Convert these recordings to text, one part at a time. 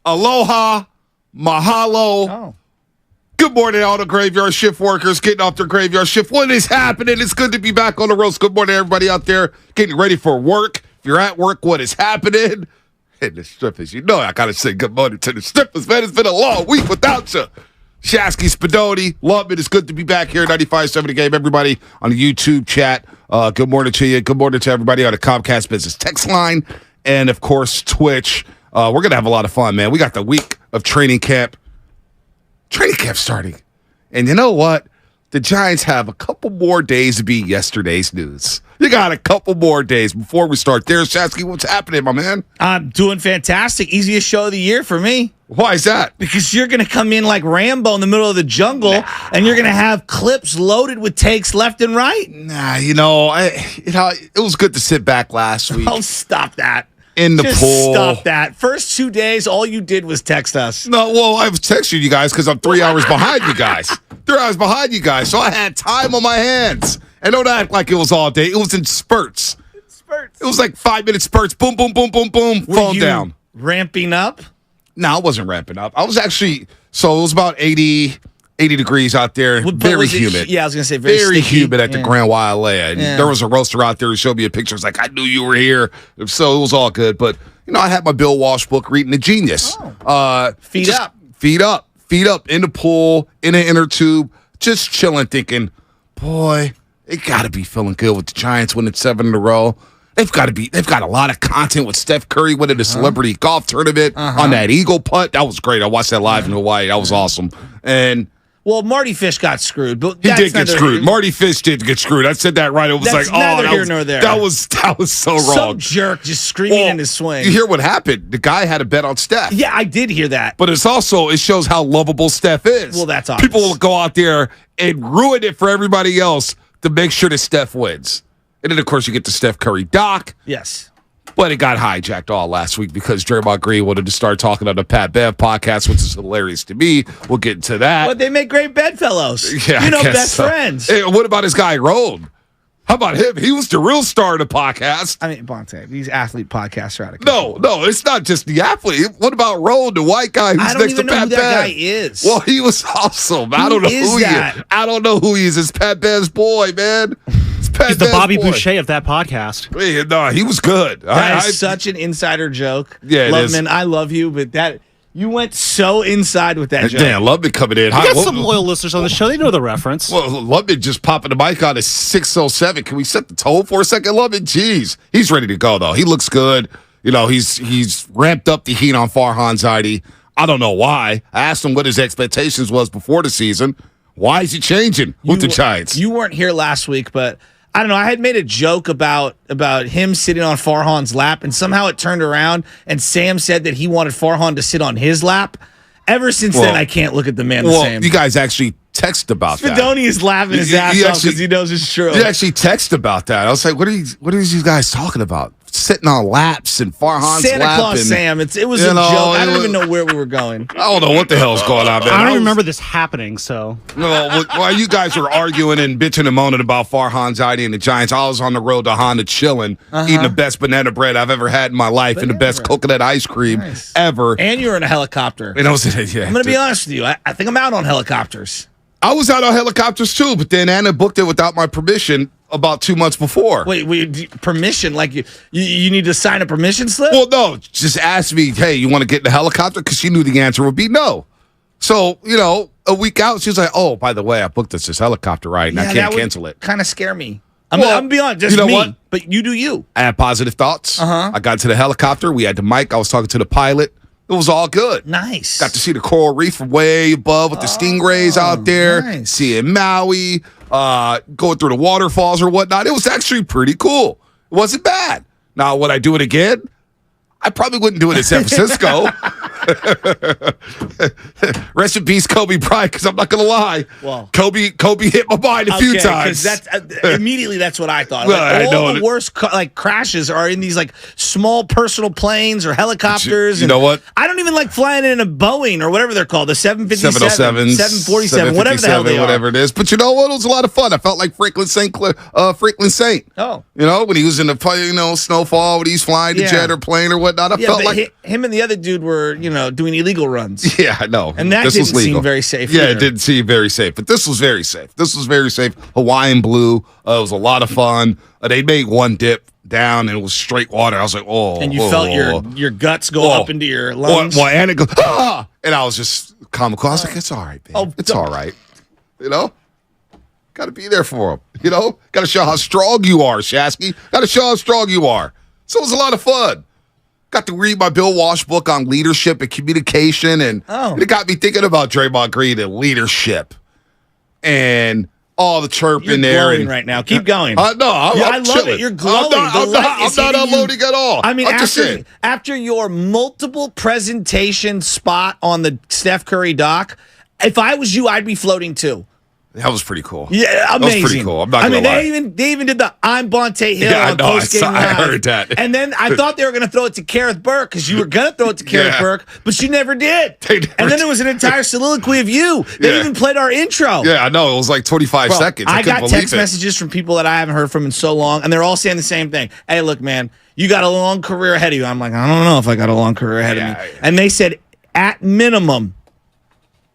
Aloha, mahalo. Oh. Good morning, all the graveyard shift workers getting off their graveyard shift. What is happening? It's good to be back on the roast. Good morning, everybody out there getting ready for work. If you're at work, what is happening? And the strippers, you know I got to say good morning to the strippers, man. It's been a long week without you. Shasky Spadoni, love it. It's good to be back here at 95.7 The Game. Everybody on the YouTube chat, good morning to you. Good morning to everybody on the Comcast Business text line. And, of course, Twitch. We're going to have a lot of fun, man. We got the week of training camp. Training camp starting. And you know what? The Giants have a couple more days to beat yesterday's news. You got a couple more days before we start. There's Shasky. What's happening, my man? I'm doing fantastic. Easiest show of the year for me. Why is that? Because you're going to come in like Rambo in the middle of the jungle, and you're going to have clips loaded with takes left and right. Nah, it was good to sit back last week. Oh, stop that. In the Just pool. Stop that. First 2 days, all you did was text us. No, well, I was texting you guys because I'm 3 hours behind you guys. 3 hours behind you guys. So I had time on my hands. And don't act like it was all day. It was in spurts. It was like 5-minute spurts. Boom, boom, boom, boom, boom. Phone down. Ramping up? No, I wasn't ramping up. I was actually, so it was about 80 degrees out there. Very humid. Yeah, I was going to say very sticky. Humid at the Grand Wailea. And there was a roaster out there who showed me a picture. It's like, I knew you were here. So it was all good. But, I had my Bill Walsh book, Reading the Genius. Feet up. Feet up in the pool, in an inner tube, just chilling, thinking, boy, they got to be feeling good with the Giants winning 7 in a row. They've got a lot of content with Steph Curry winning the celebrity golf tournament on that eagle putt. That was great. I watched that live in Hawaii. That was awesome. And well, Marty Fish got screwed, but he did get screwed. Marty Fish did get screwed. I said that right. It was that's like, neither here nor there. That was so wrong. Some jerk just screaming in his swing. You hear what happened? The guy had a bet on Steph. Yeah, I did hear that. But it shows how lovable Steph is. Well, that's obvious. People will go out there and ruin it for everybody else to make sure that Steph wins. And then, of course, you get the Steph Curry doc. Yes. But it got hijacked all last week because Draymond Green wanted to start talking on the Pat Bev podcast, which is hilarious to me. We'll get into that. But they make great bedfellows. Yeah, best friends. Hey, what about his guy, Rome? How about him? He was the real star of the podcast. I mean, Bonte, these athlete podcasts are out of control. No, it's not just the athlete. What about Rome, the white guy who's next to Pat Bev? I don't even know who that guy is. Well, he was awesome. I don't know who he is. I don't know who he is. It's Pat Bev's boy, man. He's the Bobby Boucher of that podcast. No, he was good. That is such an insider joke. Yeah, Loveman, I love you, but that you went so inside with that joke. Damn, Loveman coming in. We got some loyal listeners on the show. They know the reference. Well, Loveman just popping the mic on at 6:07. Can we set the tone for a second, Loveman? Jeez. He's ready to go, though. He looks good. He's ramped up the heat on Farhan Zaidi. I don't know why. I asked him what his expectations was before the season. Why is he changing with the Giants? You weren't here last week, but I don't know. I had made a joke about him sitting on Farhan's lap, and somehow it turned around, and Sam said that he wanted Farhan to sit on his lap. Ever since then, I can't look at the man the same. You guys actually text about that. Spadoni is laughing his ass off because he knows it's true. You actually text about that. I was like, what are you guys talking about? Sitting on laps and Farhan's Santa lap. Claus Sam. It was a joke. I don't even know where we were going. I don't know what the hell's going on, man. I don't remember this happening, so. No, while you guys were arguing and bitching and moaning about Farhan Zaidi and the Giants, I was on the road to Honda chilling, eating the best banana bread I've ever had in my life and the best coconut ice cream ever. And you were in a helicopter. And I was, I'm going to be honest with you. I think I'm out on helicopters. I was out on helicopters too, but then Anna booked it without my permission about 2 months before. Wait, permission? Like you need to sign a permission slip? Well, no, just asked me, hey, you want to get in the helicopter? Because she knew the answer would be no. So, a week out, she was like, oh, by the way, I booked this helicopter ride, and I can't cancel it. Kind of scare me. I'm going to be honest, just me. What? But you do you. I had positive thoughts. I got to the helicopter. We had the mic. I was talking to the pilot. It was all good. Nice. Got to see the coral reef from way above with the stingrays out there. Nice. Seeing Maui, going through the waterfalls or whatnot. It was actually pretty cool. It wasn't bad. Now, would I do it again? I probably wouldn't do it in San Francisco. Rest in peace, Kobe Bryant, because I'm not going to lie. Well, Kobe hit my mind a few times. Immediately that's what I thought. Well, all the worst crashes are in these small personal planes or helicopters. You know what? I don't even like flying in a Boeing or whatever they're called, the 757, 747, whatever the hell they are. Whatever it is. But you know what? It was a lot of fun. I felt like Franklin Saint. Oh. When he was in the snowfall, when he's flying the jet or plane or whatnot. I felt like him and the other dude were, doing illegal runs. Yeah, I know. And that didn't seem very safe. Yeah, it didn't seem very safe. But this was very safe. Hawaiian Blue. It was a lot of fun. They made one dip down and it was straight water. I was like, oh. And you felt your guts go up into your lungs. Well, and it goes, ah! And I was just comical. I was like, it's all right, babe. It's all right. Got to be there for him. Got to show how strong you are, Shasky. Got to show how strong you are. So it was a lot of fun. Got to read my Bill Walsh book on leadership and communication, and it got me thinking about Draymond Green and leadership and all the chirping there. You're glowing right now. Keep going. No, I love it. You're glowing. I'm not unloading at all. I mean, after your multiple presentation spot on the Steph Curry doc, if I was you, I'd be floating too. That was pretty cool. Yeah, amazing. That was pretty cool. I'm not gonna lie. They even did the I'm Bonte Hill on post-game I heard that. And then I thought they were going to throw it to Kareth Burke because you were going to throw it to Kareth Burke, but you never did. And then it was an entire soliloquy of you. They even played our intro. Yeah, I know. It was like 25 seconds. I got text messages from people that I haven't heard from in so long, and they're all saying the same thing. Hey, look, man, you got a long career ahead of you. I'm like, I don't know if I got a long career ahead of me. Yeah. And they said, at minimum,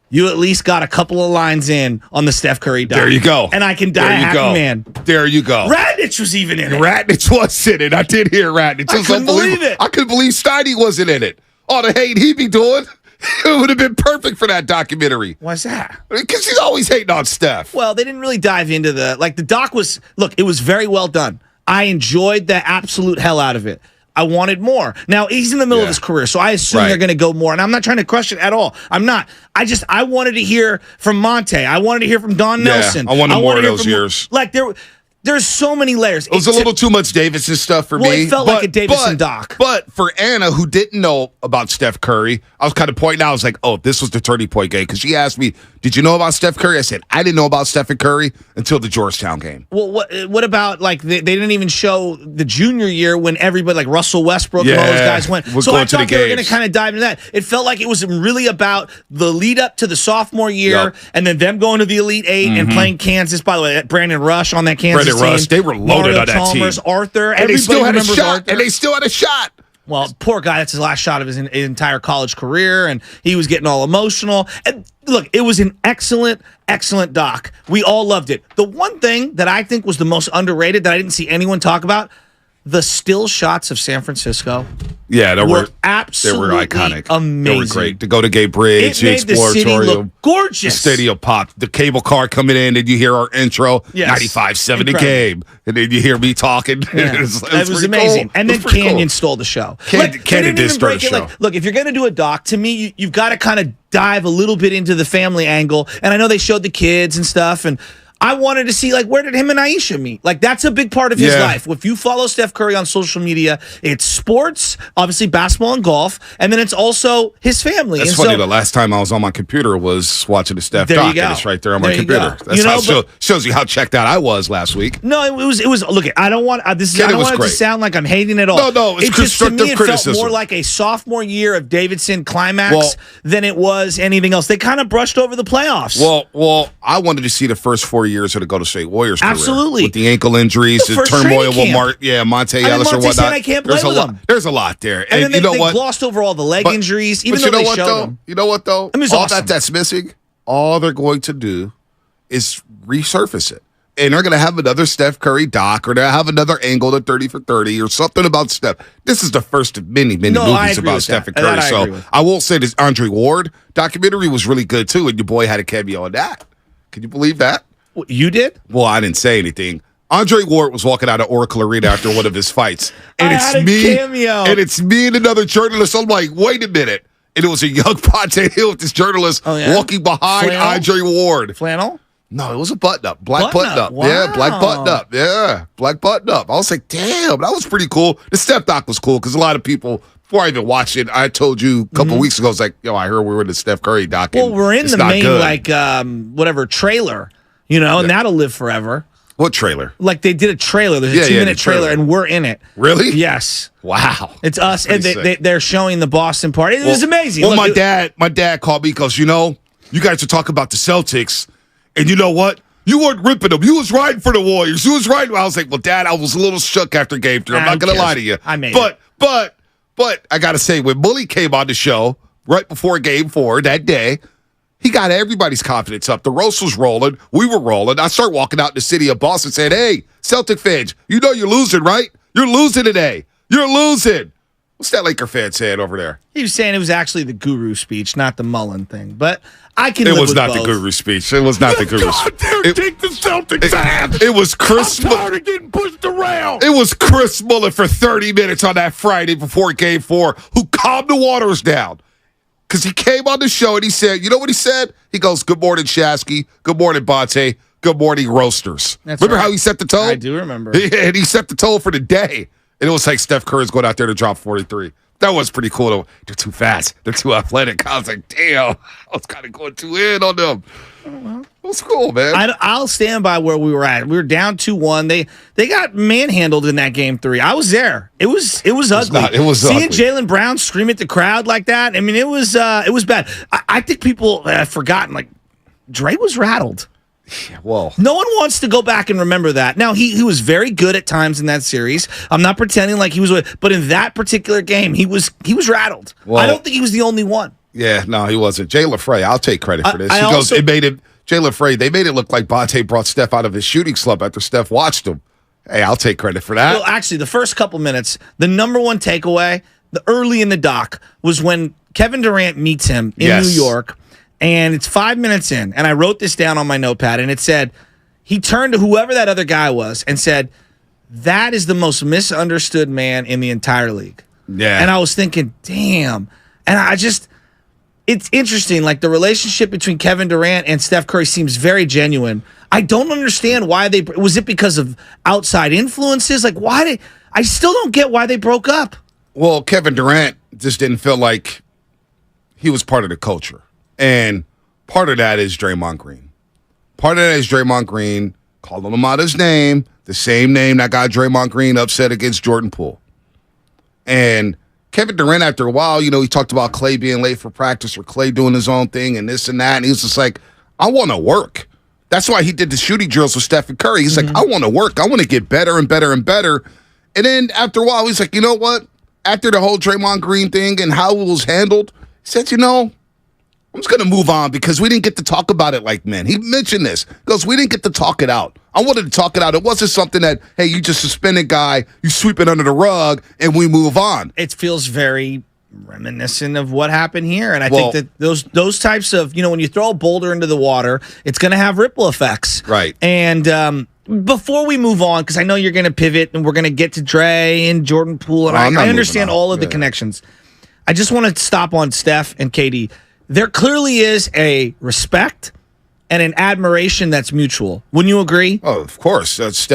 you at least got a couple of lines in on the Steph Curry doc. There you go. And I can die a happy man. There you go. Radnich was even in it. Radnich was in it. I did hear Radnich. I couldn't believe it. I couldn't believe Steiny wasn't in it. All the hate he'd be doing. It would have been perfect for that documentary. Why's that? Because he's always hating on Steph. Well, they didn't really dive into the doc was, look, it was very well done. I enjoyed the absolute hell out of it. I wanted more. Now, he's in the middle of his career, so I assume they're going to go more. And I'm not trying to crush it at all. I'm not. I wanted to hear from Monte. I wanted to hear from Don Nelson. I wanted more of those years. There's so many layers. It was a little too much Davidson stuff for me. It felt like a Davidson doc. But for Anna, who didn't know about Steph Curry, I was kind of pointing out, I was like, oh, this was the turning point game. Because she asked me, did you know about Steph Curry? I said, I didn't know about Stephen Curry until the Georgetown game. Well, what about, they didn't even show the junior year when everybody, like Russell Westbrook and all those guys went. So I thought they were going to kind of dive into that. It felt like it was really about the lead up to the sophomore year and then them going to the Elite Eight and playing Kansas. By the way, Brandon Rush on that Kansas team. Rush, they were loaded on that Chalmers, team. Arthur, and they still had a shot. Arthur. And they still had a shot. Well, poor guy, that's his last shot of his entire college career, and he was getting all emotional. And look, it was an excellent, excellent doc. We all loved it. The one thing that I think was the most underrated that I didn't see anyone talk about, the still shots of San Francisco. Yeah, they were absolutely iconic. Amazing. They were great. To go to Gay Bridge, it made the city look gorgeous. The stadium popped. The cable car coming in, and you hear our intro, 95-7 the game, and then you hear me talking. Yeah. It was amazing. Cool. And then Canyon stole the show. Canyon did start the show. Look, if you're going to do a doc, to me, you've got to kind of dive a little bit into the family angle. And I know they showed the kids and stuff, and I wanted to see, like, where did him and Aisha meet? Like, that's a big part of his life. If you follow Steph Curry on social media, it's sports, obviously basketball and golf, and then it's also his family. That's funny. The last time I was on my computer was watching the Steph doc, and it's right there on my computer. That's shows you how checked out I was last week. No, it was. Look, I don't want I don't want it to sound like I'm hating it all. No, it's constructive just, to me, criticism. It felt more like a sophomore year of Davidson climax than it was anything else. They kind of brushed over the playoffs. Well, I wanted to see the first 4 years of the Golden State Warriors career. Absolutely. With the ankle injuries, the turmoil with Monte Ellis or whatnot. I can't play with him. There's a lot there. And then they glossed over all the leg injuries, even though they showed them. You know what, though? I mean, all that's missing, all they're going to do is resurface it. And they're going to have another Steph Curry doc, or they'll have another angle to 30 for 30 or something about Steph. This is the first of many movies about Steph and Curry. So I will say this Andre Ward documentary was really good, too, and your boy had a cameo on that. Can you believe that? You did? Well, I didn't say anything. Andre Ward was walking out of Oracle Arena after one of his fights. And it's me and another journalist. I'm like, wait a minute. And it was a young Ponte Hill with this journalist walking behind Andre Ward. Flannel? No, it was a button-up. Black button-up. Wow. Yeah, black button-up. Yeah, black button-up. I was like, damn, that was pretty cool. The Steph doc was cool because a lot of people, before I even watched it, I told you a couple weeks ago, I was like, yo, I heard we were in the Steph Curry doc. Well, we're in the main, whatever, trailer, and that'll live forever. What trailer? Like, they did a trailer. There's a 2-minute trailer, and we're in it. Really? Yes. Wow. It's us, and they're showing the Boston part. It was amazing. Well, look, my dad called me because, you guys are talking about the Celtics, and you know what? You weren't ripping them. You was riding for the Warriors. You was riding. I was like, well, Dad, I was a little shook after Game 3. I'm not going to lie to you. I made it. But I got to say, when Bully came on the show right before Game 4 that day, he got everybody's confidence up. The roast was rolling. We were rolling. I started walking out in the city of Boston saying, hey, Celtic fans, you know you're losing, right? You're losing today. You're losing. What's that Laker fan saying over there? He was saying it was actually the Guru speech, not the Mullen thing. But I can live with both. It was not the Guru speech. It was not the Guru speech. Take the Celtics ass. It was Chris. I'm tired of getting pushed around. It was Chris Mullin for 30 minutes on that Friday before Game 4 who calmed the waters down. Because he came on the show and he said, you know what he said? He goes, good morning, Shasky. Good morning, Bonte. Good morning, Roasters. Remember how he set the tone? I do remember. And he set the tone for the day. And it was like Steph Curry's going out there to drop 43. That was pretty cool, though. They're too fast. They're too athletic. I was like, damn. I was kind of going too in on them. It was cool, man. I'll stand by where we were at. We were down 2-1. They got manhandled in that Game 3. I was there. It was ugly. It was seeing Jaylen Brown scream at the crowd like that. I mean, it was bad. I think people have forgotten. Like, Dre was rattled. Yeah, well, no one wants to go back and remember that. Now, he was very good at times in that series. I'm not pretending like he was, but in that particular game, he was rattled. Well, I don't think he was the only one. Yeah, no, he wasn't. Jay LaFrey, I'll take credit for this. Jay LaFrey, they made it look like Bonte brought Steph out of his shooting slump after Steph watched him. Hey, I'll take credit for that. Well, actually, the first couple minutes, the number one takeaway, the early in the doc, was when Kevin Durant meets him in New York. And it's 5 minutes in, and I wrote this down on my notepad, and it said, he turned to whoever that other guy was and said, that is the most misunderstood man in the entire league. Yeah. And I was thinking, damn. And it's interesting, like the relationship between Kevin Durant and Steph Curry seems very genuine. I don't understand why was it because of outside influences? Like, I still don't get why they broke up. Well, Kevin Durant just didn't feel like he was part of the culture. And part of that is Draymond Green. Part of that is Draymond Green calling him out his name, the same name that got Draymond Green upset against Jordan Poole. And Kevin Durant, after a while, he talked about Klay being late for practice or Klay doing his own thing and this and that. And he was just like, I want to work. That's why he did the shooting drills with Steph and Curry. He's like, I want to work. I want to get better and better and better. And then after a while, he's like, you know what? After the whole Draymond Green thing and how it was handled, he said, I'm just going to move on because we didn't get to talk about it like men. He mentioned this. He goes, we didn't get to talk it out. I wanted to talk it out. It wasn't something that, hey, you just suspend a guy, you sweep it under the rug, and we move on. It feels very reminiscent of what happened here. And I think that those types of, when you throw a boulder into the water, it's going to have ripple effects. Right. And before we move on, because I know you're going to pivot and we're going to get to Dre and Jordan Poole, and I understand all of the connections. I just want to stop on Steph and KD. There clearly is a respect and an admiration that's mutual. Wouldn't you agree? Oh, of course. That's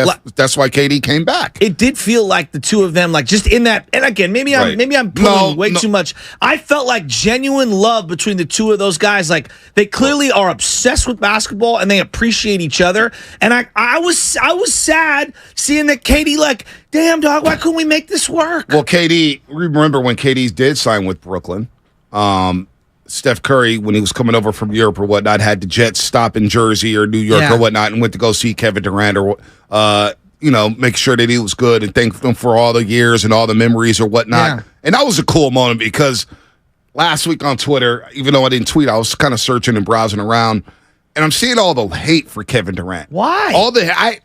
why KD came back. It did feel like the two of them, like just in that. And again, maybe I'm pulling way too much. I felt like genuine love between the two of those guys. Like they clearly are obsessed with basketball and they appreciate each other. And I was sad seeing that KD, like, damn dog, why couldn't we make this work? Well, KD, remember when KD did sign with Brooklyn? Steph Curry, when he was coming over from Europe or whatnot, had the Jets stop in Jersey or New York or whatnot and went to go see Kevin Durant or, make sure that he was good and thank them for all the years and all the memories or whatnot. Yeah. And that was a cool moment because last week on Twitter, even though I didn't tweet, I was kind of searching and browsing around, and I'm seeing all the hate for Kevin Durant. Why? All the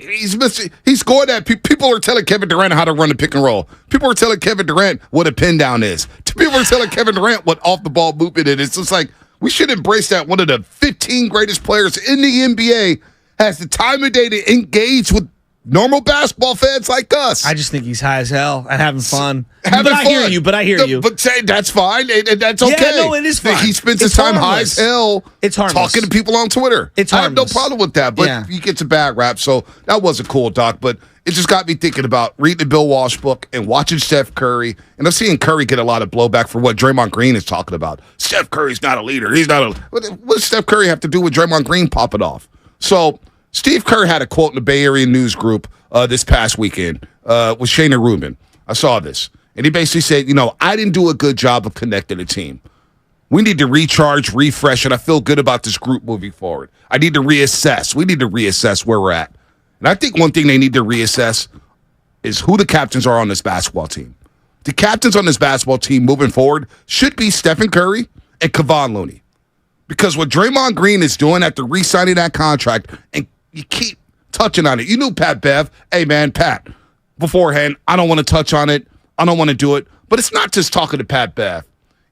he's missing. He's going at people are telling Kevin Durant how to run the pick and roll. People are telling Kevin Durant what a pin down is. People are telling Kevin Durant what off the ball movement it is. It's just like we should embrace that one of the 15 greatest players in the NBA has the time of day to engage with normal basketball fans like us. I just think he's high as hell and having fun. I hear you. But say that's fine, and that's okay. Yeah, no, it is fine. He spends his time high as hell. It's harmless. Talking to people on Twitter. It's harmless. I have no problem with that, but yeah. he gets a bad rap, so that was a cool doc. But it just got me thinking about reading the Bill Walsh book and watching Steph Curry, and I'm seeing Curry get a lot of blowback for what Draymond Green is talking about. Steph Curry's not a leader. He's not a. What does Steph Curry have to do with Draymond Green popping off? So Steve Kerr had a quote in the Bay Area News Group this past weekend with Shayna Rubin. I saw this. And he basically said, I didn't do a good job of connecting the team. We need to recharge, refresh, and I feel good about this group moving forward. I need to reassess. We need to reassess where we're at. And I think one thing they need to reassess is who the captains are on this basketball team. The captains on this basketball team moving forward should be Stephen Curry and Kevon Looney. Because what Draymond Green is doing after re-signing that contract, and you keep touching on it. You knew Pat Bev. Hey, man, Pat, beforehand, I don't want to touch on it. I don't want to do it. But it's not just talking to Pat Bev.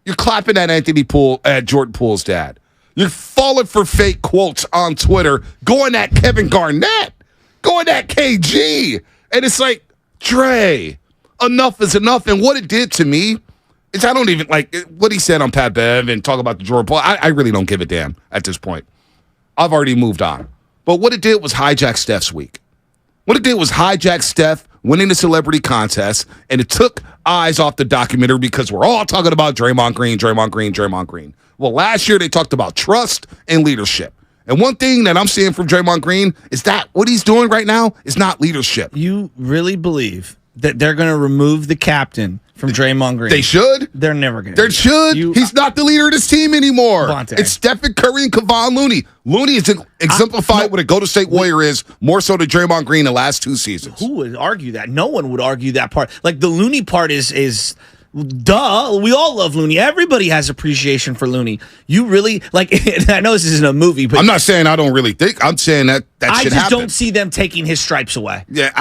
You're clapping at Jordan Poole's dad. You're falling for fake quotes on Twitter, going at Kevin Garnett, going at KG. And it's like, Dre, enough is enough. And what it did to me is I don't even like what he said on Pat Bev and talk about the Jordan Poole. I really don't give a damn at this point. I've already moved on. But what it did was hijack Steph's week. What it did was hijack Steph winning the celebrity contest, and it took eyes off the documentary because we're all talking about Draymond Green, Draymond Green, Draymond Green. Well, last year they talked about trust and leadership. And one thing that I'm seeing from Draymond Green is that what he's doing right now is not leadership. You really believe that they're going to remove the captain from Draymond Green? They should. They're never going to. They should. He's not the leader of this team anymore. Bonte. It's Stephen Curry and Kevon Looney. Looney is exemplified what a Golden State Warrior is, more so than Draymond Green the last 2 seasons. Who would argue that? No one would argue that part. Like, the Looney part is duh. We all love Looney. Everybody has appreciation for Looney. You really, like, I know this isn't a movie, but I'm not saying I don't really think. I'm saying that should happen. I just don't see them taking his stripes away. Yeah,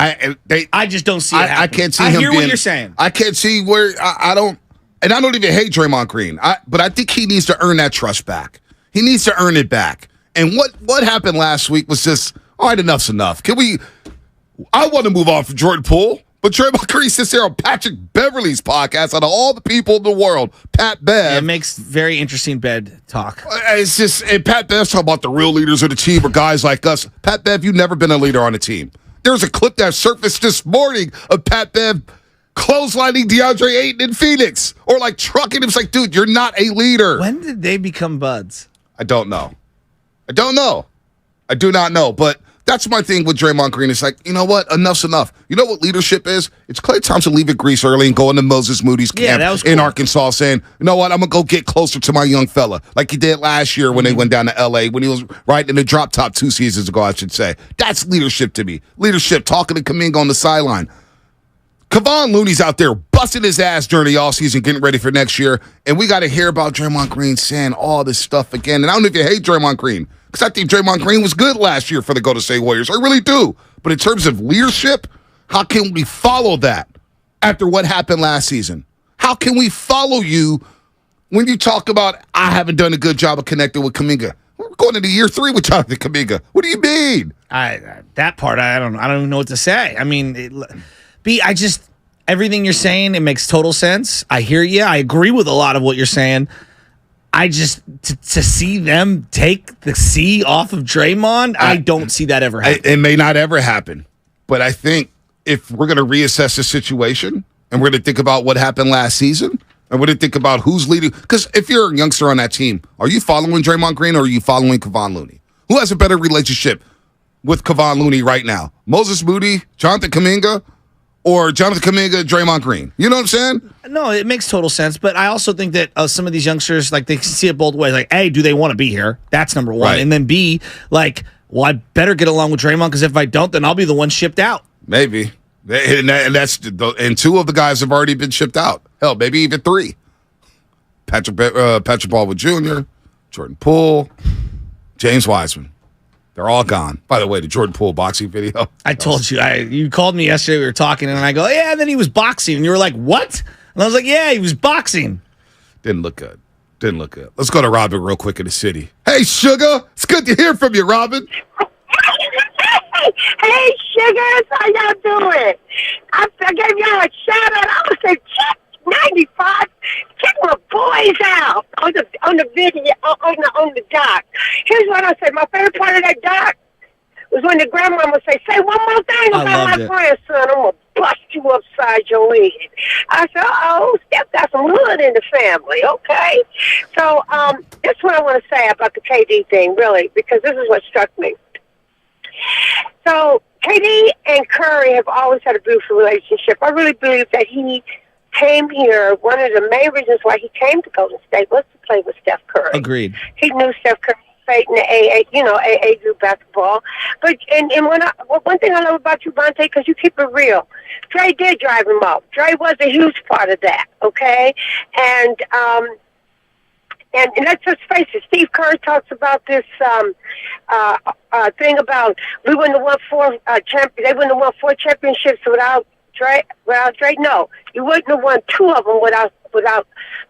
I just don't see it happening. I can't see him I hear what you're saying. I can't see where, I don't, and I don't even hate Draymond Green, but I think he needs to earn that trust back. He needs to earn it back. And what happened last week was just, all right, enough's enough. I want to move on from Jordan Poole. But Draymond Green sits there on Patrick Beverley's podcast out of all the people in the world. Pat Bev. It makes very interesting bed talk. It's just, and Pat Bev's talking about the real leaders of the team or guys like us. Pat Bev, you've never been a leader on a team. There's a clip that surfaced this morning of Pat Bev clotheslining DeAndre Ayton in Phoenix. Or like trucking him. It's like, dude, you're not a leader. When did they become buds? I don't know. I do not know. But that's my thing with Draymond Green. It's like, you know what? Enough's enough. You know what leadership is? It's Klay Thompson leaving Greece early and going to Moses Moody's camp in Arkansas saying, you know what? I'm going to go get closer to my young fella. Like he did last year when they went down to L.A., when he was right in the drop top 2 seasons ago, I should say. That's leadership to me. Leadership, talking to Kuminga on the sideline. Kevon Looney's out there busting his ass during the offseason, getting ready for next year, and we got to hear about Draymond Green saying all this stuff again. And I don't know if you hate Draymond Green. Because I think Draymond Green was good last year for the Golden State Warriors. I really do. But in terms of leadership, how can we follow that after what happened last season? How can we follow you when you talk about, I haven't done a good job of connecting with Kuminga? We're going into year 3 with Jonathan Kuminga. What do you mean? That part, I don't even know what to say. I mean, everything you're saying, it makes total sense. I hear you. I agree with a lot of what you're saying. I just, to see them take the C off of Draymond, I don't see that ever happen. It may not ever happen. But I think if we're going to reassess the situation and we're going to think about what happened last season and we're going to think about who's leading. Because if you're a youngster on that team, are you following Draymond Green or are you following Kevon Looney? Who has a better relationship with Kevon Looney right now? Moses Moody, Jonathan Kuminga, or Jonathan Kuminga, Draymond Green? You know what I'm saying? No, it makes total sense. But I also think that some of these youngsters, like, they can see it both ways. Like, A, do they want to be here? That's number one. Right. And then B, like, well, I better get along with Draymond because if I don't, then I'll be the one shipped out. Maybe. And 2 of the guys have already been shipped out. Hell, maybe even 3. Patrick Baldwin Jr., Jordan Poole, James Wiseman. They're all gone. By the way, the Jordan Poole boxing video. I told you. You called me yesterday. We were talking, and I go, yeah, and then he was boxing. And you were like, what? And I was like, yeah, he was boxing. Didn't look good. Let's go to Robin real quick in the city. Hey, Sugar. It's good to hear from you, Robin. Hey, Sugars. How y'all doing? I gave y'all a shout out. I was saying, check 95. Check my boys out on the video, on the doc. Here's what I said. My favorite part of that doc was when the grandma would say one more thing about my grandson. I'm going to bust you upside your head. I said, Steph got some hood in the family, okay? So that's what I want to say about the KD thing, really, because this is what struck me. So KD and Curry have always had a beautiful relationship. I really believe that he came here. One of the main reasons why he came to Golden State was to play with Steph Curry. Agreed. He knew Steph Curry played in the AA group basketball. But one thing I love about you, Bonte, because you keep it real. Dre did drive him up. Dre was a huge part of that. Okay, and let's just face it. Steve Kerr talks about this thing about we wouldn't have won 4 They wouldn't have won 4 championships without Dre. No, you wouldn't have won 2 of them without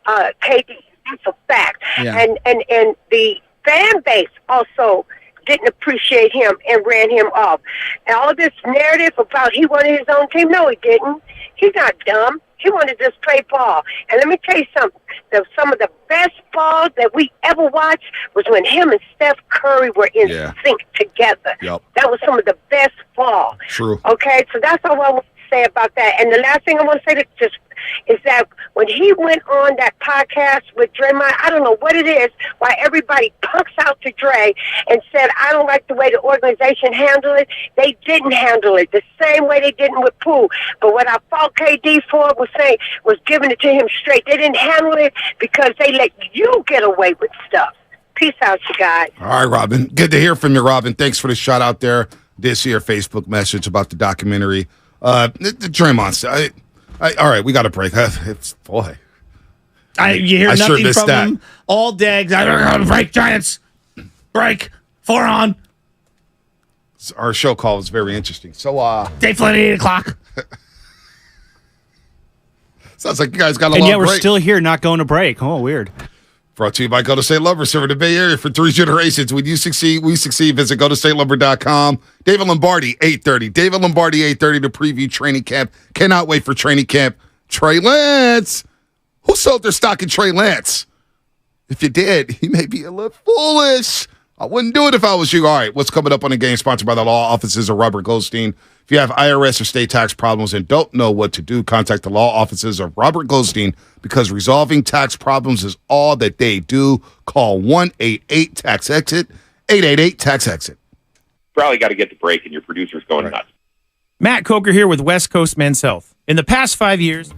KD. That's a fact. Yeah. And the fan base also didn't appreciate him and ran him off. And all this narrative about he wanted his own team, no, he didn't. He's not dumb. He wanted to just play ball. And let me tell you something. Some of the best ball that we ever watched was when him and Steph Curry were in sync together. Yep. That was some of the best ball. True. Okay, so that's all I want to say about that. And the last thing I want to say is that when he went on that podcast with Draymond, I don't know what it is, why everybody punks out to Dre and said, I don't like the way the organization handled it. They didn't handle it the same way they didn't with Poole. But what I fought KD for was giving it to him straight. They didn't handle it because they let you get away with stuff. Peace out, you guys. All right, Robin. Good to hear from you, Robin. Thanks for the shout out there. Did see your Facebook message about the documentary. The Draymond. All right, we got a break. You hear nothing from him all day. Break, Giants. Break. 4 on. Our show call was very interesting. So, Dave Flynn at 8 o'clock. Sounds like you guys got a long break. And yet we're still here, not going to break. Oh, weird. Brought to you by Golden State Lumber, serving the Bay Area for 3 generations. When you succeed, we succeed. Visit GoldenStateLumber.com. David Lombardi, 8:30. David Lombardi, 8:30 to preview training camp. Cannot wait for training camp. Trey Lance. Who sold their stock in Trey Lance? If you did, he may be a little foolish. I wouldn't do it if I was you. All right, what's coming up on the game? Sponsored by the law offices of Robert Goldstein. If you have IRS or state tax problems and don't know what to do, contact the law offices of Robert Goldstein because resolving tax problems is all that they do. Call 1-888-TAX-EXIT, 888-TAX-EXIT. Probably got to get the break and your producer's going nuts. Matt Coker here with West Coast Men's Health. In the past 5 years...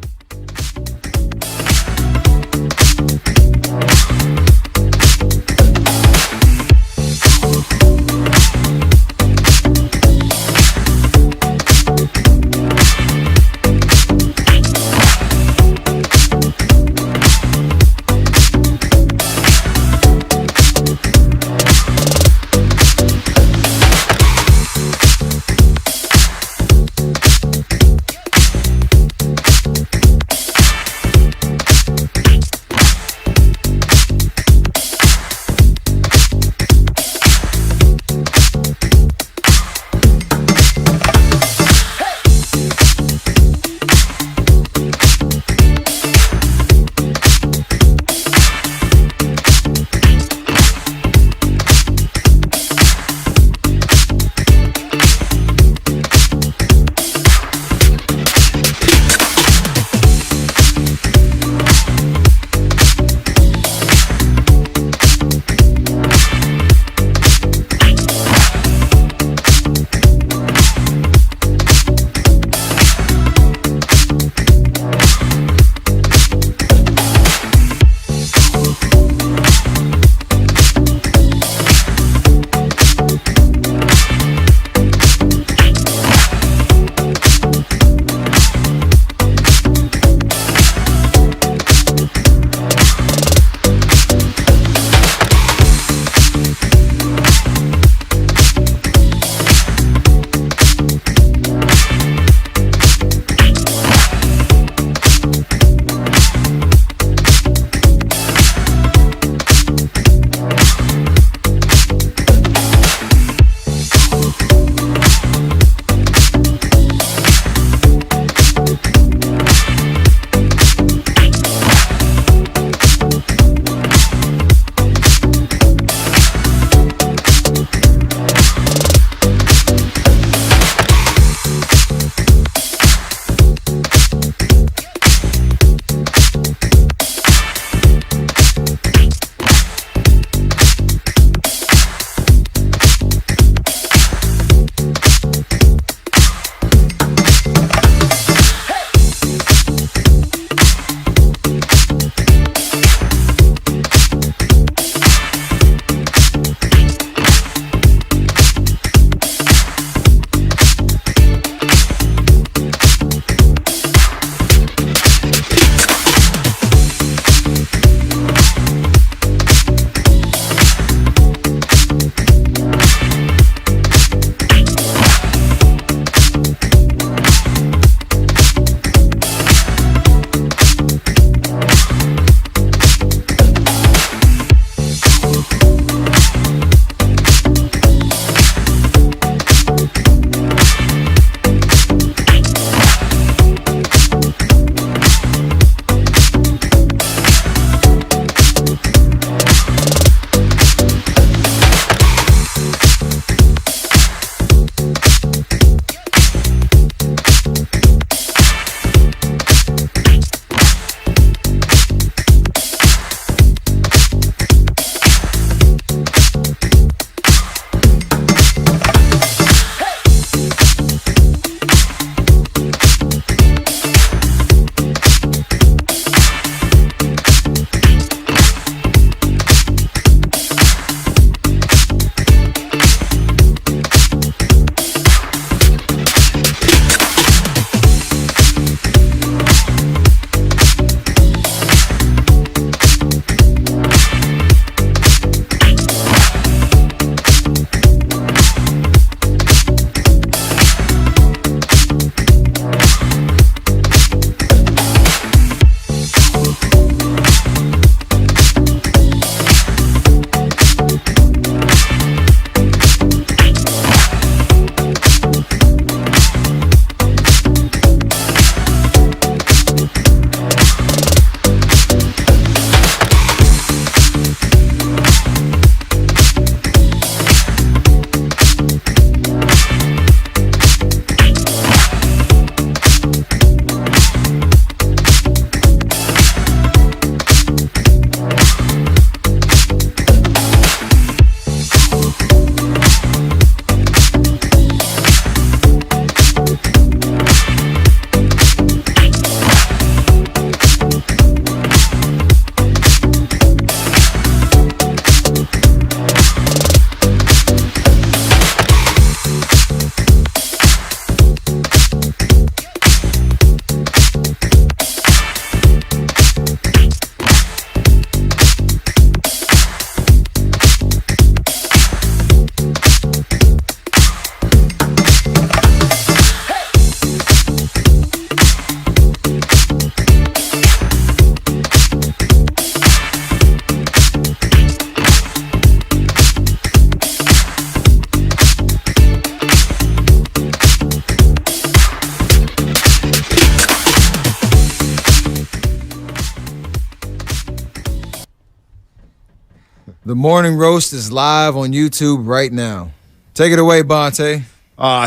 The Morning Roast is live on YouTube right now. Take it away, Bonte.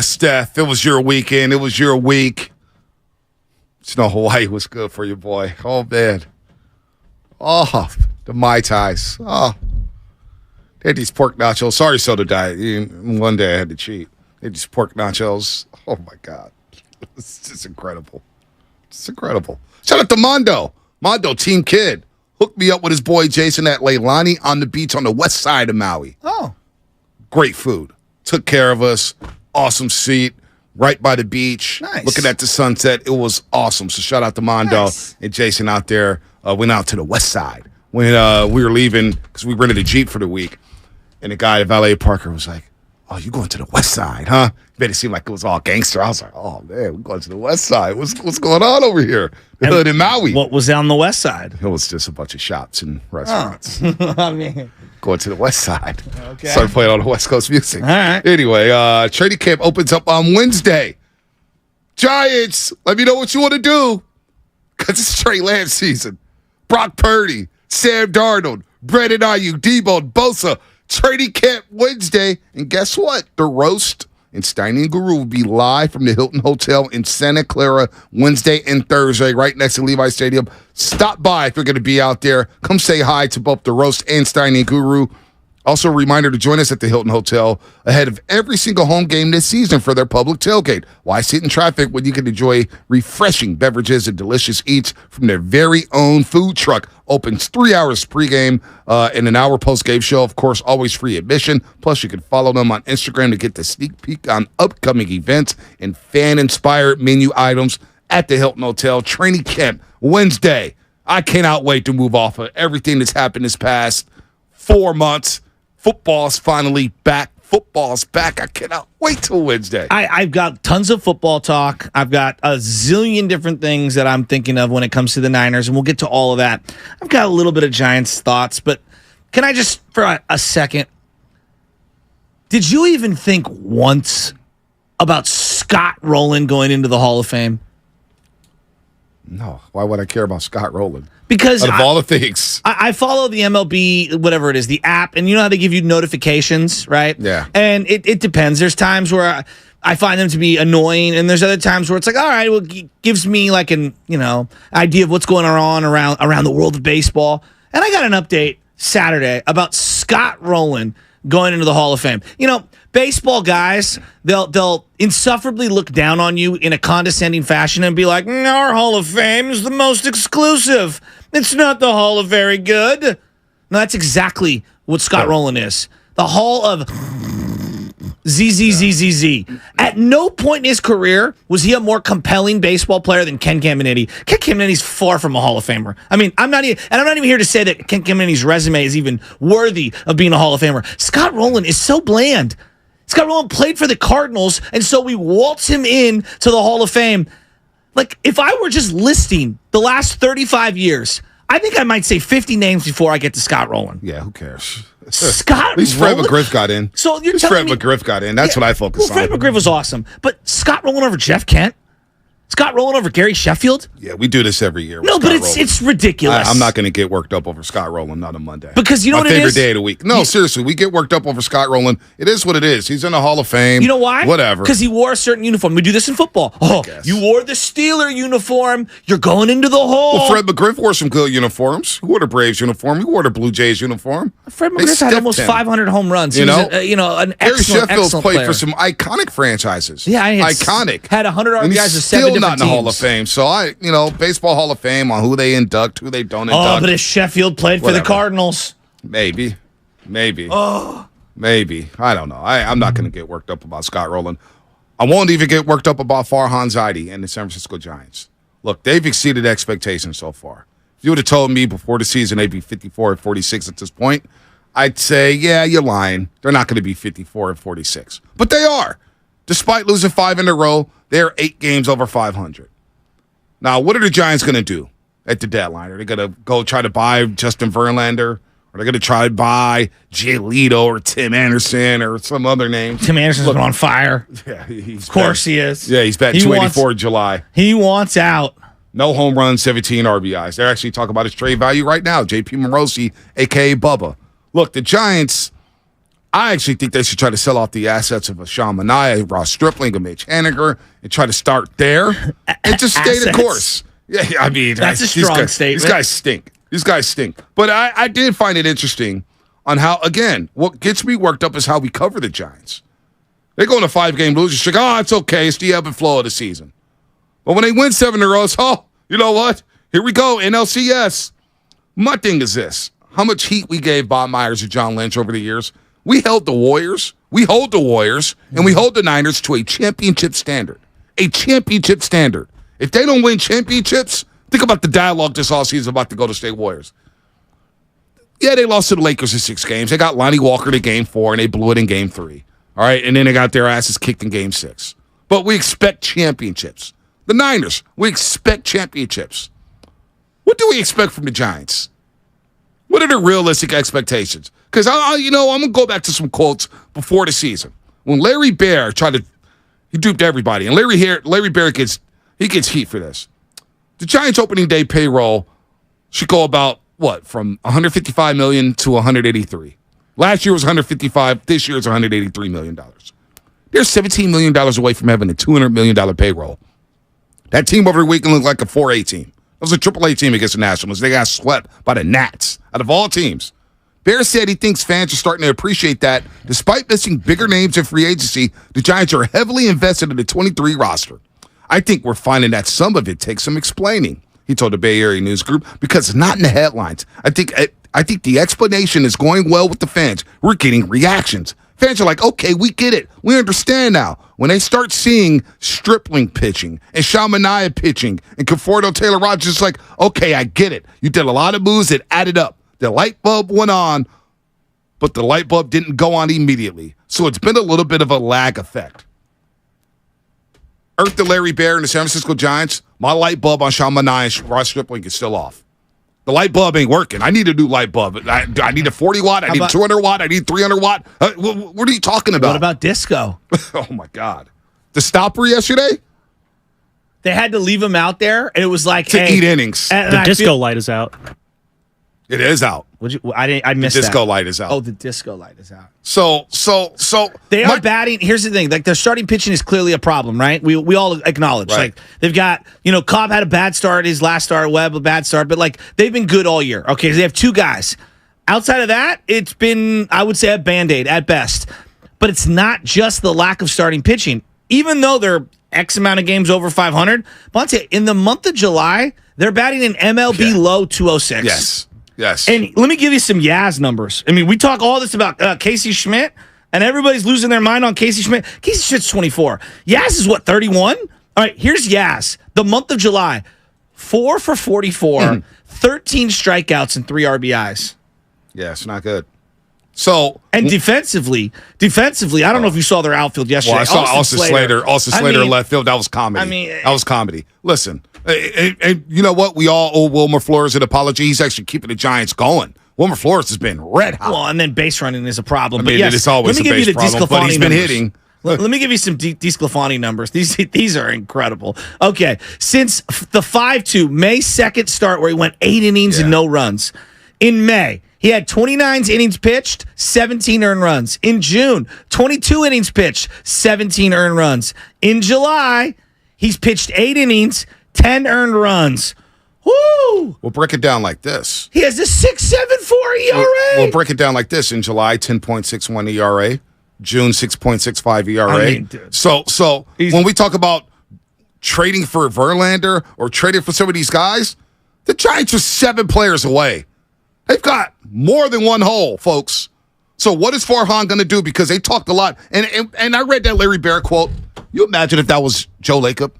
Steph, it was your weekend. It was your week. Snow Hawaii was good for you, boy. Oh, man. Oh, the Mai Tais. Oh. They had these pork nachos. Sorry, Soda Diet. One day I had to cheat. They had these pork nachos. Oh, my God. It's just incredible. It's incredible. Shout out to Mondo. Mondo, Team Kid. Hooked me up with his boy Jason at Leilani on the beach on the west side of Maui. Oh. Great food. Took care of us. Awesome seat. Right by the beach. Nice. Looking at the sunset. It was awesome. So shout out to Mondo and Jason out there. Went out to the west side. When we were leaving, because we rented a Jeep for the week, and the guy at Valet Parker was like, "Oh, you going to the west side, huh?" Made it seem like it was all gangster. I was like, "Oh, man, we're going to the west side. What's going on over here?" The hood in Maui. What was on the west side? It was just a bunch of shops and restaurants. I mean, going to the west side. Okay. Started playing all the West Coast music. All right. Anyway, training camp opens up on Wednesday. Giants, let me know what you want to do, because it's Trey Lance season. Brock Purdy, Sam Darnold, Brandon Ayuk, Debo, Bosa. Training camp Wednesday. And guess what? The roast and Steiny and Guru will be live from the Hilton Hotel in Santa Clara Wednesday and Thursday, right next to Levi Stadium. Stop by if you're going to be out there. Come say hi to both the roast and Steiny and Guru. Also, a reminder to join us at the Hilton Hotel ahead of every single home game this season for their public tailgate. Why sit in traffic when you can enjoy refreshing beverages and delicious eats from their very own food truck? Opens 3 hours pregame and an hour postgame show. Of course, always free admission. Plus, you can follow them on Instagram to get the sneak peek on upcoming events and fan-inspired menu items at the Hilton Hotel. Training camp Wednesday. I cannot wait to move off of everything that's happened this past 4 months. Football's finally back. Football's back. I cannot wait till Wednesday. I've got tons of football talk. I've got a zillion different things that I'm thinking of when it comes to the Niners, and we'll get to all of that. I've got a little bit of Giants thoughts, but can I just, for a second, did you even think once about Scott Rowland going into the Hall of Fame? No. Why would I care about Scott Rowland? Because out of all the things, I follow the MLB, whatever it is, the app, and you know how they give you notifications, right? Yeah. And it depends. There's times where I find them to be annoying, and there's other times where it's like, all right, well, it gives me like an idea of what's going on around the world of baseball. And I got an update Saturday about Scott Rowland going into the Hall of Fame. You know, baseball guys, they'll insufferably look down on you in a condescending fashion and be like, our Hall of Fame is the most exclusive. It's not the Hall of Very Good. No, that's exactly what Scott Rowland is. The Hall of ZZZZZ. At no point in his career was he a more compelling baseball player than Ken Caminiti. Ken Caminiti's far from a Hall of Famer. I mean, I'm not even here to say that Ken Caminiti's resume is even worthy of being a Hall of Famer. Scott Rowland is so bland. Scott Rowland played for the Cardinals, and so we waltz him in to the Hall of Fame. Like, if I were just listing the last 35 years, I think I might say 50 names before I get to Scott Rowland. Yeah, who cares? Scott At least Fred McGriff got in. So you're Fred telling me McGriff got in. That's what I focus on. Fred McGriff was awesome. But Scott Rowland over Jeff Kent? Scott Rowland over Gary Sheffield? Yeah, we do this every year. No, but it's ridiculous. I'm not going to get worked up over Scott Rowland, not on Monday. Because you know my what it is? My favorite day of the week. No, seriously, we get worked up over Scott Rowland. It is what it is. He's in the Hall of Fame. You know why? Whatever. Because he wore a certain uniform. We do this in football. Oh, you wore the Steeler uniform. You're going into the Hall. Well, Fred McGriff wore some good uniforms. He wore the Braves uniform. He wore the Blue Jays uniform. Fred McGriff had almost 500 home runs. He was an Gary excellent Sheffield's played player. for some iconic franchises. Yeah, iconic. Had 100 RBIs and of he's 7 still different not in the Hall of teams. Fame. So Baseball Hall of Fame on who they induct, who they don't induct. Oh, but if Sheffield played for the Cardinals, maybe. Oh, maybe. I don't know. I'm not going to get worked up about Scott Rowland. I won't even get worked up about Farhan Zaidi and the San Francisco Giants. Look, they've exceeded expectations so far. If you would have told me before the season they'd be 54-46 at this point, I'd say, yeah, you're lying. They're not going to be 54-46. But they are. Despite losing 5 in a row, they're 8 games over 500. Now, what are the Giants going to do at the deadline? Are they going to go try to buy Justin Verlander? Are they going to try to buy Jay Leto or Tim Anderson or some other name? Tim Anderson's been on fire. Yeah, of course he is. Yeah, he's batting 284 in July. He wants out. No home runs, 17 RBIs. They're actually talking about his trade value right now. JP Morosi, a.k.a. Bubba. Look, the Giants, I actually think they should try to sell off the assets of Sean Manaea, Ross Stripling, and Mitch Haniger, and try to start there and just stay the course. Yeah, I mean, that's a strong statement. These guys stink. These guys stink. But I did find it interesting on how, again, what gets me worked up is how we cover the Giants. They go on a 5-game losing streak. Oh, it's okay. It's the ebb and flow of the season. But when they win 7 in a row, it's, oh, you know what? Here we go, NLCS. My thing is this. How much heat we gave Bob Myers and John Lynch over the years. We held the Warriors. We hold the Warriors. And we hold the Niners to a championship standard. A championship standard. If they don't win championships, think about the dialogue this offseason about the Golden State Warriors. Yeah, they lost to the Lakers in 6 games. They got Lonnie Walker to game 4, and they blew it in game 3. All right, and then they got their asses kicked in game 6. But we expect championships. The Niners, we expect championships. What do we expect from the Giants? What are the realistic expectations? Because, I'm going to go back to some quotes before the season. When Larry Bear he duped everybody. And Larry Bear gets heat for this. The Giants opening day payroll should go about, from $155 million to $183. Last year was $155. This year is $183 million. They're $17 million away from having a $200 million payroll. That team over the weekend looked like a 4A team. It was a AAA team against the Nationals. They got swept by the Nats out of all teams. Bear said he thinks fans are starting to appreciate that. Despite missing bigger names in free agency, the Giants are heavily invested in the 23 roster. I think we're finding that some of it takes some explaining, he told the Bay Area News Group, because it's not in the headlines. I think the explanation is going well with the fans. We're getting reactions. Fans are like, okay, we get it. We understand now. When they start seeing Stripling pitching and Sean Manaea pitching and Conforto Taylor Rogers, it's like, okay, I get it. You did a lot of moves that added up. The light bulb went on, but the light bulb didn't go on immediately. So it's been a little bit of a lag effect. Earth to Larry Bear and the San Francisco Giants, my light bulb on Sean Manaea and Ross Stripling is still off. The light bulb ain't working. I need a new light bulb. I need a 40 watt. I need a 200 watt. I need 300 watt. What are you talking about? What about disco? Oh, my God. The stopper yesterday? They had to leave him out there, and it was like, to eat innings. The disco light is out. It is out. I missed the disco light is out. Oh, the disco light is out. So they are batting. Here's the thing: like their starting pitching is clearly a problem, right? We all acknowledge. Right. Like they've got, Cobb had a bad start. His last start, Webb a bad start, but like they've been good all year. Okay, so they have 2 guys. Outside of that, it's been, I would say, a Band-Aid at best. But it's not just the lack of starting pitching. Even though they're X amount of games over 500, Bonte, in the month of July, they're batting an MLB low 206. Yes. And let me give you some Yaz numbers. I mean, we talk all this about Casey Schmidt, and everybody's losing their mind on Casey Schmidt. Casey Schmidt's 24. Yaz is 31? All right, here's Yaz. The month of July, 4 for 44, 13 strikeouts and 3 RBIs. Yeah, it's not good. So defensively, I don't know if you saw their outfield yesterday. Well, I saw Austin Slater. Left field. That was comedy. That was comedy. Listen, and you know what? We all owe Wilmer Flores an apology. He's actually keeping the Giants going. Wilmer Flores has been red hot. Well, and then base running is a problem. I mean, yes, it's always a base problem, but he's been hitting. Let me give you some DeSclafani numbers. These are incredible. Okay, since the 5-2 May 2nd start where he went 8 innings and no runs. In May, he had 29 innings pitched, 17 earned runs. In June, 22 innings pitched, 17 earned runs. In July, he's pitched 8 innings, 10 earned runs. Woo! We'll break it down like this. He has a 6.74 ERA. We'll break it down like this. In July, 10.61 ERA. June, 6.65 ERA. I mean, so when we talk about trading for Verlander or trading for some of these guys, the Giants are 7 players away. They've got more than one hole, folks. So what is Farhan going to do? Because they talked a lot. And I read that Larry Bear quote. You imagine if that was Joe Lacob?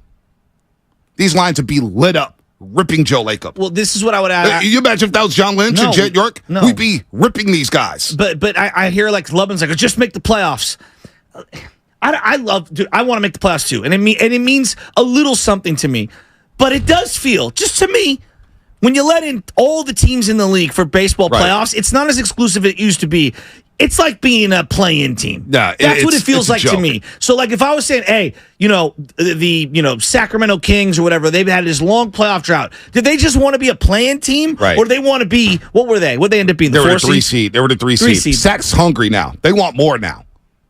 These lines would be lit up, ripping Joe Lacob. Well, this is what I would add. You imagine if that was John Lynch and Jet York? No. We'd be ripping these guys. But I hear like Lubin's like, just make the playoffs. I want to make the playoffs too. And it means a little something to me. But it does feel, just to me, when you let in all the teams in the league for baseball Right. playoffs, it's not as exclusive as it used to be. It's like being a play-in team. Yeah, That's what it feels like to joke. me. So, like, if I was saying, hey, the Sacramento Kings or whatever, they've had this long playoff drought. Did they just want to be a play-in team? Right. Or do they want to be, what were they? What did they end up being? They The were the 4 3 seed? seed. They were the 3 3 seed. seed. Sac's hungry now. They want more now.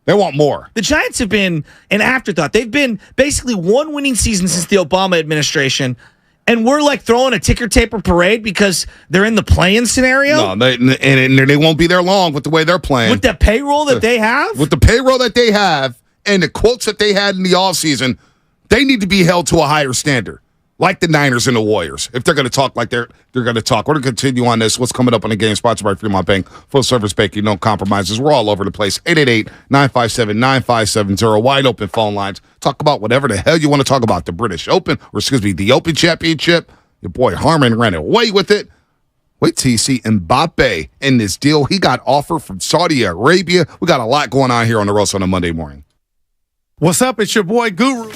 They want more. The Giants have been an afterthought. They've been basically one winning season since the Obama administration, and we're like throwing a ticker taper parade because they're in the play-in scenario? No, they won't be there long with the way they're playing. With the payroll that they have? With the payroll that they have and the quotes that they had in the offseason, they need to be held to a higher standard, like the Niners and the Warriors. If they're going to talk like they're going to talk. We're going to continue on this. What's coming up on the game? Sponsored by Fremont Bank. Full service banking, no compromises. We're all over the place. 888-957-9570. Wide open phone lines. Talk about whatever the hell you want to talk about. The British Open, or excuse me, the Open Championship. Your boy Harmon ran away with it. Wait till you see Mbappe in this deal. He got offer from Saudi Arabia. We got a lot going on here on the Roast on a Monday morning. What's up? It's your boy Guru.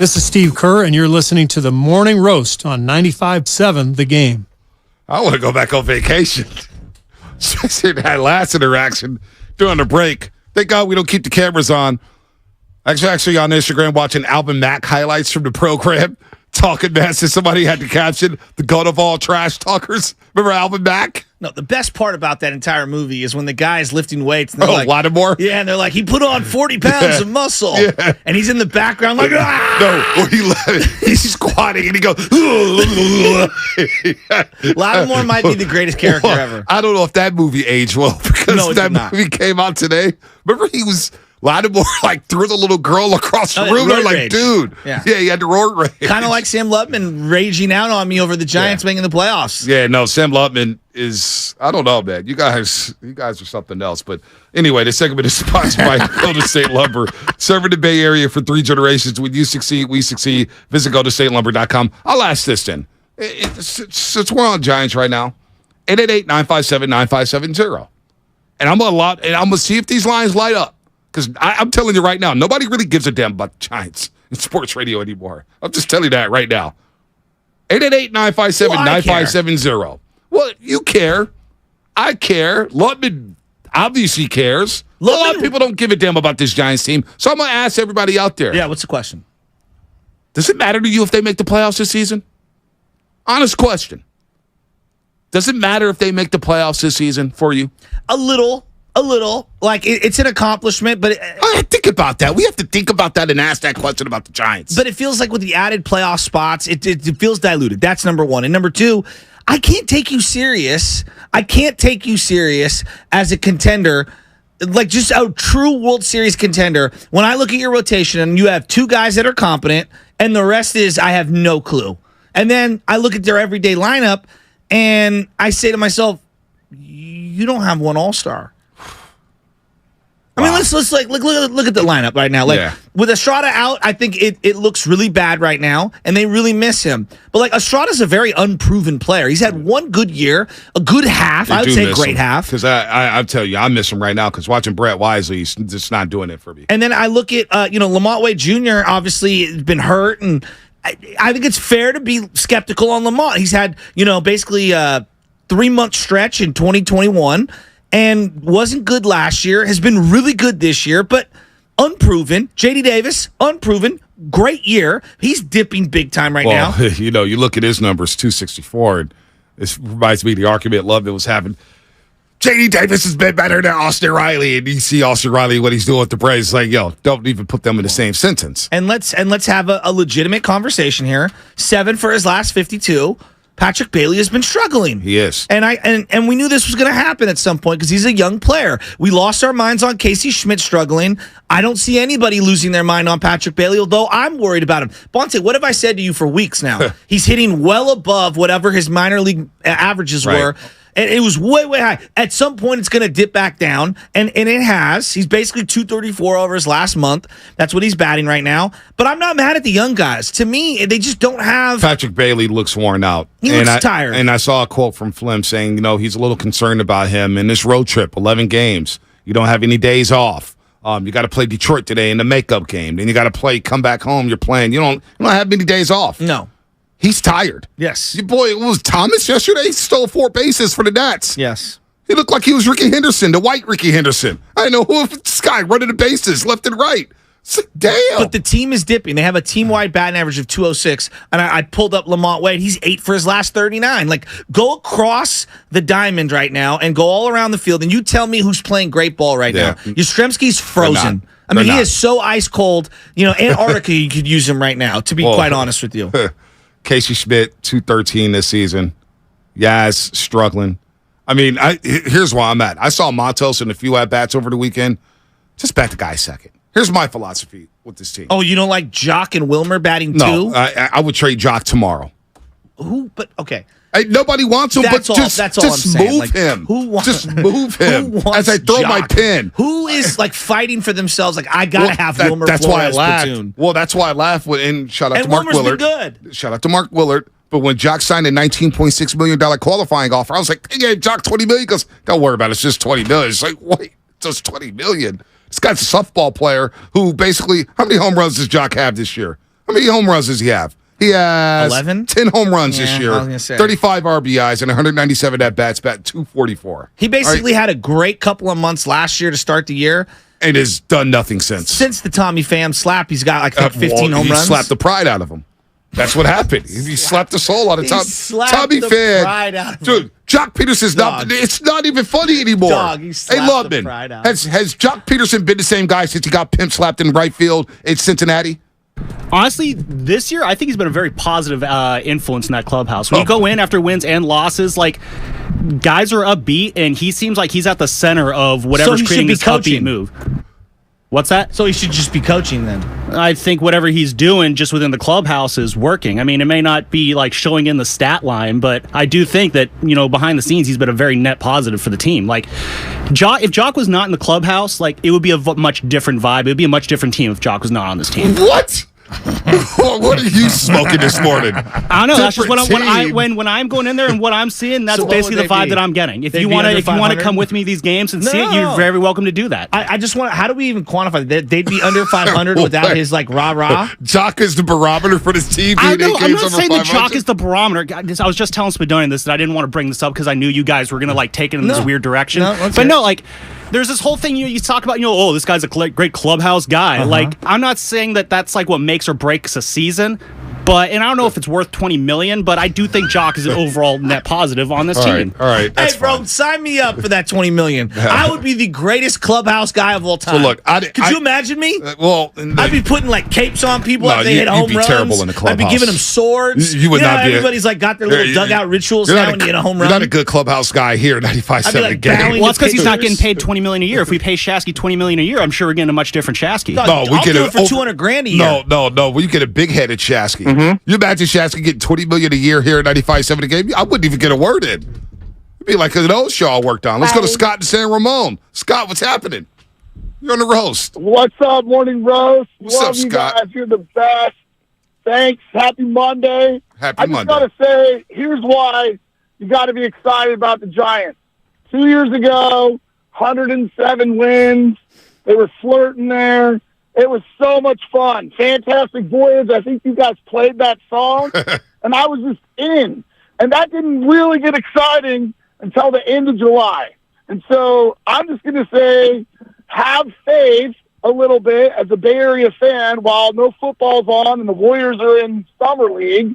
This is Steve Kerr, and you're listening to the Morning Roast on 95.7 The Game. I want to go back on vacation. Especially that last interaction during the break. Thank God we don't keep the cameras on. Actually on Instagram watching Alvin Mack highlights from the program. Talking mess. Somebody had to caption the god of all trash talkers. Remember Alvin Mack? No, the best part about that entire movie is when the guy is lifting weights. And they're like, Lattimore? Yeah, and they're like, he put on 40 pounds of muscle. Yeah. And he's in the background like, No, he's squatting and he goes, Lattimore might be the greatest character ever. I don't know if that movie aged well because that movie came out today. Remember Lattimore like threw the little girl across the room. They're like, rage. Dude. Yeah, he had the road rage. Kind of like Sam Lutman raging out on me over the Giants making the playoffs. Yeah, no, Sam Lutman is, I don't know, man. You guys are something else. But anyway, this segment is sponsored by Golden State Lumber. Serving the Bay Area for 3 generations. When you succeed, we succeed. Visit GoldenStateLumber.com. I'll ask this then. Since we're on Giants right now, 888-957-9570. And I'm going to see if these lines light up. Because I'm telling you right now, nobody really gives a damn about the Giants in sports radio anymore. I'm just telling you that right now. 888-957-9570. Well, you care. I care. Lutman obviously cares. A lot of people don't give a damn about this Giants team. So I'm going to ask everybody out there. Yeah, what's the question? Does it matter to you if they make the playoffs this season? Honest question. Does it matter if they make the playoffs this season for you? A little. Like, it's an accomplishment, but... think about that. We have to think about that and ask that question about the Giants. But it feels like with the added playoff spots, it feels diluted. That's number one. And number two, I can't take you serious. I can't take you serious as a contender, like just a true World Series contender, when I look at your rotation and you have 2 guys that are competent and the rest is I have no clue. And then I look at their everyday lineup and I say to myself, you don't have one all-star. I mean, let's look at the lineup right now. Like with Estrada out, I think it looks really bad right now, and they really miss him. But like Estrada's a very unproven player. He's had one good year, a good half. I would say great half. Because I tell you, I miss him right now. Because watching Brett Wisely, he's just not doing it for me. And then I look at Lamont Wade Jr. obviously has been hurt, and I think it's fair to be skeptical on Lamont. He's had basically a 3-month stretch in 2021. And wasn't good last year, has been really good this year, but unproven. J.D. Davis, unproven, great year. He's dipping big time right now. You look at his numbers, 264, and this reminds me of the argument Lubman was having. J.D. Davis has been better than Austin Riley, and you see Austin Riley, what he's doing with the Braves. It's like, don't even put them in the same sentence. And let's have a legitimate conversation here. 7 for his last 52. Patrick Bailey has been struggling. He is. And we knew this was going to happen at some point because he's a young player. We lost our minds on Casey Schmidt struggling. I don't see anybody losing their mind on Patrick Bailey, although I'm worried about him. Bonte, what have I said to you for weeks now? He's hitting well above whatever his minor league averages were. And it was way, way high. At some point, it's going to dip back down, and it has. He's basically 234 over his last month. That's what he's batting right now. But I'm not mad at the young guys. To me, they just don't have... Patrick Bailey looks worn out. He looks tired. And I saw a quote from Flim saying, he's a little concerned about him in this road trip, 11 games. You don't have any days off. You got to play Detroit today in the makeup game. Then you got to come back home. You're playing. You don't have many days off. No. He's tired. Yes. Your boy, it was Thomas yesterday. He stole 4 bases for the Nats. Yes. He looked like he was Ricky Henderson, the white Ricky Henderson. I know who this guy running the bases left and right. Damn. But the team is dipping. They have a team-wide batting average of 206, and I pulled up Lamont Wade. He's 8 for his last 39. Like, go across the diamond right now and go all around the field, and you tell me who's playing great ball right now. Yastrzemski's frozen. I mean, he is so ice cold. Antarctica, you could use him right now, to be quite honest with you. Casey Schmidt, 213 this season. Yaz struggling. I mean, here's where I'm at. I saw Matos in a few at-bats over the weekend. Just bat the guy second. Here's my philosophy with this team. Oh, you don't like Jock and Wilmer batting too? No, I would trade Jock tomorrow. Who? But, okay. Nobody wants him, that's but just move him. Just move him as I throw my pin. Who is fighting for themselves? Like, I gotta have Wilmer. That's why I laughed. Platoon. Well, that's why I laughed. And shout out to Mark Wilmer's Willard. Been good. Shout out to Mark Willard. But when Jock signed a $19.6 million qualifying offer, I was like, "Hey, gave Jock $20 million." He goes, "Don't worry about it. It's just $20 million." It's like, wait, it's just $20 million. This guy's a softball player who basically, how many home runs does Jock have this year? How many home runs does he have? He has 11? 10 home runs this year, I was gonna say. 35 RBIs, and 197 at-bats, batting .244. He basically had a great couple of months last year to start the year. And has done nothing since. Since the Tommy Pham slap, he's got like 15 home runs. He slapped the pride out of him. That's what happened. He slapped the soul out of Tommy Pham. Pride out of Dude, Jock Peterson's it's not even funny anymore. Dog, he slapped Lubman, the pride out. has Jock Peterson been the same guy since he got pimp slapped in right field in Cincinnati? Honestly, this year, I think he's been a very positive influence in that clubhouse. When you go in after wins and losses, like, guys are upbeat, and he seems like he's at the center of whatever's creating this upbeat move. What's that? So he should just be coaching then. I think whatever he's doing just within the clubhouse is working. I mean, it may not be like showing in the stat line, but I do think that, behind the scenes, he's been a very net positive for the team. Like, if Jock was not in the clubhouse, like, it would be a much different vibe. It would be a much different team if Jock was not on this team. What? What are you smoking this morning? I don't know. That's just when I'm going in there and what I'm seeing. That's basically the vibe that I'm getting. If you want to come with me these games and see it, you're very welcome to do that. I just want. How do we even quantify that? They'd be under 500 without his like rah rah. Jock is the barometer for this team. I'm not saying that Jock is the barometer. I was just telling Spadonian this that I didn't want to bring this up because I knew you guys were gonna take it in this weird direction. There's this whole thing you talk about, this guy's a great clubhouse guy. Like, I'm not saying that that's like what makes or breaks a season, and I don't know if it's worth $20 million, but I do think Jock is an overall net positive on this team. All right, hey, bro, sign me up for that $20 million. I would be the greatest clubhouse guy of all time. So look, could you imagine me? I'd be putting like capes on people if they hit home runs. You'd be terrible in the clubhouse. I'd be giving them swords. You would not be. Everybody's got their little dugout rituals now when you hit a home run. You're not a good clubhouse guy here at 95.7 game. Well, it's because he's not getting paid $20 million a year. If we pay Shasky $20 million a year, I'm sure we're getting a much different Shasky. No, we get it for $200,000 a year. No. We get a big-headed Shasky. You imagine Shasky getting $20 million a year here at 95.7 a game? I wouldn't even get a word in. It'd be like an old show I worked on. Let's go to Scott in San Ramon. Scott, what's happening? You're on the roast. What's up, Morning Roast? What's up, Scott? Guys. You're the best. Thanks. Happy Monday. Happy Monday. I just got to say, here's why you got to be excited about the Giants. 2 years ago, 107 wins. They were flirting there. It was so much fun. Fantastic Voyage. I think you guys played that song, and I was just in. And that didn't really get exciting until the end of July. And so I'm just going to say, have faith a little bit as a Bay Area fan while no football's on and the Warriors are in Summer League,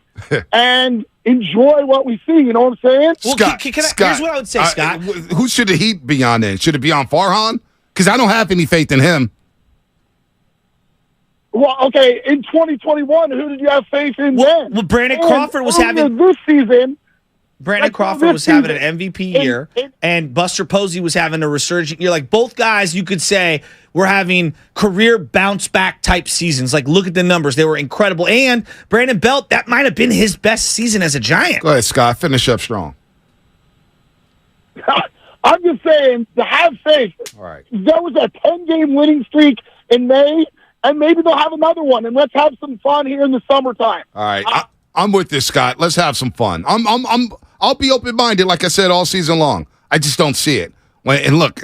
and enjoy what we see. You know what I'm saying? Well, Scott, here's what I would say, Scott. Who should the Heat be on then? Should it be on Farhan? Because I don't have any faith in him. Well, okay, in 2021, who did you have faith in then? Well, Brandon Crawford was having this season. Brandon Crawford was having an MVP year, and Buster Posey was having a resurgent year. Like, both guys, you could say, were having career bounce-back type seasons. Like, look at the numbers. They were incredible. And Brandon Belt, that might have been his best season as a Giant. Go ahead, Scott. Finish up strong. I'm just saying, to have faith. All right. There was a 10-game winning streak in May, and maybe they'll have another one, and let's have some fun here in the summertime. All right. I'm with this, Scott. Let's have some fun. I'll be open-minded, like I said, all season long. I just don't see it. And look,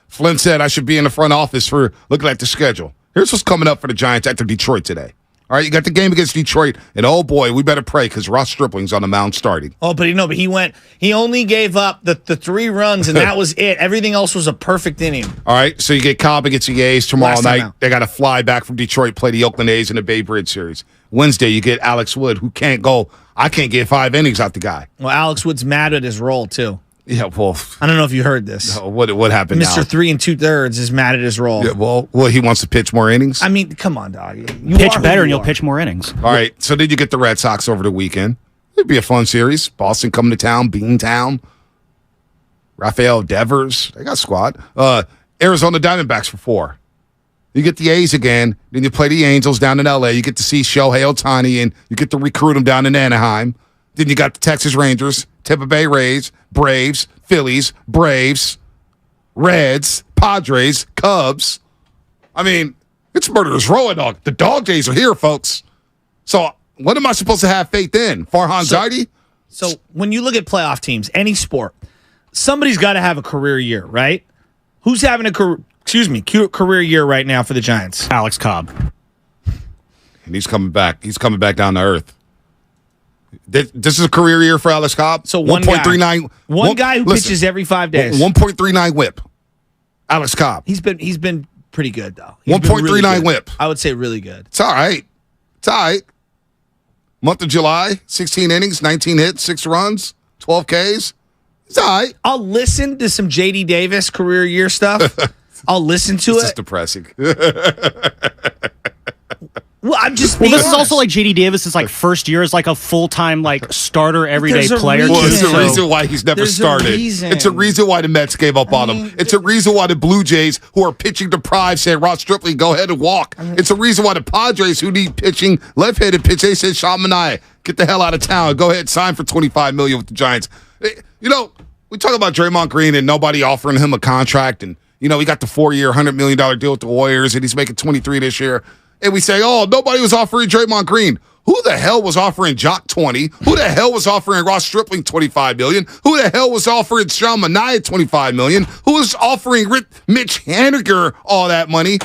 Flynn said I should be in the front office for looking at the schedule. Here's what's coming up for the Giants after Detroit today. All right, you got the game against Detroit, and oh boy, we better pray because Ross Stripling's on the mound starting. Oh, but he only gave up the 3 runs, and that was it. Everything else was a perfect inning. All right, so you get Cobb against the A's tomorrow night. They got to fly back from Detroit, play the Oakland A's in the Bay Bridge series. Wednesday, you get Alex Wood, who can't go. I can't get 5 innings out the guy. Well, Alex Wood's mad at his role, too. Yeah, well, I don't know if you heard this. What happened now? Mr. 3 2/3 is mad at his role. Yeah, well, he wants to pitch more innings? I mean, come on, dog. You pitch better and you'll pitch more innings. All right, so then you get the Red Sox over the weekend. It'd be a fun series. Boston coming to town, Beantown. Rafael Devers. They got a squad. Arizona Diamondbacks for 4. You get the A's again. Then you play the Angels down in L.A. You get to see Shohei Ohtani, and you get to recruit him down in Anaheim. Then you got the Texas Rangers, Tampa Bay Rays, Braves, Phillies, Braves, Reds, Padres, Cubs. I mean, it's murderer's row, dog. The dog days are here, folks. So what am I supposed to have faith in? Farhan Zaidi? So when you look at playoff teams, any sport, somebody's got to have a career year, right? Who's having a career year right now for the Giants? Alex Cobb. and he's coming back. He's coming back down to earth. This is a career year for Alex Cobb. So one guy who pitches every 5 days. 1.39 whip. Alex Cobb. He's been pretty good though. 1.39 whip. I would say really good. It's all right. Month of July, 16 innings, 19 hits, 6 runs, 12 Ks. It's all right. I'll listen to some J.D. Davis career year stuff. I'll listen to it. It's depressing. Well, I'm just. Well, this is also like J.D. Davis's like first year as like a full-time like starter everyday player. Well, it's a reason why he's never started. It's a reason why the Mets gave up on him. It's a reason why the Blue Jays, who are pitching deprived, say Ross Stripling, go ahead and walk. It's a reason why the Padres, who need pitching, left-handed pitch, they said Sean Manaea, get the hell out of town. Go ahead, sign for $25 million with the Giants. You know, we talk about Draymond Green and nobody offering him a contract, and you know he got the 4-year, $100 million deal with the Warriors, and he's making 23 this year. And we say, oh, nobody was offering Draymond Green. Who the hell was offering Jock 20? Who the hell was offering Ross Stripling $25 million? Who the hell was offering Sean Manaea $25 million? Who was offering Mitch Haniger all that money?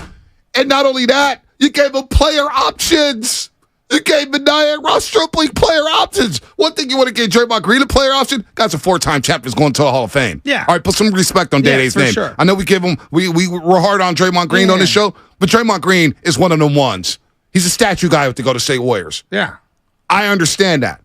And not only that, you gave him player options. You gave Manaea and Ross Stripling player options. One thing you want to give Draymond Green a player option? Guy's a 4-time champ is going to the Hall of Fame. Yeah. All right, put some respect on Day-Day's name. Sure. I know we give him, we were hard on Draymond Green on this show, but Draymond Green is one of them ones. He's a statue guy with the Golden State Warriors. Yeah. I understand that.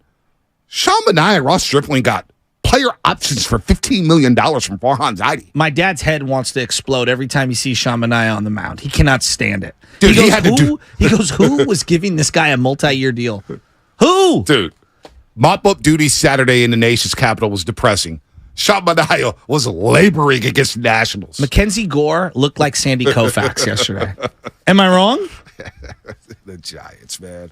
Sean Manaea and Ross Stripling got player options for $15 million from Farhan Zaidi. My dad's head wants to explode every time he sees Sean Manaea on the mound. He cannot stand it. Dude, he goes, who was giving this guy a multi-year deal? Who? Dude, mop-up duty Saturday in the nation's capital was depressing. Sean Manaea was laboring against Nationals. Mackenzie Gore looked like Sandy Koufax yesterday. Am I wrong? The Giants, man.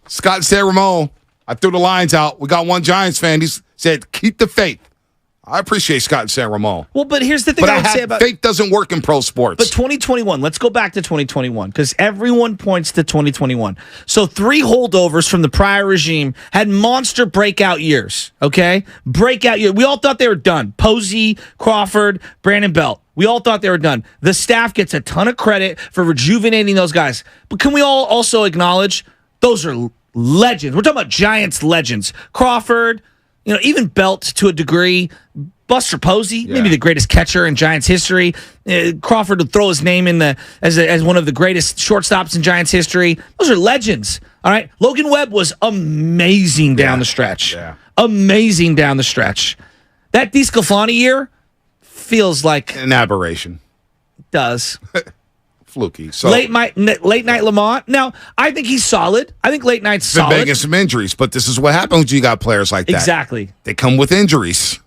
Scott San Ramon, I threw the lines out. We got one Giants fan. He said, keep the faith. I appreciate Scott and San Ramon. Well, but here's the thing I would say about faith doesn't work in pro sports. But 2021, let's go back to 2021 because everyone points to 2021. So 3 holdovers from the prior regime had monster breakout years, okay? Breakout year. We all thought they were done. Posey, Crawford, Brandon Belt. We all thought they were done. The staff gets a ton of credit for rejuvenating those guys. But can we all also acknowledge those are legends? We're talking about Giants legends. Crawford, you know, even Belt to a degree. Buster Posey, maybe the greatest catcher in Giants history. Crawford would throw his name in as one of the greatest shortstops in Giants history. Those are legends. All right. Logan Webb was amazing down the stretch. Yeah. Amazing down the stretch. That DeSclafani year feels like an aberration. It does. Fluky. So late night Lamont. Now, I think he's solid. I think late night's solid. Been begging some injuries, but this is what happens when you got players like that. Exactly. They come with injuries.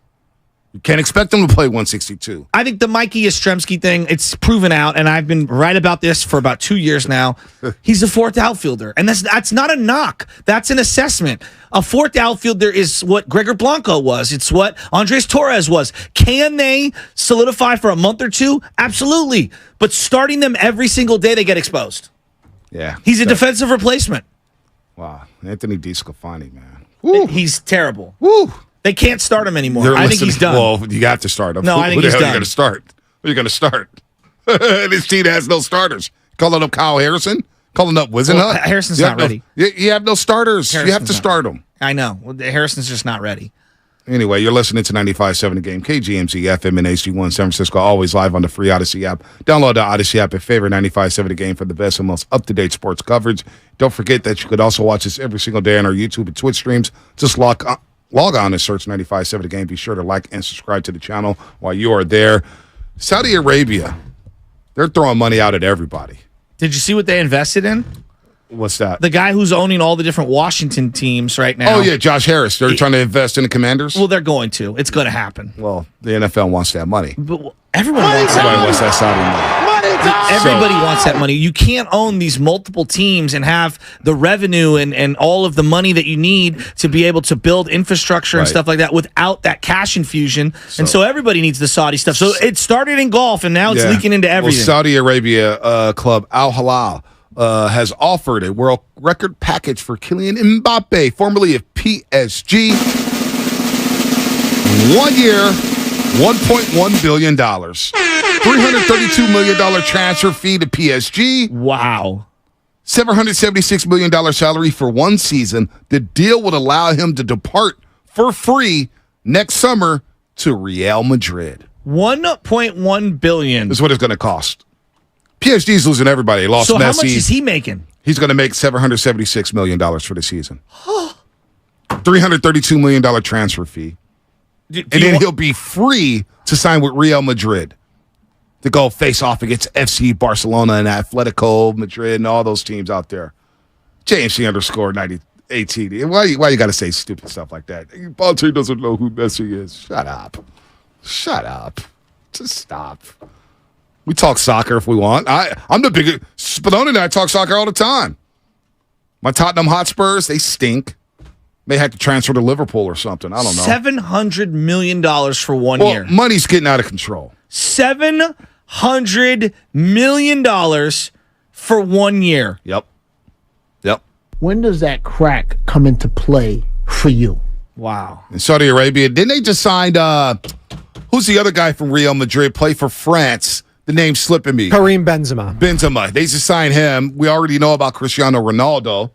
You can't expect them to play 162. I think the Mikey Yastrzemski thing, it's proven out, and I've been right about this for about 2 years now. He's a 4th outfielder, and that's not a knock. That's an assessment. A 4th outfielder is what Gregor Blanco was. It's what Andres Torres was. Can they solidify for a month or two? Absolutely. But starting them every single day, they get exposed. Yeah. He's a defensive replacement. Wow. Anthony DeSclafani, man. Woo. He's terrible. Woo. They can't start him anymore. I think he's done. Well, you have to start him. No, I think he's done. Who are you going to start? Who are you going to start? This team has no starters. Calling up Kyle Harrison? Calling up Wisenhunt? Well, Harrison's not ready. You have no starters. You have to start them. I know. Well, Harrison's just not ready. Anyway, you're listening to 95.7 The Game, KGMZ, FM, and HD1 San Francisco, always live on the free Odyssey app. Download the Odyssey app and favorite 95.7 The Game for the best and most up-to-date sports coverage. Don't forget that you could also watch us every single day on our YouTube and Twitch streams. Just log on and search 95.7 The Game. Be sure to like and subscribe to the channel while you are there. Saudi Arabia, they're throwing money out at everybody. Did you see what they invested in? What's that? The guy who's owning all the different Washington teams right now. Oh, yeah, Josh Harris. They're trying to invest in the Commanders? Well, they're going to. It's going to happen. Well, the NFL wants that money. But everyone wants that Saudi money. Everybody wants that money. You can't own these multiple teams and have the revenue and all of the money that you need to be able to build infrastructure and stuff like that without that cash infusion. And so everybody needs the Saudi stuff. So it started in golf, and now it's leaking into everything. Well, Saudi Arabia club Al Hilal has offered a world record package for Kylian Mbappe, formerly of PSG. 1 year, $1.1 billion. $332 million transfer fee to PSG. Wow. $776 million salary for one season. The deal would allow him to depart for free next summer to Real Madrid. $1.1 billion. That's what it's going to cost. PSG's losing everybody. They lost Messi. So how much is he making? He's going to make $776 million for the season. $332 million transfer fee. And then he'll be free to sign with Real Madrid to go face off against FC Barcelona and Atletico Madrid and all those teams out there. JMC_9018. Why you got to say stupid stuff like that? Bonte doesn't know who Messi is. Shut up. Just stop. We talk soccer if we want. I'm the biggest. Spadoni and I talk soccer all the time. My Tottenham Hotspurs, they stink. May have to transfer to Liverpool or something. I don't know. $700 million for 1 year. Money's getting out of control. $700 million for 1 year. Yep. When does that crack come into play for you? Wow. In Saudi Arabia, didn't they just sign, who's the other guy from Real Madrid, play for France? The name's slipping me. Karim Benzema. They just signed him. We already know about Cristiano Ronaldo.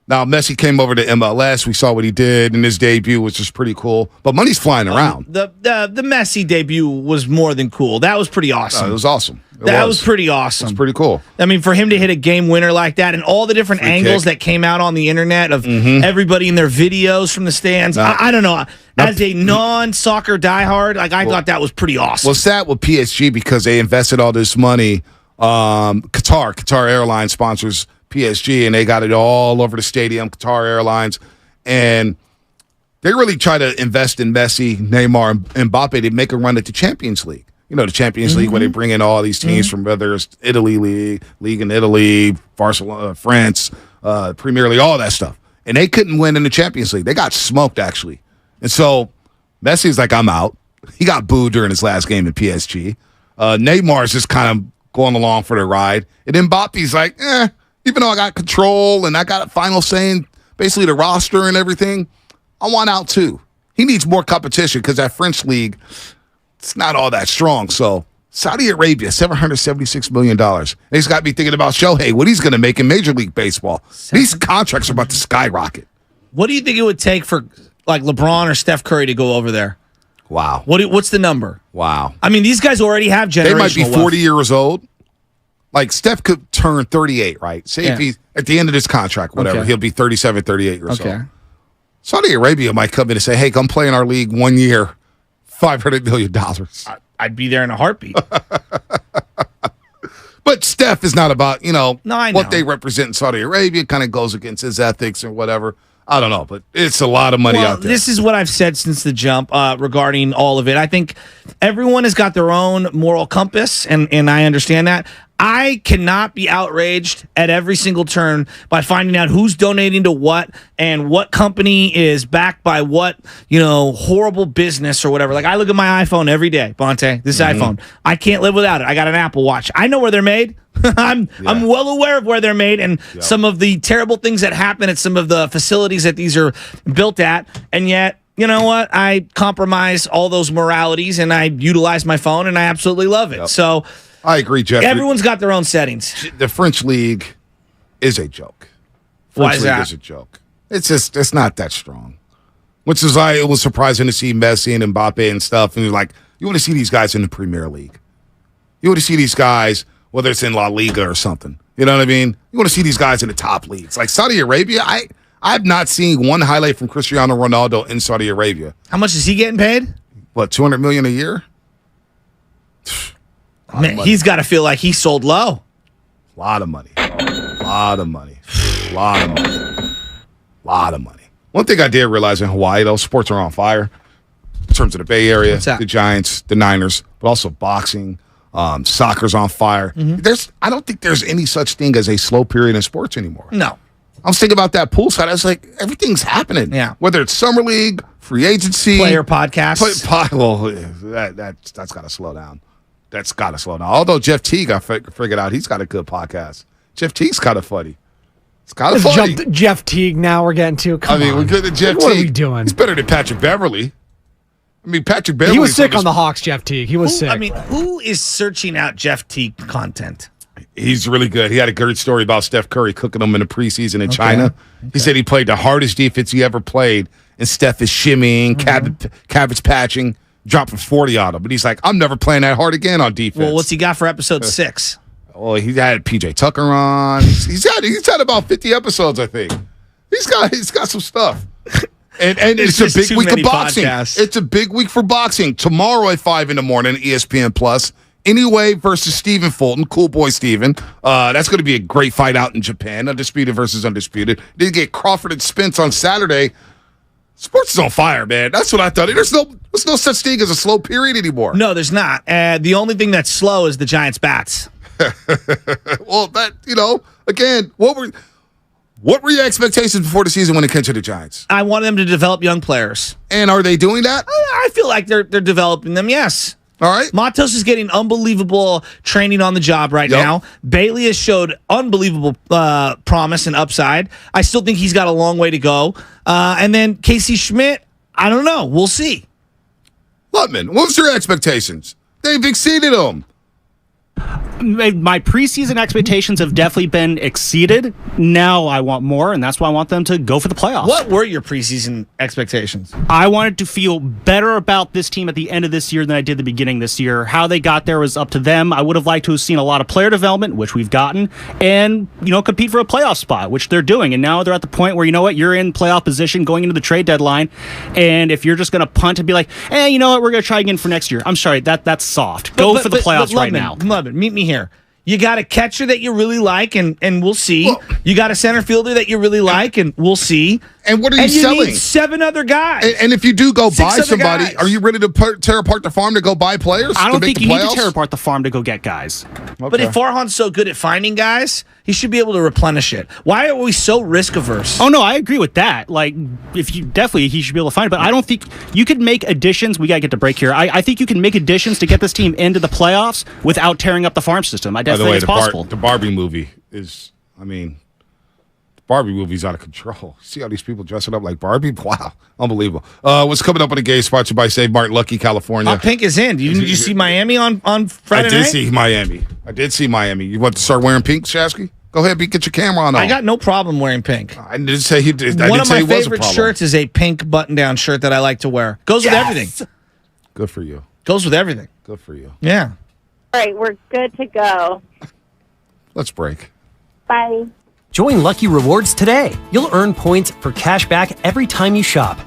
Now, Messi came over to MLS. We saw what he did in his debut, which was pretty cool. But money's flying around. The Messi debut was more than cool. That was pretty awesome. It was awesome. That was pretty awesome. It's pretty cool. I mean, for him to hit a game winner like that and all the different angles that came out on the internet of everybody in their videos from the stands. I don't know. As a non-soccer diehard, I thought that was pretty awesome. Well, it's sad with PSG because they invested all this money. Qatar Airlines sponsors PSG, and they got it all over the stadium, Qatar Airlines. And they really try to invest in Messi, Neymar, and Mbappe to make a run at the Champions League. You know, the Champions League, where they bring in all these teams from whether it's Italy League in Italy, Barcelona, France, Premier League, all that stuff. And they couldn't win in the Champions League. They got smoked, actually. And so Messi's like, I'm out. He got booed during his last game in PSG. Neymar's just kind of going along for the ride. And then Mbappe's like, even though I got control and I got a final say in basically the roster and everything, I want out too. He needs more competition because that French league, it's not all that strong. So Saudi Arabia, $776 million. And he's got me thinking about Shohei, what he's going to make in Major League Baseball. These contracts are about to skyrocket. What do you think it would take for like LeBron or Steph Curry to go over there? Wow. What's the number? Wow. I mean, these guys already have generational They might be 40 wealth. years old. Like, Steph could turn 38, right? Say if he's at the end of this contract, whatever, he'll be 37, 38 years old. Saudi Arabia might come in and say, hey, come play in our league 1 year, $500 million. I'd be there in a heartbeat. But Steph is not about, I know what they represent in Saudi Arabia. Kind of goes against his ethics or whatever. I don't know, but it's a lot of money out there. This is what I've said since the jump regarding all of it. I think everyone has got their own moral compass, and I understand that. I cannot be outraged at every single turn by finding out who's donating to what and what company is backed by what, horrible business or whatever. Like, I look at my iPhone every day, Bonte, this iPhone. I can't live without it. I got an Apple Watch. I know where they're made. I'm well aware of where they're made and some of the terrible things that happen at some of the facilities that these are built at. And yet, you know what? I compromise all those moralities and I utilize my phone and I absolutely love it. So I agree, Jeff. Everyone's got their own settings. The French league is a joke. Why is that? Is a joke. It's not that strong. Which is why it was surprising to see Messi and Mbappe and stuff. And you're like, you want to see these guys in the Premier League. You want to see these guys, whether it's in La Liga or something. You know what I mean? You want to see these guys in the top leagues. Like Saudi Arabia, I've not seen one highlight from Cristiano Ronaldo in Saudi Arabia. How much is he getting paid? What, $200 million a year? Man, he's got to feel like he sold low. A lot of money. Lot of money. One thing I did realize in Hawaii, though, sports are on fire. In terms of the Bay Area, the Giants, the Niners, but also boxing, soccer's on fire. I don't think there's any such thing as a slow period in sports anymore. No. I was thinking about that pool side. I was like, everything's happening. Yeah. Whether it's summer league, free agency, player podcasts. That's got to slow down. That's got to slow down. Although Jeff Teague, I figured out he's got a good podcast. Jeff Teague's kind of funny. It's kind of funny. Jumped Jeff Teague now we're getting to. Come on. We're good at Jeff Teague. What are we doing? He's better than Patrick Beverly. Patrick Beverly. He was sick on the Hawks, Jeff Teague. He was sick. Who is searching out Jeff Teague content? He's really good. He had a great story about Steph Curry cooking him in the preseason in China. He said he played the hardest defense he ever played, and Steph is shimmying, cabbage patching, dropping 40 on him. But he's like, I'm never playing that hard again on defense. Well, what's he got for episode 6? Oh, he had PJ Tucker on. He's had about 50 episodes, I think. He's got some stuff. And it's a big week of boxing. Podcasts. It's a big week for boxing. Tomorrow at 5 in the morning, ESPN Plus. Anyway versus Stephen Fulton, cool boy Stephen. That's going to be a great fight out in Japan. Undisputed versus undisputed. Did get Crawford and Spence on Saturday. Sports is on fire, man. That's what I thought. There's no such thing as a slow period anymore. No, there's not. The only thing that's slow is the Giants' bats. Well, again, what were your expectations before the season when it came to the Giants? I wanted them to develop young players. And are they doing that? I feel like they're developing them, yes. All right. Matos is getting unbelievable training on the job right now. Bailey has showed unbelievable promise and upside. I still think he's got a long way to go. And then Casey Schmidt, I don't know. We'll see. Lutman, what was your expectations? They've exceeded them. My preseason expectations have definitely been exceeded. Now I want more, and that's why I want them to go for the playoffs. What were your preseason expectations? I wanted to feel better about this team at the end of this year than I did the beginning of this year. How they got there was up to them. I would have liked to have seen a lot of player development, which we've gotten, and compete for a playoff spot, which they're doing. And now they're at the point where, you're in playoff position going into the trade deadline, and if you're just going to punt and be like, you know what, we're going to try again for next year. I'm sorry, that's soft. Go for the playoffs right now. Love it. Meet me here. You got a catcher that you really like, and we'll see. Well, you got a center fielder that you really like, and we'll see. And what are you selling? You need 7 other guys. And if you do go buy somebody, are you ready to tear apart the farm to go buy players? I don't think you need to tear apart the farm to go get guys. Okay. But if Farhan's so good at finding guys, he should be able to replenish it. Why are we so risk averse? Oh no, I agree with that. Like, he should be able to find it. But I don't think you could make additions. We gotta get to break here. I think you can make additions to get this team into the playoffs without tearing up the farm system. I definitely think it's possible. The Barbie movie is, Barbie movie's out of control. See how these people dressing up like Barbie? Wow. Unbelievable. What's coming up on the game sponsored by Save Martin Lucky, California. Hot Pink is in. Did you see Miami on Friday night? I did see Miami. You want to start wearing pink, Shasky? Go ahead, get your camera on. I got no problem wearing pink. I didn't say he did. One of my favorite shirts is a pink button-down shirt that I like to wear. Goes with everything. Good for you. Goes with everything. Good for you. Yeah. All right, we're good to go. Let's break. Bye. Join Lucky Rewards today. You'll earn points for cash back every time you shop.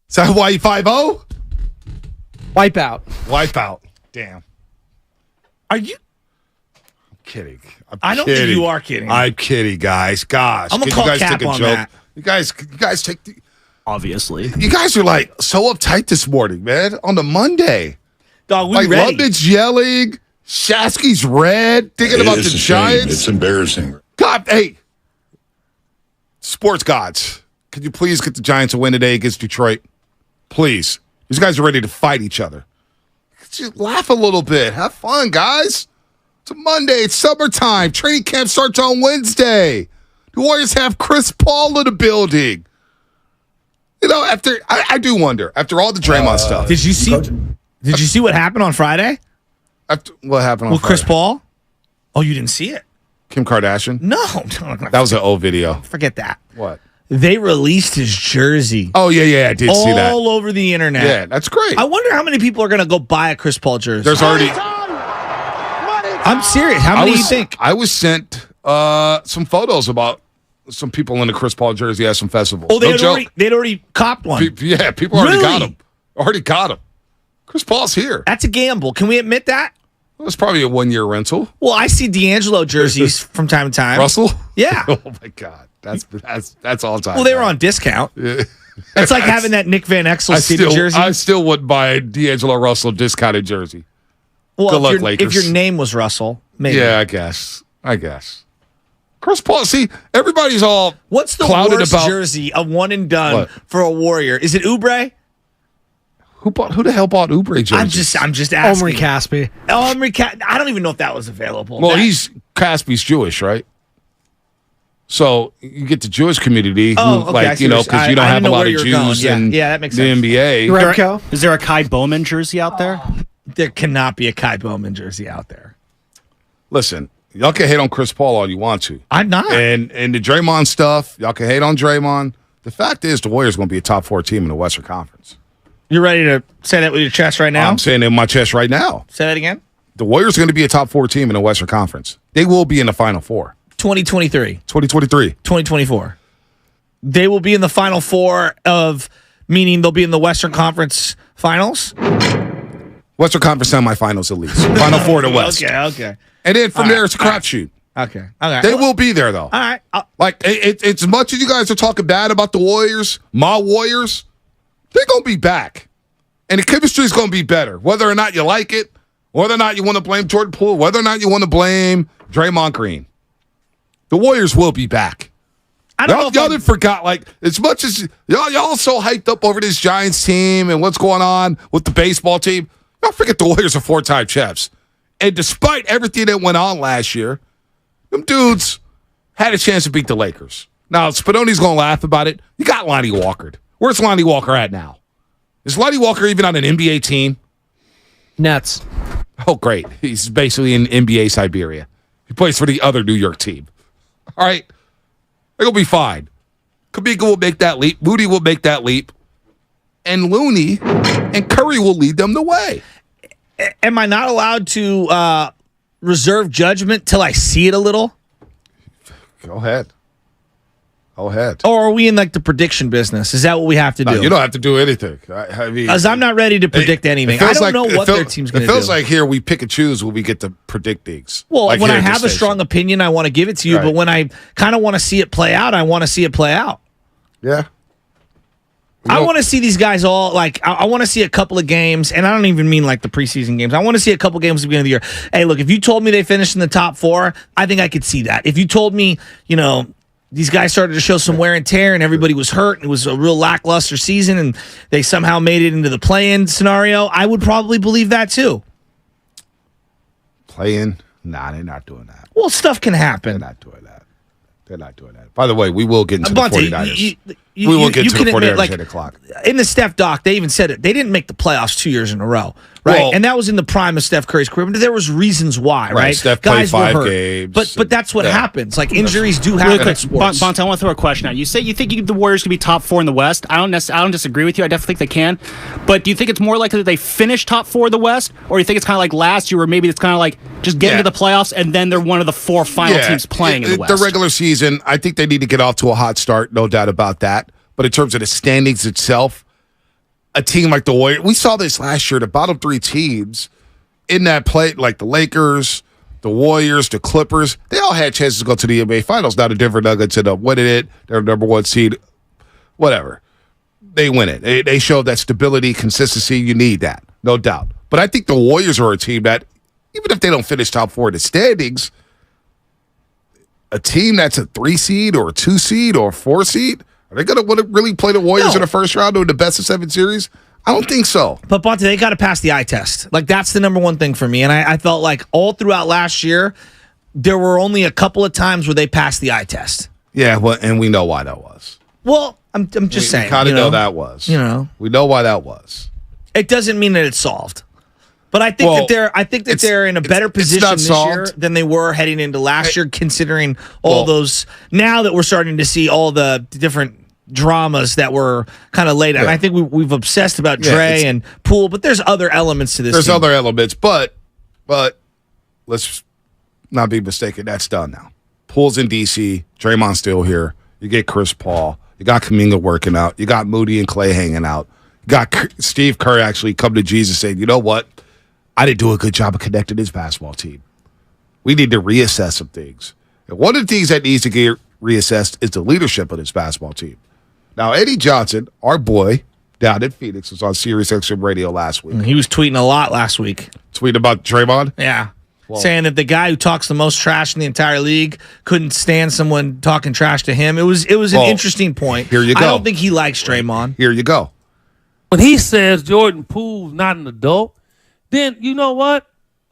Is that why you 5-0? Wipeout. Damn. Are you? I'm kidding. I don't think you are kidding. I'm kidding, guys. Gosh. I'm going to call cap on that. You guys take the... Obviously. You guys are like so uptight this morning, man, on the Monday. Dog, we like ready. London's yelling, Shasky's red, thinking about the Giants. It's embarrassing. God, hey, sports gods, could you please get the Giants a win today against Detroit? Please. These guys are ready to fight each other. Just laugh a little bit. Have fun, guys. It's a Monday. It's summertime. Training camp starts on Wednesday. The Warriors have Chris Paul in the building. You know, I do wonder, after all the Draymond stuff. Did you see what happened on Friday? What happened on with Friday? Chris Paul? Oh, you didn't see it? Kim Kardashian? No. That was an old video. Forget that. What? They released his jersey. Oh, yeah, I did see that. All over the internet. Yeah, that's great. I wonder how many people are going to go buy a Chris Paul jersey. There's already... I'm serious. How many do you think? I was sent some photos about some people in the Chris Paul jersey at some festivals. Oh, they'd already copped one. People already got him. Already got him. Chris Paul's here. That's a gamble. Can we admit that? Well, it's probably a 1-year rental. Well, I see D'Angelo jerseys from time to time. Russell? Yeah. Oh my God, that's all time. Well, they were on discount. Yeah. It's like having that Nick Van Exel City jersey. I still wouldn't buy a D'Angelo Russell discounted jersey. Well, good luck, Lakers. If your name was Russell, maybe. Yeah, I guess. Chris Paul. See, everybody's all what's the worst jersey, a one and done for a Warrior? Is it Oubre? Who the hell bought Oubre jerseys? I'm just asking. Omri Caspi. I don't even know if that was available. Well, Caspi's Jewish, right? So you get the Jewish community, because you don't have a lot of Jews in that makes the sense. NBA. Is there a Kai Bowman jersey out there? There cannot be a Kai Bowman jersey out there. Listen, y'all can hate on Chris Paul all you want to. I'm not. And the Draymond stuff, y'all can hate on Draymond. The fact is, the Warriors going to be a top 4 team in the Western Conference. You're ready to say that with your chest right now? I'm saying it in my chest right now. Say that again. The Warriors are going to be a top 4 team in the Western Conference. They will be in the Final Four. 2023. 2023. 2024. They will be in the Final Four meaning they'll be in the Western Conference Finals? Western Conference semifinals at least. Final Four to West. Okay. And then from there, it's a crapshoot. Okay. They will be there, though. All right. It's as much as you guys are talking bad about the Warriors, my Warriors, they're going to be back. And the chemistry is going to be better. Whether or not you like it, whether or not you want to blame Jordan Poole, whether or not you want to blame Draymond Green, the Warriors will be back. Y'all didn't forgot, as much as y'all so hyped up over this Giants team and what's going on with the baseball team, y'all forget the Warriors are 4-time champs. And despite everything that went on last year, them dudes had a chance to beat the Lakers. Now, Spinoni's going to laugh about it. You got Lonnie Walker. Where's Lonnie Walker at now? Is Lonnie Walker even on an NBA team? Nets. Oh, great. He's basically in NBA Siberia. He plays for the other New York team. All right. They're going to be fine. Kuminga will make that leap. Moody will make that leap. And Looney and Curry will lead them the way. Am I not allowed to reserve judgment till I see it a little? Go ahead. Or are we in the prediction business? Is that what we have to do? No, you don't have to do anything. I mean, because I'm not ready to predict anything. I don't know what their team's going to do. It feels like here we pick and choose when we get to predict things. Well, when I have a strong opinion, I want to give it to you. Right. But when I kind of want to see it play out, I want to see it play out. Yeah. I want to see these guys all, I want to see a couple of games, and I don't even mean the preseason games. I want to see a couple games at the beginning of the year. Hey, look, if you told me they finished in the top 4, I think I could see that. If you told me, these guys started to show some wear and tear and everybody was hurt and it was a real lackluster season and they somehow made it into the play-in scenario, I would probably believe that too. Play-in? Nah, they're not doing that. Well, stuff can happen. They're not doing that. By the way, we will get into the 49ers. We will get to the 49ers at 8 o'clock. In the Steph doc, they even said it. They didn't make the playoffs 2 years in a row, right? Well, and that was in the prime of Steph Curry's career. But there was reasons why, right? Steph played 5 games. But that's what happens. Injuries do happen at sports. Bonta, I want to throw a question out. You say you think the Warriors could be top 4 in the West. I don't disagree with you. I definitely think they can. But do you think it's more likely that they finish top 4 in the West, or you think it's kind of like last year, where maybe it's kind of just get into the playoffs and then they're one of the 4 final teams playing in the West? The regular season, I think they need to get off to a hot start, no doubt about that. But in terms of the standings itself, a team like the Warriors, we saw this last year, the bottom 3 teams in that play, like the Lakers, the Warriors, the Clippers, they all had chances to go to the NBA Finals. Now the Denver Nuggets ended up winning it. They're number 1 seed. Whatever. They win it. They showed that stability, consistency. You need that, no doubt. But I think the Warriors are a team that, even if they don't finish top 4 in the standings, a team that's a 3 seed or a 2 seed or a 4 seed, are they going to want to really play the Warriors in the first round or the best of 7 series? I don't think so. But, Bonta, they got to pass the eye test. Like, that's the number one thing for me. And I felt like all throughout last year, there were only a couple of times where they passed the eye test. Yeah, well, and we know why that was. Well, I'm just saying. We kind of know that was. We know why that was. It doesn't mean that it's solved. But I think they're in a better position this year than they were heading into last year, considering all those. Now that we're starting to see all the different dramas that were kind of laid out. Yeah. I think we've obsessed about Dre and Poole, but there's other elements to this. There's other elements, but let's not be mistaken. That's done now. Poole's in D.C. Draymond's still here. You get Chris Paul. You got Kuminga working out. You got Moody and Clay hanging out. You got Steve Kerr actually come to Jesus saying, you know what? I didn't do a good job of connecting this basketball team. We need to reassess some things. And one of the things that needs to get reassessed is the leadership of this basketball team. Now, Eddie Johnson, our boy down in Phoenix, was on Sirius XM Radio last week. He was tweeting a lot last week. Tweeting about Draymond? Yeah. Well, saying that the guy who talks the most trash in the entire league couldn't stand someone talking trash to him. It was an interesting point. Here you go. I don't think he likes Draymond. Here you go. When he says Jordan Poole's not an adult, then you know what?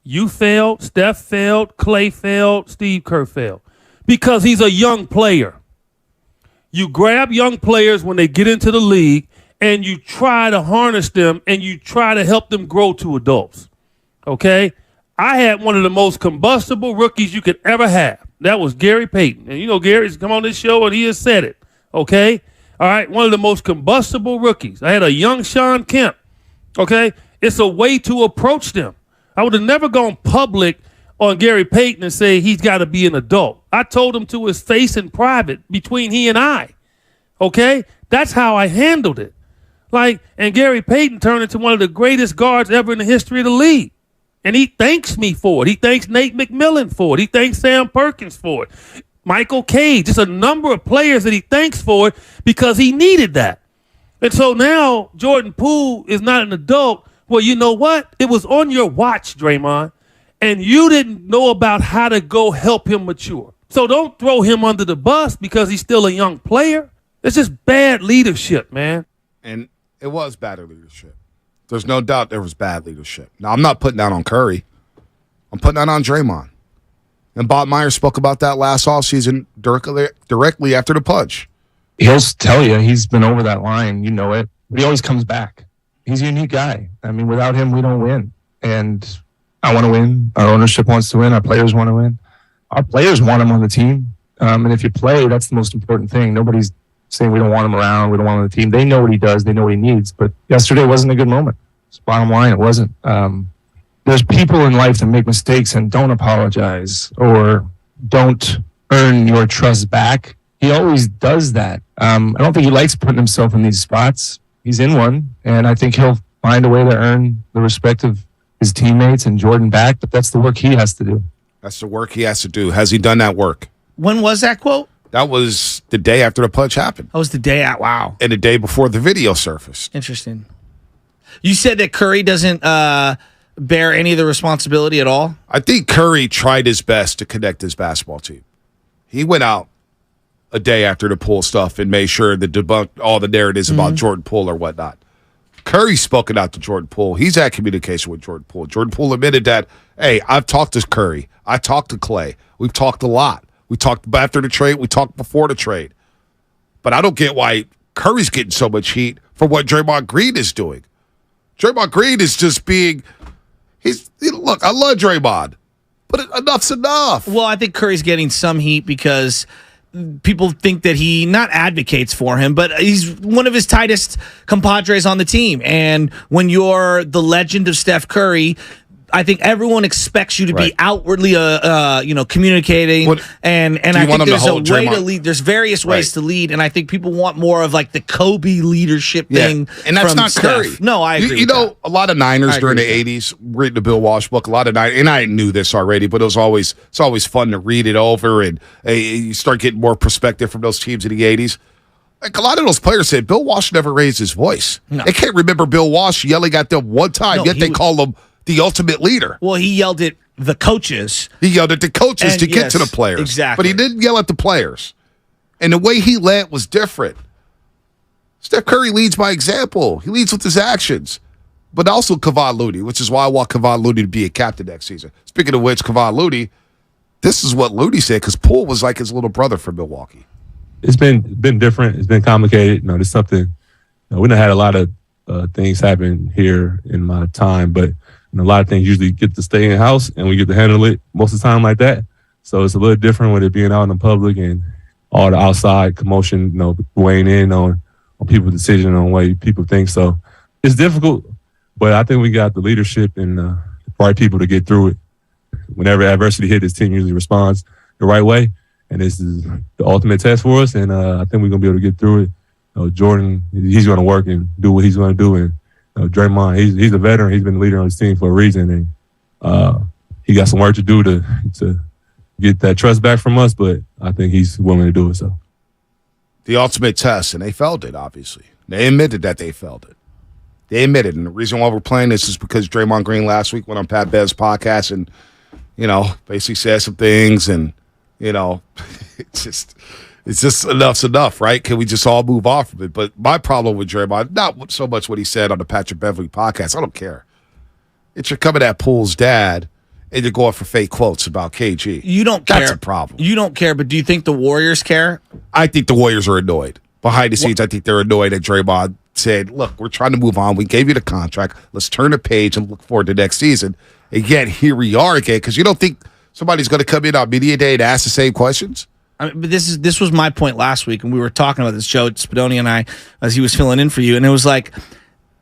You failed, Steph failed, Clay failed, Steve Kerr failed. Because he's a young player. You grab young players when they get into the league and you try to harness them and you try to help them grow to adults. Okay? I had one of the most combustible rookies you could ever have. That was Gary Payton. And you know Gary's come on this show and he has said it. Okay? All right? One of the most combustible rookies. I had a young Shawn Kemp. Okay? It's a way to approach them. I would have never gone public on Gary Payton and say he's got to be an adult. I told him to his face in private between he and I. Okay? That's how I handled it. And Gary Payton turned into one of the greatest guards ever in the history of the league. And he thanks me for it. He thanks Nate McMillan for it. He thanks Sam Perkins for it. Michael Cade, just a number of players that he thanks for it because he needed that. And so now Jordan Poole is not an adult. Well, you know what? It was on your watch, Draymond, and you didn't know about how to go help him mature. So don't throw him under the bus because he's still a young player. It's just bad leadership, man. And it was bad leadership. There's no doubt there was bad leadership. Now, I'm not putting that on Curry. I'm putting that on Draymond. And Bob Myers spoke about that last offseason directly after the punch. He'll tell you he's been over that line. You know it. But he always comes back. He's a unique guy. I mean, without him, we don't win. And I want to win. Our ownership wants to win. Our players want to win. Our players want him on the team. And if you play, that's the most important thing. Nobody's saying we don't want him around. We don't want him on the team. They know what he does. They know what he needs. But yesterday wasn't a good moment. It's bottom line. It wasn't. There's people in life that make mistakes and don't apologize or don't earn your trust back. He always does that. I don't think he likes putting himself in these spots. He's in one, and I think he'll find a way to earn the respect of his teammates and Jordan back, but that's the work he has to do. That's the work he has to do. Has he done that work? When was that quote? That was the day after the punch happened. That was the day out. Wow. And the day before the video surfaced. Interesting. You said that Curry doesn't bear any of the responsibility at all? I think Curry tried his best to connect his basketball team. He went out a day after the Poole stuff and made sure to debunk all the narratives about Jordan Poole or whatnot. Curry's spoken out to Jordan Poole. He's had communication with Jordan Poole. Jordan Poole admitted that, hey, I've talked to Curry. I talked to Clay. We've talked a lot. We talked after the trade. We talked before the trade. But I don't get why Curry's getting so much heat for what Draymond Green is doing. Draymond Green is just being look, I love Draymond, but enough's enough. Well, I think Curry's getting some heat because people think that he not advocates for him, but he's one of his tightest compadres on the team. And when you're the legend of Steph Curry, I think everyone expects you to be outwardly, communicating, and I think there's a way to lead. There's various ways to lead, and I think people want more of like the Kobe leadership thing. And that's not Curry. No, I agree. You know, a lot of Niners during the '80s, reading the Bill Walsh book. A lot of Niners, and I knew this already, but it's always fun to read it over, and you start getting more perspective from those teams in the '80s. Like a lot of those players said, Bill Walsh never raised his voice. No. They can't remember Bill Walsh yelling at them one time, yet they call him the ultimate leader. Well, he yelled at the coaches. He yelled at the coaches to get to the players. Exactly. But he didn't yell at the players. And the way he led was different. Steph Curry leads by example. He leads with his actions. But also Kevon Looney, which is why I want Kevon Looney to be a captain next season. Speaking of which, Kevon Looney, this is what Looney said, because Poole was like his little brother from Milwaukee. It's been different. It's been complicated. There's something. We done had a lot of things happen here in my time, but a lot of things usually get to stay in the house, and we get to handle it most of the time like that. So it's a little different with it being out in the public and all the outside commotion, weighing in on people's decision on what people think. So it's difficult, but I think we got the leadership and the right people to get through it. Whenever adversity hits, this team usually responds the right way. And this is the ultimate test for us, and I think we're going to be able to get through it. Jordan, he's going to work and do what he's going to do. And Draymond, he's a veteran. He's been the leader on his team for a reason. And he got some work to do to get that trust back from us, but I think he's willing to do it. So, the ultimate test, and they failed it, obviously. They admitted that they failed it. They admitted, and the reason why we're playing this is because Draymond Green last week went on Pat Bev's podcast and, basically said some things and, it's just enough's enough, right? Can we just all move off of it? But my problem with Draymond, not so much what he said on the Patrick Beverley podcast. I don't care. It's you're coming at Poole's dad and you're going for fake quotes about KG. You don't care. That's a problem. You don't care, but do you think the Warriors care? I think the Warriors are annoyed. Behind the scenes, I think they're annoyed that Draymond said, look, we're trying to move on. We gave you the contract. Let's turn the page and look forward to next season. And yet, here we are again, because you don't think somebody's going to come in on media day and ask the same questions? But this was my point last week, and we were talking about this, Joe Spadoni and I, as he was filling in for you, and it was like,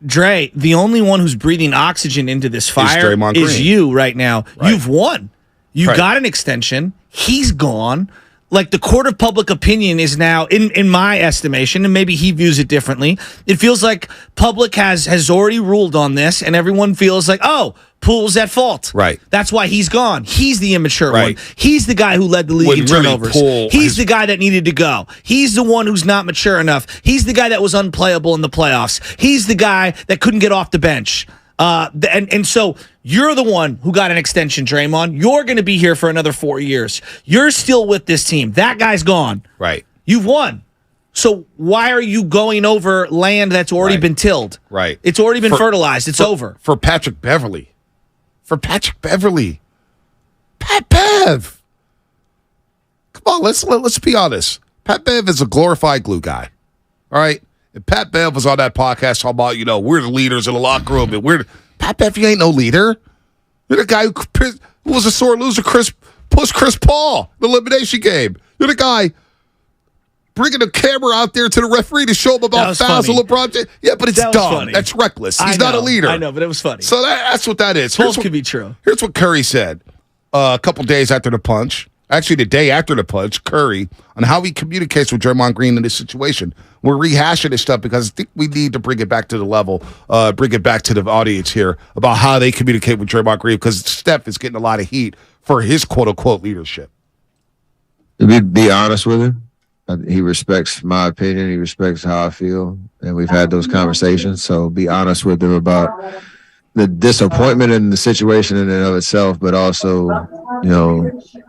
Dre, the only one who's breathing oxygen into this fire is you right now. Right. You've won. You got an extension. He's gone. Like, the court of public opinion is now, in my estimation, and maybe he views it differently, it feels like public has already ruled on this, and everyone feels like, oh, Poole's at fault. Right. That's why he's gone. He's the immature one. He's the guy who led the league in turnovers. He's the guy that needed to go. He's the one who's not mature enough. He's the guy that was unplayable in the playoffs. He's the guy that couldn't get off the bench. And so you're the one who got an extension, Draymond. You're going to be here for another 4 years. You're still with this team. That guy's gone. Right. You've won. So why are you going over land that's already been tilled? Right. It's already been fertilized. It's over. For Patrick Beverley. Pat Bev. Come on, let's be honest. Pat Bev is a glorified glue guy. All right? And Pat Bev was on that podcast talking about, we're the leaders in the locker room. And Pat Bev, you ain't no leader. You're the guy who was a sore loser, pushed Chris Paul in the elimination game. You're the guy bringing a camera out there to the referee to show him about fouls of LeBron James. Yeah, but it's dumb. Funny. That's reckless. He's not a leader. I know, but it was funny. So that's what that is. Both could be true. Here's what Curry said a couple days after the punch. Actually, the day after the punch, Curry, on how he communicates with Draymond Green in this situation. We're rehashing this stuff because I think we need to bring it back to the level, bring it back to the audience here about how they communicate with Draymond Green, because Steph is getting a lot of heat for his quote-unquote leadership. To be honest with him, he respects my opinion. He respects how I feel, and we've had those conversations. So be honest with him about the disappointment in the situation in and of itself, but also,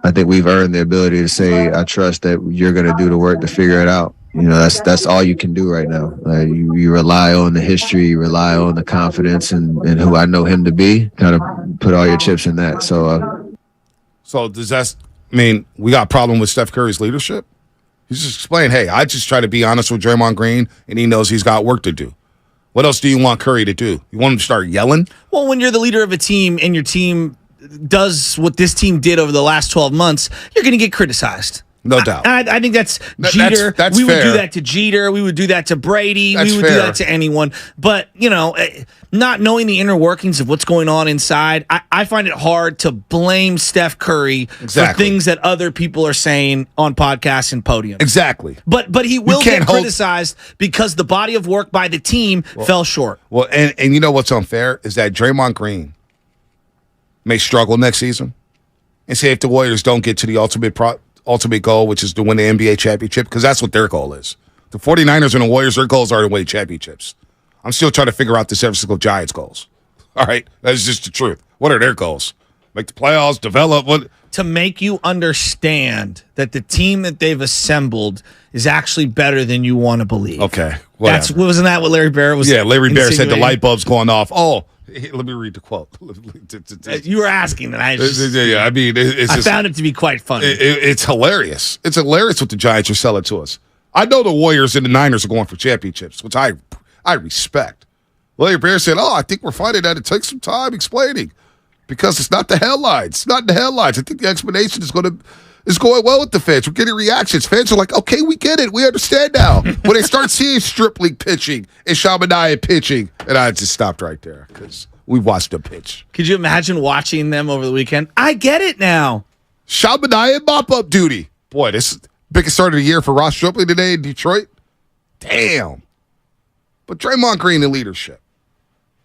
I think we've earned the ability to say, I trust that you're going to do the work to figure it out. That's all you can do right now. You rely on the history, you rely on the confidence and who I know him to be, kind of put all your chips in that. So does that mean we got a problem with Steph Curry's leadership? He's just explained, hey, I just try to be honest with Draymond Green, and he knows he's got work to do. What else do you want Curry to do? You want him to start yelling? Well, when you're the leader of a team and your team does what this team did over the last 12 months, you're going to get criticized. No doubt. I think that's Jeter. That's we would fair. do that to Jeter. We would do that to Brady. That's we would fair. do that to anyone. But, not knowing the inner workings of what's going on inside, I find it hard to blame Steph Curry for things that other people are saying on podcasts and podiums. Exactly. But he will get criticized because the body of work by the team fell short. Well, and you know what's unfair is that Draymond Green may struggle next season. And say if the Warriors don't get to the ultimate goal, which is to win the NBA championship, because that's what their goal is. The 49ers and the Warriors, their goals are to win championships. I'm still trying to figure out the San Francisco Giants' goals. All right? That's just the truth. What are their goals? Make the playoffs, develop. What? To make you understand that the team that they've assembled is actually better than you want to believe. Okay. Wasn't that what Larry Barrett was? Yeah, Larry Barrett said the light bulb's going off. Oh, let me read the quote. You were asking, and I found it to be quite funny. It's hilarious. It's hilarious what the Giants are selling to us. I know the Warriors and the Niners are going for championships, which I respect. Larry Barrett said, I think we're finding that it takes some time explaining because it's not the headlines. It's not in the headlines. I think the explanation is going well with the fans. We're getting reactions. Fans are like, okay, we get it. We understand now. When they start seeing Strip League pitching and Shabaniah pitching, and I just stopped right there because we watched them pitch. Could you imagine watching them over the weekend? I get it now. Shabaniah mop-up duty. Boy, this is the biggest start of the year for Ross Stripling today in Detroit. Damn. But Draymond Green in leadership.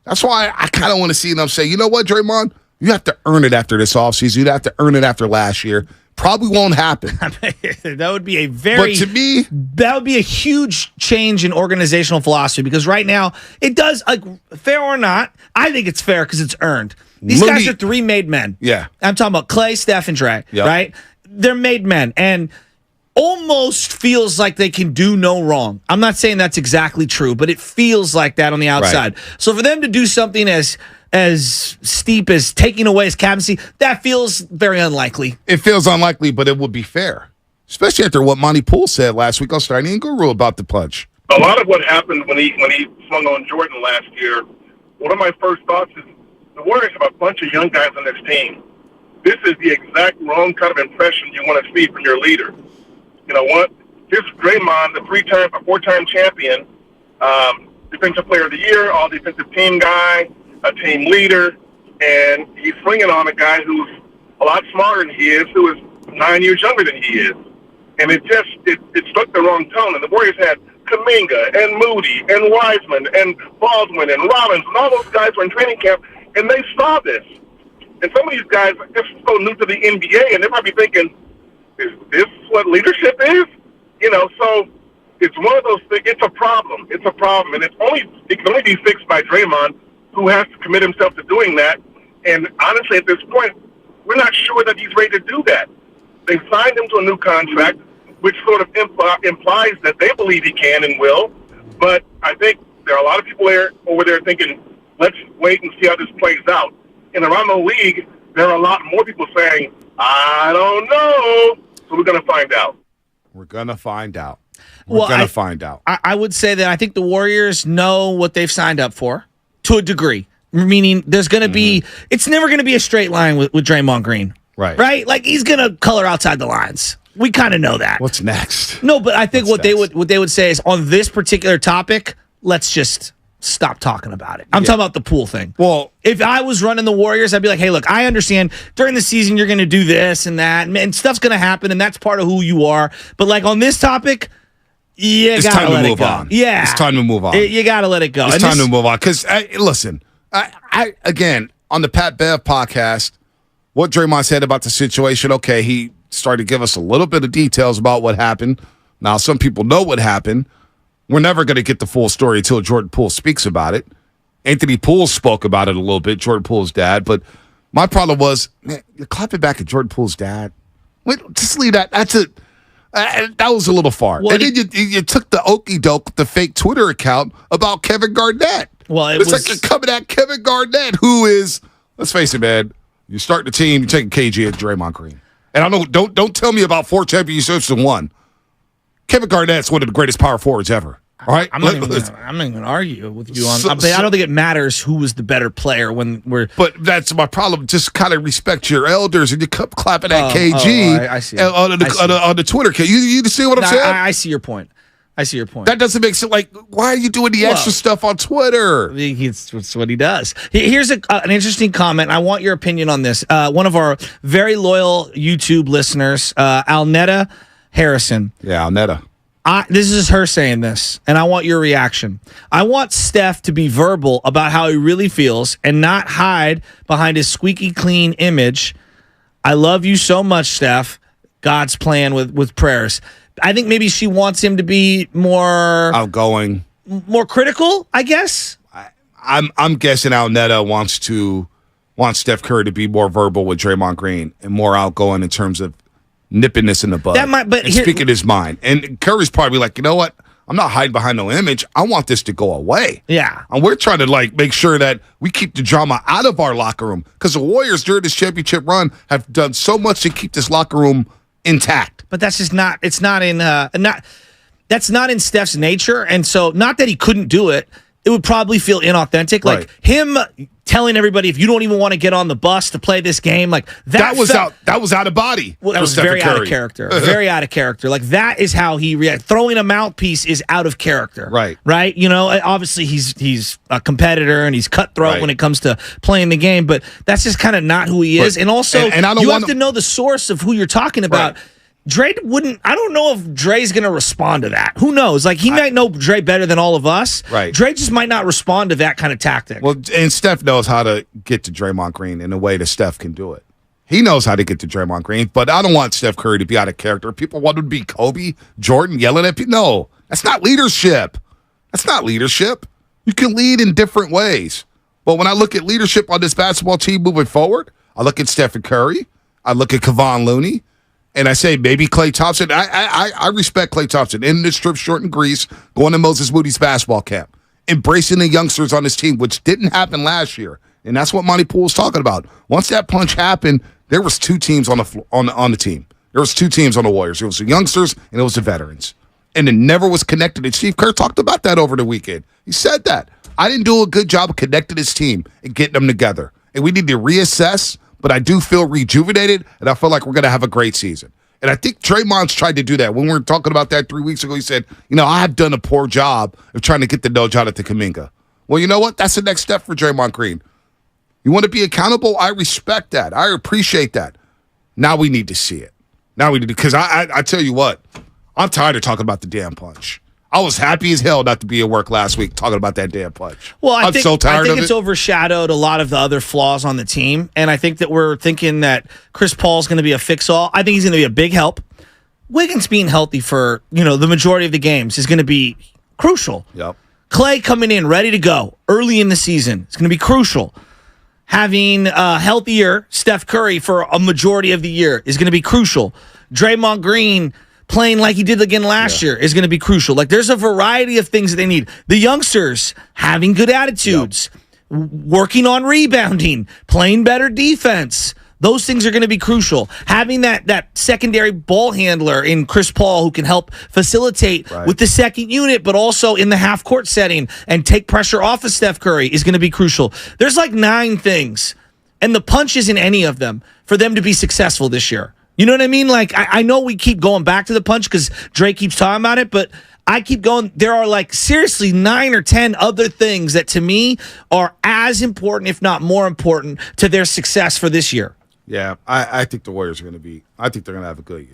That's why I kind of want to see them say, you know what, Draymond? You have to earn it after this offseason. You'd have to earn it after last year. Probably won't happen. That would be that would be a huge change in organizational philosophy because right now it does, fair or not, I think it's fair because it's earned. These guys are three made men. Yeah. I'm talking about Clay, Steph, and Dre, right? They're made men and almost feels like they can do no wrong. I'm not saying that's exactly true, but it feels like that on the outside. Right. So for them to do something as steep as taking away his captaincy, that feels very unlikely. It feels unlikely, but it would be fair. Especially after what Monty Poole said last week on Steiny and Guru about the punch. A lot of what happened when he swung on Jordan last year, one of my first thoughts is the Warriors have a bunch of young guys on this team. This is the exact wrong kind of impression you want to see from your leader. You know what? Here's Draymond, the four-time champion, defensive player of the year, all defensive team guy, a team leader, and he's swinging on a guy who's a lot smarter than he is, who is 9 years younger than he is. And it struck the wrong tone. And the Warriors had Kuminga and Moody and Wiseman and Baldwin and Robbins, and all those guys were in training camp, and they saw this. And some of these guys are so new to the NBA, and they might be thinking, is this what leadership is? So it's one of those things. It's a problem. It's a problem, and it can only be fixed by Draymond, who has to commit himself to doing that. And honestly, at this point, we're not sure that he's ready to do that. They signed him to a new contract, which sort of implies that they believe he can and will. But I think there are a lot of people over there thinking, let's wait and see how this plays out. And around the league, there are a lot more people saying, I don't know. So we're going to find out. We're going to find out. We're going to find out. I would say that I think the Warriors know what they've signed up for to a degree, meaning there's going to be – it's never going to be a straight line with Draymond Green. Right? Like he's going to color outside the lines. We kind of know that. What's next? No, but I think what they would say is on this particular topic, let's just stop talking about it. I'm talking about the Poole thing. Well, if I was running the Warriors, I'd be like, hey, look, I understand during the season you're going to do this and that, and stuff's going to happen, and that's part of who you are. But like on this topic, you got to let it go. On. Yeah. It's time to move on. You got to let it go. It's time to move on. Because, listen, I again, on the Pat Bev podcast, what Draymond said about the situation, okay, he started to give us a little bit of details about what happened. Now, some people know what happened. We're never going to get the full story until Jordan Poole speaks about it. Anthony Poole spoke about it a little bit, Jordan Poole's dad. But my problem was, man, you're clapping back at Jordan Poole's dad. Wait, just leave that. That was a little far. And then you took the okie doke, the fake Twitter account about Kevin Garnett. Well, it's like you're coming at Kevin Garnett, who is, let's face it, man, you start the team, you're taking KG at Draymond Green. And I know, don't tell me about 4 championships and 1. Kevin Garnett's one of the greatest power forwards ever. All right, I'm not even going to argue with you on. I don't think it matters who was the better player when we're. But that's my problem. Just kind of respect your elders, and you keep clapping at KG. I see. On the Twitter. You see what I'm saying? I see your point. That doesn't make sense. Like, why are you doing the extra stuff on Twitter? It's what he does. Here's an interesting comment. I want your opinion on this. One of our very loyal YouTube listeners, Alnetta Harrison. Yeah, Alnetta. This is her saying this, and I want your reaction. I want Steph to be verbal about how he really feels and not hide behind his squeaky clean image. I love you so much, Steph. God's plan with prayers. I think maybe she wants him to be more outgoing, more critical, I guess. I'm guessing Alnetta wants Steph Curry to be more verbal with Draymond Green and more outgoing in terms of nipping this in the bud. Speaking his mind. And Curry's probably like, you know what? I'm not hiding behind no image. I want this to go away. Yeah. And we're trying to make sure that we keep the drama out of our locker room, because the Warriors during this championship run have done so much to keep this locker room intact. But that's just not. It's not in. That's not in Steph's nature, and so not that he couldn't do it. It would probably feel inauthentic, like him telling everybody, if you don't even want to get on the bus to play this game, like that was out of body. Well, that was very out of character. Very out of character. Like that is how he reacts. Throwing a mouthpiece is out of character. Right. You know, obviously he's a competitor and he's cutthroat when it comes to playing the game, but that's just kind of not who he is. And also, you have to know the source of who you're talking about. Dre wouldn't. I don't know if Dre's going to respond to that. Who knows? Like he might know Dre better than all of us. Right. Dre just might not respond to that kind of tactic. Well, and Steph knows how to get to Draymond Green in a way that Steph can do it. He knows how to get to Draymond Green, but I don't want Steph Curry to be out of character. People want him to be Kobe, Jordan, yelling at people. No, that's not leadership. That's not leadership. You can lead in different ways. But when I look at leadership on this basketball team moving forward, I look at Stephen Curry. I look at Kevon Looney. And I say maybe Klay Thompson. I respect Klay Thompson in this trip short in Greece, going to Moses Moody's basketball camp, embracing the youngsters on his team, which didn't happen last year. And that's what Monty Poole was talking about. Once that punch happened, there was two teams on the team. There was two teams on the Warriors. It was the youngsters and it was the veterans. And it never was connected. And Steve Kerr talked about that over the weekend. He said that. I didn't do a good job of connecting his team and getting them together. And we need to reassess. But I do feel rejuvenated, and I feel like we're going to have a great season. And I think Draymond's tried to do that. When we were talking about that 3 weeks ago, he said, I have done a poor job of trying to get the nose out of the Kuminga. Well, you know what? That's the next step for Draymond Green. You want to be accountable? I respect that. I appreciate that. Now we need to see it. Because I tell you what, I'm tired of talking about the damn punch. I was happy as hell not to be at work last week talking about that damn punch. Well, I think it's overshadowed a lot of the other flaws on the team, and I think that we're thinking that Chris Paul's going to be a fix-all. I think he's going to be a big help. Wiggins being healthy for the majority of the games is going to be crucial. Yep. Klay coming in ready to go early in the season is going to be crucial. Having a healthier Steph Curry for a majority of the year is going to be crucial. Draymond Green playing like he did again last year is going to be crucial. Like there's a variety of things that they need. The youngsters having good attitudes, working on rebounding, playing better defense. Those things are going to be crucial. Having that secondary ball handler in Chris Paul who can help facilitate with the second unit, but also in the half court setting and take pressure off of Steph Curry is going to be crucial. There's like 9 things, and the punch isn't any of them for them to be successful this year. You know what I mean? Like, I know we keep going back to the punch because Drake keeps talking about it, but I keep going. There are seriously 9 or 10 other things that to me are as important, if not more important, to their success for this year. Yeah, I think the Warriors are going to be, I think they're going to have a good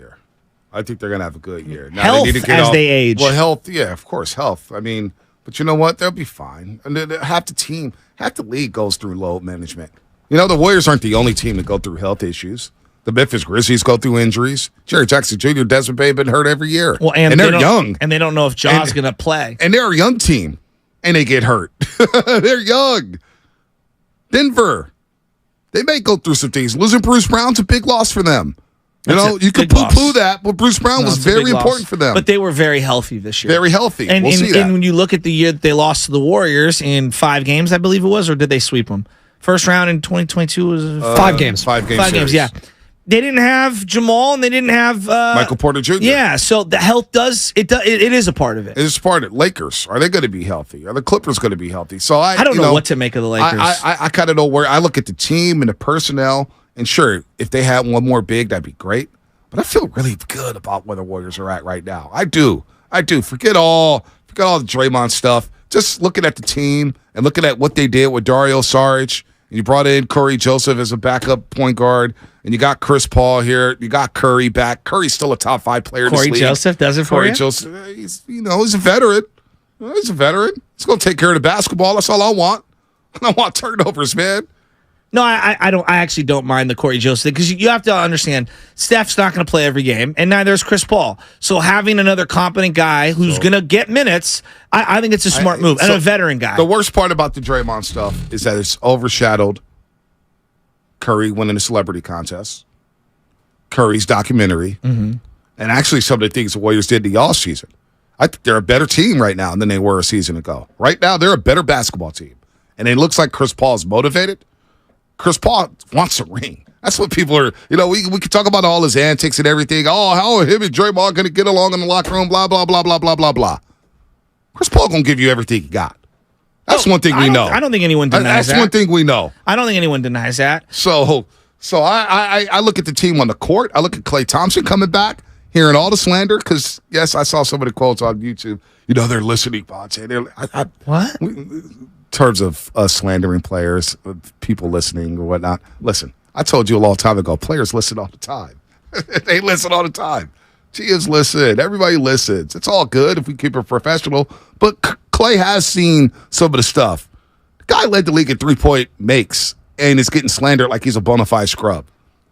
year. Now, health they need to as they age. Well, health, yeah, of course, health. I mean, but you know what? They'll be fine. And half the league goes through load management. The Warriors aren't the only team to go through health issues. The Memphis Grizzlies go through injuries. Jerry Jackson Jr., Desmond Bane have been hurt every year. Well, and they're young. And they don't know if Ja's going to play. And they're a young team, and they get hurt. They're young. Denver, they may go through some things. Losing Bruce Brown's a big loss for them. You could poo-poo that, but Bruce Brown was very important for them. But they were very healthy this year. Very healthy. And, we'll see that. And when you look at the year that they lost to the Warriors in 5 games, I believe it was, or did they sweep them? First round in 2022 was 5 games. 5 games. 5 games, yeah. they didn't have Jamal and they didn't have Michael Porter Jr. Yeah, so the health it is a part of it. It is part of it. Lakers, are they going to be healthy? Are the Clippers going to be healthy? So I don't know what to make of the Lakers. I kind of know where I look at the team and the personnel, and sure, if they had one more big, that'd be great. But I feel really good about where the Warriors are at right now. I do. Forget all the Draymond stuff. Just looking at the team and looking at what they did with Dario Saric. And you brought in Corey Joseph as a backup point guard, and you got Chris Paul here. You got Curry back. Curry's still a top 5 player in this league. Corey Joseph does it for you? Corey Joseph, he's a veteran. He's a veteran. He's going to take care of the basketball. That's all I want. I want turnovers, man. No, I actually don't mind the Corey Joseph thing because you have to understand Steph's not going to play every game, and neither is Chris Paul. So having another competent guy who's going to get minutes, I think it's a smart move, and a veteran guy. The worst part about the Draymond stuff is that it's overshadowed Curry winning the celebrity contest, Curry's documentary, and actually some of the things the Warriors did the offseason. I think they're a better team right now than they were a season ago. Right now, they're a better basketball team, and it looks like Chris Paul's motivated. Chris Paul wants a ring. That's what people are, we could talk about all his antics and everything. Oh, how are him and Draymond going to get along in the locker room, blah, blah, blah, blah, blah, blah, blah. Chris Paul going to give you everything he got. That's one thing we know. I don't think anyone denies that. That's one thing we know. I don't think anyone denies that. So I look at the team on the court. I look at Klay Thompson coming back, hearing all the slander, because, yes, I saw some of the quotes on YouTube. They're listening, Bonte. What? In terms of us slandering players, people listening or whatnot. Listen, I told you a long time ago, players listen all the time. They listen all the time. GMs listen. Everybody listens. It's all good if we keep it professional. But Klay has seen some of the stuff. The guy led the league in 3-point makes and is getting slandered like he's a bona fide scrub.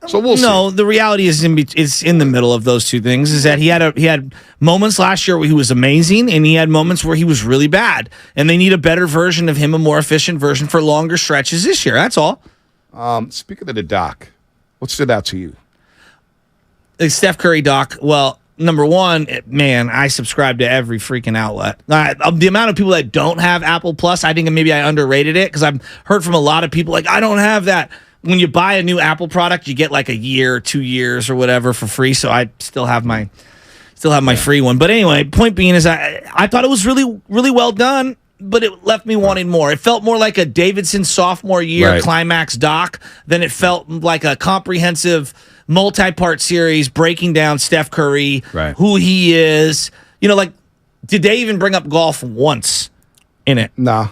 So we'll see. No, the reality is in the middle of those two things. Is that he had moments last year where he was amazing, and he had moments where he was really bad. And they need a better version of him, a more efficient version for longer stretches this year. That's all. Speaking of the doc, what stood out to you? The Steph Curry doc. Well, number one, man, I subscribe to every freaking outlet. The amount of people that don't have Apple Plus, I think maybe I underrated it because I've heard from a lot of people like, I don't have that. When you buy a new Apple product, you get like a year, 2 years, or whatever for free. So I still have my free one. But anyway, point being is I thought it was really, really well done, but it left me wanting more. It felt more like a Davidson sophomore year climax doc than it felt like a comprehensive multi-part series breaking down Steph Curry, who he is. Did they even bring up golf once in it? Nah.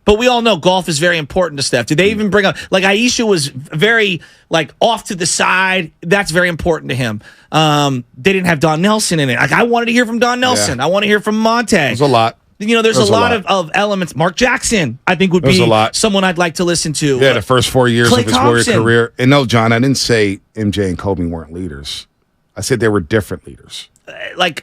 But we all know golf is very important to Steph. Did they even bring up, Aisha was very, off to the side. That's very important to him. They didn't have Don Nelson in it. I wanted to hear from Don Nelson. I want to hear from Monte. There's a lot. There's a lot of elements. Mark Jackson, I think, would be someone I'd like to listen to. Yeah, the first 4 years Klay of his Thompson. Warrior career. And no, John, I didn't say MJ and Kobe weren't leaders. I said they were different leaders.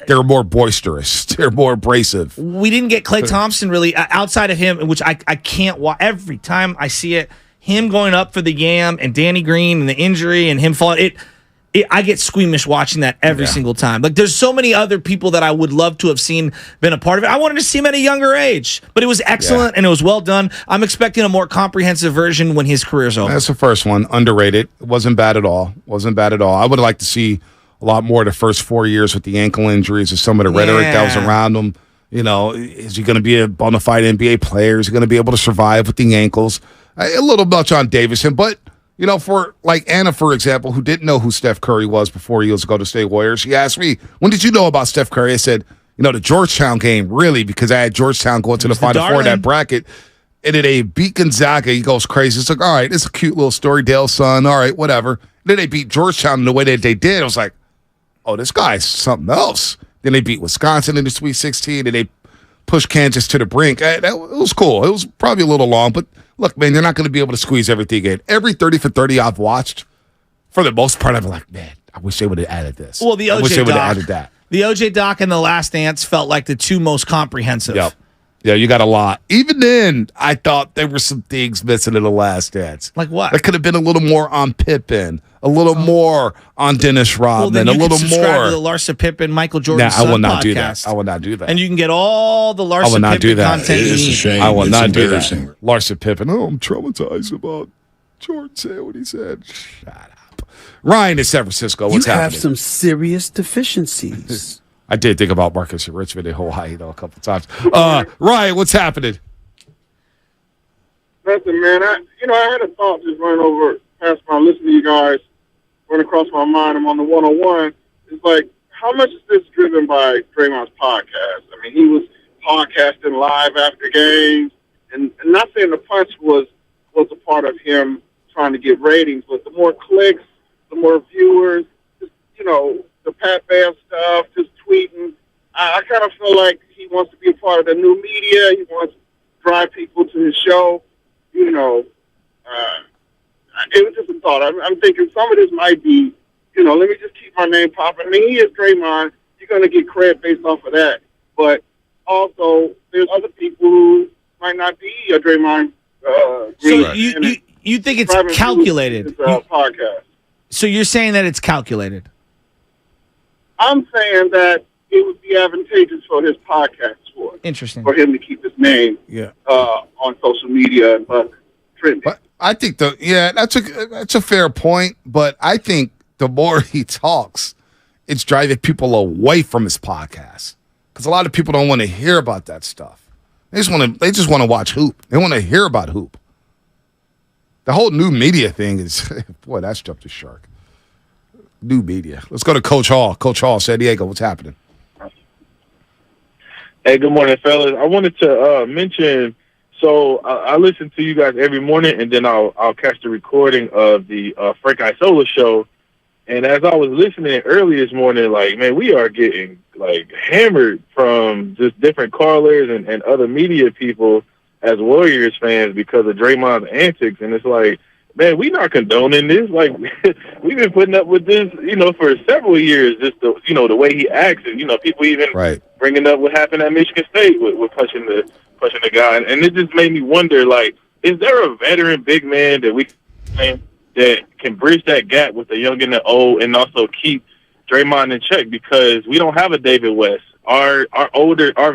They're more boisterous. They're more abrasive. We didn't get Klay Thompson really outside of him, which I can't watch. Every time I see it, him going up for the Yam and Danny Green and the injury and him falling, I get squeamish watching that every single time. There's so many other people that I would love to have seen been a part of it. I wanted to see him at a younger age, but it was excellent and it was well done. I'm expecting a more comprehensive version when his career's over. That's the first one. Underrated. It wasn't bad at all. I would like to see a lot more of the first 4 years with the ankle injuries and some of the rhetoric that was around him. Is he going to be a bona fide NBA player? Is he going to be able to survive with the ankles? A little much on Davidson, but, for Anna, for example, who didn't know who Steph Curry was before he was a Golden State Warriors, she asked me, when did you know about Steph Curry? I said, the Georgetown game, really, because I had Georgetown going to the Final Four in that bracket. And then they beat Gonzaga. He goes crazy. It's all right, it's a cute little story, Dale's son. All right, whatever. Then they beat Georgetown in the way that they did. I was like, oh, this guy's something else. Then they beat Wisconsin in the Sweet 16, and they pushed Kansas to the brink. It was cool. It was probably a little long, but look, man, they're not going to be able to squeeze everything in. Every 30 for 30 I've watched, for the most part, I'm like, man, I wish they would have added this. Well, the I wish they OJ would have doc, added that. the OJ doc and The Last Dance felt like the two most comprehensive. Yep. Yeah, you got a lot. Even then, I thought there were some things missing in The Last Dance. Like what? That could have been a little more on Pippen, a little more on Dennis Rodman, a little more. To the Larsa Pippen, Michael Jordan. I will not podcast. do that. I will not do that. And you can get all the Larsa Pippen content you need. A shame. I will not do that. Embarrassing. Larsa Pippen. Oh, I'm traumatized about Jordan saying what he said. Shut up. Ryan in San Francisco, what's happening? You have some serious deficiencies. I did think about Marcus in Richmond in Hawaii, though, a couple times. Ryan, what's happening? Nothing, man. I had a thought just running over past my listening to you guys, run across my mind. I'm on the 101. It's like, how much is this driven by Draymond's podcast? I mean, he was podcasting live after games, and not saying the punch was a part of him trying to get ratings, but the more clicks, the more viewers, just, the Pat Bev stuff, just tweeting. I kind of feel like he wants to be a part of the new media. He wants to drive people to his show. It was just a thought. I'm thinking some of this might be, let me just keep my name popping. I mean, he is Draymond. You're going to get credit based off of that. But also, there's other people who might not be a Draymond. So you think it's calculated? His, podcast. So you're saying that it's calculated? I'm saying that it would be advantageous for his podcast for him to keep his name on social media but trending. But I think that's a fair point, but I think the more he talks, it's driving people away from his podcast. Because a lot of people don't want to hear about that stuff. They just want to watch hoop. They want to hear about hoop. The whole new media thing is boy, that's jumped the shark. New media. Let's go to Coach Hall. Coach Hall, San Diego, what's happening? Hey, good morning, fellas. I wanted to mention, so I listen to you guys every morning, and then I'll catch the recording of the Frank Isola show. And as I was listening early this morning, like, man, we are getting, like, hammered from just different callers and other media people as Warriors fans because of Draymond's antics. And it's like, man, we not condoning this. Like, we've been putting up with this, for several years, just the way he acts. And, people even bringing up what happened at Michigan State with pushing the guy. And it just made me wonder, like, is there a veteran big man that can bridge that gap with the young and the old and also keep Draymond in check? Because we don't have a David West. Our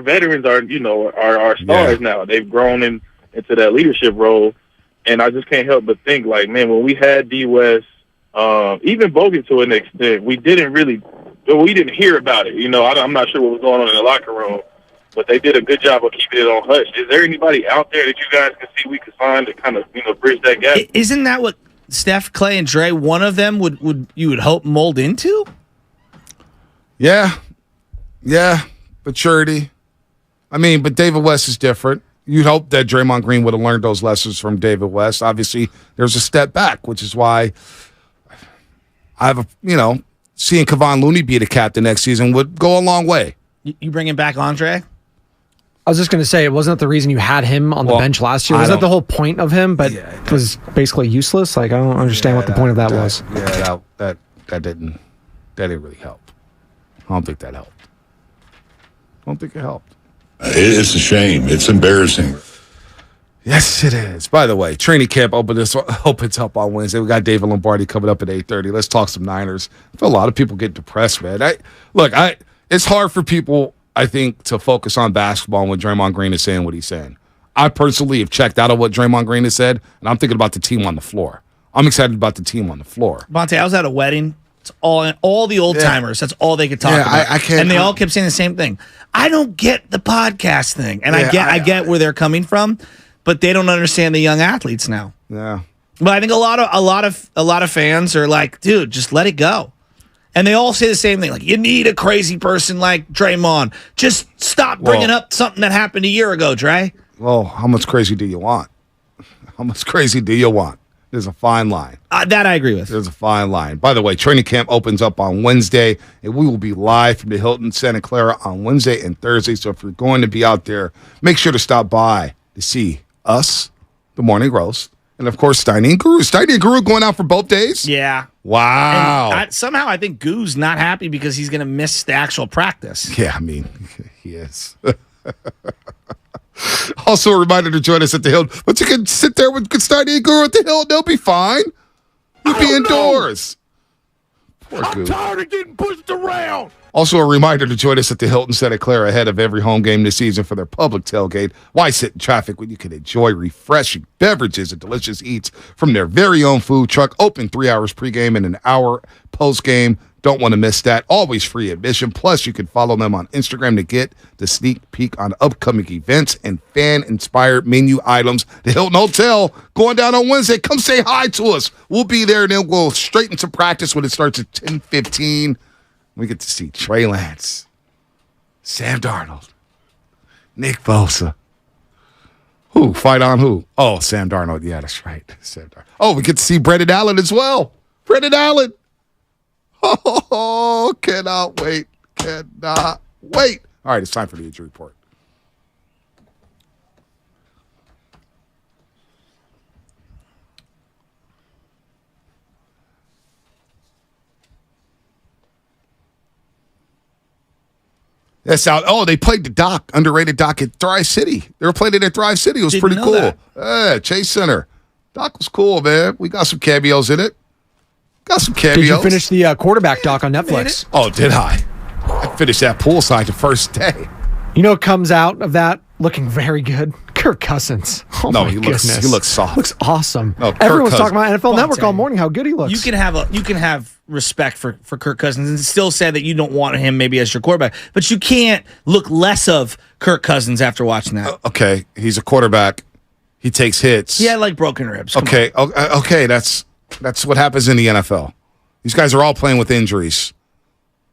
veterans are stars now. They've grown into that leadership role. And I just can't help but think, like, man, when we had D. West, even Bogut to an extent, we didn't hear about it. I'm not sure what was going on in the locker room, but they did a good job of keeping it on hush. Is there anybody out there that you guys can see we could find to kind of, bridge that gap? Isn't that what Steph, Clay, and Dre, one of them you would hope mold into? Yeah, maturity. I mean, but David West is different. You'd hope that Draymond Green would have learned those lessons from David West. Obviously, there's a step back, which is why I have seeing Kevon Looney be the captain next season would go a long way. You bringing back Andre? I was just going to say, wasn't that the reason you had him on the bench last year? Was that the whole point of him, but it was basically useless? Like, I don't understand what the point of that was. Yeah, that didn't really help. I don't think that helped. I don't think it helped. It's a shame. It's embarrassing. Yes, it is. By the way, training camp opens up on Wednesday. We got David Lombardi coming up at 8:30. Let's talk some Niners. I feel a lot of people get depressed, man. It's hard for people, I think, to focus on basketball when Draymond Green is saying what he's saying. I personally have checked out of what Draymond Green has said, and I'm thinking about the team on the floor. I'm excited about the team on the floor. Monte, I was at a wedding. It's all the old timers. That's all they could talk about. I can't, and they all kept saying the same thing. I don't get the podcast thing, and I get where they're coming from, but they don't understand the young athletes now. Yeah, but I think a lot of fans are like, dude, just let it go. And they all say the same thing, like, you need a crazy person like Draymond. Just stop bringing up something that happened a year ago, Dre. Well, how much crazy do you want? How much crazy do you want? There's a fine line. That I agree with. There's a fine line. By the way, training camp opens up on Wednesday, and we will be live from the Hilton Santa Clara on Wednesday and Thursday. So if you're going to be out there, make sure to stop by to see us, the Morning Roast, and, of course, Steiny and Guru. Steiny and Guru going out for both days? Yeah. Wow. Somehow I think Goo's not happy because he's going to miss the actual practice. Yeah, I mean, he is. Also, a reminder to join us at the Hill. But you can sit there with Steiny and Guru at the Hill. They'll be fine. You'll be indoors. Poor I'm tired of getting pushed around. Also, a reminder to join us at the Hilton Santa Clara ahead of every home game this season for their public tailgate. Why sit in traffic when you can enjoy refreshing beverages and delicious eats from their very own food truck? Open 3 hours pregame and an hour postgame. Don't want to miss that. Always free admission. Plus, you can follow them on Instagram to get the sneak peek on upcoming events and fan-inspired menu items. The Hilton Hotel going down on Wednesday. Come say hi to us. We'll be there, and then we'll go straight into practice when it starts at 10:15. We get to see Trey Lance, Sam Darnold, Nick Bosa. Who? Fight on who? Oh, Sam Darnold. Yeah, that's right. Sam Darnold. Oh, we get to see Brendan Allen as well. Brendan Allen. Oh, cannot wait. Cannot wait. All right, it's time for the injury report. That's out. Oh, they played the Doc, underrated Doc at Thrive City. They were playing it at Thrive City. It was pretty cool. Yeah, Chase Center. Doc was cool, man. We got some cameos in it. Got some cameos. Did you finish the quarterback doc on Netflix? Oh, did I? I finished that poolside the first day. You know what comes out of that looking very good? Kirk Cousins. Oh no, my goodness. He looks soft. Looks awesome. No, Everyone's talking about NFL Network all morning how good he looks. You can have respect for Kirk Cousins and still say that you don't want him maybe as your quarterback, but you can't look less of Kirk Cousins after watching that. Okay, he's a quarterback. He takes hits. Yeah, like broken ribs. Come okay, okay, that's what happens in the NFL. These guys are all playing with injuries.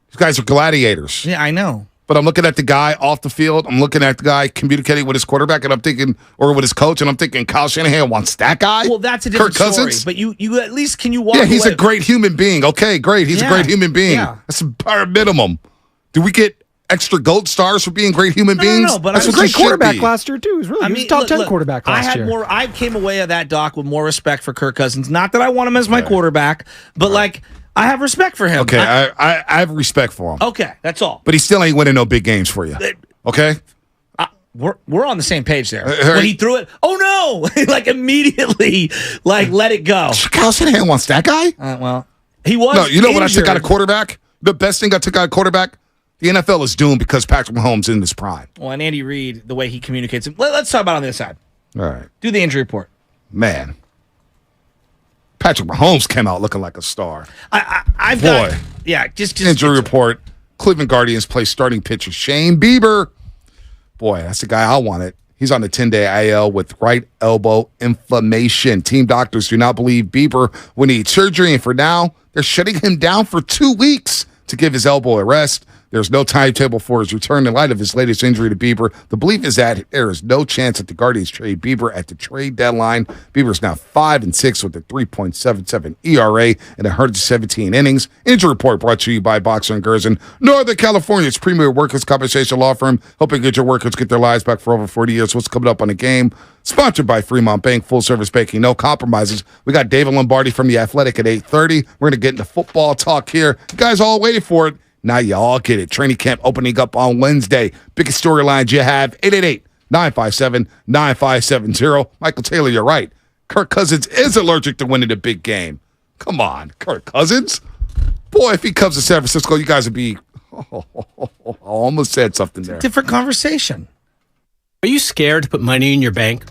These guys are gladiators. Yeah, I know. But I'm looking at the guy off the field. I'm looking at the guy communicating with his quarterback, and I'm thinking, or with his coach, and I'm thinking Kyle Shanahan wants that guy? Well, that's a different Kirk Cousins? story. But you at least, can you walk Yeah, he's away? a great human being. Okay, great. He's a great human being. Yeah. That's a bare minimum. Do we get extra gold stars for being great human beings? No, but that's a great quarterback last year, too. He was a top 10 quarterback last year. I came away of that doc with more respect for Kirk Cousins. Not that I want him as my quarterback, but I have respect for him. Okay, I have respect for him. Okay, that's all. But he still ain't winning no big games for you. Okay? We're on the same page there. When he threw it, oh no! immediately, let it go. Kyle Shanahan wants that guy? Well, he was. No, you know injured. what I took out of quarterback? The best thing I took out of quarterback? The NFL is doomed because Patrick Mahomes is in his prime. Well, and Andy Reid, the way he communicates. Let's talk about it on the other side. All right. Do the injury report. Man. Patrick Mahomes came out looking like a star. I've got just injury report. Cleveland Guardians play starting pitcher Shane Bieber. Boy, that's the guy I wanted. He's on the 10-day IL with right elbow inflammation. Team doctors do not believe Bieber will need surgery, and for now, they're shutting him down for 2 weeks to give his elbow a rest. There's no timetable for his return in light of his latest injury to Bieber. The belief is that there is no chance that the Guardians trade Bieber at the trade deadline. Bieber's now 5-6 with a 3.77 ERA and 117 innings. Injury report brought to you by Boxer and Gerson, Northern California's premier workers' compensation law firm, helping get your workers get their lives back for over 40 years. What's coming up on the game? Sponsored by Fremont Bank, full-service banking, no compromises. We got David Lombardi from The Athletic at 8:30. We're going to get into football talk here. You guys all waited for it. Now you all get it. Training camp opening up on Wednesday. Biggest storylines you have, 888-957-9570. Michael Taylor, you're right. Kirk Cousins is allergic to winning the big game. Come on, Kirk Cousins. Boy, if he comes to San Francisco, you guys would be... I almost said something there. Different conversation. Are you scared to put money in your bank?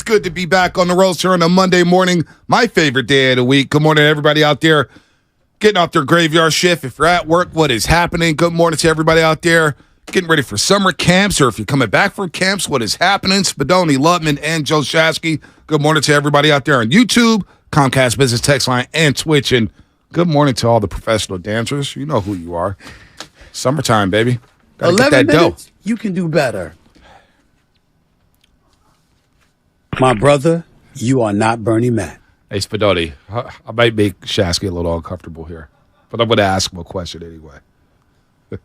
good to be back on the roast here on a Monday morning, my favorite day of the week. Good morning to everybody out there getting off their graveyard shift. If you're at work, what is happening? Good morning to everybody out there getting ready for summer camps, or if you're coming back from camps, what is happening? Spadoni, Lutman, and Joe Shasky. Good morning to everybody out there on YouTube, Comcast Business Text Line, and Twitch. And good morning to all the professional dancers. You know who you are. Summertime, baby. Gotta 11 get that minutes, dough. you can do better. My brother, you are not Bernie Mac. Hey, Spadoni, I might make Shasky a little uncomfortable here, but I'm going to ask him a question anyway. Do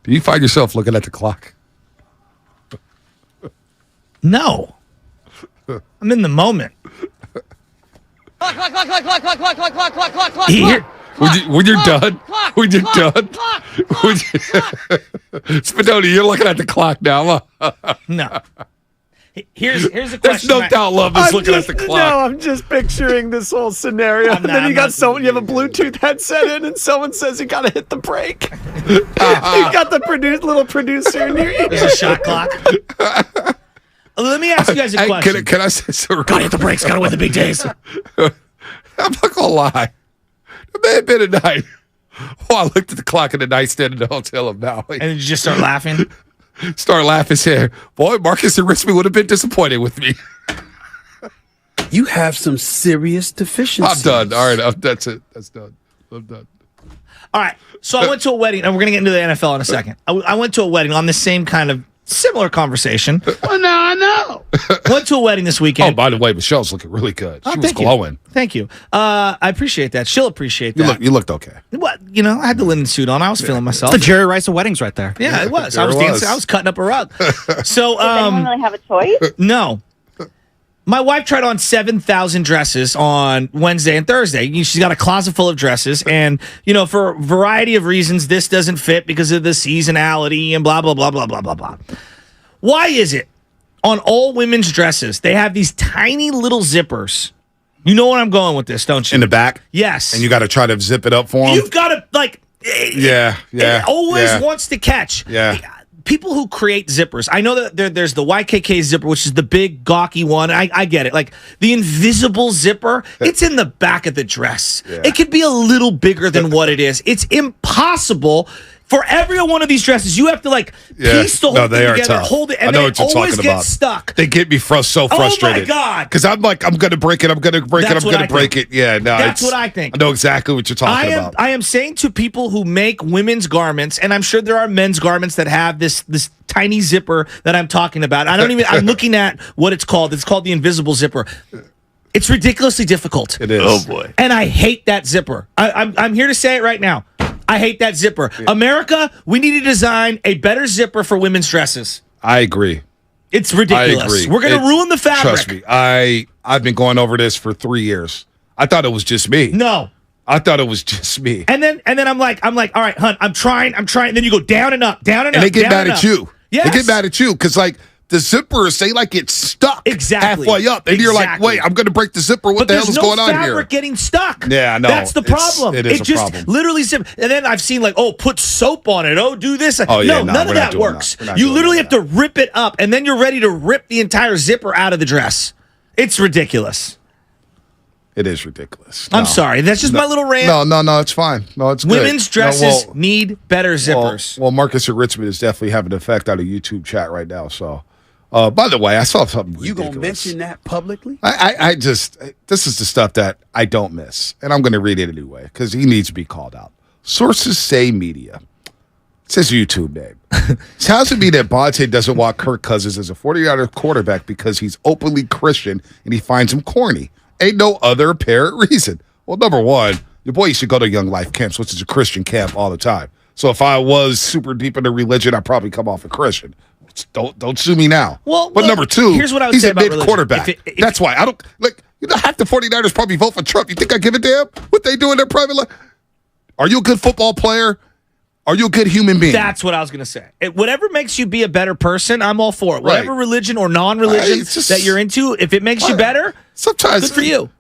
you find yourself looking at the clock? No. I'm in the moment. When you're done, Spadoni, you're looking at the clock now. No. Here's the question. There's no doubt Love is looking at the clock. No, I'm just picturing this whole scenario. And then you got someone, you have a Bluetooth headset in, and someone says you got to hit the brake. You got the little producer in your ear. There's a shot clock. Let me ask you guys a question. Can I say something? Gotta hit the brakes. Gotta win the big days. I'm not going to lie. It may have been a night. Oh, I looked at the clock in the nightstand in the hotel in Maui. And you just start laughing? Start laughing, saying, boy, Marcus and Richmond would have been disappointed with me. You have some serious deficiencies. I'm done. All right, that's it. That's done. I'm done. All right, so I went to a wedding, and we're going to get into the NFL in a second. I went to a wedding on the same kind of similar conversation. Well, now I know. Went to a wedding this weekend. Oh, by the way, Michelle's looking really good. She was glowing. Thank you. I appreciate that. She'll appreciate that. You looked okay. What? You know, I had the linen suit on. I was feeling myself. It's the Jerry Rice of weddings right there. Yeah, it was. I was dancing. I was cutting up a rug. So, Does anyone really have a choice? No. My wife tried on 7,000 dresses on Wednesday and Thursday. She's got a closet full of dresses, and for a variety of reasons, this doesn't fit because of the seasonality and blah blah blah blah blah blah blah. Why is it on all women's dresses they have these tiny little zippers? You know where I'm going with this, don't you? In the back? Yes. And you got to try to zip it up for them? You've got to, Yeah. It always wants to catch. Yeah. People who create zippers, I know that there's the YKK zipper, which is the big gawky one. I get it. Like the invisible zipper, it's in the back of the dress. Yeah. It could be a little bigger than what it is. It's impossible. For every one of these dresses, you have to piece the whole thing together, hold it, and then it always gets stuck. They get me so frustrated. Oh my God! Because I'm like, I'm going to break it, I'm going to break it, I'm going to break it. Yeah, no, that's what I think. I know exactly what you're talking about. I am saying to people who make women's garments, and I'm sure there are men's garments that have this tiny zipper that I'm talking about. I'm looking at what it's called. It's called the invisible zipper. It's ridiculously difficult. It is. Oh boy! And I hate that zipper. I'm here to say it right now. I hate that zipper. Yeah. America, we need to design a better zipper for women's dresses. I agree. It's ridiculous. I agree. We're going to ruin the fabric. Trust me. I've been going over this for 3 years. I thought it was just me. No. I thought it was just me. And then I'm like, all right, hun, I'm trying. And then you go down and up, down and up. And they get mad at you. Yes. They get mad at you because the zippers, they get stuck halfway up. And you're like, wait, I'm going to break the zipper. What the hell is going on here? There's no fabric getting stuck. Yeah, no. That's the problem. It is a problem. Literally zip. And then I've seen put soap on it. Oh, do this. Oh, yeah, none of that works. You literally have to rip it up, and then you're ready to rip the entire zipper out of the dress. It's ridiculous. It is ridiculous. I'm sorry. That's just my little rant. No, it's fine. No, it's Women's good. dresses need better zippers. Well, Marcus at Richmond is definitely having an effect on the YouTube chat right now, so... by the way, I saw something ridiculous. You gonna mention that publicly? I just, this is the stuff that I don't miss, and I'm going to read it anyway because he needs to be called out. Sources say media. It says YouTube name. How does it mean that Bonte doesn't want Kirk Cousins as a 49er quarterback because he's openly Christian and he finds him corny? Ain't no other apparent reason. Well, number one, your boy used to go to Young Life camps, which is a Christian camp all the time. So if I was super deep into religion, I'd probably come off a Christian. Don't sue me now. But number two, here's what I would he's say a about mid-quarterback. That's why I don't half the 49ers probably vote for Trump. You think I give a damn what they do in their private life? Are you a good football player? Are you a good human being? That's what I was going to say. Whatever makes you be a better person, I'm all for it. Whatever religion or non-religion that you're into, if it makes you better, sometimes good for you.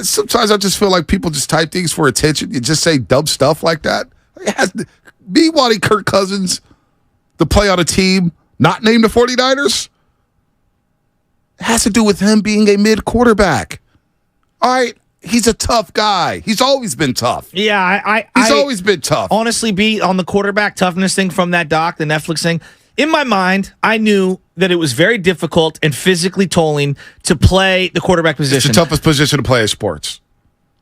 Sometimes I just feel like people just type things for attention. You just say dumb stuff like that. Me wanting Kirk Cousins to play on a team not named the 49ers? It has to do with him being a mid quarterback. All right. He's a tough guy. He's always been tough. Yeah, he's always been tough. Honestly, B, on the quarterback toughness thing from that doc, the Netflix thing, in my mind, I knew that it was very difficult and physically tolling to play the quarterback position. It's the toughest position to play in sports.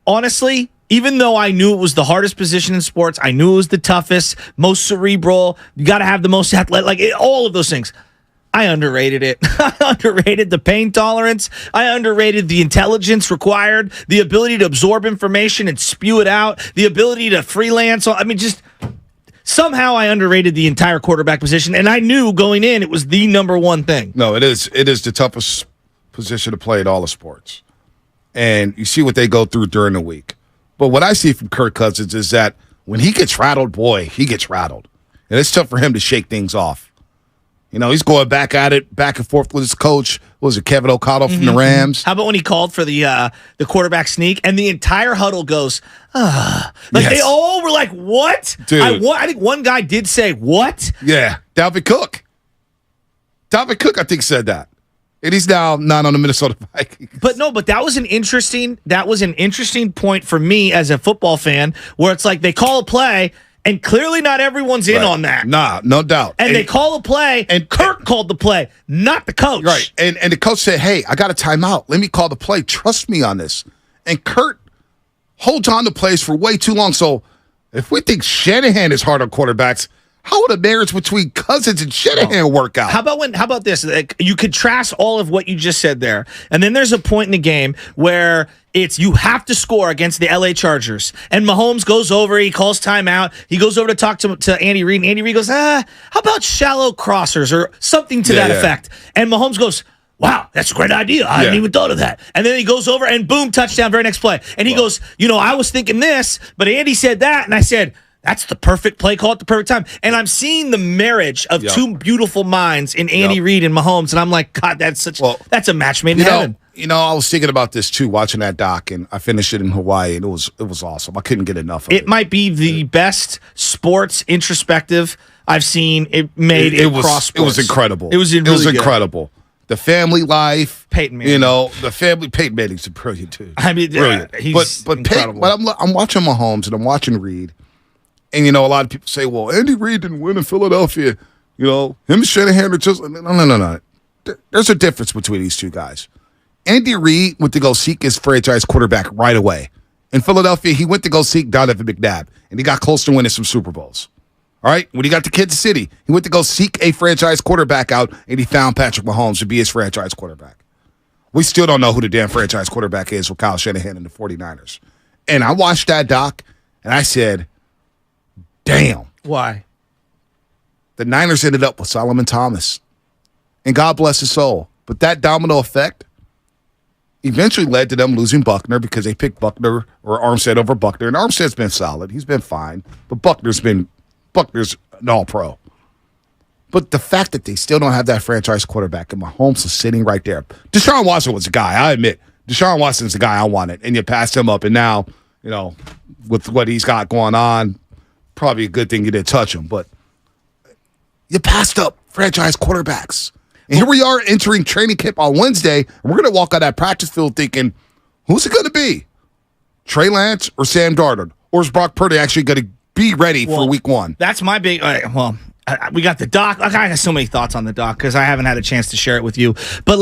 Honestly, even though I knew it was the hardest position in sports, I knew it was the toughest, most cerebral, you got to have the most athletic, all of those things. I underrated it. I underrated the pain tolerance. I underrated the intelligence required, the ability to absorb information and spew it out, the ability to freelance. I mean, just somehow I underrated the entire quarterback position, and I knew going in it was the number one thing. No, it is. It is the toughest position to play in all the sports. And you see what they go through during the week. But what I see from Kirk Cousins is that when he gets rattled, boy, he gets rattled. And it's tough for him to shake things off. You know, he's going back at it, back and forth with his coach. What was it, Kevin O'Connell from the Rams? How about when he called for the quarterback sneak and the entire huddle goes, They all were like, what? Dude. I think one guy did say, what? Yeah, Dalvin Cook. Dalvin Cook, I think, said that. And he's now not on the Minnesota Vikings. But that was an interesting point for me as a football fan, where it's like they call a play, and clearly not everyone's in on that. Nah, no doubt. And they call a play, and Kirk called the play, not the coach. Right. And the coach said, hey, I got a timeout. Let me call the play. Trust me on this. And Kirk holds on to plays for way too long. So if we think Shanahan is hard on quarterbacks, how would a marriage between Cousins and Shanahan work out? How about this? Like, you contrast all of what you just said there, and then there's a point in the game where you have to score against the LA Chargers, and Mahomes goes over, he calls timeout, he goes over to talk to Andy Reid, and Andy Reid goes, how about shallow crossers or something to that effect? And Mahomes goes, wow, that's a great idea. I hadn't even thought of that. And then he goes over and boom, touchdown, very next play. And he goes, I was thinking this, but Andy said that, and I said, that's the perfect play call at the perfect time. And I'm seeing the marriage of two beautiful minds in Andy Reid and Mahomes, and I'm like, God, that's a match made in heaven. I was thinking about this too, watching that doc, and I finished it in Hawaii, and it was awesome. I couldn't get enough of it. It might be the best sports introspective I've seen across sports. It was incredible. It was incredible. The family life, Peyton Manning. Peyton Manning's a brilliant dude. I mean, brilliant. He's incredible. But I'm watching Mahomes and I'm watching Reid. And, a lot of people say, well, Andy Reid didn't win in Philadelphia. Him and Shanahan are just – no. There's a difference between these two guys. Andy Reid went to go seek his franchise quarterback right away. In Philadelphia, he went to go seek Donovan McNabb, and he got close to winning some Super Bowls. All right? When he got to Kansas City, he went to go seek a franchise quarterback out, and he found Patrick Mahomes to be his franchise quarterback. We still don't know who the damn franchise quarterback is with Kyle Shanahan and the 49ers. And I watched that doc, and I said – damn. Why? The Niners ended up with Solomon Thomas. And God bless his soul. But that domino effect eventually led to them losing Buckner because they picked Buckner or Armstead over Buckner. And Armstead's been solid. He's been fine. But Buckner's an all-pro. But the fact that they still don't have that franchise quarterback and Mahomes is sitting right there. Deshaun Watson was a guy, I admit. Deshaun Watson's the guy I wanted. And you passed him up. And now, with what he's got going on, probably a good thing you didn't touch him, but you passed up franchise quarterbacks. And here we are entering training camp on Wednesday, and we're going to walk out that practice field thinking, who's it going to be? Trey Lance or Sam Darnold? Or is Brock Purdy actually going to be ready for week one? That's my big we got the doc. I got so many thoughts on the doc because I haven't had a chance to share it with you. But,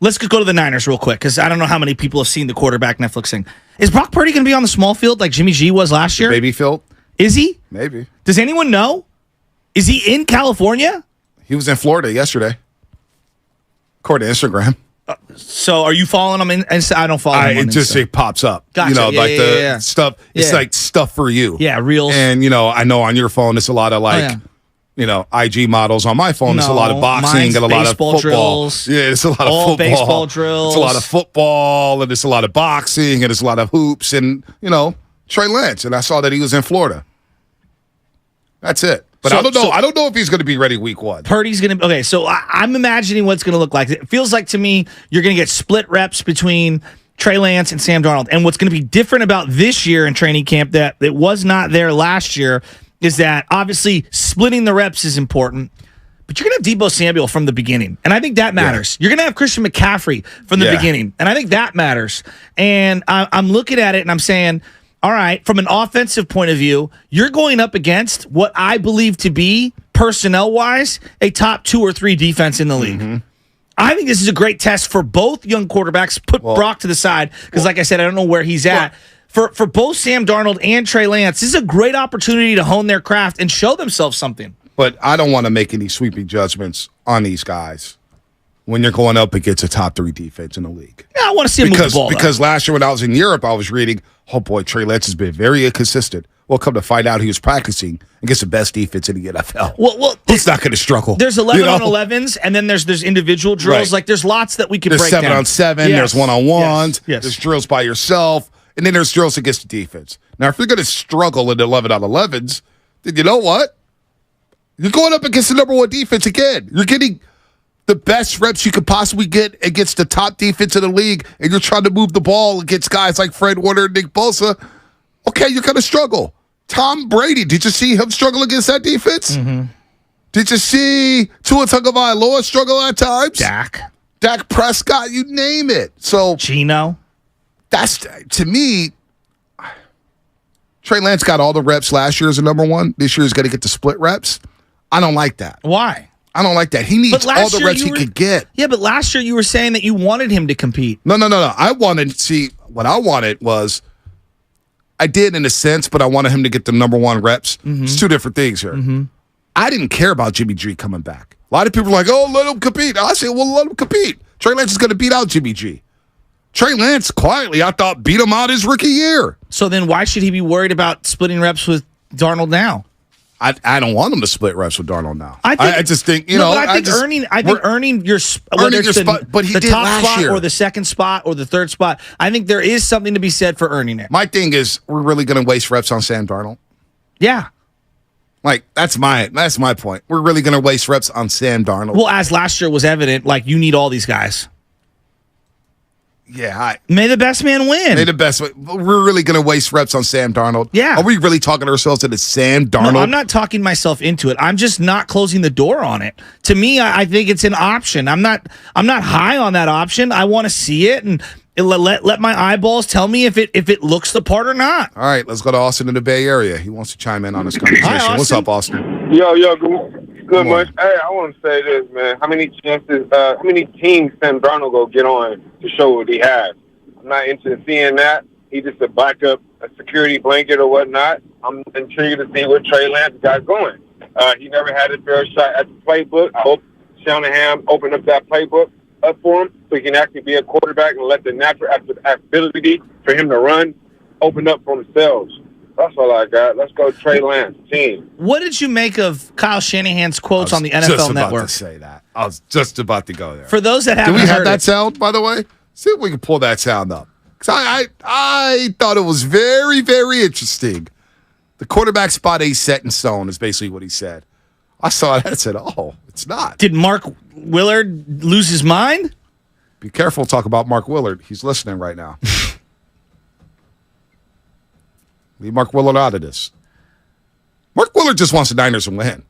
let's go to the Niners real quick because I don't know how many people have seen the quarterback Netflix thing. Is Brock Purdy going to be on the small field like Jimmy G was last year? Baby field? Is he? Maybe. Does anyone know? Is he in California? He was in Florida yesterday, according to Instagram. So are you following him? I don't follow him. It pops up. Gotcha. The stuff. It's like stuff for you. Yeah, reels. And, I know on your phone, it's a lot of IG models. On my phone, it's a lot of boxing and a lot of football. Drills. Yeah, it's a lot of football. Baseball drills. It's a lot of football, and it's a lot of boxing, and it's a lot of hoops, and, Trey Lance, and I saw that he was in Florida. That's it. But I don't know. I don't know if he's going to be ready week one. Purdy's going to – okay, so I'm imagining what it's going to look like. It feels like to me you're going to get split reps between Trey Lance and Sam Darnold. And what's going to be different about this year in training camp that it was not there last year is that obviously splitting the reps is important. but you're going to have Deebo Samuel from the beginning. And I think that matters. You're going to have Christian McCaffrey from the beginning. And I think that matters. And I'm looking at it and I'm saying, all right, from an offensive point of view, you're going up against what I believe to be, personnel-wise, a top 2 or 3 defense in the league. Mm-hmm. I think this is a great test for both young quarterbacks. Put Brock to the side because, like I said, I don't know where he's at. For both Sam Darnold and Trey Lance, this is a great opportunity to hone their craft and show themselves something. But I don't want to make any sweeping judgments on these guys when you're going up against a top 3 defense in the league. Yeah, I want to see him move the ball. Because last year when I was in Europe, I was reading, oh boy, Trey Lance has been very inconsistent. Well, come to find out he was practicing against the best defense in the NFL. Well, who's not going to struggle? There's 11 on 11s, and then there's individual drills. Right. Like there's lots that we can break down. There's 7 on 7. Yes. There's 1-on-1s. Yes. There's drills by yourself, and then there's drills against the defense. Now, if you're going to struggle in 11 on 11s, then you know what? You're going up against the number 1 defense again. You're getting the best reps you could possibly get against the top defense in the league, and you're trying to move the ball against guys like Fred Warner and Nick Bosa. Okay, you're going to struggle. Tom Brady, did you see him struggle against that defense? Mm-hmm. Did you see Tua Tagovailoa struggle at times? Dak Prescott, you name it. So Gino. That's, to me, Trey Lance got all the reps last year as a number 1. This year he's going to get the split reps. I don't like that. Why? I don't like that. He needs all the reps he could get. Yeah, but last year you were saying that you wanted him to compete. No. What I wanted was, I did in a sense, but I wanted him to get the number 1 reps. Mm-hmm. It's 2 different things here. Mm-hmm. I didn't care about Jimmy G coming back. A lot of people are like, oh, let him compete. I said, well, let him compete. Trey Lance is going to beat out Jimmy G. Trey Lance, quietly, I thought, beat him out his rookie year. So then why should he be worried about splitting reps with Darnold now? I don't want him to split reps with Darnold now. I just think, you know. But I think earning your spot, but he the did top last spot year. or the second spot or the third spot, I think there is something to be said for earning it. My thing is, we're really going to waste reps on Sam Darnold. Yeah. Like, that's my point. We're really going to waste reps on Sam Darnold. Well, as last year was evident, like, you need all these guys. Yeah. May the best man win. May the best. We're really going to waste reps on Sam Darnold. Yeah. Are we really talking ourselves into Sam Darnold? No, I'm not talking myself into it. I'm just not closing the door on it. To me, I think it's an option. I'm not high on that option. I want to see it and let my eyeballs tell me if it looks the part or not. All right, let's go to Austin in the Bay Area. He wants to chime in on this conversation. Hi, what's up, Austin? Yo, good much. Hey, I want to say this, man. How many teams Sam Darnold go get on to show what he has? I'm not into seeing that. He's just a backup, a security blanket or whatnot. I'm intrigued to see what Trey Lance got going. He never had a fair shot at the playbook. I hope Shanahan opened up that playbook up for him so he can actually be a quarterback and let the natural ability for him to run open up for themselves. That's all I got. Let's go Trey Lance, team. What did you make of Kyle Shanahan's quotes on the NFL Network? I was just about to say that. I was just about to go there. For those that haven't heard do we have that sound, by the way? See if we can pull that sound up. Because I thought it was very, very interesting. The quarterback spot ain't set in stone is basically what he said. I saw that and said, oh, it's not. Did Mark Willard lose his mind? Be careful talk about Mark Willard. He's listening right now. Leave Mark Willard out of this. Mark Willard just wants the Niners to win.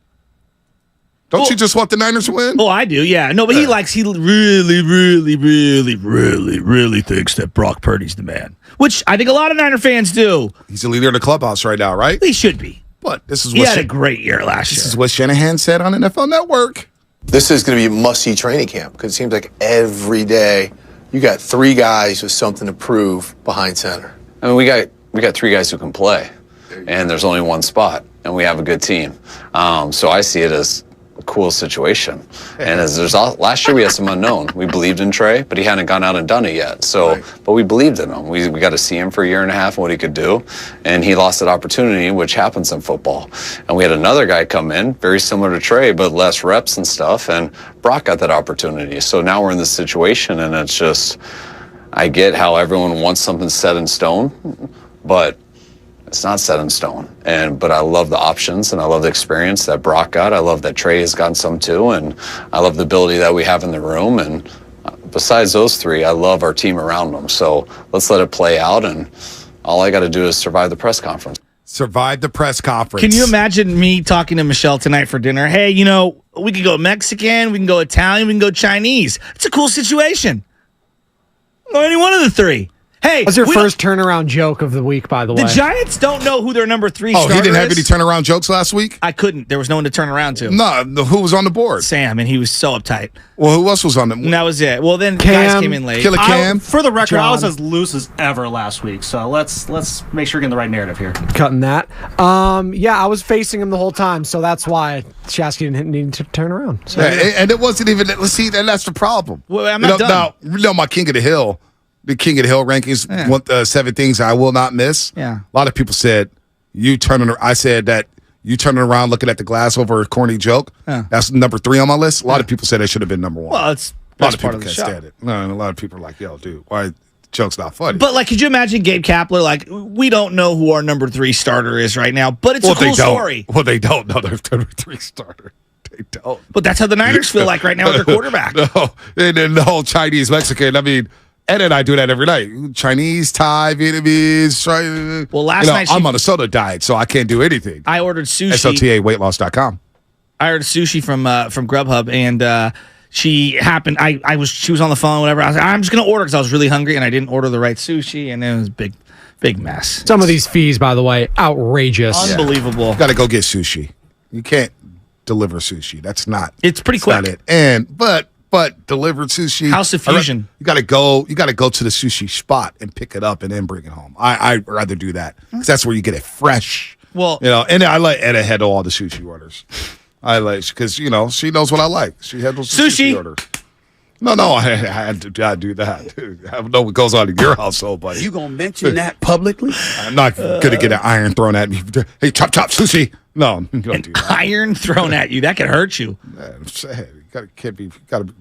Don't you just want the Niners to win? Oh, I do, yeah. No, but he really, really, really, really, really thinks that Brock Purdy's the man, which I think a lot of Niner fans do. He's the leader of the clubhouse right now, right? He should be. But this is he had a great year last year. This is what Shanahan said on NFL Network. This is going to be a must-see training camp because it seems like every day you got 3 guys with something to prove behind center. I mean, we got 3 guys who can play, and there's only 1 spot, and we have a good team. So I see it as a cool situation. And as last year we had some unknown. We believed in Trey, but he hadn't gone out and done it yet. So, but we believed in him. We got to see him for a year and a half and what he could do. And he lost that opportunity, which happens in football. And we had another guy come in, very similar to Trey, but less reps and stuff. And Brock got that opportunity. So now we're in this situation, and it's just, I get how everyone wants something set in stone, but it's not set in stone. But I love the options and I love the experience that Brock got. I love that Trey has gotten some too, and I love the ability that we have in the room. And besides those 3, I love our team around them. So let's let it play out, and all I got to do is survive the press conference. Survived the press conference. Can you imagine me talking to Michelle tonight for dinner? Hey, we can go Mexican, we can go Italian, we can go Chinese. It's a cool situation. Go any one of the three. Hey, what's your first turnaround joke of the week, by the way? The Giants don't know who their number 3 starter is. Oh, he didn't have any turnaround jokes last week? I couldn't. There was no one to turn around to. No, who was on the board? Sam, and he was so uptight. Well, who else was on the board? And that was it. Well, then Cam, guys came in late. Killer Cam. For the record, John. I was as loose as ever last week, so let's make sure we're getting the right narrative here. Cutting that. Yeah, I was facing him the whole time, so that's why Shasky didn't need to turn around. So, and it wasn't even. See, and that's the problem. Well, I'm not done. Now, my King of the Hill. The King of the Hill rankings, 7 things I will not miss. Yeah. A lot of people said, I said that you turning around looking at the glass over a corny joke. Yeah. That's number 3 on my list. A lot of people said it should have been number 1. Well, it's a lot of part people of the can't show. stand it. No, and a lot of people are like, yo, dude, why joke's not funny? But, could you imagine Gabe Kapler, we don't know who our number 3 starter is right now, but it's a cool story. Well, they don't know their number 3 starter. They don't. But that's how the Niners feel like right now with their quarterback. No, and then the whole Chinese, Mexican, Ed and I do that every night. Chinese, Thai, Vietnamese. Well, last night I'm on a soda diet, so I can't do anything. I ordered sushi. SOTAweightloss.com. I ordered sushi from Grubhub, and she happened. She was on the phone, whatever. I was like, I'm just gonna order because I was really hungry, and I didn't order the right sushi, and it was a big mess. some of these fees, by the way, outrageous. Unbelievable. You got to go get sushi. You can't deliver sushi. That's not. It's pretty quick. Not it. But delivered sushi. House of Fusion. You got to go to the sushi spot and pick it up and then bring it home. I'd rather do that because that's where you get it fresh. Well, and I let Etta handle all the sushi orders. Because she knows what I like. She handles the sushi orders. No, I do that. I don't know what goes on in your household, buddy. You gonna mention that publicly? I'm not gonna get an iron thrown at me. Hey, chop sushi. No, you don't do that. Iron thrown at you. That could hurt you. I'm saying, you gotta be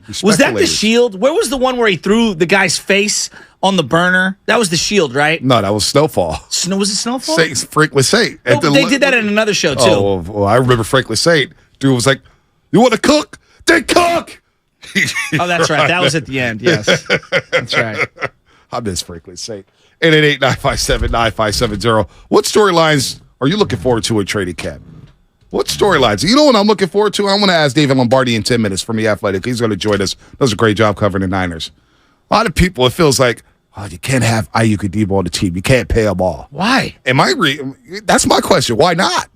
respectful. Was that the Shield? Where was the one where he threw the guy's face on the burner? That was the Shield, right? No, that was Snowfall. Was it Snowfall? Franklin Saint. Oh, they did that in another show too. Oh, well, I remember Franklin Saint. Dude was like, "You want to cook? Then cook." Oh, that's right. That was at the end. Yes, that's right. I miss Franklin Saint. 888-957-9570. What storylines are you looking forward to in training camp? What storylines? You know what I'm looking forward to? I want to ask David Lombardi in 10 minutes from The Athletic. He's going to join us. Does a great job covering the Niners. A lot of people, it feels like, you can't have Ayuk and Debo on the team. You can't pay them all. Why? That's my question. Why not?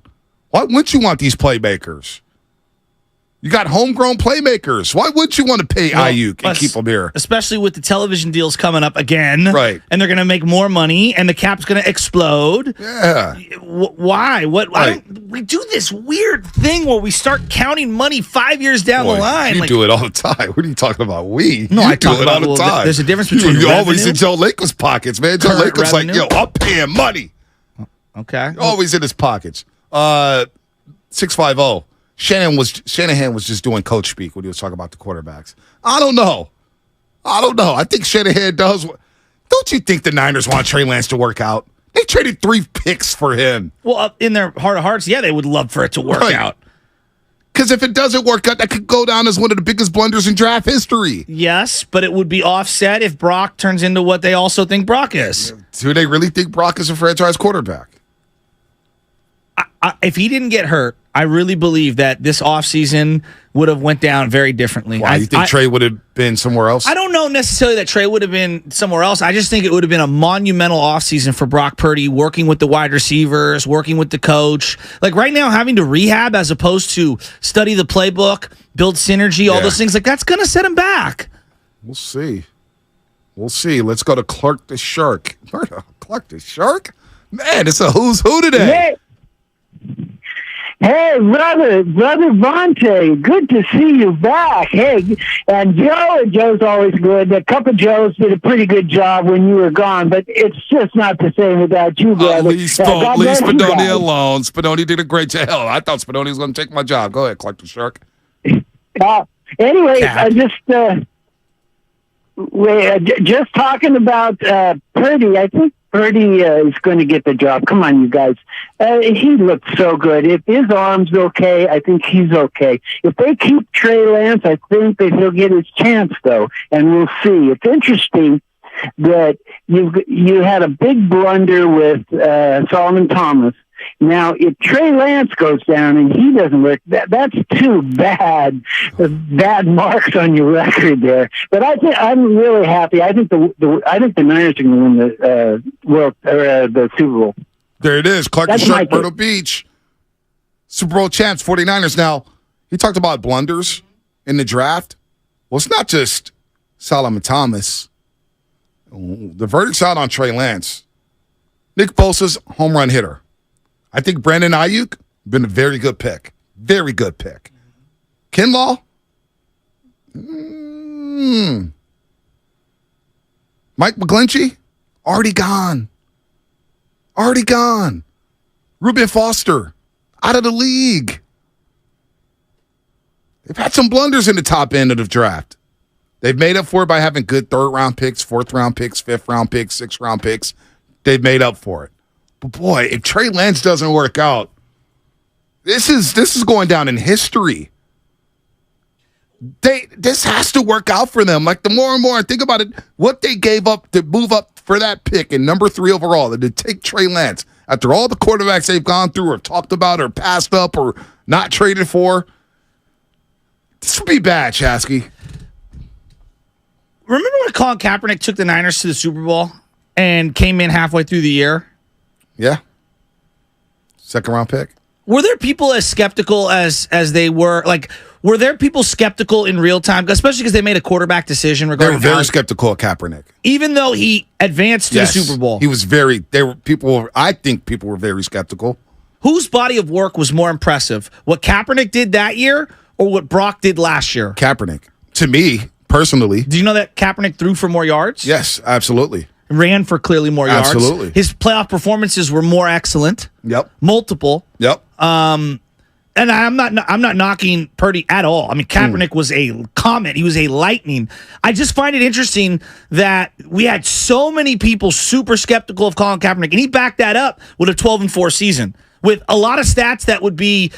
Why wouldn't you want these playmakers? You got homegrown playmakers. Why wouldn't you want to pay Ayuk and keep them here? Especially with the television deals coming up again. Right. And they're going to make more money, and the cap's going to explode. Yeah. Why? We do this weird thing where we start counting money 5 years down the line. You do it all the time. What are you talking about? No, I talk about it all the time. There's a difference between you always in Joe Laco's pockets, man. Joe Laco's like, yo, I'm paying money. Okay. Always in his pockets. 650. Shanahan was just doing coach speak when he was talking about the quarterbacks. I don't know. I think Shanahan does. Don't you think the Niners want Trey Lance to work out? They traded 3 picks for him. Well, in their heart of hearts, yeah, they would love for it to work out. Because if it doesn't work out, that could go down as one of the biggest blunders in draft history. Yes, but it would be offset if Brock turns into what they also think Brock is. Do they really think Brock is a franchise quarterback? If he didn't get hurt, I really believe that this offseason would have went down very differently. Why? You think Trey would have been somewhere else? I don't know necessarily that Trey would have been somewhere else. I just think it would have been a monumental offseason for Brock Purdy, working with the wide receivers, working with the coach. Like right now, having to rehab as opposed to study the playbook, build synergy, all those things, that's going to set him back. We'll see. Let's go to Clark the Shark. Clark the Shark? Man, it's a who's who today. Hey, brother Vontae, good to see you back. Hey, and Joe's always good. A couple of Joes did a pretty good job when you were gone, but it's just not the same without you, brother. Leave Spadoni alone. Spadoni did a great job. Hell, I thought Spadoni was going to take my job. Go ahead, Clark the Shark. Anyway, I just talking about Purdy. I think Purdy is going to get the job. Come on, you guys. He looked so good. If his arm's okay, I think he's okay. If they keep Trey Lance, I think that he'll get his chance, though, and we'll see. It's interesting that you had a big blunder with Solomon Thomas, Now, if Trey Lance goes down and he doesn't work, that's too bad marks on your record there. But I'm really happy. I think the Niners are going to win the Super Bowl. There it is, Clark and Sharp, Myrtle Beach, Super Bowl champs, 49ers. Now, he talked about blunders in the draft. Well, it's not just Solomon Thomas. The verdict's out on Trey Lance. Nick Bosa's home run hitter. I think Brandon Ayuk been a very good pick. Very good pick. Kinlaw? Mike McGlinchey? Already gone. Reuben Foster? Out of the league. They've had some blunders in the top end of the draft. They've made up for it by having good third-round picks, fourth-round picks, fifth-round picks, sixth-round picks. They've made up for it. But, boy, if Trey Lance doesn't work out, this is going down in history. This has to work out for them. Like, the more and more I think about it, what they gave up to move up for that pick in number 3 overall, to take Trey Lance, after all the quarterbacks they've gone through or talked about or passed up or not traded for, this would be bad, Chasky. Remember when Colin Kaepernick took the Niners to the Super Bowl and came in halfway through the year? Yeah. Second-round pick. Were there people as skeptical as they were? Like, were there people skeptical in real time, especially because they made a quarterback decision regarding? They were very skeptical of Kaepernick, even though he advanced to the Super Bowl. He was very. I think people were very skeptical. Whose body of work was more impressive? What Kaepernick did that year, or what Brock did last year? Kaepernick, to me personally. Do you know that Kaepernick threw for more yards? Yes, absolutely. Ran for clearly more yards. Absolutely. His playoff performances were more excellent. Yep. Multiple. Yep. And I'm not knocking Purdy at all. I mean, Kaepernick was a comet. He was a lightning. I just find it interesting that we had so many people super skeptical of Colin Kaepernick, and he backed that up with a 12-4 season with a lot of stats that would be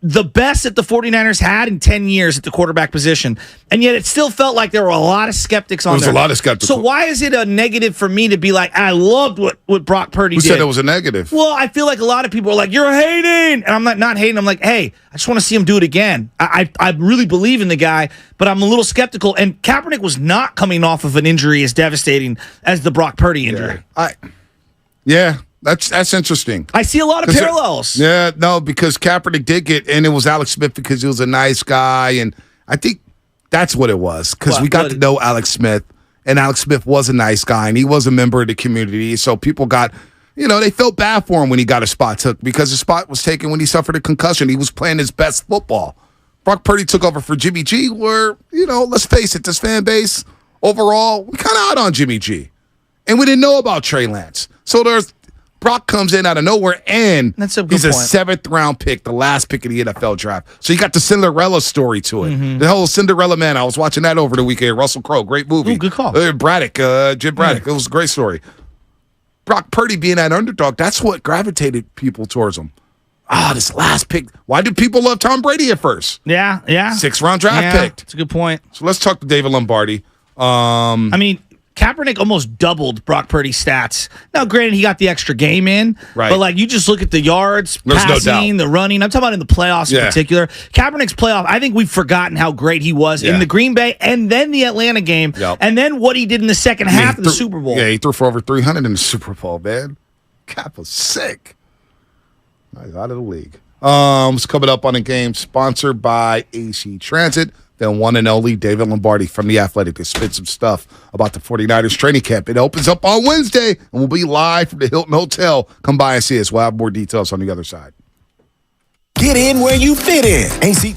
the best that the 49ers had in 10 years at the quarterback position. And yet it still felt like there were a lot of skeptics on there. There was a lot of skeptics. So why is it a negative for me to be like, I loved what Brock Purdy did? Who said it was a negative? Well, I feel like a lot of people are like, you're hating. And I'm not hating. I'm like, hey, I just want to see him do it again. I really believe in the guy, but I'm a little skeptical. And Kaepernick was not coming off of an injury as devastating as the Brock Purdy injury. Yeah. That's interesting. I see a lot of parallels. Yeah, no, because Kaepernick did get, and it was Alex Smith because he was a nice guy, and I think that's what it was, because we got to know Alex Smith, and Alex Smith was a nice guy, and he was a member of the community, so people got, they felt bad for him when he got a spot took, because his spot was taken when he suffered a concussion. He was playing his best football. Brock Purdy took over for Jimmy G, where, let's face it, this fan base, overall, we kind of out on Jimmy G, and we didn't know about Trey Lance. So Brock comes in out of nowhere, and he's a 7th-round pick, the last pick of the NFL draft. So you got the Cinderella story to it. Mm-hmm. The whole Cinderella Man. I was watching that over the weekend. Russell Crowe, great movie. Ooh, good call. Jim Braddock. It was a great story. Brock Purdy being that underdog, that's what gravitated people towards him. This last pick. Why did people love Tom Brady at first? Yeah. 6th-round draft pick. That's a good point. So let's talk to David Lombardi. Kaepernick almost doubled Brock Purdy's stats. Now, granted, he got the extra game in, right? But you just look at the yards, passing, the running. I'm talking about in the playoffs in particular. Kaepernick's playoff, I think we've forgotten how great he was in the Green Bay and then the Atlanta game, and then what he did in the second half of the Super Bowl. Yeah, he threw for over 300 in the Super Bowl, man. Cap was sick. He's out of the league. It's coming up on a game sponsored by AC Transit. Then one and only David Lombardi from The Athletic to spit some stuff about the 49ers training camp. It opens up on Wednesday, and we'll be live from the Hilton Hotel. Come by and see us. We'll have more details on the other side. Get in where you fit in. AC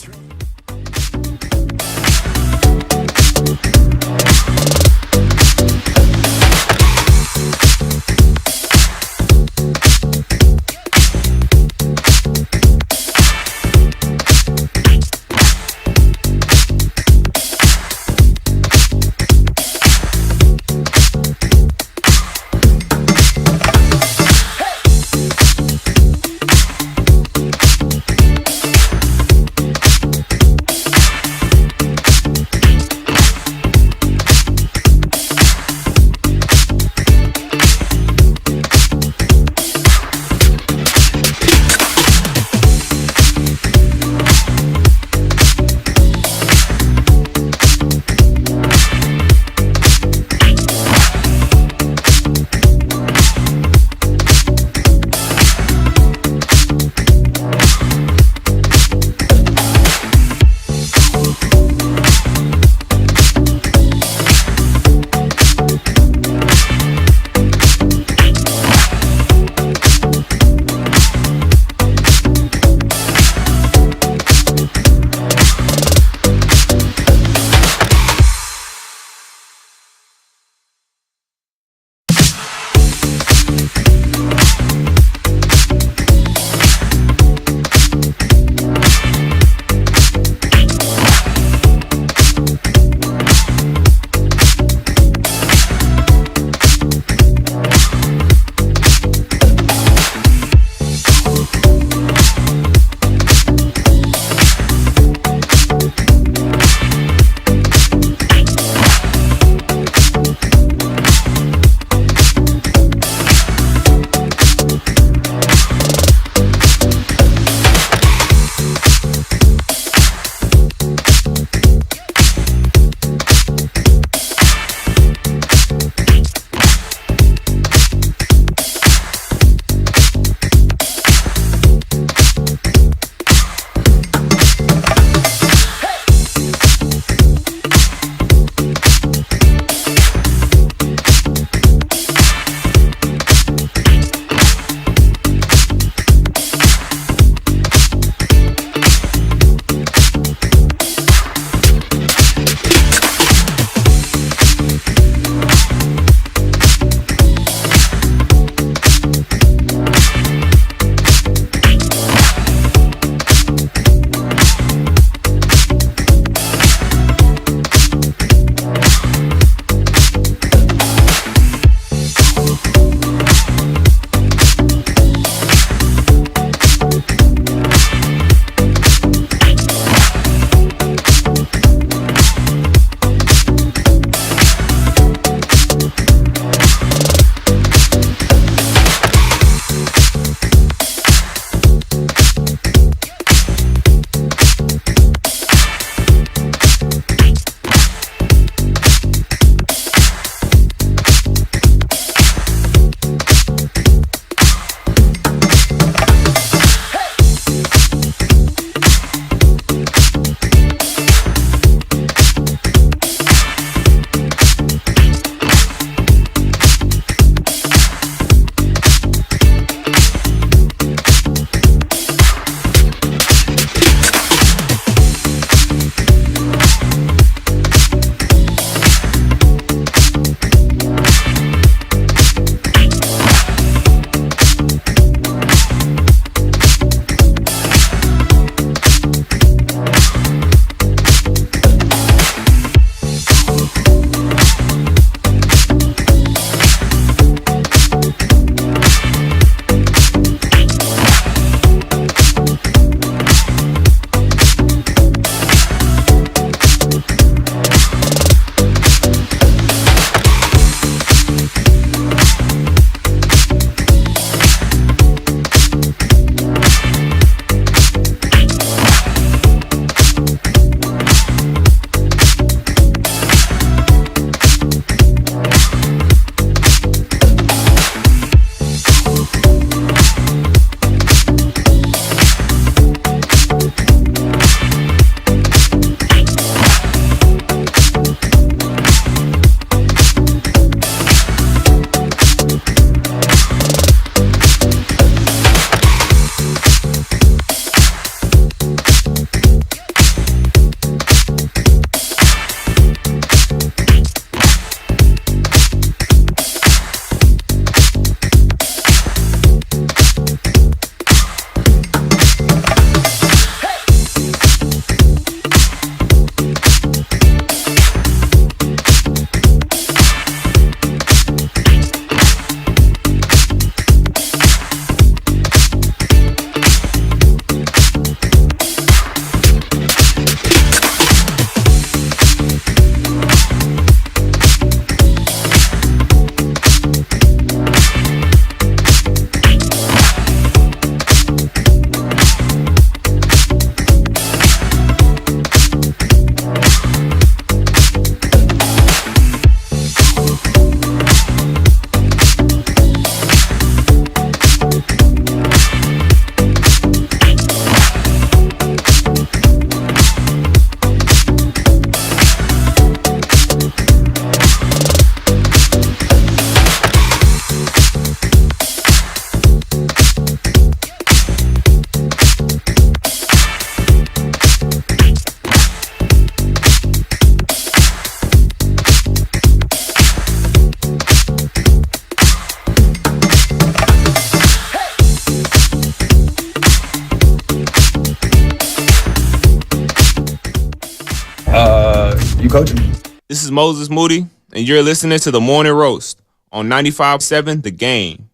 you coaching. This is Moses Moody, and you're listening to The Morning Roast on 95.7 The Game.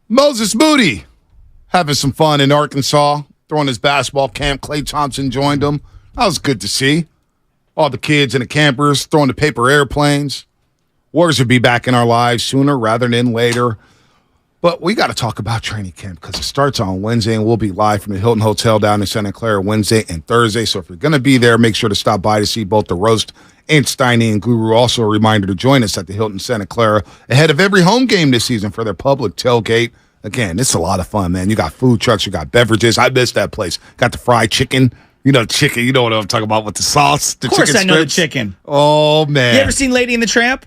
Moses Moody having some fun in Arkansas, throwing his basketball camp. Klay Thompson joined him. That was good to see. All the kids and the campers throwing the paper airplanes. Warriors will be back in our lives sooner rather than later. But we got to talk about training camp because it starts on Wednesday, and we'll be live from the Hilton Hotel down in Santa Clara Wednesday and Thursday. So if you're going to be there, make sure to stop by to see both the Roast and Steiny and Guru. Also a reminder to join us at the Hilton Santa Clara ahead of every home game this season for their public tailgate. Again, it's a lot of fun, man. You got food trucks, you got beverages. I miss that place. Got the fried chicken. You know, chicken. You know what I'm talking about with the sauce. The of course chicken I know strips. the chicken. Oh, man. You ever seen Lady and the Tramp?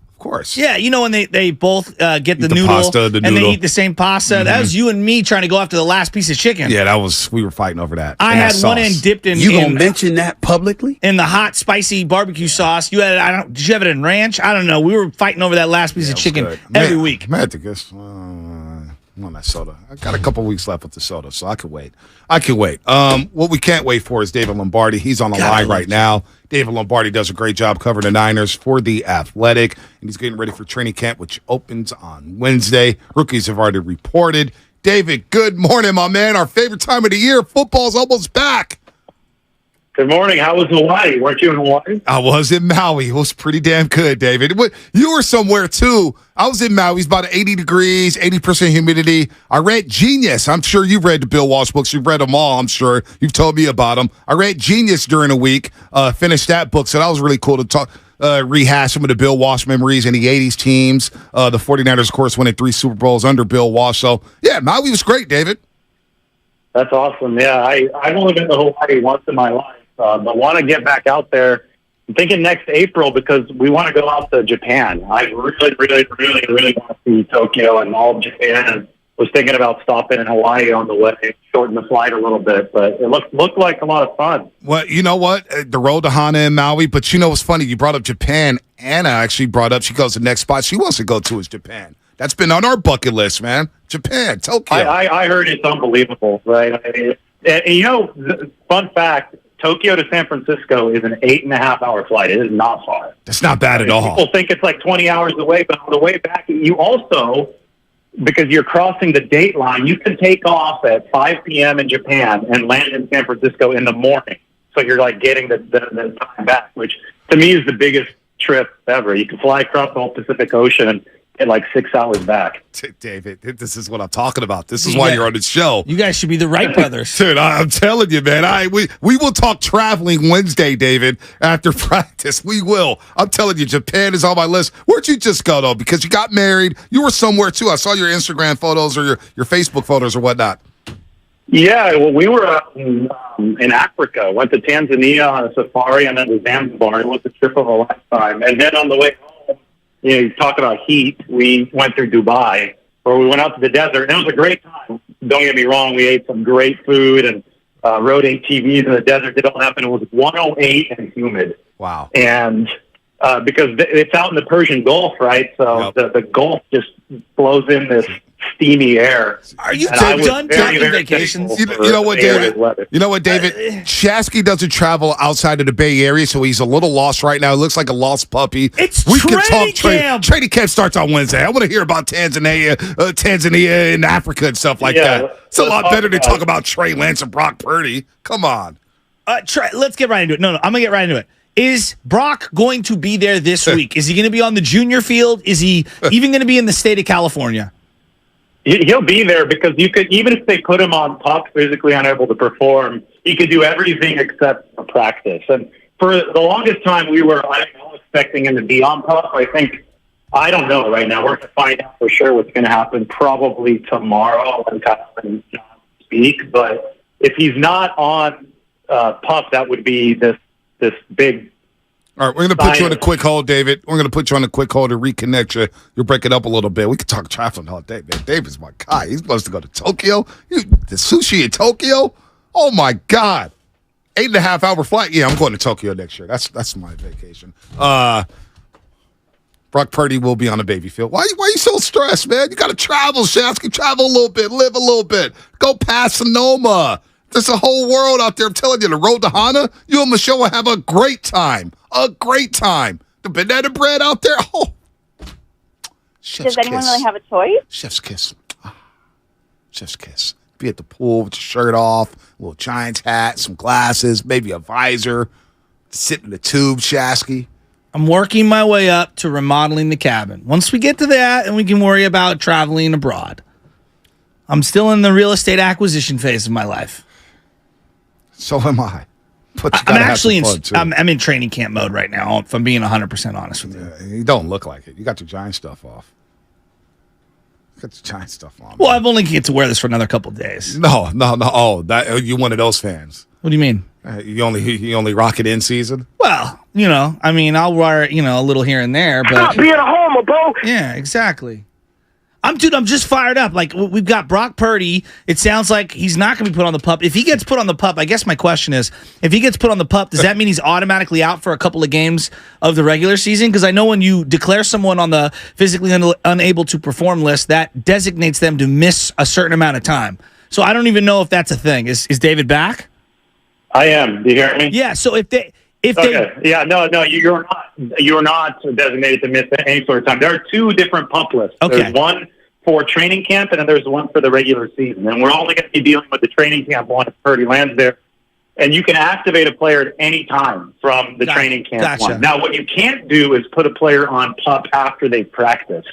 Of course. Yeah, you know when they both get the the noodle pasta, the and noodle. they eat the same pasta? Mhm. That was you and me trying to go after the last piece of chicken. Yeah, we were fighting over that. I And had that one sauce. end dipped in. You gonna mention that publicly? In the hot, spicy barbecue sauce. You had did you have it in ranch? I don't know. We were fighting over that last piece of chicken every week. Man, I guess on that soda. I got a couple weeks left with the soda, so I could wait. What we can't wait for is David Lombardi. He's on the line right now. David Lombardi does a great job covering the Niners for The Athletic, and he's getting ready for training camp, which opens on Wednesday. Rookies have already reported. David, good morning, my man. Our favorite time of the year. Football's almost back. Good morning. How was Hawaii? Weren't you in Hawaii? I was in Maui. It was pretty damn good, David. You were somewhere, too. I was in Maui. It's about 80 degrees, 80% humidity. I read Genius. I'm sure you've read the Bill Walsh books. You've read them all, I'm sure. You've told me about them. I read Genius during the week, finished that book, so that was really cool to talk. Rehash some of the Bill Walsh memories in the 80s teams. The 49ers, of course, winning 3 Super Bowls under Bill Walsh. So, yeah, Maui was great, David. That's awesome. Yeah, I've only been to Hawaii once in my life. But want to get back out there. I'm thinking next April because we want to go out to Japan. I really want to see Tokyo and all of Japan. And was thinking about stopping in Hawaii on the way, shorten the flight a little bit. But it looked like a lot of fun. Well, you know what? The road to Hana and Maui. But you know what's funny? You brought up Japan. Anna actually brought up, she goes, the next spot she wants to go to is Japan. That's been on our bucket list, man. Japan, Tokyo. I heard it's unbelievable, right? I mean, and you know, fun fact, Tokyo to San Francisco is an 8.5-hour flight. It is not far. That's not bad at all. People think it's like 20 hours away, but on the way back, you also, because you're crossing the date line, you can take off at 5 p.m. in Japan and land in San Francisco in the morning. So you're like getting the time back, which to me is the biggest trip ever. You can fly across the whole Pacific Ocean in like 6 hours back. David, this is what I'm talking about. This is why you're on the show. You guys should be the Wright brothers. Dude, I'm telling you, man. We will talk traveling Wednesday, David, after practice. We will. I'm telling you, Japan is on my list. Where'd you just go, though? Because you got married. You were somewhere, too. I saw your Instagram photos or your Facebook photos or whatnot. Yeah, well, we were in Africa. Went to Tanzania on a safari and then to Zanzibar. It was a trip of a lifetime. And then on the way home, you talk about heat. We went through Dubai, where we went out to the desert, and it was a great time. Don't get me wrong, we ate some great food and rode ATVs in the desert. It all happened. It was 108 and humid. Wow. And because it's out in the Persian Gulf, right? So the Gulf just blows in this steamy air. Are you done taking vacations? You know what, David? Shasky doesn't travel outside of the Bay Area, so he's a little lost right now. He looks like a lost puppy. It's training camp. Training camp starts on Wednesday. I want to hear about Tanzania and Africa and stuff like that. It's a lot better to talk about Trey Lance and Brock Purdy. Come on. Let's get right into it. No, I'm going to get right into it. Is Brock going to be there this week? Is he going to be on the junior field? Is he even going to be in the state of California? He'll be there because you could, even if they put him on pup, physically unable to perform, he could do everything except for practice. And for the longest time, we were expecting him to be on pup. I don't know right now. We're going to find out for sure what's going to happen probably tomorrow when Kyle and John speak. But if he's not on pup, that would be this big. All right, we're going to put you on a quick hold, David. We're going to put you on a quick hold to reconnect you. You'll break it up a little bit. We could talk traveling all day, man. David's my guy. He's supposed to go to Tokyo. The sushi in Tokyo? Oh, my God. 8.5-hour flight. Yeah, I'm going to Tokyo next year. That's my vacation. Brock Purdy will be on a baby field. Why are you so stressed, man? You got to travel, Shasky. Travel a little bit. Live a little bit. Go past Sonoma. There's a whole world out there. I'm telling you, the road to Hana, you and Michelle will have a great time. A great time. The banana bread out there, Does anyone really have a choice? Chef's kiss. Chef's kiss. Be at the pool with your shirt off, a little Giants hat, some glasses, maybe a visor, sit in the tube, Shasky. I'm working my way up to remodeling the cabin. Once we get to that, and we can worry about traveling abroad. I'm still in the real estate acquisition phase of my life. So am I. But I'm actually I'm in training camp mode right now, if I'm being 100% honest with you. You don't look like it. You got your Giant stuff off. Got the Giant stuff on. Well, I've only get to wear this for another couple of days. No. Oh, you're one of those fans. What do you mean? You only rock it in season? Well, I'll wear it, a little here and there, but Stop being a homer, bro. Yeah, exactly. I'm just fired up. Like, we've got Brock Purdy. It sounds like he's not going to be put on the PUP. If he gets put on the PUP, I guess my question is, if he gets put on the PUP, does that mean he's automatically out for a couple of games of the regular season? Because I know when you declare someone on the physically unable to perform list, that designates them to miss a certain amount of time. So I don't even know if that's a thing. Is David back? I am. Do you hear me? Yeah. So you're not designated to miss any sort of time. There are two different PUP lists. Okay. There's one for training camp, and then there's one for the regular season. And we're only going to be dealing with the training camp one if Purdy lands there. And you can activate a player at any time from the training camp one. Now, what you can't do is put a player on PUP after they've practiced.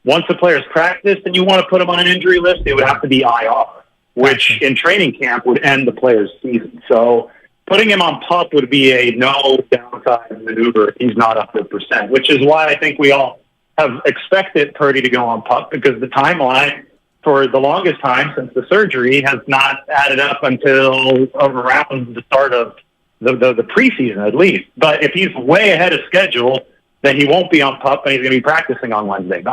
Once a player's practiced and you want to put them on an injury list, it would have to be IR, which in training camp would end the player's season. So putting him on PUP would be a no downside maneuver if he's not 100%, which is why I think we all have expected Purdy to go on PUP, because the timeline for the longest time since the surgery has not added up until around the start of the preseason, at least. But if he's way ahead of schedule, then he won't be on PUP and he's going to be practicing on Wednesday.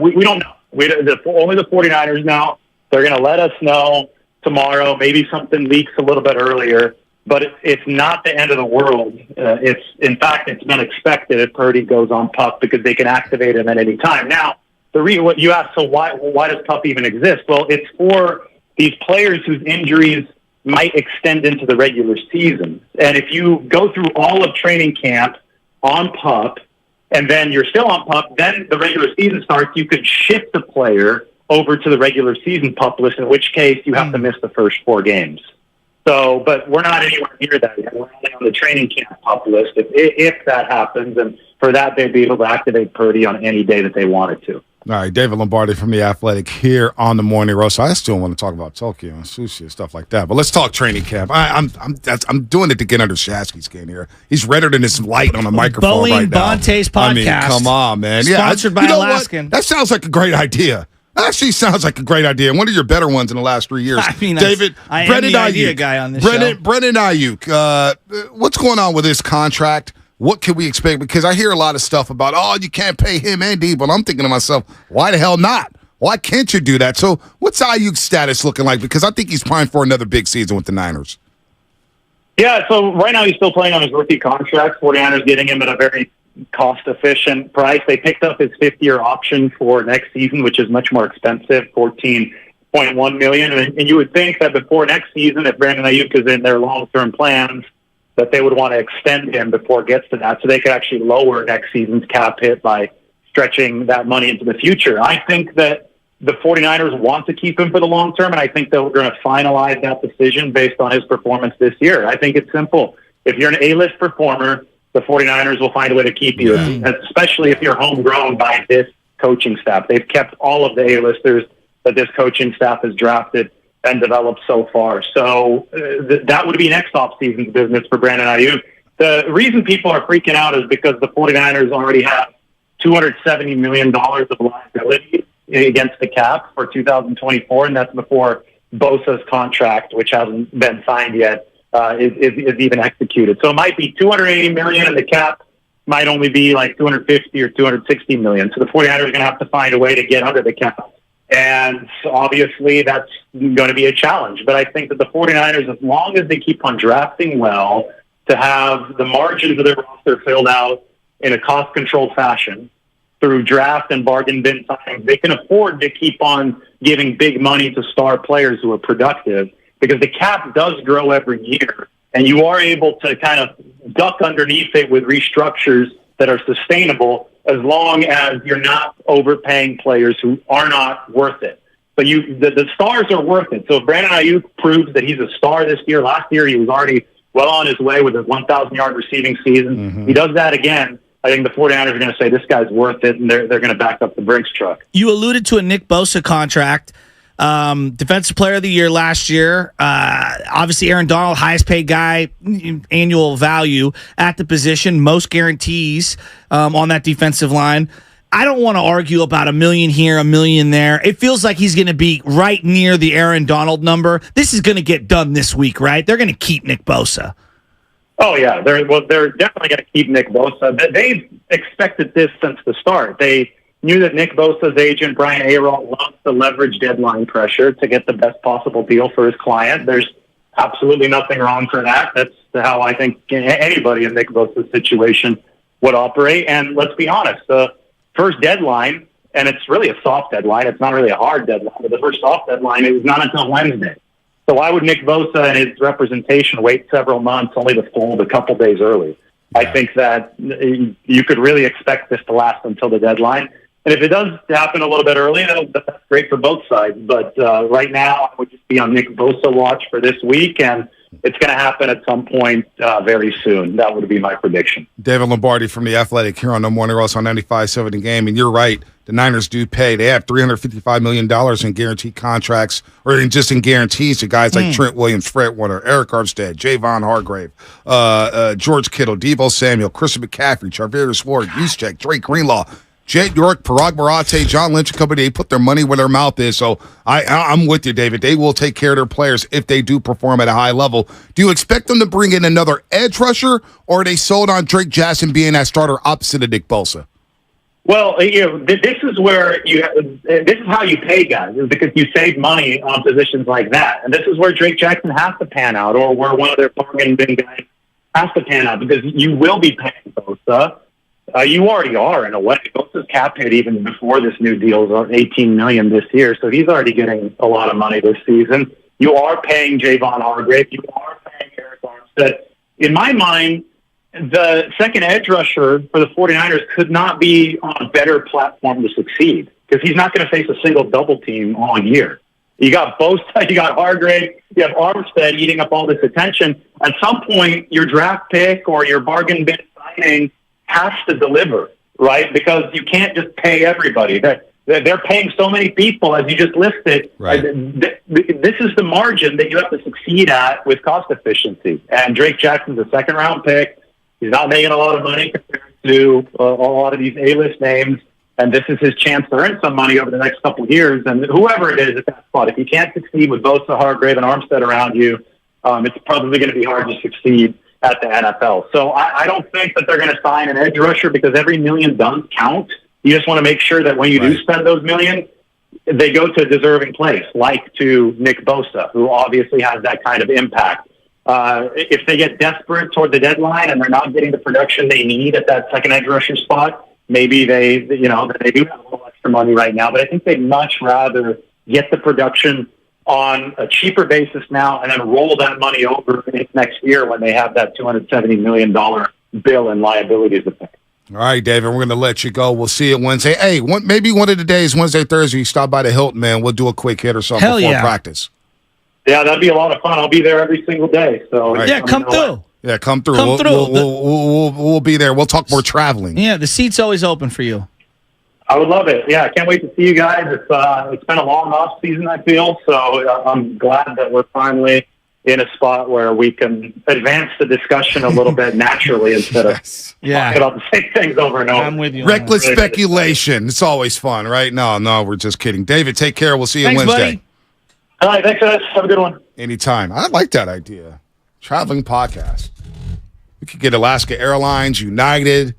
We don't know. Only the 49ers know. They're going to let us know tomorrow. Maybe something leaks a little bit earlier. But it's not the end of the world. In fact, it's been expected if Purdy goes on PUP, because they can activate him at any time. Now, what you asked, so why does PUP even exist? Well, it's for these players whose injuries might extend into the regular season. And if you go through all of training camp on PUP, and then you're still on PUP, then the regular season starts, you could shift the player over to the regular season PUP list, in which case you have to miss the first 4 games. So, but we're not anywhere near that yet. We're only on the training camp PUP list if that happens. And for that, they'd be able to activate Purdy on any day that they wanted to. All right, David Lombardi from The Athletic here on the Morning Roast. I still want to talk about Tokyo and sushi and stuff like that, but let's talk training camp. I'm doing it to get under Shasky's skin here. He's redder than his light on the microphone Boeing right now. Bonte's podcast. I mean, come on, man. Sponsored by Alaskan. That sounds like a great idea. Actually, sounds like a great idea. One of your better ones in the last 3 years. I mean, David, I am the idea guy on this show. Brendan Ayuk, what's going on with his contract? What can we expect? Because I hear a lot of stuff about, you can't pay him and D, but I'm thinking to myself, why the hell not? Why can't you do that? So what's Ayuk's status looking like? Because I think he's primed for another big season with the Niners. Yeah, so right now he's still playing on his rookie contract. 49ers getting him at a very cost-efficient price. They picked up his 5th-year option for next season, which is much more expensive, $14.1 million. And you would think that before next season, if Brandon Ayuk is in their long-term plans, that they would want to extend him before it gets to that, so they could actually lower next season's cap hit by stretching that money into the future. I think that the 49ers want to keep him for the long term, and I think that we're going to finalize that decision based on his performance this year. I think it's simple. If you're an A-list performer, the 49ers will find a way to keep you, especially if you're homegrown by this coaching staff. They've kept all of the A-listers that this coaching staff has drafted and developed so far. So that would be next offseason's business for Brandon Ayuk. The reason people are freaking out is because the 49ers already have $270 million of liability against the cap for 2024, and that's before Bosa's contract, which hasn't been signed yet, is even executed. So it might be $280 million, and the cap might only be like $250 or $260 million. So the 49ers are going to have to find a way to get under the cap. And obviously that's going to be a challenge. But I think that the 49ers, as long as they keep on drafting well, to have the margins of their roster filled out in a cost-controlled fashion through draft and bargain bin signings, they can afford to keep on giving big money to star players who are productive because the cap does grow every year, and you are able to kind of duck underneath it with restructures that are sustainable as long as you're not overpaying players who are not worth it. But the stars are worth it. So if Brandon Ayuk proves that he's a star this year, last year he was already well on his way with a 1,000-yard receiving season. He does that again. I think the 49ers are going to say this guy's worth it, and they're going to back up the Brinks truck. You alluded to a Nick Bosa contract. Defensive Player of the Year last year. Obviously, Aaron Donald, highest paid guy, annual value at the position, most guarantees on that defensive line. I don't want to argue about $1 million here, $1 million there. It feels like he's going to be right near the Aaron Donald number. This is going to get done this week, right? They're going to keep Nick Bosa. Oh, yeah. They're definitely going to keep Nick Bosa. They've expected this since the start. They knew that Nick Bosa's agent, Brian Aaron, loves to leverage deadline pressure to get the best possible deal for his client. There's absolutely nothing wrong for that. That's how I think anybody in Nick Bosa's situation would operate. And let's be honest, the first deadline, and it's really a soft deadline. It's not really a hard deadline, but the first soft deadline is not until Wednesday. So why would Nick Bosa and his representation wait several months only to fold a couple days early? I think that you could really expect this to last until the deadline. And if it does happen a little bit early, that's great for both sides. But right now, I would just be on Nick Bosa watch for this week, and it's going to happen at some point very soon. That would be my prediction. David Lombardi from The Athletic here on The Morning Roast on 95.7 The Game. And you're right. The Niners do pay. They have $355 million in guaranteed contracts, or just in guarantees to guys like Trent Williams, Fred Warner, Eric Armstead, Javon Hargrave, George Kittle, Deebo Samuel, Christian McCaffrey, Charvarius Ward, Juszczyk, Drake Greenlaw, Jet York, Parag Marate, John Lynch and company. They put their money where their mouth is. So I'm with you, David. They will take care of their players if they do perform at a high level. Do you expect them to bring in another edge rusher, or are they sold on Drake Jackson being that starter opposite of Nick Bosa? Well, this is where this is how you pay guys, is because you save money on positions like that. And this is where Drake Jackson has to pan out, or where one of their bargain bin guys has to pan out, because you will be paying Bosa. You already are, in a way. Bosa's cap hit even before this new deal is $18 million this year, so he's already getting a lot of money this season. You are paying Javon Hargrave. You are paying Eric Armstead. In my mind, the second edge rusher for the 49ers could not be on a better platform to succeed, because he's not going to face a single double team all year. You got Bosa, you got Hargrave, you have Armstead eating up all this attention. At some point, your draft pick or your bargain bin signing has to deliver, right? Because you can't just pay everybody. They're paying so many people, as you just listed. Right. This is the margin that you have to succeed at with cost efficiency. And Drake Jackson's a second-round pick. He's not making a lot of money compared to a lot of these A-list names. And this is his chance to earn some money over the next couple of years. And whoever it is at that spot, if you can't succeed with Bosa, Hargrave, and Armstead around you, it's probably going to be hard to succeed at the NFL. So I don't think that they're going to sign an edge rusher, because every million does count. You just want to make sure that when you do spend those million, they go to a deserving place, like to Nick Bosa, who obviously has that kind of impact. If they get desperate toward the deadline and they're not getting the production they need at that second edge rusher spot, maybe they do have a little extra money right now. But I think they'd much rather get the production on a cheaper basis now and then roll that money over next year when they have that $270 million bill and liabilities to pay. All right, David, we're going to let you go. We'll see you Wednesday. Hey, maybe one of the days, Wednesday, Thursday, you stop by the Hilton, man. We'll do a quick hit or something before practice. Yeah, that'd be a lot of fun. I'll be there every single day. So yeah, come through. Yeah, come through. We'll be there. We'll talk more traveling. Yeah, the seat's always open for you. I would love it. Yeah, I can't wait to see you guys. It's been a long off season, I feel, so I'm glad that we're finally in a spot where we can advance the discussion a little bit naturally instead of talking about the same things over and over. I'm with you. Reckless speculation. It's always fun, right? No, we're just kidding. David, take care. We'll see you Wednesday. Buddy. All right, thanks, guys. Have a good one. Anytime. I like that idea. Traveling podcast. We could get Alaska Airlines, United,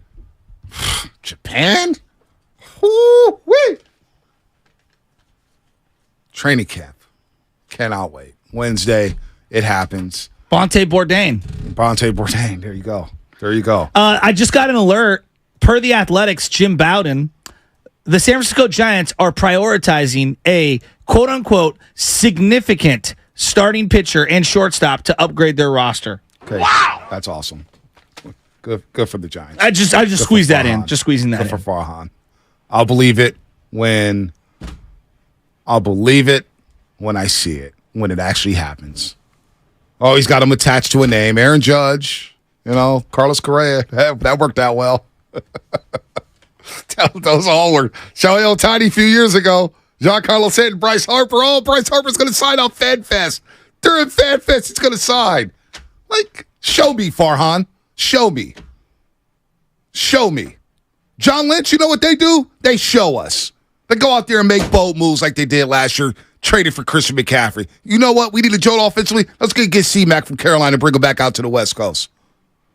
Japan. Woo-wee. Training camp. Cannot wait. Wednesday, it happens. Bonte Bourdain. There you go. I just got an alert. Per The Athletic's Jim Bowden, the San Francisco Giants are prioritizing a quote-unquote significant starting pitcher and shortstop to upgrade their roster. Okay. Wow, that's awesome. Good for the Giants. I just squeezed that in. Just squeezing that in. Good for Farhan. I'll believe it when I see it, when it actually happens. Oh, he's got him attached to a name. Aaron Judge, Carlos Correa. That worked out well. Those all were Shohei Ohtani a few years ago. Giancarlo Stanton, Bryce Harper. Oh, Bryce Harper's going to sign off FanFest. During FanFest, he's going to sign. Show me, Farhan. Show me. John Lynch, you know what they do? They show us. They go out there and make bold moves like they did last year, traded for Christian McCaffrey. You know what? We need a jolt offensively. Let's get C-Mac from Carolina and bring him back out to the West Coast.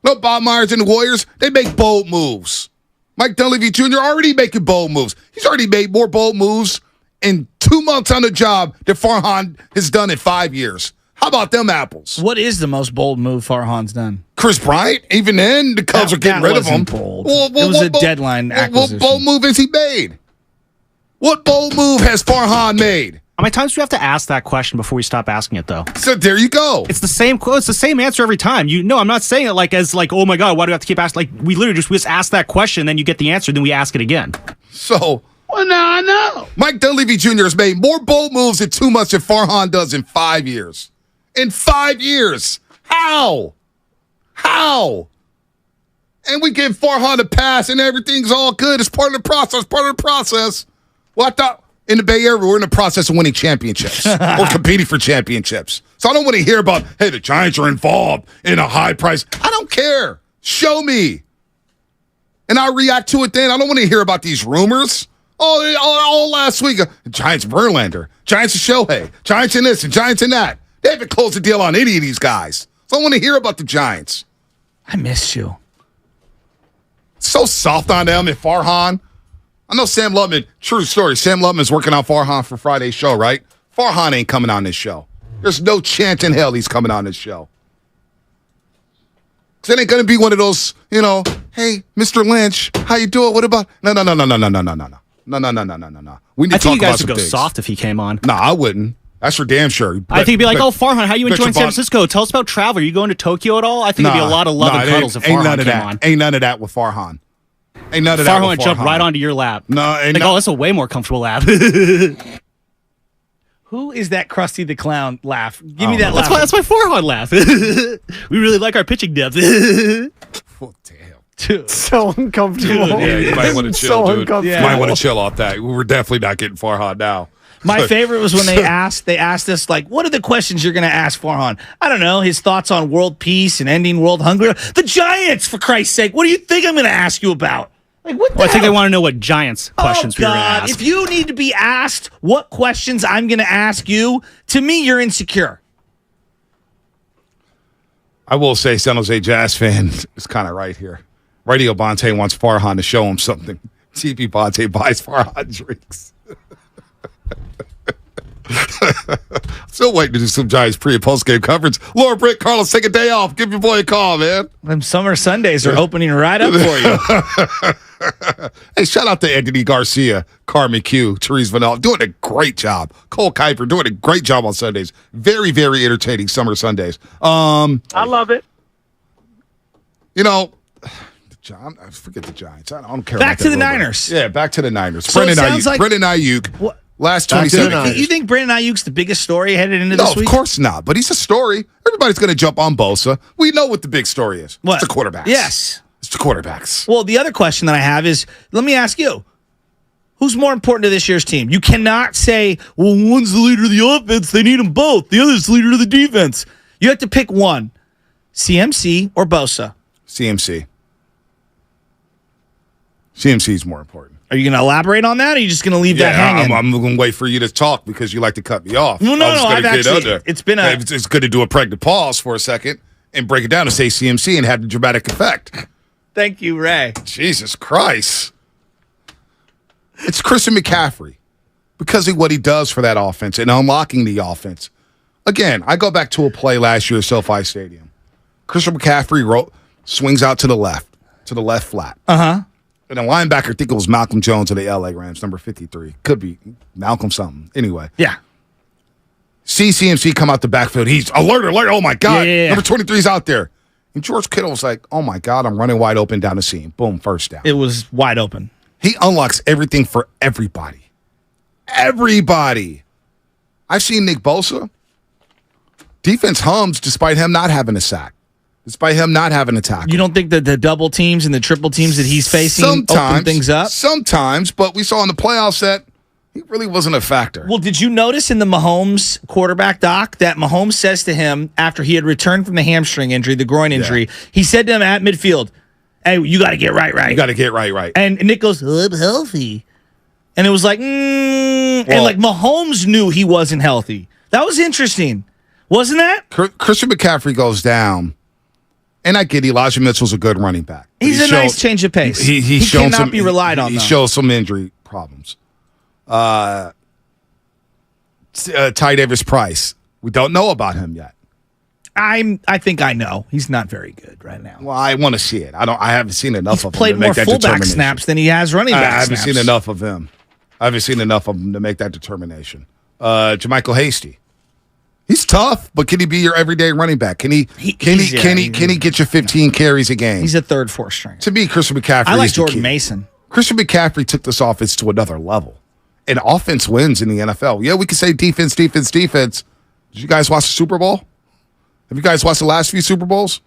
No, Bob Myers and the Warriors, they make bold moves. Mike Dunleavy Jr. already making bold moves. He's already made more bold moves in 2 months on the job that Farhan has done in 5 years. How about them apples? What is the most bold move Farhan's done? Chris Bryant. Even then, the Cubs are getting rid of him. Bold. It was a deadline acquisition. What bold move has he made? What bold move has Farhan made? How many times do we have to ask that question before we stop asking it, though? So there you go. It's the same quote. It's the same answer every time. I'm not saying it as oh my God, why do we have to keep asking? We literally just ask that question, then you get the answer, then we ask it again. So, well, now I know. Mike Dunleavy Jr. has made more bold moves in 2 months than Farhan does in 5 years. In 5 years. How? And we give Farhan a pass and everything's all good. It's part of the process. Well, I thought in the Bay Area, we're in the process of winning championships or competing for championships. So I don't want to hear about, hey, the Giants are involved in a high price. I don't care. Show me. And I'll react to it then. I don't want to hear about these rumors. All last week, Giants Verlander, Giants of Shohei, Giants in this and Giants in that. They haven't closed the deal on any of these guys. So I want to hear about the Giants. I miss you. So soft on them and Farhan. I know Sam Lutman, true story, Sam Lutman's working on Farhan for Friday's show, right? Farhan ain't coming on this show. There's no chance in hell he's coming on this show. Because it ain't going to be one of those, hey, Mr. Lynch, how you doing? What about? No. We need to talk about some things. I think you guys would go soft if he came on. No, I wouldn't. That's for damn sure. I think he'd be like, Farhan, how you enjoying San Francisco? Tell us about travel. Are you going to Tokyo at all? I think it'd be a lot of love and cuddles if Farhan came on. Ain't none of that with Farhan. Ain't none of that with Farhan. Would jump right onto your lap. No, that's a way more comfortable lap. Who is that Krusty the Clown laugh? Give me that laugh. That's my Farhan laugh. We really like our pitching depth. Oh, damn. Dude. So uncomfortable. Dude, yeah, you might want to chill, dude. You might want to chill off that. We're definitely not getting Farhan now. My favorite was when they asked us, what are the questions you're going to ask Farhan? I don't know, his thoughts on world peace and ending world hunger. The Giants, for Christ's sake. What do you think I'm going to ask you about? What the hell? I think they want to know what Giants questions we're going to ask. If you need to be asked what questions I'm going to ask you, to me, you're insecure. I will say San Jose Jazz fan is kind of right here. Radio Bonte wants Farhan to show him something. TV Bonte buys Farhan drinks. Still waiting to do some Giants pre- and post-game coverage. Laura Britt, Carlos, take a day off. Give your boy a call, man. Them summer Sundays are opening right up for you. Hey, shout out to Anthony Garcia, Carmen Q, Therese Vanel, doing a great job. Cole Kuiper doing a great job on Sundays. Very, very entertaining summer Sundays. I love it. Forget the Giants. I don't care. Back to the Niners. Yeah, back to the Niners. So Brendan Ayuk. Last 27. You think Brandon Ayuk's the biggest story headed into this week? No, of course not. But he's a story. Everybody's going to jump on Bosa. We know what the big story is. What? It's the quarterbacks. Yes. It's the quarterbacks. Well, the other question that I have is, let me ask you, who's more important to this year's team? You cannot say, well, one's the leader of the offense. They need them both. The other's the leader of the defense. You have to pick one, CMC or Bosa. CMC. CMC is more important. Are you going to elaborate on that, or are you just going to leave that hanging? I'm going to wait for you to talk because you like to cut me off. No, it's been It's good to do a pregnant pause for a second and break it down and say CMC and have the dramatic effect. Thank you, Ray. Jesus Christ. It's Christian McCaffrey because of what he does for that offense and unlocking the offense. Again, I go back to a play last year at SoFi Stadium. Christian McCaffrey swings out to the left flat. Uh-huh. And the linebacker, I think it was Malcolm Jones of the LA Rams, number 53. Could be Malcolm something. Anyway. Yeah. see CMC come out the backfield. He's alert. Oh, my God. Yeah. Number 23's out there. And George Kittle was like, oh, my God, I'm running wide open down the seam. Boom, first down. It was wide open. He unlocks everything for everybody. Everybody. I've seen Nick Bosa. Defense hums despite him not having a sack. Despite him not having a tackle. You don't think that the double teams and the triple teams that he's facing open things up? Sometimes, but we saw in the playoffs that he really wasn't a factor. Well, did you notice in the Mahomes quarterback doc that Mahomes says to him after he had returned from the hamstring injury, the groin injury, he said to him at midfield, hey, you got to get right. You got to get right. And Nick goes, I'm healthy. And it was like, and like Mahomes knew he wasn't healthy. That was interesting. Wasn't that? Christian McCaffrey goes down. And I get Elijah Mitchell's a good running back. He's a nice change of pace. He cannot be relied on, He shows some injury problems. Ty Davis Price. We don't know about him yet. I think I know. He's not very good right now. Well, I want to see it. I haven't seen enough of him. He's played more fullback snaps than he has running back snaps. I haven't seen enough of him. I haven't seen enough of him to make that determination. JaMychal Hasty. He's tough, but can he be your everyday running back? Can he get you 15 carries a game? He's a third, fourth string. To me, Christian McCaffrey. I like Jordan Mason. Christian McCaffrey took this offense to another level. And offense wins in the NFL. Yeah, we can say defense. Did you guys watch the Super Bowl? Have you guys watched the last few Super Bowls?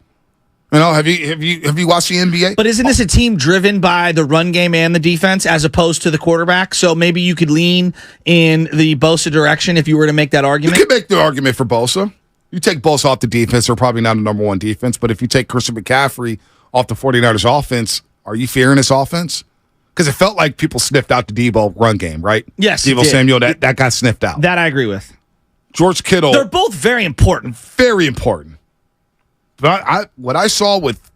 You know, have you watched the NBA? But isn't this a team driven by the run game and the defense as opposed to the quarterback? So maybe you could lean in the Bosa direction if you were to make that argument? You could make the argument for Bosa. You take Bosa off the defense, they're probably not a number one defense. But if you take Christian McCaffrey off the 49ers offense, are you fearing this offense? Because it felt like people sniffed out the Debo run game, right? Yes, Debo Samuel, that got sniffed out. That I agree with. George Kittle. They're both very important. Very important. But what I saw with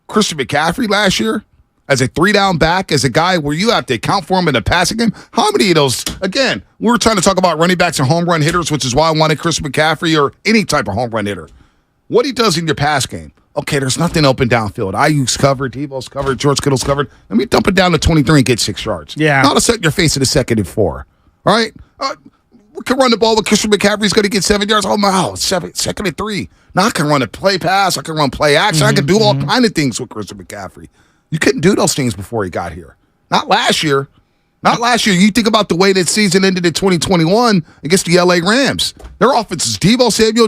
Christian McCaffrey last year as a 3-down back, as a guy where you have to account for him in the passing game, how many of those, again, we were trying to talk about running backs and home run hitters, which is why I wanted Christian McCaffrey or any type of home run hitter. What he does in your pass game, okay, there's nothing open downfield. Ayuk's covered, Debo's covered, George Kittle's covered. Let me dump it down to 23 and get 6 yards. Yeah. Not a set in your face in the 2nd and 4. All right? We can run the ball with Christian McCaffrey. He's going to get 7 yards. Oh, wow, 2nd and 3. Now I can run a play pass. I can run play action. I can do all kind of things with Christian McCaffrey. You couldn't do those things before he got here. Not last year. You think about the way that season ended in 2021 against the LA Rams. Their offense is Debo Samuel,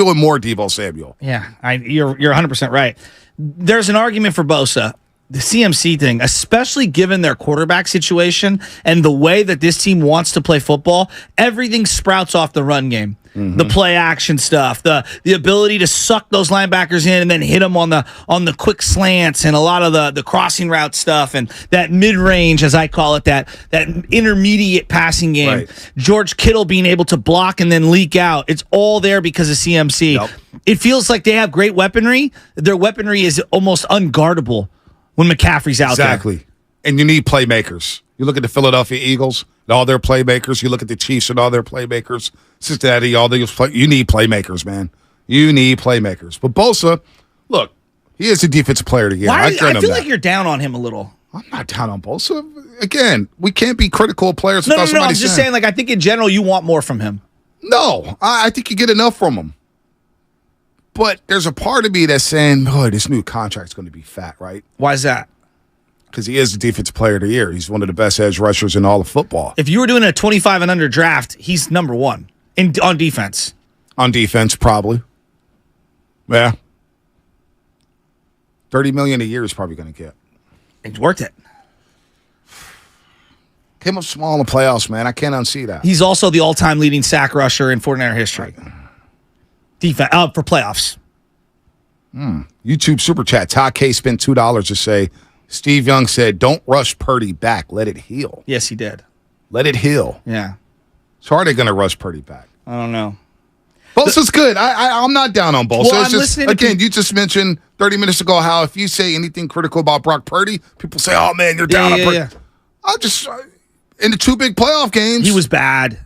and more Debo Samuel. Yeah, you're 100% right. There's an argument for Bosa. The CMC thing, especially given their quarterback situation and the way that this team wants to play football, everything sprouts off the run game. The play action stuff, the ability to suck those linebackers in and then hit them on the quick slants and a lot of the crossing route stuff and that mid-range, as I call it, that intermediate passing game. Right. George Kittle being able to block and then leak out. It's all there because of CMC. Yep. It feels like they have great weaponry. Their weaponry is almost unguardable when McCaffrey's out there. Exactly. And you need playmakers. You look at the Philadelphia Eagles and all their playmakers. You look at the Chiefs and all their playmakers. Cincinnati, all these you need playmakers, man. You need playmakers. But Bosa, look, he is a defensive player of the year. I feel like you're down on him a little. I'm not down on Bosa. Again, we can't be critical of players without somebody I'm just saying, like, I think in general you want more from him. No, I think you get enough from him. But there's a part of me that's saying, boy, this new contract's going to be fat, right? Why is that? Because he is the defensive player of the year. He's one of the best edge rushers in all of football. If you were doing a 25 and under draft, he's number one on defense. On defense, probably. Yeah. $30 million a year is probably going to get. It's worth it. Came up small in the playoffs, man. I can't unsee that. He's also the all-time leading sack rusher in 49er history. Defense for playoffs. YouTube super chat. Todd K spent $2 to say Steve Young said, "Don't rush Purdy back. Let it heal." Yes, he did. Let it heal. Yeah. So are they going to rush Purdy back? I don't know. Bosa's good. I'm not down on Bosa. Well, it's just, again, you just mentioned 30 minutes ago how if you say anything critical about Brock Purdy, people say, "Oh man, you're down on Purdy." Yeah. I just in the 2 big playoff games, he was bad.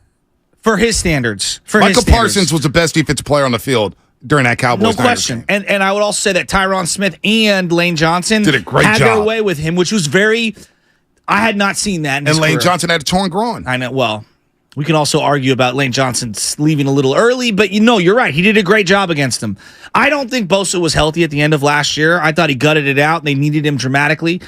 For his standards. Michael Parsons was the best defensive player on the field during that Cowboys. No question. And I would also say that Tyron Smith and Lane Johnson did a great had job. Their way with him, which was very. I had not seen that. In his Lane career. Johnson had a torn groin. I know. Well, We can also argue about Lane Johnson leaving a little early, but you're right. He did a great job against him. I don't think Bosa was healthy at the end of last year. I thought he gutted it out, and they needed him dramatically.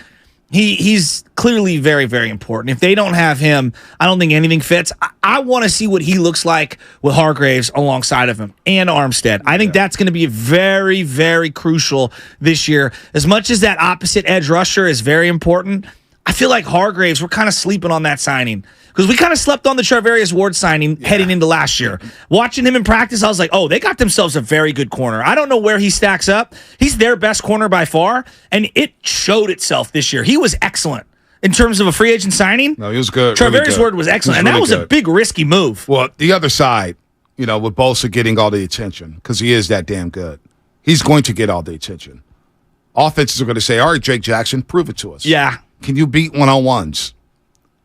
He's clearly very, very important. If they don't have him, I don't think anything fits. I want to see what he looks like with Hargraves alongside of him and Armstead. I think that's going to be very, very crucial this year. As much as that opposite edge rusher is very important, I feel like Hargraves, we're kind of sleeping on that signing. Because we kind of slept on the Charvarius Ward signing heading into last year. Watching him in practice, I was like, oh, they got themselves a very good corner. I don't know where he stacks up. He's their best corner by far, and it showed itself this year. He was excellent in terms of a free agent signing. No, he was good. Charvarius really Ward was excellent, and that was a big, risky move. Well, the other side, with Bosa getting all the attention, because he is that damn good, he's going to get all the attention. Offenses are going to say, all right, Jake Jackson, prove it to us. Yeah. Can you beat one-on-ones?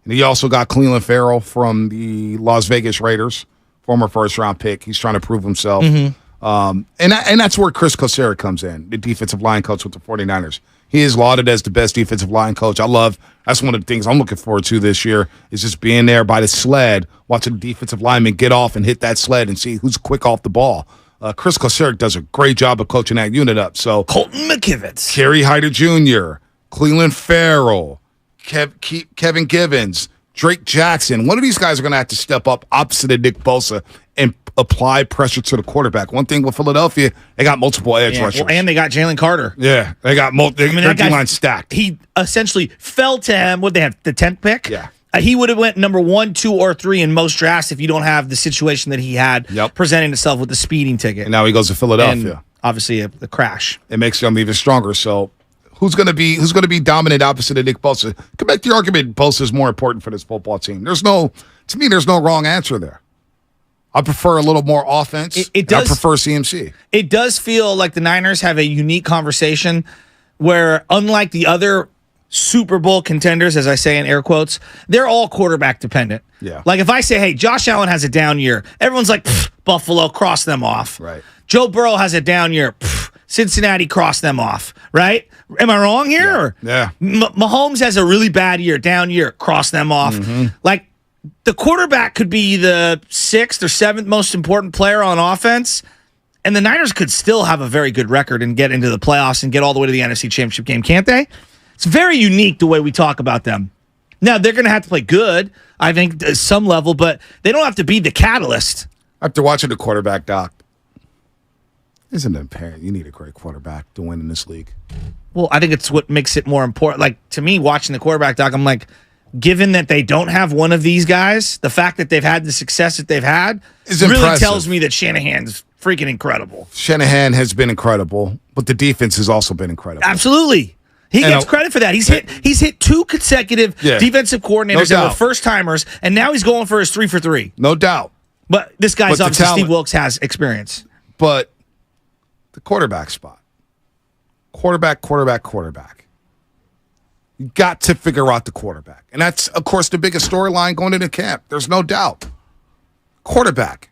And he also got Clelin Ferrell from the Las Vegas Raiders, former first-round pick. He's trying to prove himself. And that's where Chris Kocurek comes in, the defensive line coach with the 49ers. He is lauded as the best defensive line coach. That's one of the things I'm looking forward to this year, is just being there by the sled, watching the defensive linemen get off and hit that sled and see who's quick off the ball. Chris Kocurek does a great job of coaching that unit up. So Colton McKivitz, Kerry Hyder Jr., Clelin Ferrell, Kevin Givens, Drake Jackson. One of these guys are going to have to step up opposite of Nick Bosa and apply pressure to the quarterback. One thing with Philadelphia, they got multiple edge rushers. Well, and they got Jalen Carter. Yeah, they got their D-line stacked. He essentially fell to him. What they have, the 10th pick? Yeah. He would have went number 1, 2, or 3 in most drafts if you don't have the situation that he had presenting itself with the speeding ticket. And now he goes to Philadelphia. And obviously, the crash. It makes him even stronger. So who's going to be dominant opposite of Nick Bosa? Come back to the argument, Bosa is more important for this football team. There's no wrong answer there. I prefer a little more offense. I prefer CMC. It does feel like the Niners have a unique conversation where, unlike the other Super Bowl contenders, as I say in air quotes, they're all quarterback dependent. Yeah. Like if I say, hey, Josh Allen has a down year, everyone's like, Buffalo, cross them off. Right. Joe Burrow has a down year, Cincinnati, cross them off. Right? Am I wrong here? Yeah. Mahomes has a really bad year, down year, cross them off. Like the quarterback could be the 6th or 7th most important player on offense, and the Niners could still have a very good record and get into the playoffs and get all the way to the NFC Championship game, can't they? It's very unique the way we talk about them. Now, they're going to have to play good, I think, at some level, but they don't have to be the catalyst. After watching the quarterback doc, isn't it apparent you need a great quarterback to win in this league? Well, I think it's what makes it more important. Like, to me, watching the quarterback doc, I'm like, given that they don't have one of these guys, the fact that they've had the success that they've had really tells me that Shanahan's freaking incredible. Shanahan has been incredible, but the defense has also been incredible. Absolutely. He gets credit for that. He's hit 2 consecutive defensive coordinators that were first timers, and now he's going for his 3 for 3. No doubt. But this guy's obviously Steve Wilkes has experience. But the quarterback spot, quarterback. You got to figure out the quarterback, and that's of course the biggest storyline going into camp. There's no doubt. Quarterback,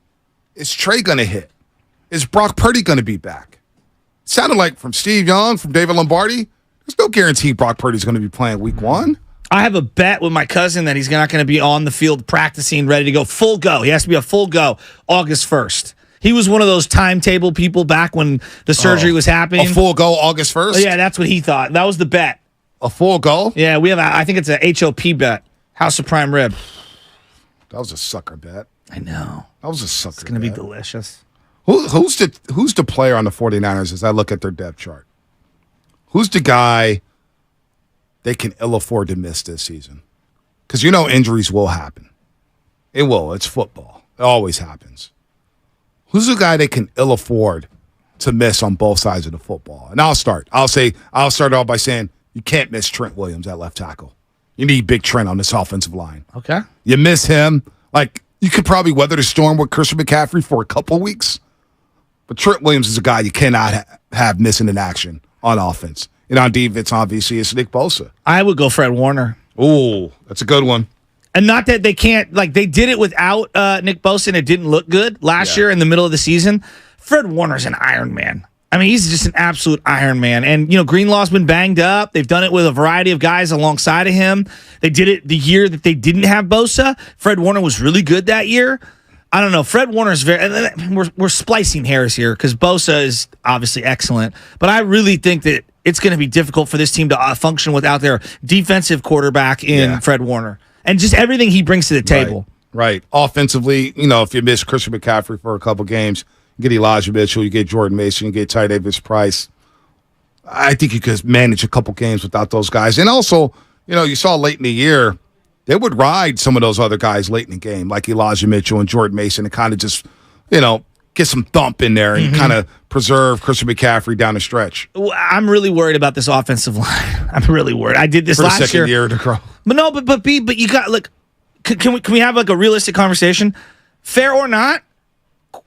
is Trey going to hit? Is Brock Purdy going to be back? It sounded like from Steve Young, from David Lombardi. There's no guarantee Brock Purdy's going to be playing week 1. I have a bet with my cousin that he's not going to be on the field practicing, ready to go full go. He has to be a full go August 1st. He was one of those timetable people back when the surgery was happening. A full go August 1st? Oh, yeah, that's what he thought. That was the bet. A full go? Yeah, we have. I think it's a HOP bet. House of Prime Rib. That was a sucker bet. I know. That was a sucker bet. It's going to be delicious. Who's the player on the 49ers as I look at their depth chart? Who's the guy they can ill afford to miss this season? Because injuries will happen. It will. It's football. It always happens. Who's the guy they can ill afford to miss on both sides of the football? And I'll start off by saying you can't miss Trent Williams at left tackle. You need Big Trent on this offensive line. Okay. You miss him. Like, you could probably weather the storm with Christian McCaffrey for a couple weeks. But Trent Williams is a guy you cannot have missing in action on offense. And on defense, obviously, it's Nick Bosa. I would go Fred Warner. Oh, that's a good one. And not that they can't, like, they did it without Nick Bosa, and it didn't look good last year in the middle of the season. Fred Warner's an Iron Man. I mean, he's just an absolute Iron Man. And, Greenlaw's been banged up. They've done it with a variety of guys alongside of him. They did it the year that they didn't have Bosa. Fred Warner was really good that year. I don't know. Fred Warner's we're splicing hairs here because Bosa is obviously excellent. But I really think that it's going to be difficult for this team to function without their defensive quarterback in Fred Warner. And just everything he brings to the table. Right. Offensively, if you miss Christian McCaffrey for a couple games, you get Elijah Mitchell, you get Jordan Mason, you get Ty Davis Price. I think you could manage a couple games without those guys. And also, you saw late in the year, they would ride some of those other guys late in the game, like Elijah Mitchell and Jordan Mason, and kind of just, get some thump in there and kind of preserve Christian McCaffrey down the stretch. I'm really worried about this offensive line. I'm really worried. I did this for last the second year to grow. But no, but you got look. Can we have like a realistic conversation? Fair or not,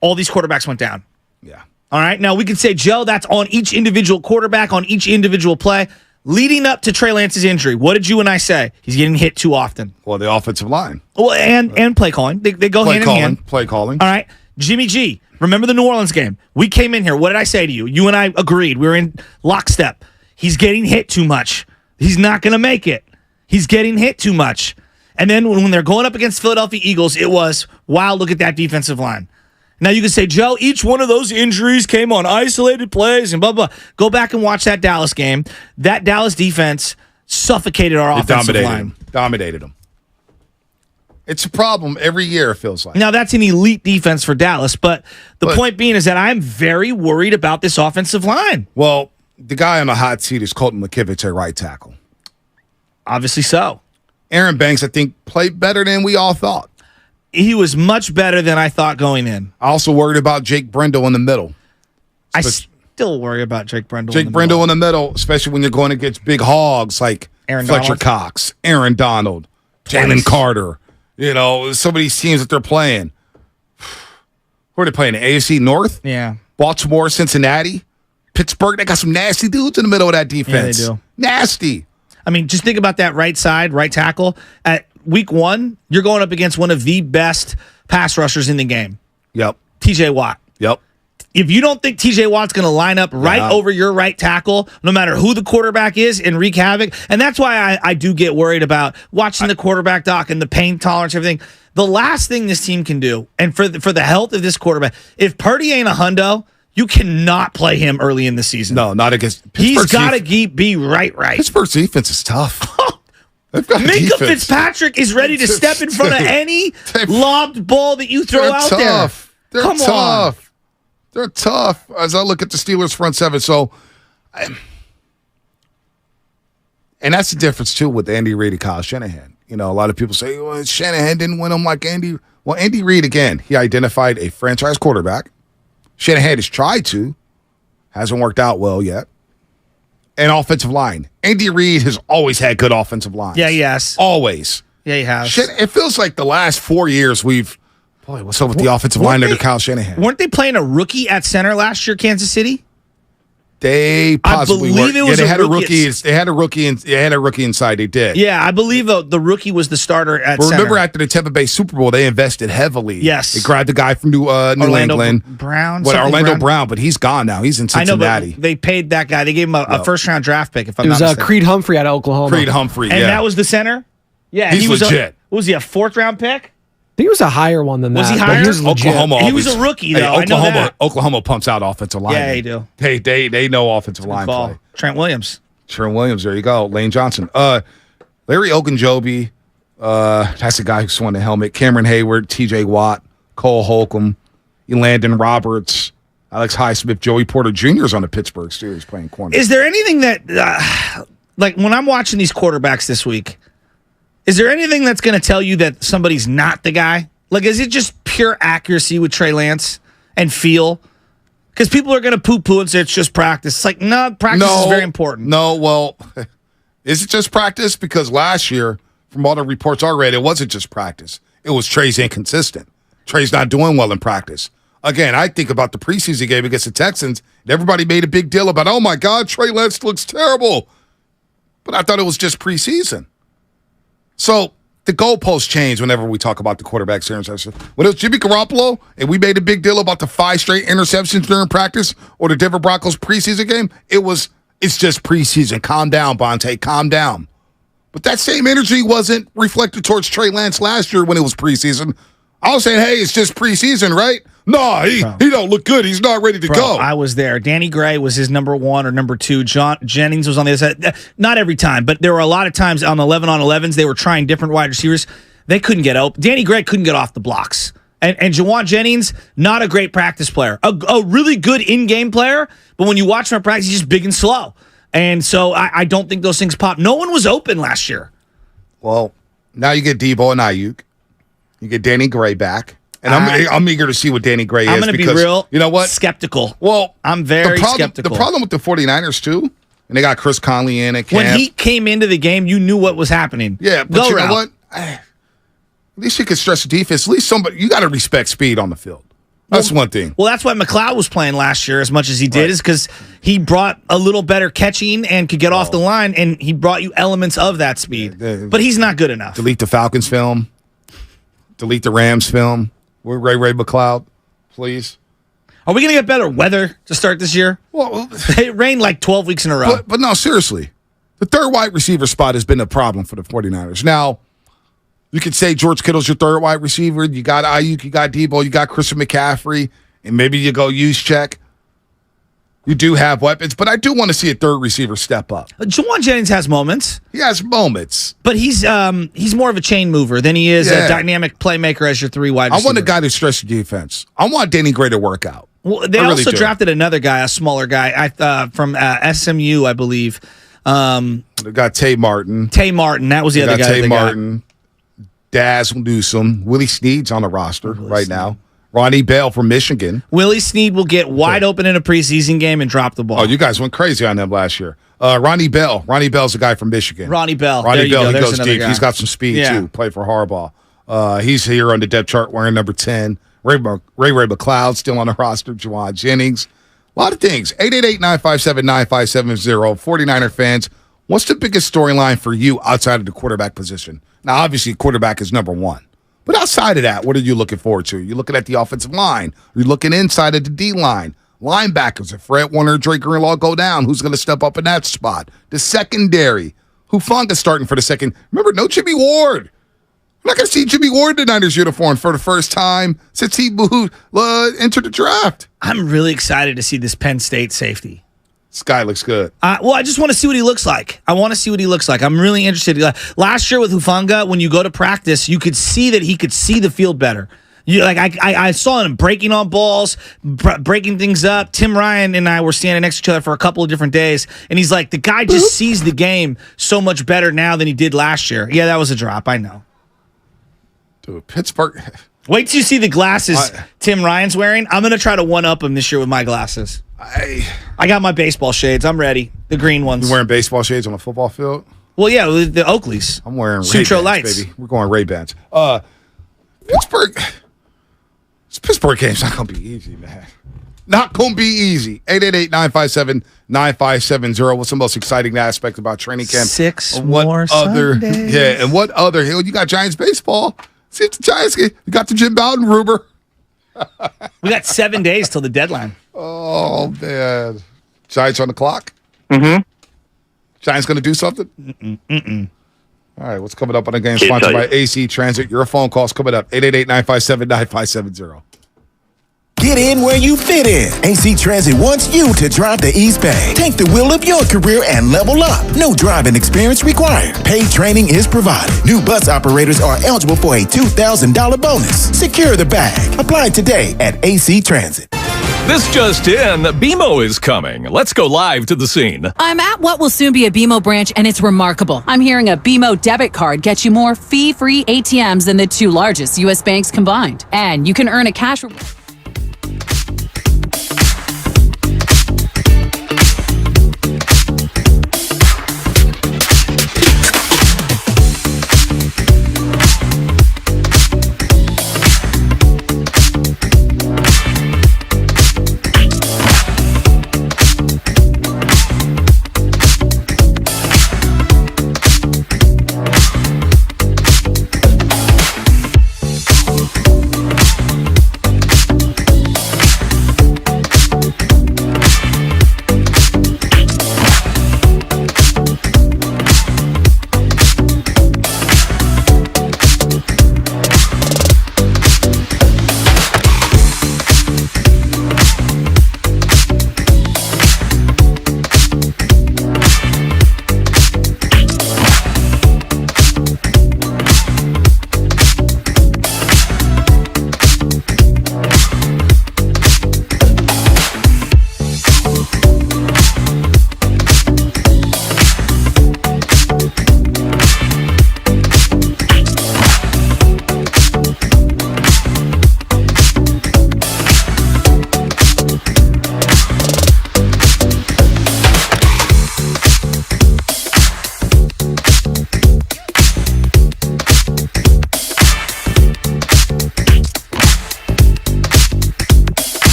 all these quarterbacks went down. Yeah. All right. Now we can say, Joe, that's on each individual quarterback on each individual play. Leading up to Trey Lance's injury, what did you and I say? He's getting hit too often. Well, the offensive line. Well, and play calling. They go hand in hand. Play calling. All right. Jimmy G, remember the New Orleans game? We came in here. What did I say to you? You and I agreed. We were in lockstep. He's getting hit too much. He's not going to make it. He's getting hit too much. And then when they're going up against Philadelphia Eagles, it was, wow, look at that defensive line. Now you can say, Joe, each one of those injuries came on isolated plays and blah, blah. Go back and watch that Dallas game. That Dallas defense suffocated our offensive line. Dominated them. It's a problem every year, it feels like. Now, that's an elite defense for Dallas, but the point being is that I'm very worried about this offensive line. Well, the guy on the hot seat is Colton McKivitz at right tackle. Obviously so. Aaron Banks, I think, played better than we all thought. He was much better than I thought going in. I also worried about Jake Brendel in the middle. I still worry about Jake Brendel. Jake Brendel in the middle, especially when you're going against big hogs like Aaron Fletcher Donald. Cox, Aaron Donald, Jalen Carter. Some of these teams that they're playing. Who are they playing? The AFC North? Yeah. Baltimore, Cincinnati, Pittsburgh. They got some nasty dudes in the middle of that defense. Yeah, they do. Nasty. I mean, just think about that right side, right tackle. At week 1, you're going up against one of the best pass rushers in the game. Yep. TJ Watt. Yep. If you don't think TJ Watt's going to line up right over your right tackle, no matter who the quarterback is, and wreak havoc, and that's why I do get worried about watching the quarterback doc and the pain tolerance, everything. The last thing this team can do, and for the health of this quarterback, if Purdy ain't a hundo, you cannot play him early in the season. No, not against Pittsburgh's. He's got to be right. Pittsburgh's defense is tough. Minka Fitzpatrick is ready to step in front of any lobbed ball that you throw out there. They're Come tough. on. They're tough as I look at the Steelers' front seven. And that's the difference, too, with Andy Reid and Kyle Shanahan. A lot of people say, well, Shanahan didn't win them like Andy. Well, Andy Reid, again, he identified a franchise quarterback. Shanahan has tried to. Hasn't worked out well yet. And offensive line. Andy Reid has always had good offensive lines. Yeah, yes. Always. Yeah, he has. It feels like the last 4 years boy, what's up with the offensive line under Kyle Shanahan? Weren't they playing a rookie at center last year, Kansas City? They possibly were. It was they had a rookie. They had a rookie inside. They did. Yeah, I believe the rookie was the starter at center. Remember after the Tampa Bay Super Bowl, they invested heavily. Yes. They grabbed the guy from New England. Orlando Brown, but he's gone now. He's in Cincinnati. I know, but they paid that guy. They gave him a first-round draft pick, if I'm not mistaken. It was Creed Humphrey out of Oklahoma. Creed Humphrey, and that was the center? Yeah. He's legit. Was he a 4th-round pick? I think he was a higher one than that. Was he higher? He was Oklahoma. He was a rookie, though. Oklahoma pumps out offensive line. Yeah, they do. They know offensive line play. Trent Williams. There you go. Lane Johnson. Larry Ogunjobi. That's the guy who swung the helmet. Cameron Hayward, T.J. Watt, Cole Holcomb, Elandon Roberts, Alex Highsmith, Joey Porter Jr. is on the Pittsburgh Steelers playing corner. Is there anything that, like when I'm watching these quarterbacks this week, is there anything that's going to tell you that somebody's not the guy? Like, is it just pure accuracy with Trey Lance and feel? Because people are going to poo-poo and say it's just practice. It's like, no, practice is very important. No, well, is it just practice? Because last year, from all the reports I read, it wasn't just practice. It was Trey's inconsistent. Trey's not doing well in practice. Again, I think about the preseason game against the Texans, and everybody made a big deal about, oh, my God, Trey Lance looks terrible. But I thought it was just preseason. So the goalposts change whenever we talk about the quarterbacks interception. When it was Jimmy Garoppolo and we made a big deal about the 5 straight interceptions during practice or the Denver Broncos preseason game, it's just preseason. Calm down, Bonte. Calm down. But that same energy wasn't reflected towards Trey Lance last year when it was preseason. I was saying, hey, it's just preseason, right? No, he don't look good. He's not ready to go. I was there. Danny Gray was his number 1 or number 2. John Jennings was on the other side. Not every time, but there were a lot of times on 11-on-11s, they were trying different wide receivers. They couldn't get open. Danny Gray couldn't get off the blocks. And Juwan Jennings, not a great practice player. A really good in-game player, but when you watch him at practice, he's just big and slow. And so I don't think those things pop. No one was open last year. Well, now you get Debo and Ayuk. You get Danny Gray back. And I'm eager to see what Danny Gray is. I'm going to be real, you know what? Skeptical. Well, I'm very skeptical. The problem with the 49ers, too, and they got Chris Conley in at camp. When he came into the game, you knew what was happening. Yeah, but you know what? At least you could stress the defense. At least you got to respect speed on the field. That's one thing. Well, that's why McLeod was playing last year as much as he did, is because he brought a little better catching and could get off the line, and he brought you elements of that speed. But he's not good enough. Delete the Falcons film. Delete the Rams film. We're Ray McLeod, please. Are we going to get better weather to start this year? Well, it rained like 12 weeks in a row. But no, seriously. The third wide receiver spot has been a problem for the 49ers. Now, you could say George Kittle's your third wide receiver. You got Ayuk, you got Debo, you got Christian McCaffrey, and maybe you go Juszczyk. You do have weapons, but I do want to see a third receiver step up. Juwan Jennings has moments. He has moments. But he's more of a chain mover than he is a dynamic playmaker as your 3 wide receiver. I want a guy to stretch the defense. I want Danny Gray to work out. Well, they also drafted another guy, a smaller guy, from SMU, I believe. They got Tay Martin. Tay Martin, that was the other guy. Tay Martin, Daz Newsome, Willie Snead's on the roster right now. Ronnie Bell from Michigan. Willie Snead will get wide open in a preseason game and drop the ball. Oh, you guys went crazy on them last year. Ronnie Bell. Ronnie Bell's the guy from Michigan. Ronnie Bell. He goes deep. Guy. He's got some speed, too. Played for Harbaugh. He's here on the depth chart wearing number 10. Ray McLeod still on the roster. Juwan Jennings. A lot of things. 888-957-9570. 49er fans, what's the biggest storyline for you outside of the quarterback position? Now, obviously, quarterback is number 1. But outside of that, what are you looking forward to? You're looking at the offensive line. You're looking inside of the D-line. Linebackers, if Fred Warner, Drake Greenlaw go down, who's going to step up in that spot? The secondary. Hufanga starting for the second. Remember, no Jimmy Ward. I'm not going to see Jimmy Ward in the Niners uniform for the first time since he entered the draft. I'm really excited to see this Penn State safety. This guy looks good. I just want to see what he looks like. I'm really interested. Last year with Hufanga, when you go to practice, you could see that he could see the field better. I saw him breaking on balls, breaking things up. Tim Ryan and I were standing next to each other for a couple of different days, and he's like, the guy just sees the game so much better now than he did last year. Yeah, that was a drop. I know. Dude, Pittsburgh. Wait till you see the glasses Tim Ryan's wearing. I'm going to try to one-up him this year with my glasses. I got my baseball shades. I'm ready. The green ones. You wearing baseball shades on a football field? Well, yeah, the Oakleys. I'm wearing Sutro Ray-Bans, lights. baby. We're going Ray-Bans. Pittsburgh. This Pittsburgh game's not going to be easy, man. Not going to be easy. 888-957-9570. What's the most exciting aspect about training camp? 6 more Sundays. Yeah, and what other? You got Giants baseball. See if the Giants get. You got the Jim Bowden Ruber. We got 7 days till the deadline. Oh, man. Giants on the clock? Mm-hmm. Giants going to do something? Mm-mm. All right, what's coming up on the game? Sponsored by AC Transit. Your phone call's coming up. 888-957-9570. Get in where you fit in. AC Transit wants you to drive the East Bay. Take the wheel of your career and level up. No driving experience required. Paid training is provided. New bus operators are eligible for a $2,000 bonus. Secure the bag. Apply today at AC Transit. This just in, BMO is coming. Let's go live to the scene. I'm at what will soon be a BMO branch, and it's remarkable. I'm hearing a BMO debit card gets you more fee-free ATMs than the 2 largest U.S. banks combined. And you can earn a cash reward.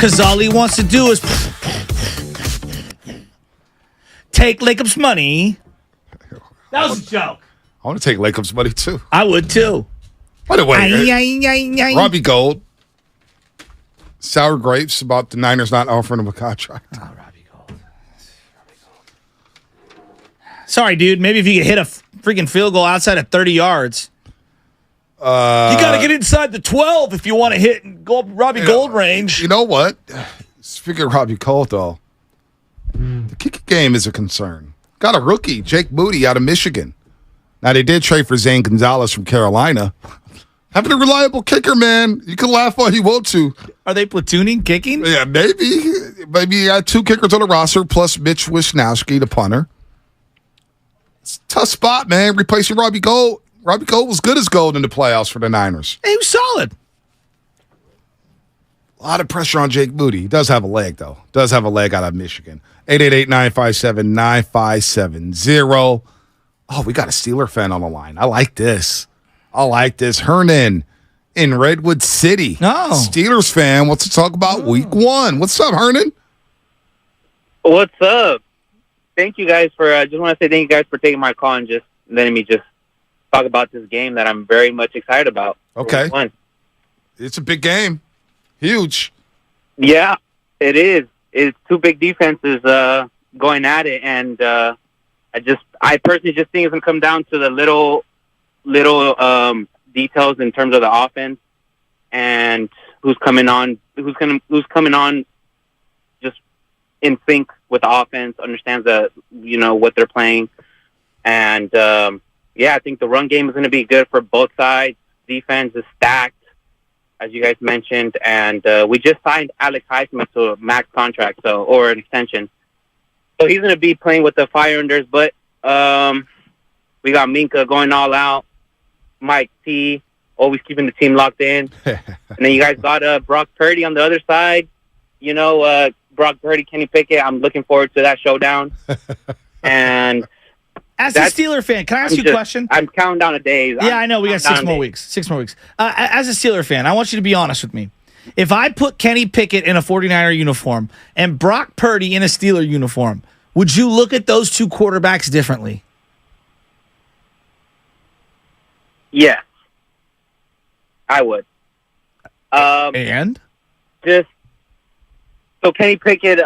Because all he wants to do is take Lacob's money. That was a joke. I want to take Lacob's money, too. I would, too. By the way, Robbie Gould, sour grapes about the Niners not offering him a contract. Oh, Robbie Gould. Sorry, dude. Maybe if you could hit a freaking field goal outside of 30 yards. You got to get inside the 12 if you want to hit and go up Robbie Gould range. You know what? Speaking of Robbie Gould, though, the kicking game is a concern. Got a rookie, Jake Moody, out of Michigan. Now, they did trade for Zane Gonzalez from Carolina. Having a reliable kicker, man. You can laugh all you want to. Are they platooning kicking? Yeah, maybe. Maybe you got 2 kickers on the roster, plus Mitch Wisnowski, the punter. It's a tough spot, man, replacing Robbie Gould. Robbie Gould was good as gold in the playoffs for the Niners. He was solid. A lot of pressure on Jake Moody. He does have a leg, though. Does have a leg out of Michigan. 888-957-9570. Oh, we got a Steeler fan on the line. I like this. Hernan in Redwood City. Oh. Steelers fan wants to talk about week 1. What's up, Hernan? What's up? Thank you guys for, I just want to say thank you guys for taking my call and just letting me just talk about this game that I'm very much excited about. Okay. It's a big game. Huge. Yeah, it is. It's 2 big defenses going at it, and I personally just think it's going to come down to the little details in terms of the offense and who's coming on just in sync with the offense, understands what they're playing, and I think the run game is going to be good for both sides. Defense is stacked, as you guys mentioned, and we just signed Alex Highsmith to a max contract, or an extension. So he's going to be playing with the Fire Unders, but we got Minka going all out, Mike T always keeping the team locked in, and then you guys got Brock Purdy on the other side. Brock Purdy, Kenny Pickett. I'm looking forward to that showdown. And as a Steeler fan, can I ask you a question? I'm counting down the days. Yeah, I know. We got 6 more weeks. 6 more weeks. As a Steeler fan, I want you to be honest with me. If I put Kenny Pickett in a 49er uniform and Brock Purdy in a Steeler uniform, would you look at those 2 quarterbacks differently? Yes, I would. And? So Kenny Pickett,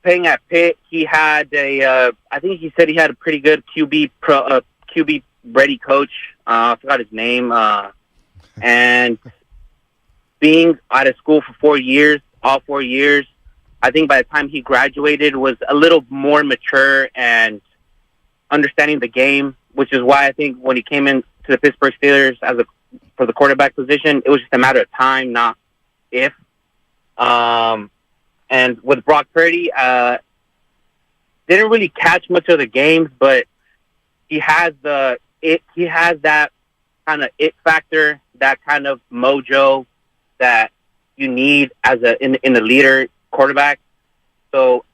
playing at Pitt, he had I think he said he had a pretty good QB ready coach. I forgot his name. And being out of school for 4 years, all 4 years, I think by the time he graduated was a little more mature and understanding the game, which is why I think when he came in to the Pittsburgh Steelers for the quarterback position, it was just a matter of time, not if. And with Brock Purdy, didn't really catch much of the games, but he has that kind of it factor, that kind of mojo that you need as in a leader quarterback. So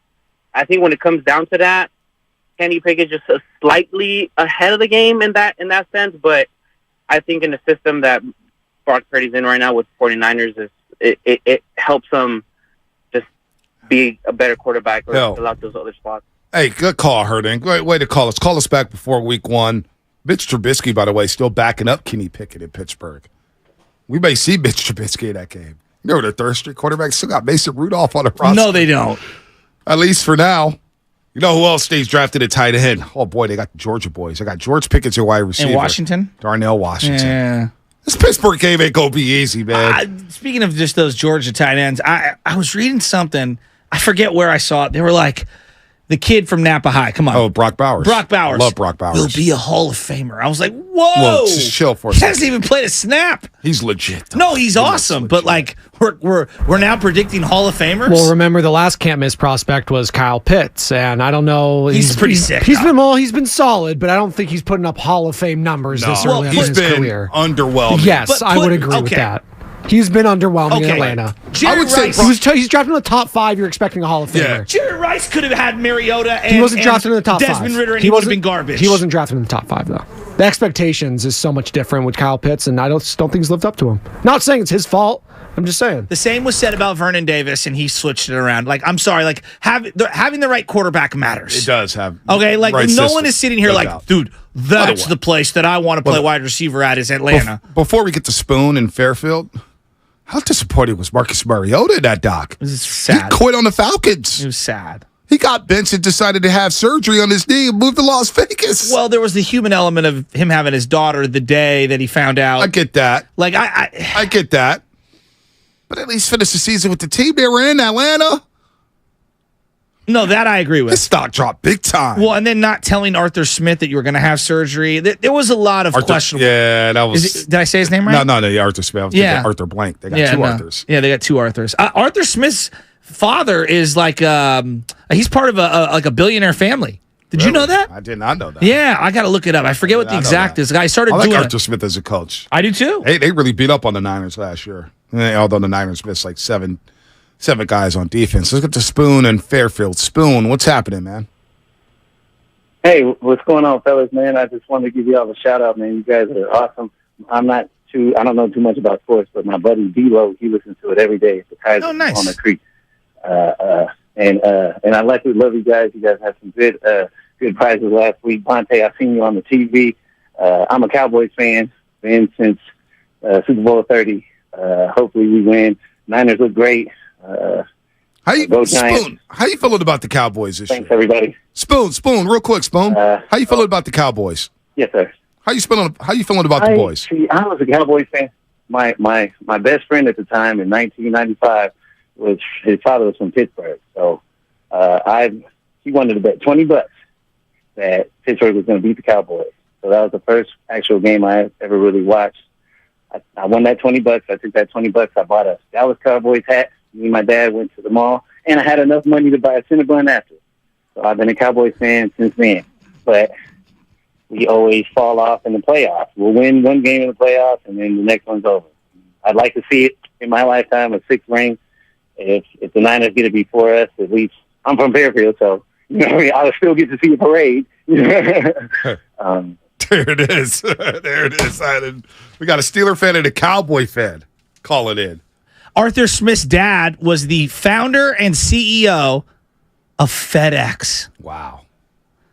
I think when it comes down to that, Kenny Pickett just slightly ahead of the game in that sense, but I think in the system that Brock Purdy's in right now with 49ers, it helps him just be a better quarterback or fill out those other spots. Hey, good call, Hernan. Great way to call us. Call us back before week 1. Mitch Trubisky, by the way, still backing up Kenny Pickett in Pittsburgh. We may see Mitch Trubisky in that game. You know, the third-string quarterback still got Mason Rudolph on the roster. No, they don't. At least for now. You know who else stays drafted at tight end? Oh, boy, they got the Georgia boys. They got George Pickens, your wide receiver. In Washington? Darnell Washington. Yeah. This Pittsburgh game ain't going to be easy, man. Speaking of just those Georgia tight ends, I was reading something. I forget where I saw it. They were like, the kid from Napa High. Come on. Oh, Brock Bowers. Brock Bowers. I love Brock Bowers. Will be a Hall of Famer. I was like, whoa. Well, just chill for a second. He second. hasn't even played a snap. He's legit, though. No, he's awesome. But, like, we're now predicting Hall of Famers? Well, remember the last can't miss prospect was Kyle Pitts, and I don't know. He's pretty sick. He's been solid, but I don't think he's putting up Hall of Fame numbers this early in his career. Underwhelming. Yes, I would agree with that. He's been underwhelming in Atlanta. I would say he's drafted in the top 5. You're expecting a Hall of Famer. Yeah. Jerry Rice could have had Mariota and he wasn't drafted in the top 5. Desmond Ridder, and he would have been garbage. He wasn't drafted in the top 5 though. The expectations is so much different with Kyle Pitts, and I don't think he's lived up to him. Not saying it's his fault, I'm just saying. The same was said about Vernon Davis, and he switched it around. Like, I'm sorry, like having the right quarterback matters. It does have. Okay, like right no system, one is sitting here like, dude, that's the place that I want to play wide receiver at is Atlanta. Before we get to Spoon and Fairfield, how disappointed was Marcus Mariota in that doc? It was sad. He quit on the Falcons. It was sad. He got benched and decided to have surgery on his knee and moved to Las Vegas. Well, there was the human element of him having his daughter the day that he found out. I get that. Like I get that. But at least finish the season with the team they were in Atlanta. No, that I agree with. His stock dropped big time. Well, and then not telling Arthur Smith that you were going to have surgery. There was a lot of questionable. Yeah, that was. Did I say his name right? No, Arthur Smith. Yeah, Arthur Blank. They got two Arthurs. Yeah, they got two Arthurs. Arthur Smith's father is like he's part of a billionaire family. Did you know that? I did not know that. Yeah, I got to look it up. I forget what the exact is. The guy started doing. I like Arthur Smith as a coach. I do too. They really beat up on the Niners last year. Although the Niners missed like seven guys on defense. Let's get to Spoon and Fairfield. Spoon, what's happening, man? Hey, what's going on, fellas, man? I just wanted to give you all a shout out, man. You guys are awesome. I don't know too much about sports, but my buddy D-Lo, he listens to it every day at the Kaiser on the Creek. And I love you guys. You guys had some good prizes last week. Bonte, I seen you on the TV. I'm a Cowboys fan, been since Super Bowl 30. Hopefully we win. Niners look great. How you feeling about the Cowboys this year? Thanks, everybody. Spoon, real quick, Spoon. How you feeling about the Cowboys? Yes, sir. How you feeling about the boys? I was a Cowboys fan. My best friend at the time in 1995 was his father was from Pittsburgh, so he wanted to bet $20 that Pittsburgh was going to beat the Cowboys. So that was the first actual game I ever really watched. I won that $20. I took that $20. I bought a Dallas Cowboys hat. Me and my dad went to the mall, and I had enough money to buy a Cinnabon after. So I've been a Cowboys fan since then. But we always fall off in the playoffs. We'll win one game in the playoffs, and then the next one's over. I'd like to see it in my lifetime, a 6th ring. If the Niners get it before us, at least I'm from Fairfield, so I'll still get to see a parade. There it is. There it is. We got a Steeler fan and a Cowboy fan calling in. Arthur Smith's dad was the founder and CEO of FedEx. Wow.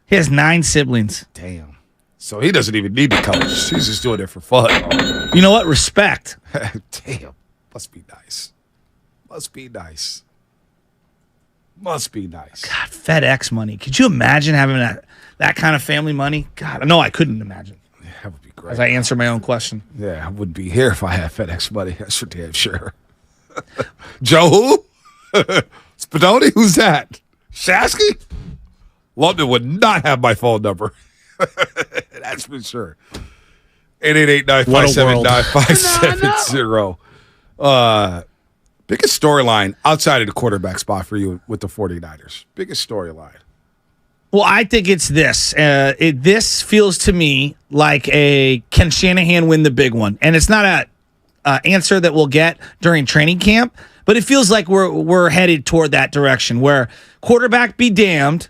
He has 9 siblings. Damn. So he doesn't even need to coach. He's just doing it for fun. You know what? Respect. Damn. Must be nice. Must be nice. God, FedEx money. Could you imagine having that kind of family money? God, no, I couldn't imagine. Yeah, that would be great. As I answer my own question. Yeah, I wouldn't be here if I had FedEx money. That's for damn sure. Joe who? Spadoni? Who's that? Shasky? London would not have my phone number. That's for sure. 888-957-9570. Biggest storyline outside of the quarterback spot for you with the 49ers? Biggest storyline? Well, I think it's this. This feels to me like can Shanahan win the big one? And it's not a answer that we'll get during training camp, but it feels like we're headed toward that direction where quarterback be damned.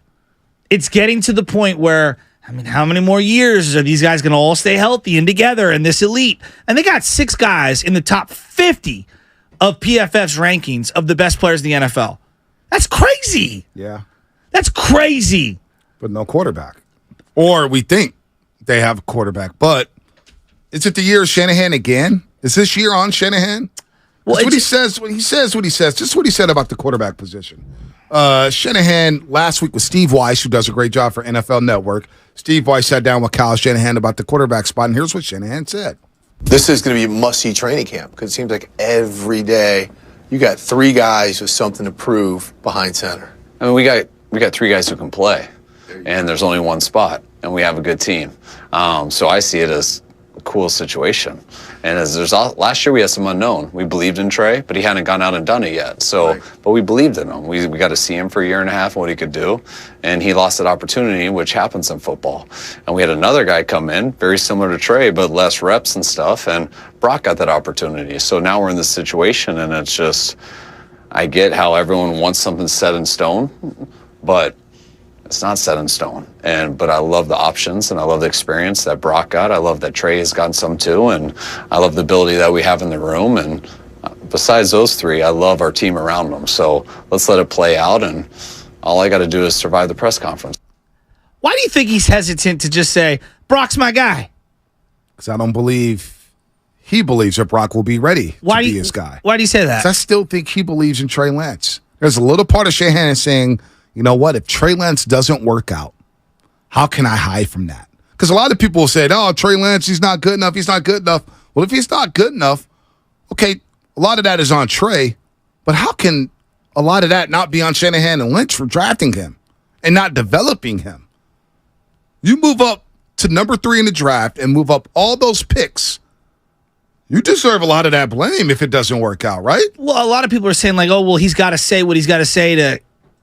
It's getting to the point where, I mean, how many more years are these guys going to all stay healthy and together in this elite? And they got 6 guys in the top 50 of PFF's rankings of the best players in the NFL. That's crazy. Yeah. That's crazy. But no quarterback. Or we think they have a quarterback. But is it the year of Shanahan again? Is this year on Shanahan? Well, what he says. What he says. Just what he said about the quarterback position. Shanahan last week with Steve Weiss, who does a great job for NFL Network. Steve Weiss sat down with Kyle Shanahan about the quarterback spot, and here's what Shanahan said. This is going to be a must-see training camp because it seems like every day you got 3 guys with something to prove behind center. I mean, we got 3 guys who can play, and there's only one spot, and we have a good team. So I see it as a cool situation. And last year we had some unknown. We believed in Trey, but he hadn't gone out and done it yet. So, but we believed in him. We got to see him for a year and a half and what he could do, and he lost that opportunity, which happens in football. And we had another guy come in, very similar to Trey, but less reps and stuff, and Brock got that opportunity. So now we're in this situation, and it's just, I get how everyone wants something set in stone, but it's not set in stone. But I love the options, and I love the experience that Brock got. I love that Trey has gotten some too, and I love the ability that we have in the room, and besides those three, I love our team around them. So let's let it play out, and all I got to do is survive the press conference. Why do you think he's hesitant to just say, Brock's my guy? Because I don't believe he believes that Brock will be ready to be his guy. Why do you say that? I still think he believes in Trey Lance. There's a little part of Shanahan saying, you know what, if Trey Lance doesn't work out, how can I hide from that? Because a lot of people will say, oh, Trey Lance, he's not good enough, he's not good enough. Well, if he's not good enough, okay, a lot of that is on Trey, but how can a lot of that not be on Shanahan and Lynch for drafting him and not developing him? You move up to number 3 in the draft and move up all those picks, you deserve a lot of that blame if it doesn't work out, right? Well, a lot of people are saying like, oh, well, he's got to say what he's got to say to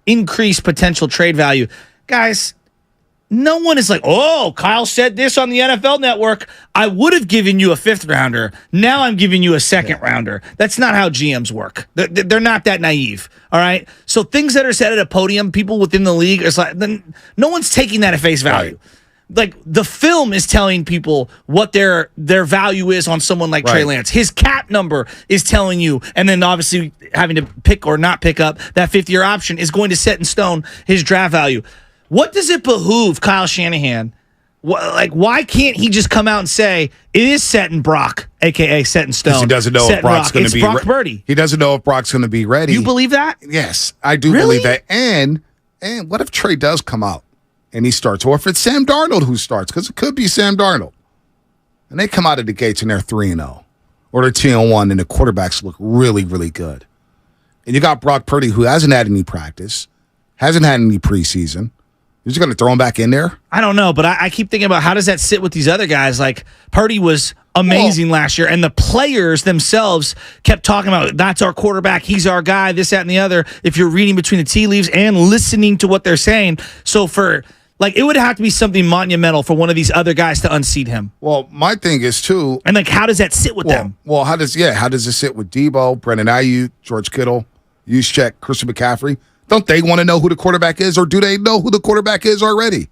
increase potential trade value. Guys, no one is like, oh, Kyle said this on the NFL Network. I would have given you a 5th rounder. Now I'm giving you a 2nd rounder. That's not how GMs work. They're not that naive, all right? So things that are said at a podium, people within the league, it's like no one's taking that at face value. Right. Like the film is telling people what their value is on someone like Trey Lance. His cap number is telling you, and then obviously having to pick or not pick up that 5th-year option is going to set in stone his draft value. What does it behoove Kyle Shanahan? Why can't he just come out and say it is set in Brock, a.k.a. set in stone? Because he doesn't know if Brock's going to be ready. Brock Purdy. He doesn't know if Brock's going to be ready. You believe that? Yes, I do believe that. And what if Trey does come out and he starts? Or if it's Sam Darnold who starts, because it could be Sam Darnold. And they come out of the gates and they're 3-0. Or they're 2-1 and the quarterbacks look really, really good. And you got Brock Purdy who hasn't had any practice, hasn't had any preseason. You're just going to throw him back in there? I don't know, but I keep thinking about how does that sit with these other guys? Like, Purdy was amazing last year, and the players themselves kept talking about, that's our quarterback, he's our guy, this, that, and the other, if you're reading between the tea leaves and listening to what they're saying. So it would have to be something monumental for one of these other guys to unseat him. Well, my thing is, too... And, how does that sit with them? Well, how does it sit with Debo, Brandon Ayuk, George Kittle, Juszczyk, Christian McCaffrey? Don't they want to know who the quarterback is, or do they know who the quarterback is already?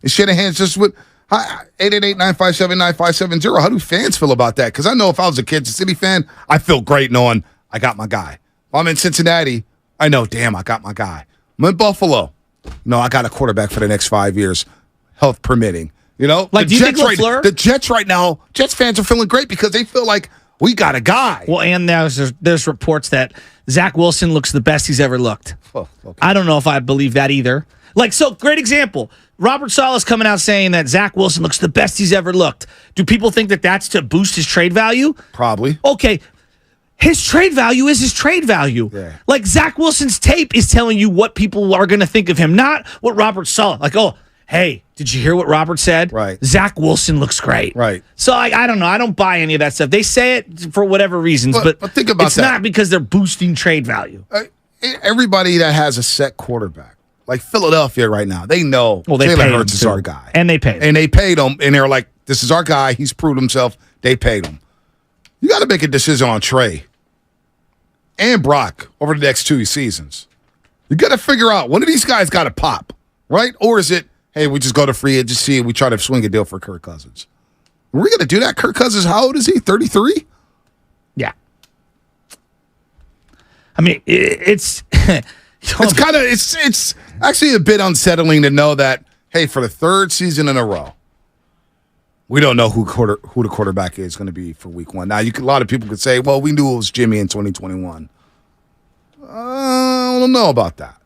And Shanahan's just with 888-957-9570. How do fans feel about that? Because I know if I was a Kansas City fan, I feel great knowing I got my guy. If I'm in Cincinnati, I know, damn, I got my guy. I'm in Buffalo. No, I got a quarterback for the next 5 years, health permitting. You know, do you think LaFleur? The Jets right now, Jets fans are feeling great because they feel like we got a guy. Well, and there's reports that Zach Wilson looks the best he's ever looked. Oh, okay. I don't know if I believe that either. Great example. Robert Saleh's coming out saying that Zach Wilson looks the best he's ever looked. Do people think that that's to boost his trade value? Probably. Okay. His trade value is his trade value. Yeah. Zach Wilson's tape is telling you what people are going to think of him, not what Robert Saleh. Hey, did you hear what Robert said? Right. Zach Wilson looks great. Right. So I don't know. I don't buy any of that stuff. They say it for whatever reasons, but think about it's that. not because they're boosting trade value. Everybody that has a set quarterback, like Philadelphia right now, they know Jalen Hurts is our guy. And they paid him. And they paid him, and they're like, this is our guy. He's proved himself. They paid him. You got to make a decision on Trey and Brock over the next 2 seasons. You got to figure out, one of these guys got to pop, right? Or is it, hey, we just go to free agency and we try to swing a deal for Kirk Cousins? Are we going to do that? Kirk Cousins, how old is he? 33? Yeah. I mean, it's it's actually a bit unsettling to know that, hey, for the 3rd season in a row, we don't know who the quarterback is going to be for week 1. Now, a lot of people could say, well, we knew it was Jimmy in 2021. I don't know about that.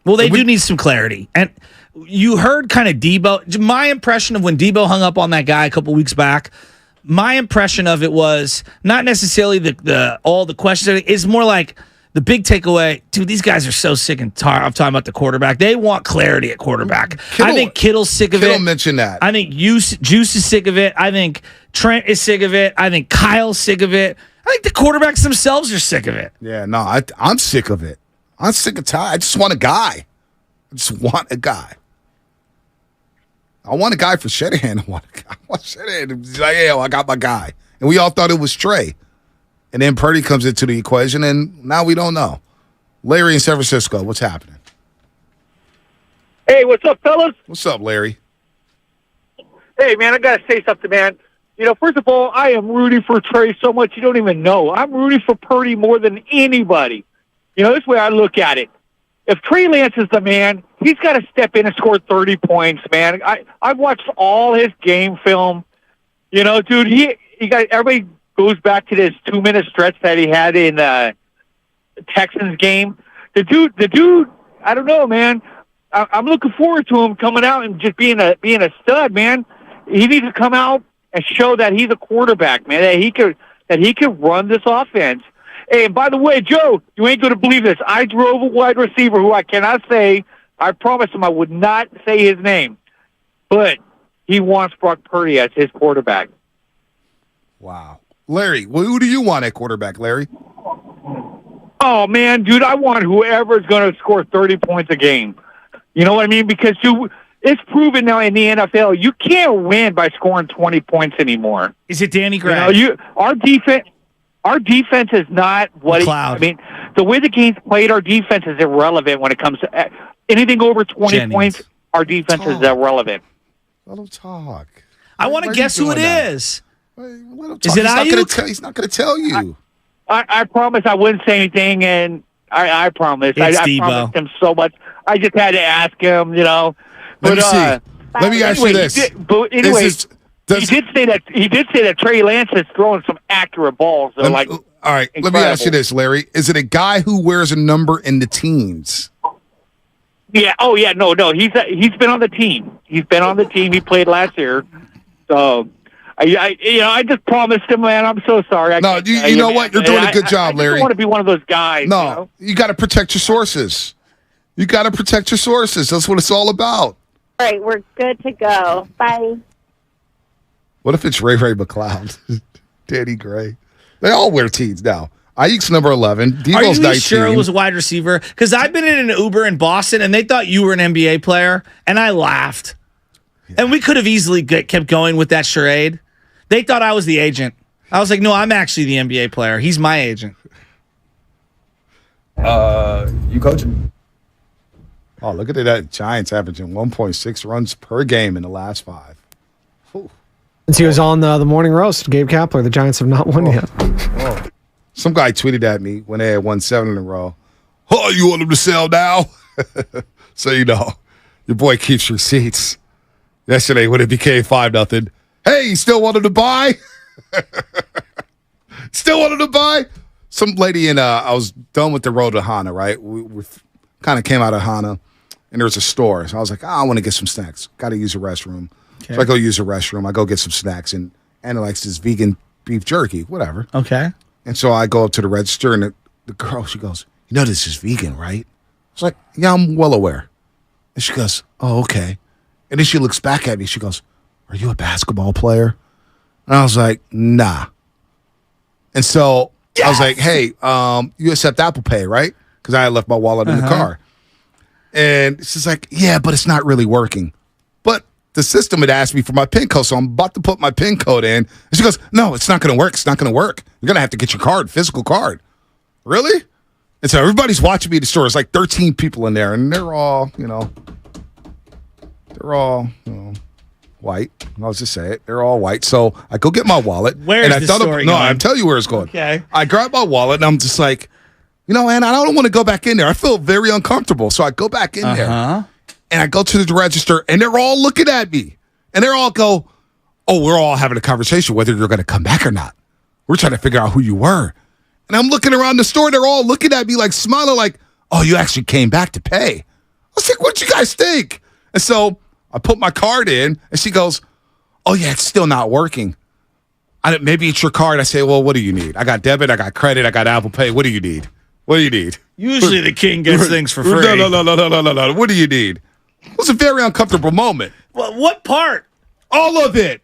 Well, they do need some clarity. And you heard kind of Debo. My impression of when Debo hung up on that guy a couple weeks back, my impression of it was not necessarily all the questions. It's more like the big takeaway, dude, these guys are so sick and tired of talking about the quarterback. They want clarity at quarterback. I think Kittle's sick of it. Kittle mentioned that. I think Juice is sick of it. I think Trent is sick of it. I think Kyle's sick of it. I think the quarterbacks themselves are sick of it. Yeah, no, I'm sick of it. I'm sick of tired. I just want a guy. I just want a guy. I want a guy for Shanahan. I want Shanahan. He's like, yeah, I got my guy. And we all thought it was Trey. And then Purdy comes into the equation, and now we don't know. Larry in San Francisco, what's happening? Hey, what's up, fellas? What's up, Larry? Hey, man, I got to say something, man. first of all, I am rooting for Trey so much you don't even know. I'm rooting for Purdy more than anybody. This way I look at it. If Trey Lance is the man, he's got to step in and score 30 points, man. I've watched all his game film. Dude, he got everybody goes back to this 2-minute stretch that he had in the Texans game. The dude, I don't know, man. I'm looking forward to him coming out and just being a stud, man. He needs to come out and show that he's a quarterback, man. That he could run this offense. Hey, and by the way, Joe, you ain't going to believe this. I drove a wide receiver who I cannot say. I promised him I would not say his name, but he wants Brock Purdy as his quarterback. Wow, Larry, who do you want at quarterback, Larry? Oh man, dude, I want whoever's going to score 30 points a game. You know what I mean? Because it's proven now in the NFL, you can't win by scoring 20 points anymore. Is it Danny Gray? Our defense is not what the way the game's played, our defense is irrelevant when it comes to anything over 20 points. Our defense is irrelevant. Let him talk. I want to guess who it is. Is it Ayuk? He's not going to tell you. I promise I wouldn't say anything, and I promise. It's I promised him so much. I just had to ask him, Let me see. Let me ask you this. He did say that Trey Lance is throwing some accurate balls. All right, incredible. Let me ask you this, Larry. Is it a guy who wears a number in the teams? Yeah. Oh, yeah. No. He's been on the team. He's been on the team. He played last year. So, I just promised him, man. I'm so sorry. You know what? You're doing a good job, Larry. I don't want to be one of those guys. No, you got to protect your sources. That's what it's all about. All right, we're good to go. Bye. What if it's Ray McCloud, Danny Gray? They all wear tees now. Ayuk's number 11. Devo's 19. Are you sure it was a wide receiver? Because I've been in an Uber in Boston, and they thought you were an NBA player, and I laughed. Yeah. And we could have easily kept going with that charade. They thought I was the agent. I was like, no, I'm actually the NBA player. He's my agent. You coaching? Oh, look at that. Giants averaging 1.6 runs per game in the last 5. Ooh. Since he was on the morning roast, Gabe Kapler, the Giants have not won yet. Oh. Some guy tweeted at me when they had won 7 in a row. Oh, you want them to sell now? So your boy keeps receipts. Yesterday when it became 5-0. Hey, you still want them to buy? Some lady I was done with the road to Hana, right? We kind of came out of Hana, and there was a store. So I was like, I want to get some snacks. Got to use the restroom. Okay. So I go use the restroom. I go get some snacks, and Anna likes this vegan beef jerky, whatever. Okay. And so I go up to the register, and the girl, she goes, this is vegan, right? I was like, yeah, I'm well aware. And she goes, oh, okay. And then she looks back at me. She goes, are you a basketball player? And I was like, nah. And so I was like, hey, you accept Apple Pay, right? Because I had left my wallet in the car. And she's like, yeah, but it's not really working. But the system had asked me for my PIN code, so I'm about to put my PIN code in. And she goes, no, it's not going to work. It's not going to work. You're going to have to get your card, physical card. Really? And so everybody's watching me at the store. There's like 13 people in there, and they're all, white. I'll just say it. They're all white. So I go get my wallet. Where is this story going? I'll tell you where it's going. Okay. I grab my wallet, and I'm just like, and I don't want to go back in there. I feel very uncomfortable. So I go back in there, and I go to the register, and they're all looking at me. And they're all go, oh, we're all having a conversation whether you're going to come back or not. We're trying to figure out who you were. And I'm looking around the store. They're all looking at me like smiling like, oh, you actually came back to pay. I was like, what'd you guys think? And so I put my card in, and she goes, oh, yeah, it's still not working. Maybe it's your card. I say, well, what do you need? I got debit. I got credit. I got Apple Pay. What do you need? What do you need? Usually the king gets things for free. No. What do you need? It was a very uncomfortable moment. Well, what part? All of it.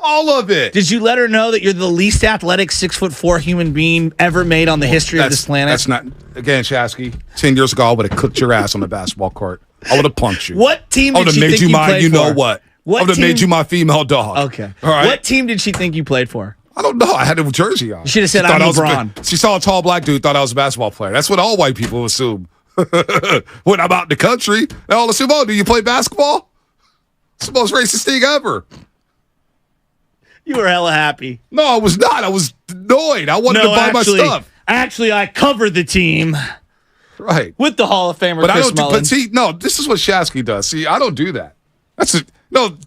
All of it. Did you let her know that you're the least athletic 6'4" human being ever made on the history of this planet? That's not. Again, Shasky, 10 years ago, I would have cooked your ass on the basketball court. I would have punked you. What team did she think you played for? I would have made you mine. You know what? I would have made you my female dog. Okay. All right. What team did she think you played for? I don't know. I had a jersey on. You should have said I'm LeBron. She saw a tall black dude, thought I was a basketball player. That's what all white people assume. When I'm out in the country, they all assume, oh, do you play basketball? It's the most racist thing ever. You were hella happy. No, I was not. I was annoyed. I wanted to buy my stuff. Actually, I covered the team. Right. With the Hall of Famer but Chris I don't Mullins. But see, no, this is what Shasky does. See, I don't do that.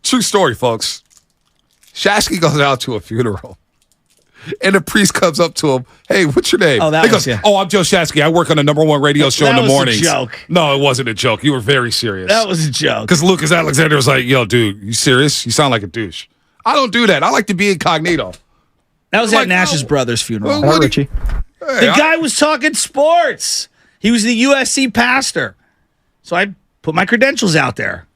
True story, folks. Shasky goes out to a funeral. And the priest comes up to him, hey, what's your name? Oh, that was, Oh, I'm Joe Shasky. I work on the #1 radio show in the mornings. That was a joke. No, it wasn't a joke. You were very serious. That was a joke. Because Lucas Alexander was like, yo, dude, you serious? You sound like a douche. I don't do that. I like to be incognito. That was at Nash's brother's funeral. Hello, Richie. The guy was talking sports. He was the USC pastor. So I put my credentials out there.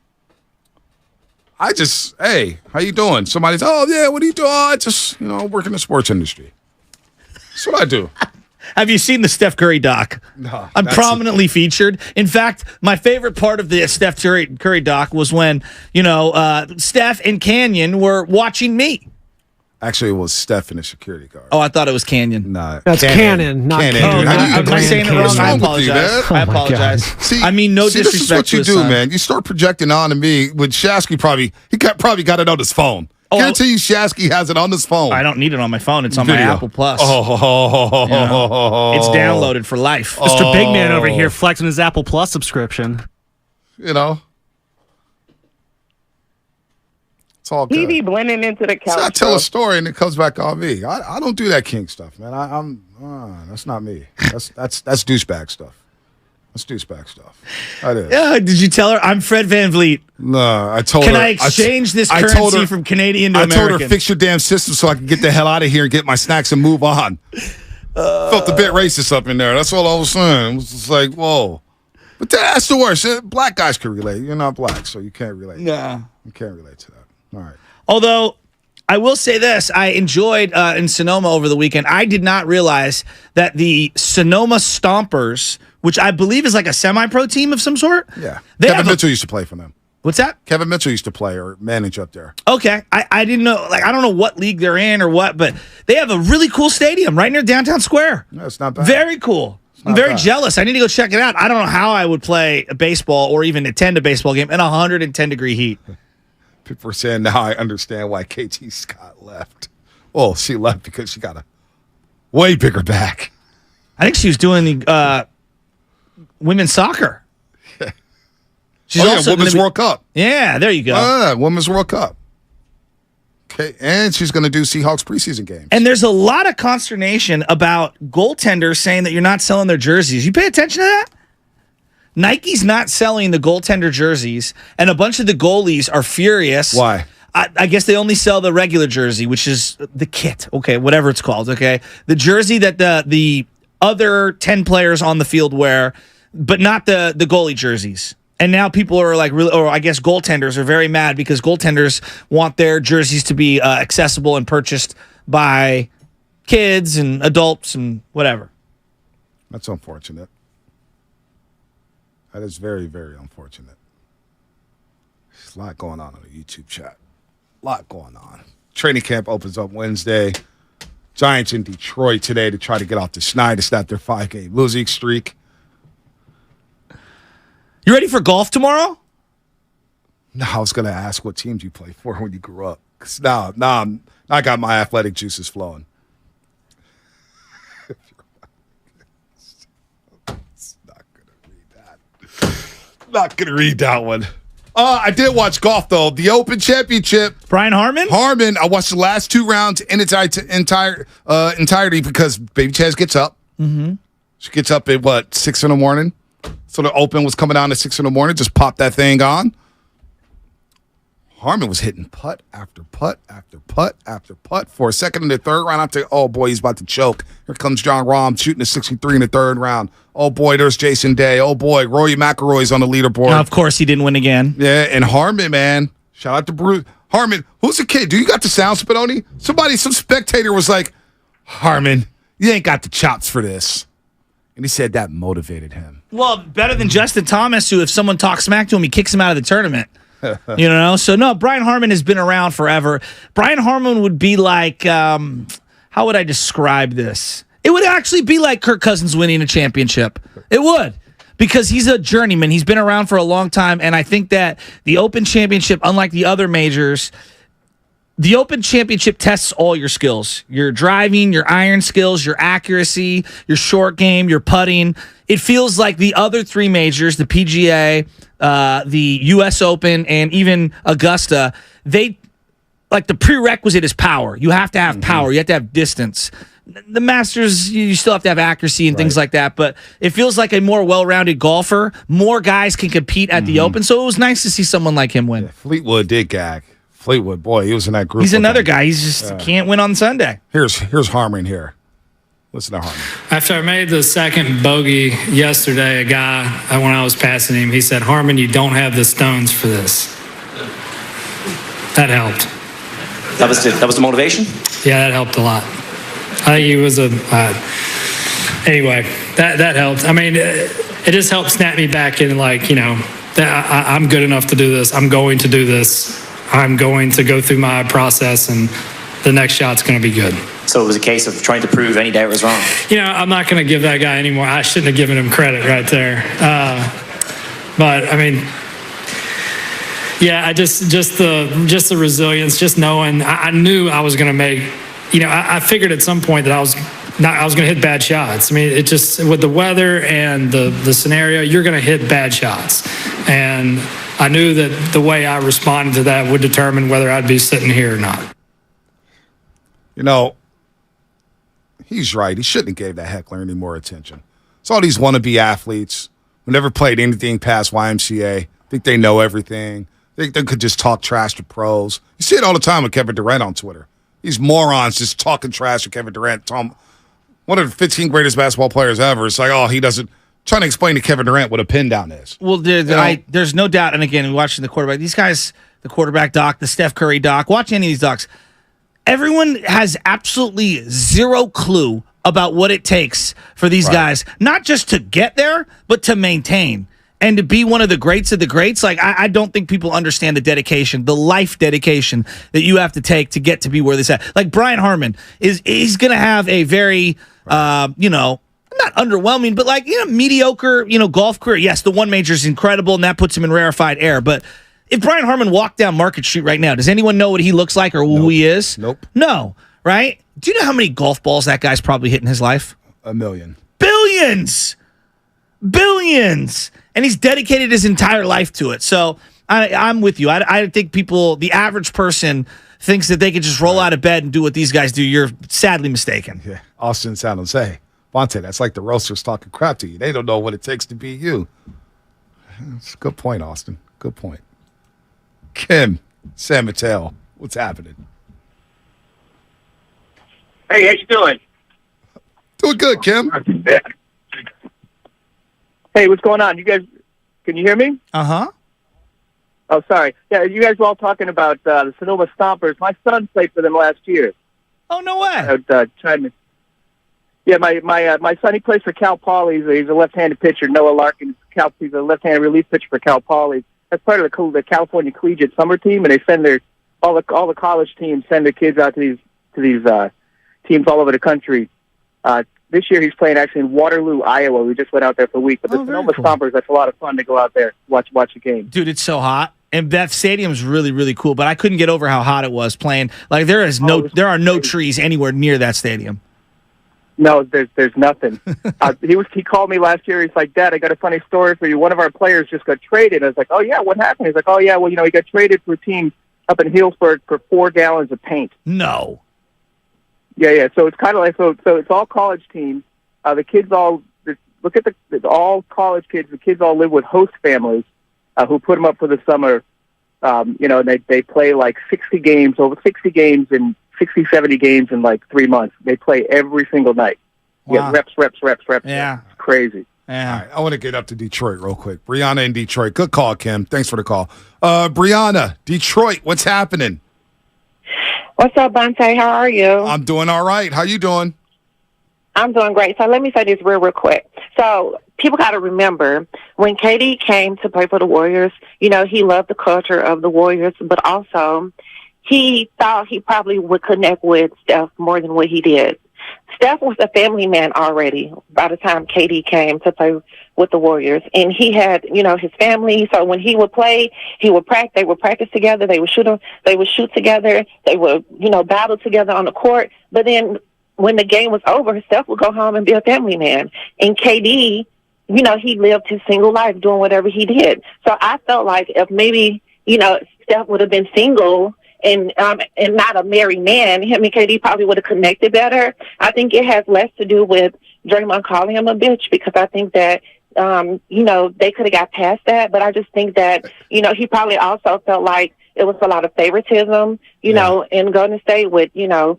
Hey, how you doing? Somebody's, oh, yeah, what are you doing? Oh, I just, work in the sports industry. That's what I do. Have you seen the Steph Curry doc? No. I'm prominently featured. In fact, my favorite part of the Steph Curry doc was when, Steph and Canyon were watching me. Actually, it was Steph and a security guard. Oh, I thought it was Canyon. No, that's Cannon, not Cannon. Am I saying it wrong? I apologize. I apologize. See, I mean, no disrespect. This is what you do, man. You start projecting on to me. With Shasky, probably got it on his phone. Guarantee you, Shasky has it on his phone. I don't need it on my phone. It's on my Apple Plus. It's downloaded for life. Mr. Big Man over here flexing his Apple Plus subscription. It's all good. He be blending into the couch. So I tell a story and it comes back on me. I don't do that king stuff, man. That's not me. That's douchebag stuff. That's douchebag stuff. That is. Yeah, did you tell her I'm Fred VanVleet? No, I told her. Can I exchange this currency from Canadian to American? I told her, fix your damn system so I can get the hell out of here and get my snacks and move on. Felt a bit racist up in there. That's all I was saying. It was just like, whoa. But that's the worst. Black guys can relate. You're not black, so you can't relate. Yeah. You can't relate to that. All right. Although, I will say this. I enjoyed in Sonoma over the weekend. I did not realize that the Sonoma Stompers, which I believe is like a semi-pro team of some sort. Yeah. Kevin Mitchell used to play for them. What's that? Kevin Mitchell used to play or manage up there. Okay. I didn't know. I don't know what league they're in or what, but they have a really cool stadium right near Downtown Square. No, it's not bad. Very cool. I'm very jealous. I need to go check it out. I don't know how I would play a baseball or even attend a baseball game in 110-degree heat. People are saying now I understand why KT Scott left. Well, she left because she got a way bigger back. I think she was doing the women's soccer. She's also Women's World Cup. Yeah, there you go. Women's World Cup. Okay, and she's going to do Seahawks preseason games. And there's a lot of consternation about goaltenders saying that you're not selling their jerseys. You pay attention to that? Nike's not selling the goaltender jerseys, and a bunch of the goalies are furious. Why? I guess they only sell the regular jersey, which is the kit, okay, whatever it's called, okay? The jersey that the other 10 players on the field wear, but not the goalie jerseys. And now people are like really, or I guess goaltenders are very mad because goaltenders want their jerseys to be accessible and purchased by kids and adults and whatever. That's unfortunate. That is very, very unfortunate. There's a lot going on the YouTube chat. A lot going on. Training camp opens up Wednesday. Giants in Detroit today to try to get off the schneid to stop their 5-game losing streak. You ready for golf tomorrow? No, I was going to ask what teams you played for when you grew up. Because now I got my athletic juices flowing. Not going to read that one. I did watch golf, though. The Open Championship. Brian Harman? I watched the last 2 rounds in its entirety because Baby Chaz gets up. Mm-hmm. She gets up at, 6 in the morning? So the Open was coming on at 6 in the morning. Just popped that thing on. Harman was hitting putt after putt after putt after putt. For a second in the third round, I'm thinking, oh, boy, he's about to choke. Here comes John Rahm shooting a 63 in the third round. Oh, boy, there's Jason Day. Oh, boy, Rory McIlroy's on the leaderboard. Now, of course, he didn't win again. Yeah, and Harman, man. Shout out to Bruce. Harman, who's the kid? Do you got the sound, Spinoni? Some spectator was like, Harman, you ain't got the chops for this. And he said that motivated him. Well, better than Justin Thomas, who if someone talks smack to him, he kicks him out of the tournament. So no, Brian Harman has been around forever. Brian Harman would be like, how would I describe this? It would actually be like Kirk Cousins winning a championship. It would, because he's a journeyman. He's been around for a long time, and I think that the Open Championship, unlike the other majors, The Open Championship tests all your skills, your driving, your iron skills, your accuracy, your short game, your putting. It feels like the other three majors, the PGA, the U.S. Open, and even Augusta, the prerequisite is power. You have to have power. You have to have distance. The Masters, you still have to have accuracy and things like that, but it feels like a more well-rounded golfer. More guys can compete at the Open, so it was nice to see someone like him win. Yeah, Fleetwood did gag. Fleetwood, boy, he was in that group. He's another guy. He's just can't win on Sunday. Here's Harman here. Listen to Harman. After I made the second bogey yesterday, a guy, when I was passing him, he said, "Harman, you don't have the stones for this." That helped. That was the motivation? Yeah, that helped a lot. I think he was anyway, that helped. I mean, it just helped snap me back in, I'm good enough to do this. I'm going to do this. I'm going to go through my process, and the next shot's going to be good. So it was a case of trying to prove any doubt was wrong. I'm not going to give that guy any more. I shouldn't have given him credit right there. But I mean, yeah, just the resilience, just knowing. I knew I was going to make. I figured at some point that I was going to hit bad shots. I mean, it just with the weather and the scenario, you're going to hit bad shots, and I knew that the way I responded to that would determine whether I'd be sitting here or not. He's right. He shouldn't have gave that heckler any more attention. It's all these wannabe athletes who never played anything past YMCA, think they know everything. They could just talk trash to pros. You see it all the time with Kevin Durant on Twitter. These morons just talking trash to Kevin Durant. One of the 15 greatest basketball players ever. It's like, he doesn't. Trying to explain to Kevin Durant what a pin down is. Well, there's no doubt. And again, watching the quarterback, these guys, the quarterback doc, the Steph Curry doc, watch any of these docs. Everyone has absolutely zero clue about what it takes for these guys, not just to get there, but to maintain and to be one of the greats of the greats. Like, I don't think people understand the dedication, the life dedication that you have to take to get to be where this at. Like Brian Harman he's going to have a very, not underwhelming, but mediocre, golf career. Yes, the one major is incredible, and that puts him in rarefied air. But if Brian Harman walked down Market Street right now, does anyone know what he looks like or who he is? Nope. No, right? Do you know how many golf balls that guy's probably hit in his life? 1 million. Billions! And he's dedicated his entire life to it. So I'm with you. I think the average person thinks that they can just roll out of bed and do what these guys do. You're sadly mistaken. Yeah, Austin San Jose. Bonte, that's like the roasters talking crap to you. They don't know what it takes to be you. That's a good point, Austin. Good point. Kim, San Mateo, what's happening? Hey, how you doing? Doing good, Kim. Hey, what's going on? You guys, can you hear me? Uh-huh. Oh, sorry. Yeah, you guys were all talking about the Sonoma Stompers. My son played for them last year. Oh, no way. My son, he plays for Cal Poly. He's a left-handed pitcher. Noah Larkin. He's a left-handed relief pitcher for Cal Poly. That's part of the California Collegiate Summer Team, and they send all the college teams send their kids out to these teams all over the country. This year he's playing actually in Waterloo, Iowa. We just went out there for a week. But the Sonoma Stompers, that's a lot of fun to go out there watch a game. Dude, it's so hot. And that stadium's really, really cool. But I couldn't get over how hot it was playing. Like there are no trees anywhere near that stadium. No, there's nothing. He called me last year. He's like, "Dad, I got a funny story for you. One of our players just got traded." I was like, "Oh yeah, what happened?" He's like, "Oh yeah, well he got traded for a team up in Healdsburg for 4 gallons of paint." No. Yeah. So it's kind of like so it's all college teams. The kids all look at all college kids. The kids all live with host families who put them up for the summer. And they play like 60 games, 70 games in like 3 months. They play every single night. Wow. Yeah, reps. Yeah. It's crazy. Yeah. All right, I want to get up to Detroit real quick. Brianna in Detroit. Good call, Kim. Thanks for the call. Brianna, Detroit, what's happening? What's up, Bonte? How are you? I'm doing all right. How you doing? I'm doing great. So let me say this real quick. So people got to remember, when KD came to play for the Warriors, he loved the culture of the Warriors, but also he thought he probably would connect with Steph more than what he did. Steph was a family man already by the time KD came to play with the Warriors, and he had, his family. So when he would play, they would practice together. They would shoot together. They would, battle together on the court. But then when the game was over, Steph would go home and be a family man. And KD, he lived his single life doing whatever he did. So I felt like if maybe, Steph would have been single and not a married man, him and KD probably would have connected better. I think it has less to do with Draymond calling him a bitch, because I think that, they could have got past that. But I just think that, he probably also felt like it was a lot of favoritism, in Golden State with,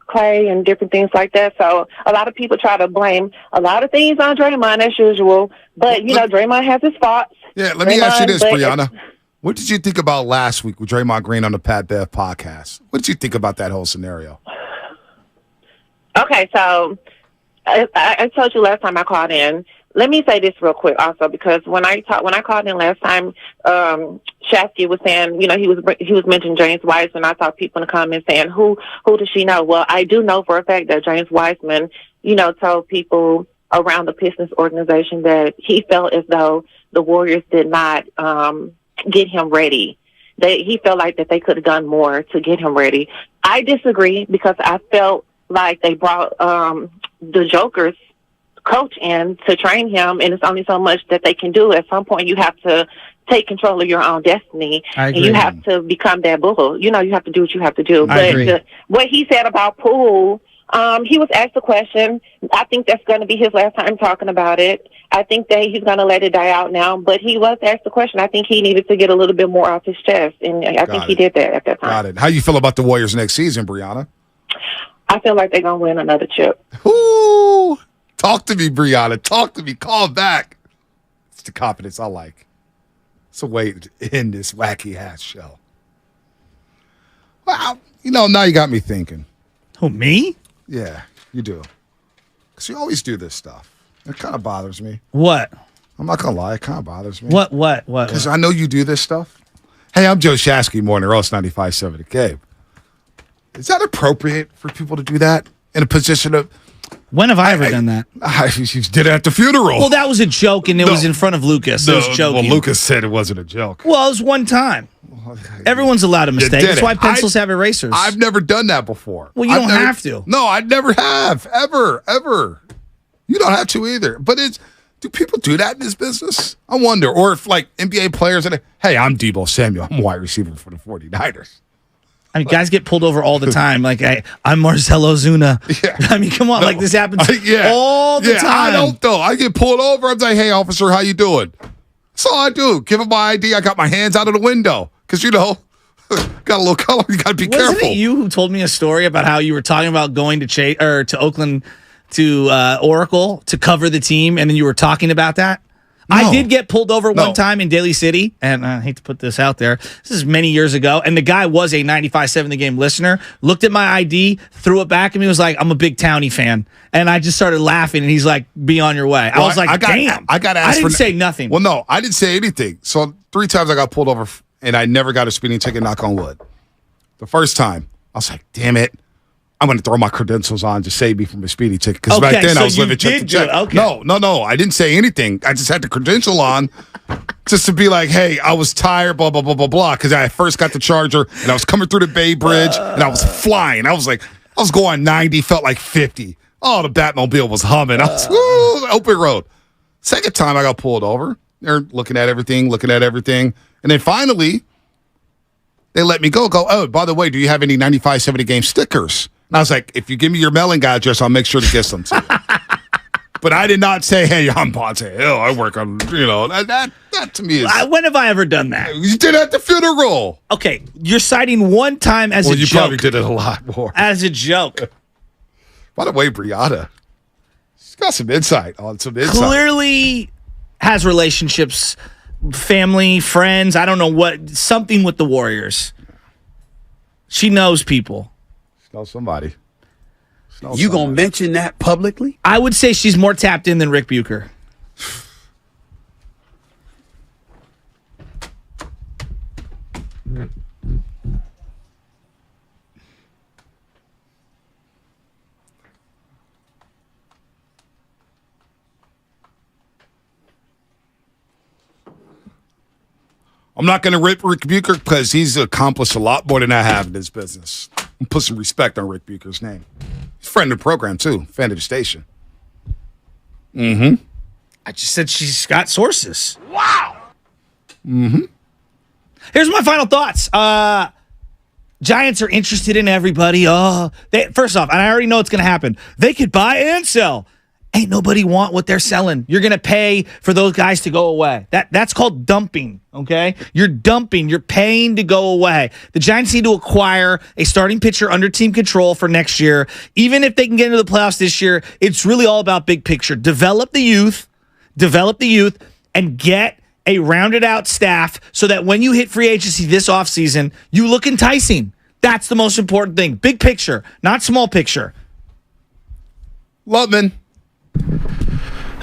Clay and different things like that. So a lot of people try to blame a lot of things on Draymond as usual. But, Draymond has his faults. Yeah, let me ask you this, Brianna. What did you think about last week with Draymond Green on the Pat Bev podcast? What did you think about that whole scenario? Okay, so I told you last time I called in. Let me say this real quick also, because when I called in last time, Shasky was saying, he was mentioning James Wiseman. I saw people in the comments saying, who does she know? Well, I do know for a fact that James Wiseman, told people around the Pistons organization that he felt as though the Warriors did not get him ready. He felt like that they could have done more to get him ready. I disagree, because I felt like they brought the Joker's coach in to train him, and it's only so much that they can do. At some point, you have to take control of your own destiny, and you have to become that bull. You have to do what you have to do. But what he said about Poole, he was asked a question. I think that's going to be his last time talking about it. I think that he's going to let it die out now, but he was asked the question. I think he needed to get a little bit more off his chest, and I think he did that at that time. Got it. How you feel about the Warriors next season, Brianna? I feel like they're going to win another chip. Ooh. Talk to me, Brianna. Talk to me. Call back. It's the confidence I like. It's a way to end this wacky-ass show. Well, now you got me thinking. Who, me? Yeah, you do. Because you always do this stuff. It kind of bothers me. What? I'm not going to lie. It kind of bothers me. What? Because I know you do this stuff. Hey, I'm Joe Shasky, Morning Roast 95.7 The Cape. Is that appropriate for people to do that in a position of... When have I ever done that? You did it at the funeral. Well, that was a joke, and it was in front of Lucas. It was joking. Well, Lucas said it wasn't a joke. Well, it was one time. Everyone's allowed a mistake. That's why pencils have erasers. I've never done that before. Well, you don't have to. No, I never have. Ever. You don't have to either. But do people do that in this business? I wonder. Or if, like, NBA players, hey, I'm Deebo Samuel. I'm a wide receiver for the 49ers. I mean, guys get pulled over all the time. Like, I'm Marcelo Zuna. Yeah. I mean, come on. Like, this happens all the time. I don't, though. I get pulled over. I'm like, hey, officer, how you doing? That's all I do. Give him my ID. I got my hands out of the window. Because, got a little color. You got to be careful. Wasn't it you who told me a story about how you were talking about going to Oakland to Oracle to cover the team, and then you were talking about that? No. I did get pulled over one time in Daly City, and I hate to put this out there. This is many years ago, and the guy was a 95.7 The Game listener, looked at my ID, threw it back at me, was like, I'm a big Townie fan. And I just started laughing, and he's like, be on your way. Well, I was like, damn. I got asked I didn't say nothing. Well, no, I didn't say anything. So 3 times I got pulled over, and I never got a speeding ticket, knock on wood. The first time, I was like, damn it. I'm going to throw my credentials on to save me from a speeding ticket. Because back then I was living check to check. Okay. No. I didn't say anything. I just had the credential on just to be like, hey, I was tired, blah, blah, blah, blah, blah. Because I first got the Charger, and I was coming through the Bay Bridge, and I was flying. I was going 90, felt like 50. Oh, the Batmobile was humming. I was, open road. Second time I got pulled over. They're looking at everything. And then finally, they let me go. Oh, by the way, do you have any 95.7 Game stickers? And I was like, if you give me your mailing address, I'll make sure to get some. But I did not say, hey, I'm Ponce Hill. I work on, that to me is... When have I ever done that? You did it at the funeral. Okay, you're citing one time as a joke. Well, you probably did it a lot more. As a joke. By the way, Brianna, she's got some insight. Clearly has relationships, family, friends, I don't know what, something with the Warriors. She knows people. Know somebody. You gonna mention that publicly? I would say she's more tapped in than Rick Bucher. I'm not going to rip Rick Bucher because he's accomplished a lot more than I have in this business. I'm put some respect on Rick Bucher's name. He's a friend of the program, too. Fan of the station. I just said she's got sources. Wow. Here's my final thoughts. Giants are interested in everybody. First off, and I already know it's going to happen, they could buy and sell. Ain't nobody want what they're selling. You're going to pay for those guys to go away. That's called dumping, okay? You're dumping. You're paying to go away. The Giants need to acquire a starting pitcher under team control for next year. Even if they can get into the playoffs this year, it's really all about big picture. Develop the youth, and get a rounded out staff so that when you hit free agency this offseason, you look enticing. That's the most important thing. Big picture, not small picture. Lubman.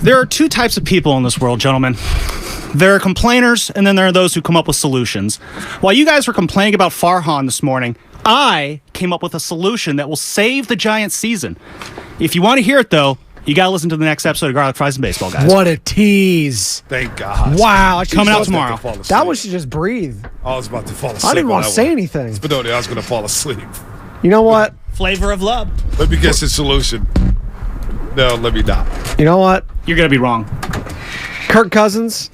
There are two types of people in this world, gentlemen. There are complainers, and then there are those who come up with solutions. While you guys were complaining about Farhan this morning, I came up with a solution that will save the Giants season. If you want to hear it, though, you got to listen to the next episode of Garlic Fries and Baseball, guys. What a tease. Thank God. Wow. Coming out tomorrow. That one should just breathe. I was about to fall asleep. I didn't want to say anything. Spinoni, I was going to fall asleep. You know what? Flavor of love. Let me guess the solution. No, let me not. You know what? You're going to be wrong. Kirk Cousins.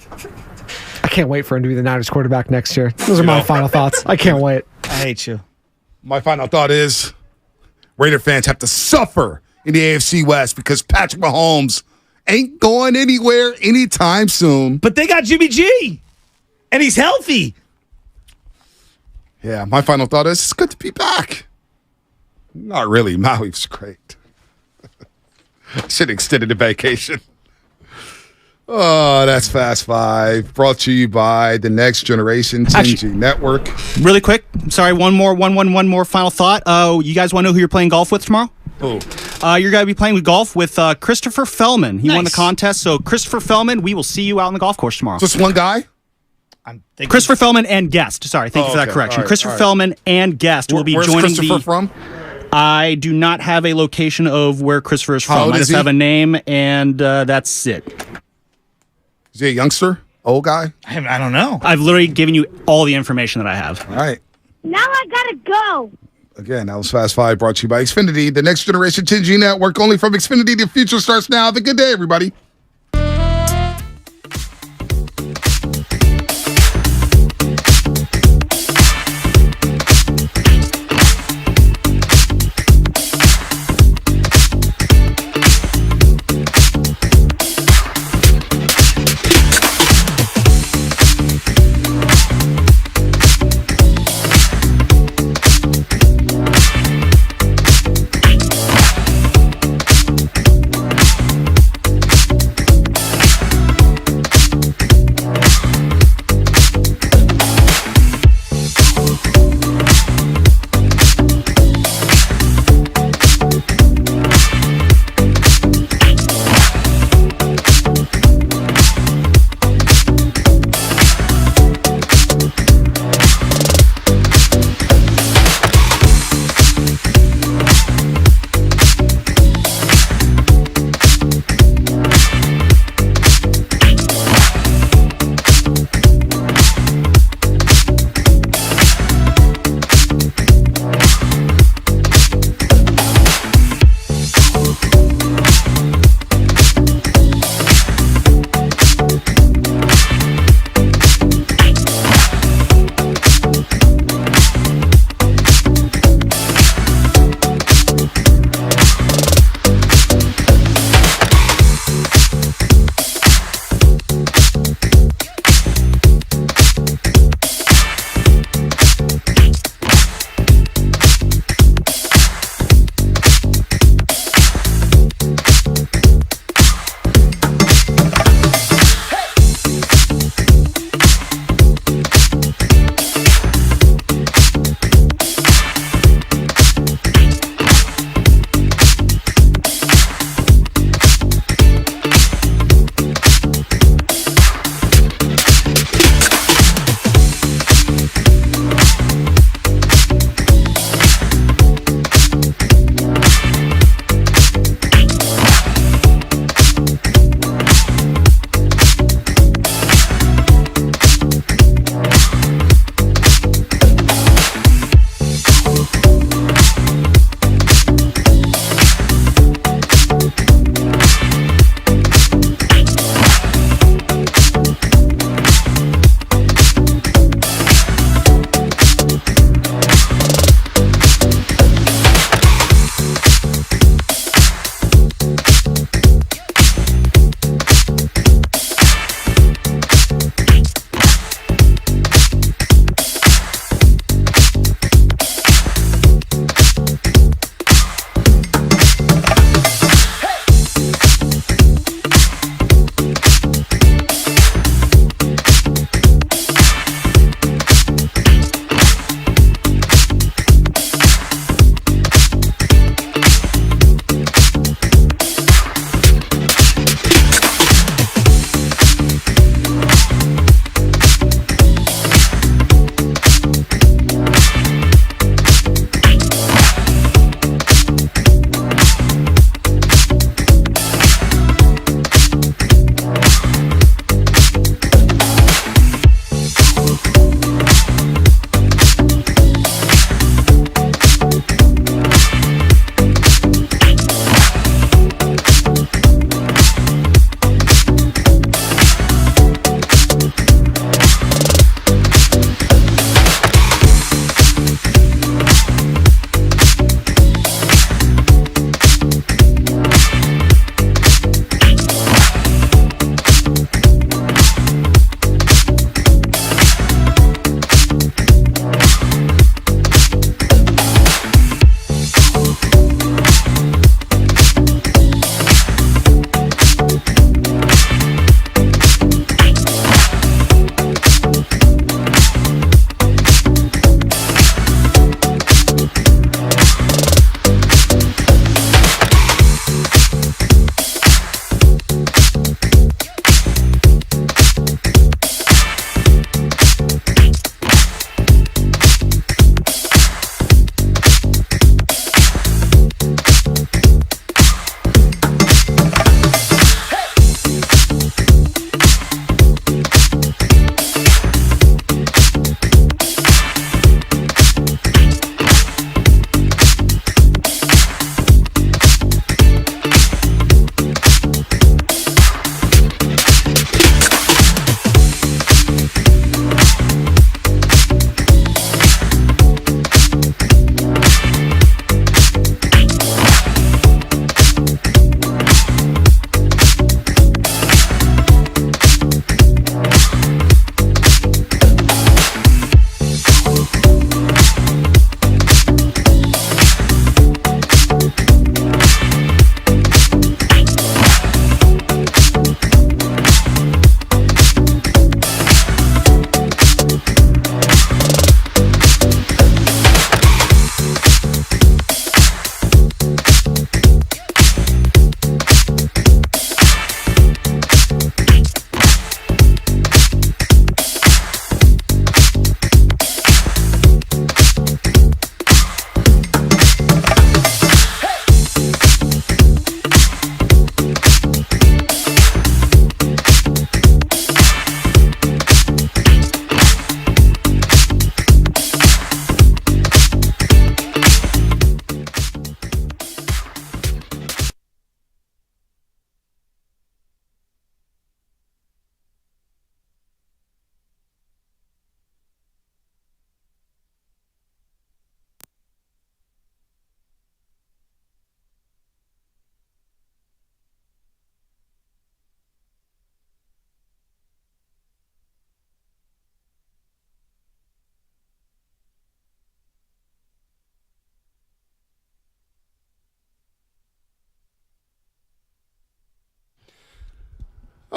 I can't wait for him to be the Niners quarterback next year. Those are my final thoughts. I can't wait. I hate you. My final thought is Raider fans have to suffer in the AFC West because Patrick Mahomes ain't going anywhere anytime soon. But they got Jimmy G, and he's healthy. Yeah, my final thought is it's good to be back. Not really. Maui's great. Should have extended the vacation. Oh, that's Fast Five. Brought to you by the Next Generation 10G Network. Really quick. Sorry, one more final thought. You guys want to know who you're playing golf with tomorrow? Who? You're going to be playing with golf with Christopher Fellman. He won the contest. So, Christopher Fellman, we will see you out on the golf course tomorrow. Just one guy? Christopher Fellman and guest. Sorry, thank you for that correction. Right, Christopher Fellman and guest will be joining Christopher from? I do not have a location of where Christopher is from. I just have a name, and that's it. Is he a youngster? Old guy? I don't know. I've literally given you all the information that I have. All right. Now I gotta go. Again, that was Fast Five brought to you by Xfinity, the Next Generation 10G Network. Only from Xfinity, the future starts now. Have a good day, everybody.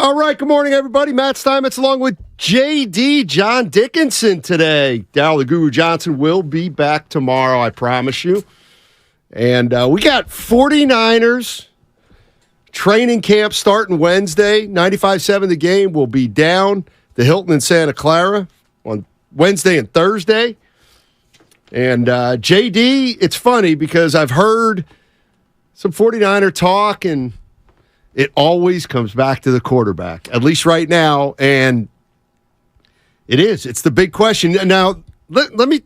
All right, good morning, everybody. Matt Steinmetz along with JD John Dickinson today. Darryl the Guru Johnson will be back tomorrow, I promise you. And we got 49ers training camp starting Wednesday. 95.7 The Game will be down the Hilton in Santa Clara on Wednesday and Thursday. And JD, it's funny because I've heard some 49er talk, and it always comes back to the quarterback, at least right now. And it is. It's the big question. Now, let me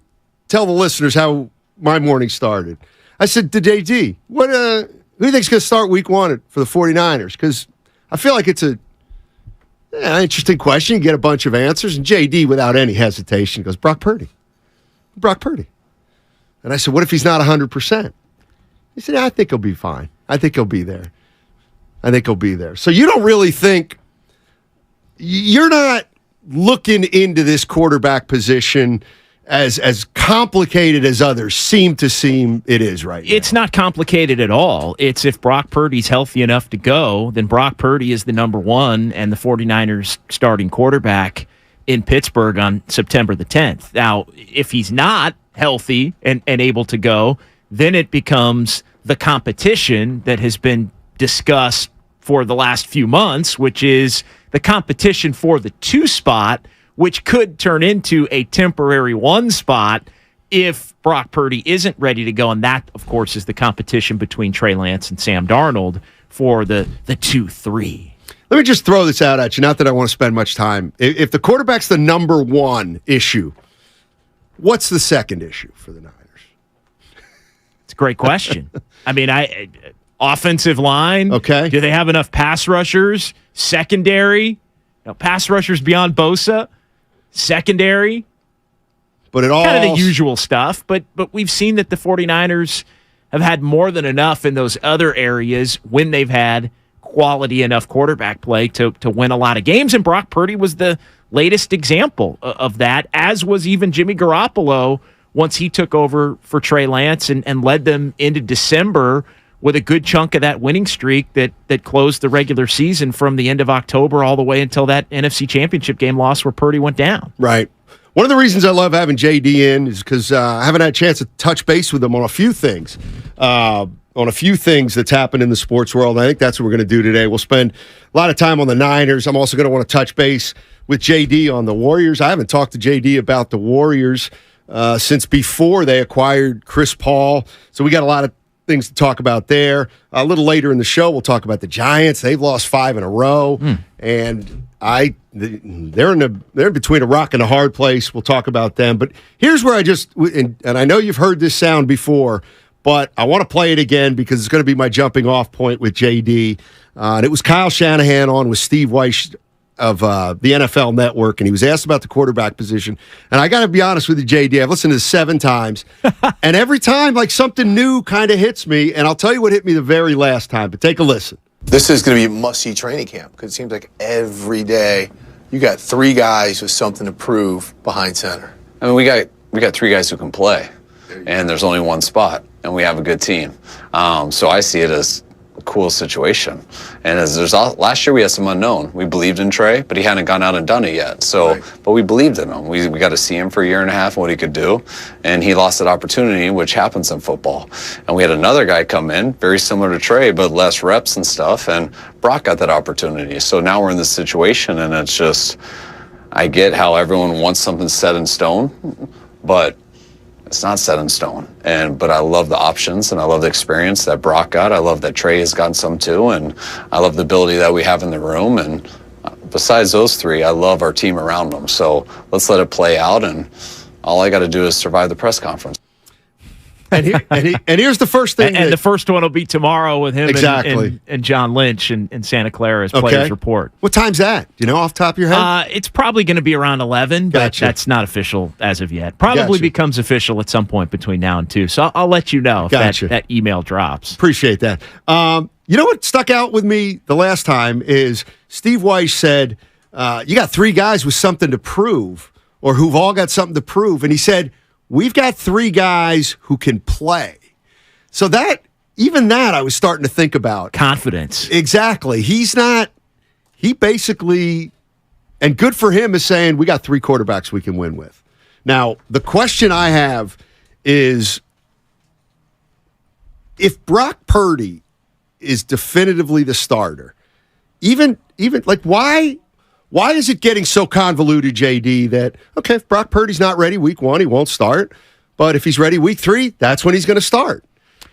tell the listeners how my morning started. I said to JD, who do you think's going to start week 1 for the 49ers? Because I feel like it's an interesting question. You get a bunch of answers. And JD, without any hesitation, goes, Brock Purdy. Brock Purdy. And I said, what if he's not 100%? He said, I think he'll be fine. I think he'll be there. So you don't really think, you're not looking into this quarterback position as complicated as others seem it is right now. It's not complicated at all. It's if Brock Purdy's healthy enough to go, then Brock Purdy is the number 1 and the 49ers starting quarterback in Pittsburgh on September the 10th. Now, if he's not healthy and able to go, then it becomes the competition that has been discussed for the last few months, which is the competition for the 2 spot, which could turn into a temporary 1 spot if Brock Purdy isn't ready to go. And that, of course, is the competition between Trey Lance and Sam Darnold for the 2-3. Let me just throw this out at you, not that I want to spend much time. If the quarterback's the number 1 issue, what's the second issue for the Niners? It's a great question. I mean, offensive line. Okay. Do they have enough pass rushers? Secondary. Pass rushers beyond Bosa. Secondary. But it all kind of the usual stuff. But we've seen that the 49ers have had more than enough in those other areas when they've had quality enough quarterback play to win a lot of games. And Brock Purdy was the latest example of that, as was even Jimmy Garoppolo once he took over for Trey Lance and led them into December with a good chunk of that winning streak that closed the regular season from the end of October all the way until that NFC Championship game loss where Purdy went down. Right. One of the reasons I love having JD in is because I haven't had a chance to touch base with him on a few things. That's happened in the sports world. And I think that's what we're going to do today. We'll spend a lot of time on the Niners. I'm also going to want to touch base with JD on the Warriors. I haven't talked to JD about the Warriors since before they acquired Chris Paul. So we got a lot of things to talk about there. A little later in the show, we'll talk about the Giants. They've lost 5 in a row, and they're in between a rock and a hard place. We'll talk about them. But here's where and I know you've heard this sound before, but I want to play it again because it's going to be my jumping off point with JD. And it was Kyle Shanahan on with Steve Weiss of the NFL Network, and he was asked about the quarterback position. And I got to be honest with you, JD, I've listened to this 7 times, and every time, like, something new kind of hits me, and I'll tell you what hit me the very last time, but take a listen. This is going to be a must-see training camp because it seems like every day you got 3 guys with something to prove behind center. I mean, we got 3 guys who can play, and there's only 1 spot, and we have a good team. So I see it as a cool situation. And last year we had some unknown. We believed in Trey, but he hadn't gone out and done it yet. So, right. But we believed in him. We got to see him for a year and a half and what he could do. And he lost that opportunity, which happens in football. And we had another guy come in, very similar to Trey, but less reps and stuff. And Brock got that opportunity. So now we're in this situation, and it's just, I get how everyone wants something set in stone, but it's not set in stone. But I love the options, and I love the experience that Brock got. I love that Trey has gotten some too, and I love the ability that we have in the room. And besides those 3, I love our team around them. So let's let it play out, and all I got to do is survive the press conference. And here's the first thing. And the first one will be tomorrow with him and John Lynch in Santa Clara as Players Report. What time's that? Do you know off the top of your head? It's probably going to be around 11, but that's not official as of yet. Probably becomes official at some point between now and 2. So I'll let you know if that email drops. Appreciate that. You know what stuck out with me the last time is Steve Weiss said, you got 3 guys with something to prove, or who've all got something to prove. And he said, we've got 3 guys who can play. So even that I was starting to think about. Confidence. Exactly. He's not he basically, and good for him, is saying we got 3 quarterbacks we can win with. Now, the question I have is, if Brock Purdy is definitively the starter, even like why is it getting so convoluted, JD, that, okay, if Brock Purdy's not ready week 1, he won't start, but if he's ready week 3, that's when he's going to start?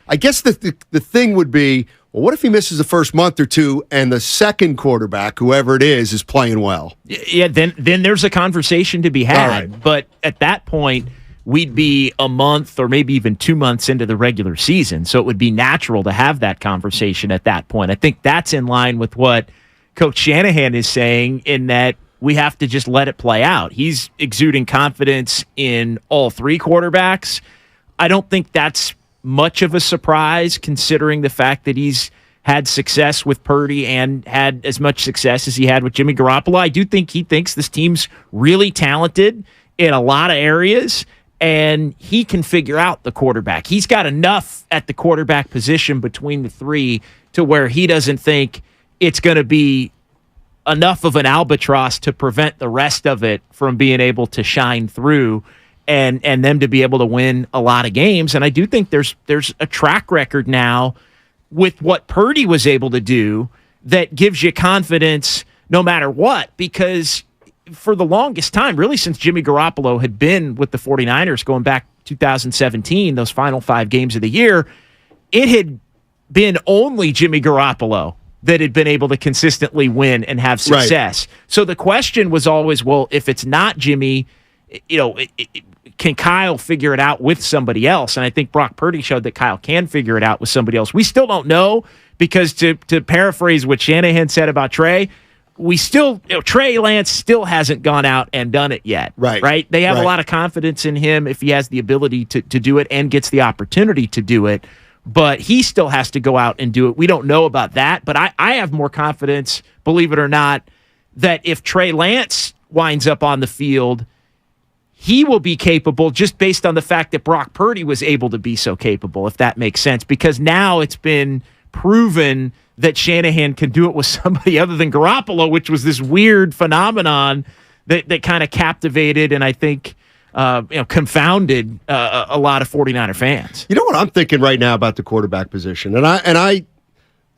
I guess the thing would be, well, what if he misses the first month or two and the second quarterback, whoever it is playing well? Yeah, then there's a conversation to be had. Right. But at that point, we'd be a month or maybe even 2 months into the regular season. So it would be natural to have that conversation at that point. I think that's in line with what Coach Shanahan is saying, in that we have to just let it play out. He's exuding confidence in all 3 quarterbacks. I don't think that's much of a surprise, considering the fact that he's had success with Purdy and had as much success as he had with Jimmy Garoppolo. I do think he thinks this team's really talented in a lot of areas, and he can figure out the quarterback. He's got enough at the quarterback position between the 3 to where he doesn't think it's going to be enough of an albatross to prevent the rest of it from being able to shine through and them to be able to win a lot of games. And I do think there's a track record now with what Purdy was able to do that gives you confidence no matter what, because for the longest time, really since Jimmy Garoppolo had been with the 49ers going back 2017, those final 5 games of the year, it had been only Jimmy Garoppolo that had been able to consistently win and have success. Right. So the question was always, well, if it's not Jimmy, can Kyle figure it out with somebody else? And I think Brock Purdy showed that Kyle can figure it out with somebody else. We still don't know, because to paraphrase what Shanahan said about Trey, Trey Lance still hasn't gone out and done it yet. Right? They have a lot of confidence in him if he has the ability to do it and gets the opportunity to do it. But he still has to go out and do it. We don't know about that. But I have more confidence, believe it or not, that if Trey Lance winds up on the field, he will be capable, just based on the fact that Brock Purdy was able to be so capable, if that makes sense. Because now it's been proven that Shanahan can do it with somebody other than Garoppolo, which was this weird phenomenon that kind of captivated and I think confounded a lot of 49er fans. You know what I'm thinking right now about the quarterback position, and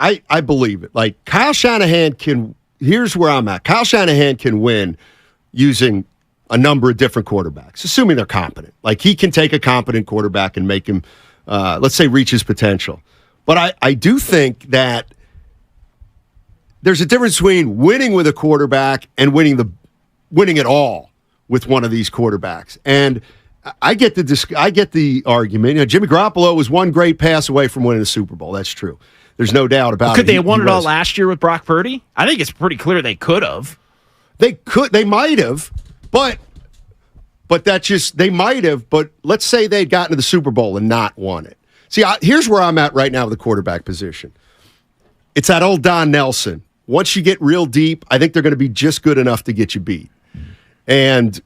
I believe it. Like, Kyle Shanahan can. Here's where I'm at. Kyle Shanahan can win using a number of different quarterbacks, assuming they're competent. Like, he can take a competent quarterback and make him, let's say, reach his potential. But I do think that there's a difference between winning with a quarterback and winning it all with one of these quarterbacks. And I get the argument. You know, Jimmy Garoppolo was one great pass away from winning the Super Bowl. That's true. There's no doubt about it. Could they have won it all last year with Brock Purdy? I think it's pretty clear they could have. They might have. But they might have, but let's say they'd gotten to the Super Bowl and not won it. See, here's where I'm at right now with the quarterback position. It's that old Don Nelson. Once you get real deep, I think they're going to be just good enough to get you beat. And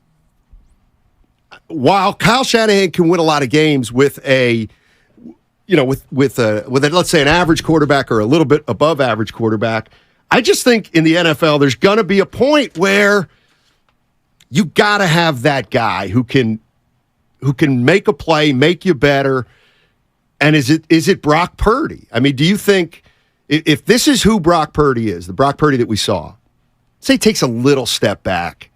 while Kyle Shanahan can win a lot of games with let's say an average quarterback or a little bit above average quarterback, I just think in the NFL there's going to be a point where you got to have that guy who can make a play, make you better. And is it Brock Purdy? I mean, do you think if this is who Brock Purdy is, the Brock Purdy that we saw, say he takes a little step back,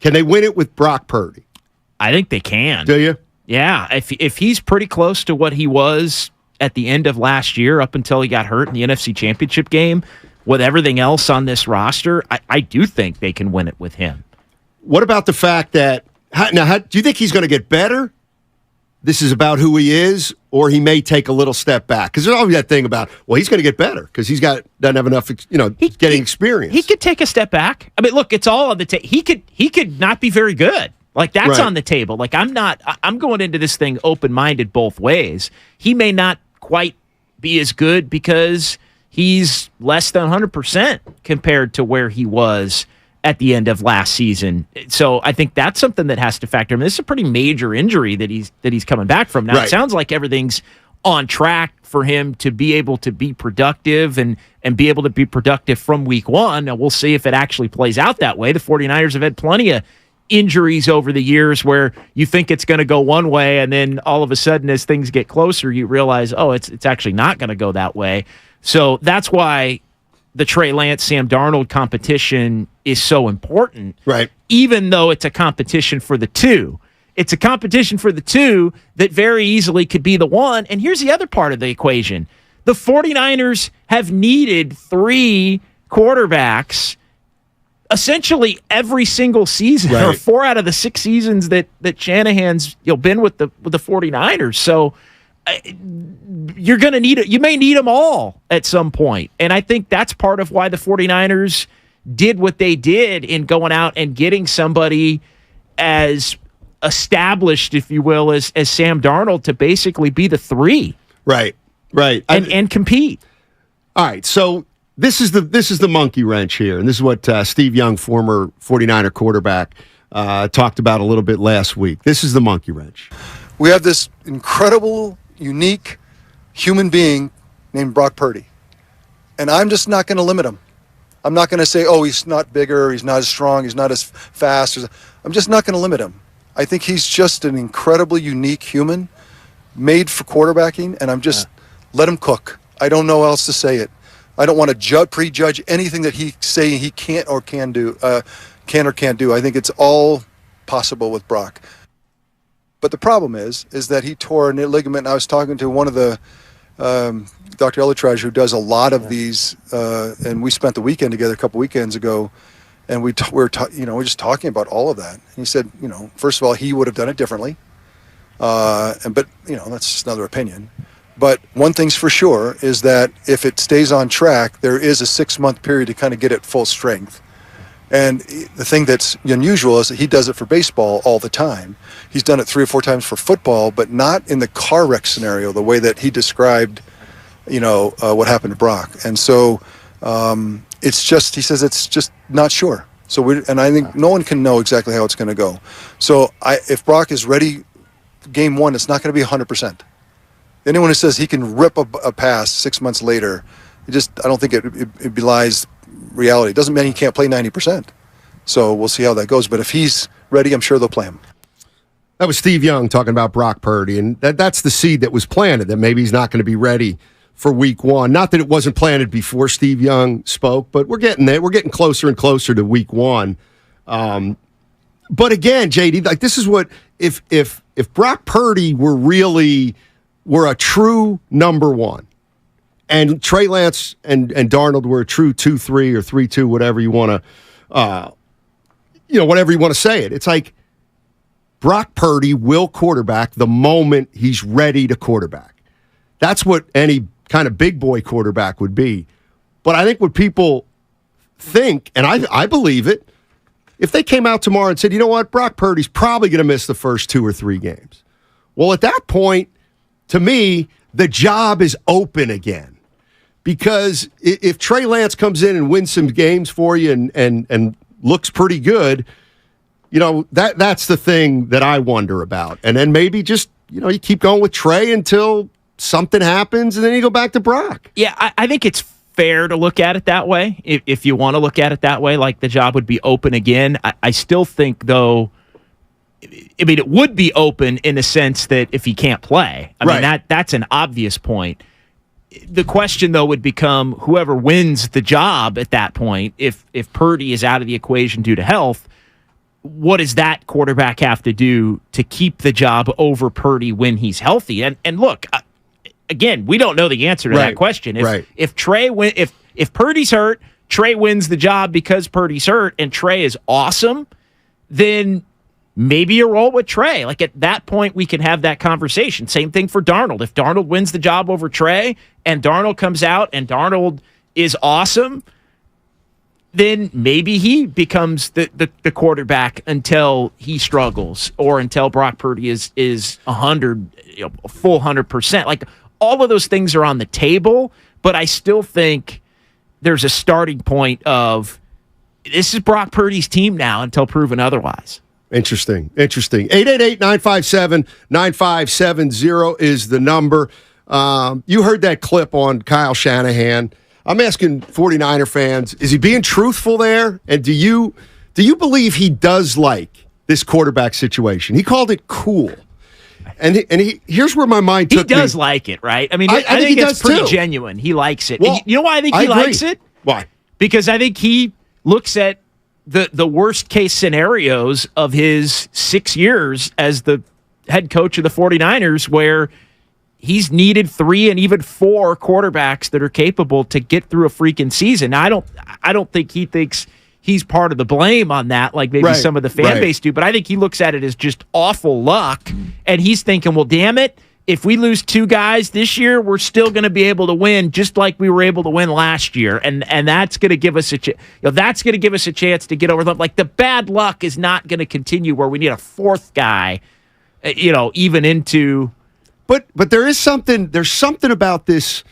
can they win it with Brock Purdy? I think they can. Do you? Yeah. If he's pretty close to what he was at the end of last year, up until he got hurt in the NFC Championship game, with everything else on this roster, I do think they can win it with him. What about the fact that do you think he's going to get better? This is about who he is, or he may take a little step back? Because there's always that thing about, well, he's going to get better because doesn't have enough, getting experience. He could take a step back. I mean, look, it's all on the table. He could not be very good. Like, that's on the table. Like, I'm going into this thing open-minded both ways. He may not quite be as good because he's less than 100% compared to where he was at the end of last season. So I think that's something that has to factor in. This is a pretty major injury that he's coming back from. Now, It sounds like everything's on track for him to be able to be productive and be able to be productive from week one. Now, we'll see if it actually plays out that way. The 49ers have had plenty of injuries over the years where you think it's going to go one way, and then all of a sudden as things get closer, you realize, oh, it's actually not going to go that way. So that's why the Trey Lance, Sam Darnold competition is so important. Right. Even though it's a competition for the two. It's a competition for the two that very easily could be the one. And here's the other part of the equation. The 49ers have needed 3 quarterbacks essentially every single season, or 4 out of the 6 seasons that Shanahan's been with the 49ers. So you're going to need it. You may need them all at some point. And I think that's part of why the 49ers did what they did in going out and getting somebody as established, if you will, as Sam Darnold to basically be the 3. Right. And compete. All right. So this is the monkey wrench here. And this is what Steve Young, former 49er quarterback, talked about a little bit last week. This is the monkey wrench. We have this incredible, unique human being named Brock Purdy. And I'm just not going to limit him. I'm not going to say, oh, he's not bigger, he's not as strong, he's not as fast. I'm just not going to limit him. I think he's just an incredibly unique human made for quarterbacking, and I'm just let him cook. I don't know how else to say it. I don't want to prejudge anything that he say he can't or can do, can or can't do. I think it's all possible with Brock. But the problem is that he tore a ligament. And I was talking to one of the Dr. Elatraj, who does a lot of these, and we spent the weekend together a couple weekends ago. And we're just talking about all of that. And he said, first of all, he would have done it differently. But that's just another opinion. But one thing's for sure is that if it stays on track, there is a 6-month period to kind of get it full strength. And the thing that's unusual is that he does it for baseball all the time. He's done it 3 or 4 times for football, but not in the car wreck scenario, the way that he described, what happened to Brock. And so, it's just, he says it's just not sure. So I think no one can know exactly how it's going to go. So if Brock is ready, game 1, it's not going to be 100%. Anyone who says he can rip a pass 6 months later, I don't think it belies reality. It doesn't mean he can't play 90%. So we'll see how that goes. But if he's ready, I'm sure they'll play him. That was Steve Young talking about Brock Purdy, and that's the seed that was planted, that maybe he's not going to be ready for week 1. Not that it wasn't planted before Steve Young spoke, but we're getting there. We're getting closer and closer to week 1. But again, JD, like, this is what if Brock Purdy were a true number 1, and Trey Lance and Darnold were a true 2-3 or 3-2, whatever you want to, whatever you want to say it. It's like Brock Purdy will quarterback the moment he's ready to quarterback. That's what any kind of big boy quarterback would be. But I think what people think, and I believe it, if they came out tomorrow and said, you know what, Brock Purdy's probably going to miss the first 2 or 3 games. Well, at that point, to me, the job is open again. Because if Trey Lance comes in and wins some games for you and looks pretty good, that's the thing that I wonder about. And then maybe just, you keep going with Trey until something happens, and then you go back to Brock. Yeah, I think it's fair to look at it that way. If you want to look at it that way, like the job would be open again. I still think, though, it would be open in the sense that if he can't play. I mean, that's an obvious point. The question, though, would become whoever wins the job at that point, if Purdy is out of the equation due to health, what does that quarterback have to do to keep the job over Purdy when he's healthy? And look, again, we don't know the answer to that question. If Purdy's hurt, Trey wins the job because Purdy's hurt, and Trey is awesome, then maybe you roll with Trey. Like, at that point, we can have that conversation. Same thing for Darnold. If Darnold wins the job over Trey, and Darnold comes out and Darnold is awesome, then maybe he becomes the quarterback until he struggles, or until Brock Purdy is 100, a full 100%. Like, all of those things are on the table, but I still think there's a starting point of this is Brock Purdy's team now until proven otherwise. Interesting. 888-957-9570 is the number. You heard that clip on Kyle Shanahan. I'm asking 49er fans, is he being truthful there? And do you believe he does like this quarterback situation? He called it cool. And here's where my mind took me. He does like it, right? I mean, I think it's pretty genuine. He likes it. Well, you know why I think he likes it? Why? Because I think he looks at the worst case scenarios of his 6 years as the head coach of the 49ers, where he's needed 3 and even 4 quarterbacks that are capable to get through a freaking season. Now, I don't think he thinks he's part of the blame on that, like maybe some of the fan base do, but I think he looks at it as just awful luck, and he's thinking, well, damn it, if we lose 2 guys this year, we're still going to be able to win just like we were able to win last year, and that's going to give us that's going to give us a chance to get over them. Like, the bad luck is not going to continue where we need a 4th guy, even into. But there's something about this.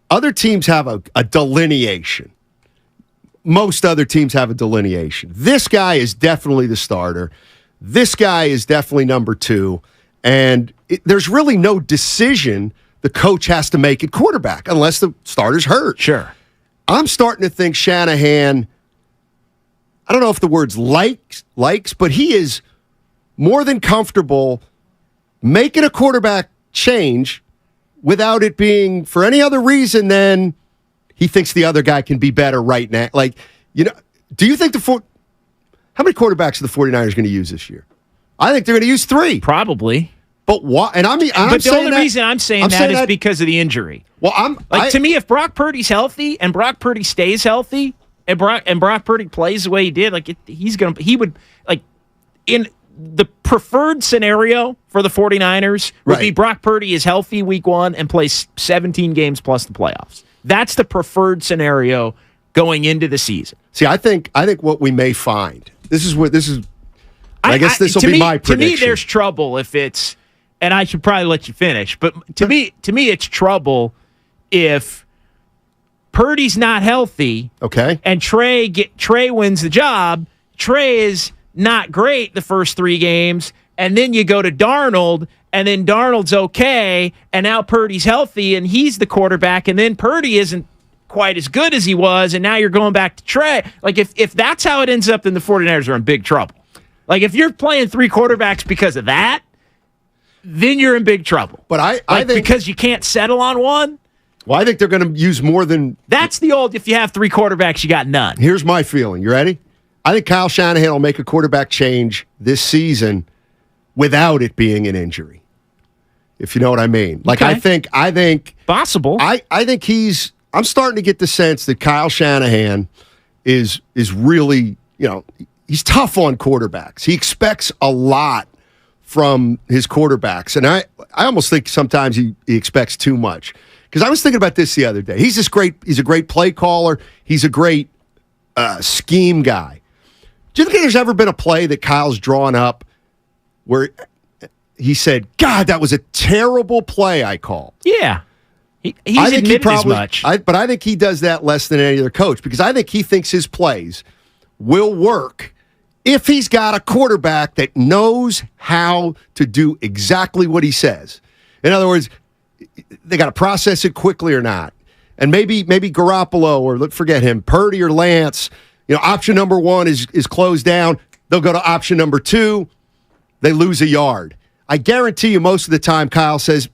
Other teams have a delineation. Most other teams have a delineation. This guy is definitely the starter. This guy is definitely number 2. And there's really no decision the coach has to make at quarterback unless the starter's hurt. Sure. I'm starting to think Shanahan, I don't know if the word's likes, but he is more than comfortable making a quarterback change without it being for any other reason than he thinks the other guy can be better right now. Like, do you think how many quarterbacks are the 49ers going to use this year? I think they're going to use 3. Probably. But why? And the only reason I'm saying that is because of the injury. Well, to me, if Brock Purdy's healthy and Brock Purdy stays healthy and Brock Purdy plays the way he did, in the preferred scenario for the 49ers would be Brock Purdy is healthy week 1 and plays 17 games plus the playoffs. That's the preferred scenario going into the season. See, I think what we may find. I guess this will be my prediction. To me, there's trouble if it's, and I should probably let you finish, but to me, it's trouble if Purdy's not healthy. Okay. And Trey wins the job. Trey is not great the first 3 games, and then you go to Darnold, and then Darnold's okay, and now Purdy's healthy, and he's the quarterback, and then Purdy isn't quite as good as he was, and now you're going back to Trey. Like, if that's how it ends up, then the 49ers are in big trouble. Like, if you're playing 3 quarterbacks because of that, then you're in big trouble. But I think because you can't settle on one. Well, I think they're going to use more than. That's the old, if you have 3 quarterbacks, you got none. Here's my feeling. You ready? I think Kyle Shanahan will make a quarterback change this season without it being an injury. If you know what I mean. Like, okay. I think possible. I think I'm starting to get the sense that Kyle Shanahan is really, he's tough on quarterbacks. He expects a lot from his quarterbacks. And I almost think sometimes he expects too much. Because I was thinking about this the other day. He's a great play caller. He's a great scheme guy. Do you think there's ever been a play that Kyle's drawn up where he said, God, that was a terrible play I called? Yeah. He's admitted as much. But I think he does that less than any other coach because I think he thinks his plays will work if he's got a quarterback that knows how to do exactly what he says. In other words, they got to process it quickly or not. And maybe Garoppolo or forget him, Purdy or Lance, option number 1 is closed down. They'll go to option number 2. They lose a yard. I guarantee you most of the time Kyle says,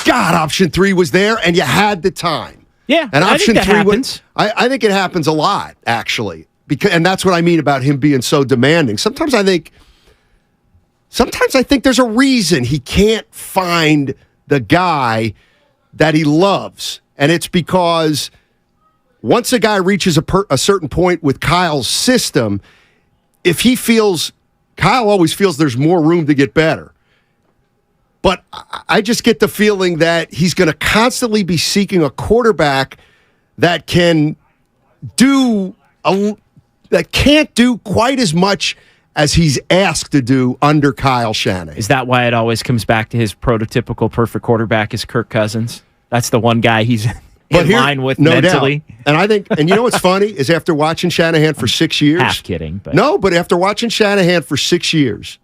God, option 3 was there and you had the time. Yeah, and option I think that happens. I think it happens a lot, actually. And that's what I mean about him being so demanding. Sometimes I think there's a reason he can't find the guy that he loves. And it's because once a guy reaches a certain point with Kyle's system, Kyle always feels there's more room to get better. But I just get the feeling that he's going to constantly be seeking a quarterback that can't do quite as much as he's asked to do under Kyle Shanahan. Is that why it always comes back to his prototypical perfect quarterback is Kirk Cousins? That's the one guy he's in line with mentally. Doubt. And I think, and you know what's funny is after watching Shanahan for 6 years. Half kidding, but no, but after watching Shanahan for 6 years,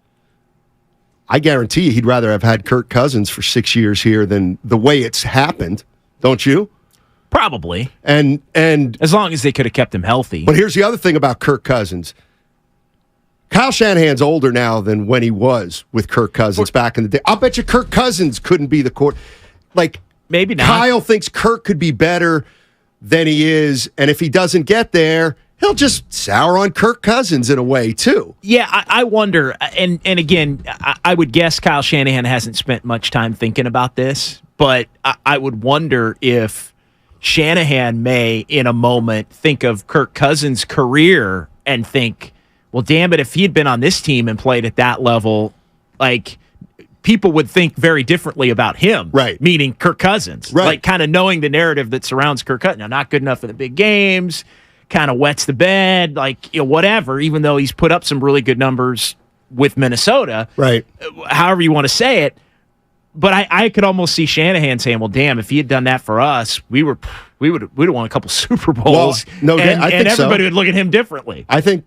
I guarantee you he'd rather have had Kirk Cousins for 6 years here than the way it's happened. Don't you? Probably. And as long as they could have kept him healthy. But here's the other thing about Kirk Cousins. Kyle Shanahan's older now than when he was with Kirk Cousins back in the day. I'll bet you Kirk Cousins couldn't be the quarterback. Like, maybe not. Kyle thinks Kirk could be better than he is, and if he doesn't get there, he'll just sour on Kirk Cousins in a way, too. Yeah, I wonder, and again, I would guess Kyle Shanahan hasn't spent much time thinking about this, but I would wonder if Shanahan may, in a moment, think of Kirk Cousins' career and think, well, damn it, if he had been on this team and played at that level, like, people would think very differently about him. Right. Meaning Kirk Cousins. Right. Like, kind of knowing the narrative that surrounds Kirk Cousins. Now, not good enough for the big games, kind of wets the bed, like, you know, whatever, even though he's put up some really good numbers with Minnesota. Right. However you want to say it. But I could almost see Shanahan saying, well, damn, if he had done that for us, we'd have won a couple Super Bowls. Well, I think everybody so. would look at him differently. I think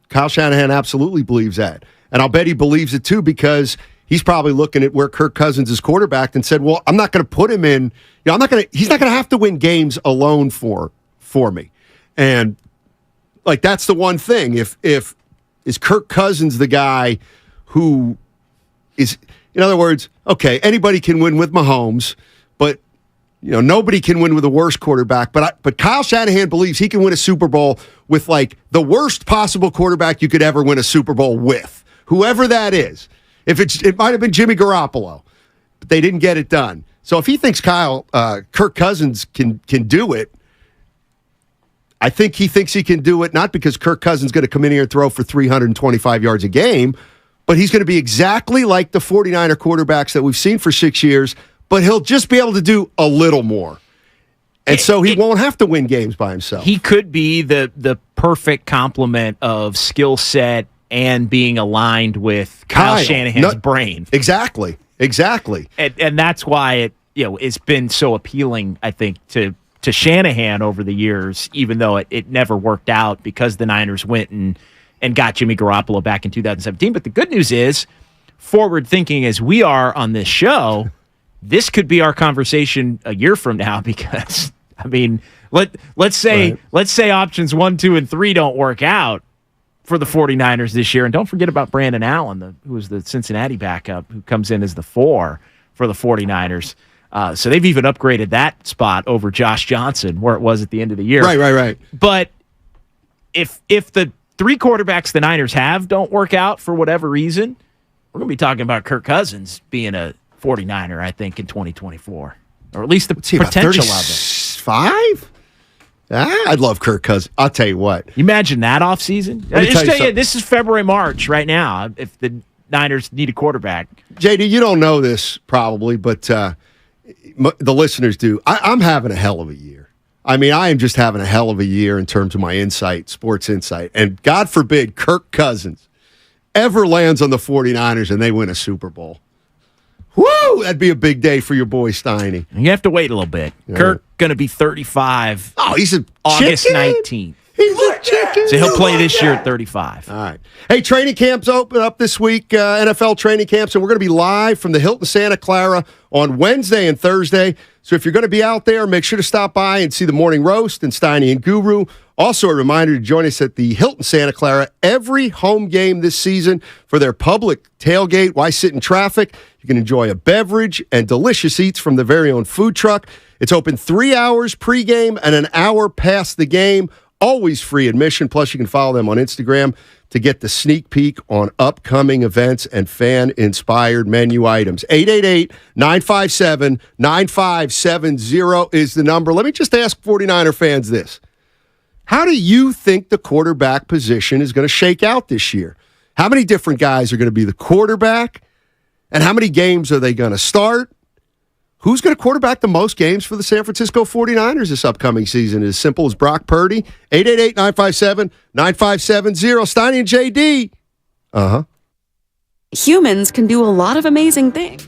Kyle Shanahan absolutely believes that. And I'll bet he believes it too, because he's probably looking at where Kirk Cousins is quarterbacked and said, well, I'm not going to put him in, he's not going to have to win games alone for me. And like, that's the one thing. If is Kirk Cousins the guy who is, in other words, okay, anybody can win with Mahomes, but nobody can win with a worse quarterback. But Kyle Shanahan believes he can win a Super Bowl with like the worst possible quarterback you could ever win a Super Bowl with, whoever that is. It might have been Jimmy Garoppolo, but they didn't get it done. So if he thinks Kirk Cousins can do it, I think he thinks he can do it not because Kirk Cousins is going to come in here and throw for 325 yards a game, but he's going to be exactly like the 49er quarterbacks that we've seen for 6 years, but he'll just be able to do a little more. And so he won't have to win games by himself. He could be the perfect complement of skill set and being aligned with Kyle Shanahan's brain. Exactly. And that's why it's been so appealing, I think, to Shanahan over the years, even though it never worked out because the Niners went and got Jimmy Garoppolo back in 2017. But the good news is, forward thinking as we are on this show, this could be our conversation a year from now, because I mean, let's say options 1, 2, and 3 don't work out for the 49ers this year. And don't forget about Brandon Allen, who was the Cincinnati backup, who comes in as the 4 for the 49ers. So they've even upgraded that spot over Josh Johnson, where it was at the end of the year. Right. But if the 3 quarterbacks the Niners have don't work out for whatever reason, we're going to be talking about Kirk Cousins being a 49er, I think, in 2024. Or at least the potential of it. 5? I'd love Kirk Cousins. I'll tell you what. Imagine that offseason. This is February, March right now, if the Niners need a quarterback. JD, you don't know this probably, but the listeners do. I'm having a hell of a year. I mean, I am just having a hell of a year in terms of my insight, sports insight. And God forbid Kirk Cousins ever lands on the 49ers and they win a Super Bowl. Woo! That'd be a big day for your boy Steiny. You have to wait a little bit. Yeah. Kirk going to be 35. Oh, he's a August chicken? 19th. He's a chicken. So he'll play this year at 35. All right. Hey, training camps open up this week, NFL training camps, and we're going to be live from the Hilton Santa Clara on Wednesday and Thursday. So if you're going to be out there, make sure to stop by and see the morning roast and Steiny and Guru. Also, a reminder to join us at the Hilton Santa Clara every home game this season for their public tailgate. Why sit in traffic? You can enjoy a beverage and delicious eats from their very own food truck. It's open 3 hours pregame and an hour past the game. Always free admission. Plus, you can follow them on Instagram to get the sneak peek on upcoming events and fan-inspired menu items. 888-957-9570 is the number. Let me just ask 49er fans this. How do you think the quarterback position is going to shake out this year? How many different guys are going to be the quarterback? And how many games are they going to start? Who's going to quarterback the most games for the San Francisco 49ers this upcoming season? As simple as Brock Purdy. 888-957-9570. Steiny and JD. Humans can do a lot of amazing things.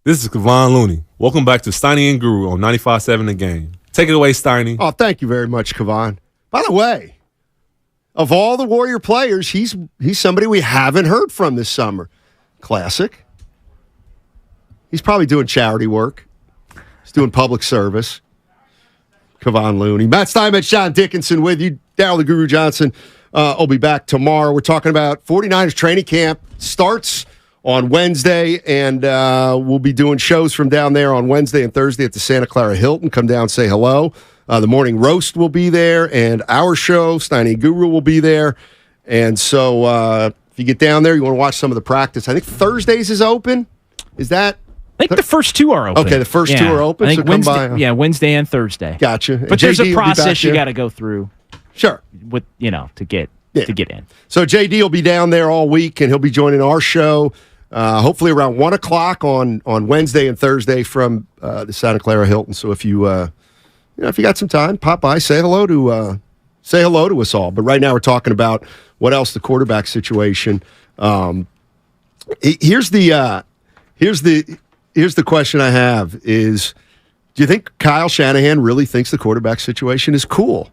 This is Kevon Looney. Welcome back to Steiny and Guru on 95.7 The Game. Take it away, Steiny. Oh, thank you very much, Kevon. By the way, of all the Warrior players, he's somebody we haven't heard from this summer. Classic. He's probably doing charity work. He's doing public service. Kevon Looney. Matt Steinmetz, John Dickinson with you. Daryl the Guru Johnson will be back tomorrow. We're talking about 49ers training camp. Starts on Wednesday, and we'll be doing shows from down there on Wednesday and Thursday at the Santa Clara Hilton. Come down, say hello. The morning roast will be there, and our show, Steiny Guru, will be there. And so if you get down there, you want to watch some of the practice. I think Thursdays is open. Is that? I think the first two are open. Okay, the first two are open. I think so Wednesday, come by. Yeah, Wednesday and Thursday. Gotcha. But there's a process you got to go through. Sure. With to get in. So JD will be down there all week, and he'll be joining our show. Hopefully around 1 o'clock on Wednesday and Thursday from the Santa Clara Hilton. So if you if you got some time, pop by, say hello to us all. But right now we're talking about what else, the quarterback situation. Here's the question I have is, do you think Kyle Shanahan really thinks the quarterback situation is cool,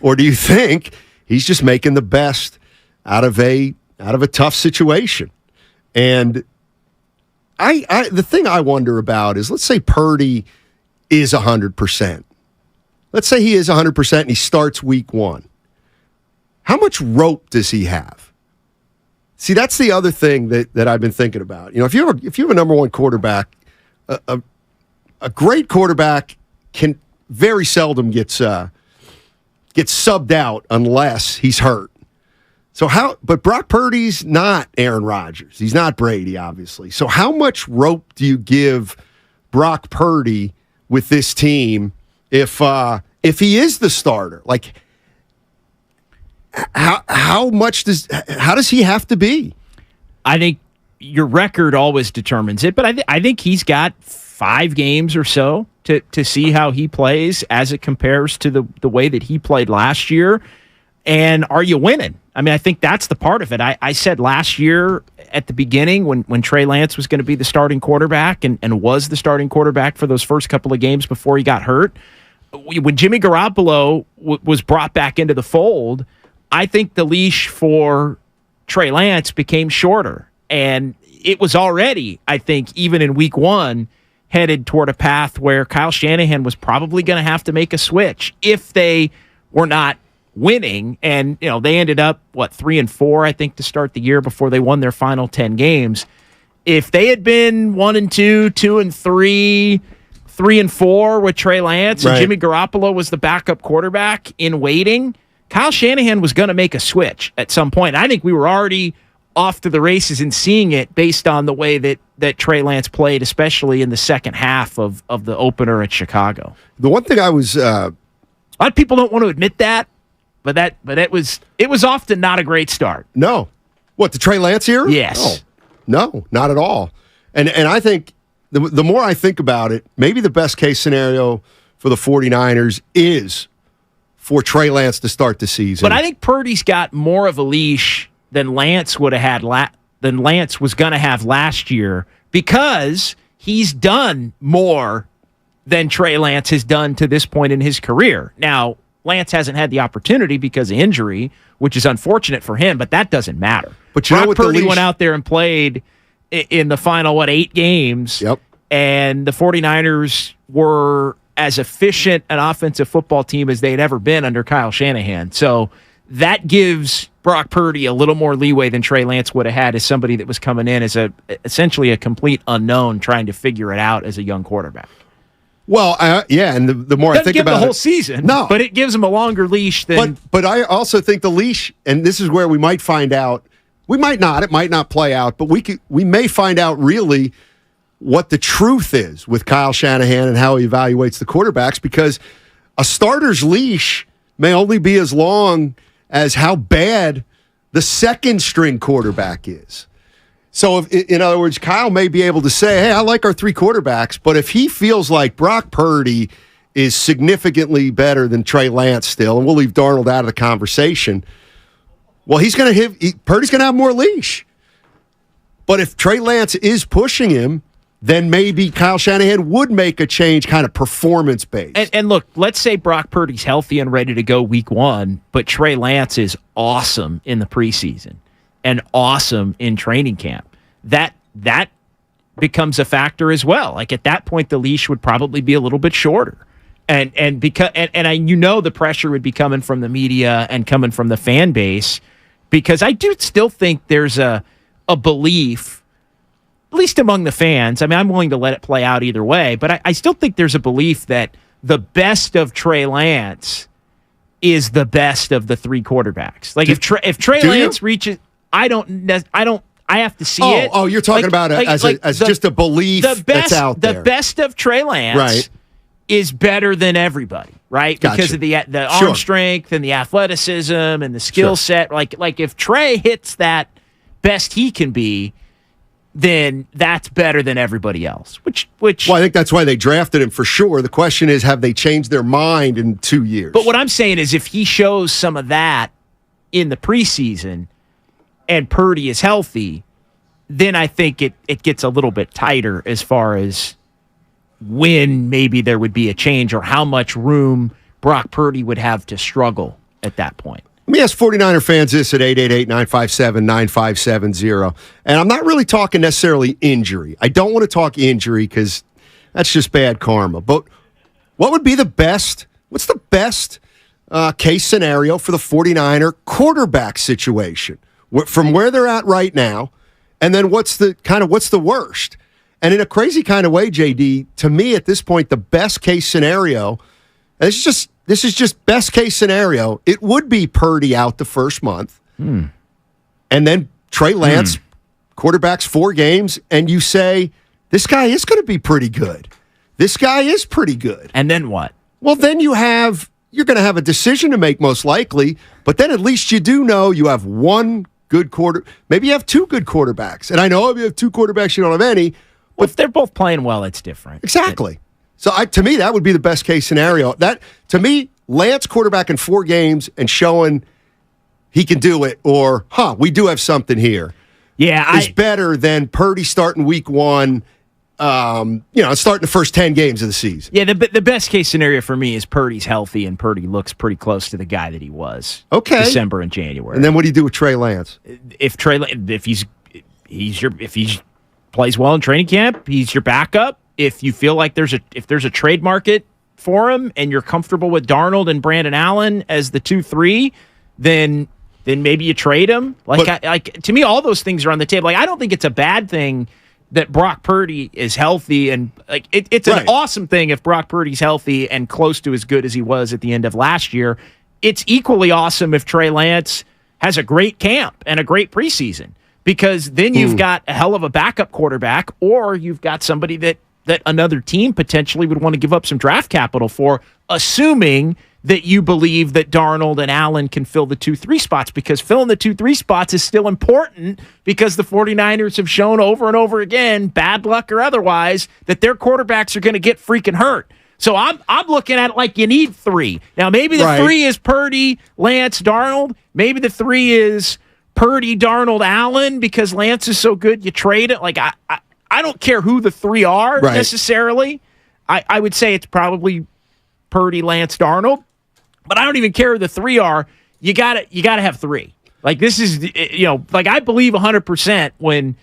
or do you think he's just making the best out of a tough situation? And the thing I wonder about is, let's say Purdy is 100%. Let's say he is 100% and he starts week 1. How much rope does he have? See, that's the other thing that I've been thinking about. If you have a number one quarterback, a great quarterback can very seldom get subbed out unless he's hurt. But Brock Purdy's not Aaron Rodgers. He's not Brady, obviously. So how much rope do you give Brock Purdy with this team if he is the starter? Like, how does he have to be? I think your record always determines it, but I think he's got 5 games or so to see how he plays as it compares to the way that he played last year. And are you winning? I mean, I think that's the part of it. I said last year at the beginning when Trey Lance was going to be the starting quarterback and was the starting quarterback for those first couple of games before he got hurt, when Jimmy Garoppolo was brought back into the fold, I think the leash for Trey Lance became shorter. And it was already, I think, even in week 1, headed toward a path where Kyle Shanahan was probably going to have to make a switch if they were not winning. And they ended up 3-4, I think, to start the year before they won their final 10 games. If they had been 1-2, 2-3, 3-4 with Trey Lance, right, and Jimmy Garoppolo was the backup quarterback in waiting, Kyle Shanahan was going to make a switch at some point. I think we were already off to the races and seeing it based on the way that Trey Lance played, especially in the second half of the opener at Chicago. The one thing I was a lot of people don't want to admit that, but it was often not a great start. No. What, the Trey Lance era? Yes. No, not at all. And I think the more I think about it, maybe the best case scenario for the 49ers is for Trey Lance to start the season. But I think Purdy's got more of a leash than Lance would have had than Lance was going to have last year, because he's done more than Trey Lance has done to this point in his career. Now, Lance hasn't had the opportunity because of injury, which is unfortunate for him, but that doesn't matter. But Brock Purdy went out there and played in the final, 8 games, yep, and the 49ers were as efficient an offensive football team as they'd ever been under Kyle Shanahan. So that gives Brock Purdy a little more leeway than Trey Lance would have had as somebody that was coming in as essentially a complete unknown, trying to figure it out as a young quarterback. Well, and the more I think about the whole season, no, but it gives him a longer leash than. But I also think the leash, and this is where we might find out. We might not. It might not play out, but we may find out really what the truth is with Kyle Shanahan and how he evaluates the quarterbacks, because a starter's leash may only be as long as how bad the second string quarterback is. So, in other words, Kyle may be able to say, hey, I like our 3 quarterbacks, but if he feels like Brock Purdy is significantly better than Trey Lance still, and we'll leave Darnold out of the conversation, well, Purdy's going to have more leash. But if Trey Lance is pushing him then maybe Kyle Shanahan would make a change kind of performance-based. And look, let's say Brock Purdy's healthy and ready to go week 1, but Trey Lance is awesome in the preseason and awesome in training camp. That becomes a factor as well. Like at that point, the leash would probably be a little bit shorter. And because the pressure would be coming from the media and coming from the fan base, because I do still think there's a belief, at least among the fans. I mean, I'm willing to let it play out either way, but I still think there's a belief that the best of Trey Lance is the best of the 3 quarterbacks. Like if Trey Lance reaches, I have to see it. Oh, you're talking about it as just a belief that's out there. The best of Trey Lance is better than everybody, right? Gotcha. Because of the arm strength and the athleticism and the skill set. Like if Trey hits that best he can be, then that's better than everybody else. Which I think that's why they drafted him for sure. The question is, have they changed their mind in 2 years? But what I'm saying is, if he shows some of that in the preseason and Purdy is healthy, then I think it gets a little bit tighter as far as when maybe there would be a change or how much room Brock Purdy would have to struggle at that point. Let me ask 49er fans this at 888-957-9570. And I'm not really talking necessarily injury. I don't want to talk injury because that's just bad karma. But what would be the best? What's the best case scenario for the 49er quarterback situation from where they're at right now? And then what's the worst? And in a crazy kind of way, JD, to me at this point, the best case scenario, and this is just best case scenario, it would be Purdy out the first month. And then Trey Lance, quarterbacks 4 games, and you say, this guy is going to be pretty good. This guy is pretty good. And then what? Well, then you're going to have a decision to make most likely, but then at least you do know you have one good maybe you have 2 good quarterbacks. And I know if you have 2 quarterbacks, you don't have any. Well, if they're both playing well, it's different. Exactly. So to me, that would be the best case scenario. That, to me, Lance quarterback in 4 games and showing he can do it, or, we do have something here. Yeah, is better than Purdy starting week 1, starting the first 10 games of the season. Yeah, the best case scenario for me is Purdy's healthy and Purdy looks pretty close to the guy that he was. December and January. And then what do you do with Trey Lance? If he plays well in training camp, he's your backup. If you feel like there's a trade market for him and you're comfortable with Darnold and Brandon Allen as the 2-3, then maybe you trade him. To me, all those things are on the table. Like, I don't think it's a bad thing that Brock Purdy is healthy, and it's an awesome thing if Brock Purdy's healthy and close to as good as he was at the end of last year. It's equally awesome if Trey Lance has a great camp and a great preseason, because then you've got a hell of a backup quarterback, or you've got somebody that another team potentially would want to give up some draft capital for, assuming that you believe that Darnold and Allen can fill the 2-3 spots, because filling the 2-3 spots is still important, because the 49ers have shown over and over again, bad luck or otherwise, that their quarterbacks are going to get freaking hurt. So I'm looking at it like you need 3. Now, maybe the 3 is Purdy, Lance, Darnold. Maybe the 3 is Purdy, Darnold, Allen, because Lance is so good, you trade it. Like, I don't care who the 3 are necessarily. I would say it's probably Purdy, Lance, Darnold. But I don't even care who the 3 are. You gotta have 3. Like, this is, I believe 100% when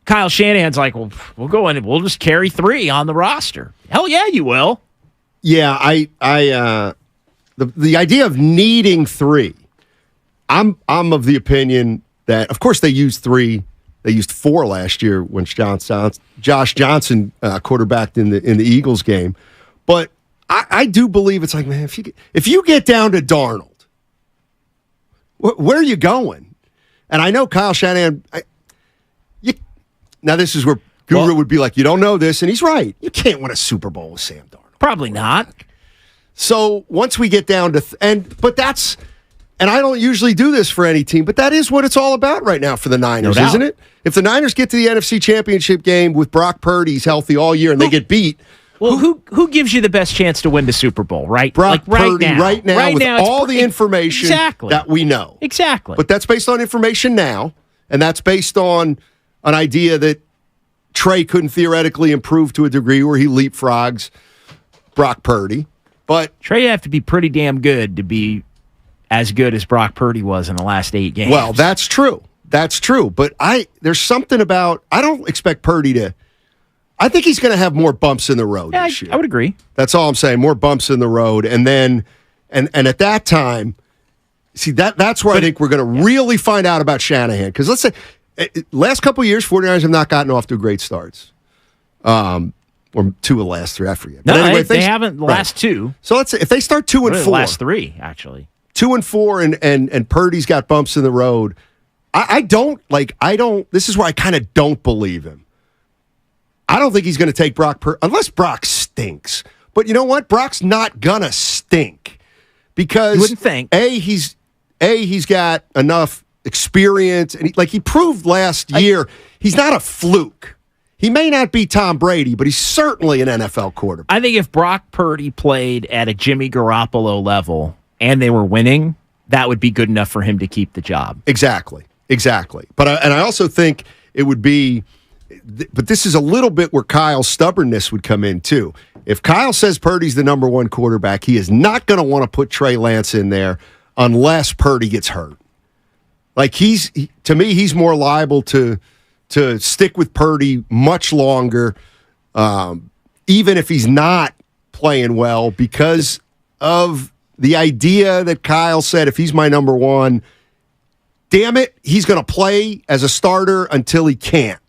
Kyle Shanahan's like, well, we'll go in and we'll just carry 3 on the roster. Hell yeah, you will. Yeah, the idea of needing 3, I'm of the opinion that, of course, they used 3. They used 4 last year when Josh Johnson quarterbacked in the Eagles game. But I do believe it's like, man, if you get down to Darnold, where are you going? And I know Kyle Shanahan. Now this is where Guru would be like, you don't know this, and he's right. You can't win a Super Bowl with Sam Darnold. Probably not. So once we get down to and I don't usually do this for any team, but that is what it's all about right now for the Niners, isn't it? If the Niners get to the NFC Championship game with Brock Purdy's healthy all year and they get beat. Well, who gives you the best chance to win the Super Bowl, right? Brock Purdy right now with all the information that we know. Exactly. But that's based on information now, and that's based on an idea that Trey couldn't theoretically improve to a degree where he leapfrogs Brock Purdy. But Trey have to be pretty damn good to be as good as Brock Purdy was in the last 8 games. Well, that's true. That's true. But there's something about, I don't expect Purdy to, I think he's going to have more bumps in the road this year. I would agree. That's all I'm saying. More bumps in the road. And then, and at that time, see, that's where I think we're going to really find out about Shanahan. Because let's say, last couple of years, 49ers have not gotten off to great starts. Or 2 of the last 3, I forget. No, but anyway, they haven't the last 2. So let's say, if they start 2 and 4. The last 3, actually. 2 and 4, and Purdy's got bumps in the road. I don't, this is where I kind of don't believe him. I don't think he's going to take Brock Purdy, unless Brock stinks. But you know what? Brock's not going to stink. Because, you wouldn't think. He's got enough experience, and he proved last year he's not a fluke. He may not be Tom Brady, but he's certainly an NFL quarterback. I think if Brock Purdy played at a Jimmy Garoppolo level and they were winning, that would be good enough for him to keep the job. Exactly. But I also think it would be, but this is a little bit where Kyle's stubbornness would come in too. If Kyle says Purdy's the number 1 quarterback, he is not going to want to put Trey Lance in there unless Purdy gets hurt. To me, he's more liable to stick with Purdy much longer, even if he's not playing well, because of the idea that Kyle said, if he's my number 1, damn it, he's going to play as a starter until he can't.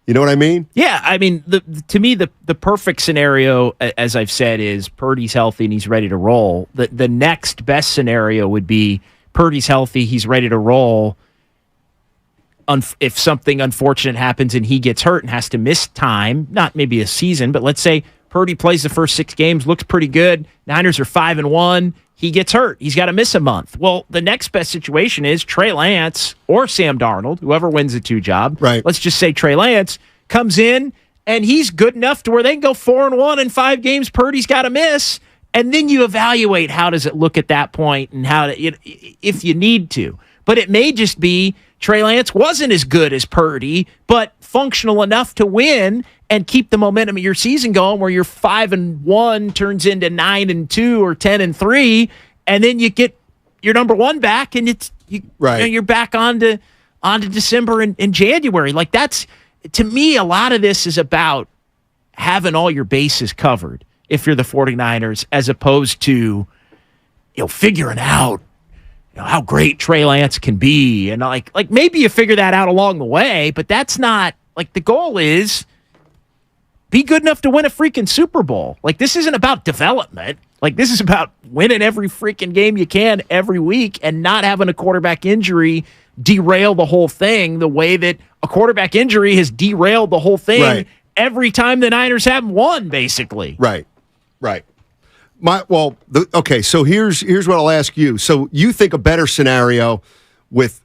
You know what I mean? Yeah, I mean, to me, the perfect scenario, as I've said, is Purdy's healthy and he's ready to roll. The next best scenario would be Purdy's healthy, he's ready to roll. If something unfortunate happens and he gets hurt and has to miss time, not maybe a season, but let's say Purdy plays the first 6 games, looks pretty good. Niners are 5-1. He gets hurt. He's got to miss a month. Well, the next best situation is Trey Lance or Sam Darnold, whoever wins the 2 job. Right. Let's just say Trey Lance comes in and he's good enough to where they can go 4-1 in 5 games. Purdy's got to miss. And then you evaluate how does it look at that point and if you need to. But it may just be Trey Lance wasn't as good as Purdy, but functional enough to win and keep the momentum of your season going where your 5-1 turns into 9-2 or 10-3, and then you get your number 1 back and you're back on to December and January. Like that's, to me, a lot of this is about having all your bases covered if you're the 49ers, as opposed to figuring out how great Trey Lance can be. And like maybe you figure that out along the way, but that's not, the goal is be good enough to win a freaking Super Bowl. This isn't about development. This is about winning every freaking game you can every week and not having a quarterback injury derail the whole thing the way that a quarterback injury has derailed the whole thing every time the Niners haven't won, basically. Right. Okay, so here's what I'll ask you. So you think a better scenario with,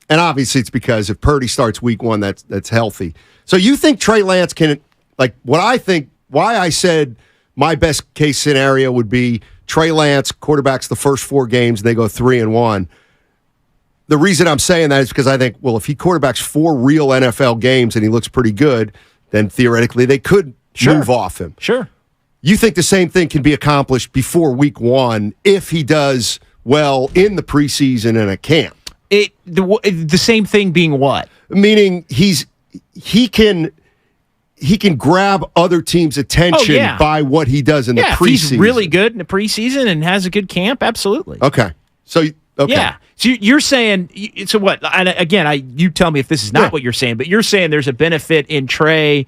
and obviously it's because if Purdy starts week 1, that's healthy. So you think Trey Lance can, why I said my best case scenario would be Trey Lance quarterbacks the first 4 games and they go 3-1. The reason I'm saying that is because I think, well, if he quarterbacks 4 real NFL games and he looks pretty good, then theoretically they could move off him. Sure. You think the same thing can be accomplished before week 1 if he does well in the preseason and a camp? The same thing being what? Meaning he can grab other teams' attention by what he does in the preseason. If he's really good in the preseason and has a good camp, absolutely. Okay. Yeah. So you're saying, so what? And again, you tell me if this is not what you're saying, but you're saying there's a benefit in Trey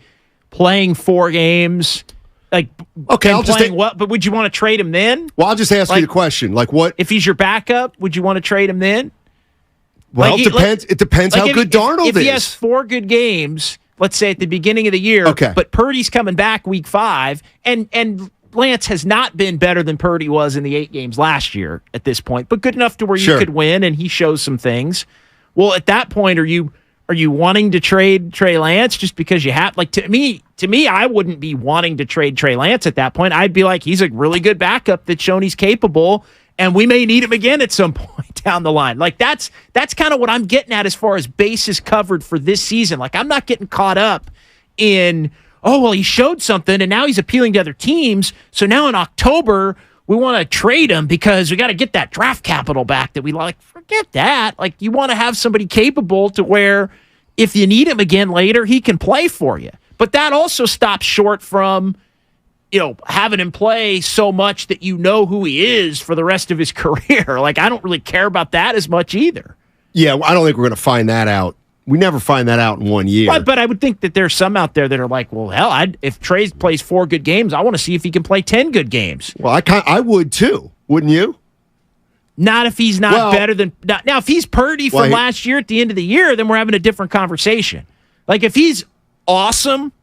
playing 4 games. But would you want to trade him then? Well, I'll just ask you the question. What if he's your backup? Would you want to trade him then? Well, it depends how good Darnold is. If he has 4 good games, let's say at the beginning of the year, but Purdy's coming back week 5, and Lance has not been better than Purdy was in the 8 games last year at this point, but good enough to where you could win, and he shows some things. Well, at that point, are you wanting to trade Trey Lance just because you have? To me, I wouldn't be wanting to trade Trey Lance at that point. I'd be like, he's a really good backup that's shown he's capable, and we may need him again at some point down the line. That's kind of what I'm getting at as far as bases covered for this season. I'm not getting caught up in, oh, well, he showed something and now he's appealing to other teams. So now in October, we want to trade him because we got to get that draft capital back that we like. Forget that. Like, you want to have somebody capable to where if you need him again later, he can play for you. But that also stops short from, having him play so much that you know who he is for the rest of his career. Like, I don't really care about that as much either. Yeah, I don't think we're going to find that out. We never find that out in 1 year. But I would think that there's some out there that are like, well, hell, if Trey plays 4 good games, I want to see if he can play 10 good games. Well, I would too, wouldn't you? Not if he's not better than now. If he's Purdy from last year at the end of the year, then we're having a different conversation. Like, if he's awesome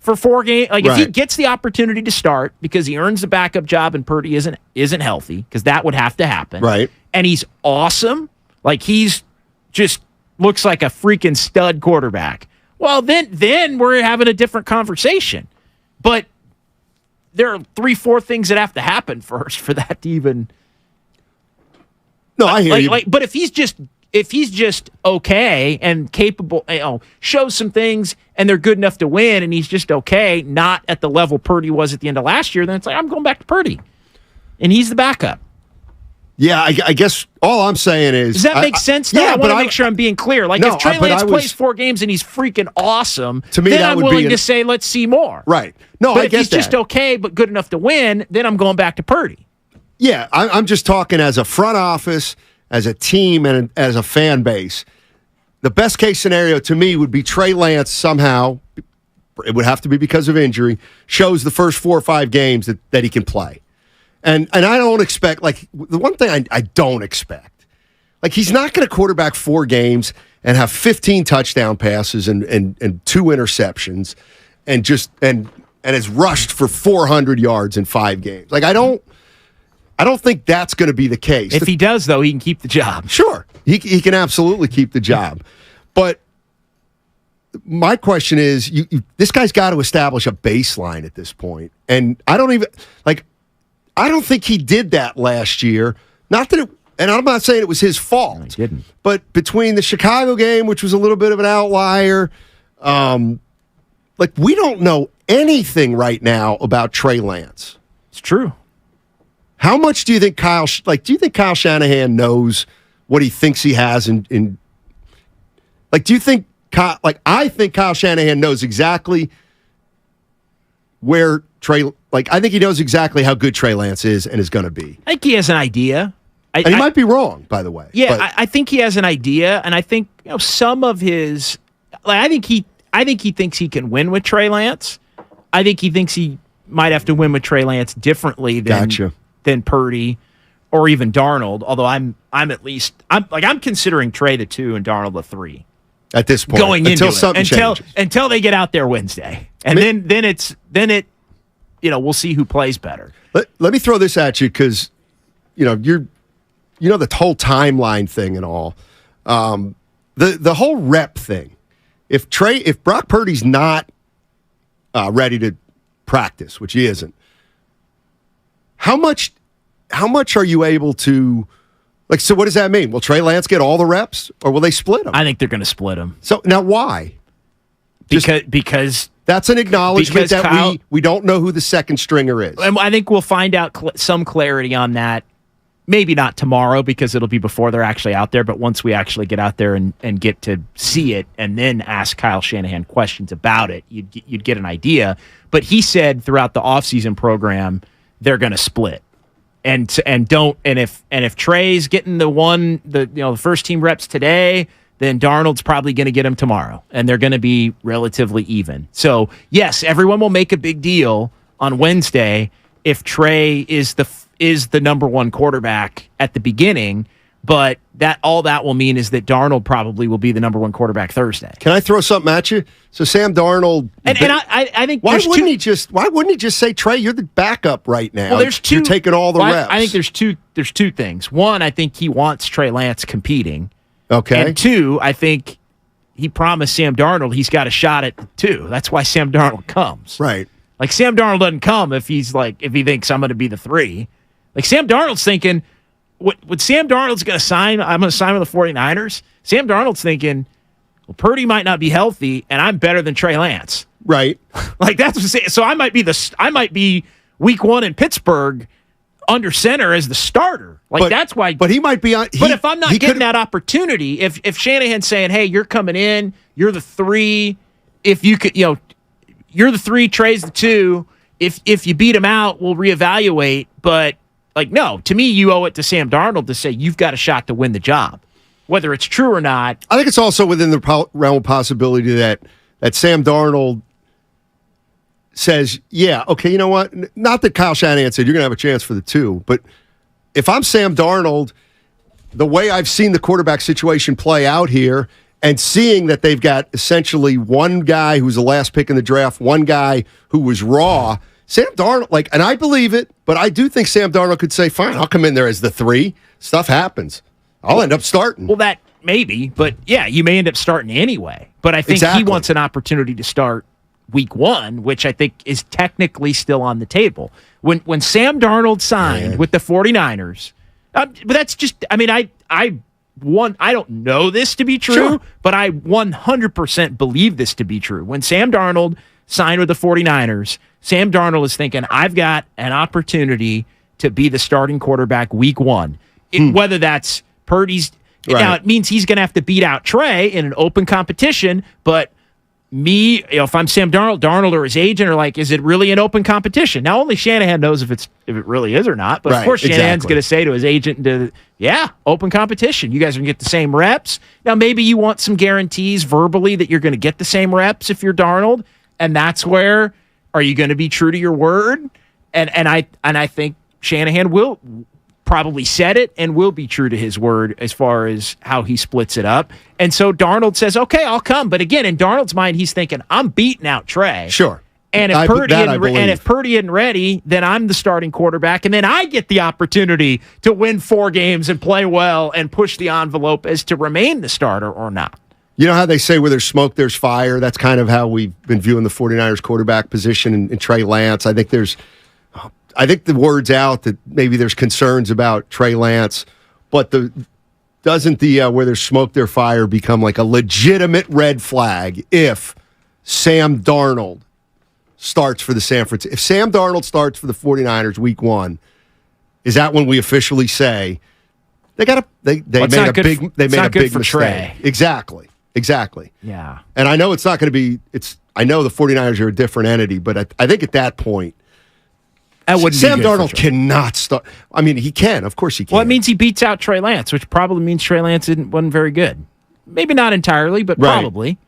for 4 games, like if he gets the opportunity to start because he earns the backup job and Purdy isn't healthy, because that would have to happen, right? And he's awesome, like he's just looks like a freaking stud quarterback. Well, then we're having a different conversation. But there are 3-4 things that have to happen first for that to even. No, I hear you. But if he's just okay and capable, shows some things and they're good enough to win, and he's just okay, not at the level Purdy was at the end of last year, then it's like, I'm going back to Purdy, and he's the backup. Yeah, I guess all I'm saying is... Does that make sense, though? Yeah, I want to make sure I'm being clear. Like, if Trey Lance plays 4 games and he's freaking awesome, to me, then I'm willing to say, let's see more. Right. No, but I if get he's just okay but good enough to win, then I'm going back to Purdy. Yeah, I'm just talking as a front office, as a team, and as a fan base. The best case scenario to me would be Trey Lance somehow, it would have to be because of injury, shows the first 4 or 5 games that he can play. And I don't expect, like, the one thing I don't expect, like, he's not going to quarterback 4 games and have 15 touchdown passes and 2 interceptions and has rushed for 400 yards in 5 games. Like, I don't think that's going to be the case. If he does, though, he can keep the job. Sure. He can absolutely keep the job. But my question is, this guy's got to establish a baseline at this point. And I don't think he did that last year. Not that and I'm not saying it was his fault. No, he didn't. But between the Chicago game, which was a little bit of an outlier, we don't know anything right now about Trey Lance. It's true. How much do you think Kyle Shanahan knows what he thinks he has do you think I think Kyle Shanahan knows exactly where I think he knows exactly how good Trey Lance is and is going to be. I think he has an idea. And he might be wrong, by the way. Yeah, I think he has an idea, and I think some of his I think he thinks he can win with Trey Lance. I think he thinks he might have to win with Trey Lance differently than Purdy or even Darnold, although I'm considering Trey the 2 and Darnold the 3 at this point, going until until they get out there Wednesday, and then we'll see who plays better. Let me throw this at you because the whole timeline thing and all, the whole rep thing. If Brock Purdy's not ready to practice, which he isn't, how much are you able to? So what does that mean? Will Trey Lance get all the reps, or will they split them? I think they're going to split them. So now why? Because that's an acknowledgement that we don't know who the second stringer is. And I think we'll find out some clarity on that. Maybe not tomorrow because it'll be before they're actually out there, but once we actually get out there and get to see it and then ask Kyle Shanahan questions about it, you'd get an idea. But he said throughout the offseason program they're going to split. And if Trey's getting the first team reps today, then Darnold's probably going to get him tomorrow, and they're going to be relatively even. So yes, everyone will make a big deal on Wednesday if Trey is the number 1 quarterback at the beginning, but that will mean is that Darnold probably will be the number 1 quarterback Thursday. Can I throw something at you? So Sam Darnold, and I think why wouldn't he just say, Trey, you're the backup right now? Well, you're taking all the reps. I think there's two things. One, I think he wants Trey Lance competing. Okay. And 2, I think he promised Sam Darnold he's got a shot at 2. That's why Sam Darnold comes. Right. Like, Sam Darnold doesn't come if he thinks I'm going to be the 3. Like, Sam Darnold's thinking, what Sam Darnold's going to sign, I'm going to sign with the 49ers. Sam Darnold's thinking, well, Purdy might not be healthy, and I'm better than Trey Lance. Right. Like that's what I'm saying. So I might be week 1 in Pittsburgh under center as the starter. Like that's why. But he might be on. But if I'm not getting that opportunity, if Shanahan's saying, "Hey, you're coming in, you're the 3. If you could, you're the 3, Trey's the 2. If you beat him out, we'll reevaluate." But like, no, to me, you owe it to Sam Darnold to say you've got a shot to win the job, whether it's true or not. I think it's also within the realm of possibility that Sam Darnold says, yeah, okay, you know what? Not that Kyle Shanahan said you're going to have a chance for the 2, but if I'm Sam Darnold, the way I've seen the quarterback situation play out here and seeing that they've got essentially one guy who's the last pick in the draft, one guy who was raw, Sam Darnold, and I believe it, but I do think Sam Darnold could say, fine, I'll come in there as the 3. Stuff happens. I'll end up starting. Well, that maybe, but yeah, you may end up starting anyway. But I think he wants an opportunity to start week 1, which I think is technically still on the table. When Sam Darnold signed with the 49ers, but that's just, I don't know this to be true, but I 100% believe this to be true. When Sam Darnold signed with the 49ers, Sam Darnold is thinking, I've got an opportunity to be the starting quarterback week 1. Whether that's Purdy's, now it means he's going to have to beat out Trey in an open competition, but me, if I'm Sam Darnold or his agent are like, is it really an open competition? Now, only Shanahan knows if it really is or not. But of course, Shanahan's going to say to his agent, open competition. You guys are going to get the same reps. Now, maybe you want some guarantees verbally that you're going to get the same reps if you're Darnold, and that's where are you going to be true to your word? And I think Shanahan will probably said it and will be true to his word as far as how he splits it up. And so Darnold says, okay, I'll come. But again, in Darnold's mind, he's thinking, I'm beating out Trey. Sure. And if Purdy isn't ready, then I'm the starting quarterback. And then I get the opportunity to win 4 games and play well and push the envelope as to remain the starter or not. You know how they say where there's smoke, there's fire? That's kind of how we've been viewing the 49ers quarterback position and Trey Lance. I think the word's out that maybe there's concerns about Trey Lance, but doesn't the where there's smoke, there's fire become like a legitimate red flag if Sam Darnold starts for the if Sam Darnold starts for the 49ers week 1, is that when we officially say they made a big mistake? Trey. Exactly. Yeah. And I know it's not going to be I know the 49ers are a different entity, but I think at that point Sam Darnold cannot start. I mean, he can. Of course he can. Well, it means he beats out Trey Lance, which probably means Trey Lance wasn't very good. Maybe not entirely, but probably.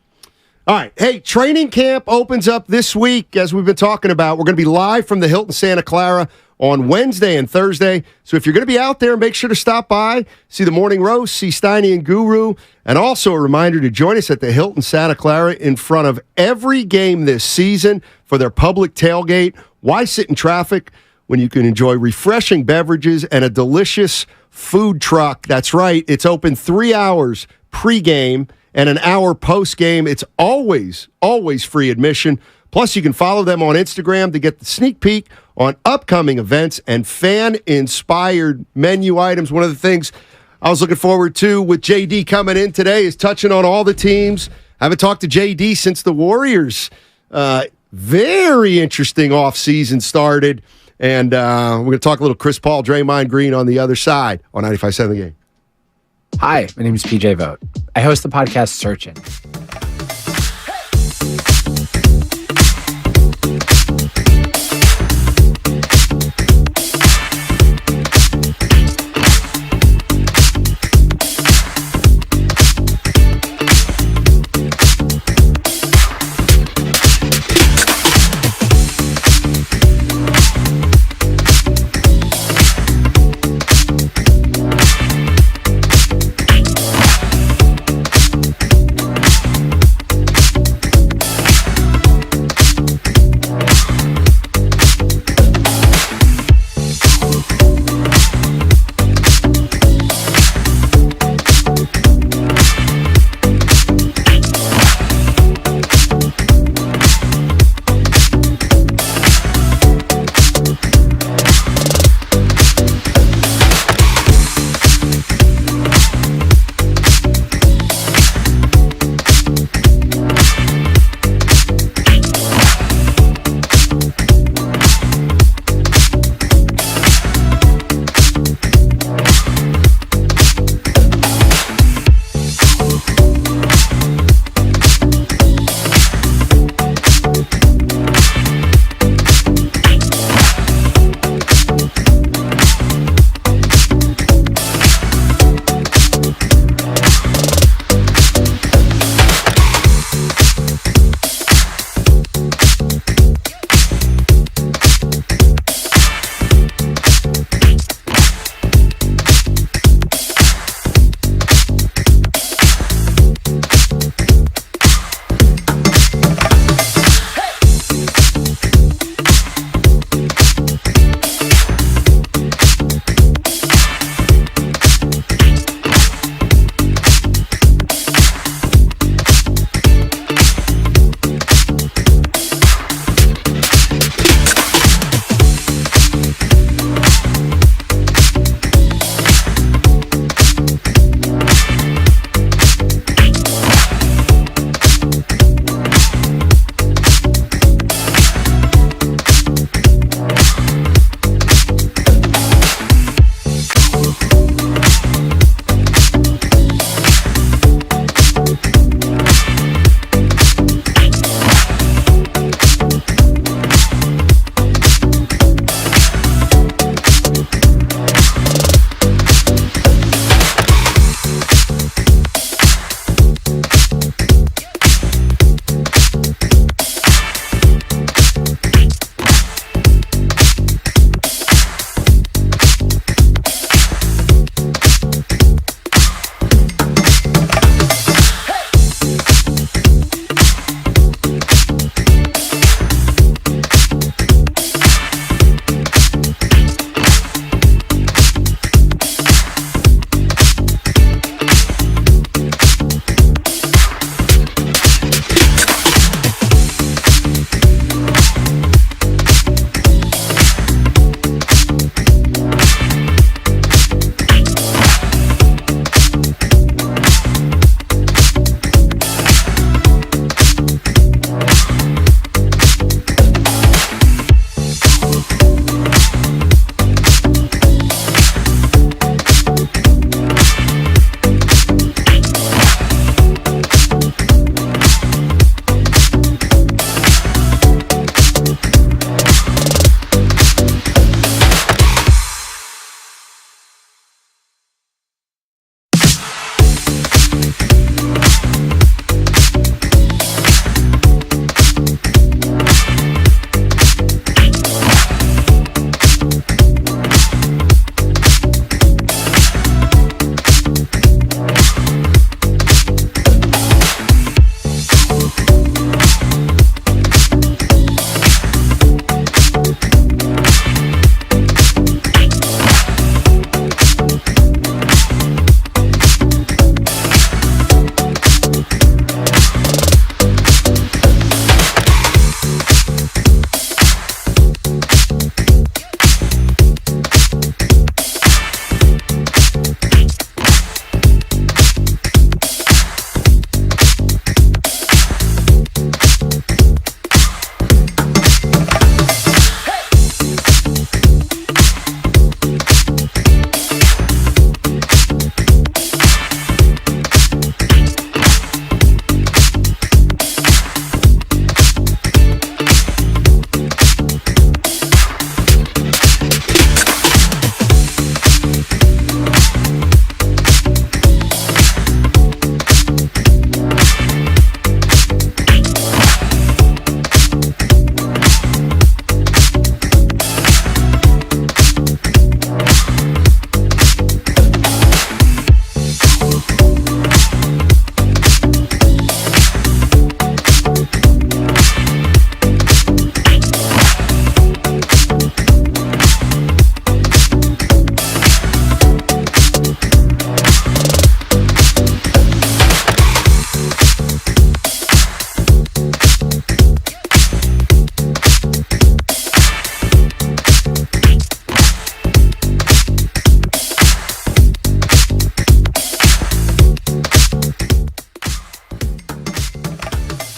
All right. Hey, training camp opens up this week, as we've been talking about. We're going to be live from the Hilton Santa Clara on Wednesday and Thursday. So if you're going to be out there, make sure to stop by, see the morning roast, see Steiny and Guru, and also a reminder to join us at the Hilton Santa Clara in front of every game this season for their public tailgate. Why sit in traffic when you can enjoy refreshing beverages and a delicious food truck? That's right. It's open 3 hours pregame and an hour postgame. It's always free admission. Plus, you can follow them on Instagram to get the sneak peek on upcoming events and fan-inspired menu items. One of the things I was looking forward to with JD coming in today is touching on all the teams. I haven't talked to JD since the Warriors. Very interesting offseason started. And we're going to talk a little Chris Paul, Draymond Green on the other side on 95.7 The Game. Hi, my name is PJ Vogt. I host the podcast Searching.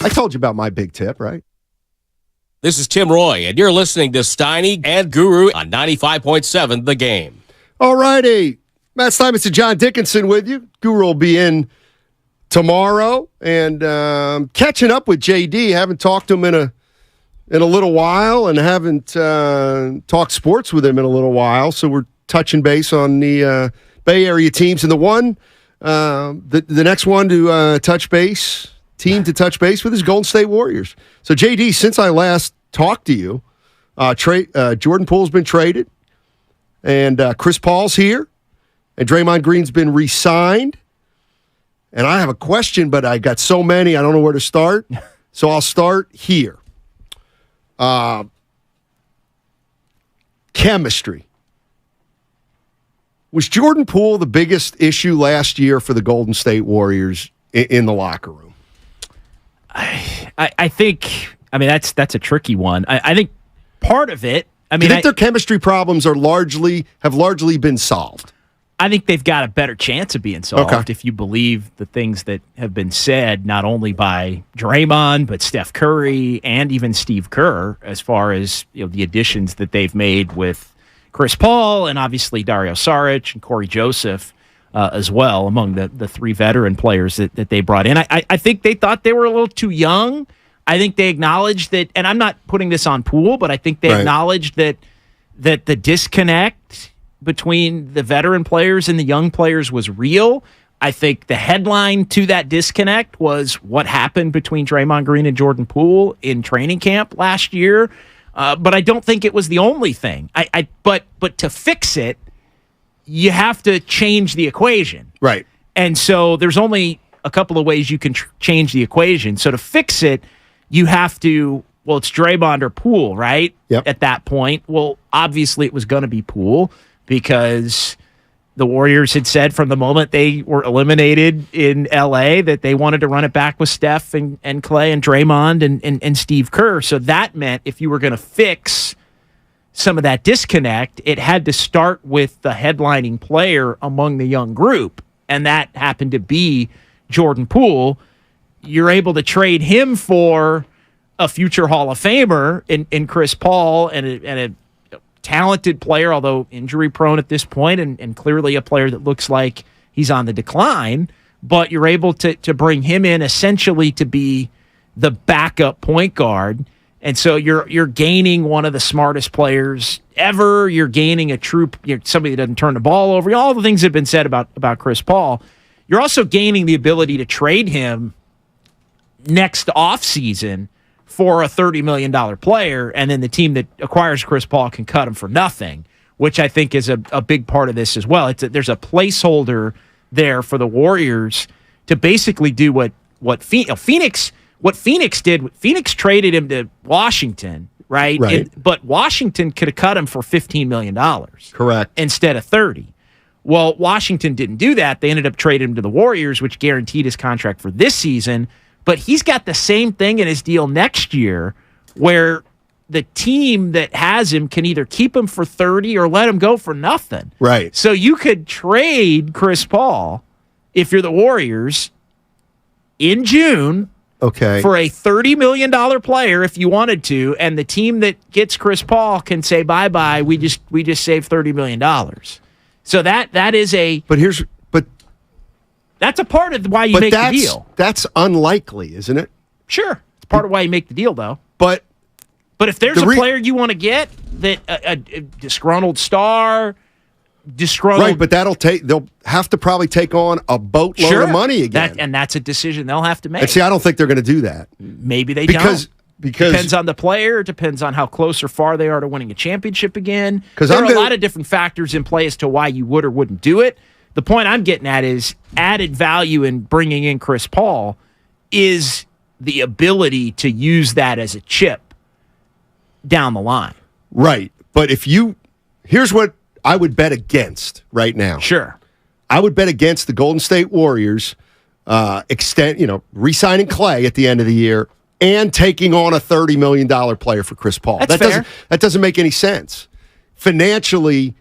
I told you about my big tip, right? This is Tim Roy, and you're listening to Steiny and Guru on 95.7 The Game. All righty. Matt Steinmetz and John Dickinson with you. Guru will be in tomorrow, and catching up with JD. Haven't talked to him in a little while, and haven't talked sports with him in a little while, so we're touching base on the Bay Area teams. And the next one to touch base with is Golden State Warriors. So, JD, since I last talked to you, Jordan Poole's been traded, and Chris Paul's here, and Draymond Green's been re-signed. And I have a question, but I got so many, I don't know where to start. So I'll start here. Chemistry. Was Jordan Poole the biggest issue last year for the Golden State Warriors in the locker room? I think, that's a tricky one. I think part of it, do you think their chemistry problems have largely been solved? I think they've got a better chance of being solved if you believe the things that have been said, not only by Draymond, but Steph Curry and even Steve Kerr, as far as the additions that they've made with Chris Paul and obviously Dario Saric and Corey Joseph as well, among the three veteran players that they brought in. I think they thought they were a little too young. I think they acknowledged that, and I'm not putting this on Poole, but I think they acknowledged that the disconnect between the veteran players and the young players was real. I think the headline to that disconnect was what happened between Draymond Green and Jordan Poole in training camp last year. But I don't think it was the only thing. But to fix it, you have to change the equation. Right. And so there's only a couple of ways you can change the equation. So to fix it, you have to, it's Draymond or Poole, right? Yep. At that point. Well, obviously it was going to be Poole, because the Warriors had said from the moment they were eliminated in L.A. that they wanted to run it back with Steph and Klay and Draymond and Steve Kerr. So that meant if you were going to fix some of that disconnect, it had to start with the headlining player among the young group, and that happened to be Jordan Poole. You're able to trade him for a future Hall of Famer in Chris Paul and a talented player, although injury prone at this point, and clearly a player that looks like he's on the decline, but you're able to bring him in essentially to be the backup point guard. And so you're gaining one of the smartest players ever. You're gaining somebody that doesn't turn the ball over. All the things that have been said about Chris Paul. You're also gaining the ability to trade him next offseason for a $30 million player, and then the team that acquires Chris Paul can cut him for nothing, which I think is a big part of this as well. There's a placeholder there for the Warriors to basically do what Phoenix did. Phoenix traded him to Washington, right? But Washington could have cut him for $15 million. Correct. Instead of 30. Well, Washington didn't do that. They ended up trading him to the Warriors, which guaranteed his contract for this season. But he's got the same thing in his deal next year, where the team that has him can either keep him for 30 or let him go for nothing. Right. So you could trade Chris Paul, if you're the Warriors, in June for a $30 million player if you wanted to, and the team that gets Chris Paul can say bye-bye, we just saved $30 million. So that is a... That's a part of why you make the deal. That's unlikely, isn't it? Sure. It's part of why you make the deal, though. But if there's a player you want to get, that a disgruntled star, right, but they'll have to probably take on a boatload of money again. And that's a decision they'll have to make. And see, I don't think they're going to do that. Maybe they don't. Because depends on the player, depends on how close or far they are to winning a championship again. There are a lot of different factors in play as to why you would or wouldn't do it. The point I'm getting at is added value in bringing in Chris Paul is the ability to use that as a chip down the line. Right. But here's what I would bet against right now. Sure. I would bet against the Golden State Warriors re-signing Klay at the end of the year and taking on a $30 million player for Chris Paul. That's fair. That doesn't make any sense. Financially,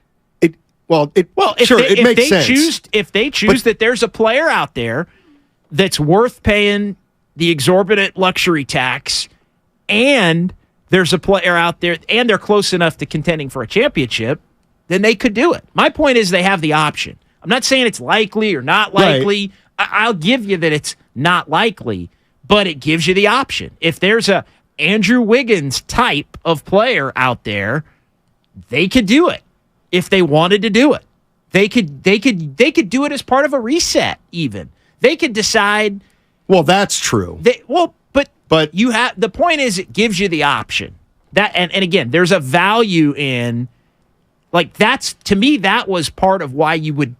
it makes sense. If they choose that there's a player out there that's worth paying the exorbitant luxury tax, and there's a player out there, and they're close enough to contending for a championship, then they could do it. My point is they have the option. I'm not saying it's likely or not likely. Right. I'll give you that it's not likely, but it gives you the option. If there's a Andrew Wiggins type of player out there, they could do it if they wanted to do it. They could do it as part of a reset even. They could decide. Well, that's true. But you have the point is it gives you the option. That and again, there's a value in that's to me that was part of why you would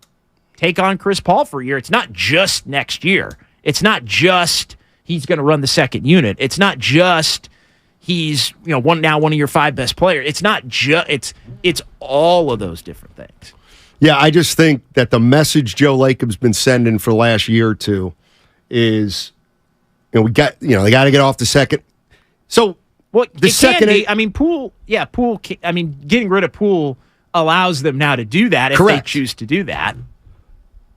take on Chris Paul for a year. It's not just next year. It's not just he's going to run the second unit. It's not just he's one of your 5 best players. It's not just it's all of those different things. Yeah, I just think that the message Joe Lacob's been sending for the last year or two is, they got to get off the second. So the second, Poole. Getting rid of Poole allows them now to do that if they choose to do that.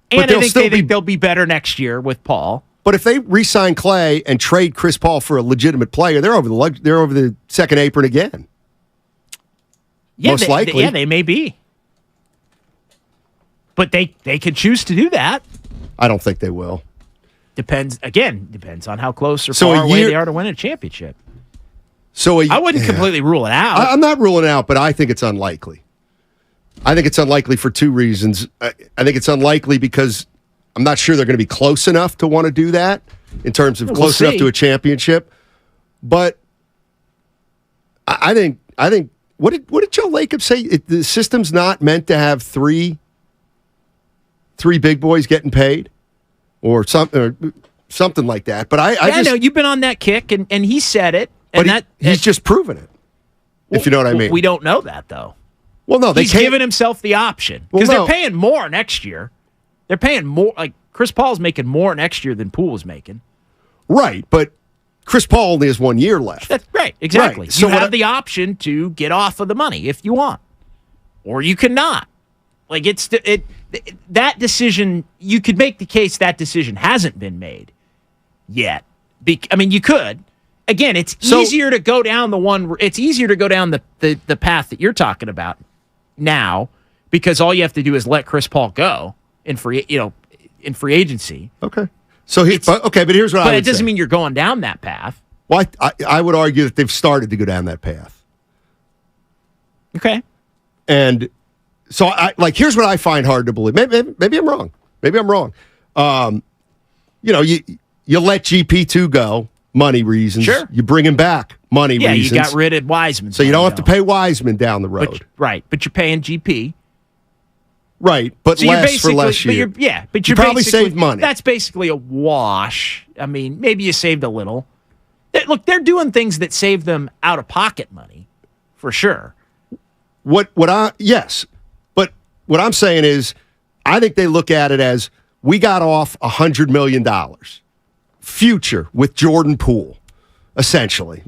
And I think they'll be better next year with Paul. But if they re-sign Clay and trade Chris Paul for a legitimate player, they're over the second apron again. Yeah, most likely. They may be. But they could choose to do that. I don't think they will. Depends on how close or far away they are to win a championship. So I wouldn't completely rule it out. I'm not ruling it out, but I think it's unlikely. I think it's unlikely for 2 reasons. I think it's unlikely because I'm not sure they're going to be close enough to want to do that in terms of close enough to a championship. But I think what did Joe Lacob say? The system's not meant to have three big boys getting paid or something like that. But I know you've been on that kick, and he said it. But he's just proven it, if you know what I mean. We don't know that, though. Well, no, he's given himself the option because they're paying more next year. They're paying more. Like Chris Paul's making more next year than Poole is making. Right, but Chris Paul only has 1 year left. That's right, exactly. Right. So you have the option to get off of the money if you want, or you cannot. Like that decision. You could make the case that decision hasn't been made yet. You could. Again, it's easier to go down It's easier to go down the path that you're talking about now because all you have to do is let Chris Paul go in free agency. Okay. But here's what I would say. But it doesn't mean you're going down that path. Well, I would argue that they've started to go down that path. Okay. And so here's what I find hard to believe. Maybe I'm wrong. You let GP2 go. Money reasons. Sure. You bring him back. Money reasons. Yeah, you got rid of Wiseman. So you don't have to pay Wiseman down the road. But you're paying GP. Right, but less for less year. But you probably saved money. That's basically a wash. Maybe you saved a little. Look, they're doing things that save them out-of-pocket money, for sure. Yes. But what I'm saying is, I think they look at it as, we got off $100 million. Future with Jordan Poole, essentially.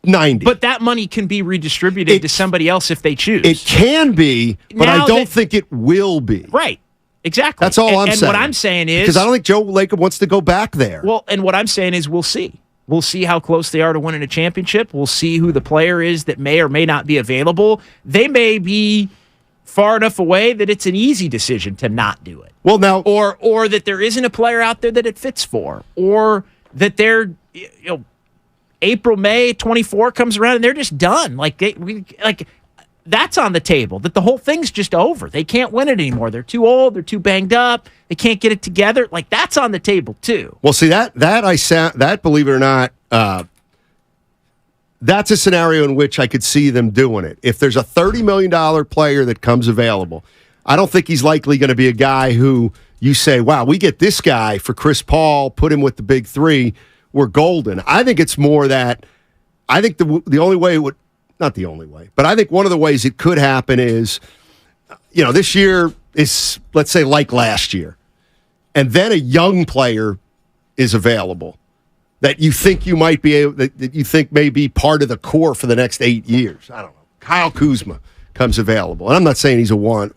90. But that money can be redistributed to somebody else if they choose. It can be, but I don't think it will be. Right. Exactly. That's all I'm saying. And what I'm saying is... Because I don't think Joe Lacob wants to go back there. Well, and what I'm saying is we'll see. We'll see how close they are to winning a championship. We'll see who the player is that may or may not be available. They may be far enough away that it's an easy decision to not do it. Well, now, or that there isn't a player out there that it fits for, or that they're, April, May 24 comes around and they're just done. That's on the table. That the whole thing's just over. They can't win it anymore. They're too old. They're too banged up. They can't get it together. That's on the table too. Well, see that believe it or not, that's a scenario in which I could see them doing it. If there's a $30 million player that comes available, I don't think he's likely going to be a guy who you say, wow, we get this guy for Chris Paul, put him with the big three, we're golden. I think it's more that I think the only way it would, not the only way, but I think one of the ways it could happen is, this year is, let's say, like last year, and then a young player is available that you think you might be able, that you think may be part of the core for the next 8 years. I don't know. Kyle Kuzma comes available. And I'm not saying he's a one,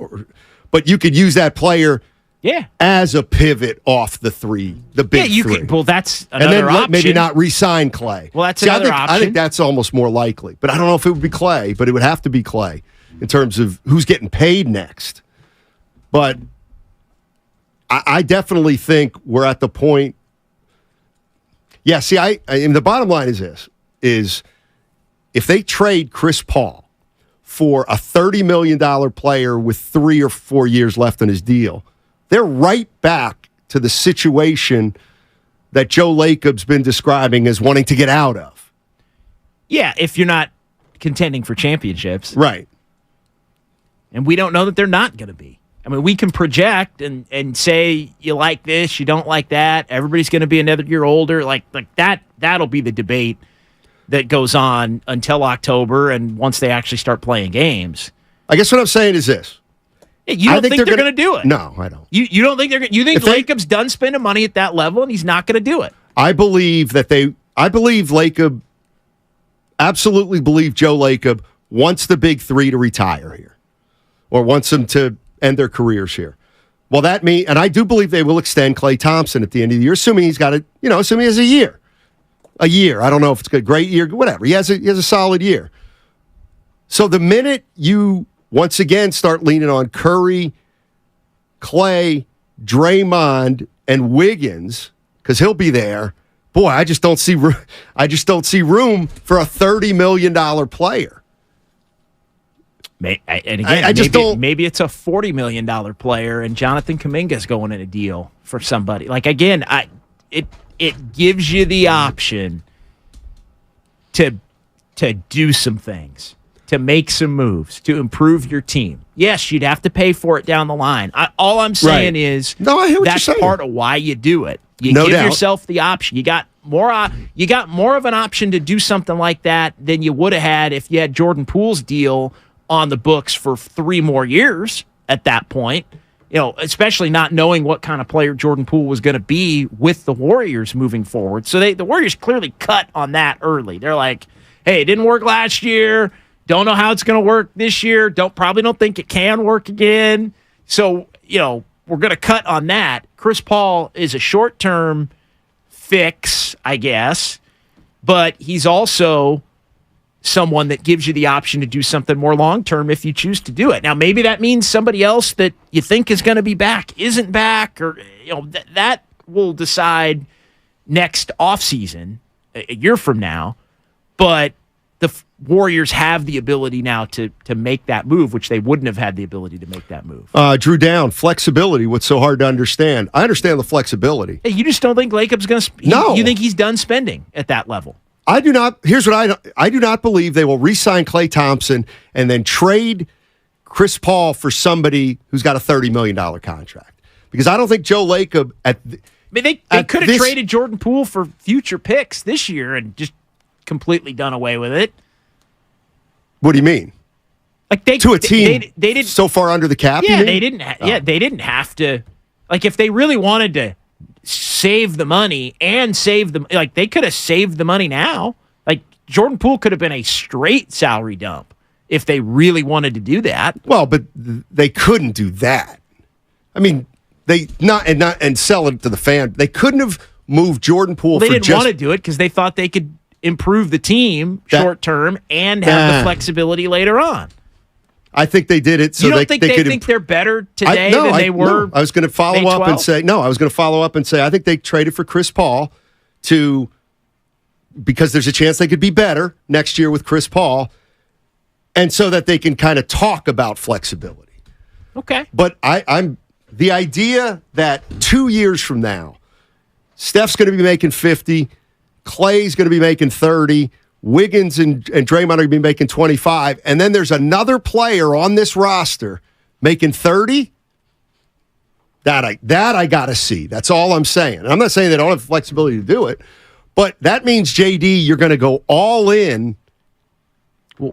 but you could use that player Yeah. As a pivot off the big three. Well, that's another option. Maybe not re-sign Clay. Well, that's another option. I think that's almost more likely. But I don't know if it would be Clay, but it would have to be Clay in terms of who's getting paid next. But I definitely think we're at the point. Yeah, see, and the bottom line is this, is if they trade Chris Paul for a $30 million player with 3 or 4 years left on his deal, they're right back to the situation that Joe Lacob's been describing as wanting to get out of. Yeah, if you're not contending for championships. Right. And we don't know that they're not going to be. I mean, we can project and say you like this, you don't like that. Everybody's going to be another year older. Like that'll be the debate that goes on until October and once they actually start playing games. I guess what I'm saying is this. You don't think they're going to do it? No, I don't. You don't think they're going to? You think Lacob's done spending money at that level and he's not going to do it? I believe Lacob, absolutely believe Joe Lacob wants the big three to retire here or wants them to end their careers here. Well, and I do believe they will extend Klay Thompson at the end of the year, assuming he's got assuming he has a year. A year. I don't know if it's a great year, whatever. He has a solid year. So the minute you once again start leaning on Curry, Klay, Draymond, and Wiggins, because he'll be there, boy, I just don't see room for a $30 million player. And again, maybe it's a $40 million player, and Jonathan Kuminga's going in a deal for somebody. Like again, it gives you the option to do some things, to make some moves, to improve your team. Yes, you'd have to pay for it down the line. All I'm saying is that's part of why you do it. You give yourself the option. You got more of an option to do something like that than you would have had if you had Jordan Poole's deal on the books for 3 more years at that point. Especially not knowing what kind of player Jordan Poole was going to be with the Warriors moving forward. So the Warriors clearly cut on that early. They're like, hey, it didn't work last year. Don't know how it's going to work this year. Probably don't think it can work again. So, we're going to cut on that. Chris Paul is a short-term fix, I guess, but he's also someone that gives you the option to do something more long-term if you choose to do it. Now, maybe that means somebody else that you think is going to be back isn't back, or that will decide next offseason, a year from now. But the Warriors have the ability now to make that move, which they wouldn't have had the ability to make that move. Drew Down, flexibility, what's so hard to understand? I understand the flexibility. Hey, you just don't think Lacob's going to No. You think he's done spending at that level? I do not. Here's what I do not believe they will re-sign Klay Thompson and then trade Chris Paul for somebody who's got a $30 million contract. Because I don't think Joe Lacob they could have traded Jordan Poole for future picks this year and just completely done away with it. What do you mean? Like to a team they didn't so far under the cap? Yeah, they didn't. They didn't have to. Like if they really wanted to save the money and save them, like they could have saved the money now. Like Jordan Poole could have been a straight salary dump if they really wanted to do that. Well, but they couldn't do that. I mean, they not sell it to the fan. They couldn't have moved Jordan Poole. They didn't want to do it because they thought they could improve the team short term and have the flexibility later on. I think they did it so you don't think they think they're better today than they were. No. I was going to follow up and say I think they traded for Chris Paul because there's a chance they could be better next year with Chris Paul, and so that they can kind of talk about flexibility. Okay, but I'm the idea that 2 years from now, Steph's going to be making 50, Klay's going to be making 30. Wiggins and Draymond are going to be making 25, and then there's another player on this roster making 30. That I got to see. That's all I'm saying. And I'm not saying they don't have flexibility to do it, but that means, JD, you're going to go all in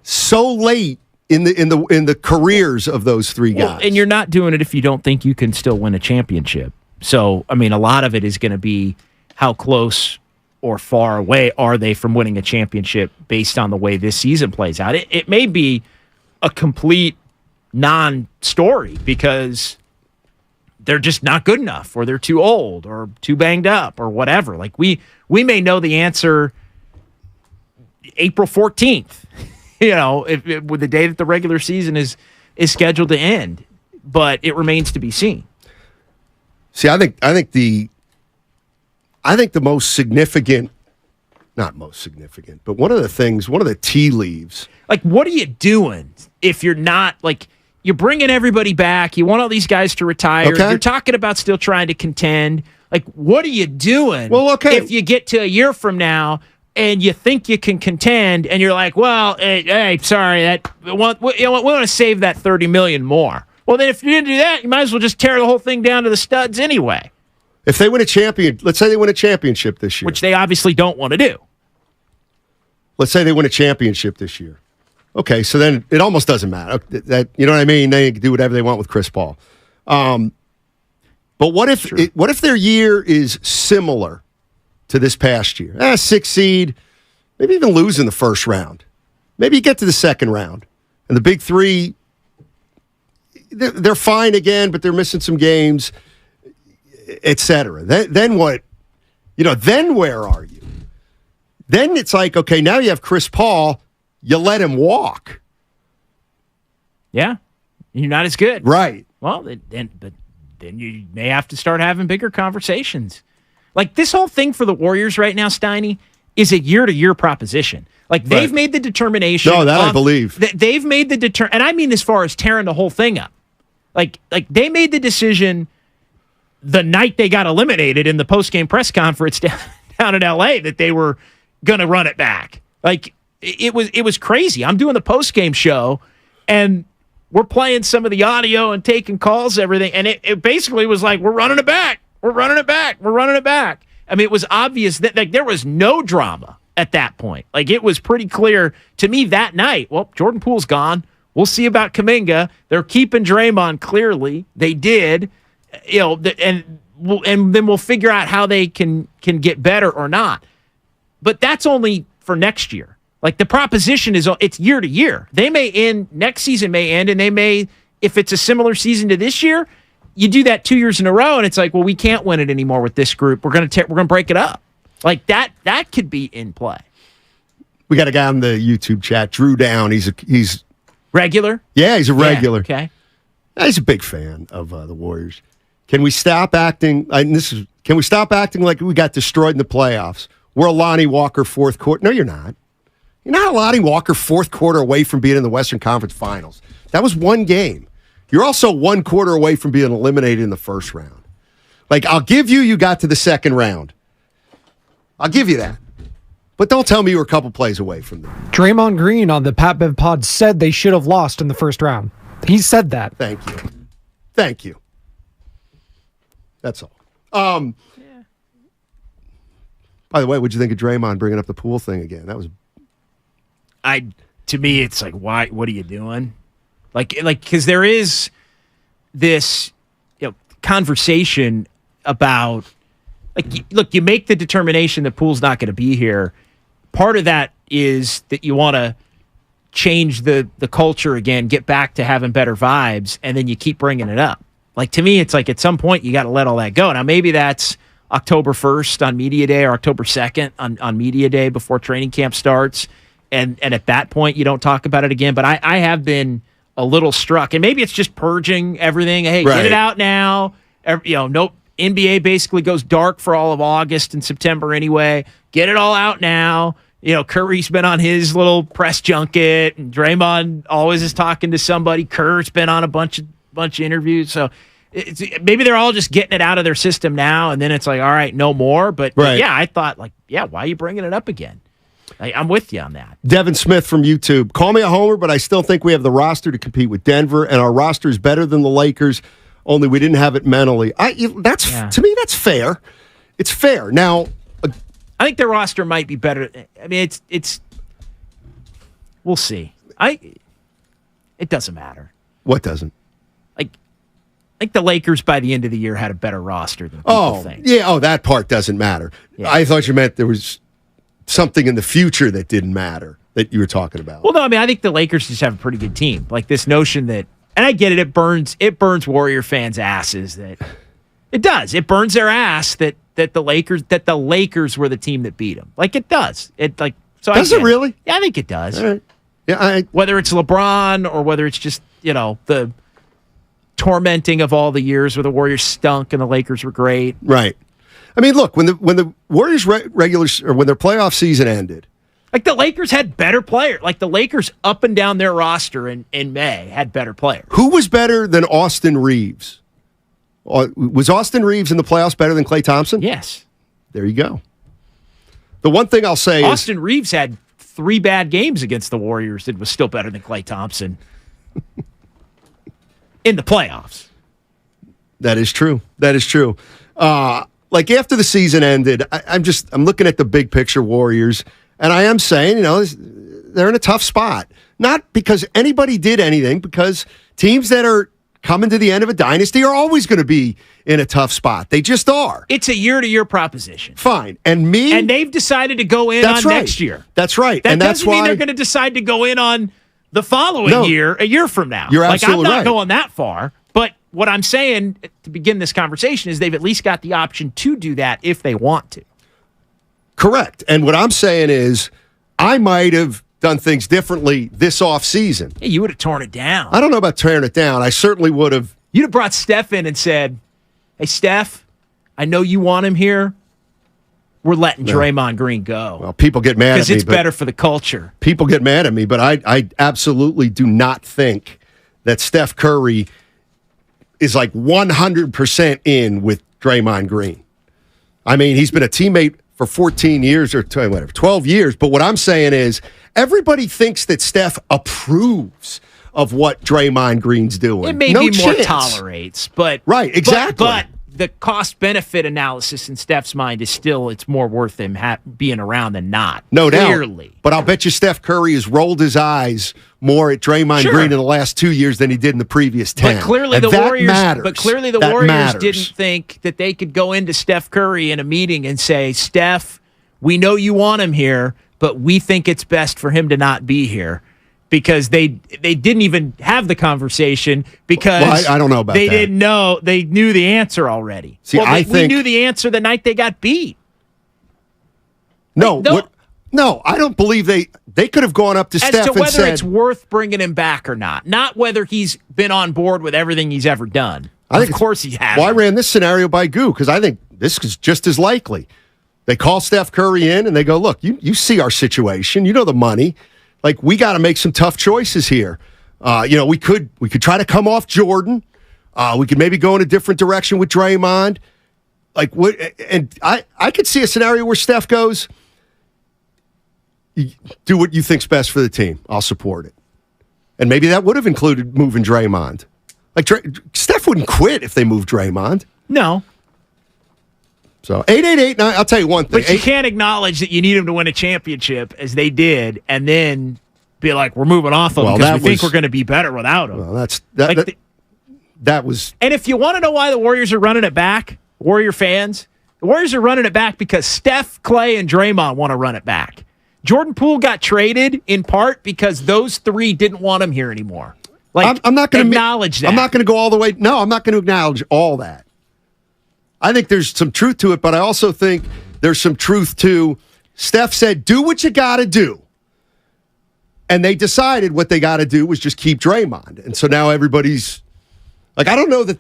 so late in the careers of those three guys. Well, and you're not doing it if you don't think you can still win a championship. So, I mean, a lot of it is going to be how close or far away are they from winning a championship based on the way this season plays out. It may be a complete non-story because they're just not good enough, or they're too old, or too banged up, or whatever. Like we may know the answer April 14th, with the day that the regular season is scheduled to end, but it remains to be seen. See, I think the most significant, not most significant, but one of the tea leaves. Like, what are you doing if you're not, like, you're bringing everybody back, you want all these guys to retire, you're talking about still trying to contend. Like, what are you doing if you get to a year from now and you think you can contend and you're like, well, hey, sorry, we want to save that $30 million more. Well, then if you're going to do that, you might as well just tear the whole thing down to the studs anyway. If they win let's say they win a championship this year. Which they obviously don't want to do. Let's say they win a championship this year. Okay, so then it almost doesn't matter. You know what I mean? They can do whatever they want with Chris Paul. But what if their year is similar to this past year? 6th seed, maybe even lose in the first round. Maybe you get to the second round. And the big three, they're fine again, but they're missing some games, et cetera. Then what? Then where are you? Then it's like, okay, now you have Chris Paul. You let him walk. Yeah. You're not as good. Right. Well, then you may have to start having bigger conversations. Like, this whole thing for the Warriors right now, Steiny, is a year-to-year proposition. Like, they've made the determination. No, that I believe. They've made the and I mean as far as tearing the whole thing up. Like they made the decision the night they got eliminated in the post-game press conference down in L.A. that they were going to run it back. Like, it was crazy. I'm doing the post-game show, and we're playing some of the audio and taking calls, everything, and it basically was like, we're running it back. We're running it back. We're running it back. I mean, it was obvious that there was no drama at that point. Like, it was pretty clear to me that night, well, Jordan Poole's gone. We'll see about Kuminga. They're keeping Draymond clearly. They did. And then we'll figure out how they can get better or not. But that's only for next year. Like, the proposition it's year to year. They may end, next season may end, and they may, if it's a similar season to this year, you do that 2 years in a row, and it's like, well, we can't win it anymore with this group. We're gonna break it up. Like, that could be in play. We got a guy on the YouTube chat, Drew Down. He's regular. Yeah, he's a regular. Yeah, okay. He's a big fan of the Warriors. Can we stop acting? Can we stop acting like we got destroyed in the playoffs? We're a Lonnie Walker fourth quarter. No, you're not. You're not a Lonnie Walker fourth quarter away from being in the Western Conference Finals. That was one game. You're also 1 quarter away from being eliminated in the first round. Like, I'll give you got to the second round. I'll give you that. But don't tell me you were a couple plays away from them. Draymond Green on the Pat Bev pod said they should have lost in the first round. He said that. Thank you. That's all. By the way, what'd you think of Draymond bringing up the Poole thing again? That was... To me, it's like, why? What are you doing? Like, because there is this, conversation about, like, look, you make the determination that Poole's not going to be here. Part of that is that you want to change the culture again, get back to having better vibes, and then you keep bringing it up. Like, to me, it's like at some point you got to let all that go. Now, maybe that's October 1st on Media Day or October 2nd on Media Day before training camp starts. And at that point, you don't talk about it again. But I have been a little struck. And maybe it's just purging everything. Hey, Get it out now. Nope. NBA basically goes dark for all of August and September anyway. Get it all out now. Curry's been on his little press junket. And Draymond always is talking to somebody. Kerr's been on a bunch of interviews. So maybe they're all just getting it out of their system now. And then it's like, all right, no more. But yeah, I thought, why are you bringing it up again? I'm with you on that. Devin Smith from YouTube. Call me a homer, but I still think we have the roster to compete with Denver, and our roster is better than the Lakers, only we didn't have it mentally. To me, that's fair. It's fair. Now, I think their roster might be better. I mean, it's we'll see. It doesn't matter. What doesn't? Like the Lakers by the end of the year had a better roster than people think. Yeah. Oh, that part doesn't matter. Yeah. I thought you meant there was something in the future that didn't matter that you were talking about. Well, no, I mean, I think the Lakers just have a pretty good team. Like, this notion that And I get it. It burns Warrior fans' asses. That it does. It burns their ass that the Lakers were the team that beat them. Like it does. Does it really? Yeah, I think it does. All right. Yeah, whether it's LeBron or whether it's just the tormenting of all the years where the Warriors stunk and the Lakers were great. Right. I mean, look, when the Warriors when their playoff season ended. Like the Lakers had better players. Like the Lakers up and down their roster in May had better players. Who was better than Austin Reeves? Was Austin Reeves in the playoffs better than Klay Thompson? Yes. There you go. The one thing I'll say Austin Reeves had 3 bad games against the Warriors and was still better than Klay Thompson in the playoffs. That is true. That is true. Like after the season ended, I'm looking at the big picture Warriors. And I am saying, they're in a tough spot. Not because anybody did anything, because teams that are coming to the end of a dynasty are always going to be in a tough spot. They just are. It's a year-to-year proposition. Fine. And they've decided to go in on next year. That's right. That and doesn't that's why mean they're going to decide to go in on the following year, a year from now. You're absolutely I'm not right. going that far. But what I'm saying to begin this conversation is they've at least got the option to do that if they want to. Correct. And what I'm saying is I might have done things differently this offseason. Yeah, you would have torn it down. I don't know about tearing it down. I certainly would have. You'd have brought Steph in and said, hey, Steph, I know you want him here. We're letting Draymond Green go. Well, people get mad at me. Because it's better for the culture. People get mad at me, but I absolutely do not think that Steph Curry is like 100% in with Draymond Green. I mean, he's been a teammate for 14 years or 12 years. But what I'm saying is everybody thinks that Steph approves of what Draymond Green's doing. It may be more tolerates, but right, exactly. But the cost-benefit analysis in Steph's mind is still it's more worth him being around than not. No doubt. Clearly. But I'll bet you Steph Curry has rolled his eyes more at Draymond Green in the last 2 years than he did in the previous 10. But clearly the Warriors didn't think that they could go into Steph Curry in a meeting and say, Steph, we know you want him here, but we think it's best for him to not be here. Because they didn't even have the conversation because I don't know about they that. didn't know. They knew the answer already. See, we knew the answer the night they got beat. No, I don't believe they could have gone up to Steph and said. As to whether it's worth bringing him back or not. Not whether he's been on board with everything he's ever done. Of course he has. Well, I ran this scenario by Goo because I think this is just as likely. They call Steph Curry in and they go, look, you see our situation. You know the money. Like, we got to make some tough choices here. We could try to come off Jordan. We could maybe go in a different direction with Draymond. Like, what? And I could see a scenario where Steph goes, do what you think's best for the team. I'll support it. And maybe that would have included moving Draymond. Like, Steph wouldn't quit if they moved Draymond. No. So 888-9, I'll tell you one thing. But you can't acknowledge that you need him to win a championship, as they did, and then be like, we're moving off of him because we think we're going to be better without him. Well, that was... And if you want to know why the Warriors are running it back, Warrior fans, the Warriors are running it back because Steph, Klay, and Draymond want to run it back. Jordan Poole got traded in part because those three didn't want him here anymore. Like, I'm not going to acknowledge that. I'm not going to go all the way... No, I'm not going to acknowledge all that. I think there's some truth to it, but I also think there's some truth to Steph said, do what you got to do. And they decided what they got to do was just keep Draymond. And so now everybody's like, I don't know that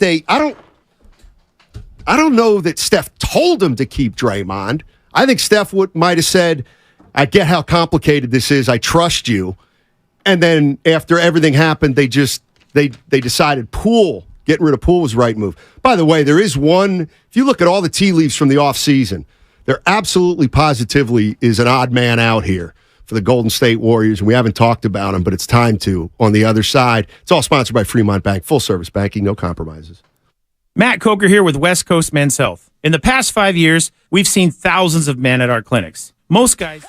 Steph told him to keep Draymond. I think Steph might have said, I get how complicated this is. I trust you. And then after everything happened, they decided getting rid of Poole was the right move. By the way, there is one, if you look at all the tea leaves from the offseason, there absolutely positively is an odd man out here for the Golden State Warriors, and we haven't talked about him, but it's time to on the other side. It's all sponsored by Fremont Bank, full-service banking, no compromises. Matt Coker here with West Coast Men's Health. In the past 5 years, we've seen thousands of men at our clinics. Most guys...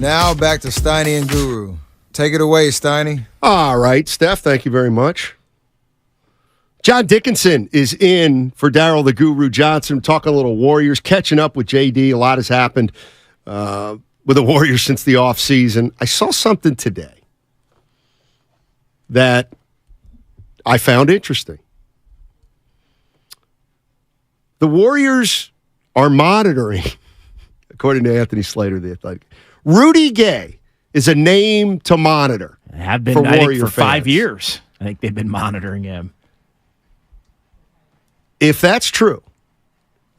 Now back to Steiny and Guru. Take it away, Steiny. All right, Steph, thank you very much. John Dickinson is in for Daryl the Guru Johnson, talking a little Warriors, catching up with JD. A lot has happened with the Warriors since the offseason. I saw something today that I found interesting. The Warriors are monitoring, according to Anthony Slater, the Athletic, Rudy Gay is a name to monitor. Have been for 5 years. I think they've been monitoring him. If that's true,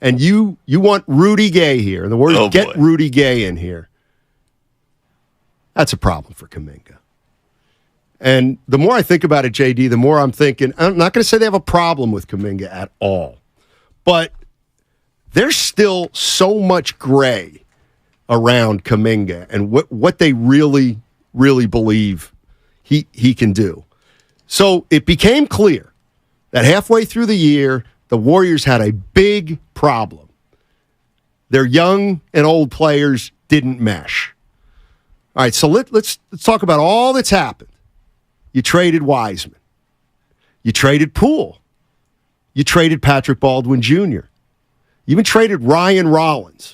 and you want Rudy Gay here, and the Warriors get Rudy Gay in here, that's a problem for Kuminga. And the more I think about it, JD, the more I'm thinking, I'm not going to say they have a problem with Kuminga at all, but there's still so much gray around Kuminga and what they really, really believe he can do. So it became clear that halfway through the year, the Warriors had a big problem. Their young and old players didn't mesh. All right, so let's talk about all that's happened. You traded Wiseman. You traded Poole. You traded Patrick Baldwin Jr. You even traded Ryan Rollins.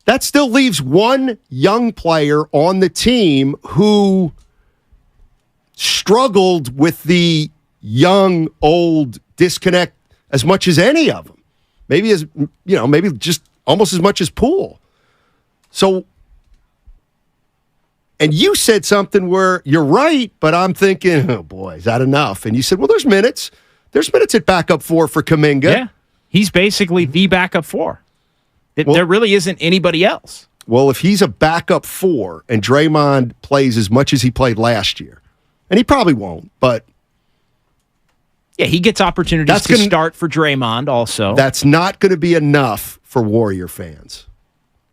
That still leaves one young player on the team who struggled with the young-old disconnect as much as any of them. Maybe just almost as much as Poole. So, and you said something where you're right, but I'm thinking, oh boy, is that enough? And you said, well, there's minutes. There's minutes at backup 4 for Kuminga. Yeah, he's basically the backup 4. There really isn't anybody else. Well, if he's a backup 4 and Draymond plays as much as he played last year, and he probably won't, but yeah, he gets opportunities to start for Draymond also. That's not going to be enough for Warrior fans.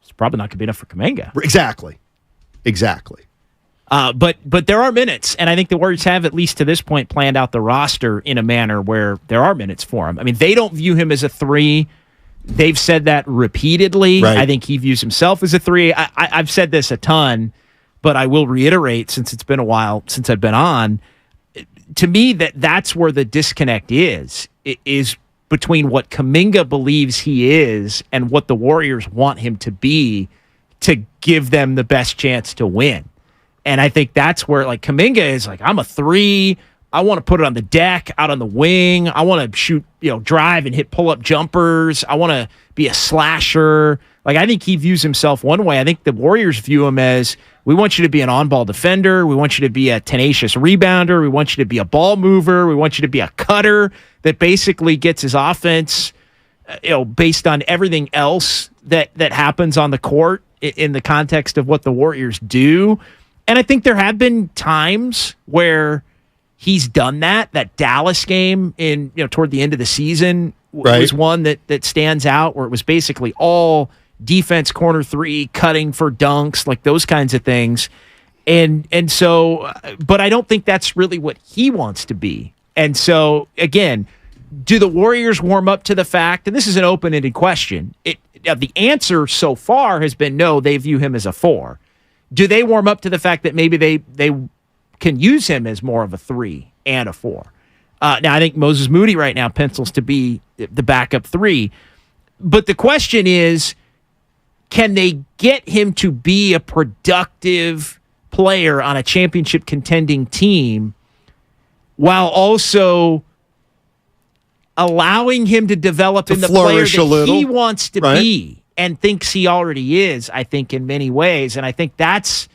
It's probably not going to be enough for Kuminga. Exactly. But there are minutes, and I think the Warriors have, at least to this point, planned out the roster in a manner where there are minutes for him. I mean, they don't view him as a 3. They've said that repeatedly. Right. I think he views himself as a 3. I've said this a ton, but I will reiterate, since it's been a while since I've been on, to me, that's where the disconnect is between what Kuminga believes he is and what the Warriors want him to be to give them the best chance to win. And I think that's where, like, Kuminga is like, I'm a 3. I want to put it on the deck, out on the wing. I want to shoot, drive and hit pull-up jumpers. I want to be a slasher. Like, I think he views himself one way. I think the Warriors view him as, we want you to be an on-ball defender. We want you to be a tenacious rebounder. We want you to be a ball mover. We want you to be a cutter that basically gets his offense, based on everything else that happens on the court in the context of what the Warriors do. And I think there have been times where he's done that. That Dallas game in toward the end of the season was one that stands out, where it was basically all defense, corner 3, cutting for dunks, like those kinds of things. And so, but I don't think that's really what he wants to be. And so, again, do the Warriors warm up to the fact, and this is an open-ended question, the answer so far has been no, they view him as a 4. Do they warm up to the fact that maybe they can use him as more of a 3 and a 4? Now, I think Moses Moody right now pencils to be the backup 3. But the question is, can they get him to be a productive player on a championship contending team while also allowing him to develop in the player that he wants to be and thinks he already is, I think, in many ways. And I think that's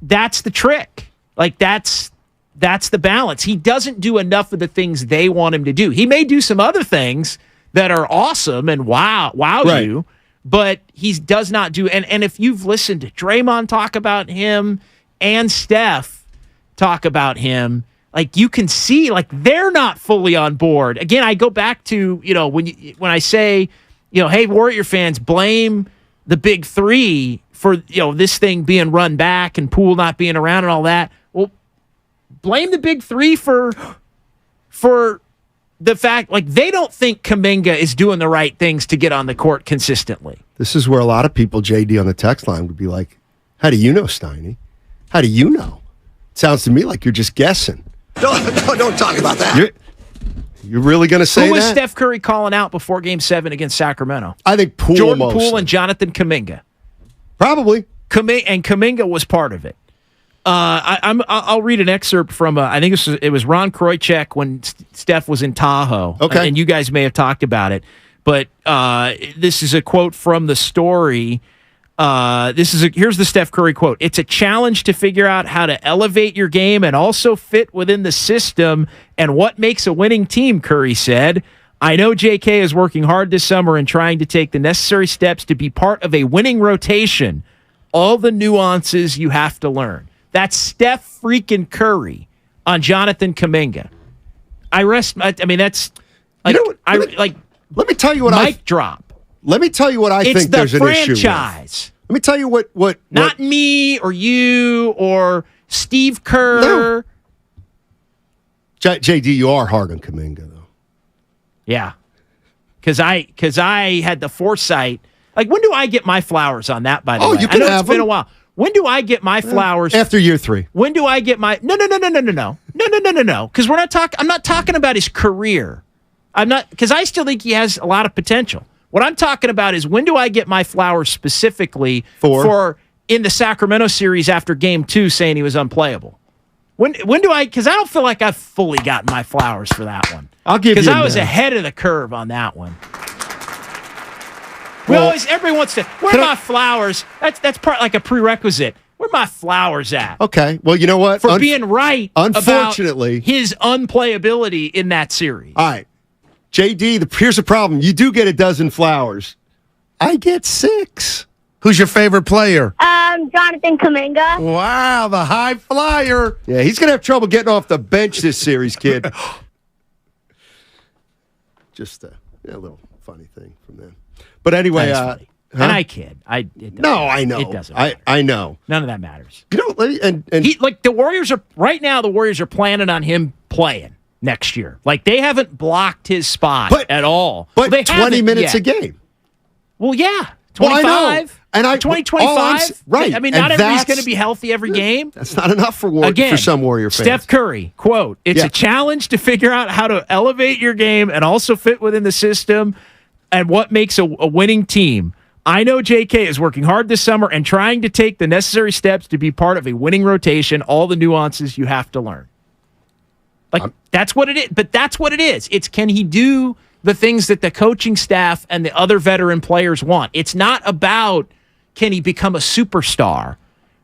the trick. Like, that's the balance. He doesn't do enough of the things they want him to do. He may do some other things that are awesome and wow you, but he does not do. And if you've listened to Draymond talk about him and Steph talk about him, like, you can see, like, they're not fully on board. Again, I go back to, when I say, hey, Warrior fans, blame the big 3 for, this thing being run back and Poole not being around and all that. Well, blame the big 3 for the fact, like, they don't think Kuminga is doing the right things to get on the court consistently. This is where a lot of people, JD, on the text line would be like, how do you know, Steiny? How do you know? It sounds to me like you're just guessing. Don't talk about that. You're really going to say that? Who was Steph Curry calling out before Game 7 against Sacramento? I think Poole Jordan mostly. Poole and Jonathan Kuminga. Probably. And Kuminga was part of it. I'll read an excerpt from, I think it was Ron Kroichek when Steph was in Tahoe. Okay. And you guys may have talked about it. But this is a quote from the story. Here's the Steph Curry quote. It's a challenge to figure out how to elevate your game and also fit within the system and what makes a winning team, Curry said. I know JK is working hard this summer and trying to take the necessary steps to be part of a winning rotation. All the nuances you have to learn. That's Steph freaking Curry on Jonathan Kuminga. That's like, let me tell you what mic drop. Let me tell you what I think there's an issue with. Franchise. Let me tell you what Not me or you or Steve Kerr. No. JD, you are hard on Kuminga, though. Yeah. Because I had the foresight. Like, when do I get my flowers on that, by the way? You can I know have it's been them. a while. When do I get my flowers? After year 3. When do I get my... No. Because I'm not talking about his career. Because I still think he has a lot of potential. What I'm talking about is, when do I get my flowers specifically for in the Sacramento series after Game 2 saying he was unplayable? When do I? Because I don't feel like I've fully gotten my flowers for that one. I'll give you. Because I was ahead of the curve on that one. Everybody wants to. Where are my flowers? That's part like a prerequisite. Where are my flowers at? Okay. Well, you know what? For being right. Unfortunately, about his unplayability in that series. All right. JD, here's the problem. You do get a dozen flowers. I get 6. Who's your favorite player? Jonathan Kuminga. Wow, the high flyer. Yeah, he's going to have trouble getting off the bench this series, kid. Just a little funny thing from them. But anyway, and I kid. I know. It doesn't matter. I know. None of that matters. You know, and the Warriors are right now. The Warriors are planning on him playing next year. Like, they haven't blocked his spot at all. But 20 minutes a game. Well, yeah. 25. Well, I know. And 2025. Right. I mean, not everybody's going to be healthy every game. That's not enough for some Warrior fans. Steph Curry, quote, it's a challenge to figure out how to elevate your game and also fit within the system and what makes a winning team. I know JK is working hard this summer and trying to take the necessary steps to be part of a winning rotation, all the nuances you have to learn. That's what it is. But that's what it is. It's, can he do the things that the coaching staff and the other veteran players want? It's not about, can he become a superstar,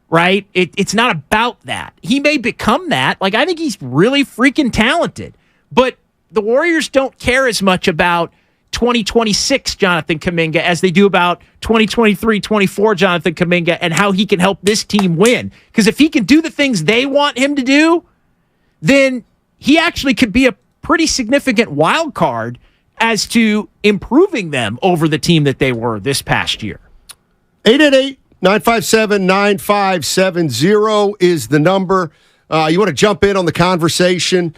right? It's not about that. He may become that. Like, I think he's really freaking talented. But the Warriors don't care as much about 2026 Jonathan Kuminga as they do about 2023-24 Jonathan Kuminga and how he can help this team win. Because if he can do the things they want him to do, then he actually could be a pretty significant wild card as to improving them over the team that they were this past year. 888-957-9570 is the number. You want to jump in on the conversation?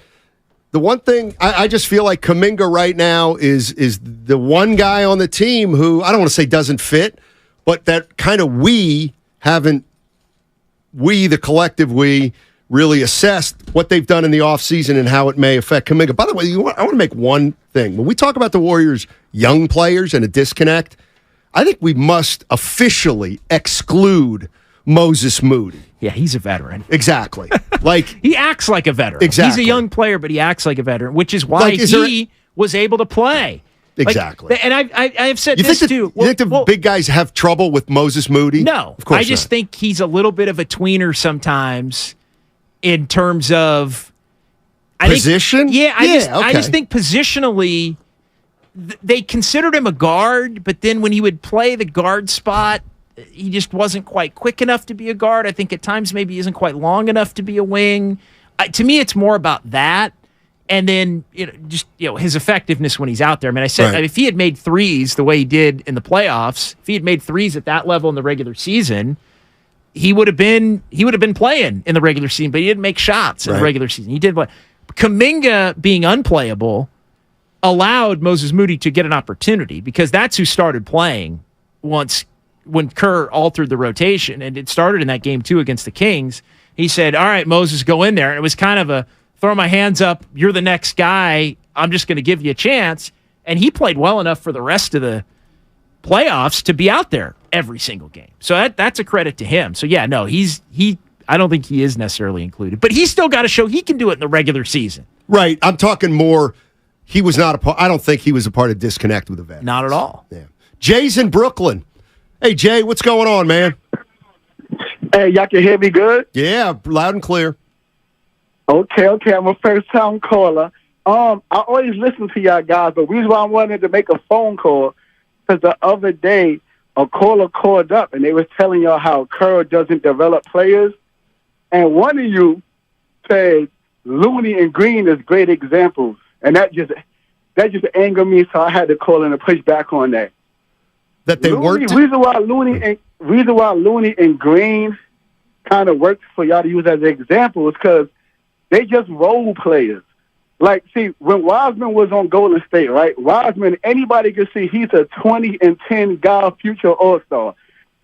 The one thing, I just feel like Kuminga right now is the one guy on the team who, I don't want to say doesn't fit, but that kind of the collective really assessed what they've done in the offseason and how it may affect Kuminga. By the way, I want to make one thing. When we talk about the Warriors' young players and a disconnect, I think we must officially exclude Moses Moody. Yeah, he's a veteran. Exactly. Like, he acts like a veteran. Exactly. He's a young player, but he acts like a veteran, which is why he was able to play. Exactly. And I've said this too. You think the big guys have trouble with Moses Moody? No. Of course I just think he's a little bit of a tweener sometimes in terms of position. I just think positionally they considered him a guard, but then when he would play the guard spot, he just wasn't quite quick enough to be a guard. I think at times maybe he isn't quite long enough to be a wing. To me, it's more about that. And then, his effectiveness when he's out there. I mean, I said, if he had made threes the way he did in the playoffs, if he had made threes at that level in the regular season, he would have been playing in the regular season, but he didn't make shots in the regular season. He did play. Kuminga being unplayable allowed Moses Moody to get an opportunity because that's who started playing when Kerr altered the rotation, and it started in that game too against the Kings. He said, all right, Moses, go in there. And it was kind of a throw my hands up, you're the next guy, I'm just going to give you a chance. And he played well enough for the rest of the playoffs to be out there every single game. So that's a credit to him. So yeah, no, I don't think he is necessarily included, but he's still got to show he can do it in the regular season. Right. I'm talking more. He was not a part. I don't think he was a part of disconnect with the veterans. Not at all. Yeah. Jay's in Brooklyn. Hey, Jay, what's going on, man? Hey, y'all can hear me good? Yeah, loud and clear. Okay. I'm a first-time caller. I always listen to y'all guys, but the reason why I wanted to make a phone call because the other day a caller called up and they was telling y'all how Kerr doesn't develop players, and one of you said Looney and Green is great examples, and that just angered me, so I had to call in and push back on that. That they weren't. Reason why Looney and Green kind of works for y'all to use as an example is because they just role players. Like, see, when Wiseman was on Golden State, right? Wiseman, anybody could see he's a 20-10 guy, future All-Star.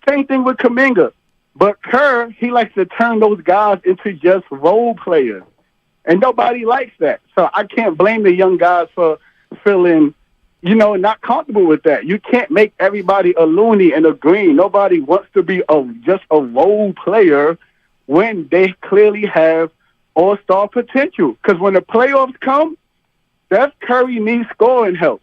Same thing with Kuminga. But Kerr, he likes to turn those guys into just role players. And nobody likes that. So I can't blame the young guys for feeling, not comfortable with that. You can't make everybody a Looney and a Green. Nobody wants to be just a role player when they clearly have all-star potential. Because when the playoffs come, Steph Curry needs scoring help.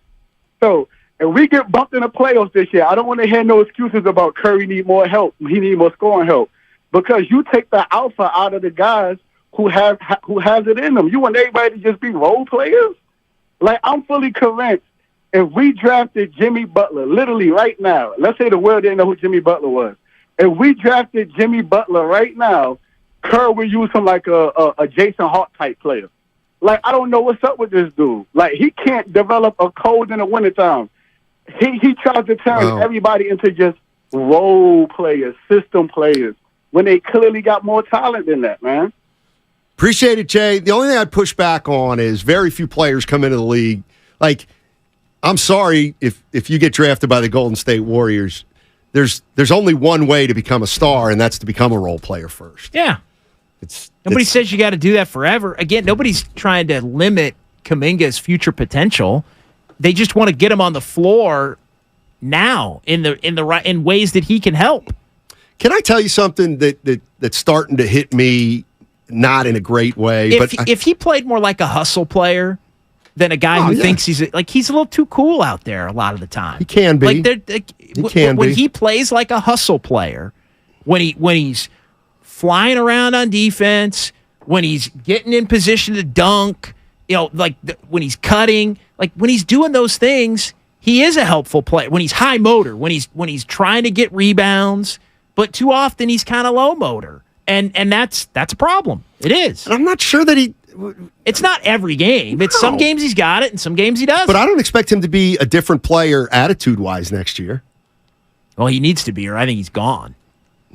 So if we get bumped in the playoffs this year, I don't want to hear no excuses about Curry need more help. He need more scoring help. Because you take the alpha out of the guys who has it in them. You want everybody to just be role players? Like, I'm fully convinced if we drafted Jimmy Butler, literally right now, let's say the world didn't know who Jimmy Butler was. If we drafted Jimmy Butler right now, Kerr would use him like a Jason Hart type player. Like, I don't know what's up with this dude. Like, he can't develop a code in the wintertime. He tries to turn everybody into just role players, system players, when they clearly got more talent than that, man. Appreciate it, Jay. The only thing I'd push back on is very few players come into the league. Like, I'm sorry if you get drafted by the Golden State Warriors, there's only one way to become a star, and that's to become a role player first. Yeah. Nobody says you got to do that forever. Again, nobody's trying to limit Kuminga's future potential. They just want to get him on the floor now in ways that he can help. Can I tell you something that's starting to hit me not in a great way? If he played more like a hustle player than a guy who thinks he's a little too cool out there a lot of the time. He can be. When he plays like a hustle player, when he's flying around on defense, when he's getting in position to dunk, when he's cutting, when he's doing those things, he is a helpful player. When he's high motor, when he's trying to get rebounds, but too often he's kind of low motor, and that's a problem. It is. And I'm not sure that it's not every game. It's some games he's got it, and some games he doesn't. But I don't expect him to be a different player attitude-wise next year. Well, he needs to be, or I think he's gone.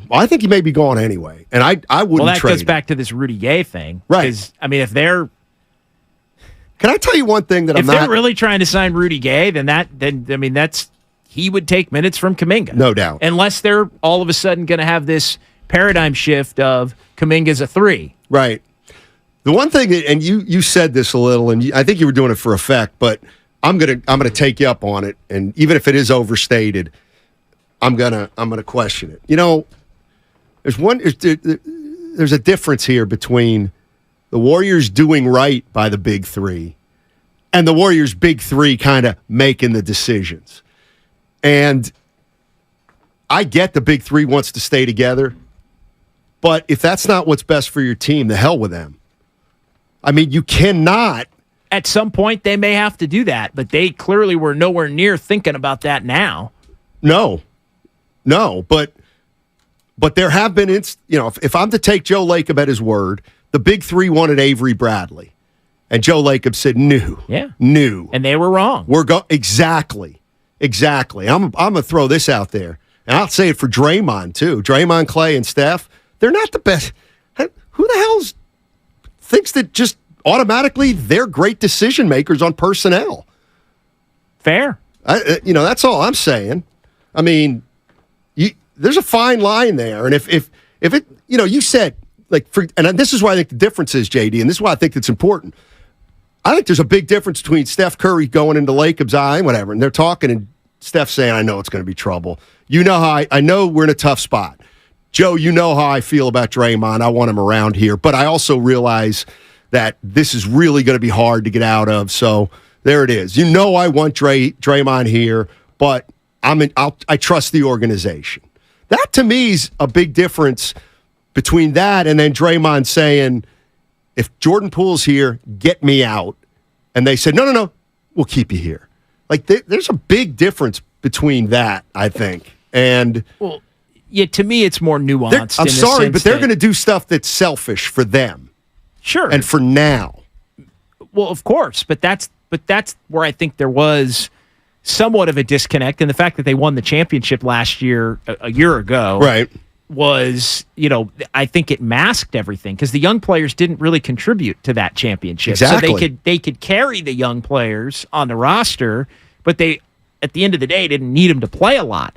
Well, I think he may be gone anyway, and I wouldn't. Well, that trade goes back to this Rudy Gay thing, right? Because if they're, can I tell you one thing that if they're really trying to sign Rudy Gay, that's he would take minutes from Kuminga, no doubt, unless they're all of a sudden going to have this paradigm shift of Kuminga's a 3, right? The one thing, and you said this a little, and I think you were doing it for effect, but I'm gonna take you up on it, and even if it is overstated, I'm gonna question it. There's a difference here between the Warriors doing right by the big three and the Warriors' big three kind of making the decisions. And I get the big three wants to stay together, but if that's not what's best for your team, the hell with them. I mean, you cannot. At some point, they may have to do that, but they clearly were nowhere near thinking about that now. No, but there have been, if I'm to take Joe Lacob at his word, the big three wanted Avery Bradley, and Joe Lacob said no, and they were wrong. Exactly. I'm gonna throw this out there, and I'll say it for Draymond too. Draymond, Clay, and Steph, they're not the best. Who the hell's thinks that just automatically they're great decision makers on personnel? Fair. That's all I'm saying. I mean, there's a fine line there, and if it, you said and this is why I think the difference is, JD, and this is why I think it's important. I think there's a big difference between Steph Curry going into Lacob's eye, whatever, and they're talking, and Steph saying, "I know it's going to be trouble. You know how I know we're in a tough spot." Joe, you know how I feel about Draymond. I want him around here, but I also realize that this is really going to be hard to get out of. So there it is. I want Draymond here, but I trust the organization. That to me is a big difference between that and then Draymond saying, if Jordan Poole's here, get me out. And they said, no, we'll keep you here. There's a big difference between that, I think. And to me, it's more nuanced. I'm sorry, but they're going to do stuff that's selfish for them. Sure. And for now. Well, of course, but that's where I think there was somewhat of a disconnect, and the fact that they won the championship last year, a year ago, right, was, I think it masked everything because the young players didn't really contribute to that championship. Exactly. So they could carry the young players on the roster, but they, at the end of the day, didn't need them to play a lot.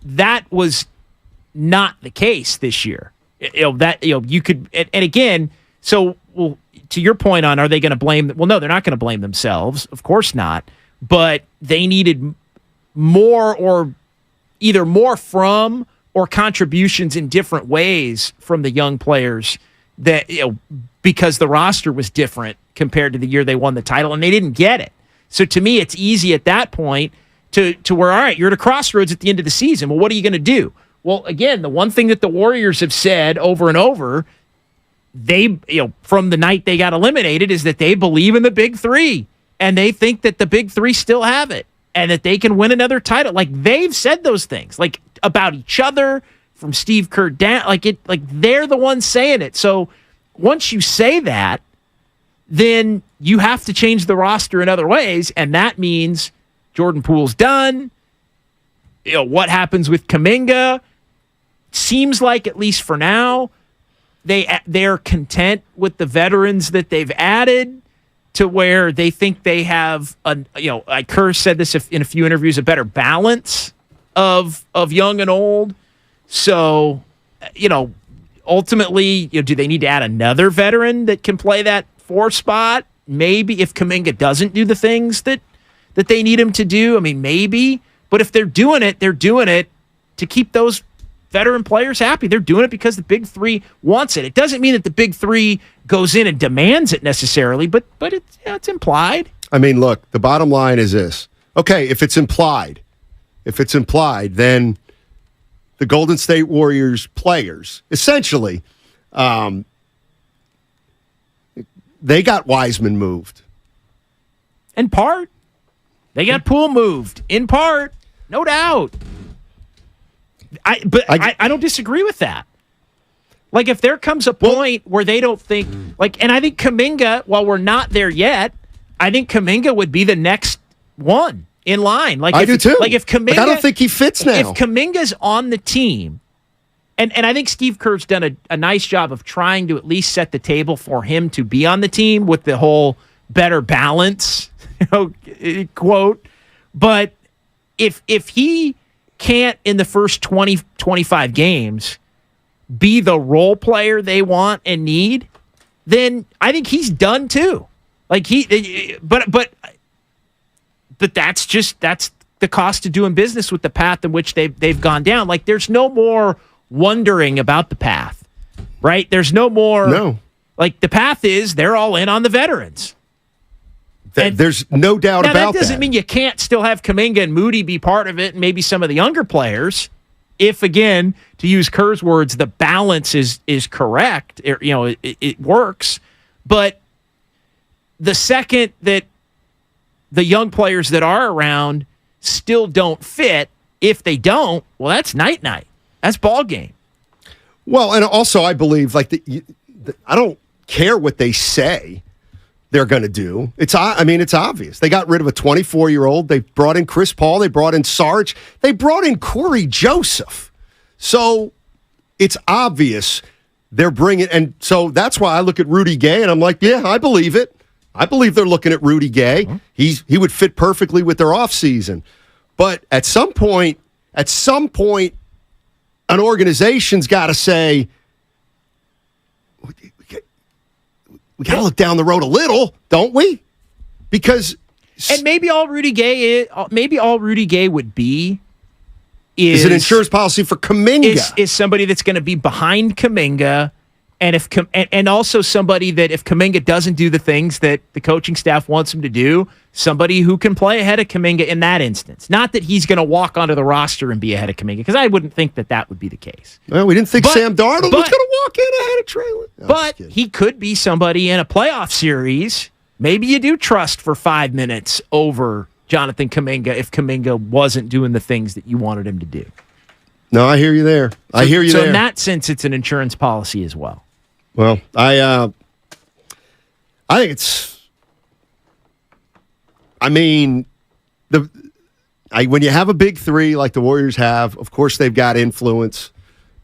That was not the case this year. You could, and again, so to your point on, are they going to blame? Well, no, they're not going to blame themselves. Of course not. But they needed more, or either more from, or contributions in different ways from the young players that, because the roster was different compared to the year they won the title, and they didn't get it. So to me, it's easy at that point to where, all right, you're at a crossroads at the end of the season. Well, what are you going to do? Well, again, the one thing that the Warriors have said over and over, they, from the night they got eliminated, is that they believe in the Big Three, and they think that the Big Three still have it, and that they can win another title. They've said those things, about each other, from Steve Kerr down, they're the ones saying it. So once you say that, then you have to change the roster in other ways, and that means Jordan Poole's done. What happens with Kuminga? Seems like, at least for now, they're content with the veterans that they've added, to where they think they have Kerr said this in a few interviews, a better balance of young and old. So, ultimately, do they need to add another veteran that can play that 4 spot? Maybe, if Kuminga doesn't do the things that they need him to do. I mean, maybe. But if they're doing it to keep those veteran players happy. They're doing it because the Big Three wants it. It doesn't mean that the Big Three goes in and demands it necessarily, but it's implied. I mean, look, the bottom line is this. Okay, if it's implied, then the Golden State Warriors players, essentially, they got Wiseman moved. In part. They got Poole moved. In part. No doubt. I don't disagree with that. If there comes a point where they don't think, and I think Kuminga, while we're not there yet, I think Kuminga would be the next one in line. I do too. If Kuminga, I don't think he fits now. If Kuminga's on the team, and I think Steve Kerr's done a nice job of trying to at least set the table for him to be on the team with the whole better balance quote. But if he can't, in the first 20, 25 games, be the role player they want and need, then I think he's done too. But that's the cost of doing business with the path in which they've gone down. There's no more wondering about the path, right? There's no more. No. The path is they're all in on the veterans. There's no doubt about that. That doesn't mean you can't still have Kuminga and Moody be part of it, and maybe some of the younger players. If, again, to use Kerr's words, the balance is correct, it works. But the second that the young players that are around still don't fit, if they don't, well, that's night-night. That's ball game. Well, and also I believe, I don't care what they say they're going to do. It's obvious. They got rid of a 24-year-old. They brought in Chris Paul. They brought in Sarge. They brought in Corey Joseph. So it's obvious they're bringing, and so that's why I look at Rudy Gay and I'm like, yeah, I believe it. I believe they're looking at Rudy Gay. He would fit perfectly with their offseason. But at some point, an organization's got to say, we got to look down the road a little, don't we? Because and maybe all Rudy Gay would be is an insurance policy for Kuminga. Is somebody that's going to be behind Kuminga, and also somebody that if Kuminga doesn't do the things that the coaching staff wants him to do, somebody who can play ahead of Kuminga in that instance. Not that he's going to walk onto the roster and be ahead of Kuminga, because I wouldn't think that would be the case. Well, we didn't think Sam Darnold was going to walk in ahead of Trey Lance. But he could be somebody in a playoff series. Maybe you do trust for 5 minutes over Jonathan Kuminga if Kuminga wasn't doing the things that you wanted him to do. No, I hear you there. I hear you there. So in that sense, it's an insurance policy as well. Well, I think it's. I mean, when you have a big three like the Warriors have, of course they've got influence,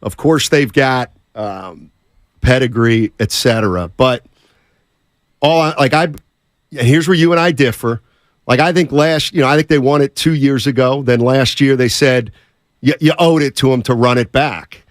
of course they've got pedigree, etc. But here's where you and I differ. Like I think I think they won it 2 years ago. Then last year they said you owed it to them to run it back,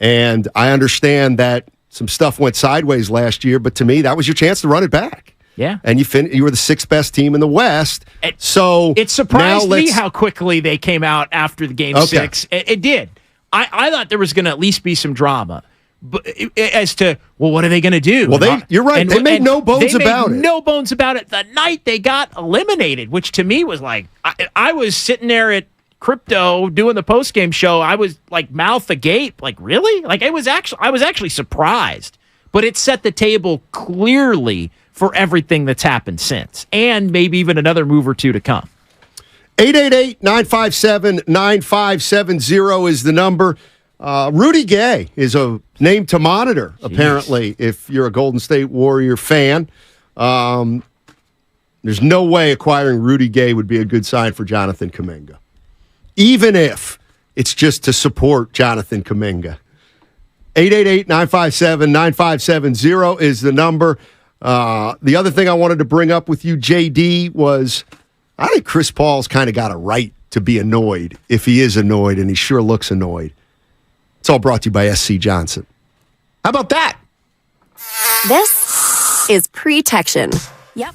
and I understand that some stuff went sideways last year, but to me that was your chance to run it back. Yeah, and you were the 6th best team in the West. So it surprised me how quickly they came out after the game 6. It did. I thought there was going to at least be some drama, but as to what are they going to do? Well, you're right. They made no bones about it. No bones about it. The night they got eliminated, which to me was like I was sitting there at Crypto doing the post-game show. I was like mouth agape, like really? Like I was actually surprised, but it set the table clearly for everything that's happened since, and maybe even another move or two to come. 888-957-9570 is the number. Rudy Gay is a name to monitor, apparently, if you're a Golden State Warrior fan. There's no way acquiring Rudy Gay would be a good sign for Jonathan Kuminga, even if it's just to support Jonathan Kuminga. 888-957-9570 is the number. The other thing I wanted to bring up with you, JD, was I think Chris Paul's kind of got a right to be annoyed if he is annoyed, and he sure looks annoyed. It's all brought to you by SC Johnson. How about that? This is Pre-Tection. Yep.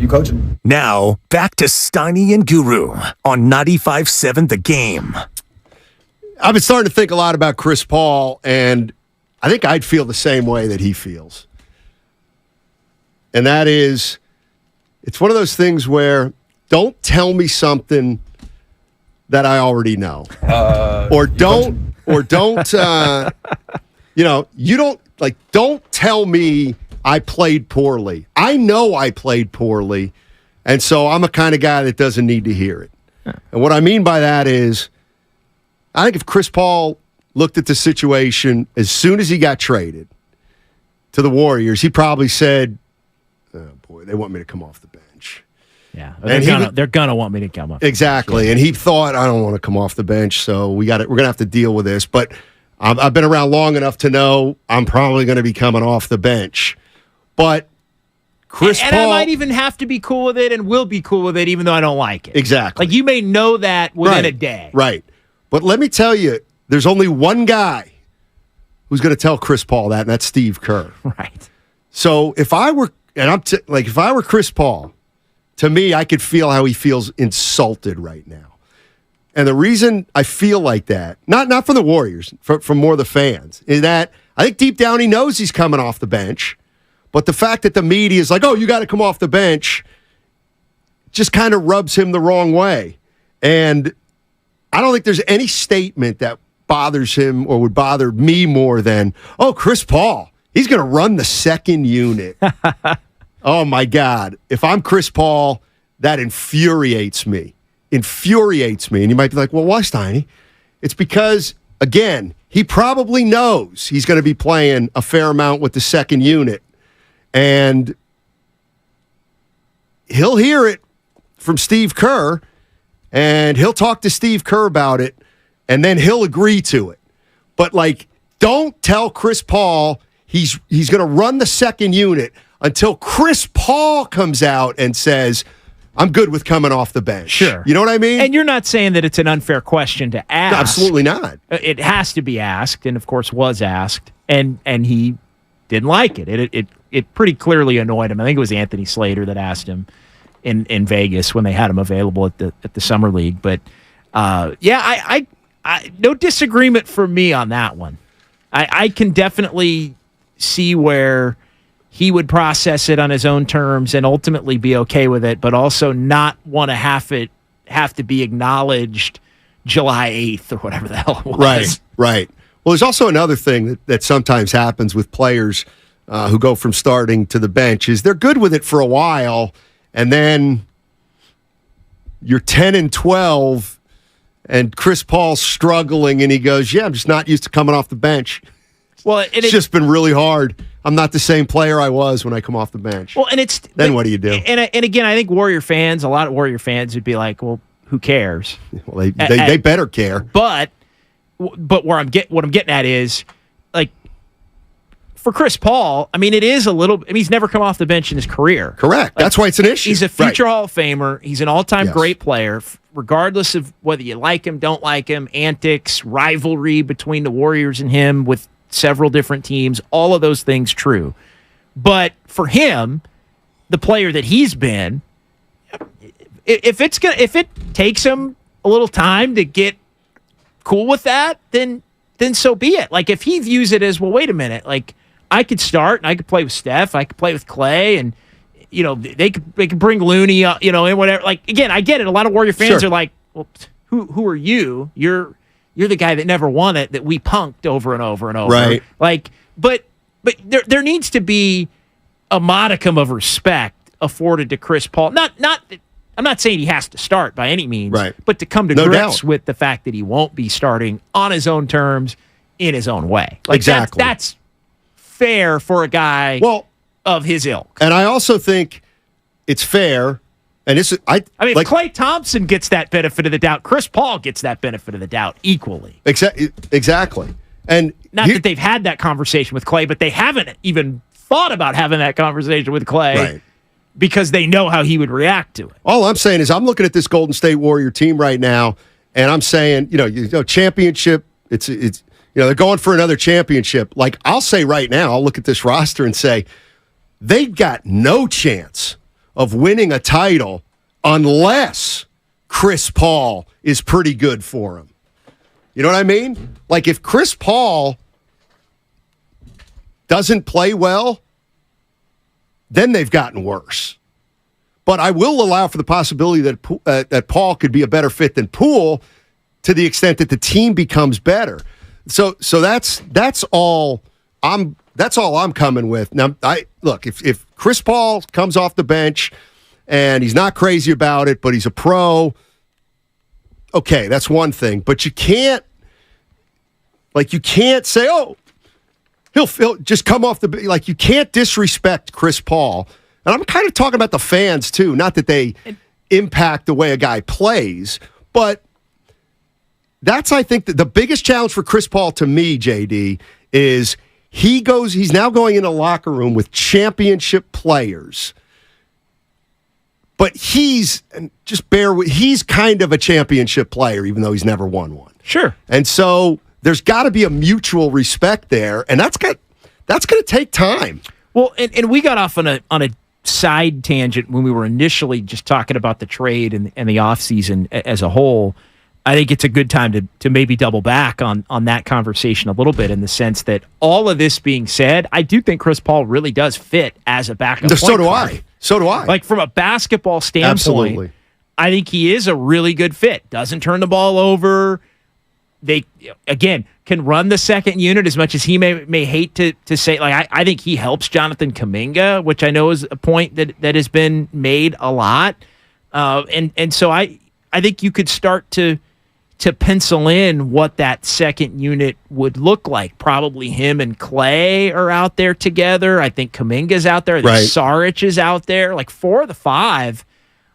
You coaching. Now, back to Steiny and Guru on 95.7 The Game. I've been starting to think a lot about Chris Paul, and I think I'd feel the same way that he feels. And that is, it's one of those things where don't tell me something that I already know. Don't tell me I played poorly. I know I played poorly, and so I'm a kind of guy that doesn't need to hear it. And what I mean by that is, I think if Chris Paul looked at the situation as soon as he got traded to the Warriors, he probably said, oh boy, they want me to come off the bench. Yeah, they're gonna want me to come off. Exactly, and he thought, I don't want to come off the bench, so we're gonna have to deal with this. But I've been around long enough to know I'm probably going to be coming off the bench. But Chris Paul, I might even have to be cool with it and will be cool with it, even though I don't like it. Exactly. Like, you may know that within a day. Right. But let me tell you, there's only one guy who's going to tell Chris Paul that, and that's Steve Kerr. Right. So if I were Chris Paul, to me, I could feel how he feels insulted right now. And the reason I feel like that, not for the Warriors, for more the fans, is that I think deep down he knows he's coming off the bench. But the fact that the media is like, oh, you got to come off the bench, just kind of rubs him the wrong way. And I don't think there's any statement that bothers him or would bother me more than, oh, Chris Paul, he's going to run the second unit. Oh, my God. If I'm Chris Paul, that infuriates me. And you might be like, well, why, Steiny? It's because, again, he probably knows he's going to be playing a fair amount with the second unit. And he'll hear it from Steve Kerr, and he'll talk to Steve Kerr about it, and then he'll agree to it. But, don't tell Chris Paul he's going to run the second unit until Chris Paul comes out and says, I'm good with coming off the bench. Sure. You know what I mean? And you're not saying that it's an unfair question to ask. No, absolutely not. It has to be asked, and of course was asked, and he didn't like it. It pretty clearly annoyed him. I think it was Anthony Slater that asked him in Vegas when they had him available at the Summer League. But I no disagreement for me on that one. I can definitely see where he would process it on his own terms and ultimately be okay with it, but also not want to have to be acknowledged July 8th or whatever the hell it was. Right. Well, there's also another thing that sometimes happens with players who go from starting to the bench is they're good with it for a while, and then you're 10-12, and Chris Paul's struggling, and he goes, yeah, I'm just not used to coming off the bench. Well, it's just been really hard. I'm not the same player I was when I come off the bench. Well, and what do you do? And again, I think a lot of Warrior fans would be like, well, who cares? Well, they better care. But what I'm getting at is, like, for Chris Paul, I mean, it is a little. I mean, he's never come off the bench in his career. Correct. That's why it's an issue. He's a future Hall of Famer. He's an all-time great player, regardless of whether you like him, don't like him, antics, rivalry between the Warriors and him with several different teams, all of those things true. But for him, the player that he's been, if it takes him a little time to get cool with that, then so be it. Like, if he views it as, well, wait a minute, like, I could start and I could play with Steph, I could play with Clay, and they could bring Looney, and whatever. Like, again, I get it. A lot of Warrior fans are like, well, who are you? You're the guy that never won it, that we punked over and over and over. Right. Like, but there needs to be a modicum of respect afforded to Chris Paul. I'm not saying he has to start by any means, right, but to come to grips with the fact that he won't be starting on his own terms in his own way. Like, exactly. That's fair for a guy of his ilk. And I also think it's fair. And if Klay Thompson gets that benefit of the doubt, Chris Paul gets that benefit of the doubt equally. Exactly. And not that they've had that conversation with Klay, but they haven't even thought about having that conversation with Klay because they know how he would react to it. All I'm saying is I'm looking at this Golden State Warrior team right now, and I'm saying, championship, it's they're going for another championship. Like, I'll say right now, I'll look at this roster and say, they've got no chance of winning a title unless Chris Paul is pretty good for him. You know what I mean? Like if Chris Paul doesn't play well, then they've gotten worse. But I will allow for the possibility that Paul could be a better fit than Poole to the extent that the team becomes better. So that's all I'm coming with. Now, if Chris Paul comes off the bench and he's not crazy about it, but he's a pro, okay, that's one thing. But you can't say, oh, he'll just come off the bench. Like, you can't disrespect Chris Paul. And I'm kind of talking about the fans, too. Not that they impact the way a guy plays, but that's, I think, the biggest challenge for Chris Paul to me, JD, is he's now going in a locker room with championship players. But he's kind of a championship player, even though he's never won one. Sure. And so there's got to be a mutual respect there, and that's going to take time. Well, and we got off on a side tangent when we were initially just talking about the trade and the offseason as a whole. I think it's a good time to maybe double back on that conversation a little bit, in the sense that all of this being said, I do think Chris Paul really does fit as a backup point guard. So do I. Like, from a basketball standpoint, absolutely. I think he is a really good fit. Doesn't turn the ball over. They, again, can run the second unit, as much as he may hate to say. Like, I think he helps Jonathan Kuminga, which I know is a point that has been made a lot. And so I think you could start to pencil in what that second unit would look like. Probably him and Clay are out there together. I think Kuminga's out there. I think Saric is out there. Like, 4 of the 5,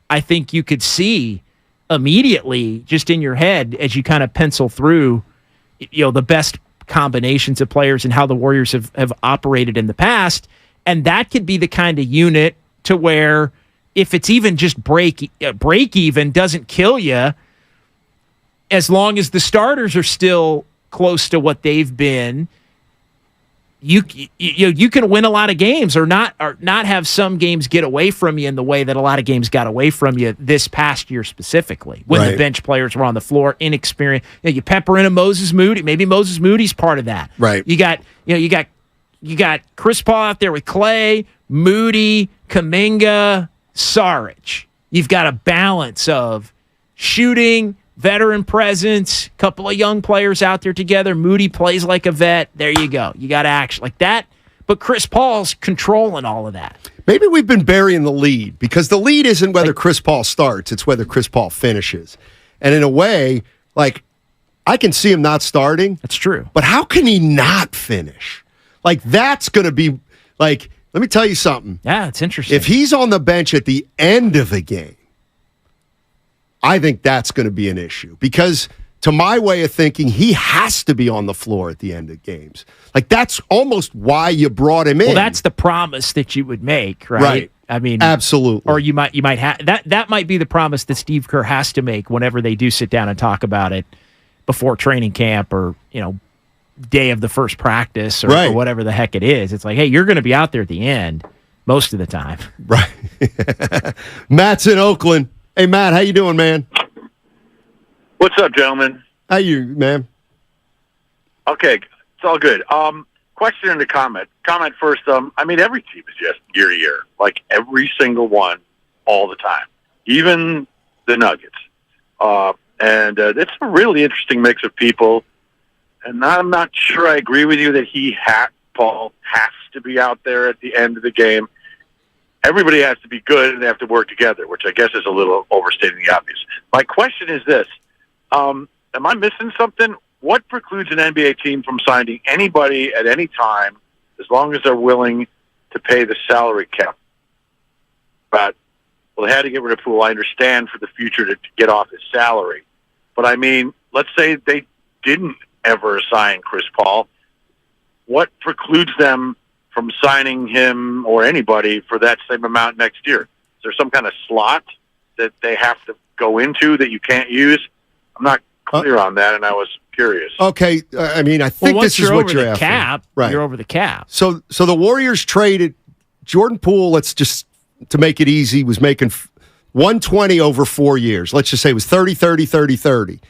I think you could see immediately just in your head as you kind of pencil through, the best combinations of players and how the Warriors have operated in the past. And that could be the kind of unit to where, if it's even just break even, doesn't kill you, as long as the starters are still close to what they've been, you can win a lot of games, or not have some games get away from you in the way that a lot of games got away from you this past year specifically, when the bench players were on the floor, inexperienced. You pepper in a Moses Moody. Maybe Moses Moody's part of that. Right. You got Chris Paul out there with Clay, Moody, Kuminga, Saric. You've got a balance of shooting, veteran presence, couple of young players out there together. Moody plays like a vet. There you go. You got action like that. But Chris Paul's controlling all of that. Maybe we've been burying the lead, because the lead isn't whether Chris Paul starts, it's whether Chris Paul finishes. And in a way, like, I can see him not starting. That's true. But how can he not finish? Like, that's going to be, like, let me tell you something. Yeah, it's interesting. If he's on the bench at the end of the game, I think that's going to be an issue, because to my way of thinking, he has to be on the floor at the end of games. Like, that's almost why you brought him in. Well, that's the promise that you would make, right? Right. I mean, absolutely. Or you might have that might be the promise that Steve Kerr has to make whenever they do sit down and talk about it before training camp, or day of the first practice, or whatever the heck it is. It's like, hey, you're going to be out there at the end most of the time. Right. Matt's in Oakland. Hey, Matt, how you doing, man? What's up, gentlemen? How you, man? Okay, it's all good. Question and a comment. Comment first. Every team is just year to year, like every single one, all the time. Even the Nuggets. And it's a really interesting mix of people. And I'm not sure I agree with you that Paul has to be out there at the end of the game. Everybody has to be good, and they have to work together, which I guess is a little overstating the obvious. My question is this. Am I missing something? What precludes an NBA team from signing anybody at any time, as long as they're willing to pay the salary cap? But, well, they had to get rid of Poole. I understand for the future to get off his salary. But, let's say they didn't ever sign Chris Paul. What precludes them from signing him or anybody for that same amount next year? Is there some kind of slot that they have to go into that you can't use? I'm not clear on that, and I was curious. Okay, I think this is what you're after. You're over the cap. So the Warriors traded Jordan Poole. Let's just to make it easy, was making 120 over 4 years. Let's just say it was 30, 30, 30, 30.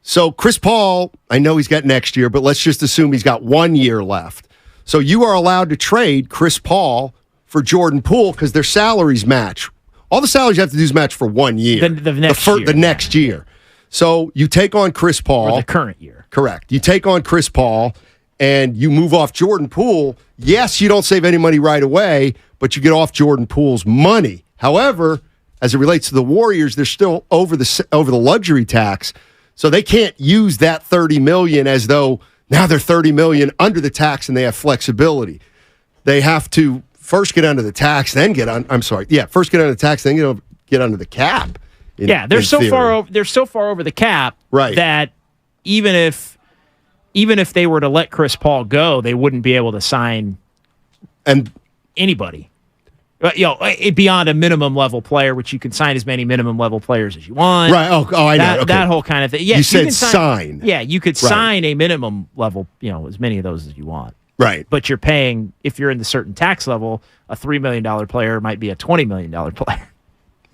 So Chris Paul, I know he's got next year, but let's just assume he's got 1 year left. So you are allowed to trade Chris Paul for Jordan Poole because their salaries match. All the salaries you have to do is match for 1 year. The next year. So you take on Chris Paul. Or the current year. Correct. You take on Chris Paul and you move off Jordan Poole. Yes, you don't save any money right away, but you get off Jordan Poole's money. However, as it relates to the Warriors, they're still over the luxury tax. So they can't use that $30 million as though now they're $30 million under the tax and they have flexibility. They have to first get under the tax, then first get under the tax, then get under the cap. They're so far over the cap that even if they were to let Chris Paul go, they wouldn't be able to sign anybody. Beyond a minimum level player, which you can sign as many minimum level players as you want. Right. Oh, I know. Okay. That whole kind of thing. Yes, you said sign. Yeah, you could sign a minimum level, as many of those as you want. Right. But you're paying, if you're in the certain tax level, a $3 million player might be a $20 million player.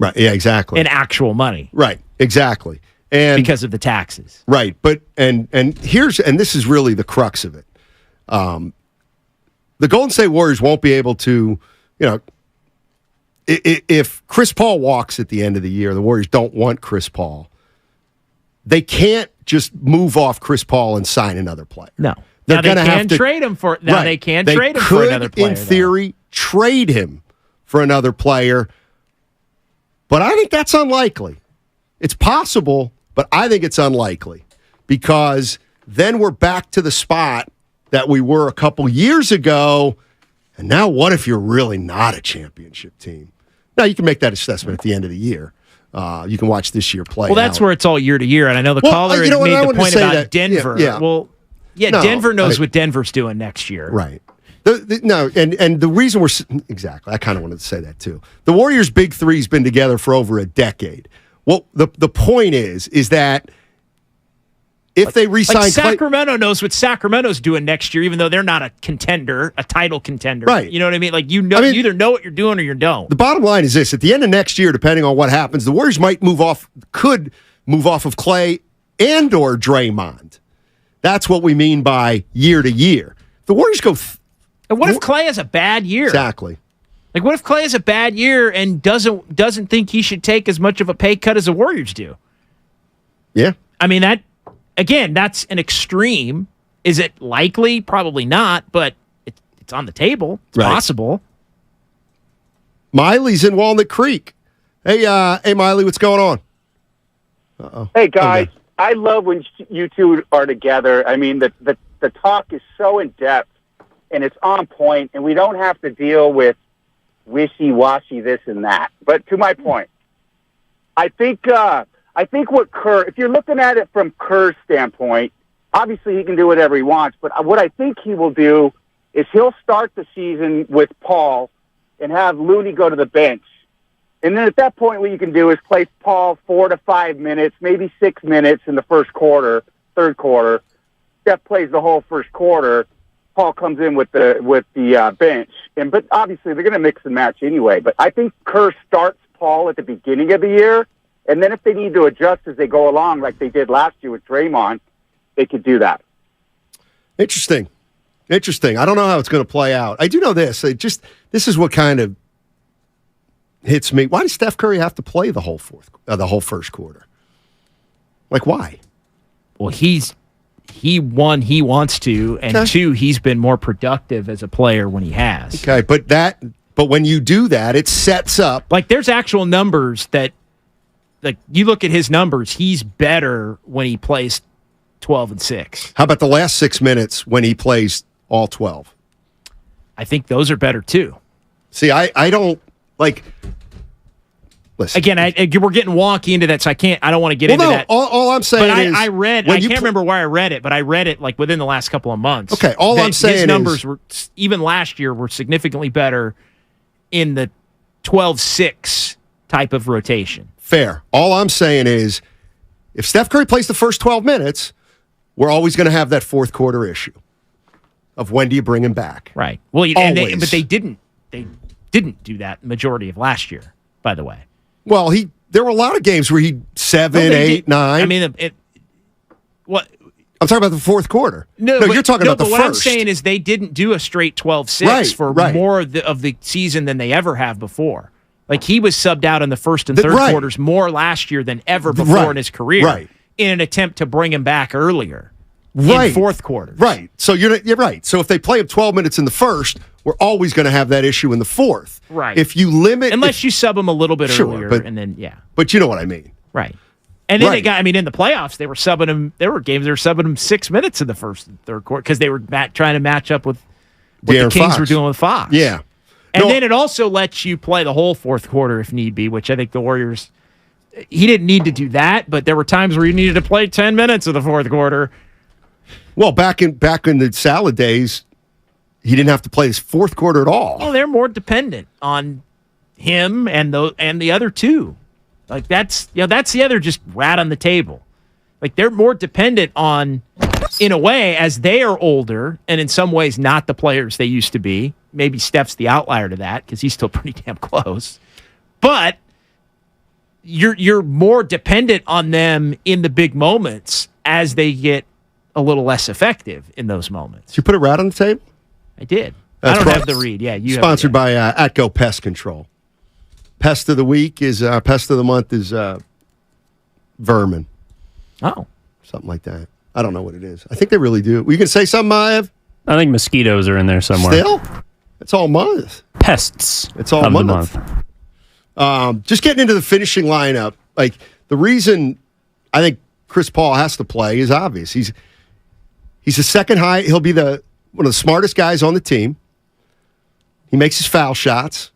Right. Yeah, exactly. In actual money. Right. Exactly. And because of the taxes. Right. But and this is really the crux of it. The Golden State Warriors won't be able to, if Chris Paul walks at the end of the year, the Warriors don't want Chris Paul. They can't just move off Chris Paul and sign another player. No. They're going to have to trade him for. Now they can trade him for another player. In theory, trade him for another player, but I think that's unlikely. It's possible, but I think it's unlikely because then we're back to the spot that we were a couple years ago. And now, what if you're really not a championship team? Now you can make that assessment at the end of the year. You can watch this year play. Well, that's where it's all year to year, and I know the caller made the point about Denver. Yeah. Well. Yeah, no, Denver knows what Denver's doing next year. Right. And the reason exactly, I kind of wanted to say that too. The Warriors' big three's been together for over a decade. Well, the point is that if they re-sign Sacramento knows what Sacramento's doing next year, even though they're not a contender, a title contender. Right. You know what I mean? Like you either know what you're doing or you don't. The bottom line is this: at the end of next year, depending on what happens, the Warriors could move off of Clay and or Draymond. That's what we mean by year to year. The Warriors go. And what if Clay has a bad year? Exactly. Like, what if Clay has a bad year and doesn't think he should take as much of a pay cut as the Warriors do? Yeah. I mean, that's an extreme. Is it likely? Probably not, but it's on the table. It's possible. Miley's in Walnut Creek. Hey, Miley, what's going on? Uh-oh. Hey, guys. Okay. I love when you two are together. I mean, the talk is so in-depth, and it's on point, and we don't have to deal with wishy-washy this and that. But to my point, I think what Kerr, if you're looking at it from Kerr's standpoint, obviously he can do whatever he wants, but what I think he will do is he'll start the season with Paul and have Looney go to the bench. And then at that point, what you can do is play Paul 4 to 5 minutes, maybe 6 minutes in the third quarter. Steph plays the whole first quarter. Paul comes in with the bench. But obviously, they're going to mix and match anyway. But I think Kerr starts Paul at the beginning of the year. And then if they need to adjust as they go along, like they did last year with Draymond, they could do that. Interesting. I don't know how it's going to play out. I do know this. This is what kind of hits me. Why does Steph Curry have to play the whole first quarter? Like, why? Well, he wants to, and two, he's been more productive as a player when he has. Okay, but when you do that, it sets up. Like, there's actual numbers that, like, you look at his numbers, he's better when he plays 12 and 6. How about the last 6 minutes when he plays all 12? I think those are better too. See, I don't like. Listen. Again, we're getting wonky into that, so I don't want to get into that. All I'm saying but is, I read. I can't remember where I read it, but I read it like within the last couple of months. Okay, all I'm saying his numbers were even last year were significantly better in the 12-6 type of rotation. Fair. All I'm saying is, if Steph Curry plays the first 12 minutes, we're always going to have that fourth quarter issue of when do you bring him back? Right. Well, but they didn't. They didn't do that majority of last year, by the way. Well, there were a lot of games where he 7, 8, 9. I mean, what? I'm talking about the fourth quarter. No, you're talking about the what first. I'm saying is they didn't do a straight 12-6 for more of the season than they ever have before. Like, he was subbed out in the first and third quarters more last year than ever before in his career in an attempt to bring him back earlier in fourth quarters. Right. So you're right. So if they play him 12 minutes in the first, we're always going to have that issue in the fourth. Right. If you limit... Unless you sub him a little bit earlier, and then, But you know what I mean. Right. And then in the playoffs, they were subbing him. There were games they were subbing him 6 minutes in the first and third quarter because they were trying to match up with what the Kings were doing with Fox. Yeah. And then it also lets you play the whole fourth quarter if need be, which I think the Warriors, he didn't need to do that, but there were times where you needed to play 10 minutes of the fourth quarter. Well, back in the Salad days, he didn't have to play his fourth quarter at all. Well, they're more dependent on him and the other two. Like, that's the other just rat on the table. Like, they're more dependent on, in a way, as they are older and in some ways not the players they used to be. Maybe Steph's the outlier to that because he's still pretty damn close. But you're more dependent on them in the big moments as they get a little less effective in those moments. Did you put a rat on the table? I did. I don't have the read. Yeah, you sponsored by Atco Pest Control. Pest of the week is pest of the month is vermin. Oh, something like that. I don't know what it is. I think they really do. Were you gonna say something, Ev? I think mosquitoes are in there somewhere. Still, it's all month. Pests. It's all month. Just getting into the finishing lineup. Like, the reason I think Chris Paul has to play is obvious. He's the second high. He'll be one of the smartest guys on the team. He makes his foul shots.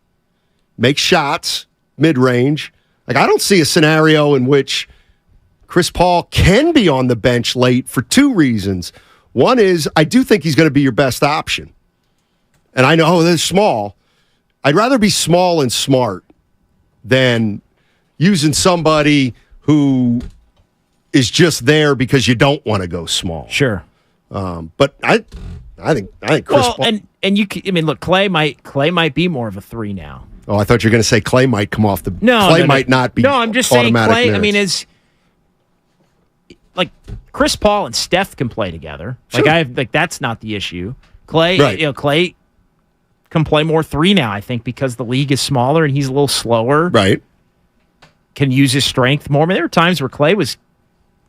Makes shots mid-range. Like, I don't see a scenario in which Chris Paul can be on the bench late for two reasons. One is I do think he's going to be your best option. And I know they're small. I'd rather be small and smart than using somebody who is just there because you don't want to go small. Sure. But I think Chris Paul. And look, Clay might be more of a 3 now. Oh, I thought you were going to say Clay might come off the. Clay might not be. No, I'm just saying Clay. Minutes. I mean, is like Chris Paul and Steph can play together. Sure. That's not the issue. Clay, right. Clay can play more 3 now. I think because the league is smaller and he's a little slower. Right. Can use his strength more. I mean, there were times where Clay was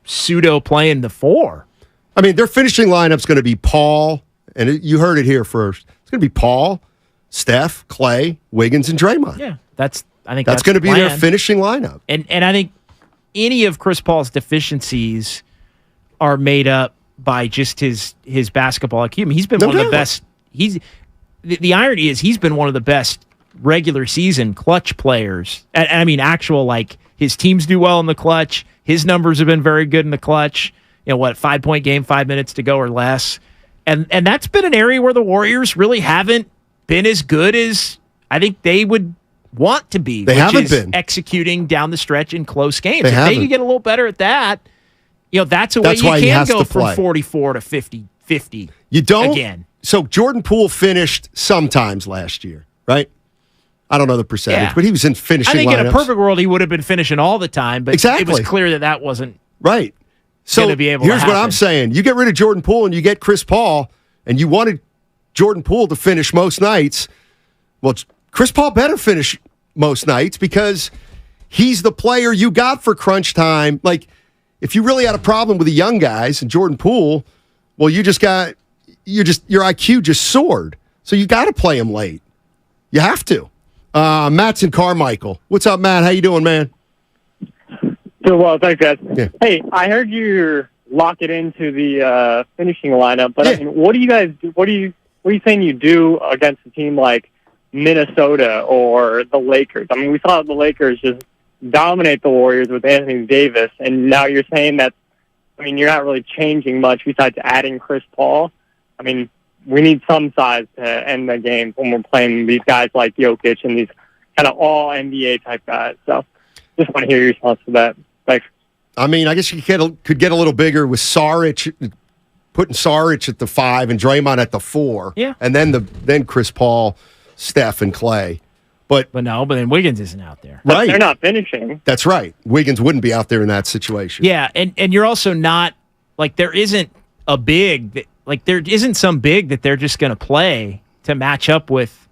pseudo playing the 4. I mean, their finishing lineup's going to be Paul, and you heard it here first. It's going to be Paul, Steph, Clay, Wiggins, and Draymond. Yeah, I think that's going to be their finishing lineup. And I think any of Chris Paul's deficiencies are made up by just his basketball IQ. I mean, he's been one of the best. The irony is he's been one of the best regular season clutch players. And I mean, actual, like, his teams do well in the clutch. His numbers have been very good in the clutch. 5-point game, 5 minutes to go or less. And that's been an area where the Warriors really haven't been as good as I think they would want to be. They haven't been executing down the stretch in close games. They could get a little better at that, that's a way you can go from 44 to 50. You don't again. So Jordan Poole finished sometimes last year, right? I don't know the percentage, but he was in finishing. I think lineups. in a perfect world he would have been finishing all the time, but it was clear that wasn't right. So going to be able. Here's to what I'm saying: you get rid of Jordan Poole and you get Chris Paul, and you wanted Jordan Poole to finish most nights. Well, Chris Paul better finish most nights because he's the player you got for crunch time. Like, if you really had a problem with the young guys and Jordan Poole, well, your IQ just soared. So you got to play him late. You have to. Matt's in Carmichael. What's up, Matt? How you doing, man? Doing well, thanks, guys. Yeah. Hey, I heard you lock it into the finishing lineup, but I mean, what do you guys do? What are you saying you do against a team like Minnesota or the Lakers? I mean, we saw the Lakers just dominate the Warriors with Anthony Davis, and now you're saying that, I mean, you're not really changing much besides adding Chris Paul. I mean, we need some size to end the game when we're playing these guys like Jokic and these kind of all NBA type guys. So just want to hear your response to that. Thanks. I mean, I guess you could get a little bigger with Saric, putting Saric at the 5 and Draymond at the 4. Yeah. And then Chris Paul, Steph, and Clay. But then Wiggins isn't out there. Right. They're not finishing. That's right. Wiggins wouldn't be out there in that situation. Yeah, and you're also not like there isn't a big like there isn't some big that they're just going to play to match up with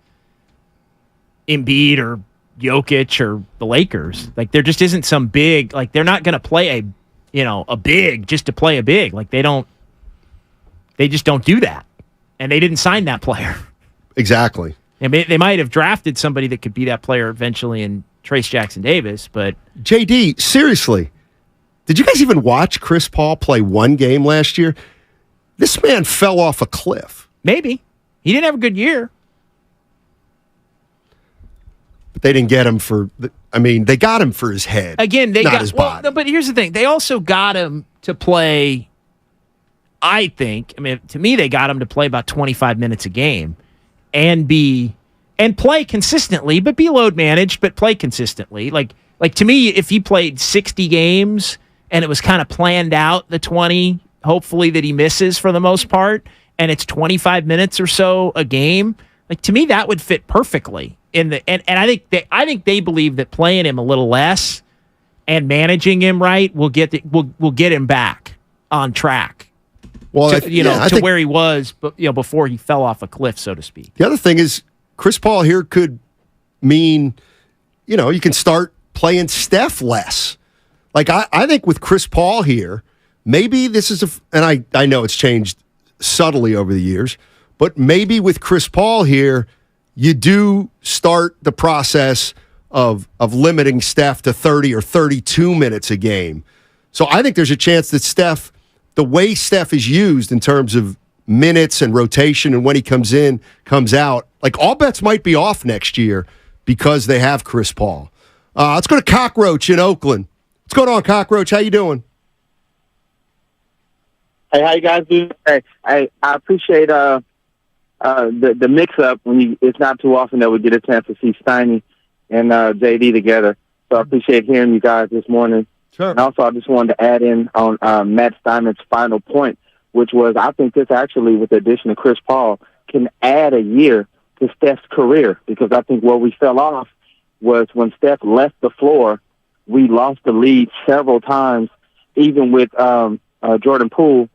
Embiid or Jokic or the Lakers. Like there just isn't some big like they're not going to play a big just to play a big. Like they just don't do that. And they didn't sign that player. Exactly. And they might have drafted somebody that could be that player eventually in Trace Jackson Davis, but JD, seriously, did you guys even watch Chris Paul play one game last year? This man fell off a cliff. Maybe. He didn't have a good year. But they didn't get him they got him for his head. Again, they not got his body. Well, but here's the thing. They also got him to play, I think, to me, they got him to play about 25 minutes a game and play consistently, but be load managed, but play consistently. Like to me, if he played 60 games and it was kind of planned out, the 20, hopefully that he misses for the most part, and it's 25 minutes or so a game, like to me, that would fit perfectly and I think they believe that playing him a little less and managing him right will get him back on track. Well, to where he was, before he fell off a cliff, so to speak. The other thing is, Chris Paul here could mean, you can start playing Steph less. Like I think with Chris Paul here, maybe this is and I know it's changed subtly over the years, but maybe with Chris Paul here, you do start the process of limiting Steph to 30 or 32 minutes a game. So I think there's a chance that the way Steph is used in terms of minutes and rotation and when he comes in, comes out, like all bets might be off next year because they have Chris Paul. Let's go to Cockroach in Oakland. What's going on, Cockroach? How you doing? Hey, how you guys doing? Hey, I appreciate the mix-up. It's not too often that we get a chance to see Steiny and JD together. So I appreciate hearing you guys this morning. Sure. And also, I just wanted to add in on Matt Steinman's final point, which was I think this actually, with the addition of Chris Paul, can add a year to Steph's career, because I think where we fell off was when Steph left the floor, we lost the lead several times, even with Jordan Poole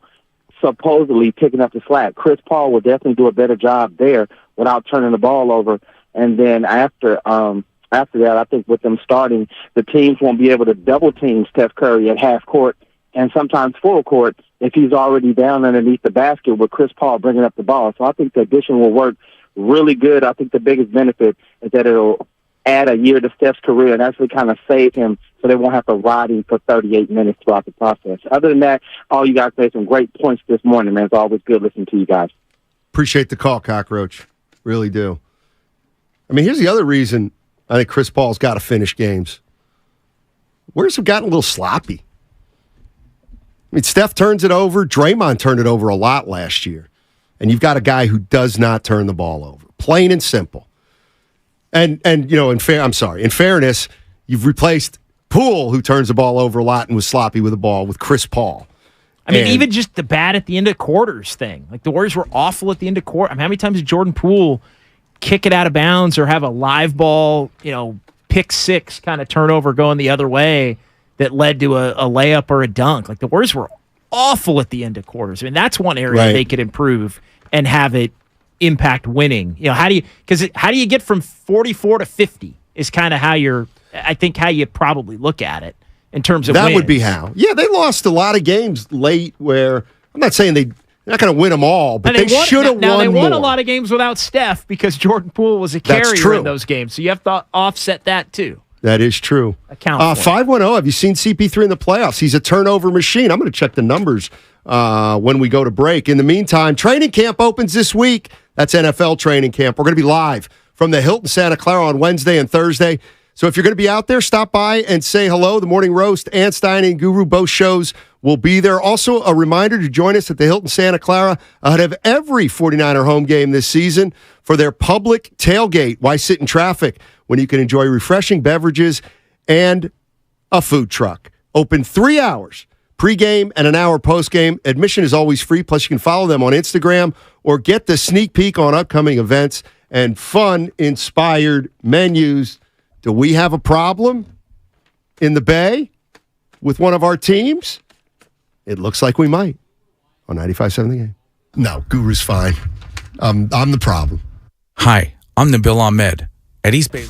supposedly picking up the slack. Chris Paul will definitely do a better job there without turning the ball over. And then after that, I think with them starting, the teams won't be able to double team Steph Curry at half court and sometimes full court if he's already down underneath the basket with Chris Paul bringing up the ball. So I think the addition will work really good. I think the biggest benefit is that it'll add a year to Steph's career and actually kind of save him so they won't have to ride him for 38 minutes throughout the process. Other than that, all you guys made some great points this morning, man. It's always good listening to you guys. Appreciate the call, Cockroach. Really do. Here's the other reason I think Chris Paul's got to finish games. Warriors have gotten a little sloppy. Steph turns it over. Draymond turned it over a lot last year. And you've got a guy who does not turn the ball over. Plain and simple. And in fairness, you've replaced Poole, who turns the ball over a lot and was sloppy with the ball, with Chris Paul. Even just the bad at the end of quarters thing. Like the Warriors were awful at the end of quarter. How many times did Jordan Poole kick it out of bounds or have a live ball, pick six kind of turnover going the other way that led to a layup or a dunk? Like the Warriors were awful at the end of quarters. That's one area they could improve and have it impact winning. How do you get from 44 to 50 is kind of how you probably look at it in terms of that wins. Would be how. Yeah, they lost a lot of games late where I'm not saying they're not going to win them all, but they should have won more. Now, they won a lot of games without Steph because Jordan Poole was a carrier in those games. So you have to offset that too. That is true. 510, have you seen CP3 in the playoffs? He's a turnover machine. I'm going to check the numbers when we go to break. In the meantime, training camp opens this week. That's NFL training camp. We're going to be live from the Hilton Santa Clara on Wednesday and Thursday. So if you're going to be out there, stop by and say hello. The Morning Roast and Steiny and Guru, both shows will be there. Also, a reminder to join us at the Hilton Santa Clara ahead of every 49er home game this season for their public tailgate. Why sit in traffic when you can enjoy refreshing beverages and a food truck? Open 3 hours pregame and an hour postgame. Admission is always free. Plus, you can follow them on Instagram or get the sneak peek on upcoming events and fun-inspired menus. Do we have a problem in the Bay with one of our teams? It looks like we might on 95.7 The Game. No, Guru's fine. I'm the problem. Hi, I'm Nabil Ahmed at East Bay.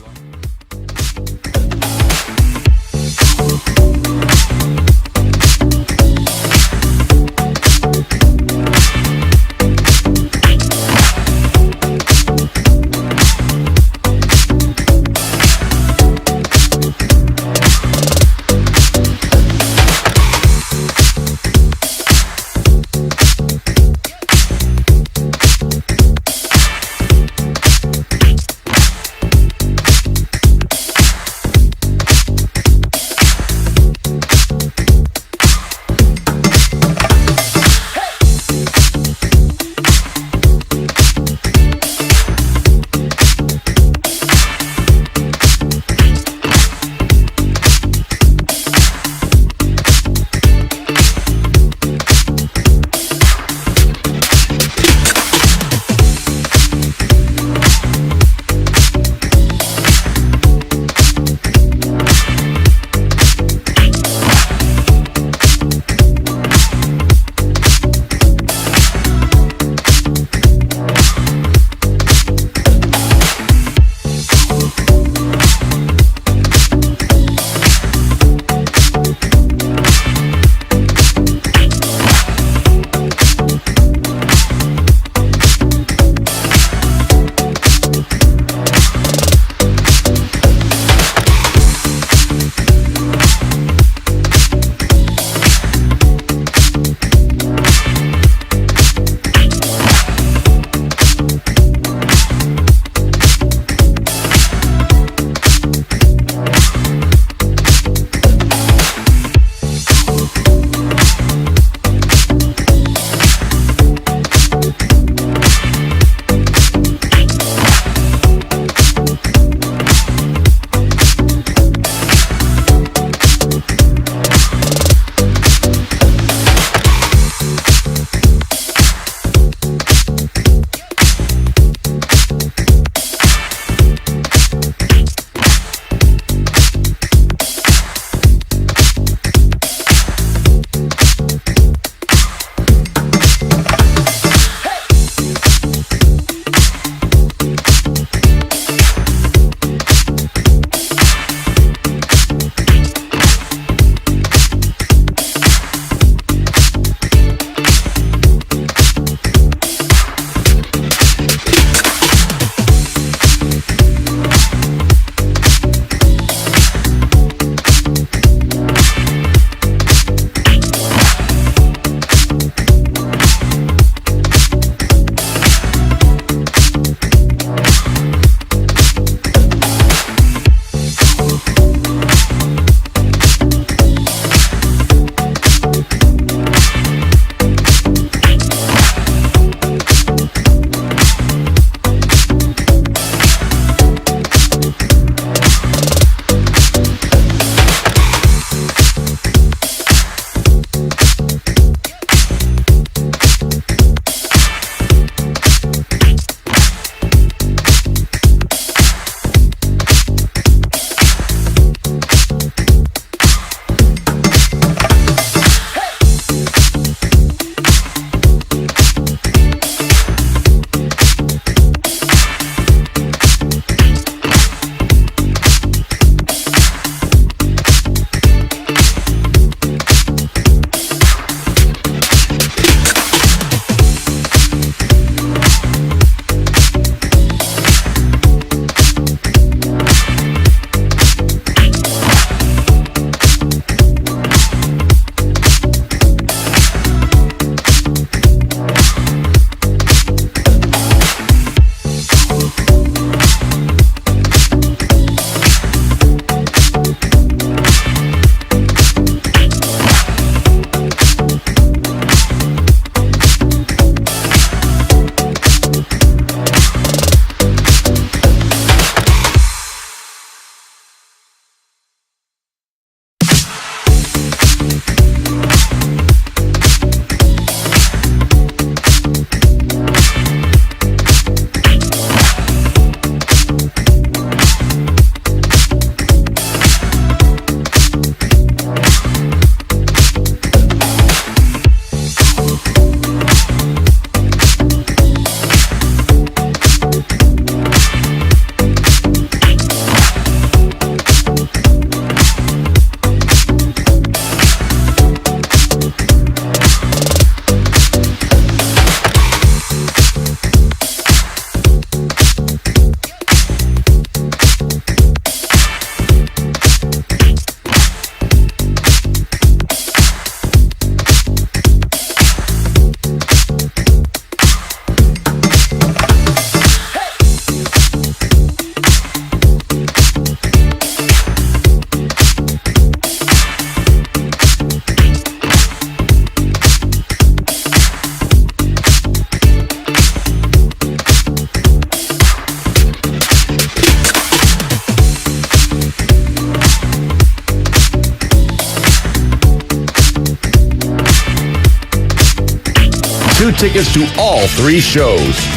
tickets to all 3 shows.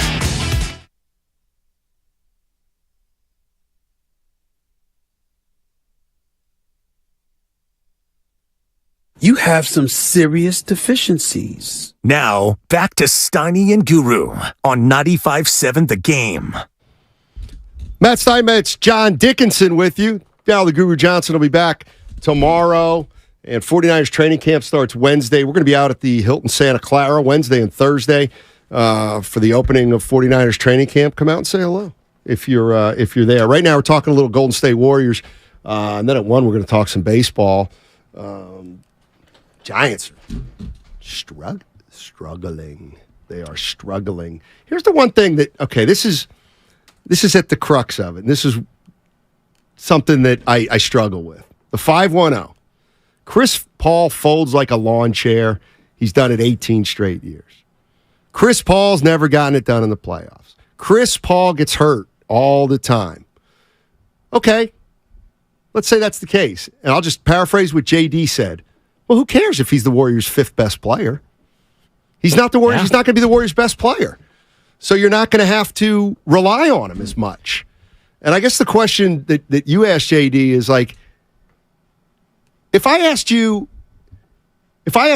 You have some serious deficiencies. Now, back to Steiny and Guru on 95.7 The Game. Matt Steinmetz, John Dickinson with you. Dal the Guru Johnson will be back tomorrow. And 49ers training camp starts Wednesday. We're going to be out at the Hilton Santa Clara Wednesday and Thursday for the opening of 49ers training camp. Come out and say hello if you're there. Right now we're talking a little Golden State Warriors. And then at 1 we're going to talk some baseball. Giants are struggling. They are struggling. Here's the one thing that, okay, this is at the crux of it. And this is something that I struggle with. The 5-1-0. Chris Paul folds like a lawn chair. He's done it 18 straight years. Chris Paul's never gotten it done in the playoffs. Chris Paul gets hurt all the time. Okay, let's say that's the case. And I'll just paraphrase what JD said. Well, who cares if he's the Warriors' 5th best player? He's not the Warriors. Yeah. He's not going to be the Warriors' best player. So you're not going to have to rely on him as much. And I guess the question that you asked, JD, is like, if I asked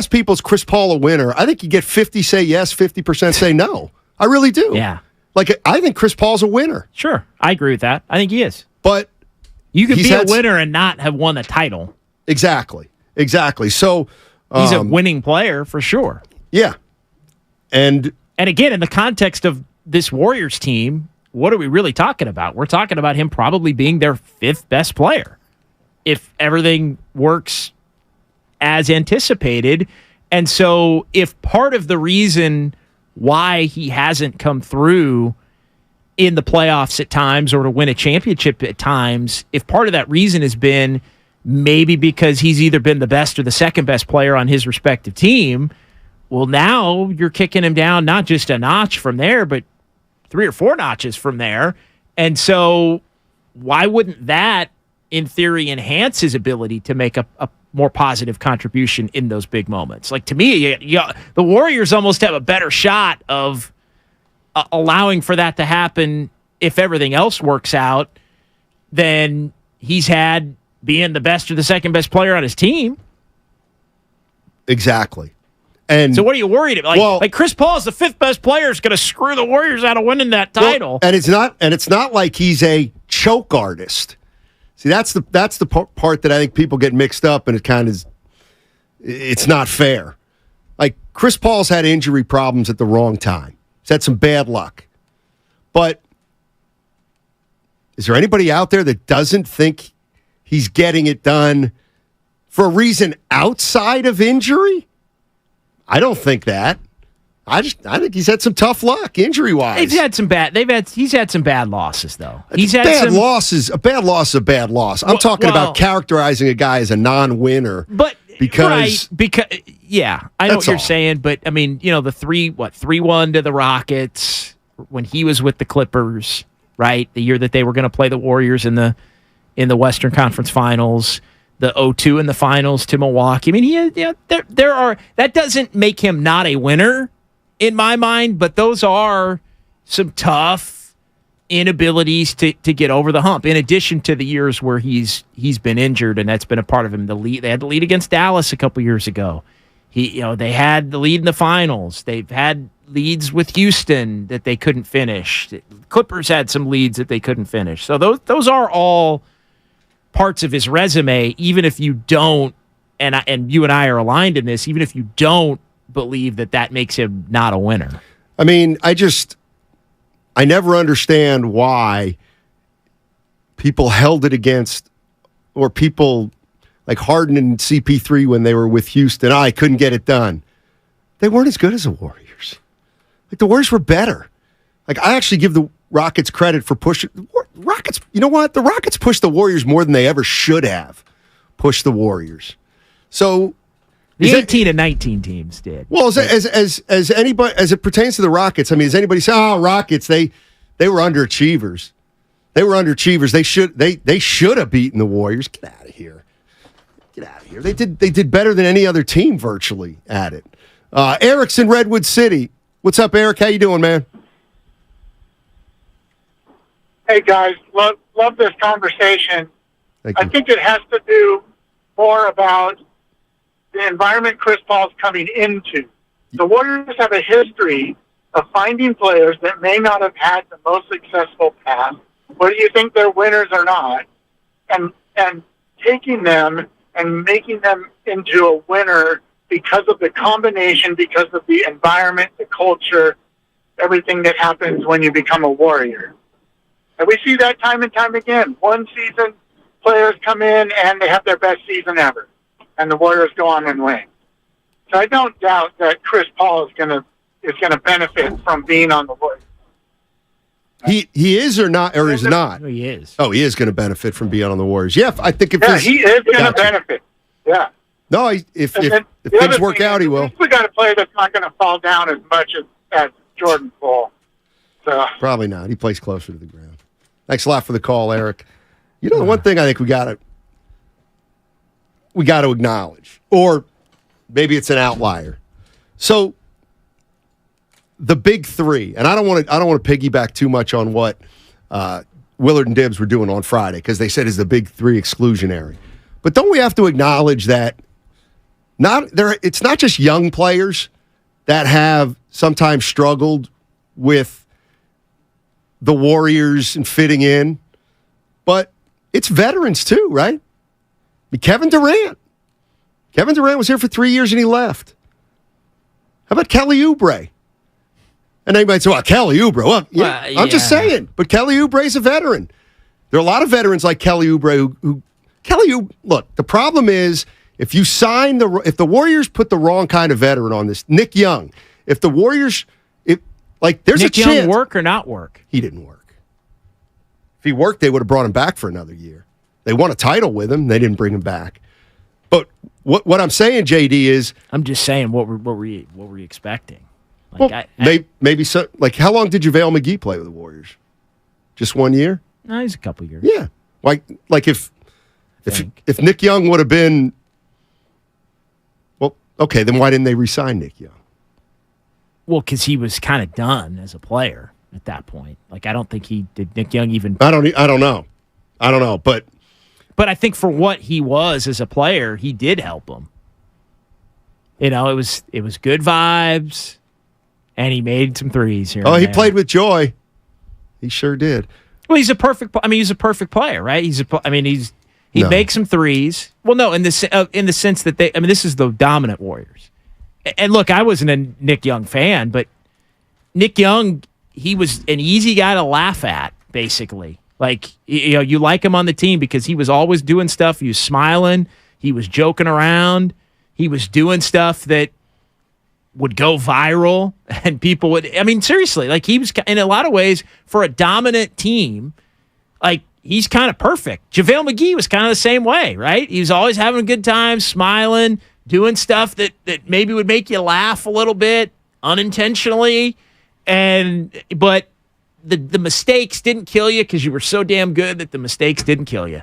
people, is Chris Paul a winner? I think you get 50 say yes, 50% say no. I really do. Yeah. Like, I think Chris Paul's a winner. Sure. I agree with that. I think he is. But you could be a winner and not have won a title. Exactly. So he's a winning player for sure. Yeah. And again, in the context of this Warriors team, what are we really talking about? We're talking about him probably being their 5th best player if everything works as anticipated. And so if part of the reason why he hasn't come through in the playoffs at times or to win a championship at times, if part of that reason has been maybe because he's either been the best or the second best player on his respective team, well, now you're kicking him down not just a notch from there, but 3 or 4 notches from there. And so why wouldn't that, in theory, enhance his ability to make a more positive contribution in those big moments? Like, to me, the Warriors almost have a better shot of allowing for that to happen if everything else works out than he's had being the best or the second best player on his team. Exactly. And so what are you worried about? Like Chris Paul is the 5th best player is going to screw the Warriors out of winning that title. Well, and it's not like he's a choke artist. See, that's the part that I think people get mixed up, and it's not fair. Like, Chris Paul's had injury problems at the wrong time. He's had some bad luck. But is there anybody out there that doesn't think he's getting it done for a reason outside of injury? I don't think that. I think he's had some tough luck injury-wise. He's had some bad losses though. A bad loss is a bad loss. I'm talking about characterizing a guy as a non-winner. But because yeah, I know what you're saying, but I mean, the 3-1 to the Rockets when he was with the Clippers, right? The year that they were going to play the Warriors in the Western Conference Finals. The 0-2 in the finals to Milwaukee. I mean, that doesn't make him not a winner in my mind, but those are some tough inabilities to get over the hump. In addition to the years where he's been injured, and that's been a part of him. They had the lead against Dallas a couple years ago. They had the lead in the finals. They've had leads with Houston that they couldn't finish. Clippers had some leads that they couldn't finish. So those are all parts of his resume, even if you don't, and you and I are aligned in this, even if you don't believe that makes him not a winner. I mean, I never understand why people held it against, or people like Harden and CP3 when they were with Houston, I couldn't get it done. They weren't as good as the Warriors. Like, the Warriors were better. Like, I actually give the Rockets credit for pushing. Rockets, you know what? The Rockets pushed the Warriors more than they ever should have pushed the Warriors. So the 18 and 19 teams did. Well, as anybody, as it pertains to the Rockets, I mean, as anybody say, Rockets, they were underachievers. They were underachievers. They should have beaten the Warriors. Get out of here. They did better than any other team virtually at it. Eric's in Redwood City. What's up, Eric? How you doing, man? Hey guys, love this conversation. Thank you. I think it has to do more about the environment Chris Paul's coming into. The Warriors have a history of finding players that may not have had the most successful path, whether you think they're winners or not, and taking them and making them into a winner because of the combination, because of the environment, the culture, everything that happens when you become a Warrior. And we see that time and time again. One season, players come in and they have their best season ever, and the Warriors go on and win. So I don't doubt that Chris Paul is going to benefit from being on the Warriors. He is or not, or is not? No, he is. Oh, he is going to benefit from being on the Warriors. Yeah, I think he is going to benefit. Yeah. No, if things work out, he will. We got a player that's not going to fall down as much as Jordan Poole. So probably not. He plays closer to the ground. Thanks a lot for the call, Eric. You know, the one thing I think we got to acknowledge, or maybe it's an outlier. So the big three, and I don't want to piggyback too much on what Willard and Dibbs were doing on Friday, because they said is the big three exclusionary. But don't we have to acknowledge that it's not just young players that have sometimes struggled with the Warriors and fitting in, but it's veterans too, right? I mean, Kevin Durant was here for 3 years and he left. How about Kelly Oubre? And they might say, well, Kelly Oubre. Well, yeah, I'm just saying. But Kelly Oubre's a veteran. There are a lot of veterans like Kelly Oubre who look, the problem is if the Warriors put the wrong kind of veteran on this, Nick Young, if the Warriors, there's Nick a chance. Young work or not work? He didn't work. If he worked, they would have brought him back for another year. They won a title with him. They didn't bring him back. But what I'm saying, JD, is I'm just saying what were you expecting? Like, maybe so. Like, how long did JaVale McGee play with the Warriors? Just 1 year? No, he's a couple years. Yeah. Like if Nick Young would have been, well, okay, then why didn't they re-sign Nick Young? Well, because he was kind of done as a player at that point. Like, I don't think did Nick Young even. I don't know, but I think for what he was as a player, he did help him. You know, it was good vibes. And he made some threes here. Oh, he played with joy. He sure did. Well, he's a perfect player, right? He makes some threes. Well, no, in the sense that this is the dominant Warriors. And look, I wasn't a Nick Young fan, but Nick Young, he was an easy guy to laugh at, basically. Like, you like him on the team because he was always doing stuff. He was smiling. He was joking around. He was doing stuff that would go viral, and people would, seriously, like, he was, in a lot of ways, for a dominant team, like, he's kind of perfect. JaVale McGee was kind of the same way, right? He was always having a good time, smiling, doing stuff that maybe would make you laugh a little bit, unintentionally, but the mistakes didn't kill you because you were so damn good that the mistakes didn't kill you.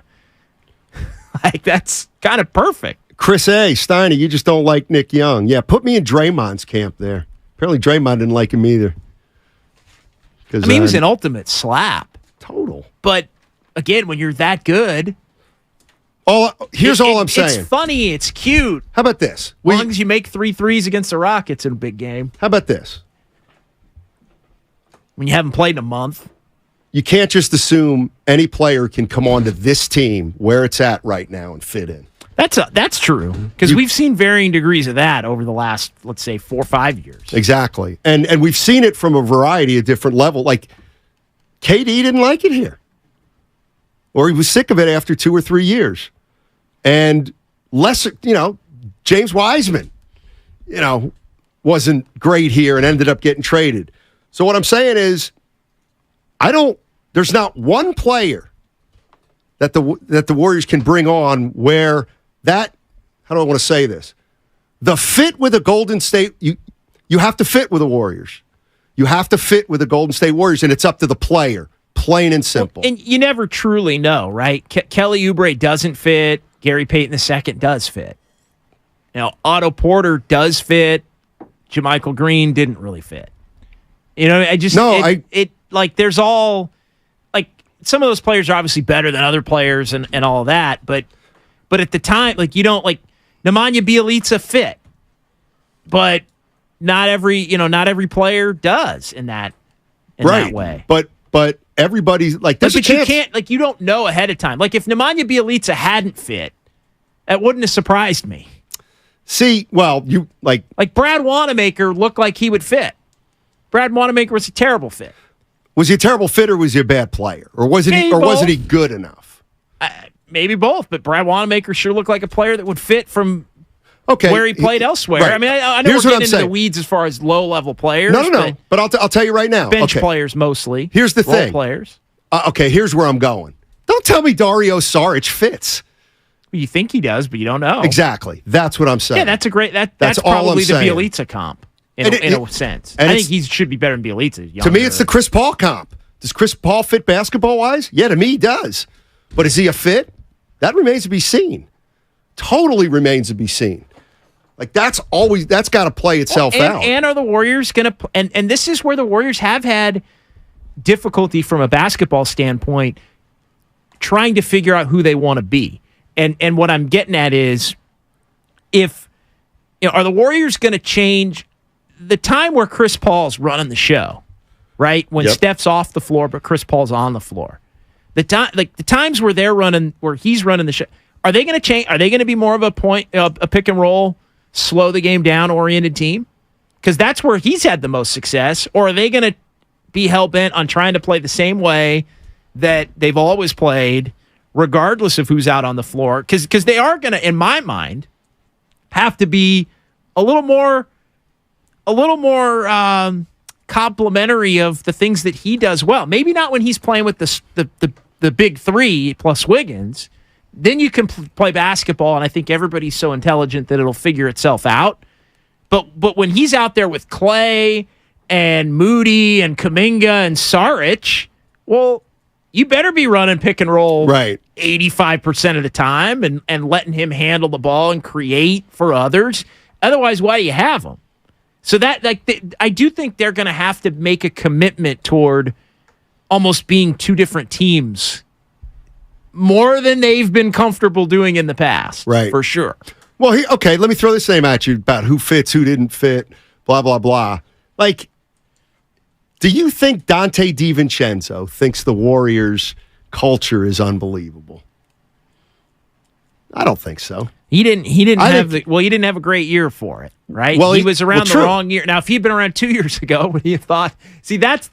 Like, that's kind of perfect. Chris A. Steiny, you just don't like Nick Young. Yeah, put me in Draymond's camp there. Apparently Draymond didn't like him either. He was an ultimate slap. Total. But, again, when you're that good... Here's all I'm saying. It's funny. It's cute. How about this? As long as you make 3 threes against the Rockets in a big game. How about this? When you haven't played in a month. You can't just assume any player can come onto this team where it's at right now and fit in. That's true, because we've seen varying degrees of that over the last, let's say, 4 or 5 years. Exactly. And we've seen it from a variety of different levels. Like, KD didn't like it here. Or he was sick of it after 2 or 3 years. And James Wiseman, wasn't great here and ended up getting traded. So what I'm saying is, there's not one player that the Warriors can bring on where that, how do I want to say this? The fit with the Golden State, you have to fit with the Warriors. You have to fit with the Golden State Warriors, and it's up to the player, plain and simple. And you never truly know, right? Kelly Oubre doesn't fit. Gary Payton II does fit. Otto Porter does fit. JaMychal Green didn't really fit. You know, like there's all like some of those players are obviously better than other players and all of that, but at the time, like you don't like Nemanja Bjelica fit, but not every player does in that way. But everybody's like, but you can't, like, you don't know ahead of time. Like if Nemanja Bjelica hadn't fit, that wouldn't have surprised me. See, well, you like Brad Wanamaker looked like he would fit. Brad Wanamaker was a terrible fit. Was he a terrible fit or was he a bad player? Or wasn't he good enough? Maybe both, but Brad Wanamaker sure looked like a player that would fit from where he played elsewhere. Right. I mean, I know we're getting into the weeds as far as low-level players. No. But I'll tell you right now. Bench players mostly. Here's the role thing. Players. Here's where I'm going. Don't tell me Dario Saric fits. You think he does, but you don't know. Exactly. That's what I'm saying. Yeah, that's a great. That's probably the Bjelica comp in a sense. I think he should be better than Bjelica. To me, it's the Chris Paul comp. Does Chris Paul fit basketball-wise? Yeah, to me, he does. But is he a fit? That remains to be seen. Totally remains to be seen. Like, that's got to play itself out. And are the Warriors going to – and this is where the Warriors have had difficulty from a basketball standpoint trying to figure out who they want to be. And what I'm getting at is are the Warriors going to change the time where Chris Paul's running the show, right? When Steph's off the floor but Chris Paul's on the floor. The times where he's running the show, are they going to change? Are they going to be more of a pick and roll, slow the game down oriented team? Because that's where he's had the most success. Or are they going to be hell bent on trying to play the same way that they've always played, regardless of who's out on the floor? Because they are going to, in my mind, have to be a little more complimentary of the things that he does well. Maybe not when he's playing with the big three plus Wiggins. Then you can play basketball, and I think everybody's so intelligent that it'll figure itself out. But when he's out there with Clay and Moody and Kuminga and Saric, well, you better be running pick and roll 85% of the time and letting him handle the ball and create for others. Otherwise, why do you have him? So that, I do think they're going to have to make a commitment toward almost being two different teams more than they've been comfortable doing in the past, for sure. Well, let me throw this name at you about who fits, who didn't fit, blah, blah, blah. Like, do you think Dante DiVincenzo thinks the Warriors' culture is unbelievable? I don't think so. He didn't have a great year for it, right? Well, he was around the wrong year. Now, if he'd been around 2 years ago, would he have thought? See, that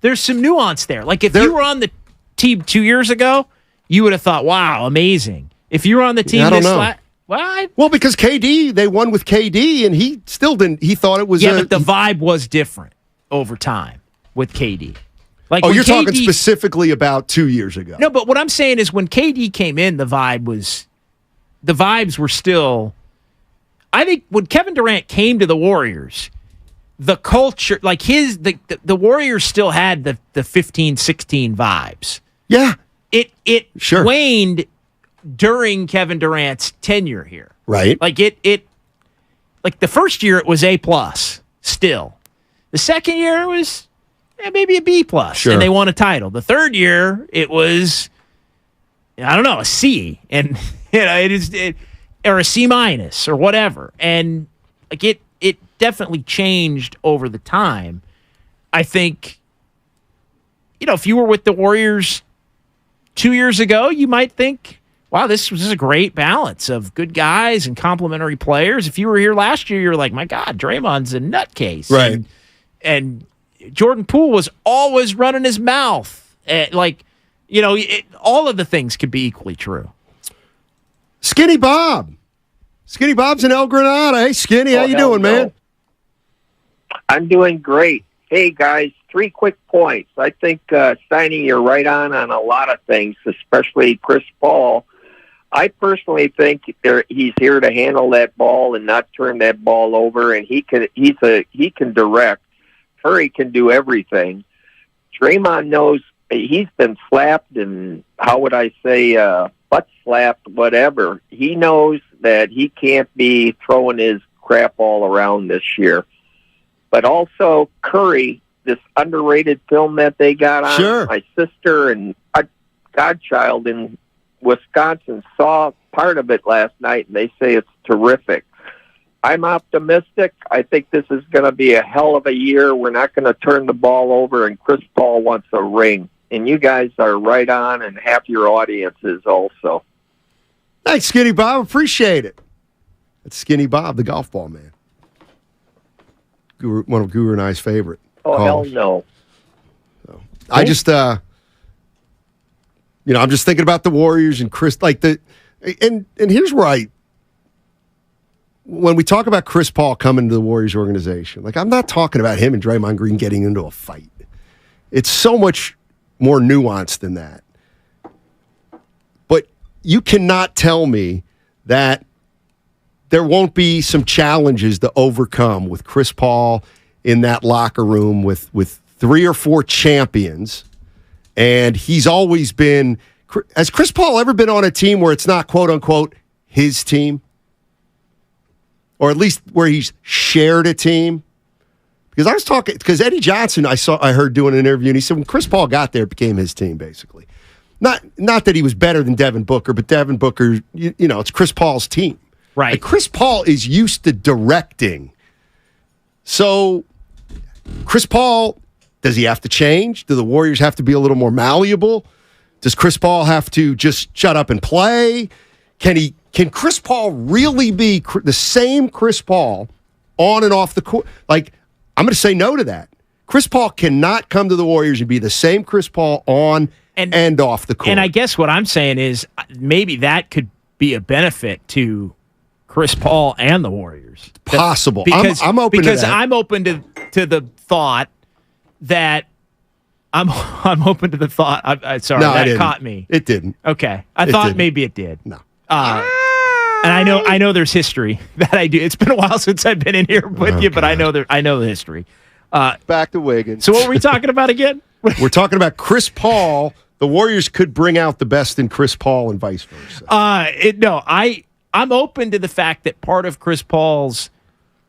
there's some nuance there. Like if you were on the team 2 years ago, you would have thought, "Wow, amazing." If you were on the team because KD, they won with KD, and he still didn't. He thought it was but the vibe was different over time with KD. Like, you're talking specifically about 2 years ago. No, but what I'm saying is when KD came in, the vibes were still. I think when Kevin Durant came to the Warriors, the culture, like the Warriors still had the 15-16 vibes. Yeah, it waned during Kevin Durant's tenure here. Right, like like the first year it was A+ still. The second year it was maybe a B+, and they won a title. The third year it was, I don't know, a C, and or a C- or whatever. And like it definitely changed over the time. I think, if you were with the Warriors 2 years ago, you might think, wow, this was a great balance of good guys and complementary players. If you were here last year, you're like, my God, Draymond's a nutcase. Right. And Jordan Poole was always running his mouth. All of the things could be equally true. Skinny Bob. Skinny Bob's in El Granada. Hey, Skinny, how you doing, man? I'm doing great. Hey, guys, 3 quick points. I think, Steiny, you're right on a lot of things, especially Chris Paul. I personally think he's here to handle that ball and not turn that ball over, and he can direct. Curry can do everything. Draymond knows he's been slapped and, how would I say, butt slapped, whatever. He knows that he can't be throwing his crap all around this year. but also Curry, this underrated film that they got on. Sure. My sister and a godchild in Wisconsin saw part of it last night, and they say it's terrific. I'm optimistic. I think this is going to be a hell of a year. We're not going to turn the ball over, and Chris Paul wants a ring. And you guys are right on, and half your audience is also. Thanks, Skinny Bob. Appreciate it. That's Skinny Bob, the golf ball man. One of Guru and I's favorite. Oh, callers. hell no. So, I just, I'm just thinking about the Warriors and Chris, and here's where when we talk about Chris Paul coming to the Warriors organization, I'm not talking about him and Draymond Green getting into a fight. It's so much more nuanced than that. But you cannot tell me that there won't be some challenges to overcome with Chris Paul in that locker room with 3 or 4 champions. And he's always been, has Chris Paul ever been on a team where it's not quote unquote his team? Or at least where he's shared a team? Because Eddie Johnson, I heard doing an interview, and he said when Chris Paul got there, it became his team, basically. Not that he was better than Devin Booker, but Devin Booker, it's Chris Paul's team. Right. Like Chris Paul is used to directing. So, Chris Paul, does he have to change? Do the Warriors have to be a little more malleable? Does Chris Paul have to just shut up and play? Can Chris Paul really be the same Chris Paul on and off the court? I'm going to say no to that. Chris Paul cannot come to the Warriors and be the same Chris Paul on and off the court. And I guess what I'm saying is maybe that could be a benefit to Chris Paul and the Warriors. Possible. Because, I'm open to that. Because I'm open to the thought that I'm open to the thought. Sorry, no, that caught me. It didn't. Okay, I thought maybe it did. No. And I know there's history that I do. It's been a while since I've been in here with you, but I know the history. Back to Wiggins. So what were we talking about again? We're talking about Chris Paul. The Warriors could bring out the best in Chris Paul and vice versa. I'm open to the fact that part of Chris Paul's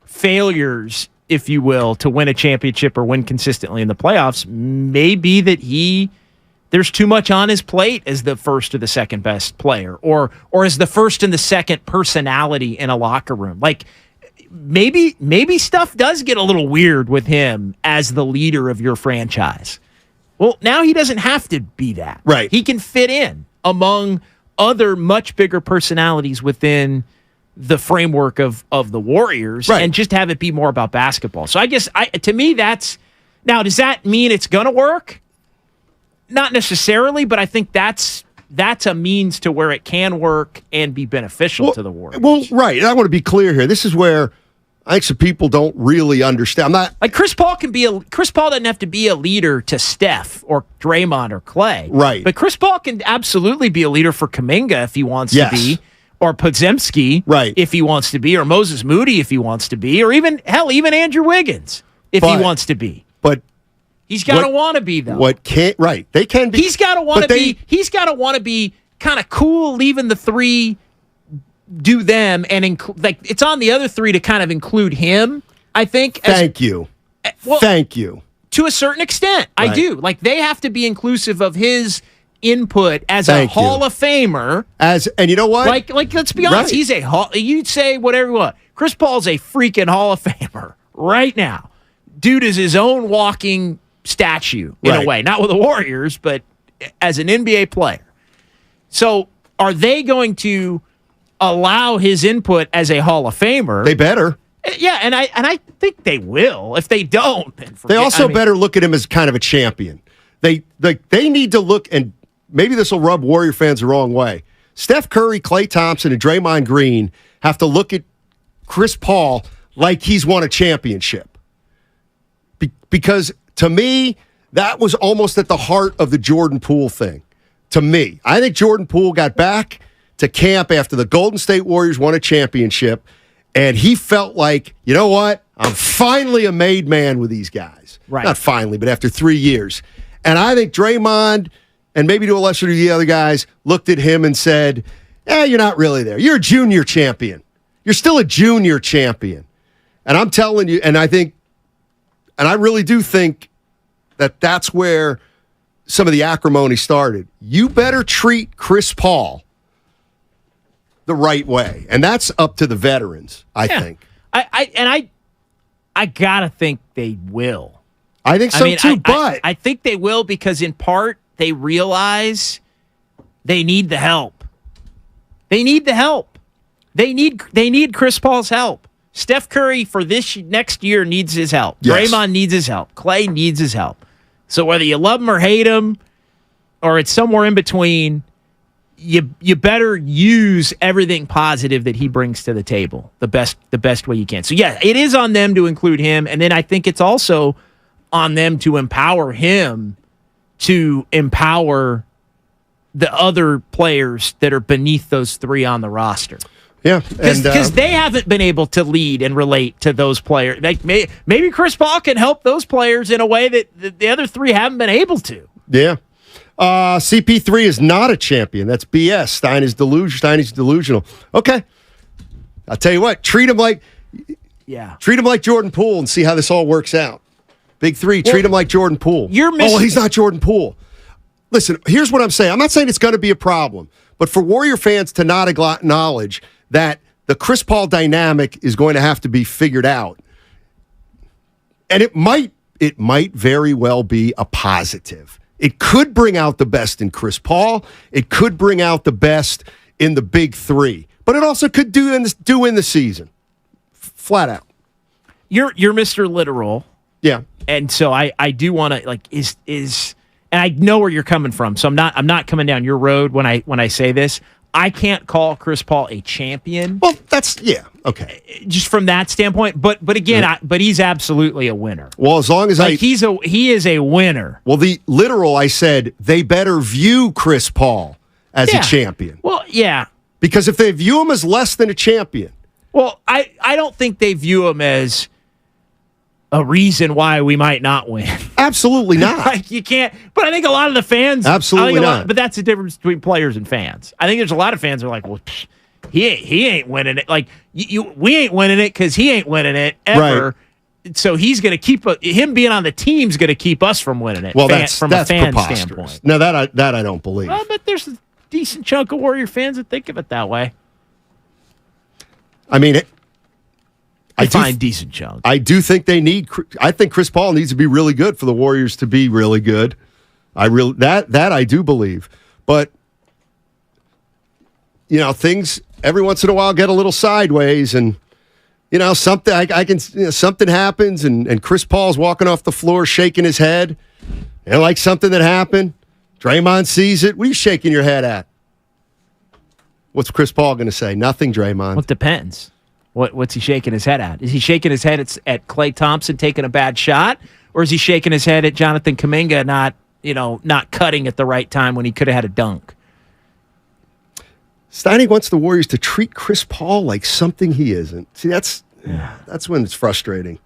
failures, if you will, to win a championship or win consistently in the playoffs may be that there's too much on his plate as the first or the second best player, or as the first and the second personality in a locker room. Maybe stuff does get a little weird with him as the leader of your franchise. Well, now he doesn't have to be that. Right. He can fit in among other much bigger personalities within the framework of the Warriors, and just have it be more about basketball. So I guess to me that's now. Does that mean it's going to work? Not necessarily, but I think that's a means to where it can work and be beneficial to the Warriors. Well, right. And I want to be clear here. This is where I think some people don't really understand. I'm not like Chris Paul doesn't have to be a leader to Steph or Draymond or Clay. Right. But Chris Paul can absolutely be a leader for Kuminga if he wants to be, or Podziemski if he wants to be, or Moses Moody if he wants to be, or even Andrew Wiggins if he wants to be. But he's got to want to be, though. They can be. He's got to want to be. He's got to want to be kind of cool, leaving the 3, do them, and it's on the other 3 to kind of include him. I think. Thank you. To a certain extent, I do. They have to be inclusive of his input as a Hall of Famer. And you know what? Let's be honest. He's you'd say whatever you want. Chris Paul's a freaking Hall of Famer right now. Dude is his own walking statue in a way, not with the Warriors, but as an NBA player. So are they going to allow his input as a Hall of Famer? They better. Yeah, and I think they will. If they don't, then they also better look at him as kind of a champion. They need to look, and maybe this will rub Warrior fans the wrong way. Steph Curry, Klay Thompson, and Draymond Green have to look at Chris Paul like he's won a championship. Because to me, that was almost at the heart of the Jordan Poole thing. To me, I think Jordan Poole got back to camp after the Golden State Warriors won a championship, and he felt like, you know what? I'm finally a made man with these guys. Right. Not finally, but after 3 years. And I think Draymond, and maybe to a lesser degree the other guys, looked at him and said, you're not really there. You're a junior champion. You're still a junior champion. And I'm telling you, and I think And I really do think that that's where some of the acrimony started. You better treat Chris Paul the right way. And that's up to the veterans, I think. I gotta think they will. I think so too, but I think they will because in part they realize they need the help. They need the help. They need Chris Paul's help. Steph Curry for this next year needs his help. Yes. Draymond needs his help. Clay needs his help. So whether you love him or hate him, or it's somewhere in between, you better use everything positive that he brings to the table the best way you can. So yeah, it is on them to include him, and then I think it's also on them to empower him to empower the other players that are beneath those three on the roster. Yeah, because they haven't been able to lead and relate to those players. Like maybe Chris Paul can help those players in a way that the other three haven't been able to. Yeah. CP3 is not a champion. That's BS. Stein is delusional. Okay. I'll tell you what, treat him like Jordan Poole and see how this all works out. Big three, treat him like Jordan Poole. He's not Jordan Poole. Listen, here's what I'm saying. I'm not saying it's going to be a problem, but for Warrior fans to not acknowledge that the Chris Paul dynamic is going to have to be figured out, and it might very well be a positive. It could bring out the best in Chris Paul. It could bring out the best in the big three, but it also could do in the season, flat out. You're Mr. Literal, yeah, and so I do want to like is. And I know where you're coming from, so I'm not coming down your road when I say this. I can't call Chris Paul a champion. Well, okay. Just from that standpoint, but again, but he's absolutely a winner. Well, as long as he is a winner. Well, the literal, I said they better view Chris Paul as a champion. Well, yeah, because if they view him as less than a champion, well, I don't think they view him as a reason why we might not win. Absolutely not. Like you can't. But I think a lot of the fans. Absolutely not. But that's the difference between players and fans. I think there's a lot of fans who are like, well, he ain't winning it. Like we ain't winning it because he ain't winning it ever. Right. So he's going to keep him being on the team's going to keep us from winning it. Well, that's from a fan preposterous. Standpoint. No, that I don't believe. Well, but there's a decent chunk of Warrior fans that think of it that way. I mean, I find decent chunk. I do think I think Chris Paul needs to be really good for the Warriors to be really good. That I do believe. But things every once in a while get a little sideways, and something something happens, and Chris Paul's walking off the floor shaking his head, and like something that happened, Draymond sees it. What are you shaking your head at? What's Chris Paul going to say? Nothing, Draymond. Well, it depends. What's he shaking his head at? Is he shaking his head at Klay Thompson taking a bad shot, or is he shaking his head at Jonathan Kuminga not cutting at the right time when he could have had a dunk? Steiny wants the Warriors to treat Chris Paul like something he isn't. See, that's when it's frustrating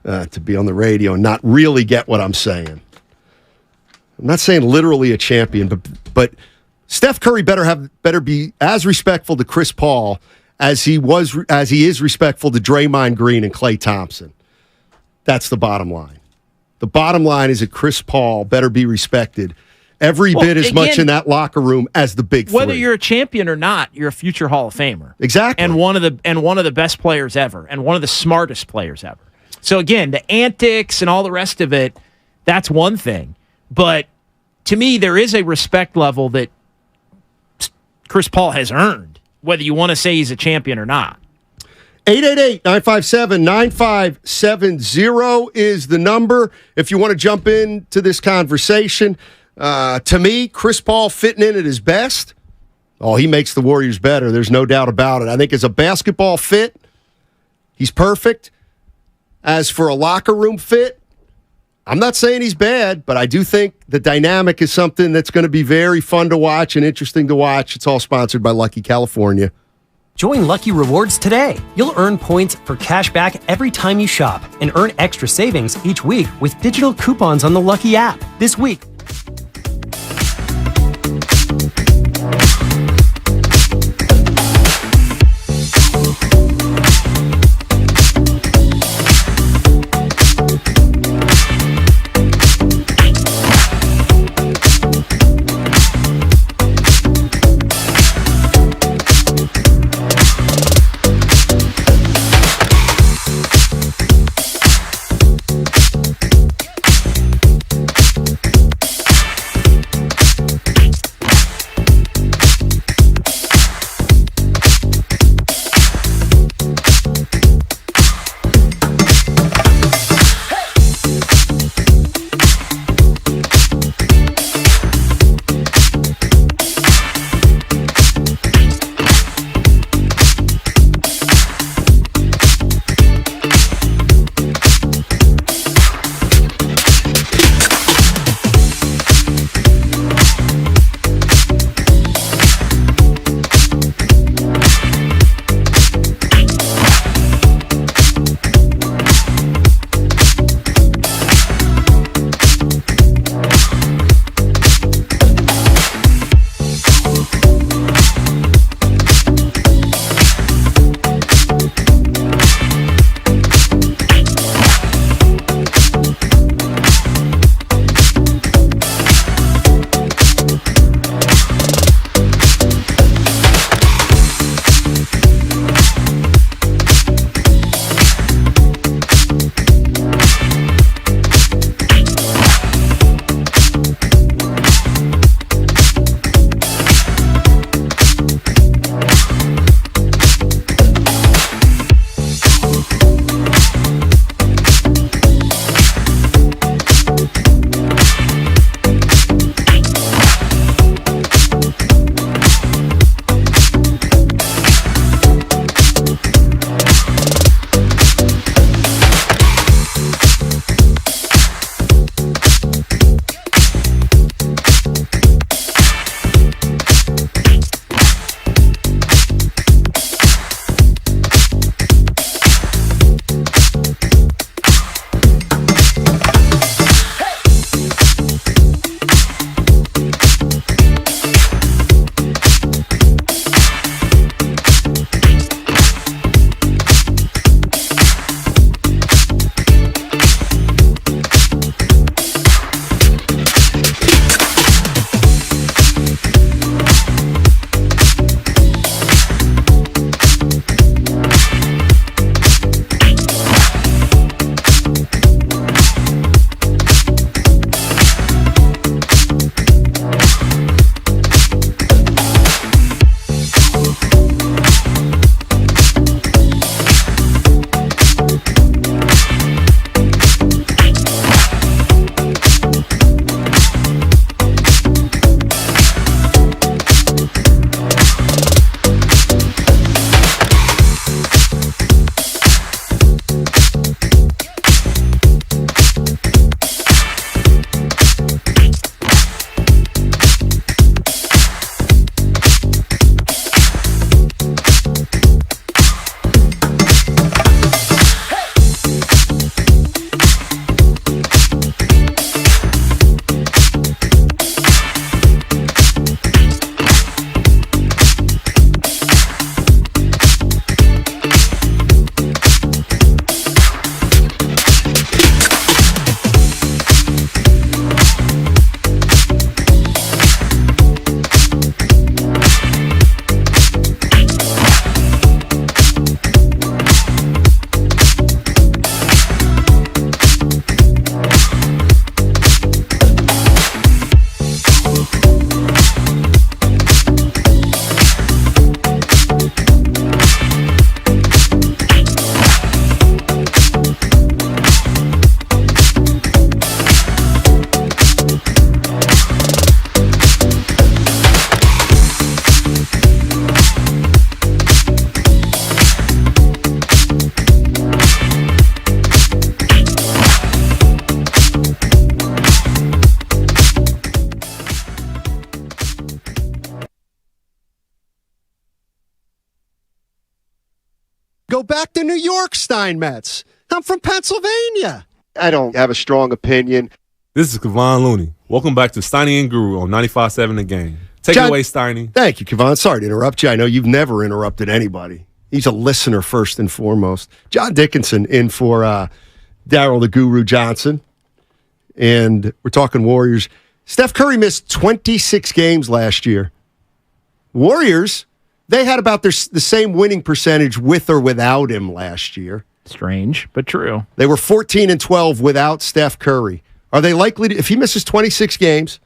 to be on the radio and not really get what I'm saying. I'm not saying literally a champion, but Steph Curry better be as respectful to Chris Paul as he is respectful to Draymond Green and Klay Thompson. That's the bottom line. The bottom line is that Chris Paul better be respected every bit as much in that locker room as the big three. Whether you're a champion or not, you're a future Hall of Famer. Exactly. And one of the best players ever, and one of the smartest players ever. So again, the antics and all the rest of it, that's one thing. But to me, there is a respect level that Chris Paul has earned, whether you want to say he's a champion or not. 888-957-9570 is the number if you want to jump into this conversation. To me, Chris Paul fitting in at his best, he makes the Warriors better. There's no doubt about it. I think as a basketball fit, he's perfect. As for a locker room fit, I'm not saying he's bad, but I do think the dynamic is something that's going to be very fun to watch and interesting to watch. It's all sponsored by Lucky California. Join Lucky Rewards today. You'll earn points for cash back every time you shop and earn extra savings each week with digital coupons on the Lucky app. This week, Go back to New York, Steinmetz. I'm from Pennsylvania. I don't have a strong opinion. This is Kevon Looney. Welcome back to Steiny and Guru on 95.7 The Game. Take it away, Steiny. Thank you, Kevon. Sorry to interrupt you. I know you've never interrupted anybody. He's a listener first and foremost. John Dickinson in for Daryl the Guru Johnson. And we're talking Warriors. Steph Curry missed 26 games last year. Warriors, they had about the same winning percentage with or without him last year. Strange, but true. They were 14-12 without Steph Curry. Are they likely to, if he misses 26 games,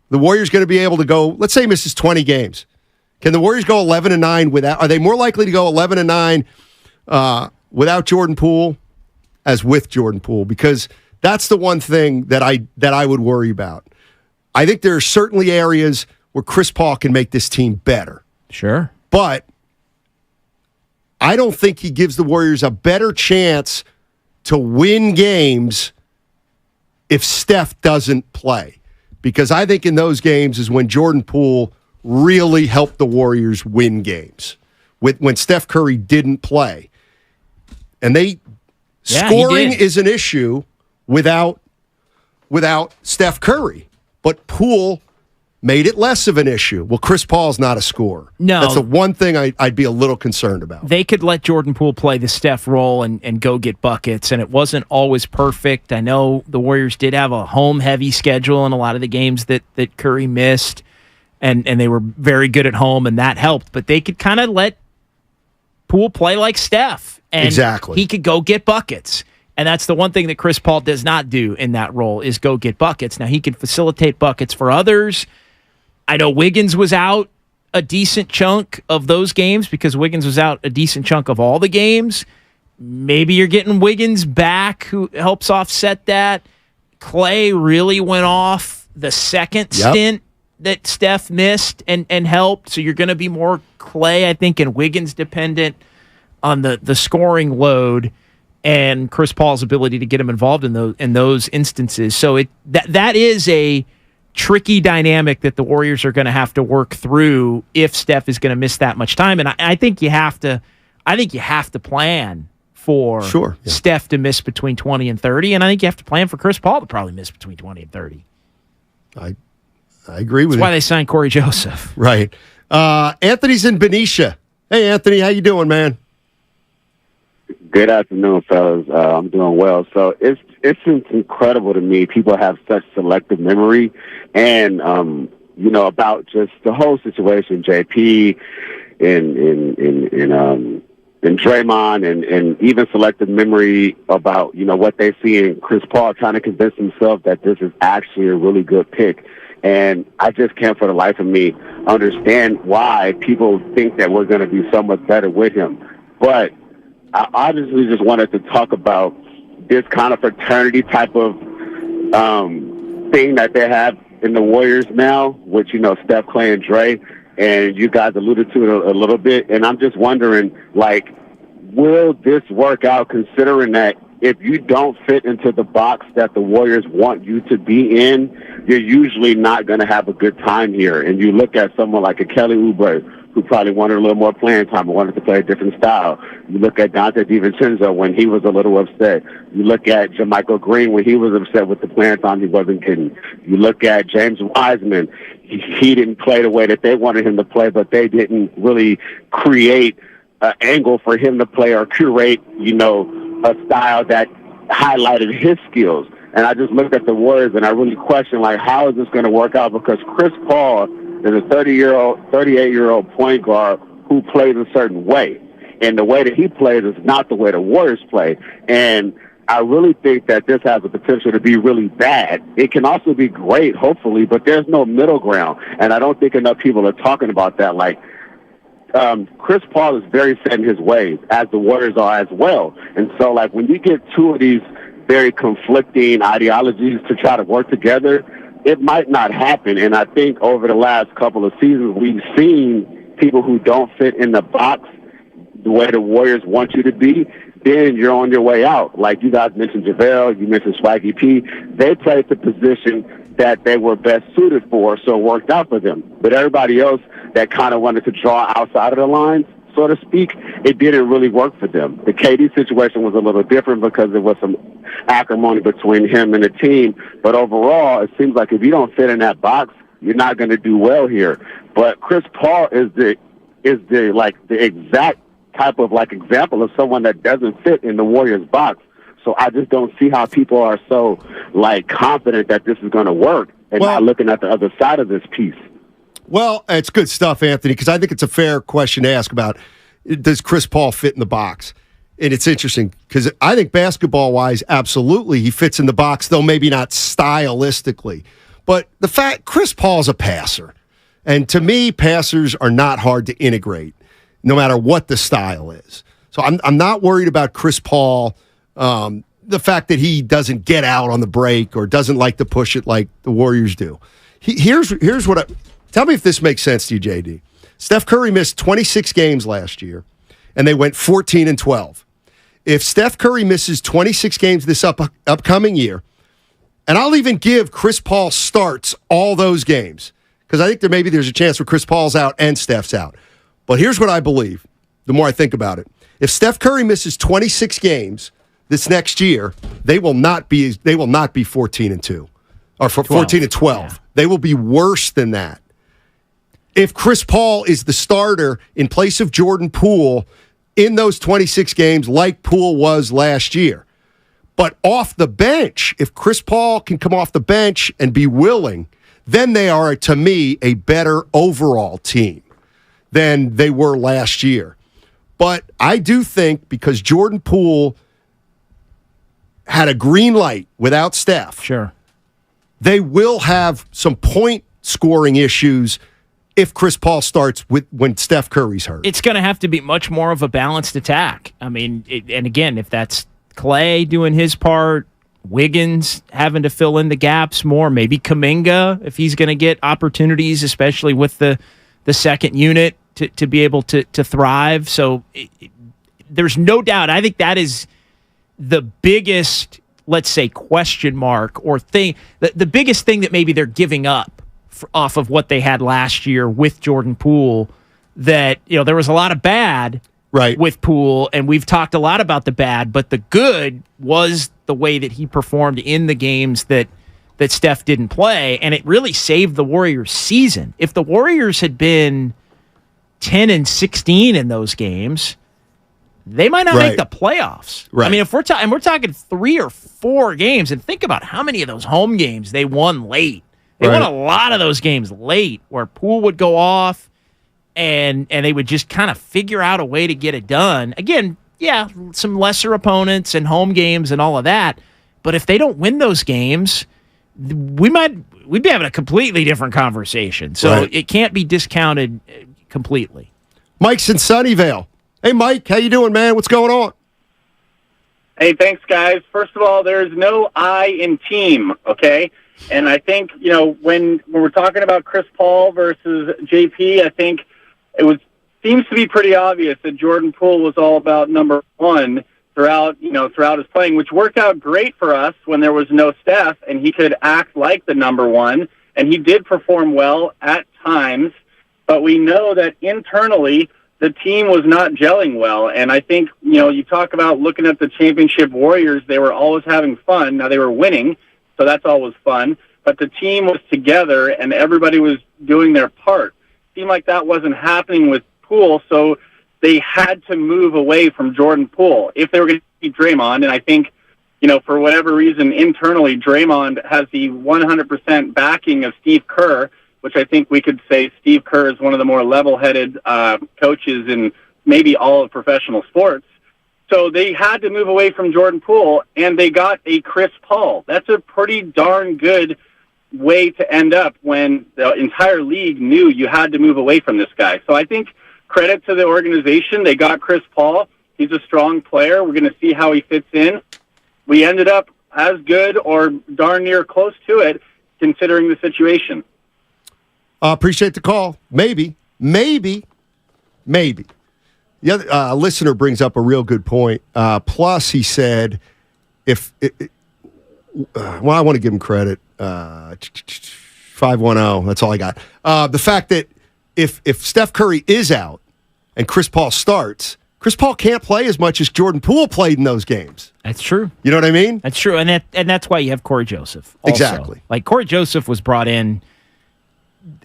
the Warriors going to be able to go, let's say he misses 20 games. Can the Warriors go 11-9 without, are they more likely to go 11-9 without Jordan Poole as with Jordan Poole? Because that's the one thing that I would worry about. I think there are certainly areas where Chris Paul can make this team better. Sure. But I don't think he gives the Warriors a better chance to win games if Steph doesn't play. Because I think in those games is when Jordan Poole really helped the Warriors win games. When Steph Curry didn't play. And scoring is an issue without Steph Curry. But Poole made it less of an issue. Well, Chris Paul's not a scorer. No. That's the one thing I'd be a little concerned about. They could let Jordan Poole play the Steph role and go get buckets, and it wasn't always perfect. I know the Warriors did have a home-heavy schedule in a lot of the games that Curry missed, and they were very good at home, and that helped. But they could kind of let Poole play like Steph, and exactly. He could go get buckets. And that's the one thing that Chris Paul does not do in that role is go get buckets. Now, he can facilitate buckets for others. I know Wiggins was out a decent chunk of those games because Wiggins was out a decent chunk of all the games. Maybe you're getting Wiggins back who helps offset that. Clay really went off the second stint that Steph missed and helped. So you're going to be more Clay, I think, and Wiggins dependent on the scoring load and Chris Paul's ability to get him involved in those instances. So that is a tricky dynamic that the Warriors are going to have to work through if Steph is going to miss that much time. And I think you have to plan for Steph to miss between 20 and 30, and I think you have to plan for Chris Paul to probably miss between 20 and 30. I agree with you. That's why they signed Corey Joseph. Right. Anthony's in Benicia. Hey, Anthony, how you doing, man? Good afternoon, fellas. I'm doing well. So it's incredible to me. People have such selective memory, and about just the whole situation. JP and Draymond, and even selective memory about what they see in Chris Paul trying to convince himself that this is actually a really good pick. And I just can't, for the life of me, understand why people think that we're going to be so much better with him. But I obviously just wanted to talk about this kind of fraternity type of thing that they have in the Warriors now, which, Steph, Clay, and Dre, and you guys alluded to it a little bit. And I'm just wondering, will this work out, considering that if you don't fit into the box that the Warriors want you to be in, you're usually not going to have a good time here. And you look at someone like a Kelly Oubre, who probably wanted a little more playing time and wanted to play a different style. You look at Dante DiVincenzo when he was a little upset. You look at JaMychal Green when he was upset with the playing time he wasn't getting. You look at James Wiseman. He didn't play the way that they wanted him to play, but they didn't really create an angle for him to play or curate, a style that highlighted his skills. And I just looked at the Warriors and I really questioned, how is this going to work out? Because Chris Paul is a 38-year-old point guard who plays a certain way. And the way that he plays is not the way the Warriors play. And I really think that this has the potential to be really bad. It can also be great, hopefully, but there's no middle ground. And I don't think enough people are talking about that. Chris Paul is very set in his ways, as the Warriors are as well. And so, when you get two of these very conflicting ideologies to try to work together, it might not happen. And I think over the last couple of seasons, we've seen people who don't fit in the box the way the Warriors want you to be, then you're on your way out. Like you guys mentioned JaVale, you mentioned Swaggy P. They played the position that they were best suited for, so it worked out for them. But everybody else that kind of wanted to draw outside of the lines so to speak, it didn't really work for them. The KD situation was a little different because there was some acrimony between him and the team. But overall, it seems like if you don't fit in that box, you're not going to do well here. But Chris Paul is the exact type of example of someone that doesn't fit in the Warriors box. So I just don't see how people are so confident that this is going to work and not looking at the other side of this piece. Well, it's good stuff, Anthony, because I think it's a fair question to ask about, does Chris Paul fit in the box? And it's interesting because I think basketball-wise, absolutely, he fits in the box, though maybe not stylistically. But the fact, Chris Paul's a passer. And to me, passers are not hard to integrate, no matter what the style is. So I'm not worried about Chris Paul, the fact that he doesn't get out on the break or doesn't like to push it like the Warriors do. Here's what tell me if this makes sense to you, JD. Steph Curry missed 26 games last year, and they went 14-12. If Steph Curry misses 26 games this upcoming year, and I'll even give Chris Paul starts all those games, because I think there's a chance where Chris Paul's out and Steph's out. But here's what I believe, the more I think about it. If Steph Curry misses 26 games this next year, they will not be 14-2 or 14-12. Yeah. They will be worse than that. If Chris Paul is the starter in place of Jordan Poole in those 26 games like Poole was last year. But off the bench, if Chris Paul can come off the bench and be willing, then they are, to me, a better overall team than they were last year. But I do think because Jordan Poole had a green light without Steph, sure, they will have some point scoring issues if Chris Paul starts when Steph Curry's hurt. It's going to have to be much more of a balanced attack. I mean, and again, if that's Clay doing his part, Wiggins having to fill in the gaps more, maybe Kuminga if he's going to get opportunities, especially with the second unit to be able to thrive. So there's no doubt. I think that is the biggest, let's say, question mark or thing, the biggest thing that maybe they're giving up off of what they had last year with Jordan Poole, that, there was a lot of bad with Poole, and we've talked a lot about the bad, but the good was the way that he performed in the games that Steph didn't play, and it really saved the Warriors' season. If the Warriors had been 10-16 in those games, they might not make the playoffs. Right. I mean, if we're talking 3 or 4 games, and think about how many of those home games they won late. They won a lot of those games late where Poole would go off and they would just kind of figure out a way to get it done. Again, yeah, some lesser opponents and home games and all of that. But if they don't win those games, we'd be having a completely different conversation. So it can't be discounted completely. Mike's in Sunnyvale. Hey, Mike, how you doing, man? What's going on? Hey, thanks, guys. First of all, there's no I in team, okay? And I think, when we're talking about Chris Paul versus JP, I think seems to be pretty obvious that Jordan Poole was all about number one throughout his playing, which worked out great for us when there was no Steph and he could act like the number one, and he did perform well at times, but we know that internally the team was not gelling well. And I think, you talk about looking at the championship Warriors, they were always having fun. Now they were winning, so that's always fun. But the team was together, and everybody was doing their part. Seemed like that wasn't happening with Poole, so they had to move away from Jordan Poole if they were going to keep Draymond. And I think, for whatever reason, internally, Draymond has the 100% backing of Steve Kerr, which I think we could say Steve Kerr is one of the more level-headed coaches in maybe all of professional sports. So they had to move away from Jordan Poole, and they got a Chris Paul. That's a pretty darn good way to end up when the entire league knew you had to move away from this guy. So I think credit to the organization. They got Chris Paul. He's a strong player. We're going to see how he fits in. We ended up as good or darn near close to it, considering the situation. Appreciate the call. Maybe. The other listener brings up a real good point. Plus, he said, I want to give him credit. 510, that's all I got. The fact that if Steph Curry is out, and Chris Paul starts, Chris Paul can't play as much as Jordan Poole played in those games. That's true. You know what I mean? That's true, and that's why you have Corey Joseph. Also. Exactly. Like Corey Joseph was brought in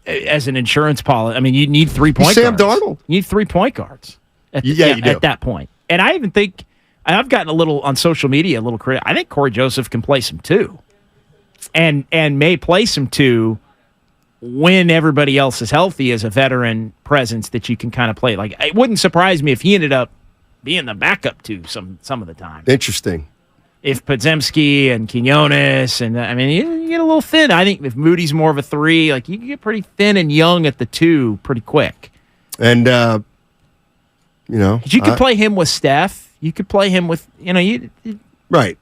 as an insurance policy. I mean, you need 3 point guards. Sam Darnold. You need 3 point guards. You do. At that point. And I even think, and I've gotten a little on social media, a little credit. I think Corey Joseph can play some 2, and may play some 2 when everybody else is healthy as a veteran presence that you can kind of play. Like, it wouldn't surprise me if he ended up being the backup to some of the time. Interesting. If Podziemski and Quinones, and I mean, you get a little thin. I think if Moody's more of a 3, like you can get pretty thin and young at the 2 pretty quick. And, you could play him with Steph. You could play him with, right.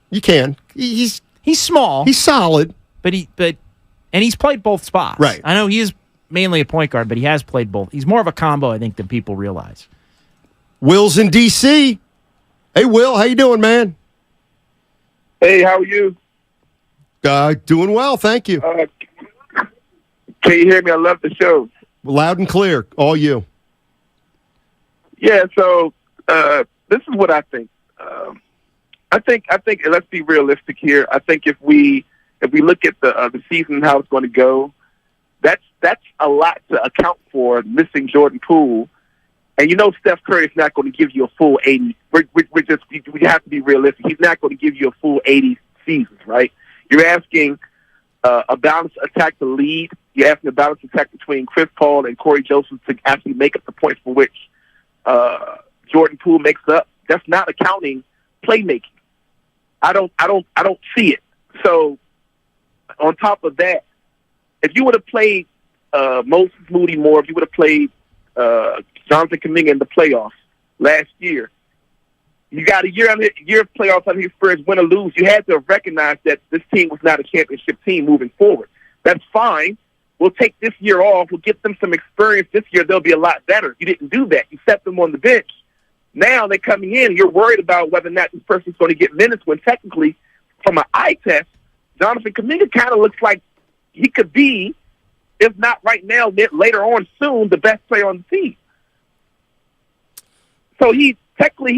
You can. He's small. He's solid. But he's played both spots. Right. I know he is mainly a point guard, but he has played both. He's more of a combo, I think, than people realize. Will's in D.C. Hey, Will, how you doing, man? Hey, how are you? Doing well, thank you. Can you hear me? I love the show. Loud and clear, all you. Yeah, so this is what I think. I think. Let's be realistic here. I think if we look at the season and how it's going to go, that's a lot to account for missing Jordan Poole. And Steph Curry is not going to give you a full 80. We have to be realistic. He's not going to give you a full 80 seasons, right? You're asking a balanced attack to lead. You're asking a balanced attack between Chris Paul and Corey Joseph to actually make up the points for which Jordan Poole makes up. That's not accounting playmaking. I don't see it. So on top of that, if you would have played Moses Moody more, if you would have played Jonathan Kuminga in the playoffs last year, you got a year of playoffs on his first win or lose. You had to recognize that this team was not a championship team moving forward. That's fine. We'll take this year off. We'll get them some experience. This year they'll be a lot better. You didn't do that. You set them on the bench. Now they're coming in. You're worried about whether or not this person's going to get minutes when technically, from an eye test, Jonathan Kuminga kind of looks like he could be, if not right now, later on soon, the best player on the team. So he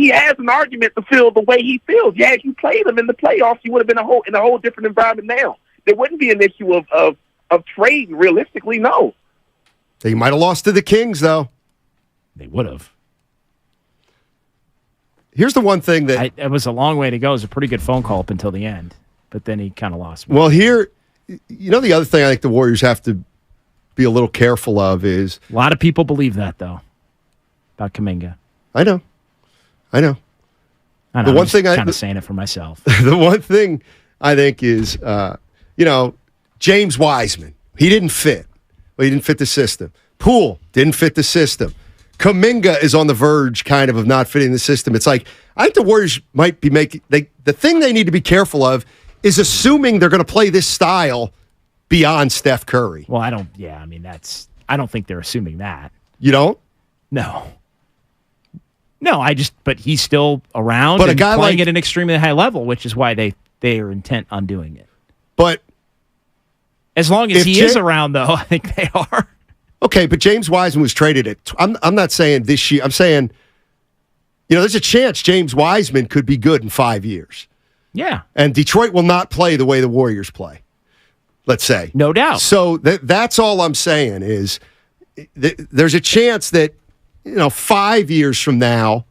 has an argument to feel the way he feels. Yeah, if you played him in the playoffs, you would have been in a whole different environment now. There wouldn't be an issue of trading, realistically, no. They might have lost to the Kings, though. They would have. Here's the one thing that... It was a long way to go. It was a pretty good phone call up until the end, but then he kind of lost me. Well, here, the other thing I think the Warriors have to be a little careful of is... A lot of people believe that, though, about Kuminga. I know. The one thing I'm kind of saying it for myself. The one thing I think is, James Wiseman. He didn't fit. Well, he didn't fit the system. Poole didn't fit the system. Kuminga is on the verge, kind of not fitting the system. It's like I think the Warriors might be making the thing they need to be careful of is assuming they're going to play this style beyond Steph Curry. Well, I don't think they're assuming that. You don't? No, but he's still around but and a guy playing like, at an extremely high level, which is why they are intent on doing it. But as long as he is around, though, I think they are. Okay, but James Wiseman was traded at... I'm not saying this year. I'm saying, there's a chance James Wiseman could be good in 5 years. Yeah. And Detroit will not play the way the Warriors play, let's say. No doubt. So that's all I'm saying is there's a chance that, 5 years from now,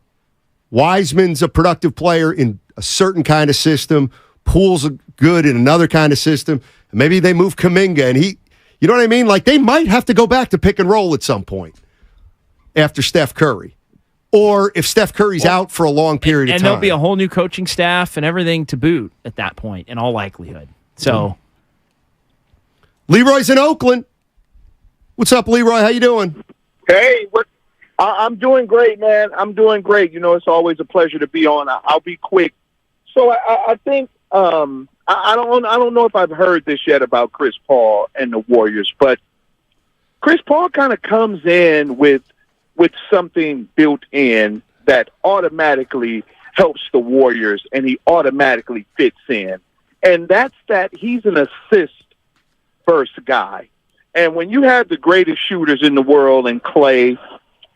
Wiseman's a productive player in a certain kind of system, Poole's good in another kind of system, and maybe they move Kuminga, and he... You know what I mean? Like, they might have to go back to pick and roll at some point after Steph Curry. Or if Steph Curry's out for a long period of time. And there'll be a whole new coaching staff and everything to boot at that point, in all likelihood. So, Leroy's in Oakland. What's up, Leroy? How you doing? Hey, I'm doing great, man. I'm doing great. It's always a pleasure to be on. I'll be quick. So I think I don't know if I've heard this yet about Chris Paul and the Warriors, but Chris Paul kind of comes in with something built in that automatically helps the Warriors, and he automatically fits in. And that's that he's an assist-first guy. And when you have the greatest shooters in the world in Clay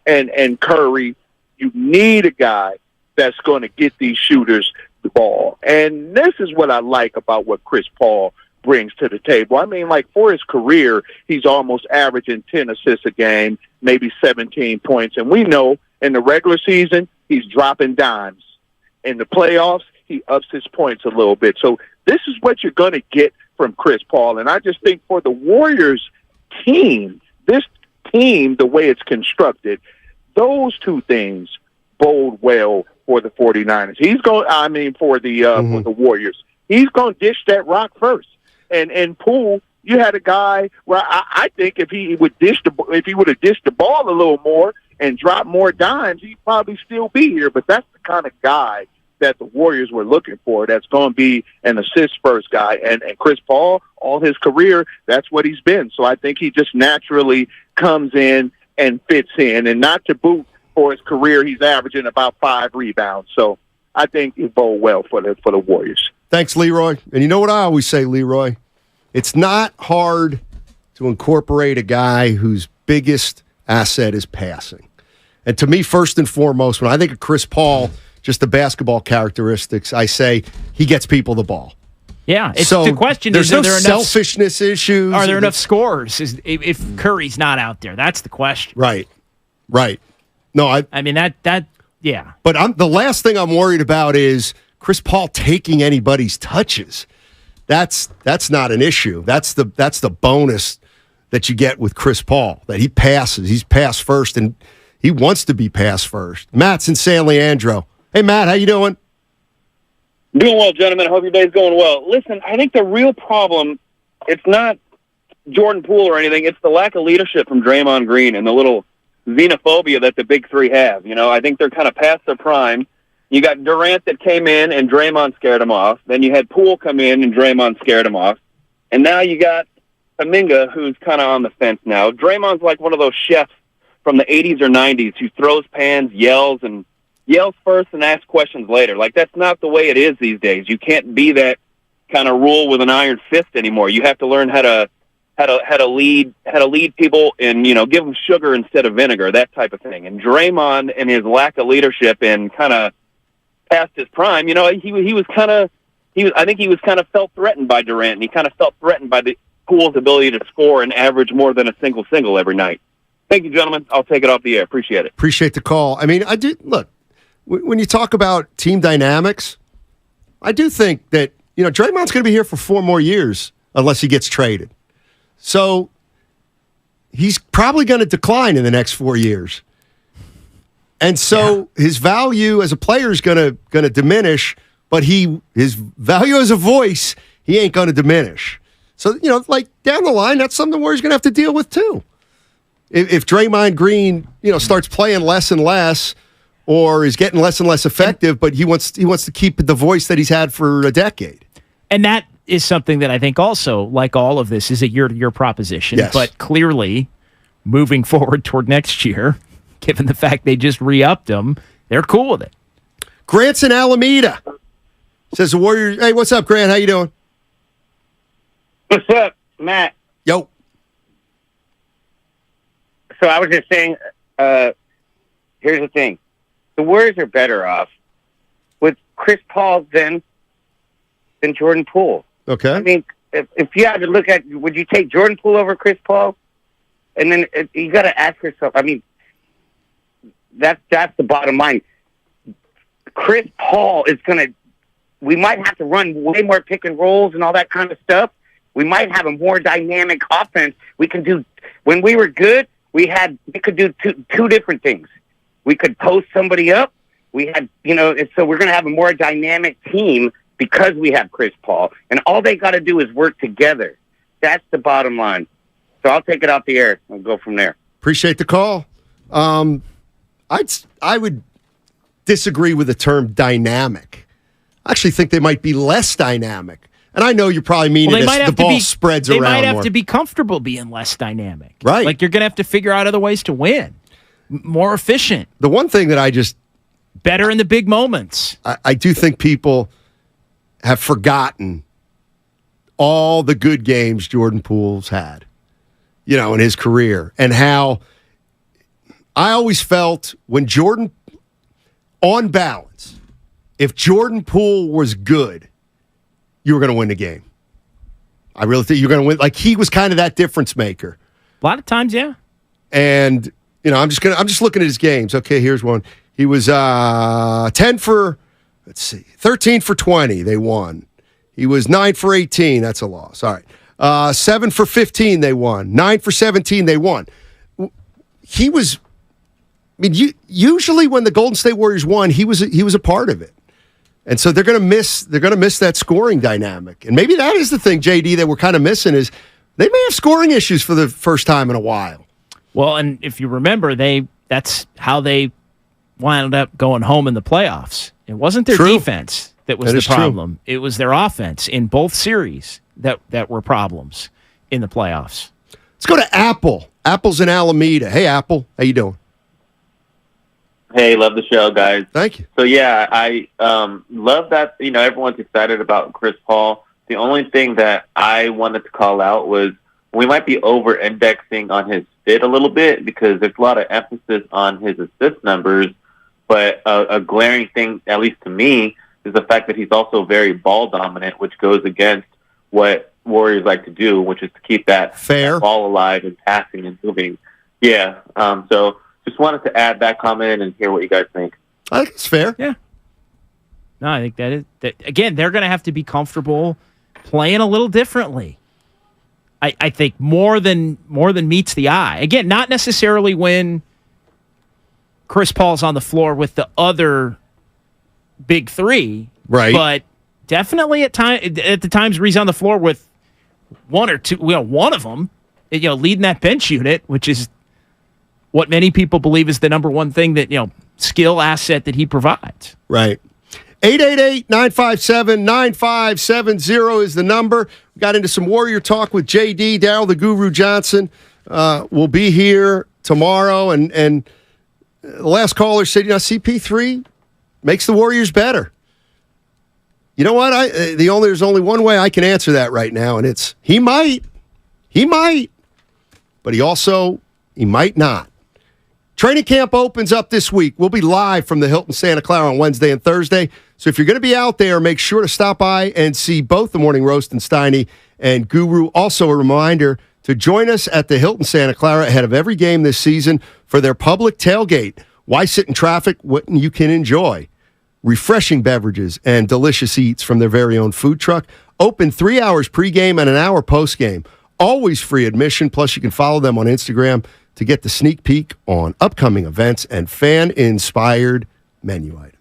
and Curry, you need a guy that's going to get these shooters the ball. And this is what I like about what Chris Paul brings to the table. I mean, like, for his career, he's almost averaging 10 assists a game, maybe 17 points. And we know in the regular season, he's dropping dimes. In the playoffs, he ups his points a little bit. So this is what you're going to get from Chris Paul. And I just think for the Warriors team, this team, the way it's constructed, those two things bode well for the 49ers. For the Warriors. He's going to dish that rock first. And Poole, you had a guy where I think if he would have dished the ball a little more and dropped more dimes, he'd probably still be here. But that's the kind of guy that the Warriors were looking for. That's going to be an assist-first guy. And Chris Paul, all his career, that's what he's been. So I think he just naturally comes in and fits in. And not to boot, for his career, he's averaging about 5 rebounds. So I think it bode well for the Warriors. Thanks, Leroy. And you know what I always say, Leroy? It's not hard to incorporate a guy whose biggest asset is passing. And to me, first and foremost, when I think of Chris Paul, just the basketball characteristics, I say he gets people the ball. Yeah, it's so the question there's is, no selfishness issues. Are there enough scores? If Curry's not out there, that's the question. Right. No, I mean that yeah. But the last thing I'm worried about is Chris Paul taking anybody's touches. That's not an issue. That's the bonus that you get with Chris Paul, that he passes. He's pass first, and he wants to be pass first. Matt's in San Leandro. Hey, Matt, how you doing? Doing well, gentlemen. I hope your day's going well. Listen, I think the real problem, it's not Jordan Poole or anything. It's the lack of leadership from Draymond Green and the little xenophobia that the big three have. You know, I think they're kind of past their prime. You got Durant that came in and Draymond scared him off. Then you had Poole come in and Draymond scared him off. And now you got Kuminga, who's kind of on the fence now. Draymond's like one of those chefs from the 80s or 90s who throws pans, yells first and asks questions later. Like, that's not the way it is these days. You can't be that kind of rule with an iron fist anymore. You have to learn how to lead people and, you know, give them sugar instead of vinegar, that type of thing. And Draymond and his lack of leadership and kind of past his prime, you know, I think he was kind of felt threatened by Durant, and he kind of felt threatened by the Poole's ability to score and average more than a single every night. Thank you, gentlemen. I'll take it off the air. Appreciate it. Appreciate the call. I mean, I do look when you talk about team dynamics. I do think that, you know, Draymond's going to be here for 4 more years unless he gets traded. So he's probably going to decline in the next 4 years. And so his value as a player is going to diminish, but his value as a voice, he ain't going to diminish. So, you know, like down the line, that's something where he's going to have to deal with too. If Draymond Green, you know, starts playing less and less or is getting less and less effective, but he wants to keep the voice that he's had for a decade. And that is something that I think also, like all of this, is a year-to-year proposition. Yes. But clearly, moving forward toward next year, given the fact they just re-upped him, they're cool with it. Grant's in Alameda. Says the Warriors. Hey, what's up, Grant? How you doing? What's up, Matt? Yo. So I was just saying, here's the thing. The Warriors are better off with Chris Paul than Jordan Poole. Okay. I mean, if you had to look at, would you take Jordan Poole over Chris Paul? And then you got to ask yourself, I mean, that's the bottom line. Chris Paul is going to, we might have to run way more pick and rolls and all that kind of stuff. We might have a more dynamic offense. We can do, when we were good, we could do two different things. We could post somebody up. We had, you know, so we're going to have a more dynamic team because we have Chris Paul. And all they got to do is work together. That's the bottom line. So I'll take it off the air and go from there. Appreciate the call. I would disagree with the term dynamic. I actually think they might be less dynamic. And I know you're probably meaning the ball spreads around more. They might have to be comfortable being less dynamic. Right. Like, you're going to have to figure out other ways to win. More efficient. The one thing that I just... Better in the big moments. I do think people have forgotten all the good games Jordan Poole's had, you know, in his career, and how I always felt when Jordan, on balance, if Jordan Poole was good, you were going to win the game. I really think you're going to win. Like, he was kind of that difference maker. A lot of times, yeah. And, I'm just looking at his games. Okay, here's one. He was 13 for 20. They won. He was 9 for 18. That's a loss. All right. 7 for 15. They won. 9 for 17. They won. He was. Usually when the Golden State Warriors won, he was a part of it. And so they're going to miss that scoring dynamic. And maybe that is the thing, JD, that we're kind of missing is they may have scoring issues for the first time in a while. Well, and if you remember, that's how they wound up going home in the playoffs. It wasn't their defense that was the problem. True. It was their offense in both series that were problems in the playoffs. Let's go to Apple. Apple's in Alameda. Hey, Apple. How you doing? Hey, love the show, guys. Thank you. So, yeah, I love that, everyone's excited about Chris Paul. The only thing that I wanted to call out was we might be over-indexing on his fit a little bit because there's a lot of emphasis on his assist numbers, but a glaring thing, at least to me, is the fact that he's also very ball-dominant, which goes against what Warriors like to do, which is to keep that ball alive and passing and moving. Yeah, so just wanted to add that comment and hear what you guys think. I think it's fair. Yeah. No, I think that again, they're going to have to be comfortable playing a little differently. I think more than meets the eye. Again, not necessarily when Chris Paul's on the floor with the other big three, right? But definitely at the times where he's on the floor with one or two, one of them, leading that bench unit, which is what many people believe is the number one thing that, skill asset that he provides. Right. 888-957-9570 is the number. We got into some Warrior talk with JD. Daryl the Guru Johnson will be here tomorrow. And the last caller said, CP3 makes the Warriors better. You know what? There's only one way I can answer that right now, and it's he might, but he might not. Training camp opens up this week. We'll be live from the Hilton Santa Clara on Wednesday and Thursday. So if you're going to be out there, make sure to stop by and see both the Morning Roast and Steiny and Guru. Also, a reminder to join us at the Hilton Santa Clara ahead of every game this season for their public tailgate. Why sit in traffic when you can enjoy refreshing beverages and delicious eats from their very own food truck? Open 3 hours pregame and an hour postgame. Always free admission. Plus, you can follow them on Instagram to get the sneak peek on upcoming events and fan-inspired menu items.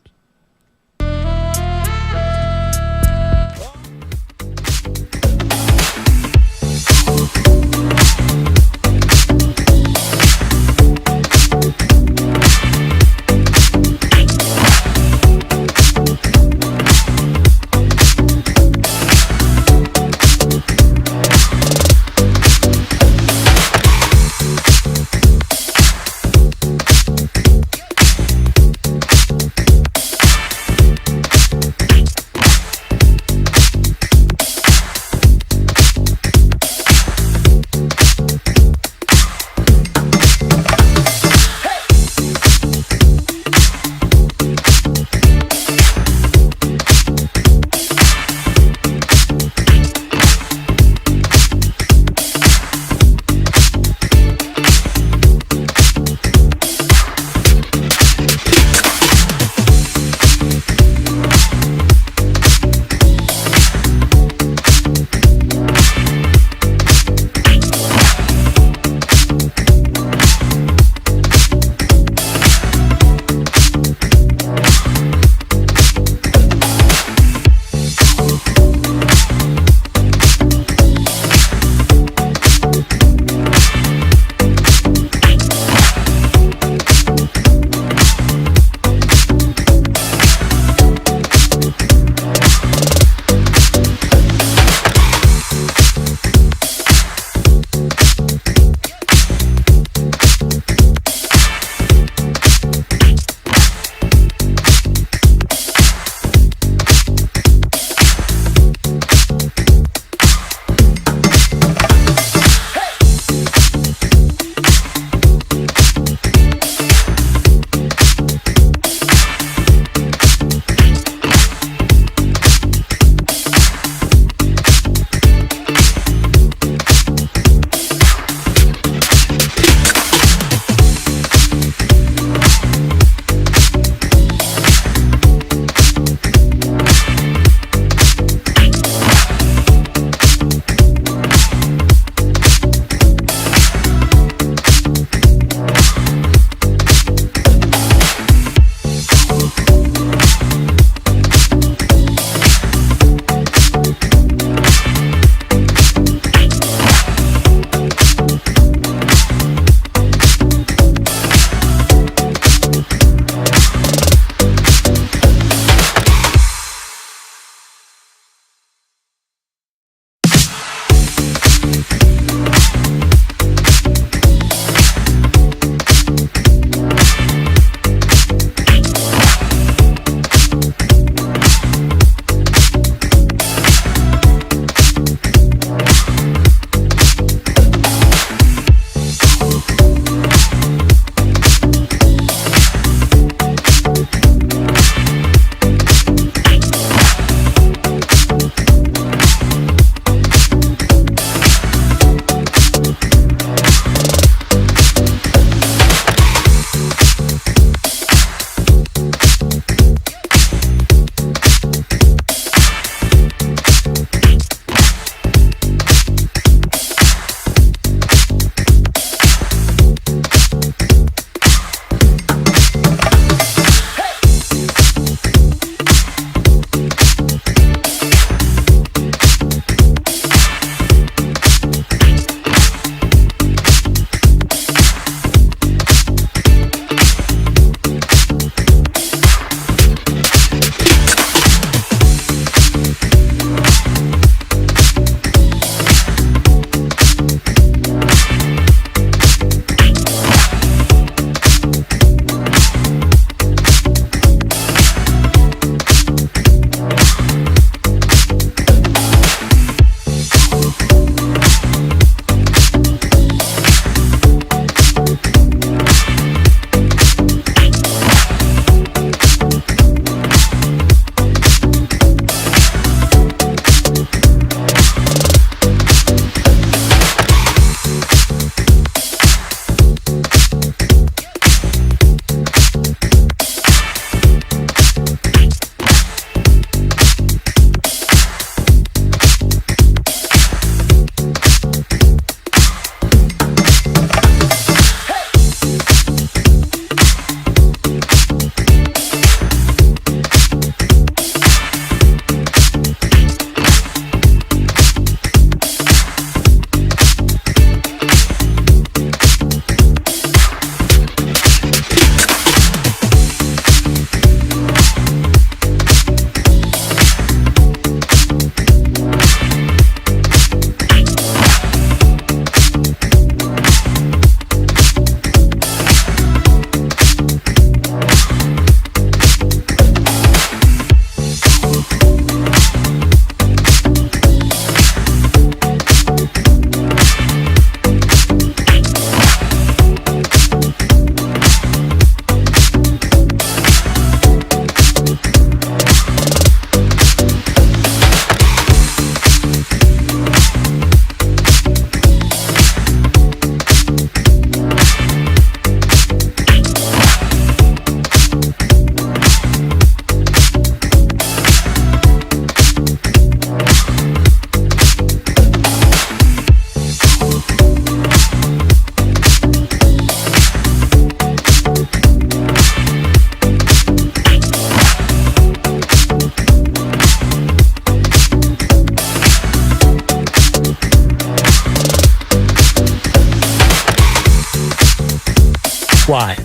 Here's why.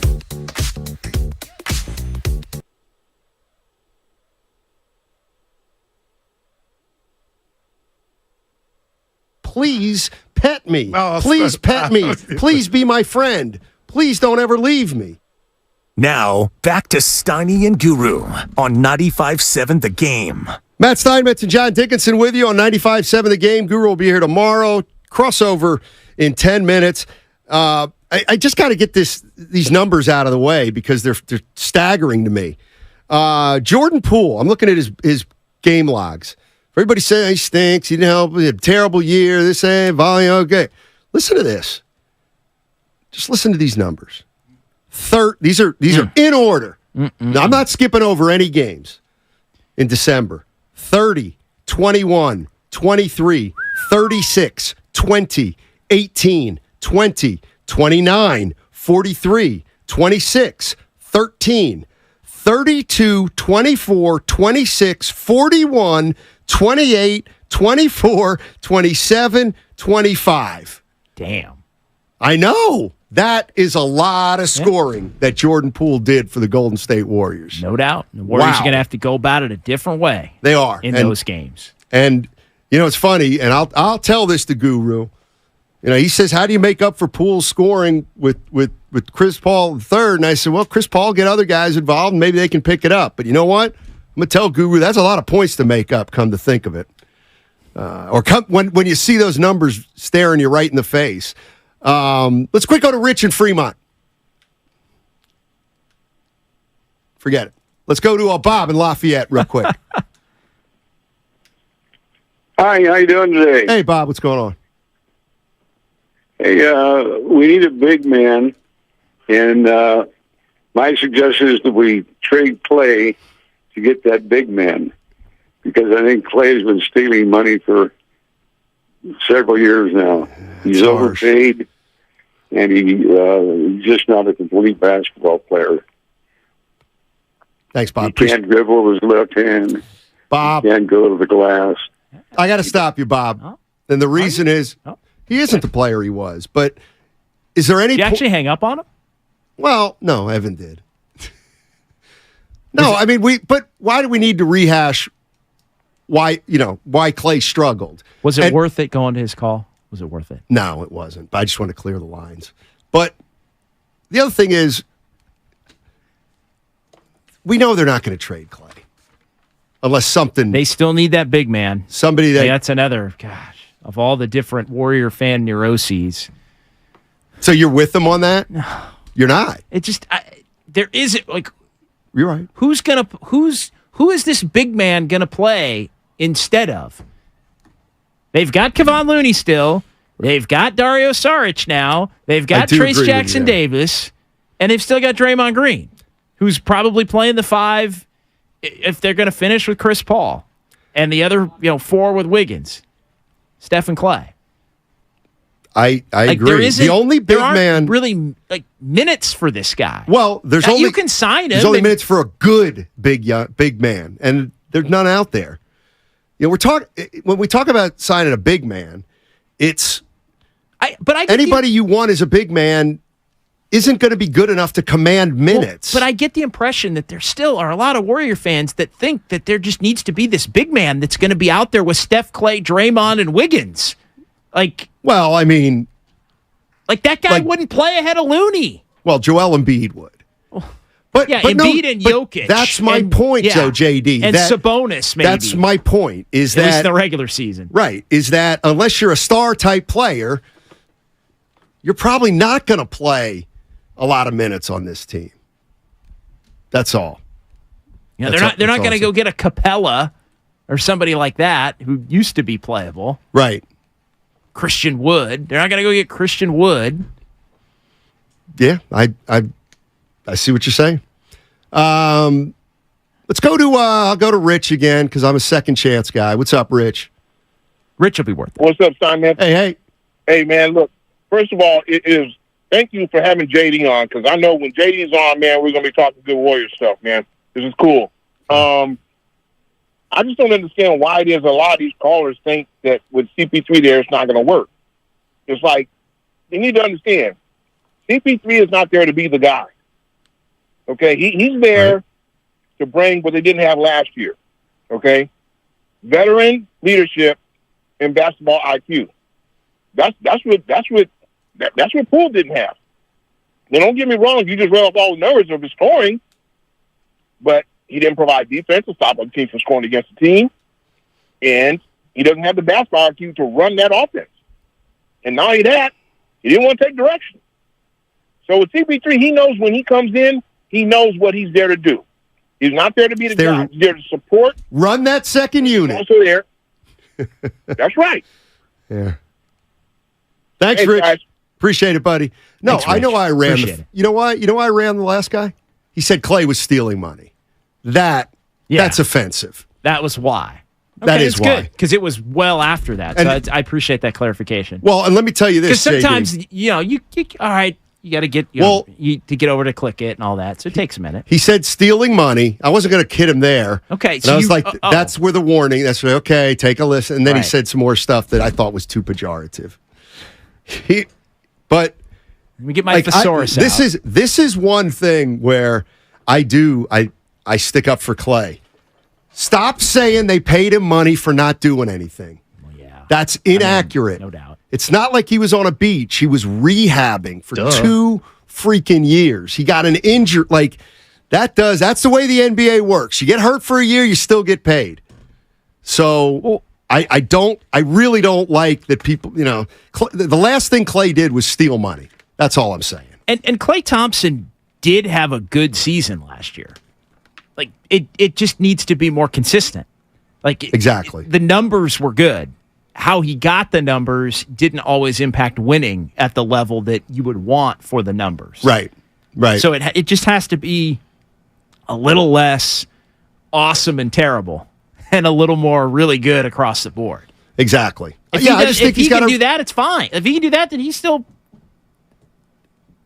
Please pet me. Please pet me. Please be my friend. Please don't ever leave me. Now, back to Steiny and Guru on 95.7 The Game. Matt Steinmetz and John Dickinson with you on 95.7 The Game. Guru will be here tomorrow. Crossover in 10 minutes. I just got to get these numbers out of the way because they're staggering to me. Jordan Poole, I'm looking at his game logs. Everybody saying he stinks. He didn't help. He had a terrible year. This ain't volume. Okay. Listen to this. Just listen to these numbers. These are in order. Now, I'm not skipping over any games in December. 30, 21, 23, 36, 20, 18, 20, 29, 43, 26, 13, 32, 24, 26, 41, 28, 24, 27, 25. Damn. I know. That is a lot of scoring that Jordan Poole did for the Golden State Warriors. No doubt. The Warriors are going to have to go about it a different way. They are. In those games. And, it's funny, and I'll tell this to Guru. He says, how do you make up for Poole's scoring with Chris Paul III? And I said, well, Chris Paul, get other guys involved, and maybe they can pick it up. But you know what? I'm going to tell Guru, that's a lot of points to make up, come to think of it. When you see those numbers staring you right in the face. Let's quick go to Rich in Fremont. Forget it. Let's go to Bob in Lafayette real quick. Hi, how you doing today? Hey, Bob, what's going on? Hey, we need a big man, and my suggestion is that we trade Clay to get that big man, because I think Clay's been stealing money for several years now. He's overpaid, and he's just not a complete basketball player. Thanks, Bob. He can't dribble with his left hand. Bob. He can't go to the glass. I got to stop you, Bob. And the reason is he isn't the player he was. But is there any... Did you actually hang up on him? Well, no, Evan did. No, I mean, but why do we need to rehash why Clay struggled? Was it worth it going to his call? Was it worth it? No, it wasn't. I just want to clear the lines. But the other thing is, we know they're not going to trade Clay. Unless something... They still need that big man. Somebody that... That's another, of all the different Warrior fan neuroses. So you're with them on that? No. You're not? It just... there isn't, You're right. Who is this big man going to play instead of? They've got Kevon Looney still. They've got Dario Saric now. They've got Trace Jackson Davis. And they've still got Draymond Green, who's probably playing the 5 if they're going to finish with Chris Paul. And the other, 4 with Wiggins, Steph and Clay. I agree. The only big man... really minutes for this guy. Well, you can sign him. There's only minutes for a good big man, and there's none out there. When we talk about signing a big man, it's anybody you want as a big man isn't going to be good enough to command minutes. But I get the impression that there still are a lot of Warrior fans that think that there just needs to be this big man that's going to be out there with Steph, Clay, Draymond, and Wiggins. Well, I mean... that guy wouldn't play ahead of Looney. Well, Joel Embiid would. But Embiid and Jokic. That's my point, though, JD. And Sabonis, maybe. That's my point. At least the regular season. Right. Is that unless you're a star-type player, you're probably not going to play a lot of minutes on this team. That's all. They're not going to go get a Capella or somebody like that who used to be playable. Right. Christian Wood. They're not going to go get Christian Wood. Yeah, I see what you're saying. Let's go to I'll go to Rich again because I'm a second chance guy. What's up, Rich? Rich will be worth it. What's up, Simon? Hey, man. Look, first of all, it is thank you for having JD on because I know when JD's on, man, we're gonna be talking good Warrior stuff, man. This is cool. I just don't understand why it is a lot of these callers think that with CP3 there, it's not going to work. It's like, you need to understand, CP3 is not there to be the guy. Okay, he's there to bring what they didn't have last year. Okay, veteran leadership and basketball IQ. That's what Poole didn't have. Now, don't get me wrong. You just read off all the numbers of his scoring, but he didn't provide defense to stop other teams from scoring against the team, and he doesn't have the basketball IQ to run that offense. And not only that, he didn't want to take direction. So with CP3, he knows when he comes in, he knows what he's there to do. He's not there to be the guy. He's there to support. Run that second unit. Also there. That's right. Yeah. Thanks, Rich. Guys. Appreciate it, buddy. No, thanks, I know I ran. You know why? You know why I ran the last guy? He said Clay was stealing money. That's offensive. That was why. That is why. Because it was well after that. So I appreciate that clarification. Well, and let me tell you this. Because sometimes, you all right, you got to get to get over to click it and all that. So it takes a minute. He said stealing money. I wasn't going to kid him there. Okay. So I was like, that's where the warning. That's where, okay, take a listen. And then he said some more stuff that I thought was too pejorative. But let me get my thesaurus out. This is one thing where I stick up for Clay. Stop saying they paid him money for not doing anything. Well, yeah. That's inaccurate. No doubt. It's not like he was on a beach. He was rehabbing for 2 freaking years. He got an injury. Like, that's the way the NBA works. You get hurt for a year, you still get paid. So I really don't like that people, the last thing Clay did was steal money. That's all I'm saying. And Klay Thompson did have a good season last year. Like, it just needs to be more consistent. Like, exactly. The numbers were good. How he got the numbers didn't always impact winning at the level that you would want for the numbers. Right. So it just has to be a little less awesome and terrible and a little more really good across the board. Exactly. If he can do that, it's fine. If he can do that, then he's still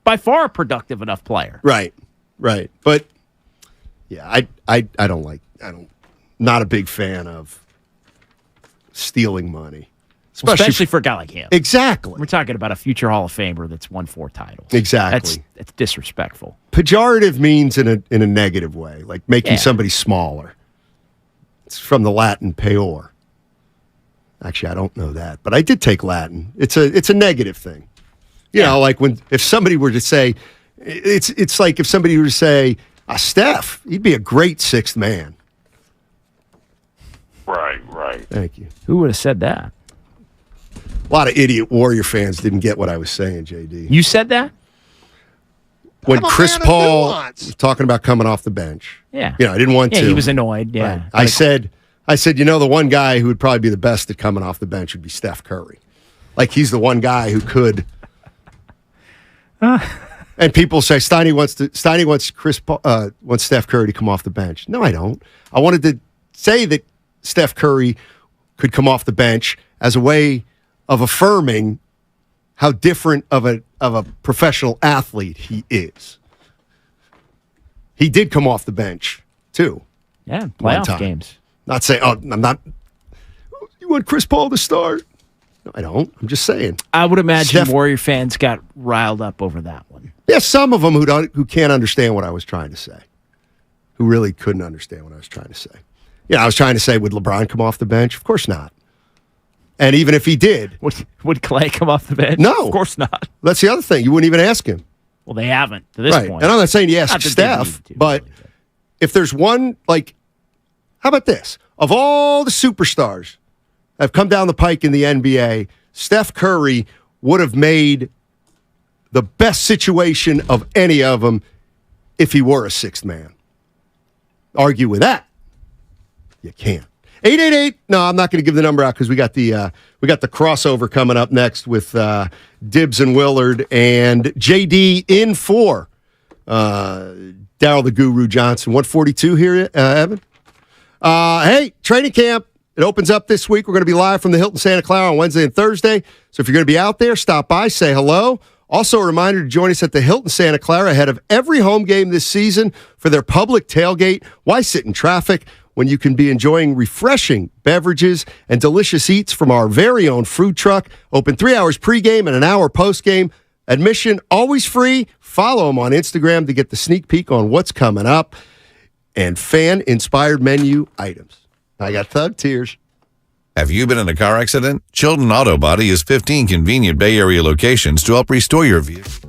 by far a productive enough player. Right. But yeah, I'm not a big fan of stealing money. Especially for a guy like him. Exactly. We're talking about a future Hall of Famer that's won 4 titles. Exactly. That's disrespectful. Pejorative means in a negative way, like making somebody smaller. It's from the Latin peor. Actually, I don't know that, but I did take Latin. It's a negative thing. You know, like if somebody were to say, it's like if somebody were to say, Steph, he'd be a great 6th man. Right. Thank you. Who would have said that? A lot of idiot Warrior fans didn't get what I was saying, JD. You said that? When Chris Paul was talking about coming off the bench. Yeah. I didn't want to. Yeah, he was annoyed. Yeah. Right. I said, the one guy who would probably be the best at coming off the bench would be Steph Curry. Like, he's the one guy who could. And people say Steiny wants Steph Curry to come off the bench. No, I don't. I wanted to say that Steph Curry could come off the bench as a way of affirming how different of a professional athlete he is. He did come off the bench too. Yeah, playoff games. Not saying, I'm not. You want Chris Paul to start? No, I don't. I'm just saying. I would imagine Warrior fans got riled up over that one. Yeah, some of them who can't understand what I was trying to say, who really couldn't understand what I was trying to say. I was trying to say, would LeBron come off the bench? Of course not. And even if he did, would Clay come off the bench? No, of course not. That's the other thing. You wouldn't even ask him. Well, they haven't to this point. And I'm not saying you ask Steph, but if there's one, like, how about this? Of all the superstars that have come down the pike in the NBA, Steph Curry would have made the best situation of any of them if he were a 6th man. Argue with that? You can't. 888. No, I'm not going to give the number out because we got the crossover coming up next with Dibbs and Willard and JD in for Daryl the Guru Johnson. 142 here, Evan. Hey, training camp. It opens up this week. We're going to be live from the Hilton Santa Clara on Wednesday and Thursday. So if you're going to be out there, stop by, say hello. Also, a reminder to join us at the Hilton Santa Clara ahead of every home game this season for their public tailgate. Why sit in traffic when you can be enjoying refreshing beverages and delicious eats from our very own food truck? Open 3 hours pregame and an hour postgame. Admission always free. Follow them on Instagram to get the sneak peek on what's coming up and fan-inspired menu items. I got thug tears. Have you been in a car accident? Chilton Auto Body has 15 convenient Bay Area locations to help restore your vehicle.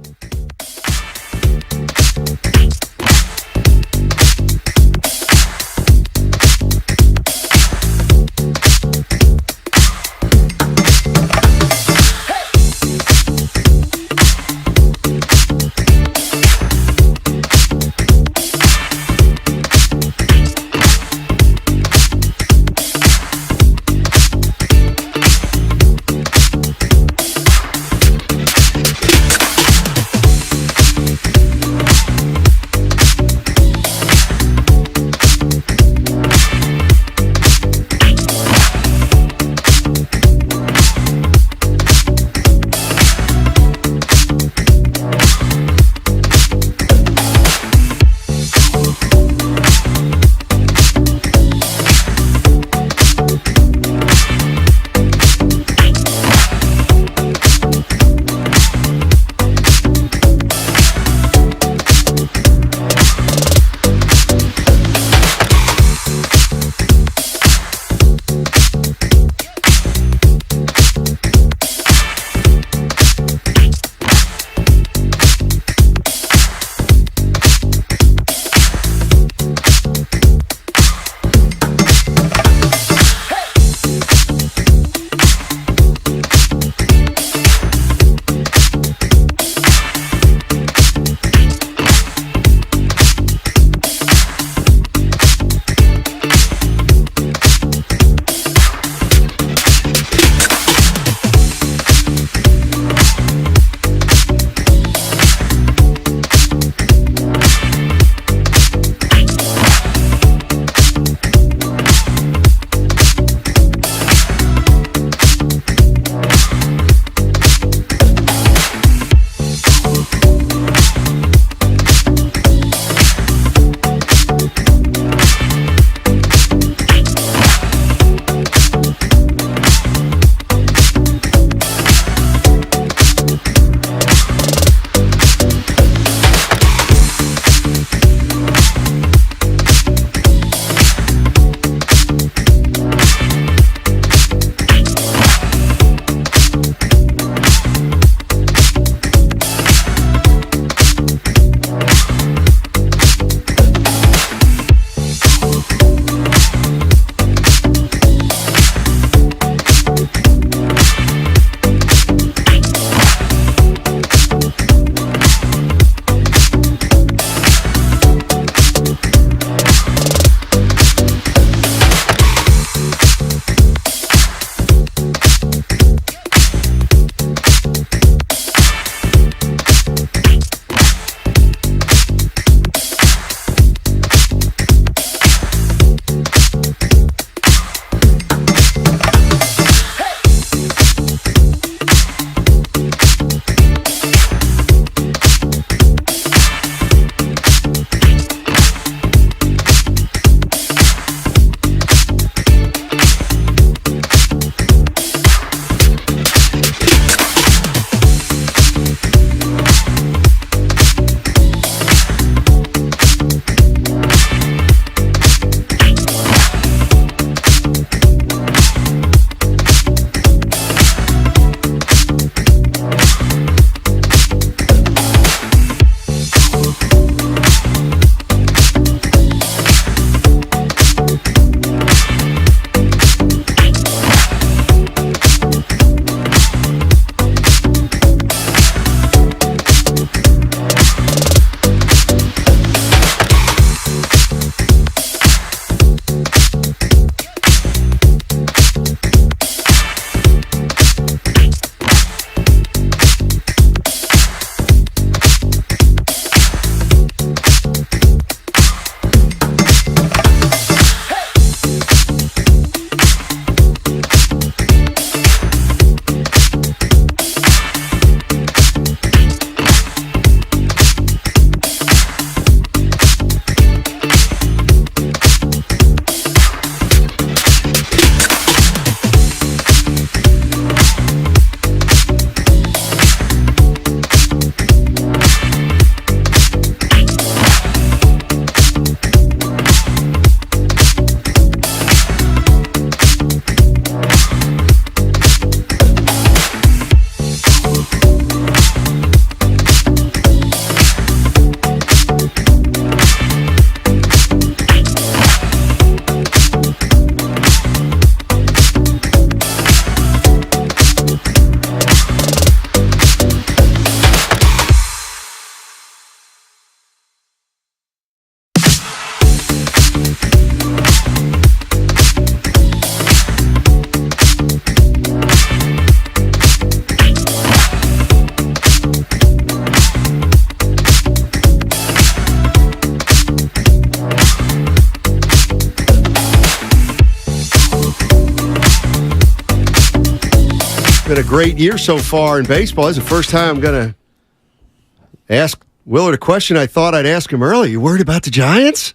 been a great year so far in baseball. This is the first time I'm going to ask Willard a question I thought I'd ask him earlier. You worried about the Giants?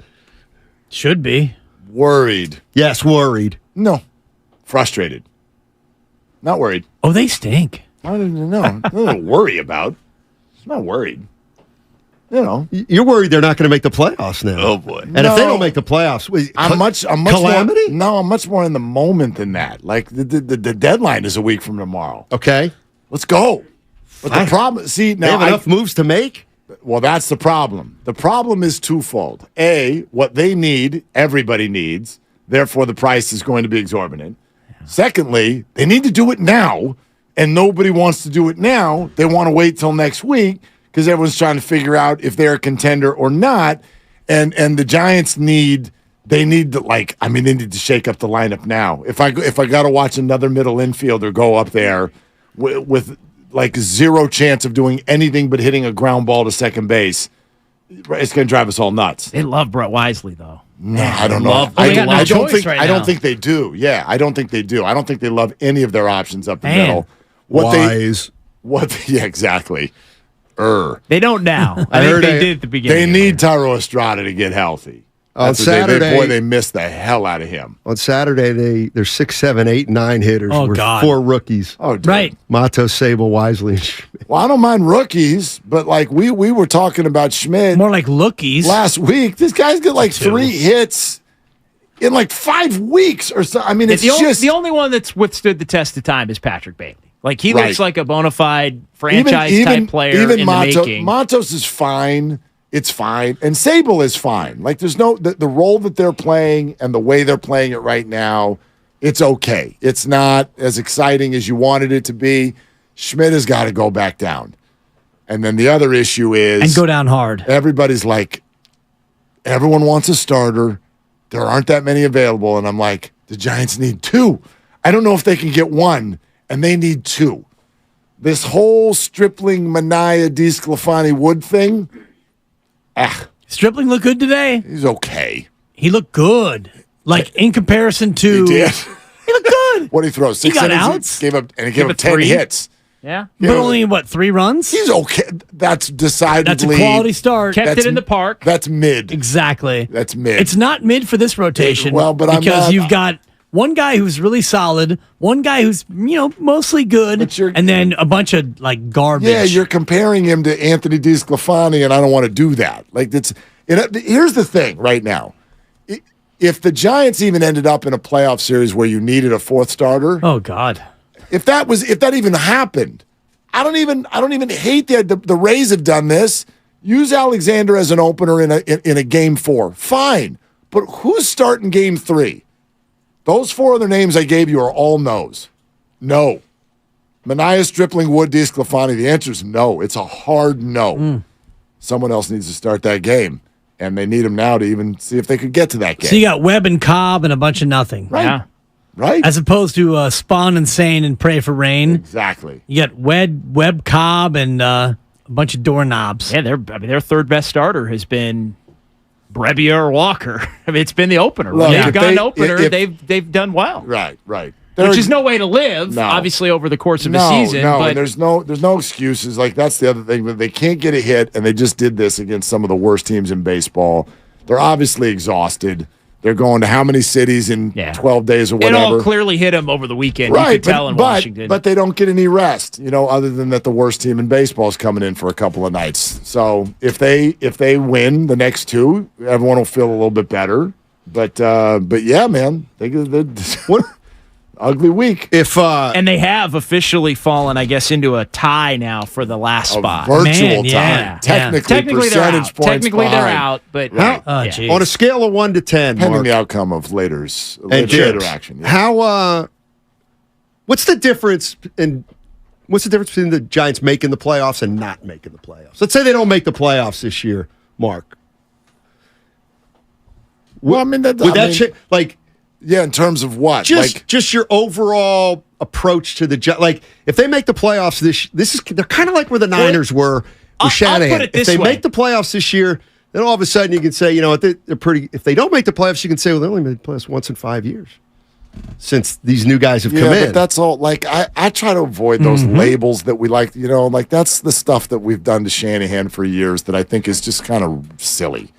Should be. Worried. Yes, worried. No. Frustrated. Not worried. Oh, they stink. I don't even know. Nothing to worry about. I'm not worried. You know. You're worried they're not going to make the playoffs now. Oh, boy. And if they don't make the playoffs, I'm much calamity? I'm much more in the moment than that. Like, the deadline is a week from tomorrow. Okay. Let's go. But the problem, see, now they have enough moves to make? Well, that's the problem. The problem is twofold. A, what they need, everybody needs. Therefore, the price is going to be exorbitant. Yeah. Secondly, they need to do it now, and nobody wants to do it now. They want to wait till next week because everyone's trying to figure out if they're a contender or not. And the Giants need to shake up the lineup now. If I got to watch another middle infielder go up there with like zero chance of doing anything but hitting a ground ball to second base, it's going to drive us all nuts. They love Brett Wisely, though. No, I don't know. I don't think they do. Yeah, I don't think they do. I don't think they love any of their options up the middle. Yeah, exactly. They don't now. I think they did at the beginning. They need Taro Estrada to get healthy. On Saturday, they missed the hell out of him. On Saturday, there's 6, 7, 8, 9 hitters. Oh, God. 4 rookies. Oh, dude. Right. Matos, Sable, Wisely. Well, I don't mind rookies, but like we were talking about Schmidt. More like lookies. Last week, this guy's got like 3 hits in like 5 weeks or so. I mean, it's just the only one that's withstood the test of time is Patrick Bailey. Like, he looks like a bona fide franchise-type player in the making. Matos is fine. It's fine. And Sable is fine. Like, there's no the role that they're playing and the way they're playing it right now, it's okay. It's not as exciting as you wanted it to be. Schmidt has got to go back down. And then the other issue is... And go down hard. Everybody's like, everyone wants a starter. There aren't that many available. And I'm like, the Giants need 2. I don't know if they can get 1, and they need 2. This whole Stripling, Manaea, DeSclafani, Wood thing... Stripling looked good today. He's okay. He looked good. Like, in comparison to... He did. He looked good. What did he throw? 6 got innings? outs? Gave up 10 hits. Yeah. But only, 3 runs? He's okay. That's decidedly... That's a quality start. Kept it in the park. That's mid. Exactly. That's mid. It's not mid for this rotation. Well, but because you've got one guy who's really solid, one guy who's, mostly good, and then a bunch of, like, garbage. Yeah, you're comparing him to Anthony DeSclafani, and I don't want to do that. Like, here's the thing right now. If the Giants even ended up in a playoff series where you needed a 4th starter... Oh, God. If that even happened, I don't even hate the Rays have done this. Use Alexander as an opener in a game 4. Fine. But who's starting game 3? Those 4 other names I gave you are all no's. No. Manaea, Stripling, Wood, DeSclafani. The answer is no. It's a hard no. Someone else needs to start that game. And they need him now to even see if they could get to that game. So you got Webb and Cobb and a bunch of nothing. Right. Yeah. Right. As opposed to Spawn and Sane and Pray for Rain. Exactly. You got Webb, Cobb, and a bunch of doorknobs. Yeah, their third best starter has been Brebbia or Walker. I mean, it's been the opener. Look, they've got an opener. They've done well. Right. Which is no way to live, obviously, over the course of a season. No, but and there's no excuses. Like, that's the other thing. They can't get a hit, and they just did this against some of the worst teams in baseball. They're obviously exhausted. They're going to how many cities in 12 days or whatever. It all clearly hit them over the weekend. Right, you could tell in Washington. But they don't get any rest, other than that the worst team in baseball is coming in for a couple of nights. So if they win the next 2, everyone will feel a little bit better. But yeah, man, what ugly week. And they have officially fallen, I guess, into a tie now for the last spot. Virtual tie. Technically they're out. Points Technically behind. they're out, but on a scale of 1 to 10, pending Mark, the outcome of later action. Yeah. How? What's the difference between the Giants making the playoffs and not making the playoffs? Let's say they don't make the playoffs this year, Mark. Well, I mean, yeah, in terms of what? Just your overall approach to the Giants. Like, if they make the playoffs they're kind of like where the Niners were with Shanahan. I'll put it this if they way. make the playoffs this year, then all of a sudden you can say, they're pretty. If they don't make the playoffs, you can say, well, they only made the playoffs once in 5 years. since these new guys have come Yeah, in. but that's all. Like I try to avoid those labels that we like. Like that's the stuff that we've done to Shanahan for years that I think is just kind of silly.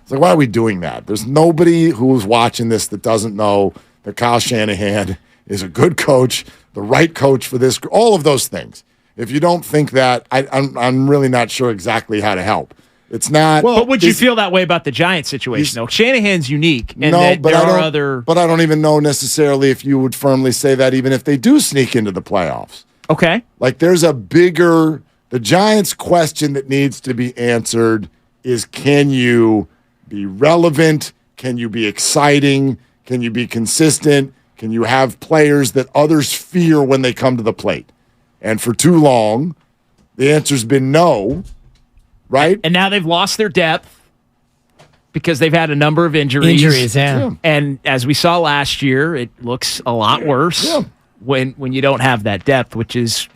It's like, why are we doing that? There's nobody who's watching this that doesn't know that Kyle Shanahan is a good coach, the right coach for this. All of those things. If you don't think that, I'm really not sure exactly how to help. It's not. Well, but would you feel that way about the Giants situation, though? Shanahan's unique, and but I don't. But I don't even know necessarily if you would firmly say that, even if they do sneak into the playoffs. Okay. Like there's a bigger. The Giants' question that needs to be answered is: can you be relevant? Can you be exciting? Can you be consistent? Can you have players that others fear when they come to the plate? And for too long, the answer's been no. Right? And now they've lost their depth because they've had a number of injuries. Yeah. And as we saw last year, it looks a lot worse when you don't have that depth, which is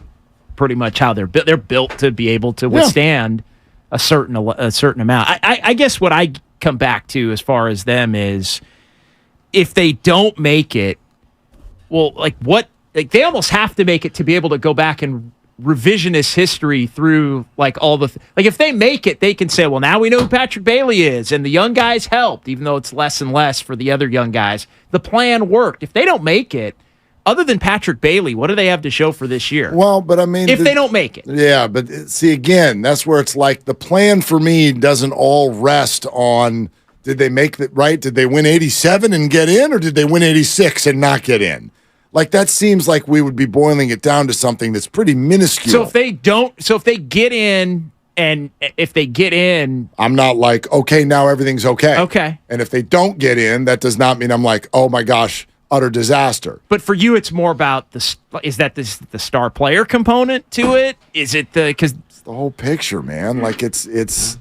pretty much how they're built. They're built to be able to withstand a certain amount. I guess what I come back to as far as them is if they don't make it, well, they almost have to make it to be able to go back and revisionist history through all the if they make it, they can say, well, now we know who Patrick Bailey is and the young guys helped, even though it's less and less for the other young guys. The plan worked. If they don't make it, other than Patrick Bailey, what do they have to show for this year? Well, but I mean, if they don't make it. Yeah, but see, again, that's where it's like the plan for me doesn't all rest on did they make it right? Did they win 87 and get in, or did they win 86 and not get in? Like that seems like we would be boiling it down to something that's pretty minuscule. So if they get in, and if they get in, I'm not like, okay, now everything's okay. Okay. And if they don't get in, that does not mean I'm like, oh my gosh, utter disaster. But for you, it's more about the star player component to it? Is it because it's the whole picture, man? Like it's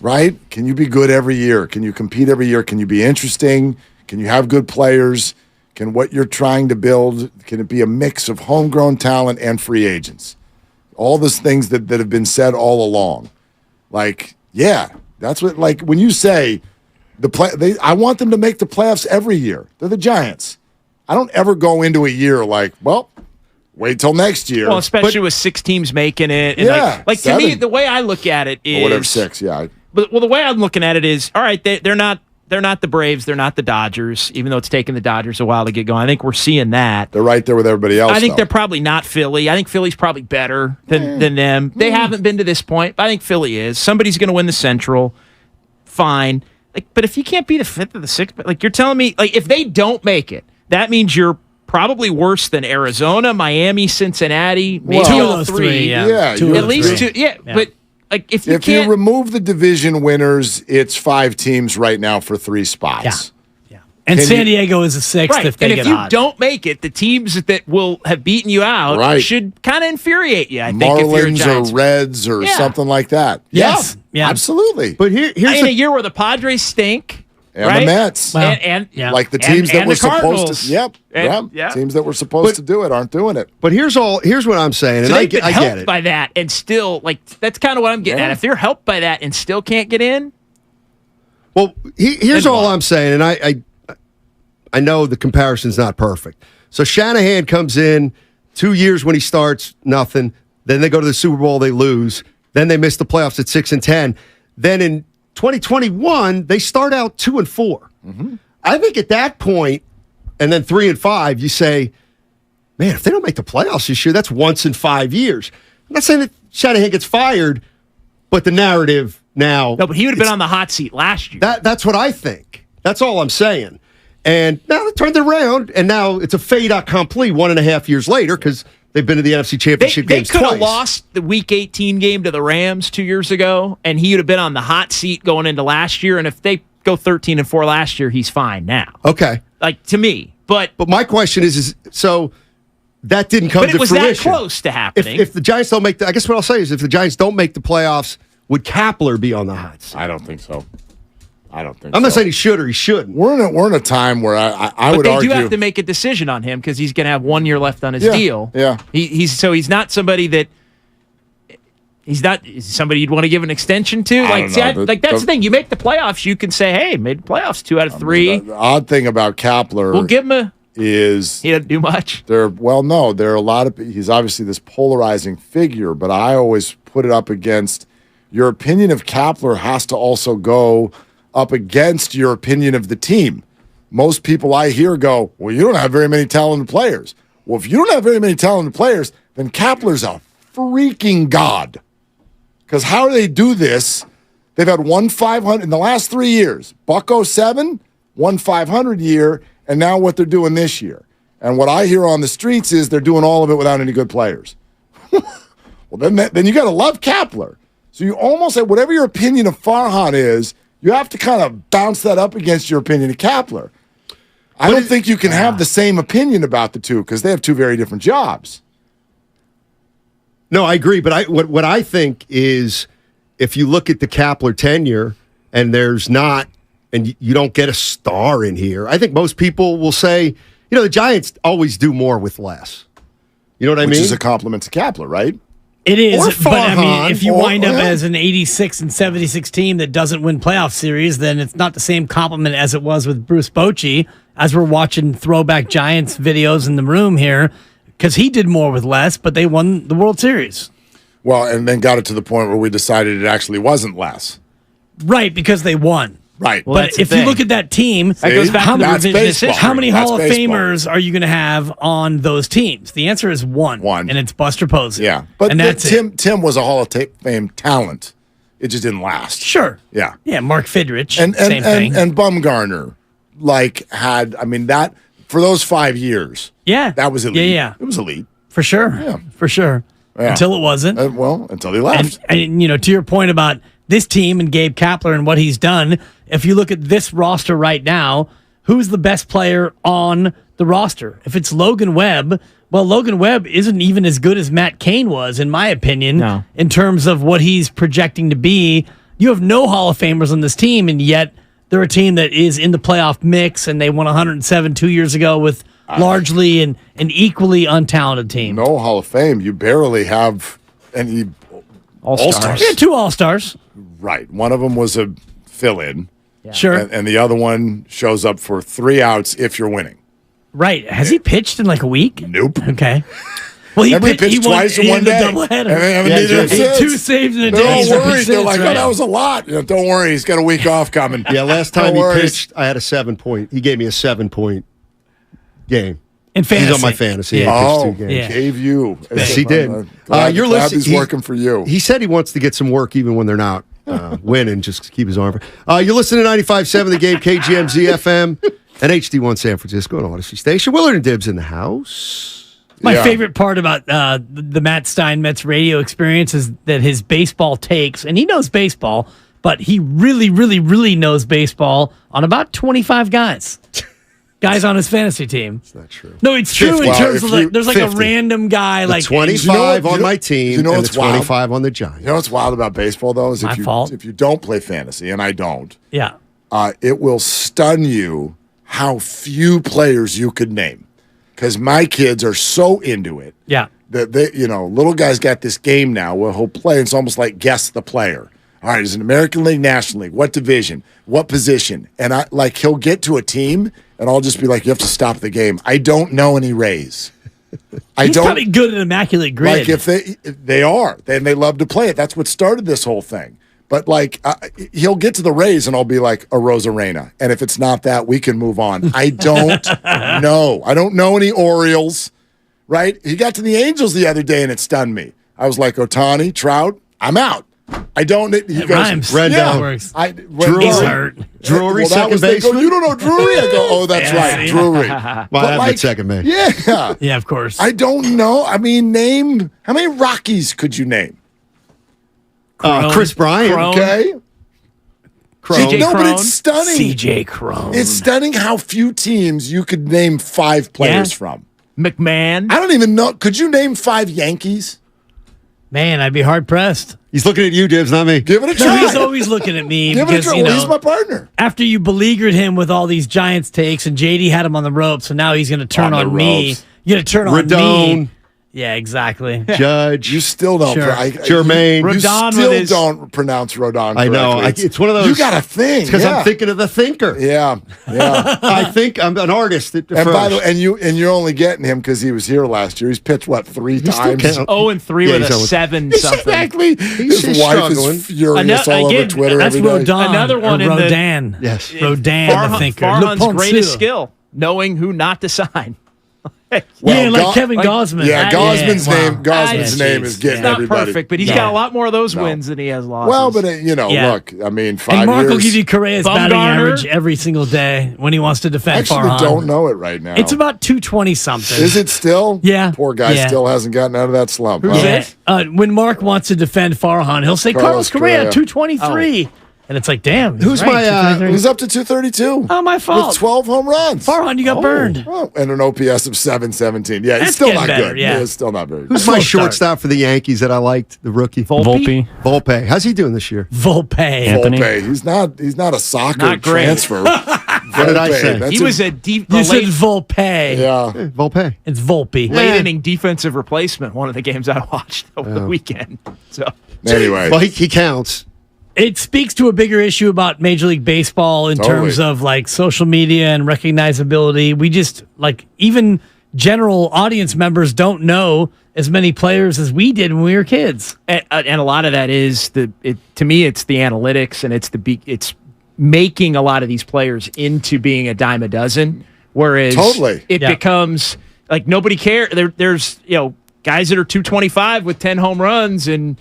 right. Can you be good every year? Can you compete every year? Can you be interesting? Can you have good players? Can what you're trying to build, can it be a mix of homegrown talent and free agents? All those things that have been said all along. Like, yeah, that's what, like, when you say I want them to make the playoffs every year. They're the Giants. I don't ever go into a year like, well, wait till next year. Well, especially with 6 teams making it. And like to me, the way I look at it is. Or whatever, 6, yeah. But the way I'm looking at it is, all right, they're not the Braves. They're not the Dodgers, even though it's taken the Dodgers a while to get going. I think we're seeing that. They're right there with everybody else. I think they're probably not Philly. I think Philly's probably better than them. They haven't been to this point, but I think Philly is. Somebody's going to win the Central. Fine. But if you can't be the 5th or the 6th, you're telling me, if they don't make it, that means you're probably worse than Arizona, Miami, Cincinnati, maybe two all of those three. Yeah, at least 2. Yeah, but. If you remove the division winners, it's 5 teams right now for 3 spots. Yeah. And San Diego is a 6th right. if they get get hot. hot. If you don't make it, the teams that will have beaten you out should kind of infuriate you, I think, if you're a Marlins Giants or Reds or something like that. Yes. Yeah, absolutely. But here's in a year where the Padres stink. And right? the Mets. Well, and like the teams that were supposed to. Yep. Teams that were supposed to do it aren't doing it. But here's what I'm saying, so and I get get it. by that, and still, that's kind of what I'm getting at. If they're helped by that and still can't get in, well, here's all I'm saying, and I know the comparison's not perfect. So Shanahan comes in 2 years when he starts, nothing. Then they go to the Super Bowl, they lose. Then they miss the playoffs at 6-10. Then in 2021, they start out 2-4. Mm-hmm. I think at that point, and then 3-5, you say, man, if they don't make the playoffs this year, that's once in 5 years. I'm not saying that Shanahan gets fired, but the narrative now. No, but he would have been on the hot seat last year. That's what I think. That's all I'm saying. And now they turned it around, and now it's a fait accompli 1.5 years later because they've been to the NFC Championship games twice. They could have lost the Week 18 game to the Rams 2 years ago, and he would have been on the hot seat going into last year. And if they go 13-4 last year, he's fine now. Okay. To me. But my question is so that didn't come to fruition. But it was that close to happening. If the Giants don't make I guess what I'll say is if the Giants don't make the playoffs, would Kapler be on the hot seat? I don't think so. I'm not saying he should or he shouldn't. We're in a time where I would argue. But they do have to make a decision on him because he's going to have 1 year left on his deal. Yeah. He's not somebody that. He's not somebody you'd want to give an extension to. That's the thing. You make the playoffs, you can say, "Hey, made the playoffs 2 out of 3." The odd thing about Kapler, we'll give him is he doesn't do much. There are a lot of. He's obviously this polarizing figure, but I always put it up against your opinion of Kapler has to also go up against your opinion of the team. Most people I hear go, well, you don't have very many talented players. Well, if you don't have very many talented players, then Kapler's a freaking god. Because how do they do this? They've had 1,500 in the last 3 years. Buck 07, 1,500 year, and now what they're doing this year. And what I hear on the streets is they're doing all of it without any good players. Well, then you got to love Kapler. So you almost say whatever your opinion of Farhan is, you have to kind of bounce that up against your opinion of Kapler. I don't think you can have the same opinion about the two because they have two very different jobs. No, I agree. But what I think is if you look at the Kapler tenure and there's not, and you don't get a star in here, I think most people will say, the Giants always do more with less. You know what I mean? Which is a compliment to Kapler, right? It is, Or but I mean, if you Farhan, wind up as an 86 and 76 team that doesn't win playoff series, then it's not the same compliment as it was with Bruce Bochy, as we're watching throwback Giants videos in the room here, because he did more with less, but they won the World Series. Well, and then got it to the point where we decided it actually wasn't less. Right, because they won. Right. Well, but if you look at that team, that goes back to the revisionist history. How many Hall of Famers are you going to have on those teams? The answer is one. And it's Buster Posey. Yeah. But and that's Tim was a Hall of Fame talent. It just didn't last. Sure. Yeah. Yeah, Mark Fidrich, same thing. And Bumgarner, that for those 5 years. Yeah. That was elite. Yeah. It was elite. For sure. Yeah. For sure. Yeah. Until it wasn't. Until he left. And to your point about this team and Gabe Kapler and what he's done, if you look at this roster right now, who's the best player on the roster? If it's Logan Webb, well, Logan Webb isn't even as good as Matt Cain was, in my opinion, in terms of what he's projecting to be. You have no Hall of Famers on this team, and yet they're a team that is in the playoff mix, and they won 107 2 years ago with largely an equally untalented team. No Hall of Fame. You barely have any All-Stars. Yeah, 2 All-Stars. Right. One of them was a fill-in. Yeah. Sure. And the other one shows up for 3 outs if you're winning. Right. Has he pitched in like a week? Nope. Okay. Well, he pitched twice in one day. Doubleheader. 2 saves in a day. Don't worry. They're like, that was a lot. Don't worry. He's got a week off coming. Yeah, last time he pitched, I had a 7-point. He gave me a 7-point game. In fantasy. He's on my fantasy. Yeah. He pitched 2 games. Gave you. Yes, he did. You're listening. He's working for you. He said he wants to get some work even when they're not winning, just to keep his arm. You're listening to 95.7 The Game, KGMZ FM, and HD1 San Francisco, and Odyssey Station. Willard and Dibbs in the house. My favorite part about the Matt Stein Mets radio experience is that his baseball takes, and he knows baseball, but he really, really, really knows baseball on about 25 guys. Guys on his fantasy team. It's not true. No, it's true in terms of there's like 50. A random guy the like 25 on my team and the 25 on the Giants. You know what's wild about baseball though is fault. If you don't play fantasy, and I don't, yeah, it will stun you how few players you could name. Because my kids are so into it. Yeah. That they, little guy's got this game now where he'll play, and it's almost like guess the player. All right, is it American League, National League? What division? What position? And he'll get to a team, and I'll just be like, you have to stop the game. I don't know any Rays. He's probably good at Immaculate Grid. Like if they are, then they love to play it. That's what started this whole thing. But he'll get to the Rays, and I'll be like a Rosarena. And if it's not that, we can move on. I don't know. I don't know any Orioles. Right? He got to the Angels the other day, and it stunned me. I was like, Ohtani, Trout, I'm out. I don't. He goes, rhymes. Rendell. Works. He's hurt. Drury, second baseman. You don't know Drury? I go, oh, that's right, Drury. Well, I'm at second base. Yeah. Yeah, of course. I don't know. I mean, name, how many Rockies could you name? Chris Bryant. Okay. CJ no, Crone. but it's stunning. CJ Crone. It's stunning how few teams you could name 5 players from. McMahon. I don't even know. Could you name 5 Yankees? Man, I'd be hard pressed. He's looking at you, Dibs, not me. Give it a try. No, he's always looking at me Give because it a try. Well, he's my partner. After you beleaguered him with all these Giants takes, and JD had him on the ropes, and now he's going to turn on me. ropes. You're going to turn on Rodon. me. Yeah, exactly. Judge. You still don't. Sure. Jermaine. You Rodon still with his- don't pronounce Rodon I know. correctly. It's one of those. You got to think. Because I'm thinking of the thinker. Yeah, yeah. I think I'm an artist at the And first. by the way, and you're only getting him because he was here last year. He's pitched what 3 still times? counts. 0-3 Yeah, with he's a always- 7 something. Exactly. His He's wife struggling. is furious all over Again, Twitter That's every day. Rodon. Another one or in the- Rodan. Yes. Rodan, the thinker. Farhan's Le greatest Ponceau. skill, knowing who not to sign. Yeah, like Go- Kevin Gosman. Yeah, Gosman's Wow. name. Gosman's Yeah, name jeez. is getting It's not everybody. perfect, but he's Yeah. got a lot more of those No. wins than he has losses. Well, but Yeah. look. I mean, 5 And Mark years. will give you Correa's batting Bumgarner? average every single day when he wants to defend Actually, Farhan. don't know it right now. It's about 220 something. Is it still? Yeah. Poor guy Yeah. still hasn't gotten out of that slump. Who's huh? this? When Mark wants to defend Farhan, he'll say Carlos Carlos Correa, Correa. 223. And it's like, damn. he's Who's right, my, 223. He's up to 232. Oh, my fault. With 12 home runs. Farhan, you got burned. Oh, and an OPS of 717. Yeah, That's he's still getting not better, good. yeah. It's still not very good. Who's Slow my start. shortstop for the Yankees that I liked? The rookie Volpe? Volpe. How's he doing this year? Volpe. Volpe. He's not a soccer Not great. transfer. What did I say? That's he was a deep, You said late, Volpe. yeah. Volpe. It's Volpe. late inning defensive replacement. One of the games I watched over the weekend. So Anyway, Well, he counts. It speaks to a bigger issue about Major League Baseball in Totally. terms of like social media and recognizability. We just like even general audience members don't know as many players as we did when we were kids. and a lot of that is to me it's the analytics and it's making a lot of these players into being a dime a dozen, whereas Totally. it Yeah. becomes like nobody cares. There's guys that are 225 with 10 home runs and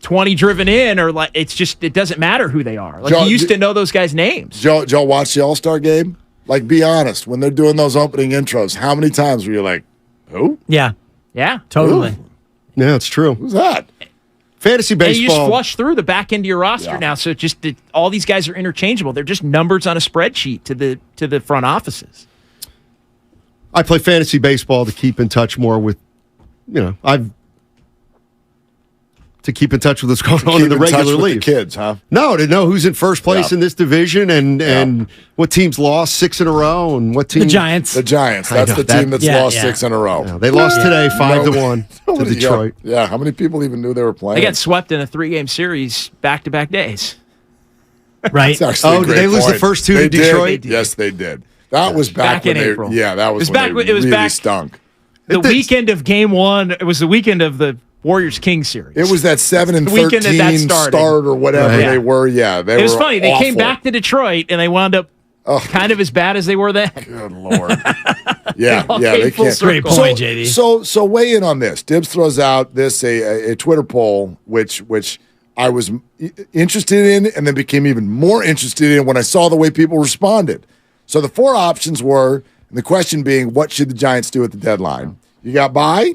20 driven in, or like it doesn't matter who they are. Like Joe, you used to know those guys' names. Joe watch the All-Star game? Like, be honest. When they're doing those opening intros, how many times were you like, who? Yeah, Yeah, totally. Yeah, it's true. Who's that? Fantasy and you just baseball. flush through the back end of your roster Yeah. now, so all these guys are interchangeable. They're just numbers on a spreadsheet to the front offices. I play fantasy baseball to keep in touch more with, to keep in touch with what's going on in the Keep in touch regular with the league. kids, huh? No, to know who's in first place Yeah. in this division and what teams lost 6 in a row and what teams. The Giants. The Giants. I That's know, the that- team that's yeah, lost yeah. 6 in a row. Yeah, they lost today 5-1 to Nobody- Detroit. Yeah. How many people even knew they were playing? They got swept in a 3-game series back-to-back days. Right. That's actually a Oh, did great they lose the point. first two They to did. Detroit? Yes, they did. That was back in when they. April. Yeah, that was It was when back- they it was really back- stunk. The weekend of Game 1, it was the weekend of the Warriors-Kings series. It was that 7 and The weekend 13 that started. start or whatever Right. they were. Yeah, they It was were funny. They came awful. back to Detroit, and they wound up kind of as bad as they were then. Good Lord. Yeah, all yeah, came they full can't. Great circle. point, JD. So weigh in on this. Dibs throws out this a Twitter poll, which I was interested in, and then became even more interested in when I saw the way people responded. So the 4 options were, and the question being, what should the Giants do at the deadline? You got buy,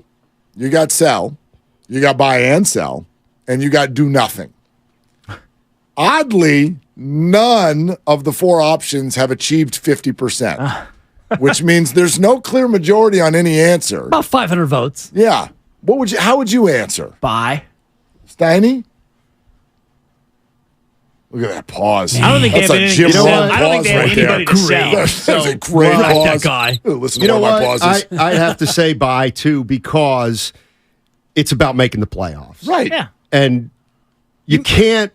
you got sell, you got buy and sell, and you got do nothing. Oddly, none of the 4 options have achieved 50%, which means there's no clear majority on any answer. About 500 votes. Yeah. How would you answer? Bye. Steiny? Look at that pause. I don't think they That's have a anything Jim to sell. Rohn I don't think pause they have right there. anybody to sell. That's a So, great I like pause. that guy. Listen You to know one of my what? pauses. I'd have to say bye, too, because it's about making the playoffs. Right. Yeah. And you can't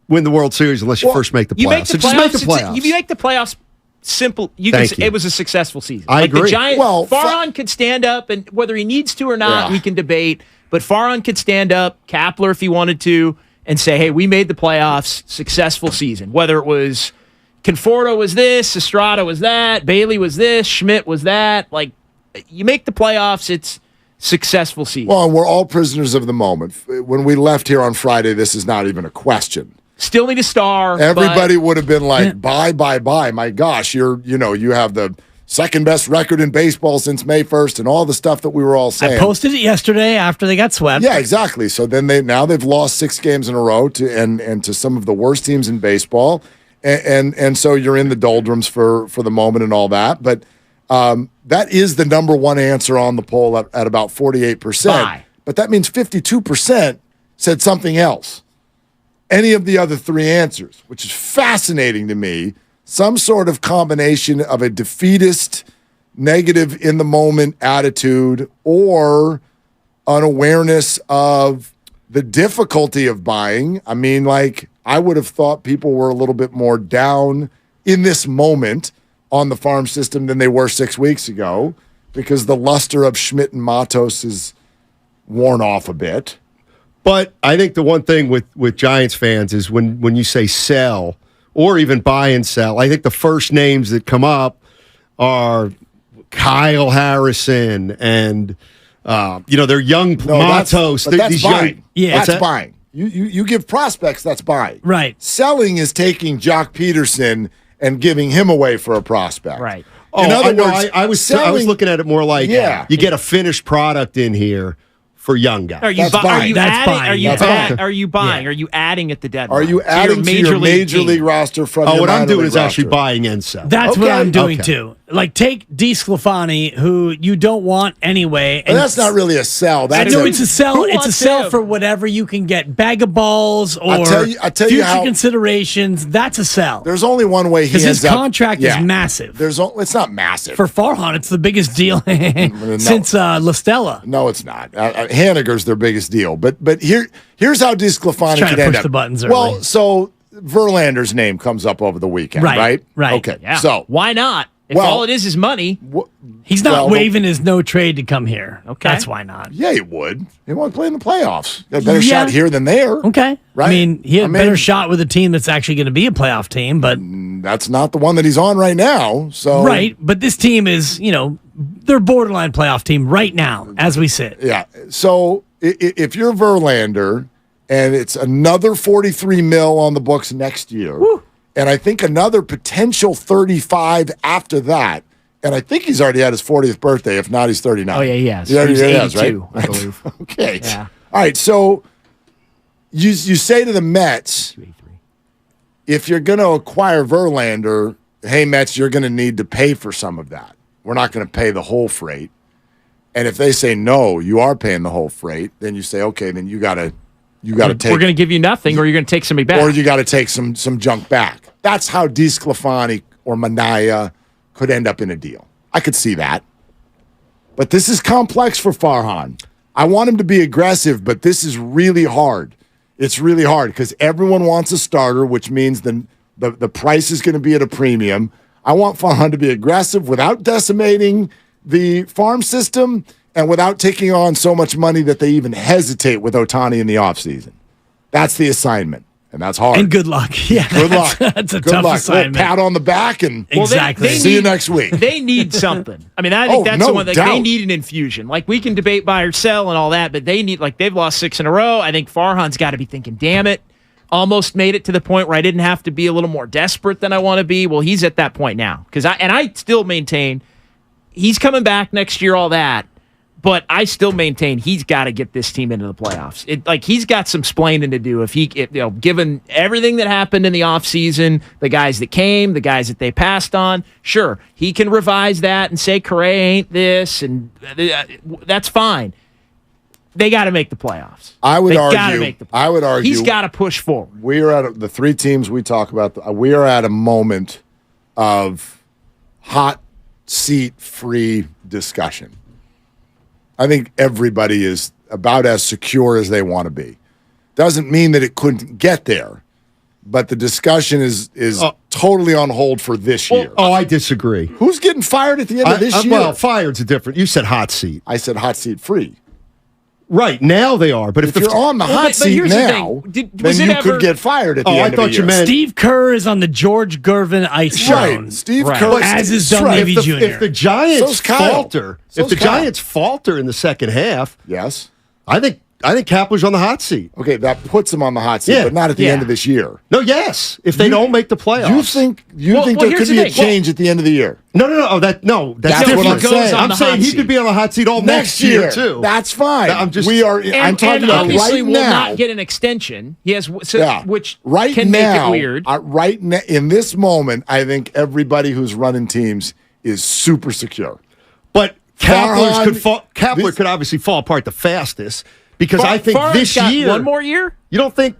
win the World Series unless you Well, first make the playoffs. You make the So playoffs. just make the it's- playoffs. If you make the playoffs simple, Thank you. it was a successful season. I The agree. Giants, Well, Farhan could stand up, and whether he needs to or not, Yeah. we can debate. But Farhan could stand up, Kapler if he wanted to, and say, hey, we made the playoffs, successful season. Whether it was Conforto was this, Estrada was that, Bailey was this, Schmidt was that. Like, you make the playoffs, it's successful season. Well, we're all prisoners of the moment. When we left here on Friday, this is not even a question. Still need a star. Everybody would have been like, bye. My gosh, you have the second best record in baseball since May 1st and all the stuff that we were all saying. I posted it yesterday after they got swept. Yeah, exactly. So then they've lost 6 games in a row to some of the worst teams in baseball, and so you're in the doldrums for the moment and all that. But that is the number one answer on the poll at about 48%. Bye. But that means 52% said something else. Any of the other 3 answers, which is fascinating to me. Some sort of combination of a defeatist negative in the moment attitude or an awareness of the difficulty of buying. I mean, like, I would have thought people were a little bit more down in this moment on the farm system than they were 6 weeks ago because the luster of Schmidt and Matos is worn off a bit. But I think the one thing with Giants fans is when you say sell or even buy and sell, I think the first names that come up are Kyle Harrison and they're young Matos. That's buying. Yeah, that's buying. You give prospects, that's buying. Right. Selling is taking Jock Peterson and giving him away for a prospect. Right. In other words, I was looking at it more like you get a finished product in here for young guys. Are you buying? Are you buying? Yeah. Are you adding at the deadline? Are you adding to your major league roster from your what I'm doing is roster? actually buying and selling. That's what I'm doing too. Like, take DeSclafani, who you don't want anyway. And that's not really a sell. It's a sell. It's a sell for whatever you can get. Bag of balls or I tell future you how, considerations. That's a sell. There's only one way he ends his contract is massive. It's not massive. For Farhan, it's the biggest deal since La Stella. No, it's not. Haniger's their biggest deal. But here's how DeSclafani Trying could to end push up. the buttons early. Well, so Verlander's name comes up over the weekend, right? Right. Okay. Yeah. So why not? If all it is money, he's not waving his no trade to come here. Okay. That's why not. Yeah, he would. He won't play in the playoffs. He had a better shot here than there. Okay. Right? I mean, he had a better shot with a team that's actually going to be a playoff team, but that's not the one that he's on right now. So right, but this team is, they're borderline playoff team right now as we sit. Yeah. So if you're Verlander and it's another $43 million on the books next year, and I think another potential 35 after that, and I think he's already had his 40th birthday. If not, he's 39. Oh yeah, he has. He already He's 82, right? I believe. Okay. Yeah. All right. So you say to the Mets, if you're going to acquire Verlander, hey Mets, you're going to need to pay for some of that. We're not going to pay the whole freight. And if they say no, you are paying the whole freight, then you say, okay, then you got to take. We're going to give you nothing, or you're going to take somebody back, or you got to take some junk back. That's how DeSclafani or Manaya could end up in a deal. I could see that, but this is complex for Farhan. I want him to be aggressive, but this is really hard. It's really hard because everyone wants a starter, which means the price is going to be at a premium. I want Farhan to be aggressive without decimating the farm system and without taking on so much money that they even hesitate with Ohtani in the offseason. That's the assignment, and that's hard. And good luck. Yeah, good luck. That's a good tough luck. assignment. Pat on the back and exactly. See you next week. They need something. I mean, I think that's the one that they need an infusion. Like, we can debate buy or sell and all that, but they need, like, they've lost 6 in a row. I think Farhan's got to be thinking, damn it, almost made it to the point where I didn't have to be a little more desperate than I want to be. Well, he's at that point now. I still maintain he's coming back next year, all that. But I still maintain he's got to get this team into the playoffs. He's got some splaining to do given everything that happened in the offseason, the guys that came, the guys that they passed on. Sure, he can revise that and say Correa ain't this, and that's fine. They got to make the playoffs. I would argue he's got to push forward. We are at the 3 teams we talk about. We are at a moment of hot seat free discussion. I think everybody is about as secure as they want to be. Doesn't mean that it couldn't get there, but the discussion is totally on hold for this year. Oh, I disagree. Who's getting fired at the end of this year? Well, fired's a different. You said hot seat. I said hot seat free. Right, now they are. But if you're on the hot seat now, then you could get fired at the end of the year. I thought you meant Steve Kerr is on the George Gervin ice throne. Steve Kerr, as is Dunleavy Jr. If the Giants falter, Giants falter in the second half, yes, I think Kapler's on the hot seat. Okay, that puts him on the hot seat, but not at the end of this year. No, yes, if they don't make the playoffs, you think there could be a change at the end of the year? No. That's what I'm saying. I'm saying he could be on the hot seat all next year too. That's fine. I'm And talking about obviously right will now. not get an extension. He has, which right can now, make it weird. Right now, in this moment, I think everybody who's running teams is super secure. But Kapler could obviously fall apart the fastest. Because I think this year, one more year. You don't think?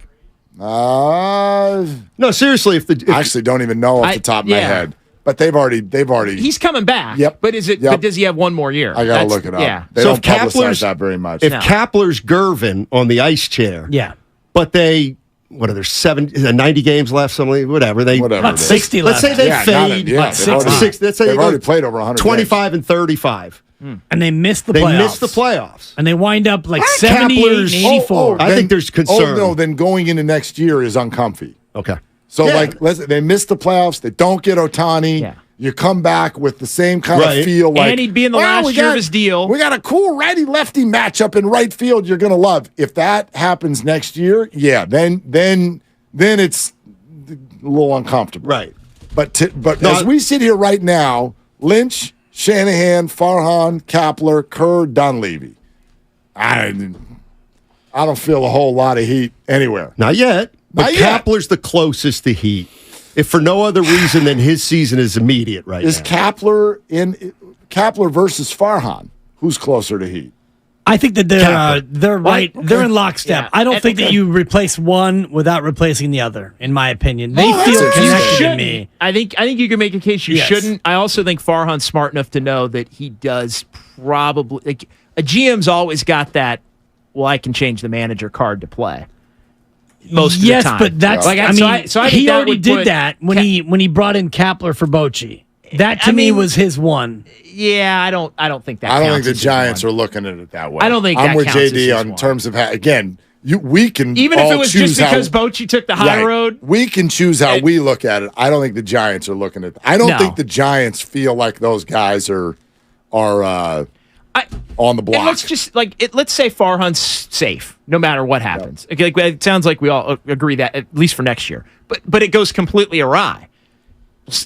No, seriously. I actually don't even know off the top of my head. But they've already. He's coming back. Yep. But is it? Yep. But does he have one more year? I gotta look it up. Yeah. They don't publicize that very much. If Kapler's Gervin on the ice chair, but what are there 90 games left? Something, whatever. About 60 Let's left. say they fade. Let's say they've already played over 100. 25 and 35. And they missed the They playoffs. missed the playoffs. And they wind up like 78 and 84. I think there's concern. Oh, no, then going into next year is uncomfy. Okay. So, they missed the playoffs. They don't get Ohtani. Yeah. You come back with the same kind of feel. Like, and he'd be in the last year of his deal. We got a cool righty-lefty matchup in right field you're going to love. If that happens next year, then it's a little uncomfortable. Right. But as we sit here right now, Lynch, Shanahan, Farhan, Kapler, Kerr, Dunleavy. I don't feel a whole lot of heat anywhere. Not yet. But Not yet. Kapler's the closest to heat. If for no other reason than his season is immediate right Is now. Kapler versus Farhan? Who's closer to heat? I think that they're right. Okay. They're in lockstep. Yeah. I don't think that you replace one without replacing the other. In my opinion, they that's feel interesting. connected to me. I think you can make a case you Yes. shouldn't. I also think Farhan's smart enough to know that he does probably like a GM's always got that. Well, I can change the manager card to play. Most of the time. But that's Like, I mean, so I think he that already would did put that when he brought in Kapler for Bochy. That to me was his one. Yeah, I don't think that. I don't counts think the as his Giants one. are looking at it that way. I don't think I'm that with counts as JD his on one. terms of again. We can Even if all it was choose just because Bochy took the high road. We can choose how we look at it. I don't think the Giants are looking at it. I don't think the Giants feel like those guys are on the block. And let's just let's say Farhan's safe no matter what happens. Okay, like, it sounds like we all agree that at least for next year. But it goes completely awry.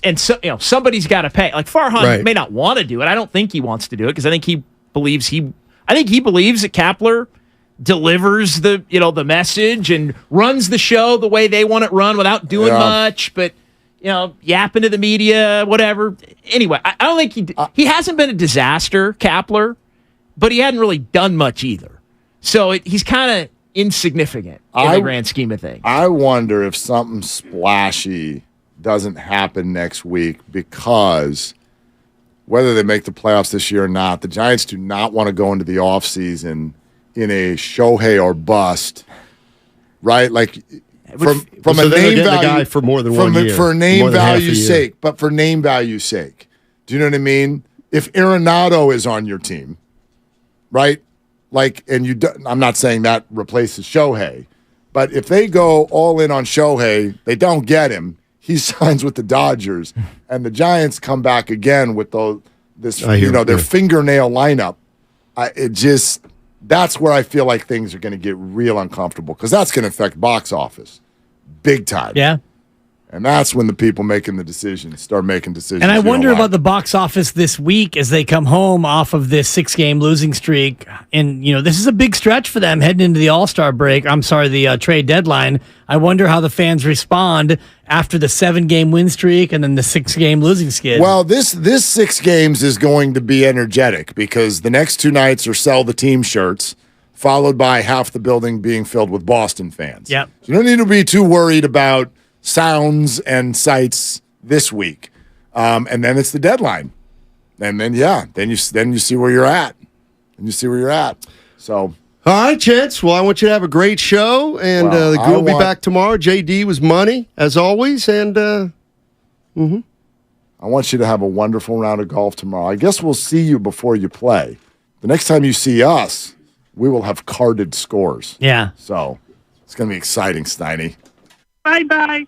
And so somebody's got to pay. Like Farhan may not want to do it. I don't think he wants to do it because I think he believes that Kapler delivers the message and runs the show the way they want it run without doing much, but yapping to the media, whatever. Anyway, I don't think he hasn't been a disaster, Kapler, but he hadn't really done much either. So he's kind of insignificant in the grand scheme of things. I wonder if something splashy doesn't happen next week because whether they make the playoffs this year or not, the Giants do not want to go into the offseason in a Shohei or bust, right? Like from So a they're name getting value the guy for more than 1 year. for name more than half a value's year. sake, but for name value's sake. Do you know what I mean? If Arenado is on your team, right? Like, and I'm not saying that replaces Shohei, but if they go all in on Shohei, they don't get him. He signs with the Dodgers, and the Giants come back again with their fingernail lineup. That's where I feel like things are going to get real uncomfortable because that's going to affect box office big time. Yeah. And that's when the people making the decisions start making decisions. And I you don't wonder like. about the box office this week as they come home off of this 6-game losing streak. And, this is a big stretch for them heading into the All-Star break. I'm sorry, the trade deadline. I wonder how the fans respond after the 7-game win streak and then the 6-game losing skid. Well, this 6 games is going to be energetic because the next 2 nights are sell the team shirts, followed by half the building being filled with Boston fans. Yep. So you don't need to be too worried about sounds and sights this week. And then it's the deadline. And then you see where you're at. And you see where you're at. So all right, Chance. Well, I want you to have a great show, and the Goo will be back tomorrow. JD was money, as always, and I want you to have a wonderful round of golf tomorrow. I guess we'll see you before you play. The next time you see us, we will have carded scores. Yeah. So it's going to be exciting, Steiny. Bye-bye.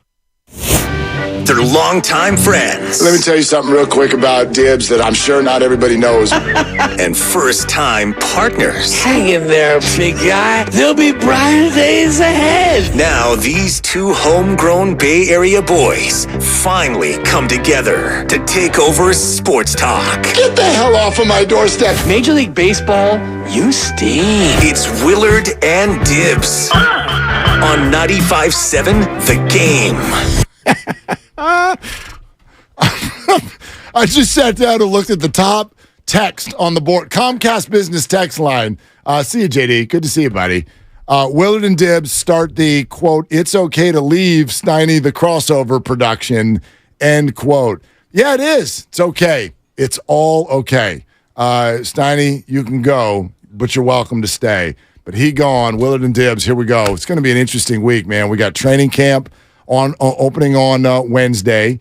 They're longtime friends. Let me tell you something real quick about Dibs that I'm sure not everybody knows. And first-time partners. Hang in there, big guy. There'll be brighter days ahead. Now, these 2 homegrown Bay Area boys finally come together to take over sports talk. Get the hell off of my doorstep. Major League Baseball, you stink. It's Willard and Dibs on 95.7 The Game. I just sat down and looked at the top text on the board. Comcast Business text line. See you, JD. Good to see you, buddy. Willard and Dibs start the, quote, "It's okay to leave Steiny the crossover production," end quote. Yeah, it is. It's okay. It's all okay. Steiny, you can go, but you're welcome to stay. But he gone. Willard and Dibbs, here we go. It's going to be an interesting week, man. We got training camp opening on Wednesday.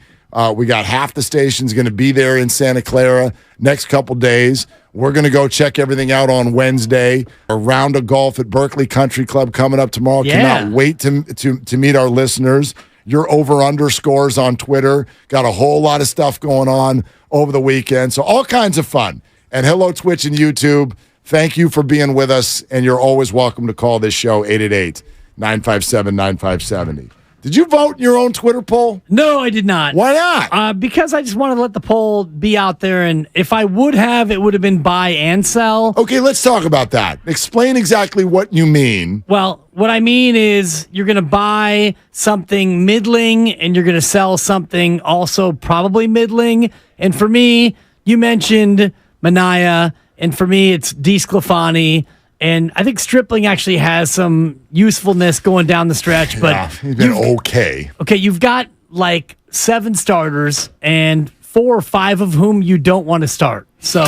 We got half the station's going to be there in Santa Clara next couple days. We're going to go check everything out on Wednesday. A round of golf at Berkeley Country Club coming up tomorrow. Yeah. Cannot wait to meet our listeners. Your over-under scores on Twitter. Got a whole lot of stuff going on over the weekend. So all kinds of fun. And hello, Twitch and YouTube. Thank you for being with us. And you're always welcome to call this show, 888-957-9570. Did you vote in your own Twitter poll? No, I did not. Why not? Because I just wanted to let the poll be out there, and if I would have, it would have been buy and sell. Okay, let's talk about that. Explain exactly what you mean. Well, what I mean is you're going to buy something middling, and you're going to sell something also probably middling. And for me, you mentioned Minaya, and for me, it's DeSclafani. And I think Stripling actually has some usefulness going down the stretch, but yeah, he's been okay. Okay, you've got like 7 starters and 4 or 5 of whom you don't want to start. So,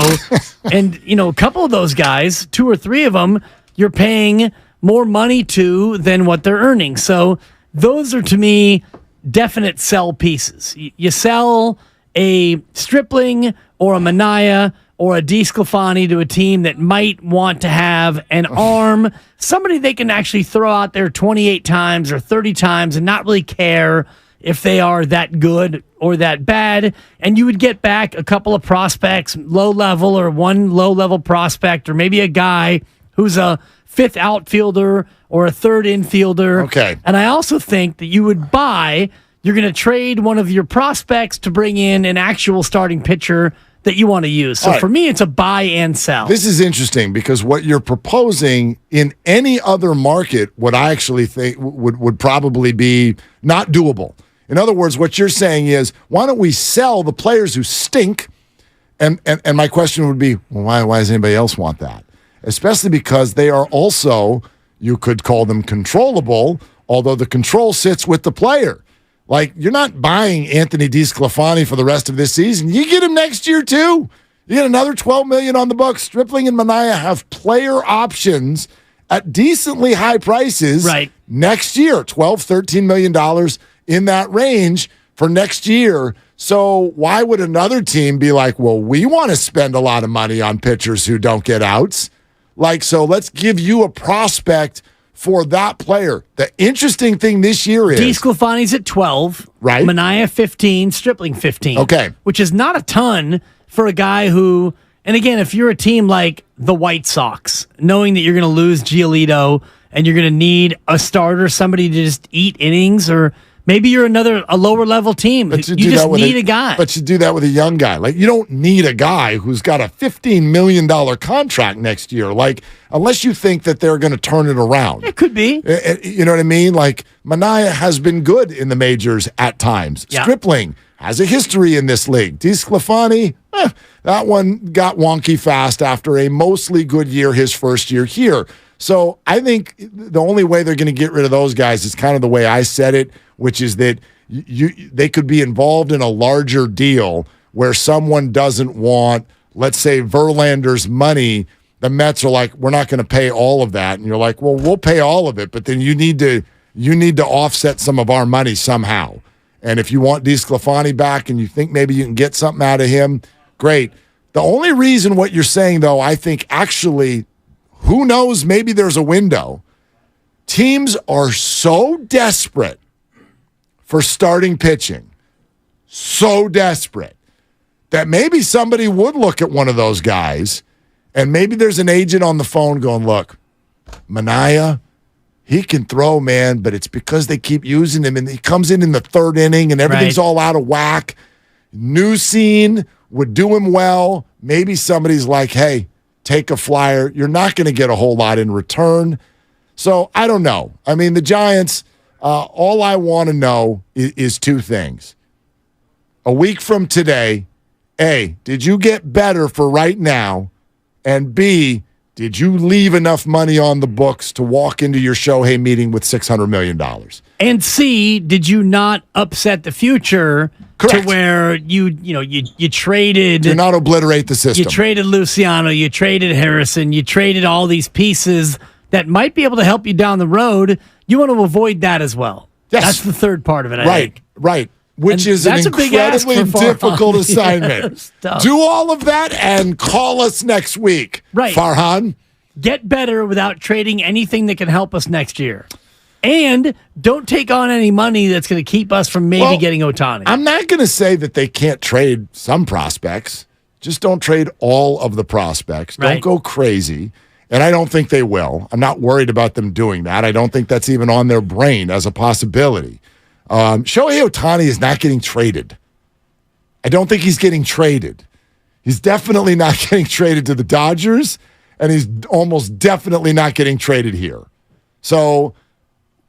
and a couple of those guys, 2 or 3 of them, you're paying more money to than what they're earning. So those are, to me, definite sell pieces. You sell a Stripling or a Minaya or a DeSclafani to a team that might want to have an arm, somebody they can actually throw out there 28 times or 30 times and not really care if they are that good or that bad. And you would get back a couple of prospects, low level or one low level prospect, or maybe a guy who's a 5th outfielder or a 3rd infielder. Okay. And I also think that you would you're going to trade one of your prospects to bring in an actual starting pitcher that you want to use. So for me, it's a buy and sell. This is interesting because what you're proposing in any other market would I actually think would probably be not doable. In other words, what you're saying is, why don't we sell the players who stink? And my question would be, well, why does anybody else want that? Especially because they are also, you could call them controllable, although the control sits with the player. Like, you're not buying Anthony DeSclafani for the rest of this season. You get him next year, too. You get another $12 million on the books. Stripling and Minaya have player options at decently high prices next year. $12, $13 million in that range for next year. So why would another team be like, well, we want to spend a lot of money on pitchers who don't get outs? Like, so let's give you a prospect for that player. The interesting thing this year is DeSclafani's at 12, right? Minaya 15, Stripling 15. Okay. Which is not a ton for a guy who, and again, if you're a team like the White Sox, knowing that you're going to lose Giolito and you're going to need a starter, somebody to just eat innings, or maybe you're a lower level team. But you just need a guy. But you do that with a young guy. Like, you don't need a guy who's got a $15 million contract next year. Like, unless you think that they're going to turn it around. It could be. You know what I mean? Like, Minaya has been good in the majors at times. Yeah. Stripling has a history in this league. DeSclafani, that one got wonky fast after a mostly good year his first year here. So I think the only way they're going to get rid of those guys is kind of the way I said it, which is that they could be involved in a larger deal where someone doesn't want, let's say, Verlander's money. The Mets are like, we're not going to pay all of that. And you're like, well, we'll pay all of it, but then you need to offset some of our money somehow. And if you want DeSclafani back and you think maybe you can get something out of him, great. The only reason what you're saying, though, I think actually, who knows, maybe there's a window. Teams are so desperate for starting pitching, so desperate, that maybe somebody would look at one of those guys, and maybe there's an agent on the phone going, look, Minaya, he can throw, man, but it's because they keep using him, and he comes in the 3rd inning, and everything's all out of whack. New scene would do him well. Maybe somebody's like, hey, take a flyer. You're not going to get a whole lot in return. So I don't know. I mean, the Giants, all I want to know is 2 things. A week from today, A, did you get better for right now? And B, did you leave enough money on the books to walk into your Shohei meeting with $600 million? And C, did you not upset the future Correct. To where you traded. Do not obliterate the system. You traded Luciano. You traded Harrison. You traded all these pieces that might be able to help you down the road. You want to avoid that as well. Yes. That's the third part of it, I think. Right. Which And is an that's a big ask incredibly for Farhan. difficult Yeah, assignment. it's tough. Do all of that and call us next week. Right. Farhan? Get better without trading anything that can help us next year. And don't take on any money that's going to keep us from maybe getting Ohtani. I'm not going to say that they can't trade some prospects. Just don't trade all of the prospects. Don't Right. go crazy. And I don't think they will. I'm not worried about them doing that. I don't think that's even on their brain as a possibility. Shohei Ohtani is not getting traded. I don't think he's getting traded. He's definitely not getting traded to the Dodgers, and he's almost definitely not getting traded here. So,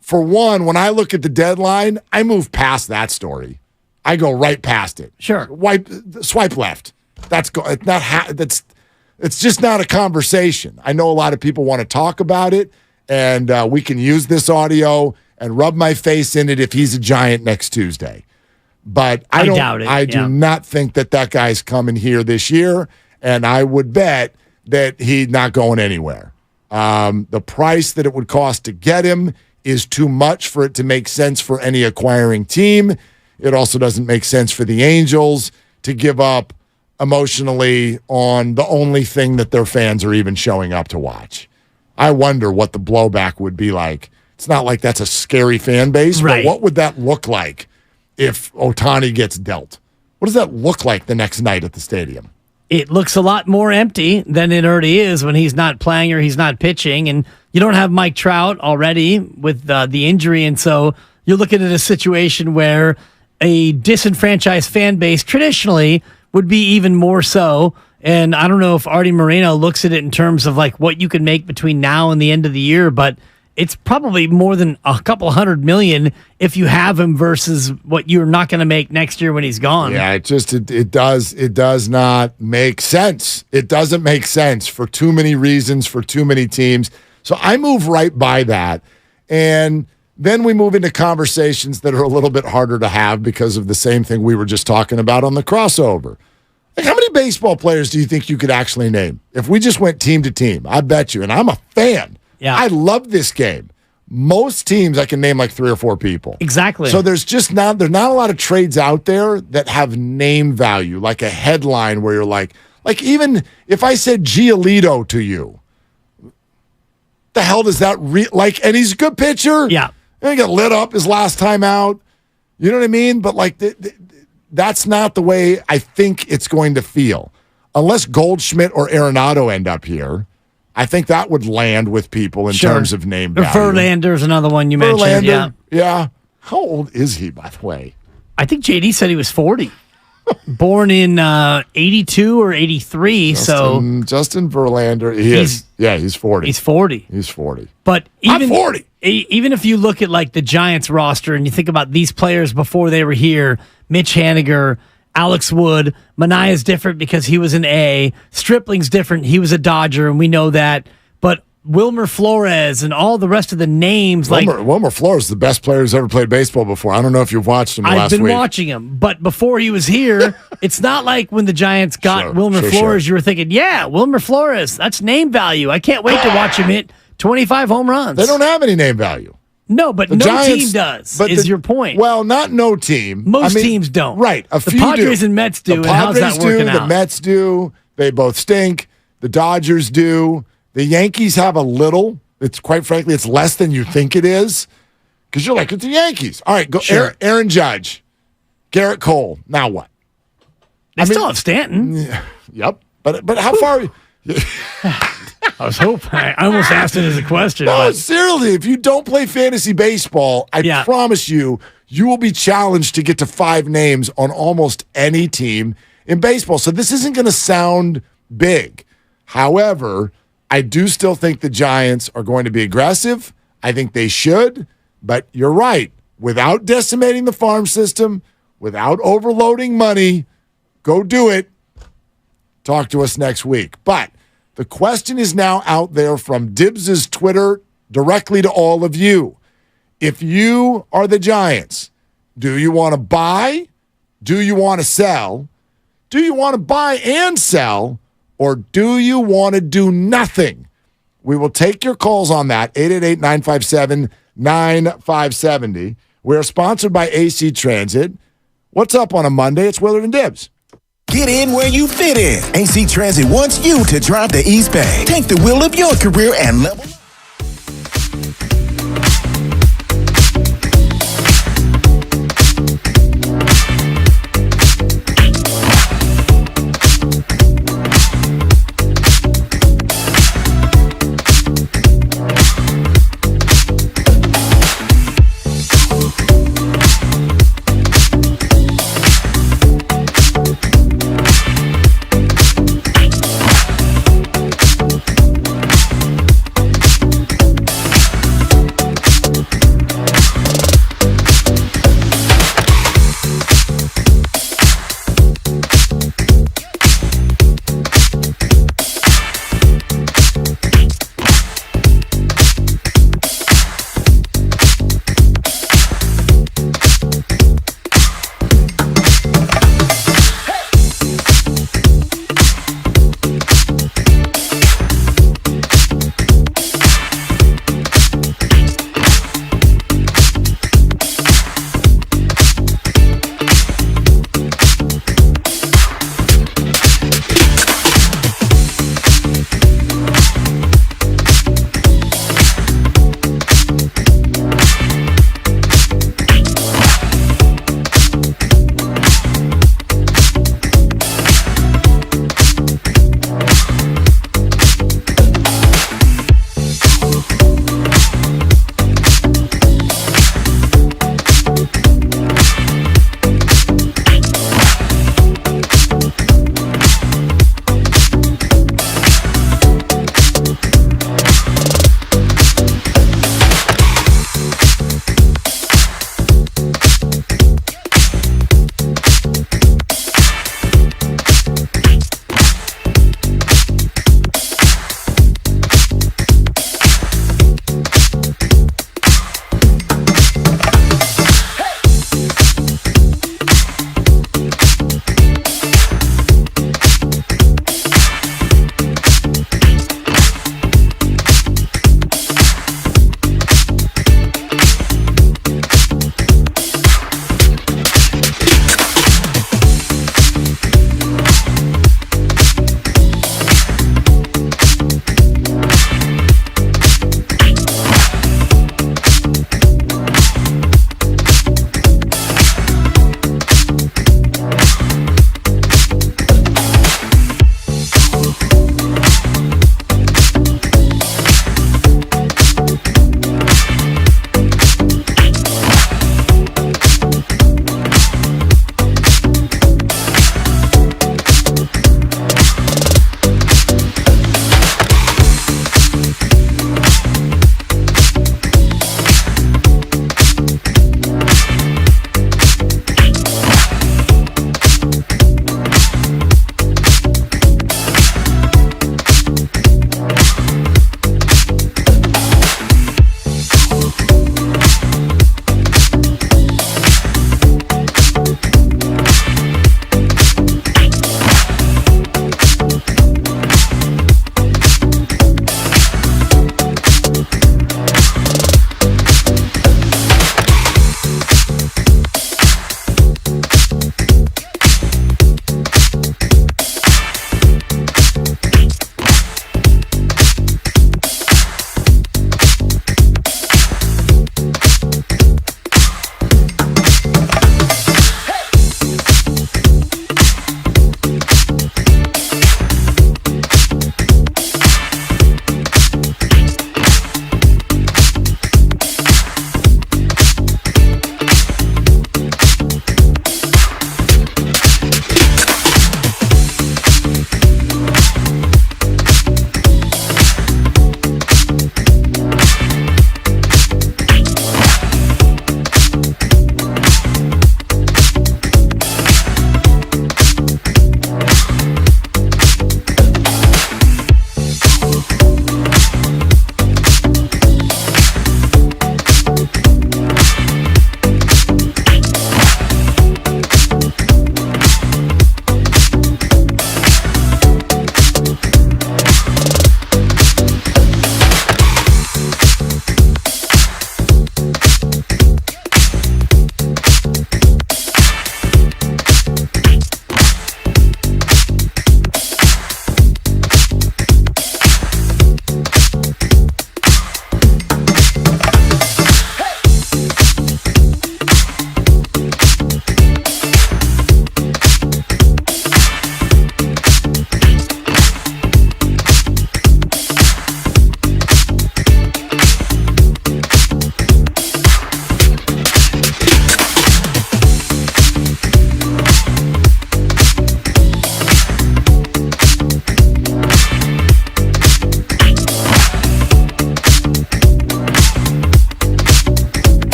for one, when I look at the deadline, I move past that story. I go right past it. Sure. Swipe left. It's just not a conversation. I know a lot of people want to talk about it, and we can use this audio and rub my face in it if he's a Giant next Tuesday. But I doubt it. I do Yeah. not think that guy's coming here this year, and I would bet that he's not going anywhere. The price that it would cost to get him is too much for it to make sense for any acquiring team. It also doesn't make sense for the Angels to give up emotionally on the only thing that their fans are even showing up to watch. I wonder what the blowback would be like. It's not like that's a scary fan base, Right. but what would that look like if Ohtani gets dealt? What does that look like the next night at the stadium? It looks a lot more empty than it already is when he's not playing or he's not pitching. And you don't have Mike Trout already with the injury. And so you're looking at a situation where a disenfranchised fan base traditionally would be even more so. And I don't know if Artie Moreno looks at it in terms of like what you can make between now and the end of the year, but it's probably more than a couple $100 million if you have him versus what you're not going to make next year when he's gone. Yeah, it does not make sense. It doesn't make sense for too many reasons, for too many teams. So I move right by that. And then we move into conversations that are a little bit harder to have because of the same thing we were just talking about on the crossover. Like, how many baseball players do you think you could actually name? If we just went team to team, I bet you, and I'm a fan. Yeah. I love this game. Most teams I can name like 3 or 4 people. Exactly. So there's not a lot of trades out there that have name value, like a headline where you're like even if I said Giolito to you, the hell does that and he's a good pitcher. Yeah. And he got lit up his last time out. You know what I mean? But like that's not the way I think it's going to feel. Unless Goldschmidt or Arenado end up here, I think that would land with people in terms of name value. Verlander's another one you mentioned. Yeah. How old is he, by the way? I think JD said he was 40. Born in 82 or 83. Justin Verlander, he's 40. He's 40. He's 40. But even, I'm 40. Even if you look at like the Giants roster and you think about these players before they were here, Mitch Haniger, Alex Wood, Manaea's different because he was an A. Stripling's different. He was a Dodger, and we know that. But Wilmer Flores and all the rest of the names. Wilmer Flores is the best player who's ever played baseball before. I don't know if you've watched him last week. I've been watching him. But before he was here, it's not like when the Giants got Wilmer Flores, you were thinking, yeah, Wilmer Flores, that's name value. I can't wait to watch him hit 25 home runs. They don't have any name value. No, but team does, is your point. Well, not no team. Most teams don't. Right. The Padres and Mets do, and how's that working out? The Mets do. They both stink. The Dodgers do. The Yankees have a little. It's quite frankly, it's less than you think it is. Because you're like, it's the Yankees. All right, go Aaron Judge, Garrett Cole. Now what? They still have Stanton. Yep. But how far... I was hoping. I almost asked it as a question. No, seriously, if you don't play fantasy baseball, I promise you will be challenged to get to 5 names on almost any team in baseball. So this isn't going to sound big. However, I do still think the Giants are going to be aggressive. I think they should. But you're right. Without decimating the farm system, without overloading money, go do it. Talk to us next week. But the question is now out there from Dibbs' Twitter directly to all of you. If you are the Giants, do you want to buy Do you want to sell? Do you want to buy and sell? Or do you want to do nothing? We will take your calls on that, 888-957-9570. We are sponsored by AC Transit. What's up on a Monday? It's Willard and Dibs. Get in where you fit in. AC Transit wants you to drive the East Bay. Take the wheel of your career and level up.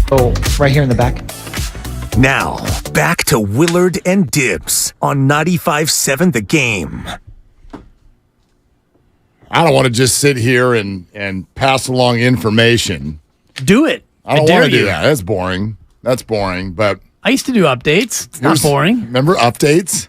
Oh, right here in the back. Now, back to Willard and Dibs on 95.7 The Game. I don't want to just sit here and pass along information. Do it. I don't dare want to do you. that. That's boring. That's boring. But I used to do updates. It's not boring. Remember updates?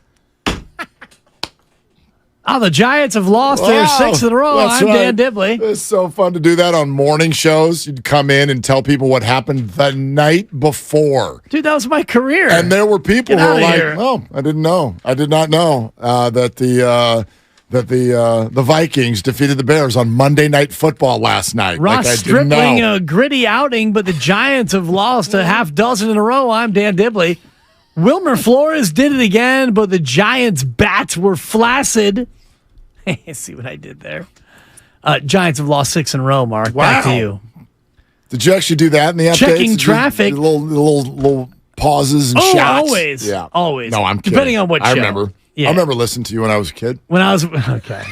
Oh, the Giants have lost their 6 in a row. That's I'm right. Dan Dibley. It's so fun to do that on morning shows. You'd come in and tell people what happened the night before. Dude, that was my career. And there were people Get who were outta like, here. "Oh, I didn't know. I did not know that the Vikings defeated the Bears on Monday Night Football last night." Ross like I didn't Stripling, know. a gritty outing, but the Giants have lost a half dozen in a row. I'm Dan Dibley. Wilmer Flores did it again, but the Giants' bats were flaccid. See what I did there? Giants have lost 6 in a row, Mark. Back to you. Did you actually do that in the updates? Checking Did you traffic. do little pauses and Oh, shots. always. Yeah. Always. No, I'm kidding. Depending on what I show. remember. Yeah. I remember listening to you when I was a kid. When I was okay.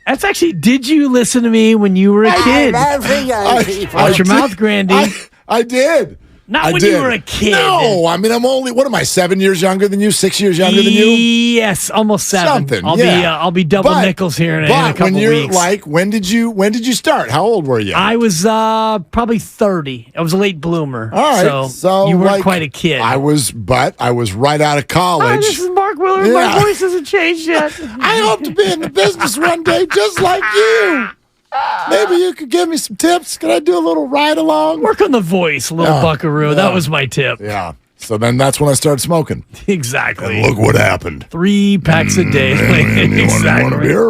That's actually. Did you listen to me when you were a kid? Watch your mouth, Grandy. I did. Not I when did. you were a kid. No, I mean I'm only. What am I? 7 years younger than you? 6 years younger than you? Yes, almost 7. Something. I'll be double But- nickels here in a But couple when you're weeks. like, when did you start? How old were you? I was probably 30. I was a late bloomer. All right, So you weren't like, quite a kid. I was right out of Hi, college. this is Mark Willard. Yeah. My voice hasn't changed yet. I hope to be in the business one day just like you. Maybe you could give me some tips. Could I do a little ride along? Work on the voice, little Yeah. buckaroo. That Yeah. was my tip. Yeah. So then that's when I started smoking. Exactly. And look what happened. 3 packs a day. You Exactly. want a beer?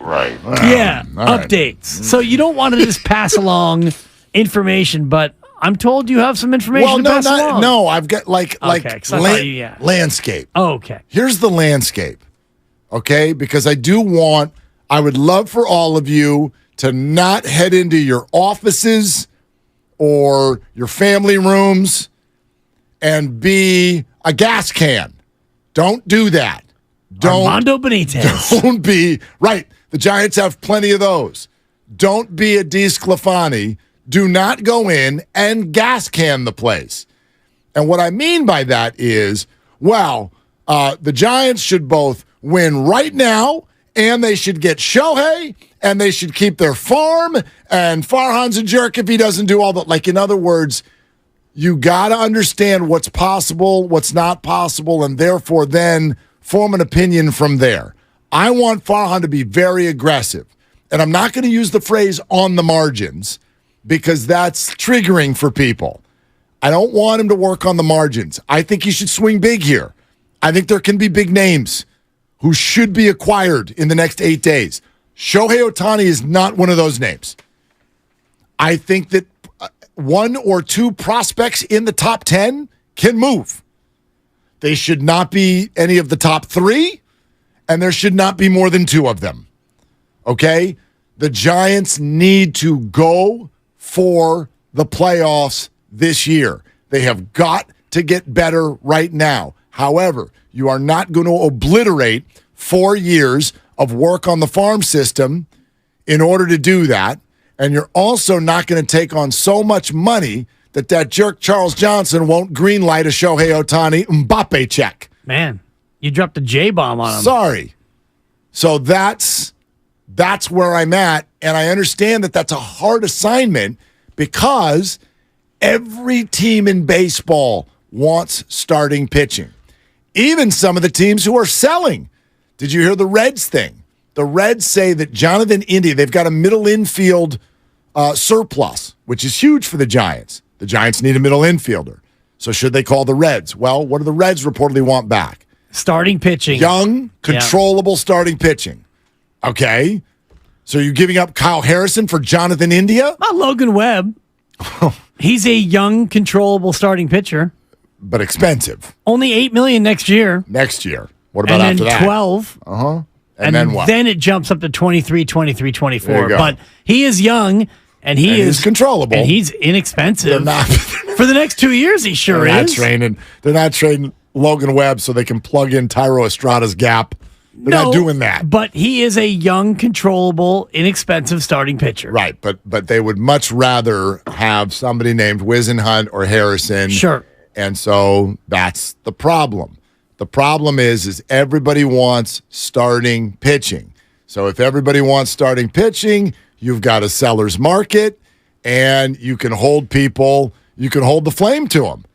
Right. Yeah, All right. updates. So you don't want to just pass along information, but I'm told you have some information Well, to no, pass along. no. I've got like 'cause I thought yeah. landscape. Oh, okay. Here's the landscape, okay? Because I would love for all of you to not head into your offices or your family rooms and be a gas can. Don't do that. Armando Benitez. Don't be, right. The Giants have plenty of those. Don't be a DeSclafani. Do not go in and gas can the place. And what I mean by that is, the Giants should both win right now, and they should get Shohei, and they should keep their farm, and Farhan's a jerk if he doesn't do all that. Like, in other words, you got to understand what's possible, what's not possible, and therefore then form an opinion from there. I want Farhan to be very aggressive. And I'm not going to use the phrase on the margins because that's triggering for people. I don't want him to work on the margins. I think he should swing big here. I think there can be big names who should be acquired in the next 8 days. Shohei Ohtani is not one of those names. I think that 1 or 2 prospects in the top 10 can move. They should not be any of the top 3, and there should not be more than 2 of them. Okay? The Giants need to go for the playoffs this year. They have got to get better right now. However, you are not going to obliterate 4 years of work on the farm system in order to do that. And you're also not going to take on so much money that jerk Charles Johnson won't greenlight a Shohei Ohtani Mbappe check. Man, you dropped a J-bomb on him. Sorry. So that's where I'm at. And I understand that that's a hard assignment because every team in baseball wants starting pitching. Even some of the teams who are selling. Did you hear the Reds thing? The Reds say that Jonathan India, they've got a middle infield surplus, which is huge for the Giants. The Giants need a middle infielder. So should they call the Reds? Well, what do the Reds reportedly want back? Starting pitching. Young, controllable starting pitching. Okay. So you're giving up Kyle Harrison for Jonathan India? Not Logan Webb. He's a young, controllable starting pitcher. But expensive. Only $8 million next year. Next year. What about and after then that? 12. Uh-huh. And then what? Then it jumps up to 23, 23, 24. There you go. But he is young, and he's controllable. And he's inexpensive. They're not. For the next 2 years, he sure They're is. not trading Logan Webb so they can plug in Tyro Estrada's gap. They're not doing that. But he is a young, controllable, inexpensive starting pitcher. Right, but they would much rather have somebody named Whisenhunt or Harrison. Sure. And so that's the problem. The problem is everybody wants starting pitching. So if everybody wants starting pitching, you've got a seller's market, and you can hold people, you can hold the flame to them.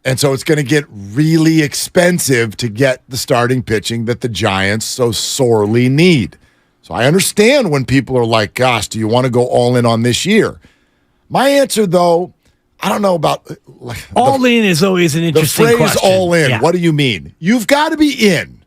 And so it's going to get really expensive to get the starting pitching that the Giants so sorely need. So I understand when people are like, gosh, do you want to go all in on this year? My answer, though, I don't know about all in is always an interesting question. The phrase question. all in, Yeah. what do you mean? You've got to be in.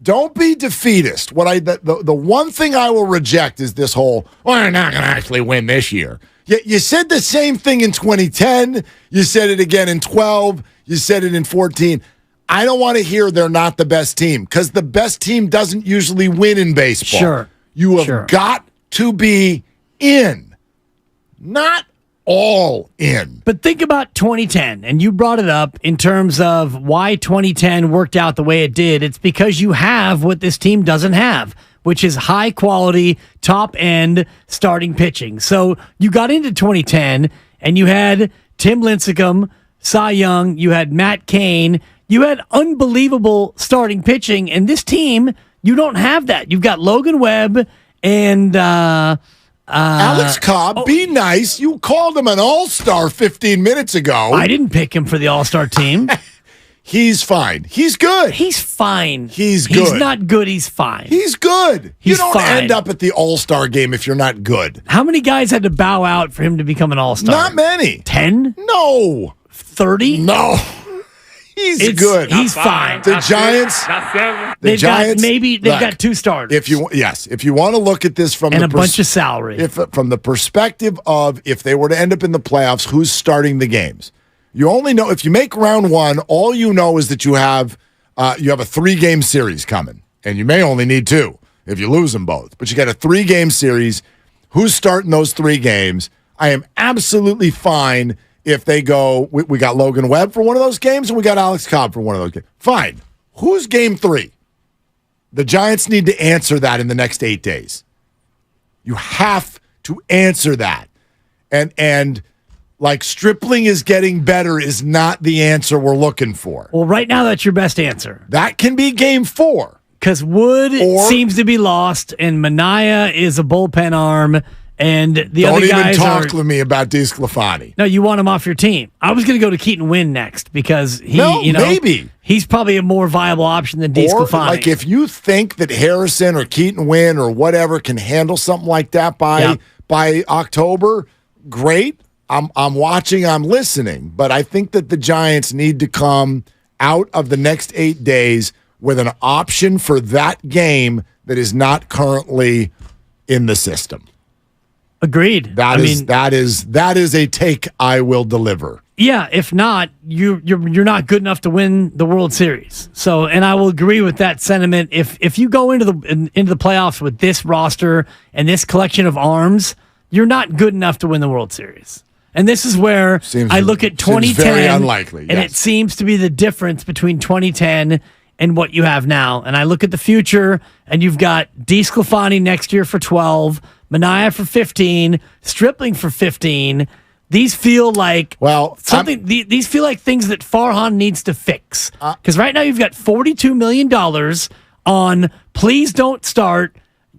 Don't be defeatist. The one thing I will reject is this whole, well, they're not going to actually win this year. You said the same thing in 2010. You said it again in 12. You said it in 14. I don't want to hear they're not the best team, because the best team doesn't usually win in baseball. Sure. You have got to be in, not all in. But think about 2010, and you brought it up in terms of why 2010 worked out the way it did. It's because you have what this team doesn't have, which is high quality, top end starting pitching. So you got into 2010 and you had Tim Lincecum, Cy Young, you had Matt Cain, you had unbelievable starting pitching, and this team, you don't have that. You've got Logan Webb and Alex Cobb, be nice. You called him an all-star 15 minutes ago. I didn't pick him for the all-star team. He's fine. He's good. He's fine. He's good. He's not good. He's fine. He's good. He's you don't fine. end up at the all-star game if you're not good. How many guys had to bow out for him to become an all-star? Not many. 10? No. 30? No. He's good. He's fine. The Giants. They've got two starters. If you want to look at this from and the a bunch of salary, from the perspective of if they were to end up in the playoffs, who's starting the games? You only know if you make round one. All you know is that you have a 3-game series coming, and you may only need 2 if you lose them both. But you got a 3-game series. Who's starting those 3 games? I am absolutely fine if they go. We got Logan Webb for one of those games, and we got Alex Cobb for one of those games. Fine. Who's game 3? The Giants need to answer that in the next 8 days. You have to answer that, and. Like Stripling is getting better is not the answer we're looking for. Well, right now that's your best answer. That can be game 4. Because Wood seems to be lost, and Manaea is a bullpen arm, and the other guys Don't even talk to me about DeSclafani. No, you want him off your team. I was going to go to Keaton Winn next because maybe he's probably a more viable option than DeSclafani. Or like if you think that Harrison or Keaton Winn or whatever can handle something like that by October, great. I'm watching, I'm listening, but I think that the Giants need to come out of the next 8 days with an option for that game that is not currently in the system. Agreed. That is a take I will deliver. Yeah, if not, you're not good enough to win the World Series. So, and I will agree with that sentiment. If you go into the playoffs with this roster and this collection of arms, you're not good enough to win the World Series. And this is where I look at 2010, very unlikely, and it seems to be the difference between 2010 and what you have now. And I look at the future, and you've got DeSclafani next year for 12, Manaea for 15, Stripling for 15. These feel like something. These feel like things that Farhan needs to fix. Because right now you've got $42 million on please don't start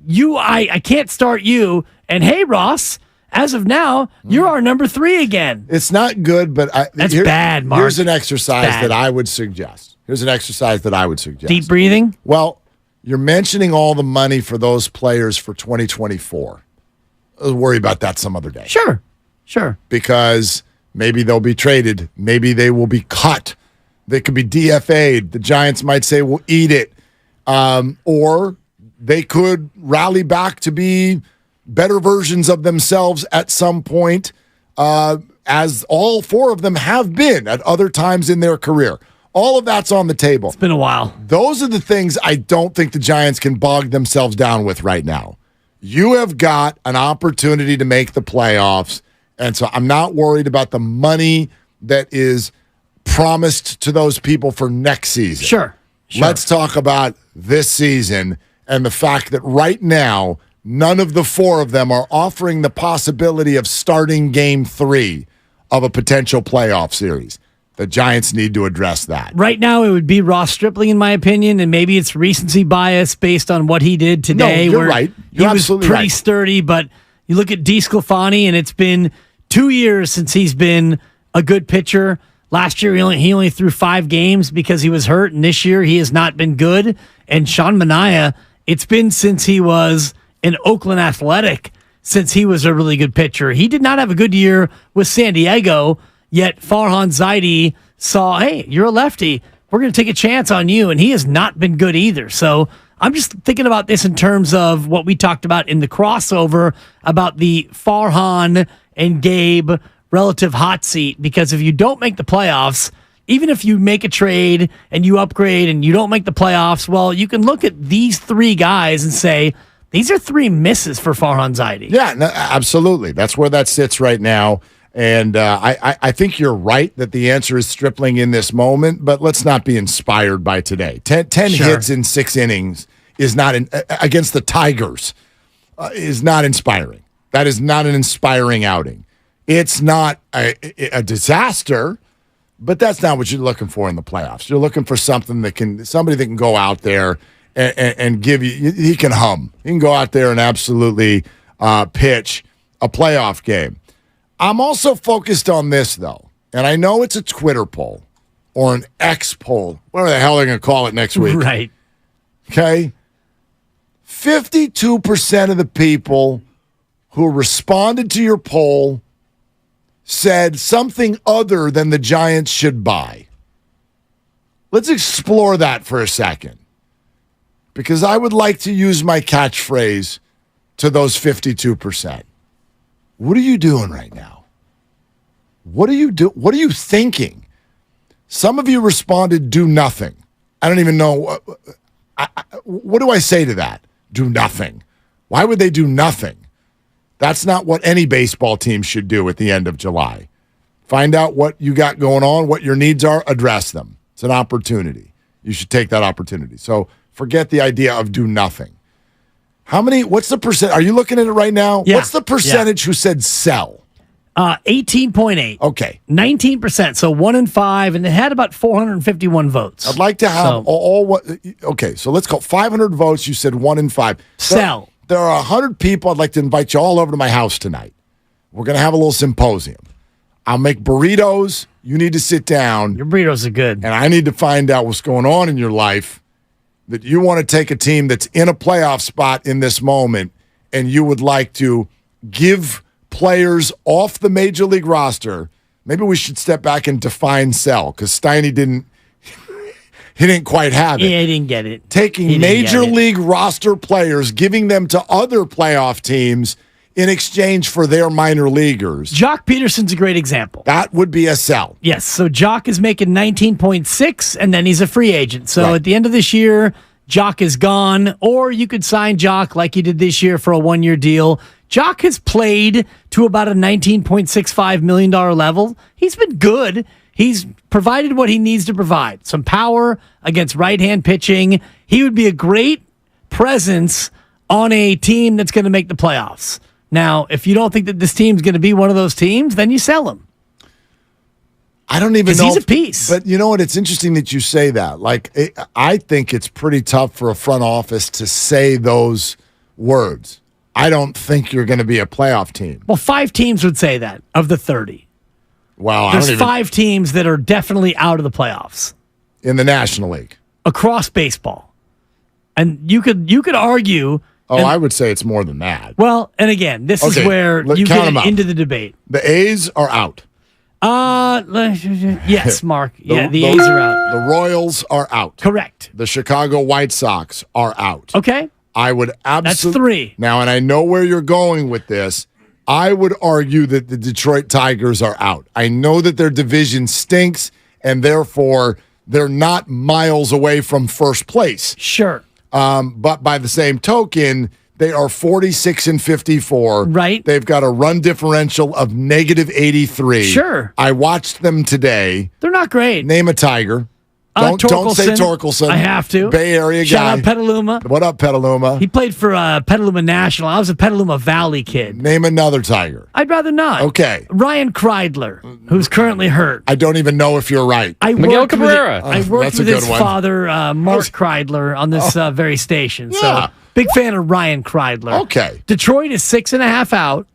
you. I can't start you. And hey, Ross. As of now, you're our number 3 again. It's not good, but that's bad, Mark. Here's an exercise that I would suggest. Deep breathing? Well, you're mentioning all the money for those players for 2024. I'll worry about that some other day. Sure. Because maybe they'll be traded. Maybe they will be cut. They could be DFA'd. The Giants might say, we'll eat it. Or they could rally back to be better versions of themselves at some point, as all 4 of them have been at other times in their career. All of that's on the table. It's been a while. Those are the things I don't think the Giants can bog themselves down with right now. You have got an opportunity to make the playoffs, and so I'm not worried about the money that is promised to those people for next season. Sure. Let's talk about this season and the fact that right now, none of the four of them are offering the possibility of starting game 3 of a potential playoff series. The Giants need to address that. Right now, it would be Ross Stripling, in my opinion, and maybe it's recency bias based on what he did today. No, you're right. You're he was absolutely pretty right. sturdy, but you look at DeSclafani, and it's been 2 years since he's been a good pitcher. Last year, he only threw 5 games because he was hurt, and this year he has not been good. And Sean Manaea, it's been since he was in Oakland Athletic, since he was a really good pitcher. He did not have a good year with San Diego, yet Farhan Zaidi saw, hey, you're a lefty. We're going to take a chance on you, and he has not been good either. So I'm just thinking about this in terms of what we talked about in the crossover about the Farhan and Gabe relative hot seat, because if you don't make the playoffs, even if you make a trade and you upgrade and you don't make the playoffs, well, you can look at these 3 guys and say, these are 3 misses for Farhan Zaidi. Yeah, no, absolutely. That's where that sits right now. And I think you're right that the answer is Stripling in this moment, but let's not be inspired by today. 10 hits in 6 innings is not against the Tigers is not inspiring. That is not an inspiring outing. It's not a disaster, but that's not what you're looking for in the playoffs. You're looking for somebody that can go out there and give you. He can hum. He can go out there and absolutely pitch a playoff game. I'm also focused on this though, and I know it's a Twitter poll or an X poll, whatever the hell they're going to call it next week. Right. Okay. 52% of the people who responded to your poll said something other than the Giants should buy. Let's explore that for a second, because I would like to use my catchphrase to those 52%. What are you doing right now? What are you thinking? Some of you responded, do nothing. I don't even know. What do I say to that? Do nothing. Why would they do nothing? That's not what any baseball team should do at the end of July. Find out what you got going on, what your needs are, address them. It's an opportunity. You should take that opportunity. So forget the idea of do nothing. What's the percent? Are you looking at it right now? Yeah. What's the percentage who said sell? 18.8. Okay. 19%. So 1 in 5, and it had about 451 votes. I'd like to have all what. Okay, so let's call 500 votes. You said 1 in 5. Sell. There are 100 people. I'd like to invite you all over to my house tonight. We're going to have a little symposium. I'll make burritos. You need to sit down. Your burritos are good. And I need to find out what's going on in your life, that you want to take a team that's in a playoff spot in this moment, and you would like to give players off the major league roster. Maybe we should step back and define sell, because Steiny didn't quite have it. Yeah, he didn't get it. Taking major league roster players, giving them to other playoff teams in exchange for their minor leaguers. Jock Peterson's a great example. That would be a sell. Yes, so Jock is making 19.6, and then he's a free agent. So at the end of this year, Jock is gone, or you could sign Jock like you did this year for a 1-year deal. Jock has played to about a $19.65 million level. He's been good. He's provided what he needs to provide. Some power against right-hand pitching. He would be a great presence on a team that's going to make the playoffs. Now, if you don't think that this team's going to be one of those teams, then you sell him. I don't even know. He's a piece. But you know what? It's interesting that you say that. I think it's pretty tough for a front office to say those words. I don't think you're going to be a playoff team. Well, 5 teams would say that of the 30. Wow, There's 5 teams that are definitely out of the playoffs in the National League across baseball, and you could argue. I would say it's more than that. Well, and again, this is where you get into the debate. The A's are out. Yes, Mark. Yeah, the A's are out. The Royals are out. Correct. The Chicago White Sox are out. Okay. I would absolutely. That's 3. Now, and I know where you're going with this. I would argue that the Detroit Tigers are out. I know that their division stinks, and therefore they're not miles away from first place. Sure. But by the same token, they are 46-54. Right. They've got a run differential of -83. Sure. I watched them today. They're not great. Name a Tiger. Don't say Torkelson. I have to. Bay Area guy. Shout out Petaluma. What up, Petaluma? He played for Petaluma National. I was a Petaluma Valley kid. Name another Tiger. I'd rather not. Okay. Ryan Kreidler, who's currently hurt. I don't even know if you're right. Miguel Cabrera. I worked with his father, Mark Kreidler, on this very station. Yeah. So big fan of Ryan Kreidler. Okay. Detroit is 6.5 out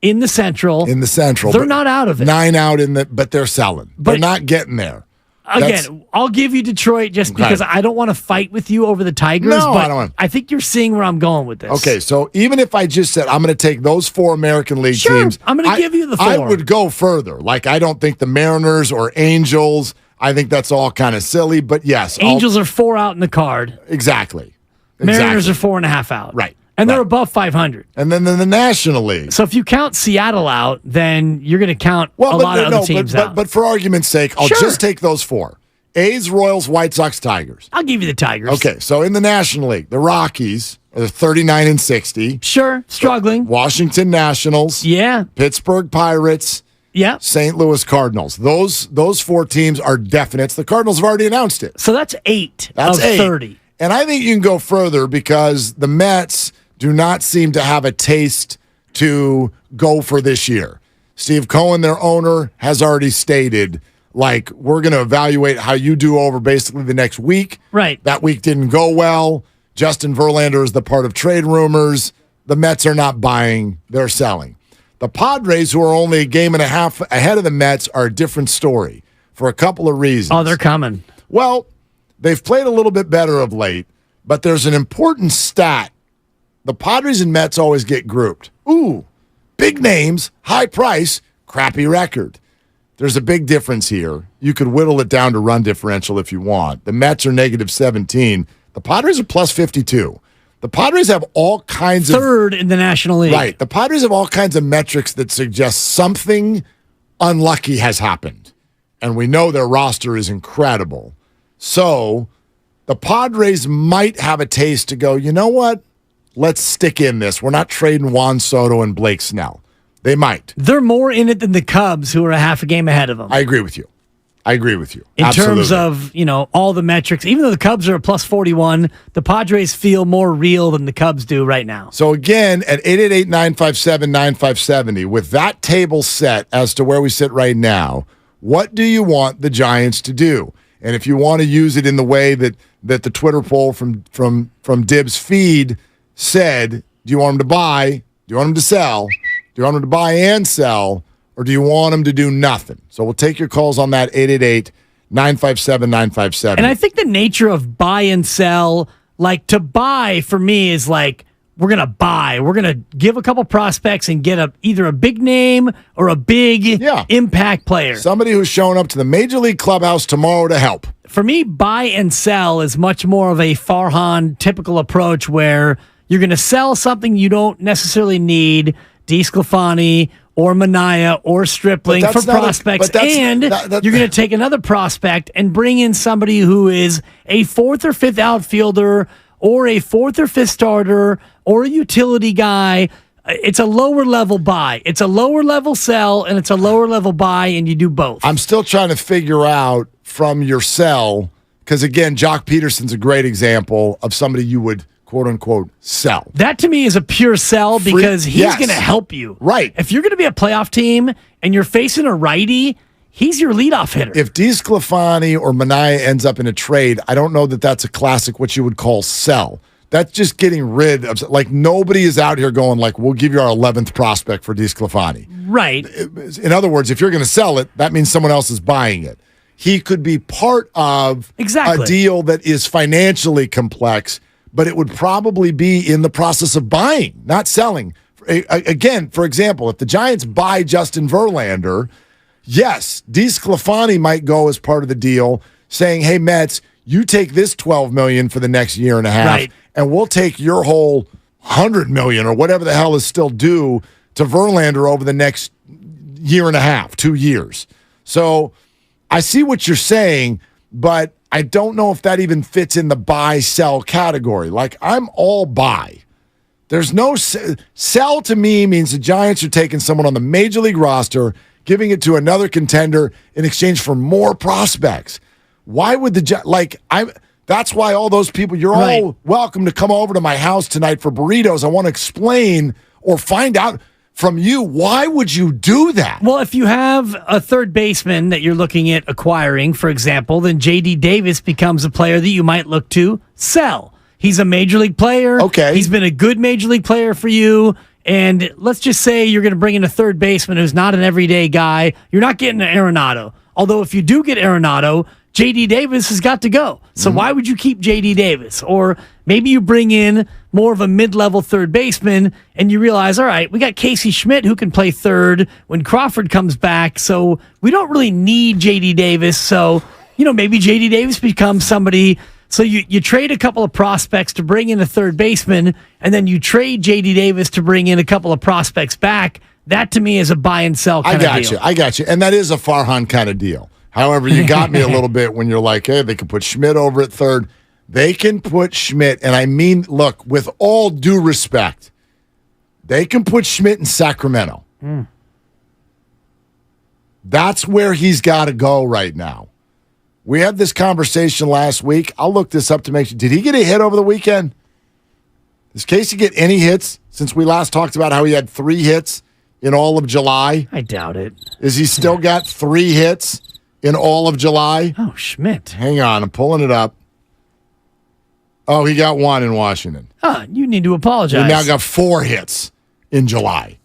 in the Central. They're but not out of it. 9 out but they're selling. They're not getting there. Again, I'll give you Detroit just because I don't want to fight with you over the Tigers. No, but I don't want. I think you're seeing where I'm going with this. Okay, so even if I just said I'm going to take those 4 American League teams, I'm going to give you the 4. I would go further. Like, I don't think the Mariners or Angels, I think that's all kind of silly, but yes. Angels are 4 out in the card. Exactly. Mariners are 4.5 out. Right. And they're above 500. And then in the National League. So if you count Seattle out, then you're going to count a lot of other teams out. But for argument's sake, I'll just take those 4. A's, Royals, White Sox, Tigers. I'll give you the Tigers. Okay, so in the National League, the Rockies are 39-60. Sure, struggling. Washington Nationals. Yeah. Pittsburgh Pirates. Yeah. St. Louis Cardinals. Those 4 teams are definites. The Cardinals have already announced it. So that's 8 That's of 8. 30. And I think you can go further because the Mets do not seem to have a taste to go for this year. Steve Cohen, their owner, has already stated, like, we're going to evaluate how you do over basically the next week. Right. That week didn't go well. Justin Verlander is the part of trade rumors. The Mets are not buying, they're selling. The Padres, who are only a game and a half ahead of the Mets, are a different story for a couple of reasons. Oh, they're coming. Well, they've played a little bit better of late, but there's an important stat. The Padres and Mets always get grouped. Ooh, big names, high price, crappy record. There's a big difference here. You could whittle it down to run differential if you want. The Mets are -17. The Padres are +52. The Padres have all kinds of... Third in the National League. Right. The Padres have all kinds of metrics that suggest something unlucky has happened. And we know their roster is incredible. So the Padres might have a taste to go, you know what? Let's stick in this. We're not trading Juan Soto and Blake Snell. They might. They're more in it than the Cubs, who are a half a game ahead of them. I agree with you. In terms of, all the metrics, even though the Cubs are a +41, the Padres feel more real than the Cubs do right now. So again, at 888-957-9570, with that table set as to where we sit right now, what do you want the Giants to do? And if you want to use it in the way that the Twitter poll from Dib's feed said, do you want them to buy? Do you want them to sell? Do you want them to buy and sell? Or do you want them to do nothing? So we'll take your calls on that, 888-957-957. And I think the nature of buy and sell, like to buy for me is like, we're going to buy. We're going to give a couple prospects and get either a big name or a big impact player. Somebody who's showing up to the Major League Clubhouse tomorrow to help. For me, buy and sell is much more of a Farhan typical approach where you're going to sell something you don't necessarily need, DeSclafani or Manaea or Stripling for prospects, and you're going to take another prospect and bring in somebody who is a 4th or 5th outfielder or a 4th or 5th starter or a utility guy. It's a lower level buy. It's a lower level sell, and it's a lower level buy, and you do both. I'm still trying to figure out from your sell, because again, Jock Peterson's a great example of somebody you would quote-unquote sell. That to me is a pure sell because he's going to help you. Right. If you're going to be a playoff team and you're facing a righty, he's your leadoff hitter. If DeSclafani or Manaea ends up in a trade, I don't know that that's a classic what you would call sell. That's just getting rid of, like, nobody is out here going like, we'll give you our 11th prospect for DeSclafani. Right. In other words, if you're going to sell it, that means someone else is buying it. He could be part of a deal that is financially complex, but it would probably be in the process of buying, not selling. Again, for example, if the Giants buy Justin Verlander, yes, DeSclafani might go as part of the deal, saying, hey, Mets, you take this $12 million for the next year and a half, and we'll take your whole $100 million or whatever the hell is still due to Verlander over the next year and a half, 2 years. So I see what you're saying, but I don't know if that even fits in the buy-sell category. Like, I'm all buy. There's no sell to me means the Giants are taking someone on the Major League roster, giving it to another contender in exchange for more prospects. Why would that's why all those people, you're all welcome to come over to my house tonight for burritos. I want to explain or find out from you, why would you do that? Well, if you have a third baseman that you're looking at acquiring, for example, then J.D. Davis becomes a player that you might look to sell. He's a major league player. Okay. He's been a good major league player for you. And let's just say you're going to bring in a third baseman who's not an everyday guy. You're not getting an Arenado. Although if you do get Arenado, J.D. Davis has got to go. So why would you keep J.D. Davis? Or maybe you bring in more of a mid-level third baseman and you realize, all right, we got Casey Schmidt who can play third when Crawford comes back. So we don't really need J.D. Davis. So, maybe J.D. Davis becomes somebody. So you trade a couple of prospects to bring in a third baseman, and then you trade J.D. Davis to bring in a couple of prospects back. That to me is a buy and sell kind of deal. I got you. And that is a Farhan kind of deal. However, you got me a little bit when you're like, hey, they can put Schmidt over at third. They can put Schmidt, and I mean, look, with all due respect, they can put Schmidt in Sacramento. That's where he's got to go right now. We had this conversation last week. I'll look this up to make sure. Did he get a hit over the weekend? Does Casey get any hits since we last talked about how he had 3 hits in all of July? I doubt it. Is he still got 3 hits in all of July? Oh, Schmidt. Hang on. I'm pulling it up. Oh, he got 1 in Washington. You need to apologize. He now got 4 hits in July.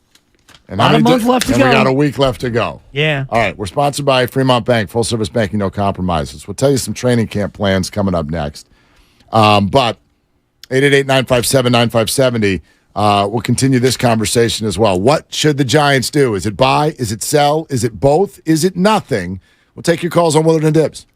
And About a month left to go. We got a week left to go. Yeah. All right. We're sponsored by Fremont Bank, full service banking, no compromises. We'll tell you some training camp plans coming up next. But 888-957-9570. We'll continue this conversation as well. What should the Giants do? Is it buy? Is it sell? Is it both? Is it nothing? We'll take your calls on Willard and Dibs.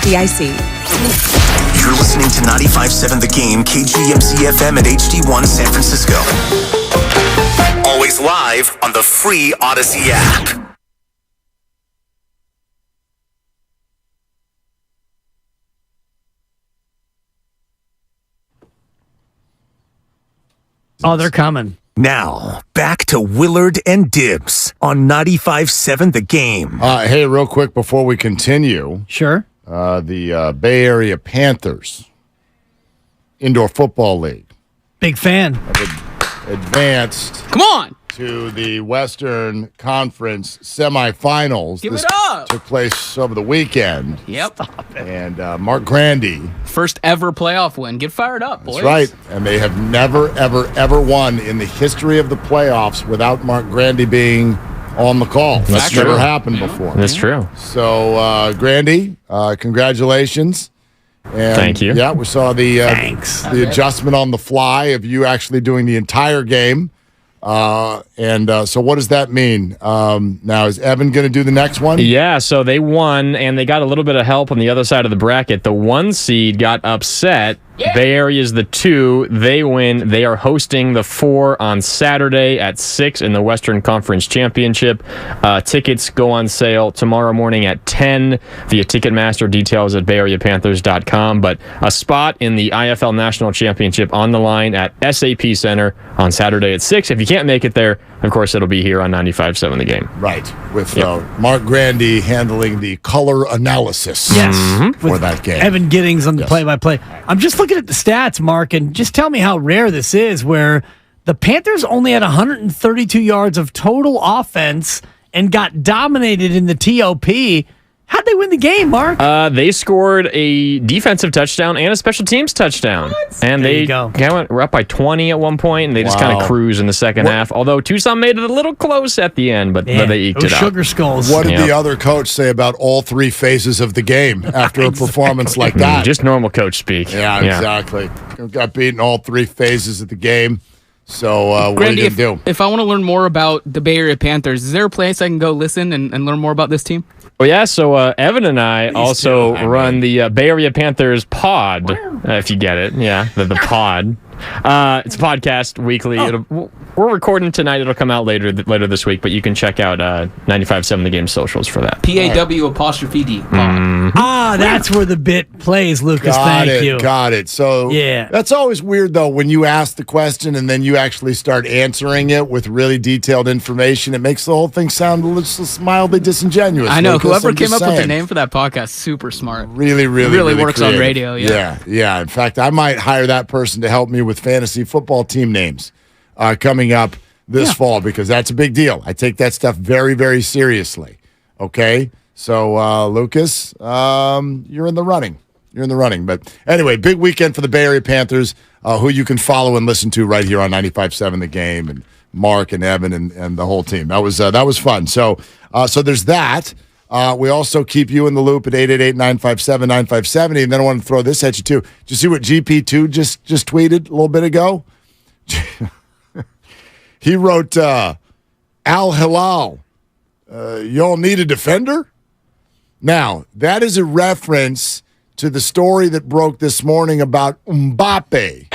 FDIC. You're listening to 95.7 The Game, KGMZ FM at HD1 San Francisco. Always live on the free Odyssey app. Oh, they're coming. Now, back to Willard and Dibs on 95.7 The Game. Hey, real quick before we continue. Sure. The Bay Area Panthers Indoor Football League. Big fan. Advanced. Come on. To the Western Conference semifinals. Give This it up. took place over the weekend. Yep. And Mark Grandy. First ever playoff win. Get fired up, boys. That's right. And they have never, ever, ever won in the history of the playoffs without Mark Grandy being on the call. That's never happened before. That's true. So, Grandy, congratulations. And, Thank you. Yeah, we saw the adjustment on the fly of you actually doing the entire game. So what does that mean? Now, is Evan going to do the next one? Yeah, so they won, and they got a little bit of help on the other side of the bracket. The 1 seed got upset. Yeah. Bay Area is the 2. They win. They are hosting the 4 on Saturday at 6 in the Western Conference Championship. Tickets go on sale tomorrow morning at 10 via Ticketmaster. Details at BayAreaPanthers.com. But a spot in the IFL National Championship on the line at SAP Center on Saturday at 6. If you can't make it there, of course, it'll be here on 95.7 The Game. Right, with Mark Grandy handling the color analysis for that game. Evan Giddings on the play-by-play. I'm just looking at the stats, Mark, and just tell me how rare this is, where the Panthers only had 132 yards of total offense and got dominated in the TOP. How'd they win the game, Mark? They scored a defensive touchdown and a special teams touchdown. And they were up by 20 at one point, and they just kind of cruised in the second half. Although Tucson made it a little close at the end, but they eked it out. Sugar skulls. What did the other coach say about all 3 phases of the game after a performance like that? Just normal coach speak. Yeah, exactly. Got beaten all 3 phases of the game. So what are Grandy, you going to do? If I want to learn more about the Bay Area Panthers, is there a place I can go listen and learn more about this team? Well, yeah, so Evan and I also run the Bay Area Panthers pod, if you get it. Yeah, the pod. It's a podcast weekly. We're recording tonight. It'll come out later this week, but you can check out 95.7 The Game socials for that. PAW''D. That's where the bit plays, Lucas. Thank you. Got it. So that's always weird, though, when you ask the question and then you actually start answering it with really detailed information. It makes the whole thing sound just mildly disingenuous. I know. Lucas, Whoever I'm came just up with the saying. name for that podcast, super smart. Really works creative. on radio. Yeah. In fact, I might hire that person to help me with fantasy football team names coming up this fall, because that's a big deal. I take that stuff very, very seriously. Okay? So, Lucas, you're in the running. But anyway, big weekend for the Bay Area Panthers, who you can follow and listen to right here on 95.7 The Game, and Mark and Evan and the whole team. That was fun. So there's that. We also keep you in the loop at 888-957-9570. And then I want to throw this at you, too. Did you see what GP2 just tweeted a little bit ago? He wrote, Al Hilal, y'all need a defender? Now, that is a reference to the story that broke this morning about Mbappe.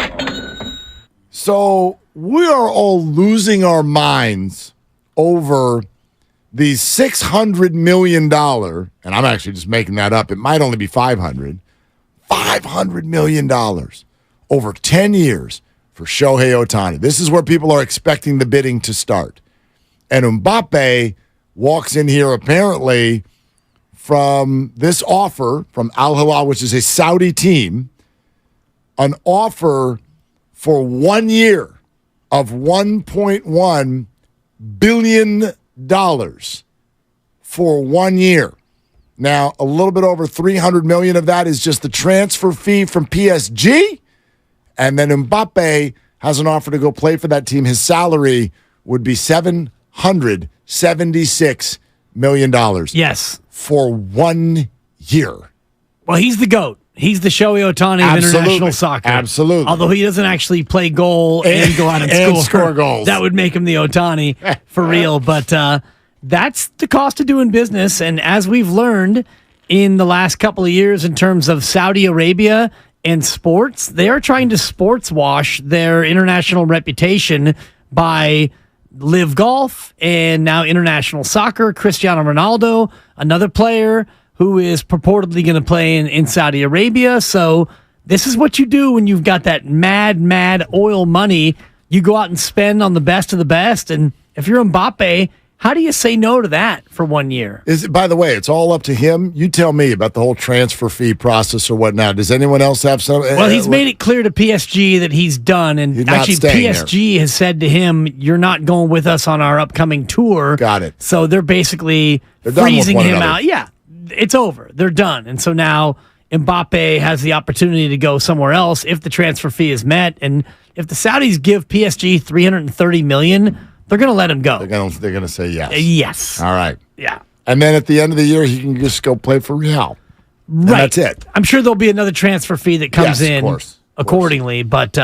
So we are all losing our minds over the $600 million, and I'm actually just making that up. It might only be $500 million over 10 years for Shohei Ohtani. This is where people are expecting the bidding to start. And Mbappe walks in here apparently from this offer from Al Hilal, which is a Saudi team, an offer for 1 year of $1.1 billion for 1 year. Now, a little bit over $300 million of that is just the transfer fee from PSG. And then Mbappe has an offer to go play for that team. His salary would be $776 million. Yes. For 1 year. Well, he's the GOAT. He's the Shohei Ohtani of international soccer. Absolutely. Although he doesn't actually play goal and go out and score goals. That would make him the Ohtani for real. But that's the cost of doing business. And as we've learned, in the last couple of years in terms of Saudi Arabia and sports. They are trying to sports wash their international reputation by Live Golf and now international soccer. Cristiano Ronaldo, another player who is purportedly going to play in Saudi Arabia. So this is what you do when you've got that mad oil money. You go out and spend on the best of the best. And if you're Mbappe, how do you say no to that for 1 year? By the way, it's all up to him. You tell me about the whole transfer fee process or whatnot. Does anyone else have some? Well, he's made it clear to PSG that he's done. And actually, PSG has said to him, you're not going with us on our upcoming tour. Got it. So they're basically freezing him out. Yeah, it's over. They're done. And so now Mbappe has the opportunity to go somewhere else if the transfer fee is met. And if the Saudis give PSG $330 million, they're going to let him go. They're going to say yes. Yes. All right. Yeah. And then at the end of the year, he can just go play for Real. And Right. that's it. I'm sure there'll be another transfer fee that comes Yes, of in course. accordingly. But,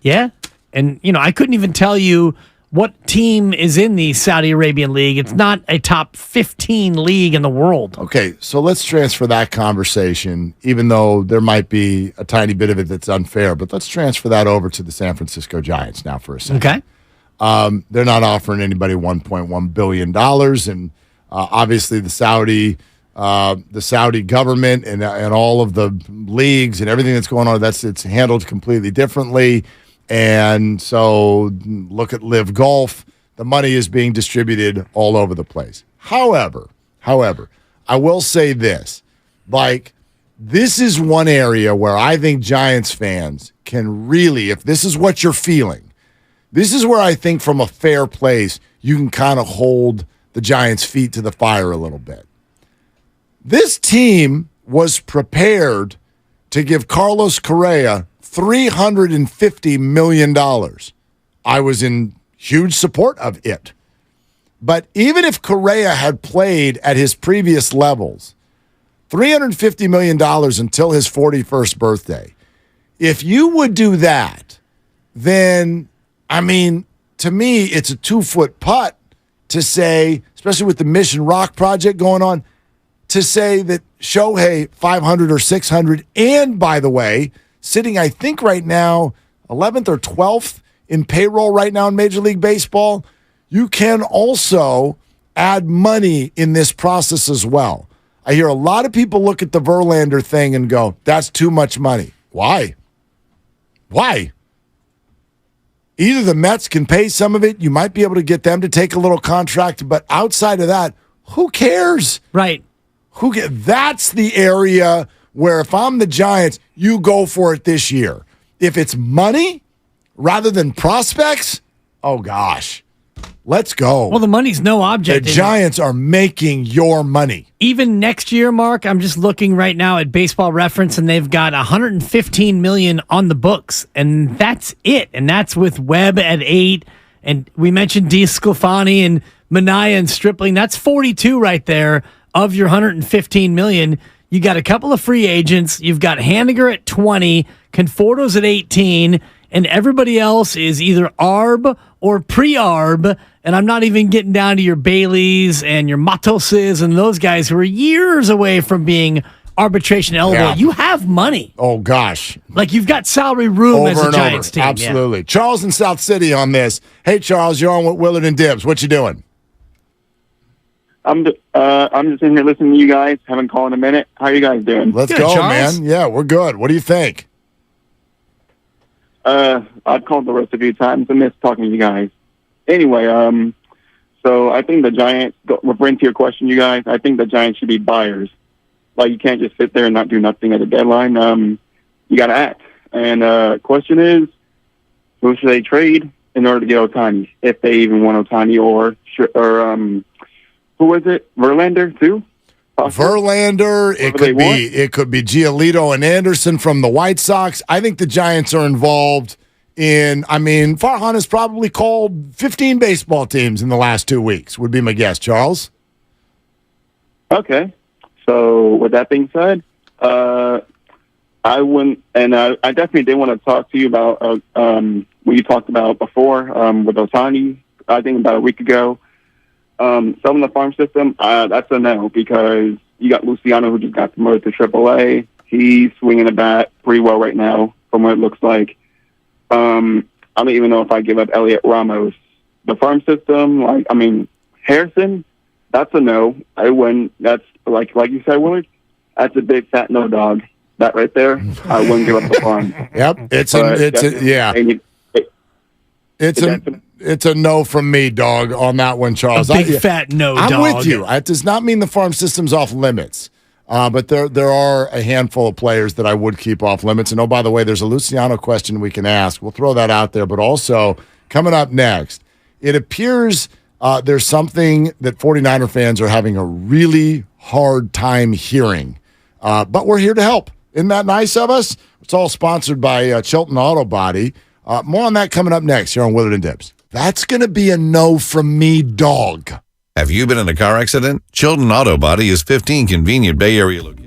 yeah. And, I couldn't even tell you what team is in the Saudi Arabian League. It's not a top 15 league in the world. Okay, so let's transfer that conversation, even though there might be a tiny bit of it that's unfair, but let's transfer that over to the San Francisco Giants now for a second. Okay. They're not offering anybody $1.1 billion, and obviously the Saudi government and all of the leagues and everything that's going on, it's handled completely differently. And so look at Live Golf. The money is being distributed all over the place. However, I will say this. This is one area where I think Giants fans can really, if this is what you're feeling, this is where I think from a fair place, you can kind of hold the Giants' feet to the fire a little bit. This team was prepared to give Carlos Correa $350 million. I was in huge support of it. But even if Correa had played at his previous levels, $350 million until his 41st birthday, if you would do that, then, to me, it's a 2-foot putt to say, especially with the Mission Rock project going on, to say that Shohei 500 or 600, and by the way, sitting, I think right now, 11th or 12th in payroll right now in Major League Baseball, you can also add money in this process as well. I hear a lot of people look at the Verlander thing and go, that's too much money. Why? Either the Mets can pay some of it, you might be able to get them to take a little contract, but outside of that, who cares? Right. That's the area where if I'm the Giants, you go for it this year. If it's money rather than prospects, oh gosh, let's go. Well, the money's no object. The Giants are making your money. Even next year, Mark, I'm just looking right now at Baseball Reference, and they've got $115 million on the books, and that's it. And that's with Webb at 8, and we mentioned DeSclafani and Minaya and Stripling. That's 42 right there of your $115 million. You got a couple of free agents. You've got Haniger at 20, Conforto's at 18, and everybody else is either ARB or pre-ARB. And I'm not even getting down to your Baileys and your Matoses and those guys who are years away from being arbitration eligible. Yeah. You have money. Oh, gosh. You've got salary room Over as a and Giants over. team. Absolutely. Charles in South City on this. Hey, Charles, you're on with Willard and Dibbs. What you doing? I'm just in here listening to you guys. Haven't called in a minute. How are you guys doing? Let's go, man. Yeah, we're good. What do you think? I've called the rest a few times. I miss talking to you guys. Anyway, so I think the Giants, referring to your question, you guys, I think the Giants should be buyers. You can't just sit there and not do nothing at the deadline. You got to act. And question is, who should they trade in order to get Ohtani, if they even want Ohtani, or who is it? Verlander too? Verlander. It could be Giolito and Anderson from the White Sox. I think the Giants are involved in. Farhan has probably called 15 baseball teams in the last 2 weeks. Would be my guess. Charles. Okay. So with that being said, I wouldn't, and I definitely did want to talk to you about what you talked about before with Ohtani. I think about a week ago. Selling the farm system, that's a no, because You got Luciano, who just got promoted to AAA. He's swinging the bat pretty well right now, from what it looks like. I don't even know if I give up Elliot Ramos. The farm system, Harrison, that's a no. I wouldn't. That's like you said, Willard. That's a big fat no, dog. That right there, I wouldn't give up the farm. Yep, it's a no from me, dog, on that one, Charles. A big fat no, I'm dog. with you. It does not mean the farm system's off limits, but there are a handful of players that I would keep off limits. And, oh, by the way, there's a Luciano question we can ask. We'll throw that out there. But also, coming up next, it appears there's something that 49er fans are having a really hard time hearing. But we're here to help. Isn't that nice of us? It's all sponsored by Chilton Auto Body. More on that coming up next here on Willard and Dibs. That's going to be a no from me, dog. Have you been in a car accident? Chilton Auto Body is 15 convenient Bay Area locations.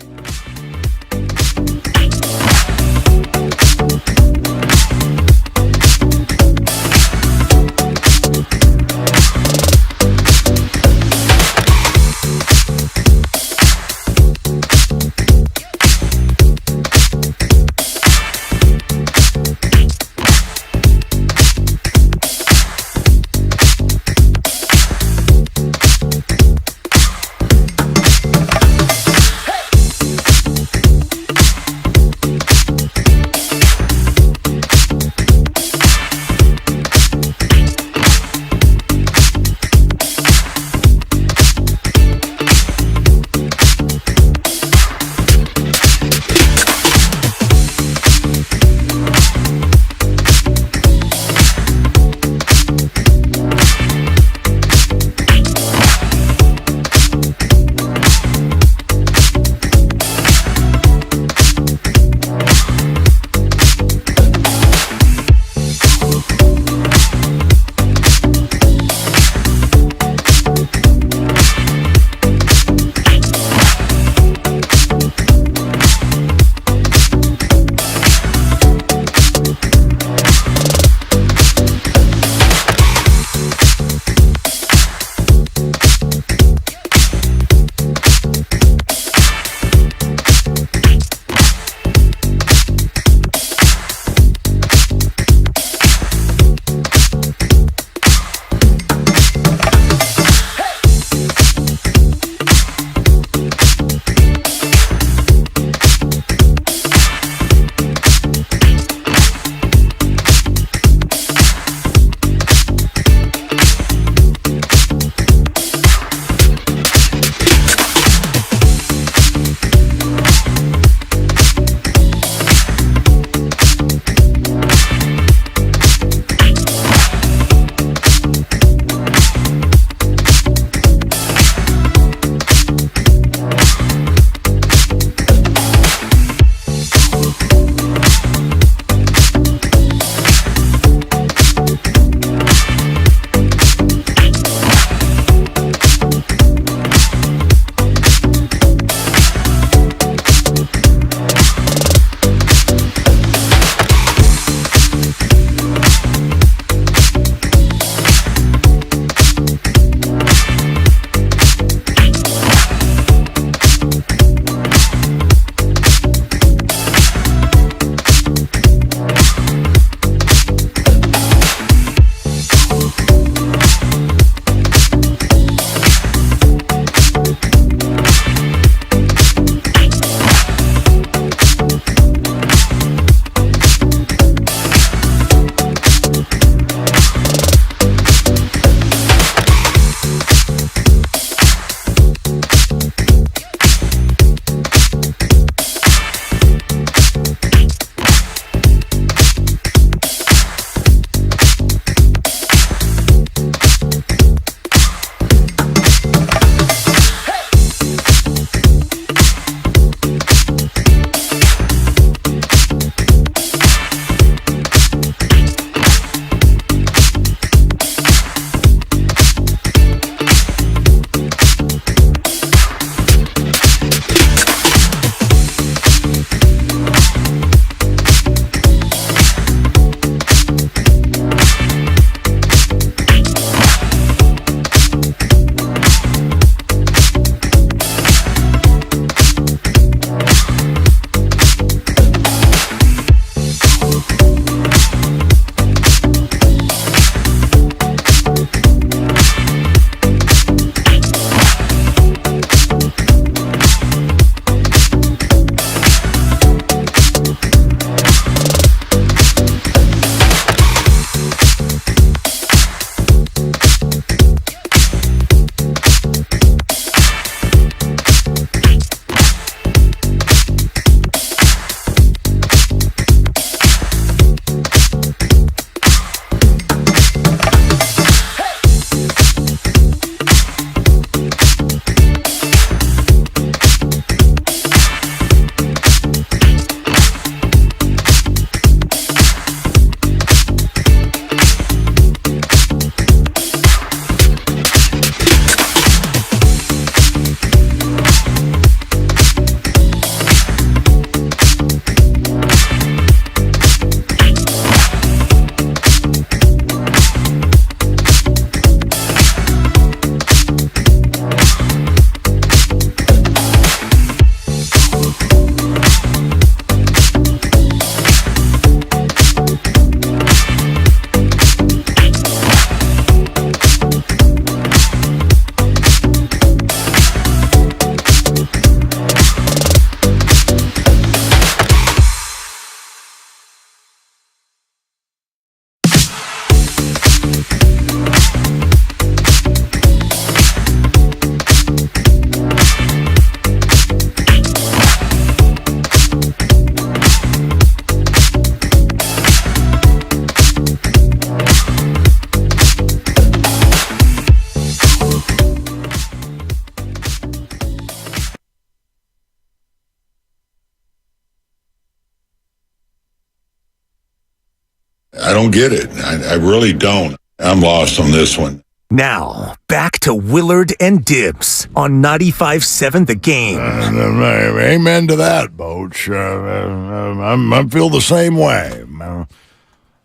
I don't get it. I really don't. I'm lost on this one. Now, back to Willard and Dibbs on 95.7 The Game. Amen to that, Boach. I feel the same way. More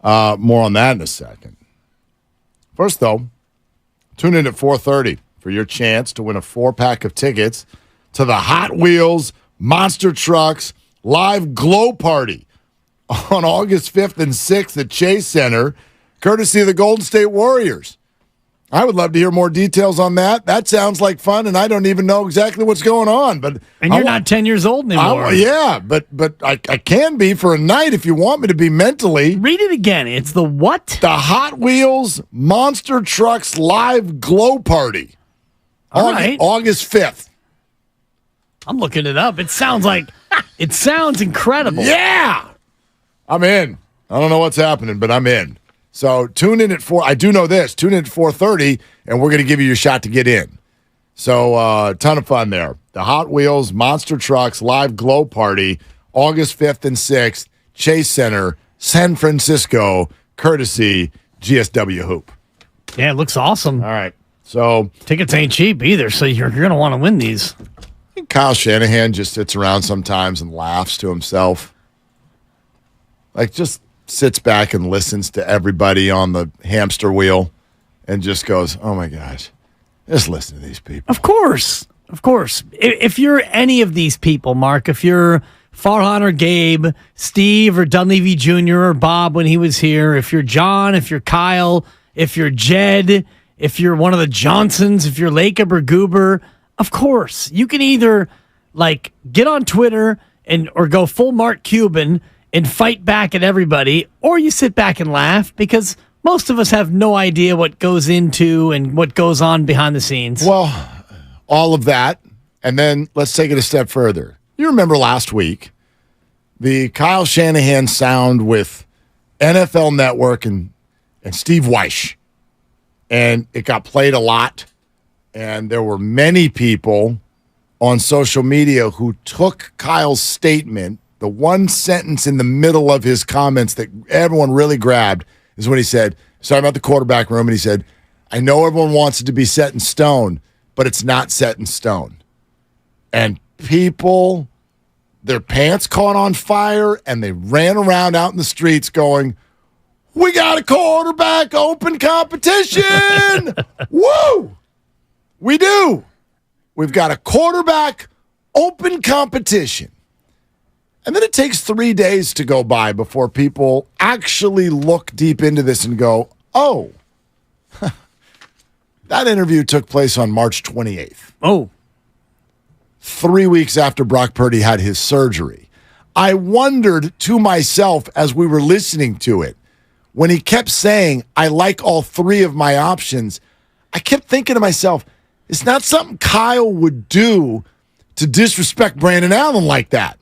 on that in a second. First, though, tune in at 4:30 for your chance to win a 4-pack of tickets to the Hot Wheels Monster Trucks Live Glow Party on August 5th and 6th at Chase Center, courtesy of the Golden State Warriors. I would love to hear more details on that. That sounds like fun, and I don't even know exactly what's going on. And you're not 10 years old anymore. Yeah, but I can be for a night if you want me to be mentally. Read it again. It's the what? The Hot Wheels Monster Trucks Live Glow Party. All right. August 5th. I'm looking it up. It sounds incredible. Yeah. I'm in. I don't know what's happening, but I'm in. So tune in at 4. I do know this. Tune in at 4:30, and we're going to give you your shot to get in. So ton of fun there. The Hot Wheels Monster Trucks Live Glow Party, August 5th and 6th, Chase Center, San Francisco, courtesy GSW Hoop. Yeah, it looks awesome. All right. So tickets ain't cheap either, so you're going to want to win these. Kyle Shanahan just sits around sometimes and laughs to himself. Like, just sits back and listens to everybody on the hamster wheel and just goes, oh, my gosh, just listen to these people. Of course. Of course. If you're any of these people, Mark, if you're Farhan or Gabe, Steve or Dunleavy Jr. or Bob when he was here, if you're John, if you're Kyle, if you're Jed, if you're one of the Johnsons, if you're Lacob or Goober, of course. You can either, get on Twitter or go full Mark Cuban and fight back at everybody, or you sit back and laugh because most of us have no idea what goes into and what goes on behind the scenes. Well, all of that, and then let's take it a step further. You remember last week, the Kyle Shanahan sound with NFL Network and Steve Weish, and it got played a lot, and there were many people on social media who took Kyle's statement. The one sentence in the middle of his comments that everyone really grabbed is when he said, sorry about the quarterback room, and he said, I know everyone wants it to be set in stone, but it's not set in stone. And people, their pants caught on fire, and they ran around out in the streets going, we got a quarterback open competition! Woo! We do. We've got a quarterback open competition. And then it takes 3 days to go by before people actually look deep into this and go, oh, that interview took place on March 28th. Oh. 3 weeks after Brock Purdy had his surgery. I wondered to myself as we were listening to it, when he kept saying, I like all three of my options, I kept thinking to myself, it's not something Kyle would do to disrespect Brandon Allen like that.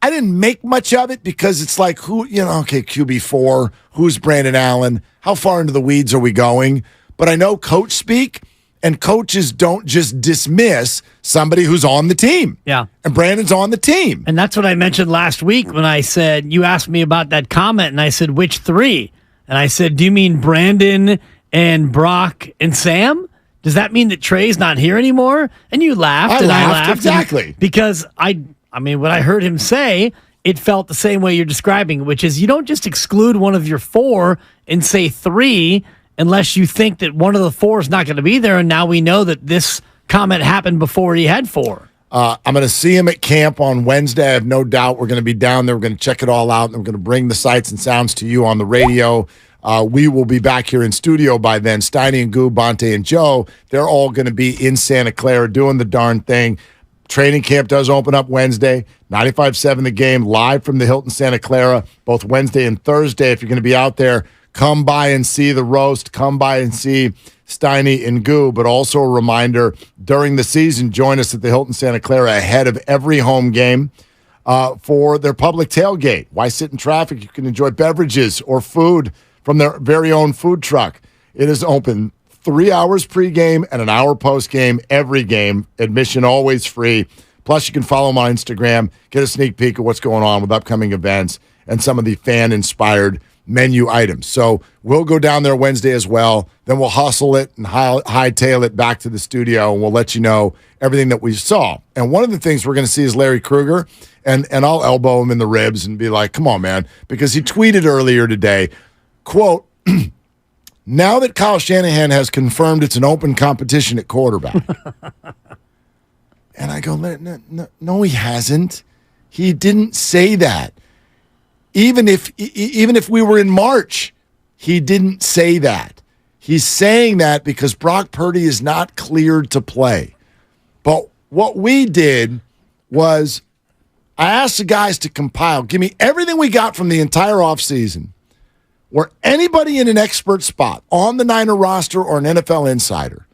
I didn't make much of it because it's like, QB4, who's Brandon Allen? How far into the weeds are we going? But I know coach speak, and coaches don't just dismiss somebody who's on the team. Yeah. And Brandon's on the team. And that's what I mentioned last week when I said, you asked me about that comment, and I said, which three? And I said, do you mean Brandon and Brock and Sam? Does that mean that Trey's not here anymore? And you laughed, I laughed. Exactly. Because when I heard him say, it felt the same way you're describing, which is you don't just exclude one of your four and say three unless you think that one of the four is not going to be there. And now we know that this comment happened before he had four. I'm going to see him at camp on Wednesday. I have no doubt we're going to be down there. We're going to check it all out, and we're going to bring the sights and sounds to you on the radio. We will be back here in studio by then. Steiny and Goo, Bonte and Joe, they're all going to be in Santa Clara doing the darn thing. Training camp does open up Wednesday. 95.7 The Game, live from the Hilton Santa Clara, both Wednesday and Thursday. If you're going to be out there, come by and see the roast. Come by and see Steiny and Goo. But also a reminder, during the season, join us at the Hilton Santa Clara ahead of every home game for their public tailgate. Why sit in traffic? You can enjoy beverages or food from their very own food truck. It is open 3 hours pregame and an hour postgame every game. Admission always free. Plus, you can follow them on Instagram, get a sneak peek of what's going on with upcoming events and some of the fan-inspired menu items. So we'll go down there Wednesday as well. Then we'll hustle it and hightail it back to the studio, and we'll let you know everything that we saw. And one of the things we're going to see is Larry Krueger, and I'll elbow him in the ribs and be like, come on, man, because he tweeted earlier today, quote, now that Kyle Shanahan has confirmed it's an open competition at quarterback. And I go, no, he hasn't. He didn't say that. Even if we were in March, he didn't say that. He's saying that because Brock Purdy is not cleared to play. But what we did was I asked the guys to compile, give me everything we got from the entire offseason, where anybody in an expert spot on the Niner roster or an NFL insider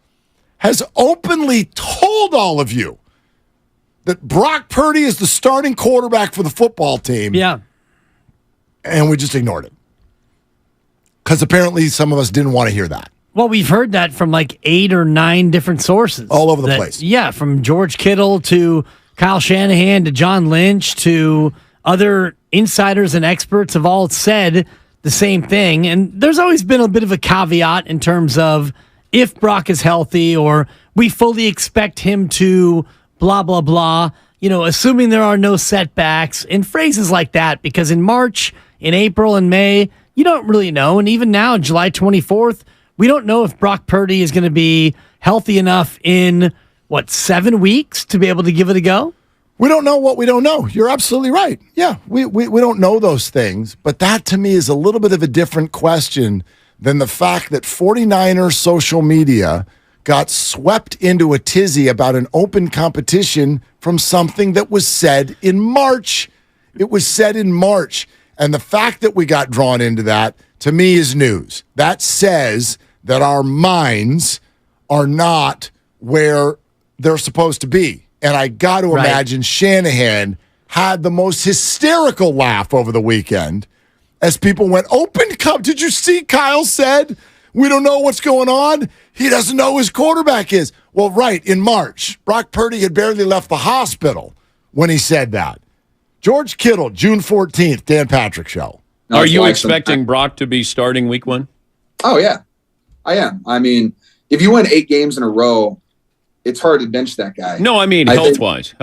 has openly told all of you that Brock Purdy is the starting quarterback for the football team. Yeah. And we just ignored it. Because apparently some of us didn't want to hear that. Well, we've heard that from like 8 or 9 different sources. All over the place. Yeah, from George Kittle to Kyle Shanahan to John Lynch to other insiders and experts have all said the same thing. And there's always been a bit of a caveat in terms of if Brock is healthy or we fully expect him to blah, blah, blah, assuming there are no setbacks and phrases like that, because in March, in April, and May, you don't really know. And even now, July 24th, we don't know if Brock Purdy is going to be healthy enough in, 7 weeks to be able to give it a go? We don't know what we don't know. You're absolutely right. Yeah, we don't know those things. But that, to me, is a little bit of a different question than the fact that 49ers social media got swept into a tizzy about an open competition from something that was said in March. It was said in March. And the fact that we got drawn into that, to me, is news. That says that our minds are not where they're supposed to be. And I got to imagine Shanahan had the most hysterical laugh over the weekend as people went, open cup. Did you see Kyle said, we don't know what's going on? He doesn't know who his quarterback is. Well, right, in March, Brock Purdy had barely left the hospital when he said that. George Kittle, June 14th, Dan Patrick Show. Are you expecting Brock to be starting week 1? Oh, yeah, I am. I mean, if you win 8 games in a row, it's hard to bench that guy. No, I mean health-wise.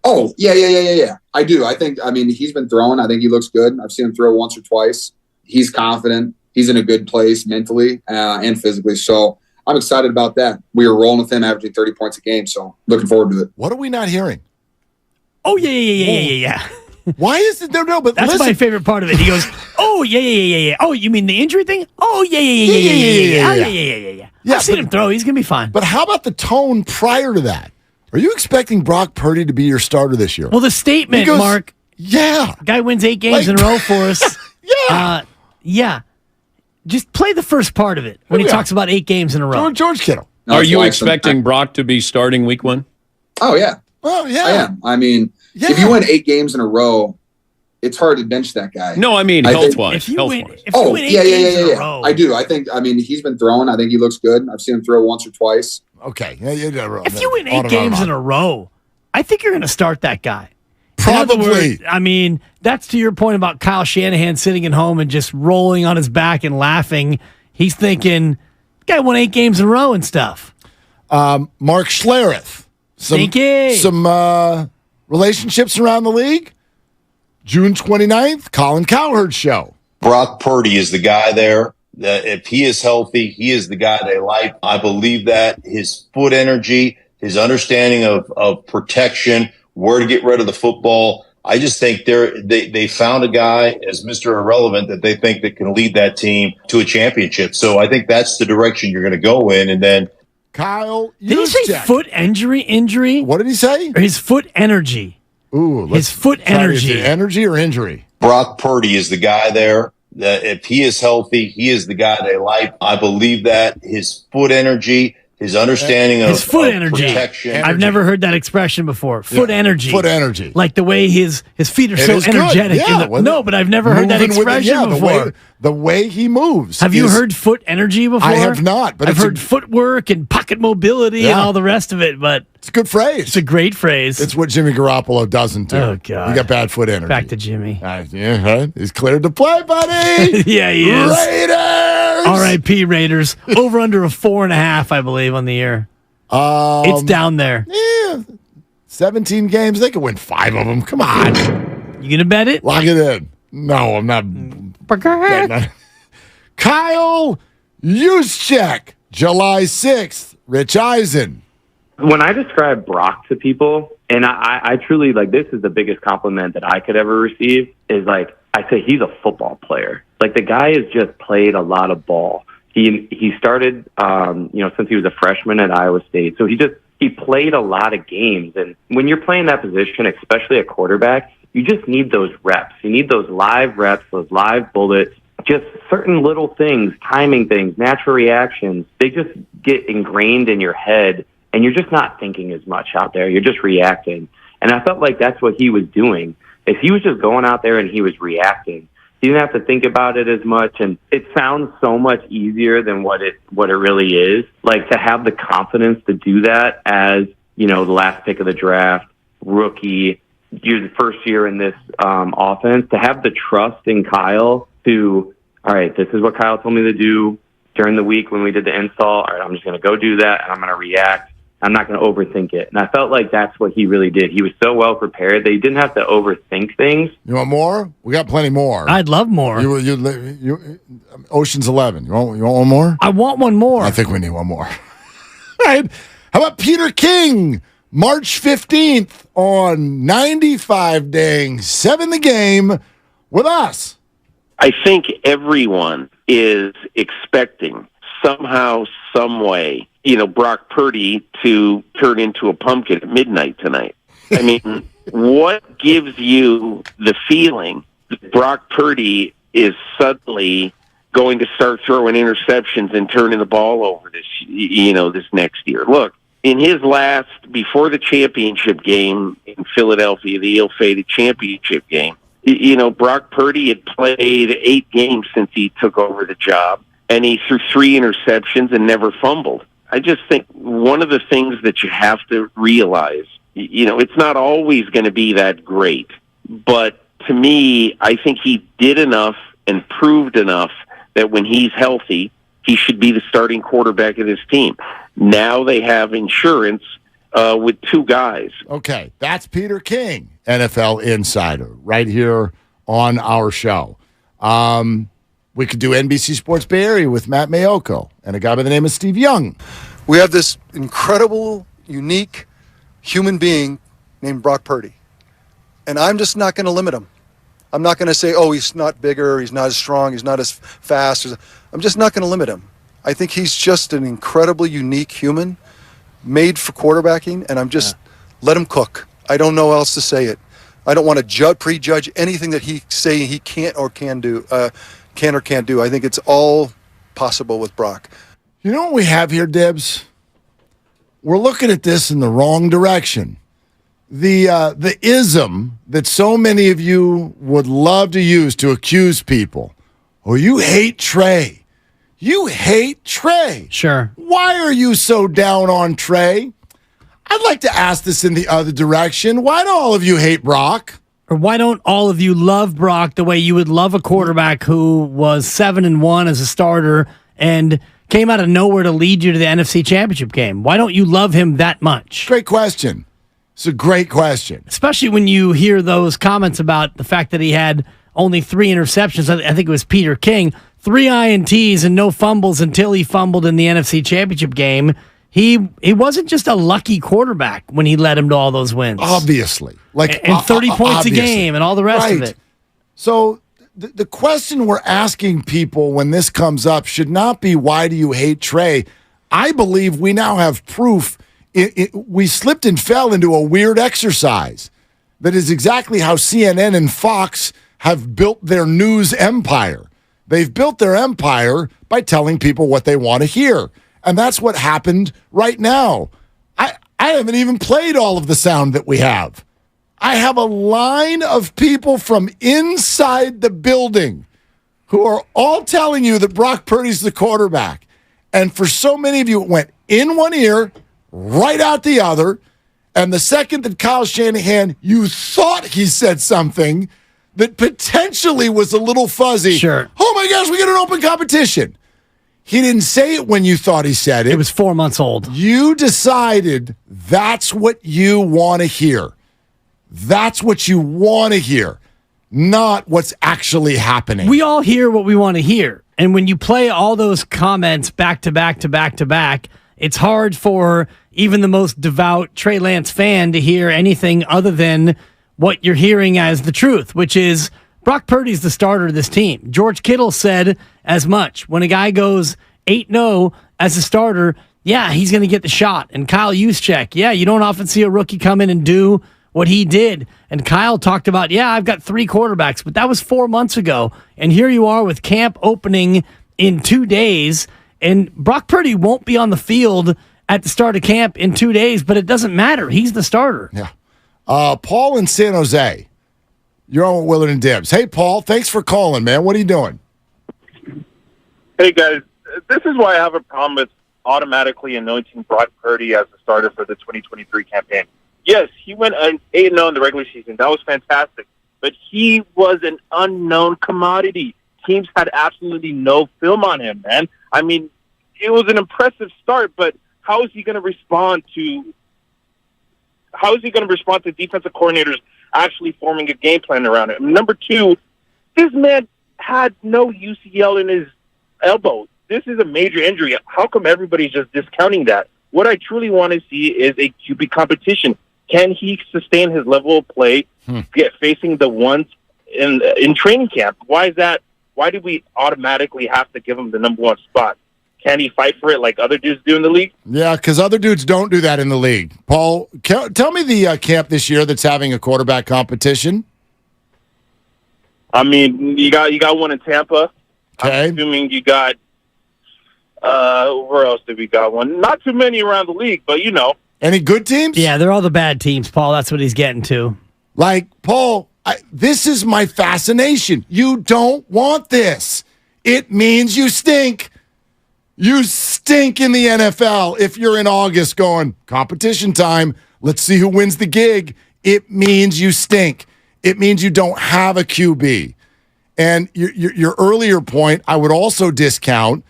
Oh, yeah. I do. I think, he's been throwing. I think he looks good. I've seen him throw once or twice. He's confident. He's in a good place mentally and physically. So I'm excited about that. We are rolling with him, averaging 30 points a game. So looking forward to it. What are we not hearing? Oh, yeah. Why is it? No, but that's my favorite part of it. He goes, oh, yeah. Oh, you mean the injury thing? Oh, yeah. I've seen him throw. He's going to be fine. But how about the tone prior to that? Are you expecting Brock Purdy to be your starter this year? Well, the statement, Mark. Yeah. Guy wins 8 games in a row for us. Yeah. Just play the first part of it when he talks about 8 games in a row. George Kittle. Are you expecting Brock to be starting week 1? Oh, yeah. Oh, yeah. I am. If you win 8 games in a row, it's hard to bench that guy. No, I mean health-wise. If you win 8 games in a row. I do. I think, he's been throwing. I think he looks good. I've seen him throw once or twice. Okay. If you win 8 games in a row, I think you're going to start that guy. Probably. In other words, that's to your point about Kyle Shanahan sitting at home and just rolling on his back and laughing. He's thinking, guy won 8 games in a row and stuff. Mark Schlereth. Some relationships around the league. June 29th, Colin Cowherd Show. Brock Purdy is the guy there. If he is healthy, he is the guy they like. I believe that his foot energy, his understanding of protection, where to get rid of the football. I just think they found a guy as Mr. Irrelevant that they think that can lead that team to a championship. So I think that's the direction you're going to go in. And then Kyle, did he say foot injury? What did he say? Or his foot energy. Ooh, his foot energy. Is it energy or injury? Brock Purdy is the guy there. If he is healthy, he is the guy they like. I believe that his foot energy, his understanding his of foot energy. protection. I've never heard that expression before. Foot energy. Foot energy. Like the way his feet are It so is good. energetic. Yeah, No, but I've never heard that moving with it, expression before. The way he moves. Have you heard foot energy before? I have not, but I've it's heard footwork and pocket mobility and all the rest of it, but it's a good phrase. It's a great phrase. It's what Jimmy Garoppolo doesn't do. Oh, God. You got bad foot energy. Back to Jimmy. Yeah, right? He's cleared to play, buddy. Yeah, he is. Raiders. R.I.P. Raiders. Over under a 4.5, I believe, on the year. It's down there. Yeah. 17 games. They could win 5 of them. Come on. You going to bet it? Lock it in. No, I'm not. Kyle Juszczyk, July 6th. Rich Eisen. When I describe Brock to people, and I truly, like, this is the biggest compliment that I could ever receive, is like, I say he's a football player. Like, the guy has just played a lot of ball. He started, since he was a freshman at Iowa State. So he played a lot of games. And when you're playing that position, especially a quarterback, you just need those reps. You need those live reps, those live bullets, just certain little things, timing things, natural reactions. They just get ingrained in your head, and you're just not thinking as much out there. You're just reacting. And I felt like that's what he was doing. If he was just going out there and he was reacting, he didn't have to think about it as much. And it sounds so much easier than what it really is. Like, to have the confidence to do that as, the last pick of the draft, rookie, you're the first year in this offense, to have the trust in Kyle to, all right, this is what Kyle told me to do during the week when we did the install. All right, I'm just going to go do that, and I'm going to react. I'm not going to overthink it. And I felt like that's what he really did. He was so well prepared that he didn't have to overthink things. You want more? We got plenty more. I'd love more. You Ocean's 11. You want one more? I want one more. I think we need one more. All right. How about Peter King? March 15th on 95 dang 7 the game with us. I think everyone is expecting somehow, some way, Brock Purdy to turn into a pumpkin at midnight tonight. I mean, what gives you the feeling that Brock Purdy is suddenly going to start throwing interceptions and turning the ball over this next year? Look, in his last, before the championship game in Philadelphia, the ill-fated championship game, Brock Purdy had played 8 games since he took over the job, and he threw 3 interceptions and never fumbled. I just think one of the things that you have to realize, it's not always going to be that great. But to me, I think he did enough and proved enough that when he's healthy, he should be the starting quarterback of this team. Now they have insurance with 2 guys. Okay, that's Peter King, NFL Insider, right here on our show. We could do NBC Sports Bay Area with Matt Mayoko and a guy by the name of Steve Young. We have this incredible, unique human being named Brock Purdy. And I'm just not going to limit him. I'm not going to say, oh, he's not bigger, he's not as strong, he's not as fast. I'm just not going to limit him. I think he's just an incredibly unique human made for quarterbacking, and I'm just let him cook. I don't know how else to say it. I don't want to prejudge anything that he's saying he can't or can't do. I think it's all possible with Brock. You know what we have here, Dibs? We're looking at this in the wrong direction. The ism that so many of you would love to use to accuse people. Oh, you hate Trey. You hate Trey. Sure. Why are you so down on Trey? I'd like to ask this in the other direction. Why do all of you hate Brock? Or why don't all of you love Brock the way you would love a quarterback who was 7-1 as a starter and came out of nowhere to lead you to the NFC Championship game? Why don't you love him that much? Great question. It's a great question. Especially when you hear those comments about the fact that he had only 3 interceptions. I think it was Peter King. 3 INTs and no fumbles until he fumbled in the NFC Championship game. He wasn't just a lucky quarterback when he led him to all those wins. Obviously. And 30 points a game and all the rest of it. So the question we're asking people when this comes up should not be, why do you hate Trey? I believe we now have proof. We slipped and fell into a weird exercise that is exactly how CNN and Fox have built their news empire. They've built their empire by telling people what they want to hear. And that's what happened right now. I haven't even played all of the sound that we have. I have a line of people from inside the building who are all telling you that Brock Purdy's the quarterback. And for so many of you, it went in one ear, right out the other. And the second that Kyle Shanahan, you thought he said something that potentially was a little fuzzy. Sure. Oh my gosh, we got an open competition. He didn't say it when you thought he said it. It was 4 months old. You decided that's what you want to hear. That's what you want to hear, not what's actually happening. We all hear what we want to hear. And when you play all those comments back to back to back to back, it's hard for even the most devout Trey Lance fan to hear anything other than what you're hearing as the truth, which is Brock Purdy's the starter of this team. George Kittle said as much. When a guy goes 8-0 as a starter, yeah, he's going to get the shot. And Kyle Juszczyk, yeah, you don't often see a rookie come in and do what he did. And Kyle talked about, yeah, I've got 3 quarterbacks, but that was 4 months ago. And here you are with camp opening in 2 days, and Brock Purdy won't be on the field at the start of camp in 2 days, but it doesn't matter. He's the starter. Yeah. Paul in San Jose. You're on with Willard and Dibs. Hey, Paul, thanks for calling, man. What are you doing? Hey, guys. This is why I have a problem with automatically anointing Brock Purdy as the starter for the 2023 campaign. Yes, he went 8-0 in the regular season. That was fantastic. But he was an unknown commodity. Teams had absolutely no film on him, man. I mean, it was an impressive start, but how is he going to respond to defensive coordinators actually forming a game plan around him? Number 2, this man had no UCL in his elbow. This is a major injury. How come everybody's just discounting that? What I truly want to see is a QB competition. Can he sustain his level of play facing the ones in training camp? Why is that? Why do we automatically have to give him the number 1 spot? Can he fight for it like other dudes do in the league? Yeah, because other dudes don't do that in the league. Paul, tell me the camp this year that's having a quarterback competition. I mean, you got one in Tampa. Okay. I'm assuming you got where else did we got one? Not too many around the league, but you know. Any good teams? Yeah, they're all the bad teams, Paul. That's what he's getting to. Like, Paul, this is my fascination. You don't want this. It means you stink. You stink in the NFL if you're in August going, competition time, let's see who wins the gig. It means you stink. It means you don't have a QB. And your earlier point, I would also discount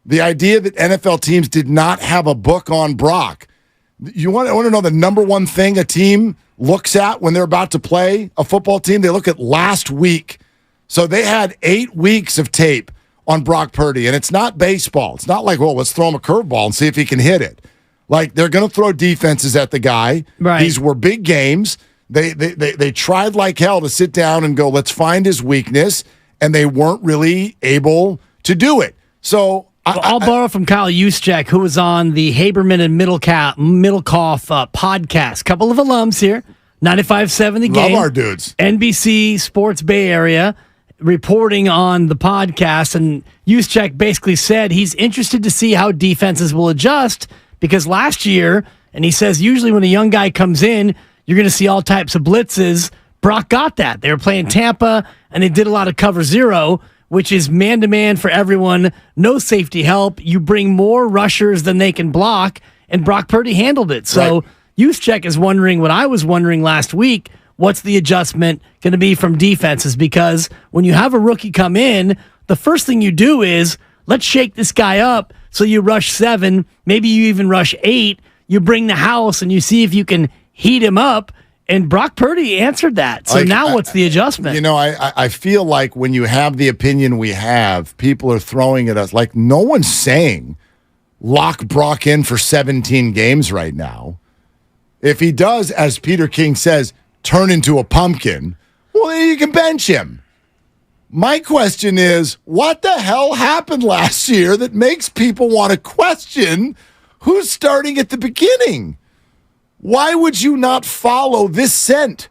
the idea that NFL teams did not have a book on Brock. You want to know the number one thing a team looks at when they're about to play a football team? They look at last week. So they had 8 weeks of tape on Brock Purdy, and it's not baseball. It's not like, well, let's throw him a curveball and see if he can hit it. Like, they're going to throw defenses at the guy. Right. These were big games. They tried like hell to sit down and go, let's find his weakness, and they weren't really able to do it. So I'll borrow from Kyle Juszczyk, who was on the Haberman and Middlecoff podcast. Couple of alums here. 95.7 The Game. Love our dudes. NBC Sports Bay Area reporting on the podcast. And Juszczyk basically said he's interested to see how defenses will adjust because last year, and he says usually when a young guy comes in, you're going to see all types of blitzes. Brock got that. They were playing Tampa, and they did a lot of cover zero, which is man-to-man for everyone, no safety help. You bring more rushers than they can block, and Brock Purdy handled it. So Juszczyk is wondering what I was wondering last week, what's the adjustment going to be from defenses? Because when you have a rookie come in, the first thing you do is, let's shake this guy up. So you rush 7, maybe you even rush 8. You bring the house, and you see if you can heat him up. And Brock Purdy answered that. So now what's the adjustment? You know, I feel like when you have the opinion we have, people are throwing at us. Like, no one's saying lock Brock in for 17 games right now. If he does, as Peter King says, turn into a pumpkin, well, you can bench him. My question is, what the hell happened last year that makes people want to question who's starting at the beginning? Why would you not follow this scent?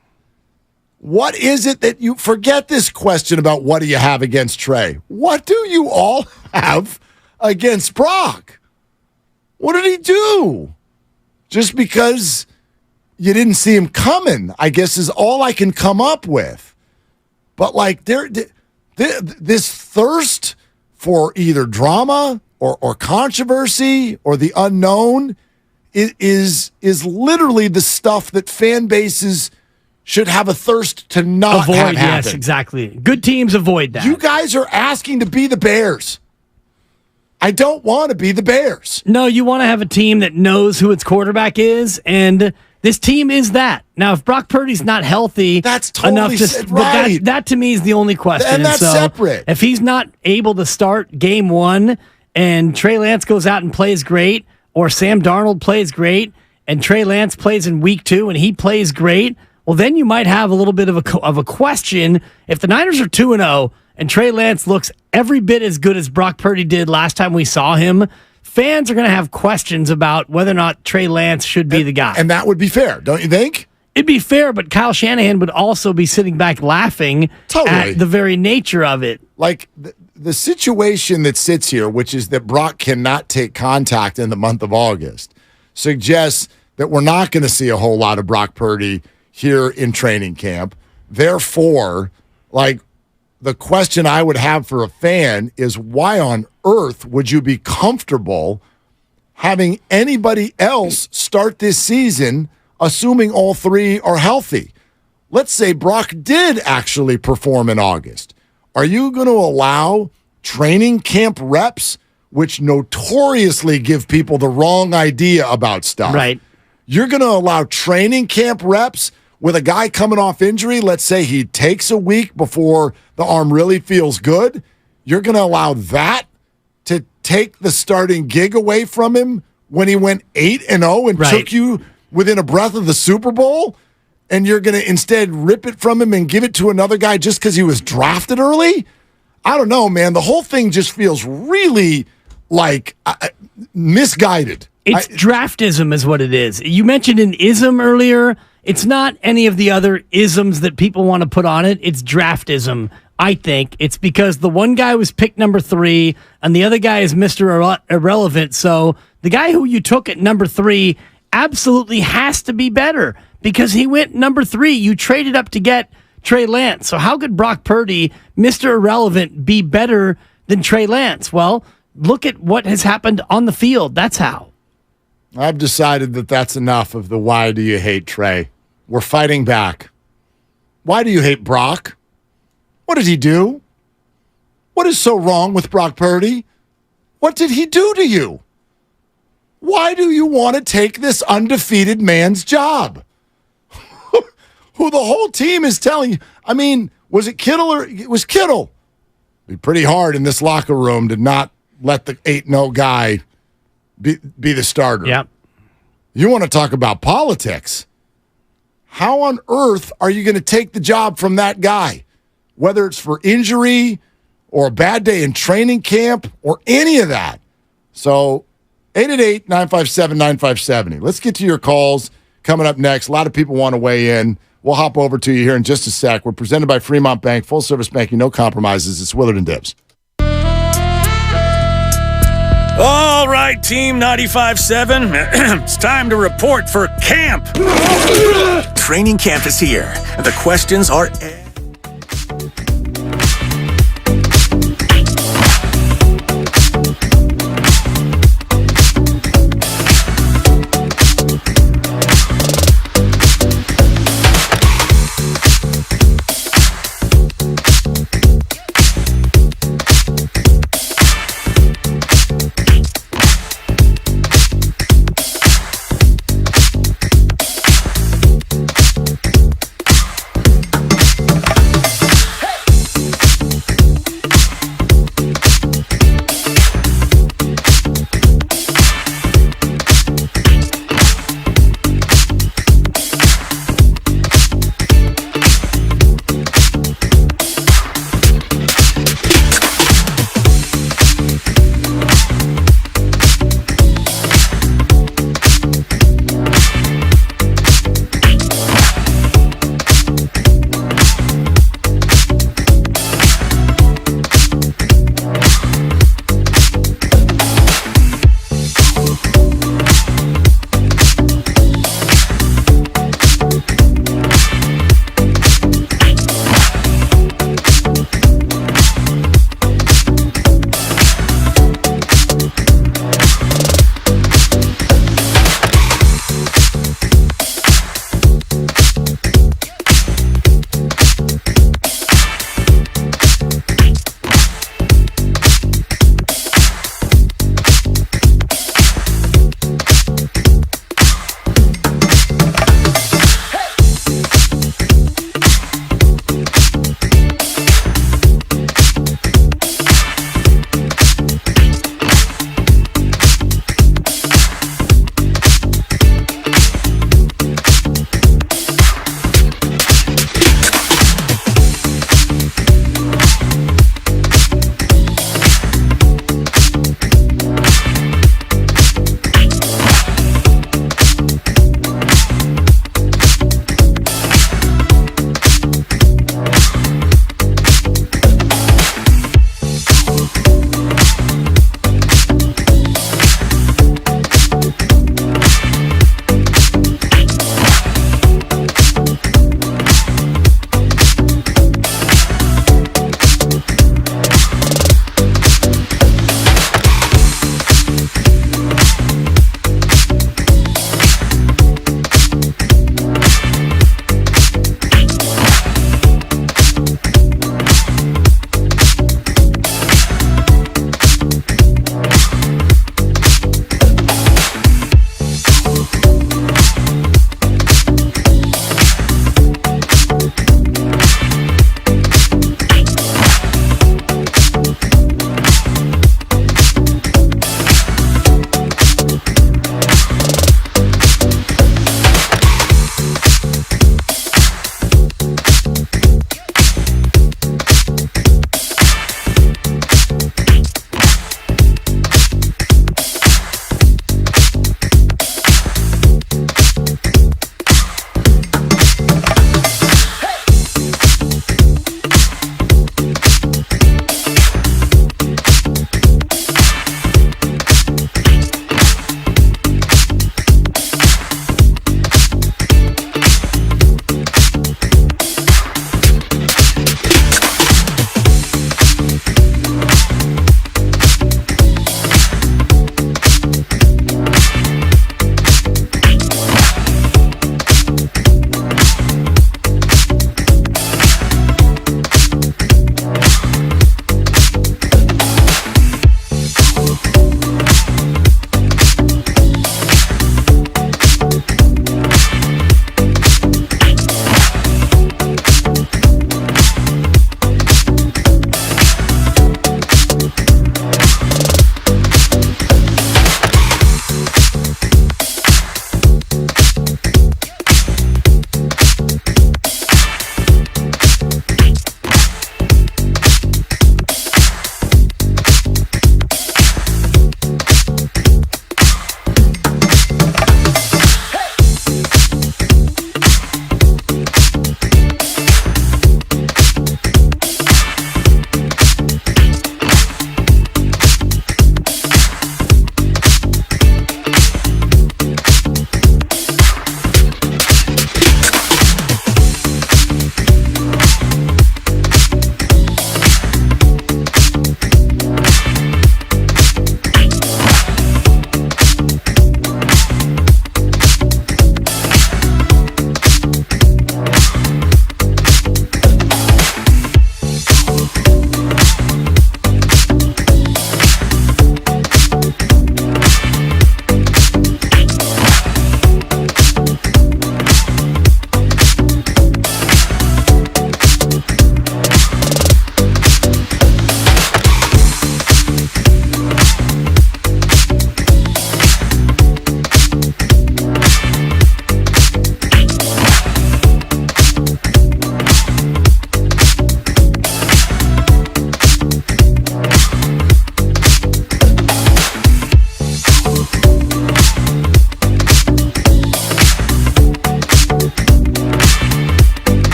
What is it that you forget this question about what do you have against Trey? What do you all have against Brock? What did he do? Just because you didn't see him coming, I guess, is all I can come up with. But like this thirst for either drama or controversy or the unknown is literally the stuff that fan bases should have a thirst to not avoid. Have happen. Yes, exactly. Good teams avoid that. You guys are asking to be the Bears. I don't want to be the Bears. No, you want to have a team that knows who its quarterback is, and this team is that. Now, if Brock Purdy's not healthy, that's totally enough to, right. That to me is the only question. And that's separate. If he's not able to start game one, and Trey Lance goes out and plays great, or Sam Darnold plays great, and Trey Lance plays in week 2 and he plays great, well, then you might have a little bit of a question. If the Niners are 2-0 and Trey Lance looks every bit as good as Brock Purdy did last time we saw him, fans are going to have questions about whether or not Trey Lance should be the guy. And that would be fair, don't you think? It'd be fair, but Kyle Shanahan would also be sitting back laughing at the very nature of it. Like the situation that sits here, which is that Brock cannot take contact in the month of August, suggests that we're not going to see a whole lot of Brock Purdy here in training camp. Therefore, like, the question I would have for a fan is why on earth would you be comfortable having anybody else start this season, assuming all three are healthy? Let's say Brock did actually perform in August. Are you going to allow training camp reps, which notoriously give people the wrong idea about stuff? Right. You're going to allow training camp reps with a guy coming off injury. Let's say he takes a week before the arm really feels good. You're going to allow that to take the starting gig away from him when he went 8-0 and took you within a breath of the Super Bowl? And you're going to instead rip it from him and give it to another guy just because he was drafted early? I don't know, man. The whole thing just feels really like misguided. It's draftism is what it is. You mentioned an ism earlier. It's not any of the other isms that people want to put on it. It's draftism, I think. It's because the one guy was picked number 3 and the other guy is Mr. Irrelevant. So the guy who you took at number 3 absolutely has to be better because he went number 3. You traded up to get Trey Lance. So how could Brock Purdy, Mr. Irrelevant, be better than Trey Lance? Well, look at what has happened on the field. That's how. I've decided that that's enough of the why do you hate Trey. We're fighting back. Why do you hate Brock? What did he do? What is so wrong with Brock Purdy? What did he do to you? Why do you want to take this undefeated man's job? Who the whole team is telling you. I mean, was it Kittle or it was Kittle? It'd be pretty hard in this locker room to not let the 8-0 guy be the starter. Yep. You want to talk about politics. How on earth are you going to take the job from that guy? Whether it's for injury or a bad day in training camp or any of that. So 888-957-9570. Let's get to your calls coming up next. A lot of people want to weigh in. We'll hop over to you here in just a sec. We're presented by Fremont Bank, full service banking, no compromises. It's Willard and Dibs. All right, Team 95.7, it's time to report for camp. Training camp is here. The questions are...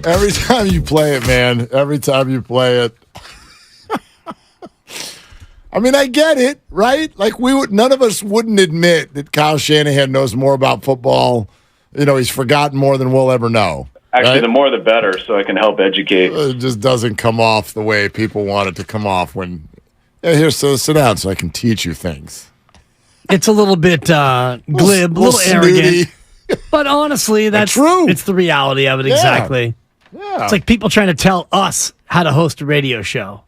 Every time you play it, man. Every time you play it. I mean, I get it, right? Like none of us wouldn't admit that Kyle Shanahan knows more about football. He's forgotten more than we'll ever know. Actually, right? the more the better, so I can help educate. It just doesn't come off the way people want it to come off when, so sit down so I can teach you things. It's a little bit glib, a little arrogant. But honestly, that's true. It's the reality of it, exactly. Yeah. It's like people trying to tell us how to host a radio show.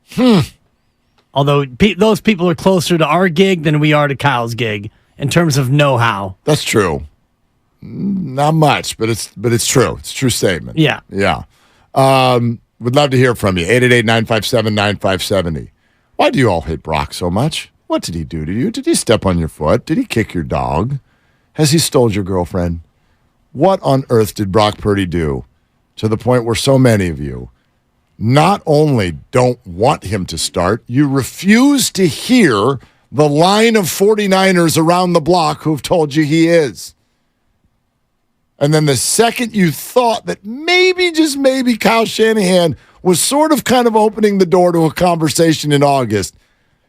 Although those people are closer to our gig than we are to Kyle's gig in terms of know-how. That's true. Not much, but it's true. It's a true statement. Yeah. Yeah. Would love to hear from you. 888-957-9570. Why do you all hate Brock so much? What did he do to you? Did he step on your foot? Did he kick your dog? Has he stole your girlfriend? What on earth did Brock Purdy do to the point where so many of you not only don't want him to start, you refuse to hear the line of 49ers around the block who've told you he is? And then the second you thought that maybe, just maybe, Kyle Shanahan was sort of kind of opening the door to a conversation in August,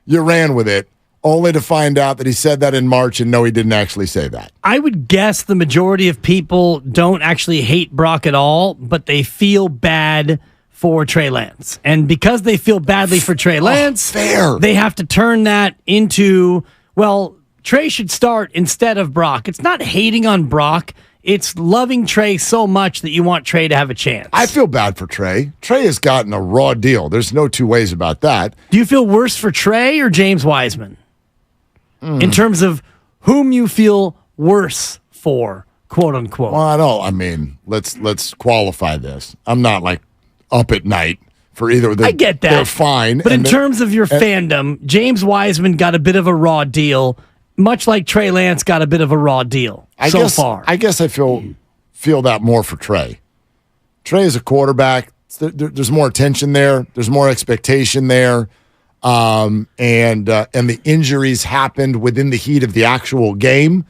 you ran with it, only to find out that he said that in March and no, he didn't actually say that. I would guess the majority of people don't actually hate Brock at all, but they feel bad for Trey Lance. And because they feel badly for Trey Lance, they have to turn that into, well, Trey should start instead of Brock. It's not hating on Brock. It's loving Trey so much that you want Trey to have a chance. I feel bad for Trey. Trey has gotten a raw deal. There's no two ways about that. Do you feel worse for Trey or James Wiseman? In terms of whom you feel worse for, quote unquote. Well, I mean, let's qualify this. I'm not like up at night for either of them. I get that. They're fine. But in terms of your fandom, James Wiseman got a bit of a raw deal, much like Trey Lance got a bit of a raw deal far. I guess I feel that more for Trey. Trey is a quarterback. There's more attention there. There's more expectation there. And the injuries happened within the heat of the actual game,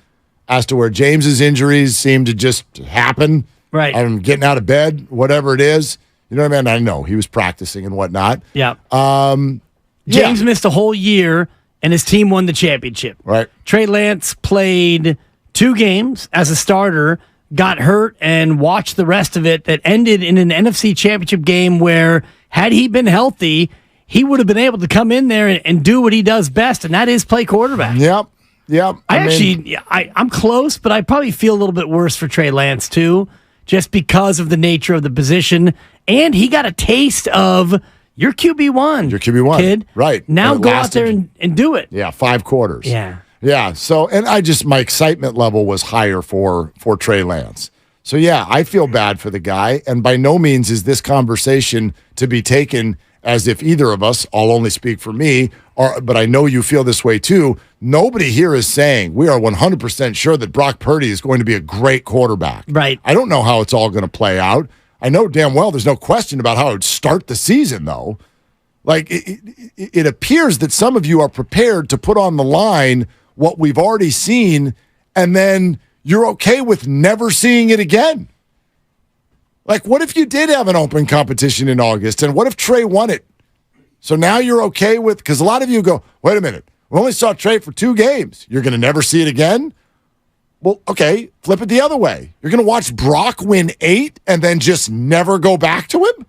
as to where James's injuries seem to just happen. Right. I'm getting out of bed, whatever it is. You know what I mean? I know he was practicing and whatnot. Yeah. James missed a whole year, and his team won the championship. Right. Trey Lance played 2 games as a starter, got hurt, and watched the rest of it. That ended in an NFC championship game where, had he been healthy, he would have been able to come in there and do what he does best, and that is play quarterback. Yep. I'm close, but I probably feel a little bit worse for Trey Lance, too, just because of the nature of the position. And he got a taste of your QB1. Your QB1. Kid. Right. Now And it go lasted- out there and do it. Yeah, 5 quarters. Yeah. Yeah. So, and my excitement level was higher for Trey Lance. So, yeah, I feel bad for the guy. And by no means is this conversation to be taken as if either of us, I'll only speak for me, but I know you feel this way too. Nobody here is saying we are 100% sure that Brock Purdy is going to be a great quarterback. Right. I don't know how it's all going to play out. I know damn well there's no question about how it would start the season, though. Like, it appears that some of you are prepared to put on the line what we've already seen, and then you're okay with never seeing it again. Like, what if you did have an open competition in August, and what if Trey won it? So now you're okay with, because a lot of you go, wait a minute, we only saw Trey for 2 games. You're going to never see it again? Well, okay, flip it the other way. You're going to watch Brock win 8 and then just never go back to him?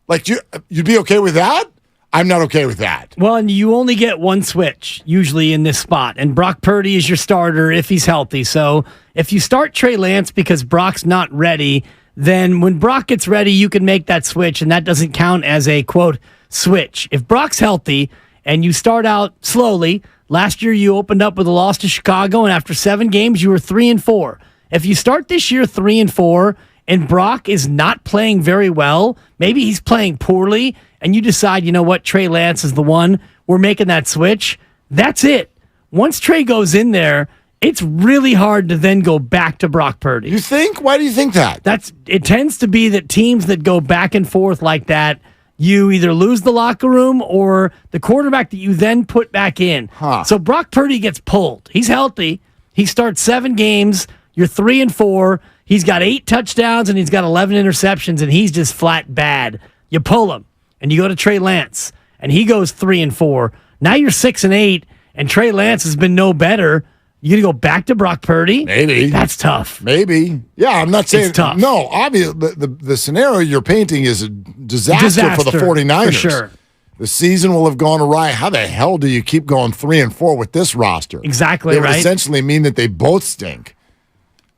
Like, you'd be okay with that? I'm not okay with that. Well, and you only get one switch usually in this spot, and Brock Purdy is your starter if he's healthy. So if you start Trey Lance because Brock's not ready, then when Brock gets ready, you can make that switch, and that doesn't count as a, quote, switch. If Brock's healthy and you start out slowly, last year you opened up with a loss to Chicago, and after 7 games, you were 3-4. If you start this year 3-4 and Brock is not playing very well, maybe he's playing poorly, and you decide, you know what, Trey Lance is the one, we're making that switch, that's it. Once Trey goes in there, it's really hard to then go back to Brock Purdy. You think? Why do you think that? It tends to be that teams that go back and forth like that, you either lose the locker room or the quarterback that you then put back in. So Brock Purdy gets pulled. He's healthy. He starts 7 games. You're 3-4. He's got 8 touchdowns and he's got 11 interceptions, and he's just flat bad. You pull him, and you go to Trey Lance, and he goes 3-4. Now you're 6-8, and Trey Lance has been no better. You gonna go back to Brock Purdy? Maybe. That's tough. Maybe. Yeah, I'm not saying It's tough. No, obviously the scenario you're painting is a disaster for the 49ers. For sure. The season will have gone awry. How the hell do you keep going 3-4 with this roster? Exactly, it would right? essentially mean that they both stink.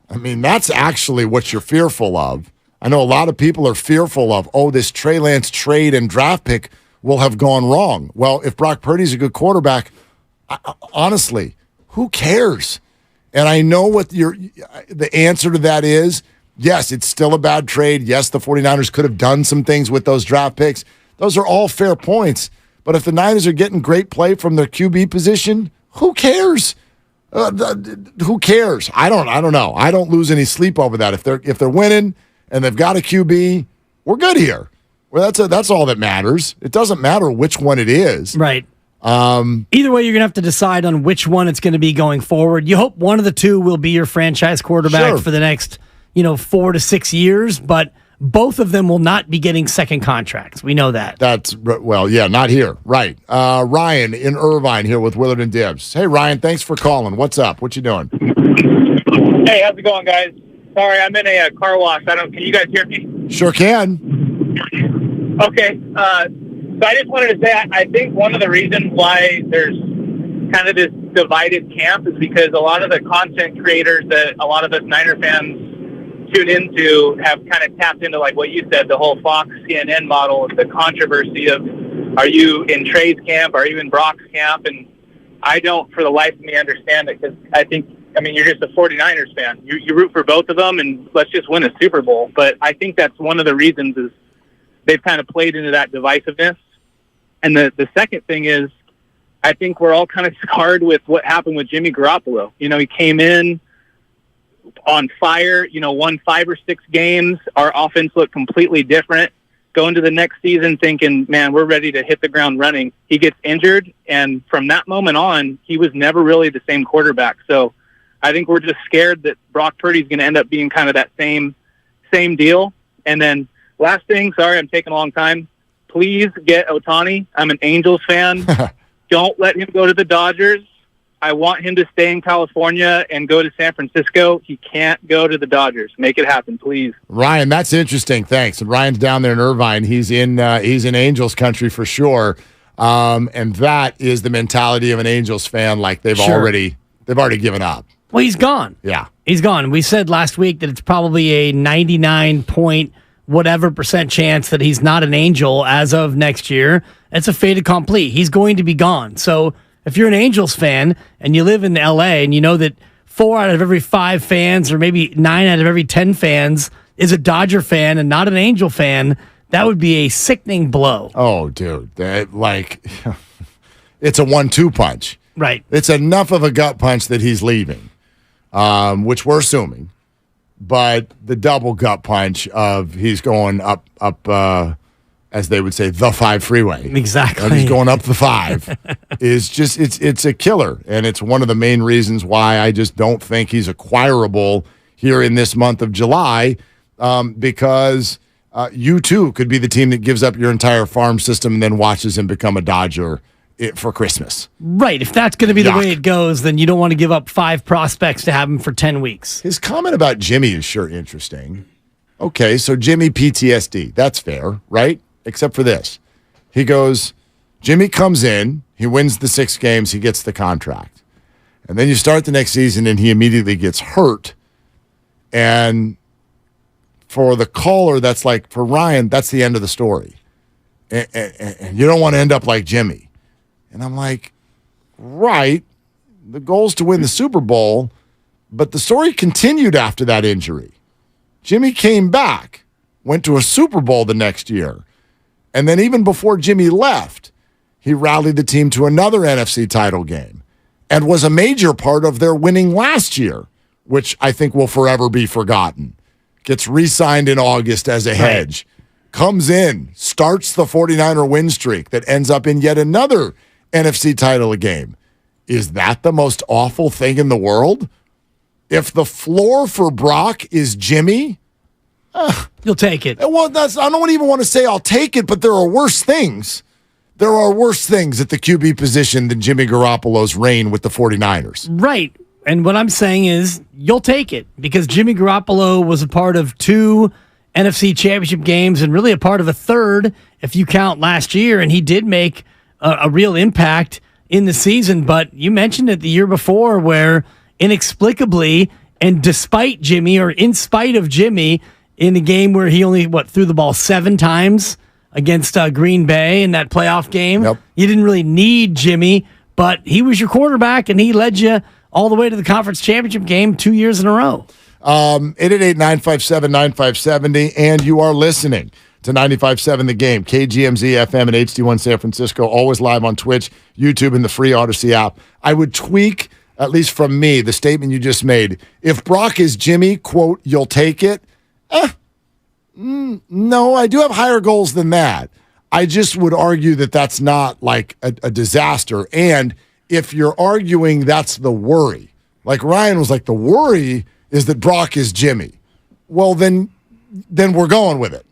I mean, that's actually what you're fearful of. I know a lot of people are fearful of, this Trey Lance trade and draft pick will have gone wrong. Well, if Brock Purdy's a good quarterback, honestly, who cares? And I know what the answer to that is. Yes, it's still a bad trade. Yes, the 49ers could have done some things with those draft picks. Those are all fair points. But if the Niners are getting great play from their QB position, who cares? Who cares? I don't know. I don't lose any sleep over that. If they're winning and they've got a QB, we're good here. Well, that's all that matters. It doesn't matter which one it is. Right. Either way, you're going to have to decide on which one it's going to be going forward. You hope one of the two will be your franchise quarterback for the next, 4 to 6 years, but both of them will not be getting second contracts. We know that. Not here. Right. Ryan in Irvine here with Willard and Dibbs. Hey, Ryan, thanks for calling. What's up? What you doing? Hey, how's it going, guys? Sorry, I'm in a car wash. Can you guys hear me? Sure can. Okay. So I just wanted to say, I think one of the reasons why there's kind of this divided camp is because a lot of the content creators that a lot of us Niner fans tune into have kind of tapped into, like what you said, the whole Fox CNN model, the controversy of, are you in Trey's camp? Are you in Brock's camp? And I don't, for the life of me, understand it, because you're just a 49ers fan. You root for both of them, and let's just win a Super Bowl. But I think that's one of the reasons is they've kind of played into that divisiveness. And the second thing is, I think we're all kind of scarred with what happened with Jimmy Garoppolo. He came in on fire, won 5 or 6 games. Our offense looked completely different. Go into the next season thinking, man, we're ready to hit the ground running. He gets injured, and from that moment on, he was never really the same quarterback. So I think we're just scared that Brock Purdy's going to end up being kind of that same deal. And then last thing, sorry, I'm taking a long time. Please get Ohtani. I'm an Angels fan. Don't let him go to the Dodgers. I want him to stay in California and go to San Francisco. He can't go to the Dodgers. Make it happen, please. Ryan, that's interesting. Thanks. And Ryan's down there in Irvine. He's in Angels country for sure. And that is the mentality of an Angels fan. Like they've already given up. Well, he's gone. Yeah, he's gone. We said last week that it's probably a 99% chance that he's not an Angel as of next year. It's a fait accompli. He's going to be gone. So if you're an Angels fan and you live in LA and you know that 4 out of every 5 fans, or maybe 9 out of every 10 fans, is a Dodger fan and not an Angel fan, that would be a sickening blow. Oh, dude. It's a 1-2 punch. Right. It's enough of a gut punch that he's leaving, which we're assuming. But the double gut punch of he's going up, as they would say, the 5 freeway. Exactly. And he's going up the 5 is just, it's a killer. And it's one of the main reasons why I just don't think he's acquirable here in this month of July, because you too could be the team that gives up your entire farm system and then watches him become a Dodger for Christmas. Right. If that's going to be the way it goes, then you don't want to give up 5 prospects to have him for 10 weeks. His comment about Jimmy is sure interesting. Okay, so Jimmy PTSD. That's fair, right? Except for this. He goes, Jimmy comes in, he wins the 6 games, he gets the contract. And then you start the next season and he immediately gets hurt. And for the caller, that's like, for Ryan, that's the end of the story. And you don't want to end up like Jimmy. And I'm like, right, the goal's to win the Super Bowl, but the story continued after that injury. Jimmy came back, went to a Super Bowl the next year, and then even before Jimmy left, he rallied the team to another NFC title game and was a major part of their winning last year, which I think will forever be forgotten. Gets re-signed in August as a hedge, comes in, starts the 49er win streak that ends up in yet another NFC title game. Is that the most awful thing in the world? If the floor for Brock is Jimmy, you'll take it. Well, I don't even want to say I'll take it, but there are worse things. There are worse things at the QB position than Jimmy Garoppolo's reign with the 49ers. Right. And what I'm saying is you'll take it because Jimmy Garoppolo was a part of 2 NFC Championship games and really a part of a third if you count last year, and he did make a real impact in the season. But you mentioned it the year before where inexplicably and despite Jimmy or in spite of Jimmy in a game where he only threw the ball 7 times against Green Bay in that playoff game. Yep. You didn't really need Jimmy, but he was your quarterback and he led you all the way to the conference championship game 2 years in a row. 888-957-9570, and you are listening to 95.7 The Game, KGMZ FM and HD1 San Francisco, always live on Twitch, YouTube, and the free Odyssey app. I would tweak, at least from me, the statement you just made. If Brock is Jimmy, quote, you'll take it. No, I do have higher goals than that. I just would argue that that's not like a disaster. And if you're arguing that's the worry, like Ryan was like, the worry is that Brock is Jimmy. Well, then we're going with it.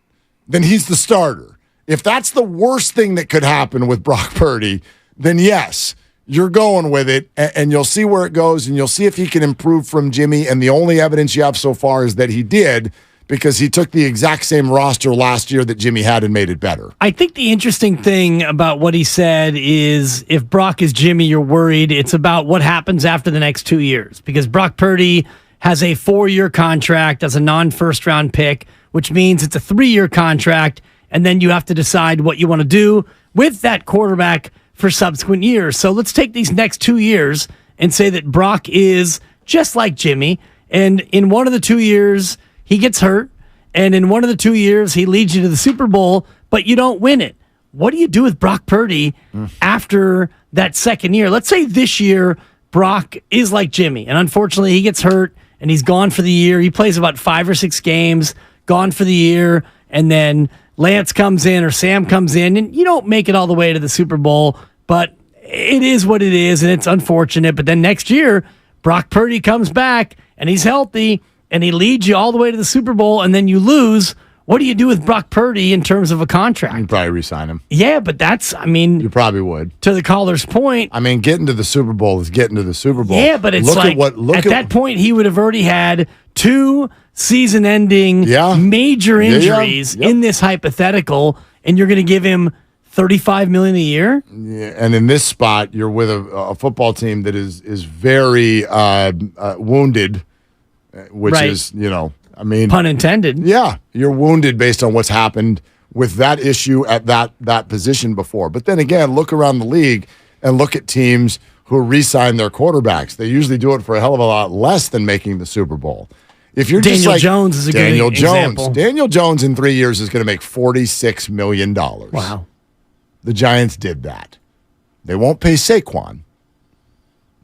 Then he's the starter. If that's the worst thing that could happen with Brock Purdy, then yes, you're going with it, and you'll see where it goes, and you'll see if he can improve from Jimmy. And the only evidence you have so far is that he did, because he took the exact same roster last year that Jimmy had and made it better. I think the interesting thing about what he said is if Brock is Jimmy, you're worried. It's about what happens after the next 2 years, because Brock Purdy has a 4-year contract as a non-first-round pick, which means it's a 3-year contract, and then you have to decide what you want to do with that quarterback for subsequent years. So let's take these next 2 years and say that Brock is just like Jimmy, and in one of the 2 years, he gets hurt, and in one of the 2 years, he leads you to the Super Bowl, but you don't win it. What do you do with Brock Purdy after that second year? Let's say this year, Brock is like Jimmy, and unfortunately, he gets hurt, and he's gone for the year. He plays about 5 or 6 games, gone for the year, and then Lance comes in or Sam comes in, and you don't make it all the way to the Super Bowl, but it is what it is, and it's unfortunate. But then next year, Brock Purdy comes back, and he's healthy, and he leads you all the way to the Super Bowl, and then you lose. What do you do with Brock Purdy in terms of a contract? You'd probably re-sign him. Yeah, but you probably would. To the caller's point. Getting to the Super Bowl is getting to the Super Bowl. Yeah, but it's at that point, he would have already had 2 season-ending major injuries in this hypothetical, and you're going to give him $35 million a year? Yeah, and in this spot, you're with a football team that is very wounded, which is, pun intended. Yeah, you're wounded based on what's happened with that issue at that position before. But then again, look around the league and look at teams who re-sign their quarterbacks. They usually do it for a hell of a lot less than making the Super Bowl. If you're Daniel Jones is a good example. Daniel Jones in 3 years is going to make $46 million. Wow. The Giants did that. They won't pay Saquon,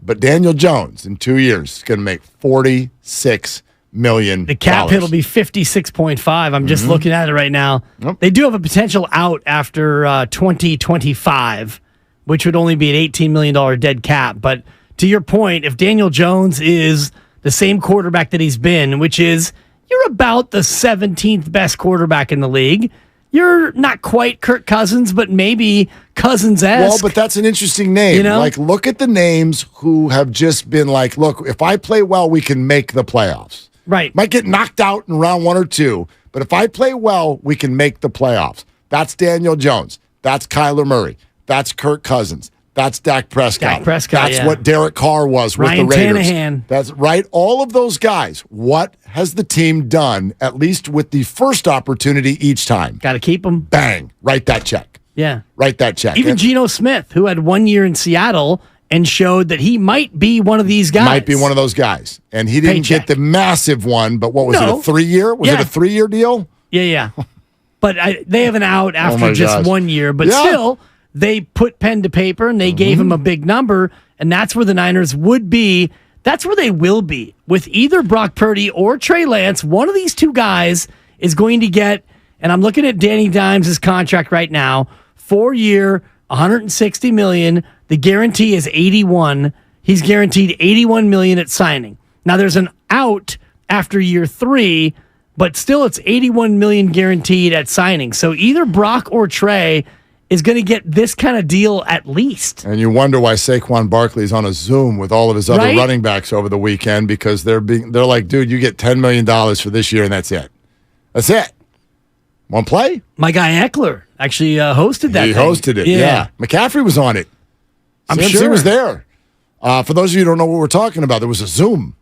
but Daniel Jones in 2 years is going to make $46 million. The cap hit will be 56.5. I'm just looking at it right now. Yep. They do have a potential out after 2025, which would only be an $18 million dead cap. But to your point, if Daniel Jones is the same quarterback that he's been, which is you're about the 17th best quarterback in the league. You're not quite Kirk Cousins, but maybe Cousins-esque. Well, but that's an interesting name. Look at the names who have just been like, look, if I play well, we can make the playoffs. Right. Might get knocked out in round 1 or 2, but if I play well, we can make the playoffs. That's Daniel Jones. That's Kyler Murray. That's Kirk Cousins. That's Dak Prescott. That's what Derek Carr was with the Raiders. Shanahan. That's right. All of those guys. What has the team done, at least with the first opportunity each time? Got to keep them. Bang. Write that check. Yeah. Write that check. Even Geno Smith, who had 1 year in Seattle and showed that he might be one of these guys. Might be one of those guys. And he didn't get the massive one, but what was it, a 3-year? Was it a 3-year deal? Yeah. But they have an out after just 1 year. But still, they put pen to paper and they gave him a big number. And that's where the Niners would be. That's where they will be. With either Brock Purdy or Trey Lance, one of these two guys is going to get, and I'm looking at Danny Dimes' contract right now, 4-year, $160 million. The guarantee is $81 million. He's guaranteed $81 million at signing. Now, there's an out after year 3, but still it's $81 million guaranteed at signing. So either Brock or Trey is going to get this kind of deal at least. And you wonder why Saquon Barkley's on a Zoom with all of his other running backs over the weekend, because they're like, dude, you get $10 million for this year, and that's it. That's it. Want to play? My guy Eckler actually hosted that. He hosted it, yeah. McCaffrey was on it. I'm CMC sure. was there. For those of you who don't know what we're talking about, there was a Zoom.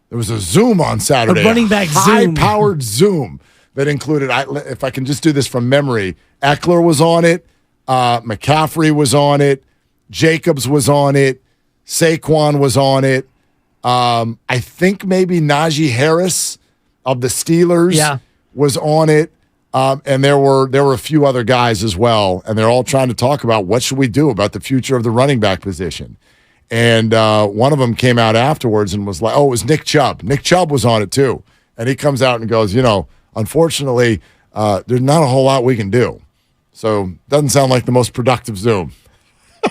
There was a Zoom on Saturday. A running back Zoom. High-powered Zoom that included, if I can just do this from memory, Eckler was on it. McCaffrey was on it. Jacobs was on it. Saquon was on it. I think maybe Najee Harris of the Steelers was on it. And there were a few other guys as well. And they're all trying to talk about what should we do about the future of the running back position. And one of them came out afterwards and was like, oh, it was Nick Chubb. Nick Chubb was on it too. And he comes out and goes, unfortunately, there's not a whole lot we can do. So doesn't sound like the most productive Zoom.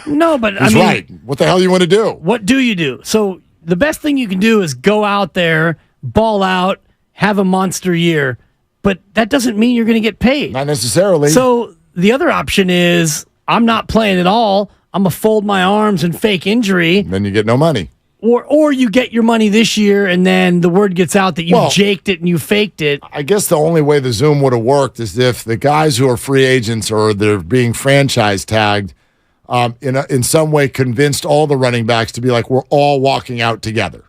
No, but He's right. What the hell do you want to do? What do you do? So the best thing you can do is go out there, ball out, have a monster year. But that doesn't mean you're going to get paid. Not necessarily. So the other option is I'm not playing at all. I'm going to fold my arms and fake injury. Then you get no money. Or you get your money this year, and then the word gets out that you jaked it and you faked it. I guess the only way the Zoom would have worked is if the guys who are free agents or they're being franchise tagged in some way convinced all the running backs to be like, we're all walking out together.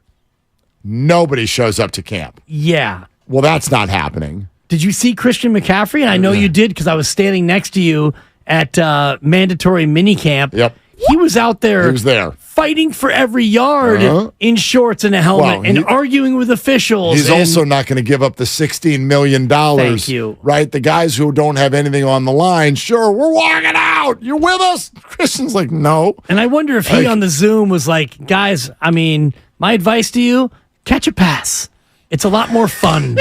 Nobody shows up to camp. Yeah. Well, that's not happening. Did you see Christian McCaffrey? And I know you did because I was standing next to you at mandatory minicamp. Yep. He was out there. He was there. Fighting for every yard in shorts and a helmet and arguing with officials. He's also not going to give up the $16 million. Thank you. Right? The guys who don't have anything on the line, sure, we're walking out. You're with us? Christian's like, no. And I wonder if he on the Zoom was like, guys, I mean, my advice to you, catch a pass. It's a lot more fun.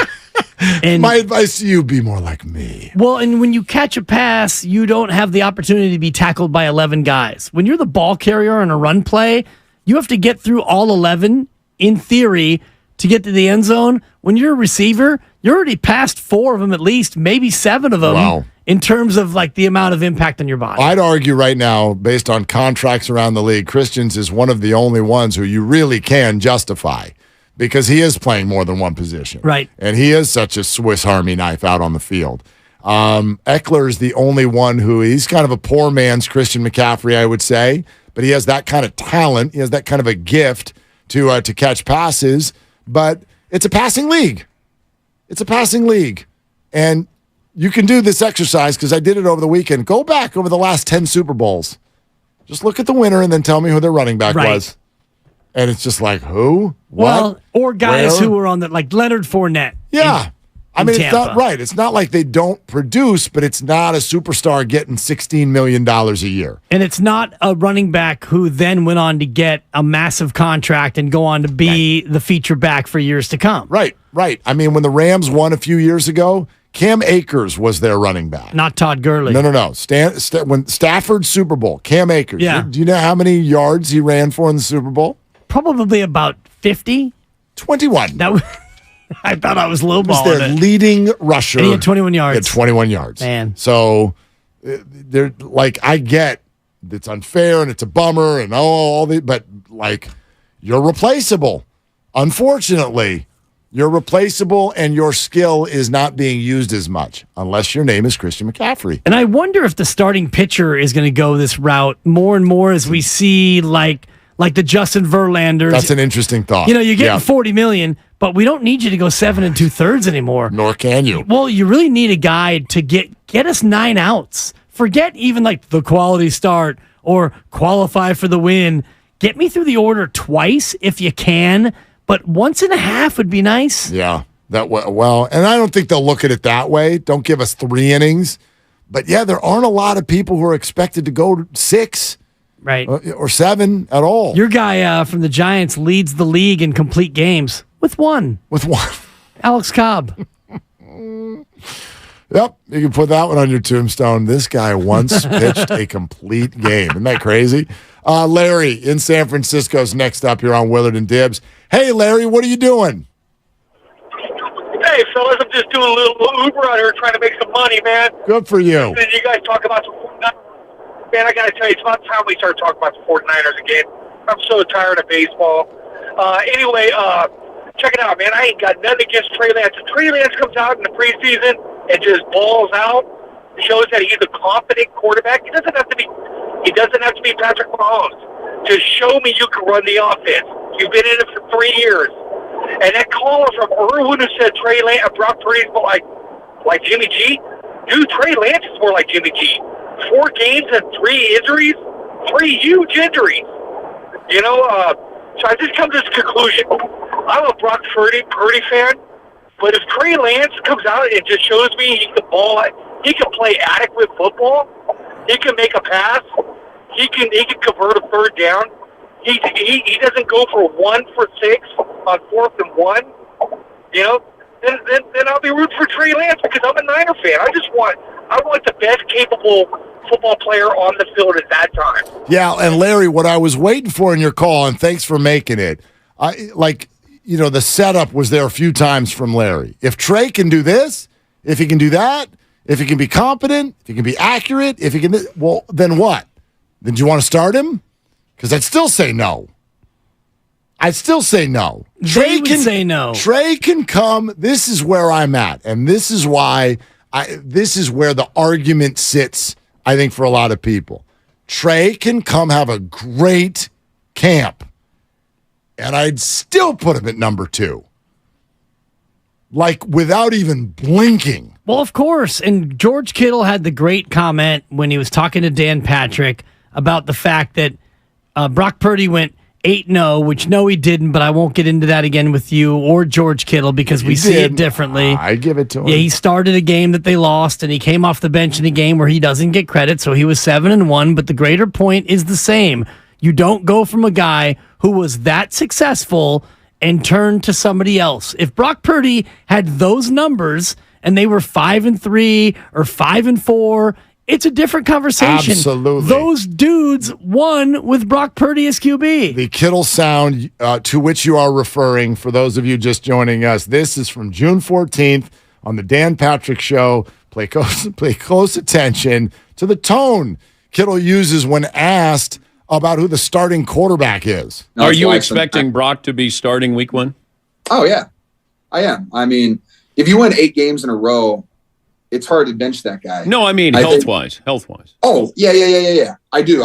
And my advice to you, be more like me. Well, and when you catch a pass, you don't have the opportunity to be tackled by 11 guys. When you're the ball carrier on a run play, you have to get through all 11, in theory, to get to the end zone. When you're a receiver, you're already past 4 of them at least, maybe 7 of them in terms of like the amount of impact on your body. I'd argue right now, based on contracts around the league, Christians is one of the only ones who you really can justify. Because he is playing more than one position. Right. And he is such a Swiss Army knife out on the field. Eckler is the only one he's kind of a poor man's Christian McCaffrey, I would say. But he has that kind of talent. He has that kind of a gift to catch passes. But it's a passing league. It's a passing league. And you can do this exercise because I did it over the weekend. Go back over the last 10 Super Bowls. Just look at the winner and then tell me who their running back was. And it's just like, who? What? Well, or guys who were on the, like Leonard Fournette. Yeah. I mean, Tampa. it's not right. It's not like they don't produce, but it's not a superstar getting $16 million a year. And it's not a running back who then went on to get a massive contract and go on to be the feature back for years to come. Right. I mean, when the Rams won a few years ago, Cam Akers was their running back. Not Todd Gurley. No. When Stafford's Super Bowl, Cam Akers. Yeah. Do you know how many yards he ran for in the Super Bowl? Probably about 50. 21. I thought I was lowballing. He was their leading rusher. And he had 21 yards. He had 21 yards. Man. So, they're like, I get it's unfair and it's a bummer and but like, you're replaceable. Unfortunately, you're replaceable and your skill is not being used as much unless your name is Christian McCaffrey. And I wonder if the starting pitcher is going to go this route more and more as we see like the Justin Verlanders. That's an interesting thought. You're getting $40 million, but we don't need you to go 7 2/3 anymore. Nor can you. Well, you really need a guy to get us 9 outs. Forget even like the quality start or qualify for the win. Get me through the order twice if you can, but 1.5 would be nice. Yeah, and I don't think they'll look at it that way. Don't give us 3 innings. But yeah, there aren't a lot of people who are expected to go 6. Right. Or 7 at all. Your guy from the Giants leads the league in complete games with 1. Alex Cobb. Yep. You can put that one on your tombstone. This guy once pitched a complete game. Isn't that crazy? Larry in San Francisco is next up here on Willard and Dibs. Hey, Larry, what are you doing? Hey, fellas, I'm just doing a little Uber out here trying to make some money, man. Good for you. And then you guys talk about the 49ers. Man, I got to tell you, it's about time we start talking about the 49ers again. I'm so tired of baseball. Anyway, check it out, man. I ain't got nothing against Trey Lance. If Trey Lance comes out in the preseason and just balls out, shows that he's a confident quarterback. He doesn't have to be Patrick Mahomes. Just show me you can run the offense. You've been in it for 3 years. And that caller from Irwin who said Brock Purdy's more like Jimmy G. Dude, Trey Lance is more like Jimmy G. 4 games and 3 injuries, 3 huge injuries. You know, so I just come to this conclusion. I'm a Brock Purdy fan, but if Trey Lance comes out and just shows me he can play adequate football, he can make a pass, he can convert a third down. He doesn't go for 1 for 6 on 4th and 1. You know, then I'll be rooting for Trey Lance because I'm a Niner fan. I want the best capable football player on the field at that time. Yeah, and Larry, what I was waiting for in your call, and thanks for making it, the setup was there a few times from Larry. If Trey can do this, if he can do that, if he can be competent, if he can be accurate, if he can, well, then what? Then do you want to start him? Because I'd still say no. Trey would say no. Trey can come. This is where I'm at, and this is why this is where the argument sits, I think, for a lot of people. Trey can come have a great camp, and I'd still put him at number 2. Like, without even blinking. Well, of course. And George Kittle had the great comment when he was talking to Dan Patrick about the fact that Brock Purdy went 8-0, which no, he didn't, but I won't get into that again with you or George Kittle because we see it differently. I give it to him. Yeah, he started a game that they lost, and he came off the bench in a game where he doesn't get credit, so he was 7-1, but the greater point is the same. You don't go from a guy who was that successful and turn to somebody else. If Brock Purdy had those numbers and they were 5-3 or 5-4, it's a different conversation. Absolutely. Those dudes won with Brock Purdy as QB. The Kittle sound to which you are referring, for those of you just joining us, this is from June 14th on the Dan Patrick Show. Pay close attention to the tone Kittle uses when asked about who the starting quarterback is. No, are you expecting Brock to be starting week 1? Oh, yeah. I am. I mean, if you win 8 games in a row, it's hard to bench that guy. No, I mean health-wise. Oh, yeah. I do.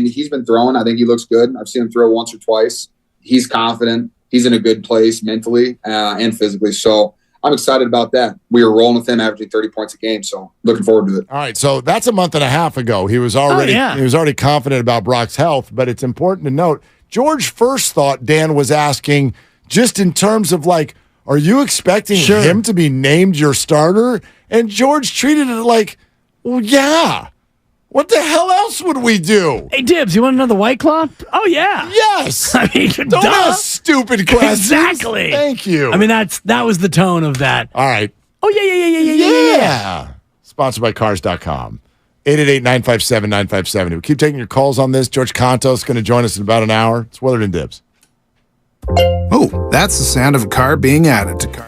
He's been throwing. I think he looks good. I've seen him throw once or twice. He's confident. He's in a good place mentally and physically. So I'm excited about that. We were rolling with him, averaging 30 points a game. So looking forward to it. All right. So that's a month and a half ago. He was already confident about Brock's health. But it's important to note, George first thought Dan was asking just in terms of like, are you expecting him to be named your starter? And George treated it like, well, yeah. What the hell else would we do? Hey, Dibs, you want another White Claw? Oh, yeah. Yes. I mean, don't ask stupid questions. Exactly. Thank you. I mean, that was the tone of that. All right. Oh, yeah. Sponsored by Cars.com. 888-957-9570. We keep taking your calls on this. George Contos is going to join us in about an hour. It's Willard and Dibs. Oh, that's the sound of a car being added to car.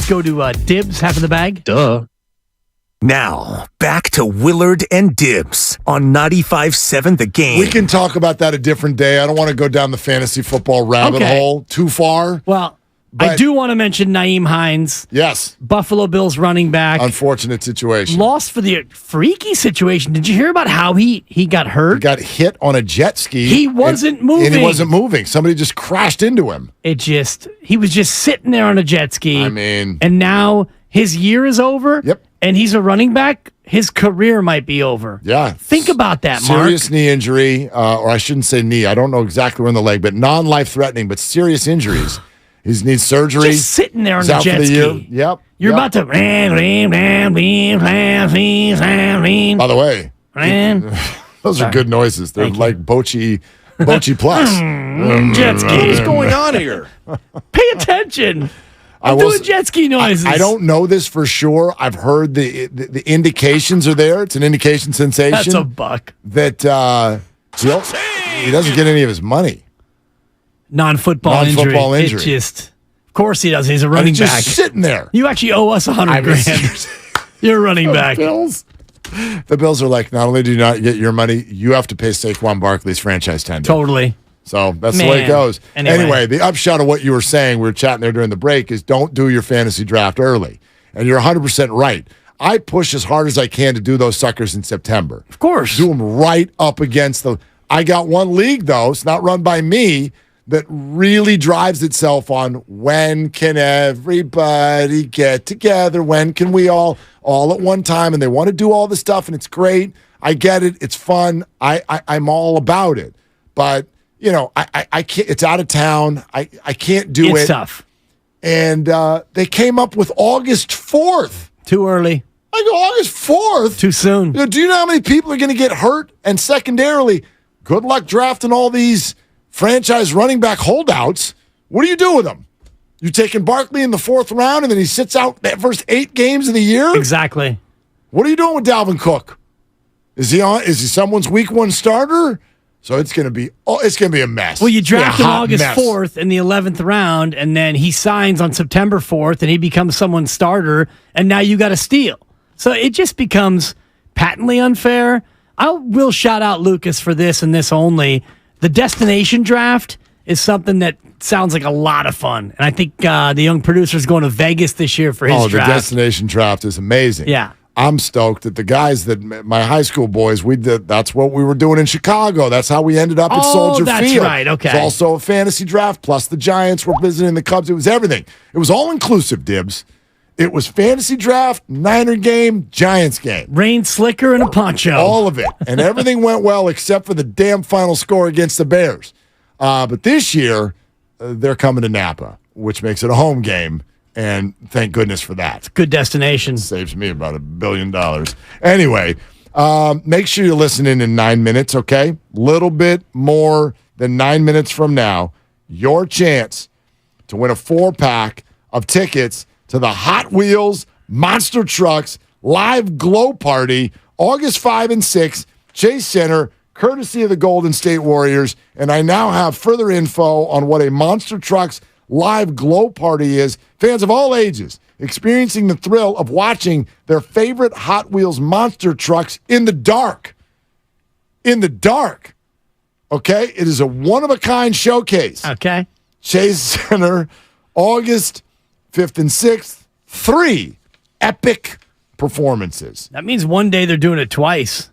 go to Dibs, half of the bag. Duh. Now, back to Willard and Dibs on 95.7 The Game. We can talk about that a different day. I don't want to go down the fantasy football rabbit hole too far. Well, I do want to mention Nyheim Hines. Yes. Buffalo Bills running back. Unfortunate situation. Lost for the freaky situation. Did you hear about how he got hurt? He got hit on a jet ski. He wasn't moving. And he wasn't moving. Somebody just crashed into him. He was just sitting there on a jet ski. I mean. And now his year is over. Yep. And he's a running back. His career might be over. Yeah. Think about that, Mark. Serious knee injury, or I shouldn't say knee. I don't know exactly where in the leg, but non-life-threatening, but seririous injuries. He needs surgery. Just sitting there on He's the out jet for the ski. year. Yep. You're about to. By the way, those are good noises. They're like Bocce Plus. Jet ski. What is going on here? Pay attention. I'm doing jet ski noises. I don't know this for sure. I've heard the indications are there. It's an indication sensation. That's a buck. That he doesn't get any of his money. Non-football injury. It just, of course he does. He's a running just back. Sitting there. You actually owe us $100,000. You're a running back. The Bills are like, not only do you not get your money, you have to pay Saquon Barkley's franchise tender. Totally. So that's the way it goes. Anyway, the upshot of what you were saying, we were chatting there during the break, is don't do your fantasy draft early. And you're 100% right. I push as hard as I can to do those suckers in September. Of course. Do them right up against the... I got one league, though. It's not run by me, that really drives itself on when can everybody get together? When can we all at one time? And they want to do all this stuff, and it's great. I get it. It's fun. I'm all about it. But... I can't. It's out of town. I can't do it. It's tough. And they came up with August 4th. Too early. I go, August 4th? Too soon. Do you know how many people are going to get hurt? And secondarily, good luck drafting all these franchise running back holdouts. What do you do with them? You taking Barkley in the 4th round and then he sits out the first 8 games of the year? Exactly. What are you doing with Dalvin Cook? Is he someone's week 1 starter? So it's going to be a mess. Well, you draft him August 4th in the 11th round, and then he signs on September 4th, and he becomes someone's starter, and now you got to steal. So it just becomes patently unfair. I will shout out Lucas for this and this only. The destination draft is something that sounds like a lot of fun, and I think the young producer is going to Vegas this year for his draft. The destination draft is amazing. Yeah. I'm stoked that the guys that my high school boys, that's what we were doing in Chicago. That's how we ended up at Soldier Field. That's right. Okay. It's also a fantasy draft, plus the Giants were visiting the Cubs. It was everything. It was all inclusive, Dibs. It was fantasy draft, Niner game, Giants game. Rain slicker and a poncho. All of it. And everything went well except for the damn final score against the Bears. But this year, they're coming to Napa, which makes it a home game. And thank goodness for that. It's a good destination. Saves me about $1 billion. Anyway, make sure you listen in 9 minutes, okay? Little bit more than 9 minutes from now, your chance to win a 4-pack of tickets to the Hot Wheels Monster Trucks Live Glow Party, August 5 and 6, Chase Center, courtesy of the Golden State Warriors. And I now have further info on what a Monster Trucks Live Glow Party is. Fans of all ages experiencing the thrill of watching their favorite Hot Wheels monster trucks in the dark. In the dark. Okay? It is a one-of-a-kind showcase. Okay. Chase Center, August 5th and 6th. 3 epic performances. That means one day they're doing it twice.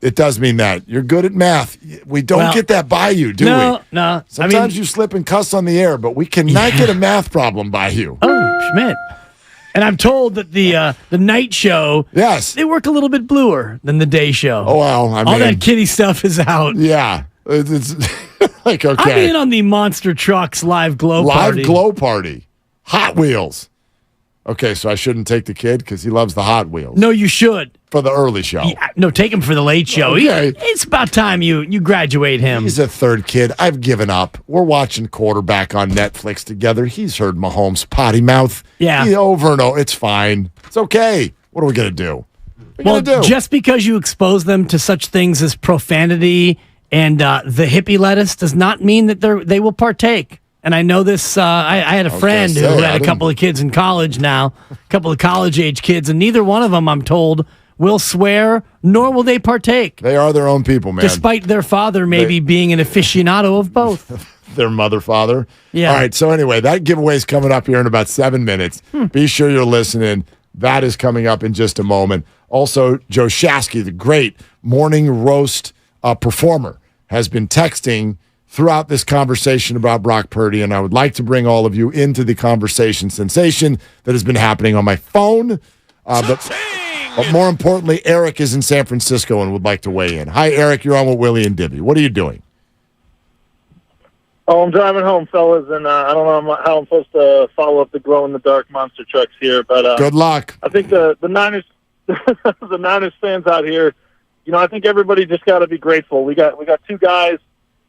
It does mean that. You're good at math. We don't get that by you, do we? No. Sometimes you slip and cuss on the air, but we cannot get a math problem by you. Oh, Schmidt. And I'm told that the night show, they work a little bit bluer than the day show. Oh, well, I mean. All that kiddie stuff is out. Yeah. It's like, okay. I'm in on the Monster Trucks Live Glow Party. Live Glow Party. Hot Wheels. Okay, so I shouldn't take the kid because he loves the Hot Wheels. No, you should. For the early show. Yeah, no, take him for the late show. Okay. It's about time you graduate him. He's a third kid. I've given up. We're watching Quarterback on Netflix together. He's heard Mahomes' potty mouth. Yeah. Over and over. It's fine. It's okay. What are we going to do? Just because you expose them to such things as profanity and the hippie lettuce does not mean that they will partake. and I know this. I had a friend who had a couple of kids in college now, a couple of college-age kids, and neither one of them, I'm told, will swear, nor will they partake. They are their own people, man. Despite their father maybe being an aficionado of both. Their father. Yeah. All right, so anyway, that giveaway is coming up here in about 7 minutes. Be sure you're listening. That is coming up in just a moment. Also, Joe Shasky, the great morning roast performer, has been texting throughout this conversation about Brock Purdy, and I would like to bring all of you into the conversation sensation that has been happening on my phone. But more importantly, Eric is in San Francisco and would like to weigh in. Hi, Eric. You're on with Willie and Dibby. What are you doing? Oh, I'm driving home, fellas, and I don't know how I'm supposed to follow up the glow-in-the-dark monster trucks here, but good luck. I think the Niners, the Niners fans out here, I think everybody just got to be grateful. We got two guys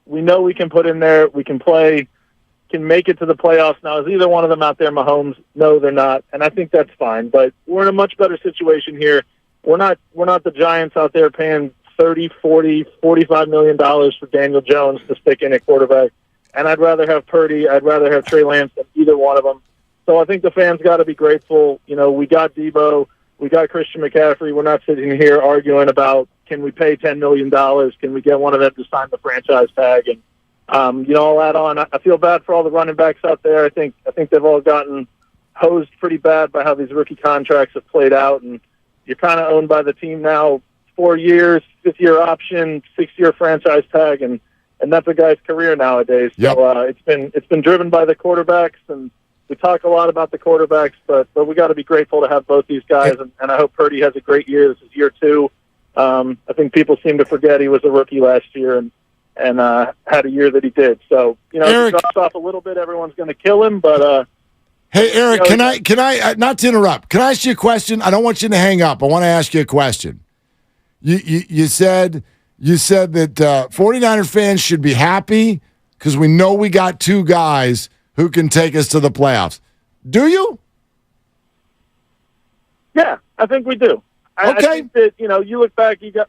we know we can put in there. We can play, can make it to the playoffs. Now, is either one of them out there, Mahomes? No, they're not, and I think that's fine. But we're in a much better situation here. We're not the Giants out there paying $30, $40, $45 million for Daniel Jones to stick in at quarterback. And I'd rather have Purdy. I'd rather have Trey Lance than either one of them. So I think the fans got to be grateful. We got Debo. We got Christian McCaffrey. We're not sitting here arguing about, can we pay $10 million? Can we get one of them to sign the franchise tag? And, I'll add on. I feel bad for all the running backs out there. I think they've all gotten hosed pretty bad by how these rookie contracts have played out. And you're kind of owned by the team now, 4 years, 5th-year option, 6-year franchise tag, and that's a guy's career nowadays. Yep. So it's been driven by the quarterbacks, and we talk a lot about the quarterbacks, but we got to be grateful to have both these guys, and I hope Purdy has a great year. This is year 2. I think people seem to forget he was a rookie last year and had a year that he did. So Eric, if he drops off a little bit, everyone's going to kill him. But hey, Eric, can I not to interrupt? Can I ask you a question? I don't want you to hang up. I want to ask you a question. You said that 49er fans should be happy because we know we got 2 guys who can take us to the playoffs. Do you? Yeah, I think we do. I think that, you look back, you got,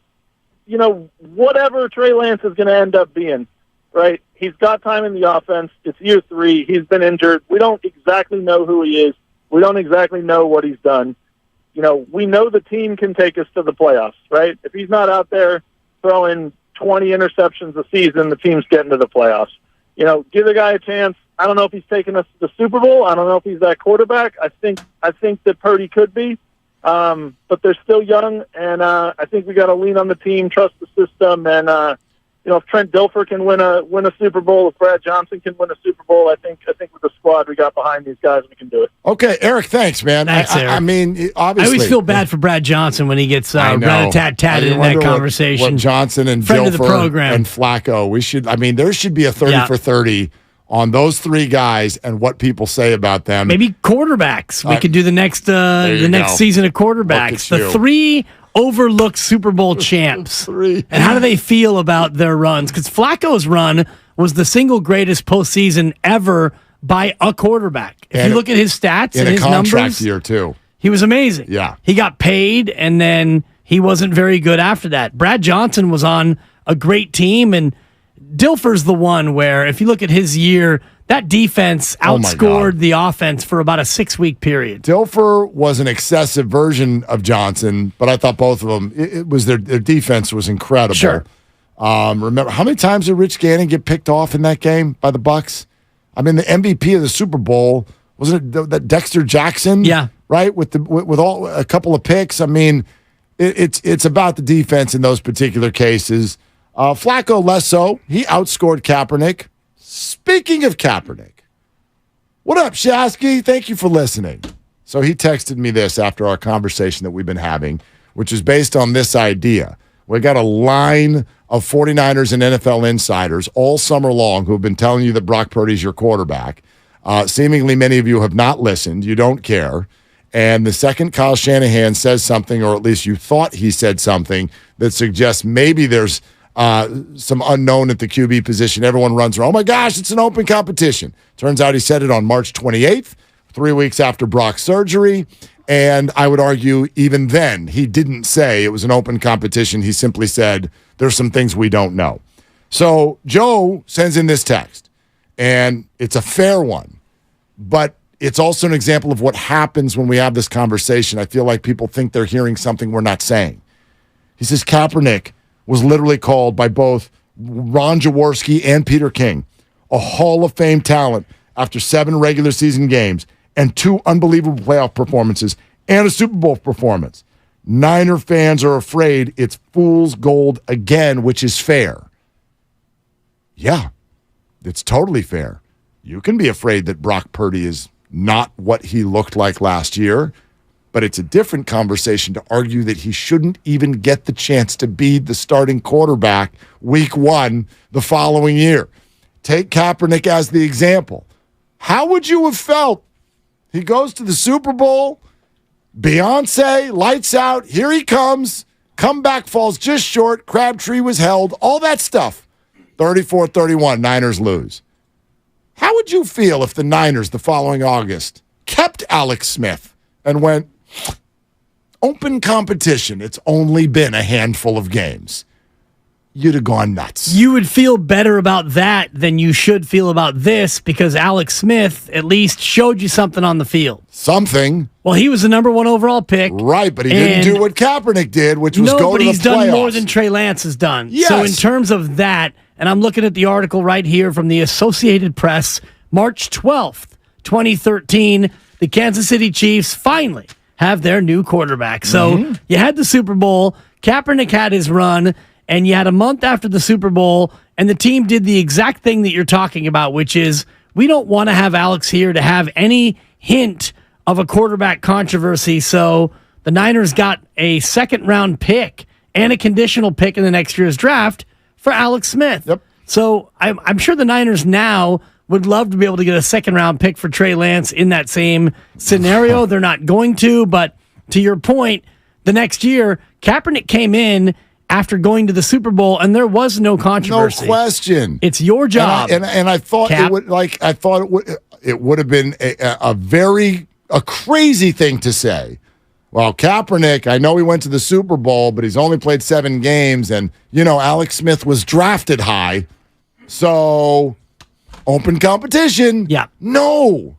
whatever Trey Lance is going to end up being, right? He's got time in the offense. It's year 3. He's been injured. We don't exactly know who he is. We don't exactly know what he's done. We know the team can take us to the playoffs, right? If he's not out there throwing 20 interceptions a season, the team's getting to the playoffs. Give the guy a chance. I don't know if he's taking us to the Super Bowl. I don't know if he's that quarterback. I think that Purdy could be. But they're still young, and I think we got to lean on the team, trust the system, and if Trent Dilfer can win a Super Bowl, if Brad Johnson can win a Super Bowl, I think with the squad we got behind these guys, we can do it. Okay, Eric, thanks, man. Thanks, Eric. I mean, obviously, I always feel bad for Brad Johnson when he gets rat-a-tat-tatted in that conversation. What Johnson and Friend of the Dilfer program. and Flacco, there should be a 30 for 30 on those 3 guys and what people say about them. Maybe quarterbacks. We could do the next season of quarterbacks. The 3 overlooked Super Bowl champs. And how do they feel about their runs? Because Flacco's run was the single greatest postseason ever by a quarterback. If you look at his stats and his numbers. In a contract year, too. He was amazing. Yeah. He got paid, and then he wasn't very good after that. Brad Johnson was on a great team, and Dilfer's the one where, if you look at his year, that defense outscored the offense for about a 6-week period. Dilfer was an excessive version of Johnson, but I thought both of them, it was their defense was incredible. Sure. Remember, how many times did Rich Gannon get picked off in that game by the Bucs? I mean, the MVP of the Super Bowl, wasn't it that Dexter Jackson? Yeah. Right? With a couple of picks. I mean, it's about the defense in those particular cases. Flacco less so. He outscored Kaepernick. Speaking of Kaepernick, what up, Shasky? Thank you for listening. So he texted me this after our conversation that we've been having, which is based on this idea. We got a line of 49ers and NFL insiders all summer long who have been telling you that Brock Purdy's your quarterback. Seemingly many of you have not listened. You don't care. And the second Kyle Shanahan says something, or at least you thought he said something, that suggests maybe there's some unknown at the QB position, everyone runs around, oh my gosh, it's an open competition. Turns out he said it on March 28th, 3 weeks after Brock's surgery. And I would argue even then he didn't say it was an open competition. He simply said there's some things we don't know. So Joe sends in this text, and it's a fair one. But it's also an example of what happens when we have this conversation. I feel like people think they're hearing something we're not saying. He says Kaepernick was literally called by both Ron Jaworski and Peter King a Hall of Fame talent after 7 regular season games and 2 unbelievable playoff performances and a Super Bowl performance. Niner fans are afraid it's fool's gold again, which is fair. Yeah, it's totally fair. You can be afraid that Brock Purdy is not what he looked like last year, but it's a different conversation to argue that he shouldn't even get the chance to be the starting quarterback week 1 the following year. Take Kaepernick as the example. How would you have felt? He goes to the Super Bowl, Beyonce, lights out, here he comes, comeback falls just short, Crabtree was held, all that stuff. 34-31, Niners lose. How would you feel if the Niners the following August kept Alex Smith and went, open competition, it's only been a handful of games? You'd have gone nuts. You would feel better about that than you should feel about this because Alex Smith at least showed you something on the field. Something. Well, he was the number 1 overall pick. Right, but he didn't do what Kaepernick did, which was go to the playoffs. No, but he's done more than Trey Lance has done. Yes. So in terms of that, and I'm looking at the article right here from the Associated Press, March 12th, 2013, the Kansas City Chiefs finally have their new quarterback. So you had the Super Bowl, Kaepernick had his run, and you had a month after the Super Bowl, and the team did the exact thing that you're talking about, which is we don't want to have Alex here to have any hint of a quarterback controversy. So the Niners got a second-round pick and a conditional pick in the next year's draft for Alex Smith. Yep. So I'm sure the Niners now would love to be able to get a second-round pick for Trey Lance in that same scenario. They're not going to, but to your point, the next year, Kaepernick came in after going to the Super Bowl, and there was no controversy. No question. It's your job. And I thought Cap. it would have been a crazy thing to say. Well, Kaepernick, I know he went to the Super Bowl, but he's only played 7 games, and Alex Smith was drafted high, so open competition. Yeah. No.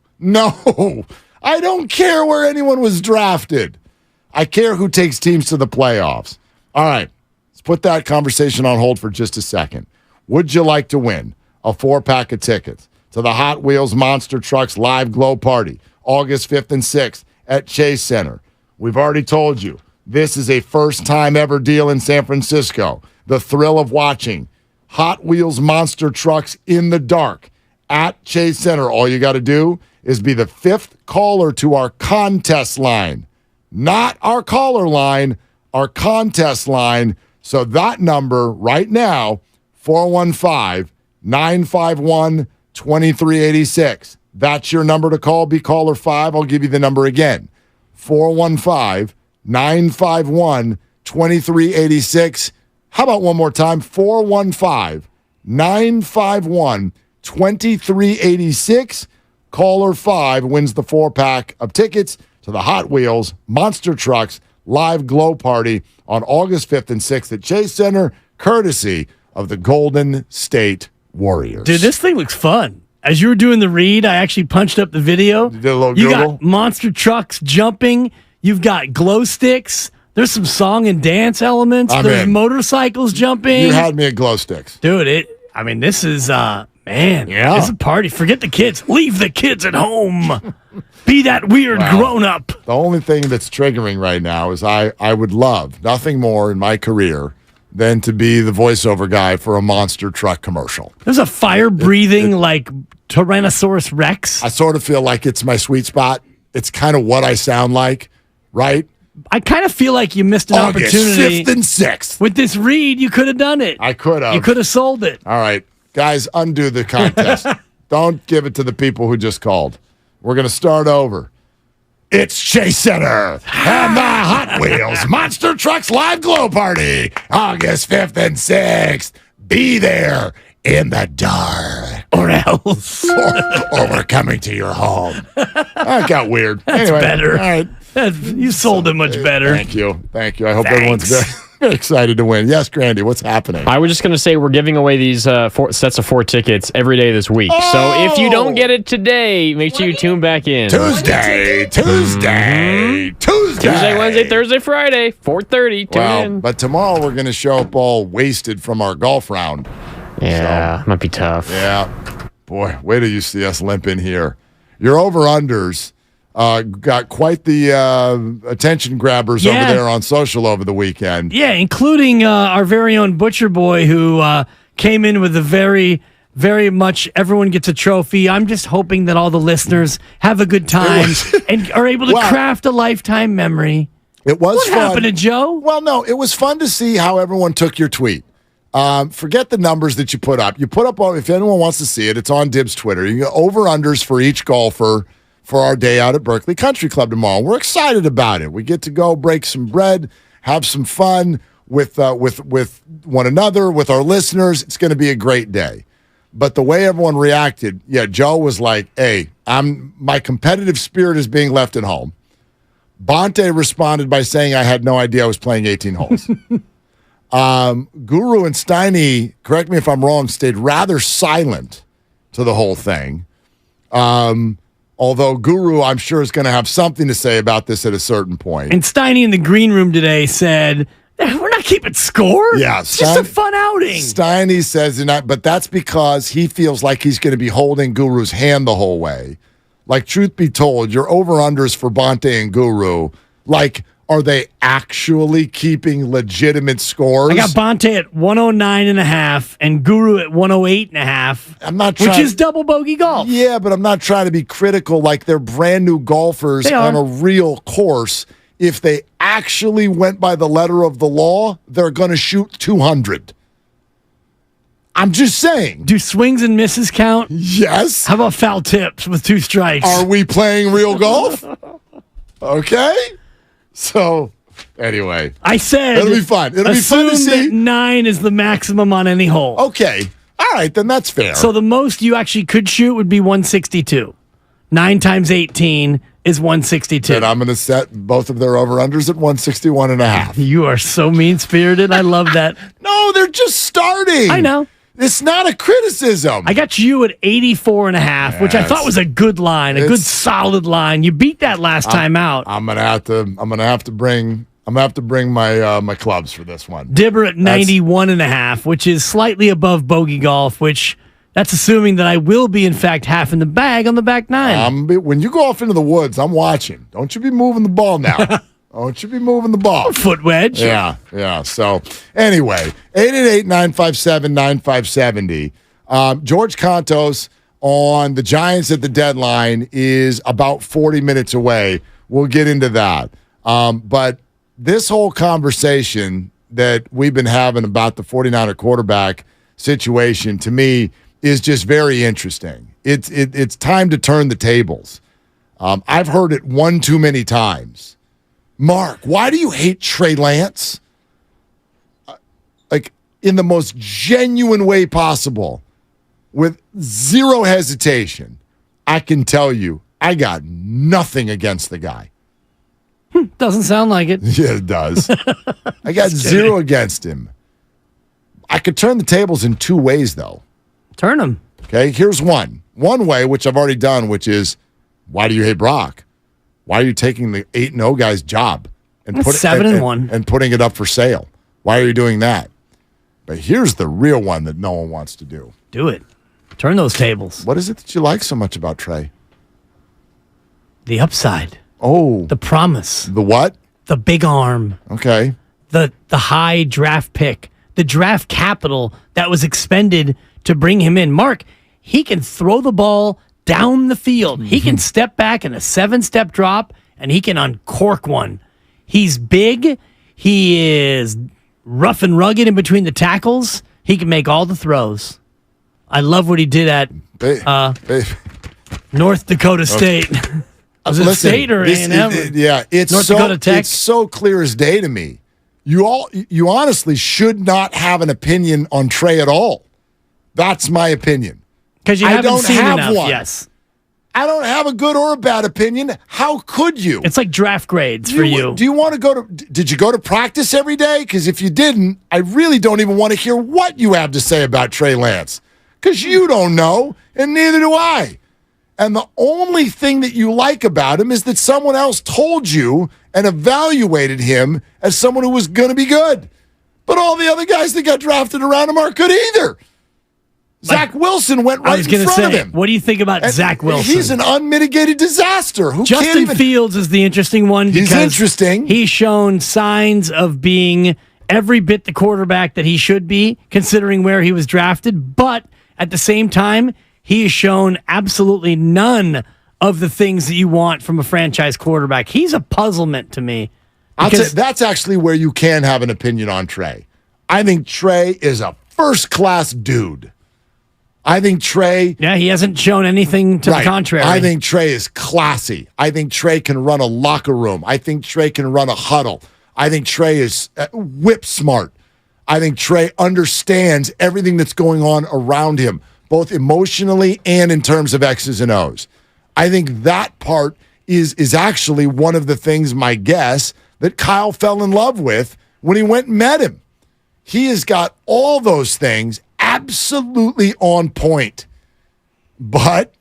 I don't care where anyone was drafted. I care who takes teams to the playoffs. All right. Put that conversation on hold for just a second. Would you like to win a 4-pack of tickets to the Hot Wheels Monster Trucks Live Glow Party, August 5th and 6th at Chase Center? We've already told you, this is a first-time ever deal in San Francisco. The thrill of watching Hot Wheels Monster Trucks in the dark at Chase Center. All you got to do is be the 5th caller to our contest line. Not our caller line, our contest line. So that number right now, 415-951-2386. That's your number to call. Be caller 5. I'll give you the number again. 415-951-2386. How about one more time? 415-951-2386. Caller 5 wins the 4-pack of tickets to the Hot Wheels Monster Trucks Live Glow Party on August 5th and 6th at Chase Center, courtesy of the Golden State Warriors. Dude, this thing looks fun. As you were doing the read, I actually punched up the video. You did a little You Google? got monster trucks jumping. You've got glow sticks. There's some song and dance elements. There's motorcycles jumping. You had me at glow sticks. Dude, this is, man, it's a party. Forget the kids. Leave the kids at home. Be that weird grown-up. The only thing that's triggering right now is I would love nothing more in my career than to be the voiceover guy for a monster truck commercial. There's a fire-breathing, like, Tyrannosaurus Rex. I sort of feel like it's my sweet spot. It's kind of what I sound like, right? I kind of feel like you missed an August opportunity. 5th and 6th. With this read, you could have done it. I could have. You could have sold it. All right. Guys, undo the contest. Don't give it to the people who just called. We're going to start over. It's Chase Center and the Hot Wheels Monster Trucks Live Glow Party, August 5th and 6th. Be there in the dark. Or else. or we're coming to your home. That got weird. That's anyway, better. All right. You sold it much better. Thank you. I hope Thanks. everyone's Very excited to win. Yes, Grandy, what's happening? I was just going to say we're giving away these 4 sets of 4 tickets every day this week. So if you don't get it today, make sure you tune back in. Tuesday, Wednesday, Thursday, Friday, 4:30. Tune in. But tomorrow we're going to show up all wasted from our golf round. Yeah, might be tough. Yeah. Boy, wait till you see us limp in here. Your over-unders got quite the attention grabbers over there on social over the weekend. Yeah, including our very own Butcher Boy, who came in with a very, very much everyone gets a trophy. I'm just hoping that all the listeners have a good time and are able to craft a lifetime memory. It was what fun. happened to Joe? Well, no, it was fun to see how everyone took your tweet. Forget the numbers that you put up. You put up, if anyone wants to see it, it's on Dib's Twitter. You get over-unders for each golfer for our day out at Berkeley Country Club tomorrow. We're excited about it. We get to go break some bread, have some fun with one another, with our listeners. It's going to be a great day. But the way everyone reacted, Joe was like, hey, my competitive spirit is being left at home. Bonte responded by saying I had no idea I was playing 18 holes. Guru and Steiny, correct me if I'm wrong, stayed rather silent to the whole thing. Although Guru, I'm sure, is going to have something to say about this at a certain point. And Steiny in the green room today said, we're not keeping score. Yeah, it's just a fun outing. Steiny says, but that's because he feels like he's going to be holding Guru's hand the whole way. Like, truth be told, your over-unders for Bonte and Guru, are they actually keeping legitimate scores? I got Bonte at 109.5 and Guru at 108.5. I'm not which is double bogey golf. Yeah, but I'm not trying to be critical. Like, they're brand new golfers on a real course. If they actually went by the letter of the law, they're going to shoot 200. I'm just saying. Do swings and misses count? Yes. How about foul tips with 2 strikes? Are we playing real golf? Okay. So, anyway. I said it'll be fun. It'll be fun to see. That 9 is the maximum on any hole. Okay. All right, then that's fair. So the most you actually could shoot would be 162. 9 times 18 is 162. Then I'm going to set both of their over-unders at 161.5. You are so mean-spirited. I love that. No, they're just starting. I know. It's not a criticism. I got you at 84.5, which I thought was a good line, a good solid line. You beat that last time out. I'm gonna have to bring my clubs for this one. Dibber at 91.5, which is slightly above bogey golf, which that's assuming that I will be in fact half in the bag on the back 9. When you go off into the woods, I'm watching. Don't you be moving the ball now. Don't you be moving the ball. Foot wedge. Yeah. So, anyway, 888-957-9570. George Contos on the Giants at the deadline is about 40 minutes away. We'll get into that. But this whole conversation that we've been having about the 49er quarterback situation, to me, is just very interesting. It's time to turn the tables. I've heard it one too many times. Mark, why do you hate Trey Lance? In the most genuine way possible, with zero hesitation, I can tell you I got nothing against the guy. Doesn't sound like it. Yeah, it does. I got zero against him. I could turn the tables in 2 ways, though. Turn them. Okay, here's one. One way, which I've already done, which is, why do you hate Brock? Why are you taking the 8-0 guy's job and 7-1 and putting it up for sale? Why are you doing that? But here's the real one that no one wants to do. Do it. Turn those tables. What is it that you like so much about Trey? The upside. Oh. The promise. The what? The big arm. Okay. The high draft pick. The draft capital that was expended to bring him in. Mark, he can throw the ball down the field. He can step back in a 7-step drop, and he can uncork one. He's big. He is rough and rugged in between the tackles. He can make all the throws. I love what he did at North Dakota State. Was it State or A&M? Yeah, it's North Dakota Tech. It's so clear as day to me. You honestly should not have an opinion on Trey at all. That's my opinion. Because you haven't seen enough. One. Yes. I don't have a good or a bad opinion. How could you? It's like draft grades for you. Do you want to go to? Did you go to practice every day? Because if you didn't, I really don't even want to hear what you have to say about Trey Lance. Because you don't know, and neither do I. And the only thing that you like about him is that someone else told you and evaluated him as someone who was going to be good. But all the other guys that got drafted around him aren't good either. Zach Wilson went right in front of him. What do you think about Zach Wilson? He's an unmitigated disaster. Justin Fields is the interesting one. He's interesting. He's shown signs of being every bit the quarterback that he should be, considering where he was drafted. But at the same time, he has shown absolutely none of the things that you want from a franchise quarterback. He's a puzzlement to me. I'll say that's actually where you can have an opinion on Trey. I think Trey is a first-class dude. I think Trey... Yeah, he hasn't shown anything to the contrary. I think Trey is classy. I think Trey can run a locker room. I think Trey can run a huddle. I think Trey is whip smart. I think Trey understands everything that's going on around him, both emotionally and in terms of X's and O's. I think that part is actually one of the things, my guess, that Kyle fell in love with when he went and met him. He has got all those things absolutely on point. But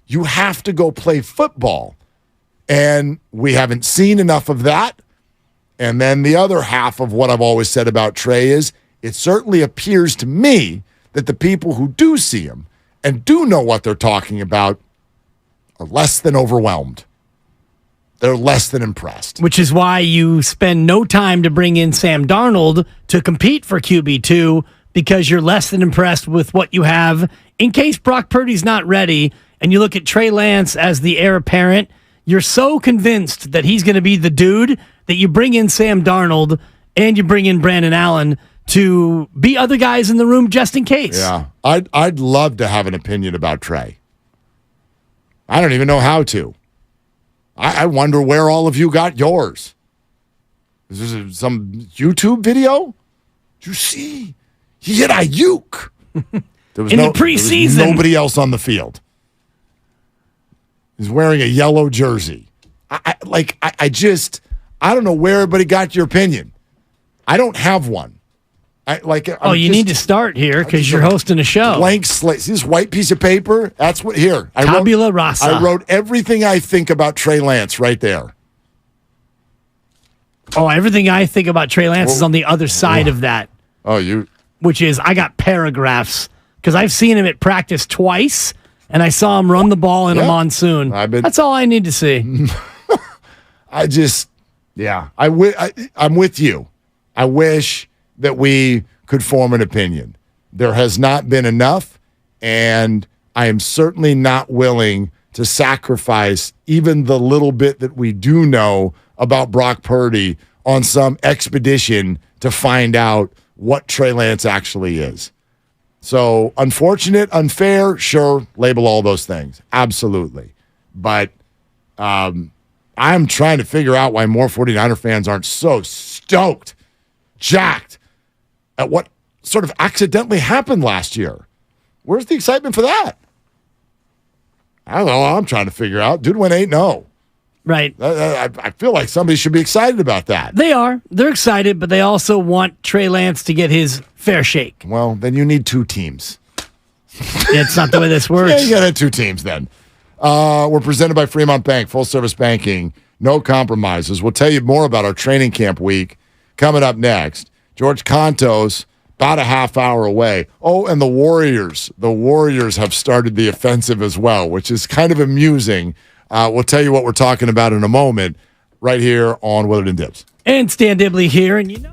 you have to go play football. And we haven't seen enough of that. And then the other half of what I've always said about Trey is it certainly appears to me that the people who do see him and do know what they're talking about are less than overwhelmed. They're less than impressed. Which is why you spend no time to bring in Sam Darnold to compete for QB2 because you're less than impressed with what you have in case Brock Purdy's not ready and you look at Trey Lance as the heir apparent. You're so convinced that he's going to be the dude that you bring in Sam Darnold and you bring in Brandon Allen to be other guys in the room just in case. Yeah, I'd love to have an opinion about Trey. I don't even know how to. I wonder where all of you got yours. Is there some YouTube video? Did you see? He hit Ayuk. There was in the preseason. There was nobody else on the field. He's wearing a yellow jersey. I don't know where everybody got your opinion. I don't have one. You need to start here because you're hosting a show. Blank slate. See this white piece of paper? That's what here. Tabula rasa. I wrote everything I think about Trey Lance right there. Oh, everything I think about Trey Lance is on the other side of that. Oh, you. Which is I got paragraphs because I've seen him at practice twice and I saw him run the ball in a monsoon. That's all I need to see. I'm with you. I wish that we could form an opinion. There has not been enough, and I am certainly not willing to sacrifice even the little bit that we do know about Brock Purdy on some expedition to find out what Trey Lance actually is. So, unfortunate, unfair, sure, label all those things. Absolutely. But I'm trying to figure out why more 49er fans aren't so stoked, jacked at what sort of accidentally happened last year. Where's the excitement for that? I don't know. I'm trying to figure out. Dude went 8-0. Right. I feel like somebody should be excited about that. They are. They're excited, but they also want Trey Lance to get his fair shake. Well, then you need two teams. It's not the way this works. Yeah, you got to have two teams then. We're presented by Fremont Bank, full service banking, no compromises. We'll tell you more about our training camp week coming up next. George Contos, about a half hour away. Oh, and the Warriors. The Warriors have started the offensive as well, which is kind of amusing. We'll tell you what we're talking about in a moment right here on Willard and Dibs. And Stan Dibley here, and you know...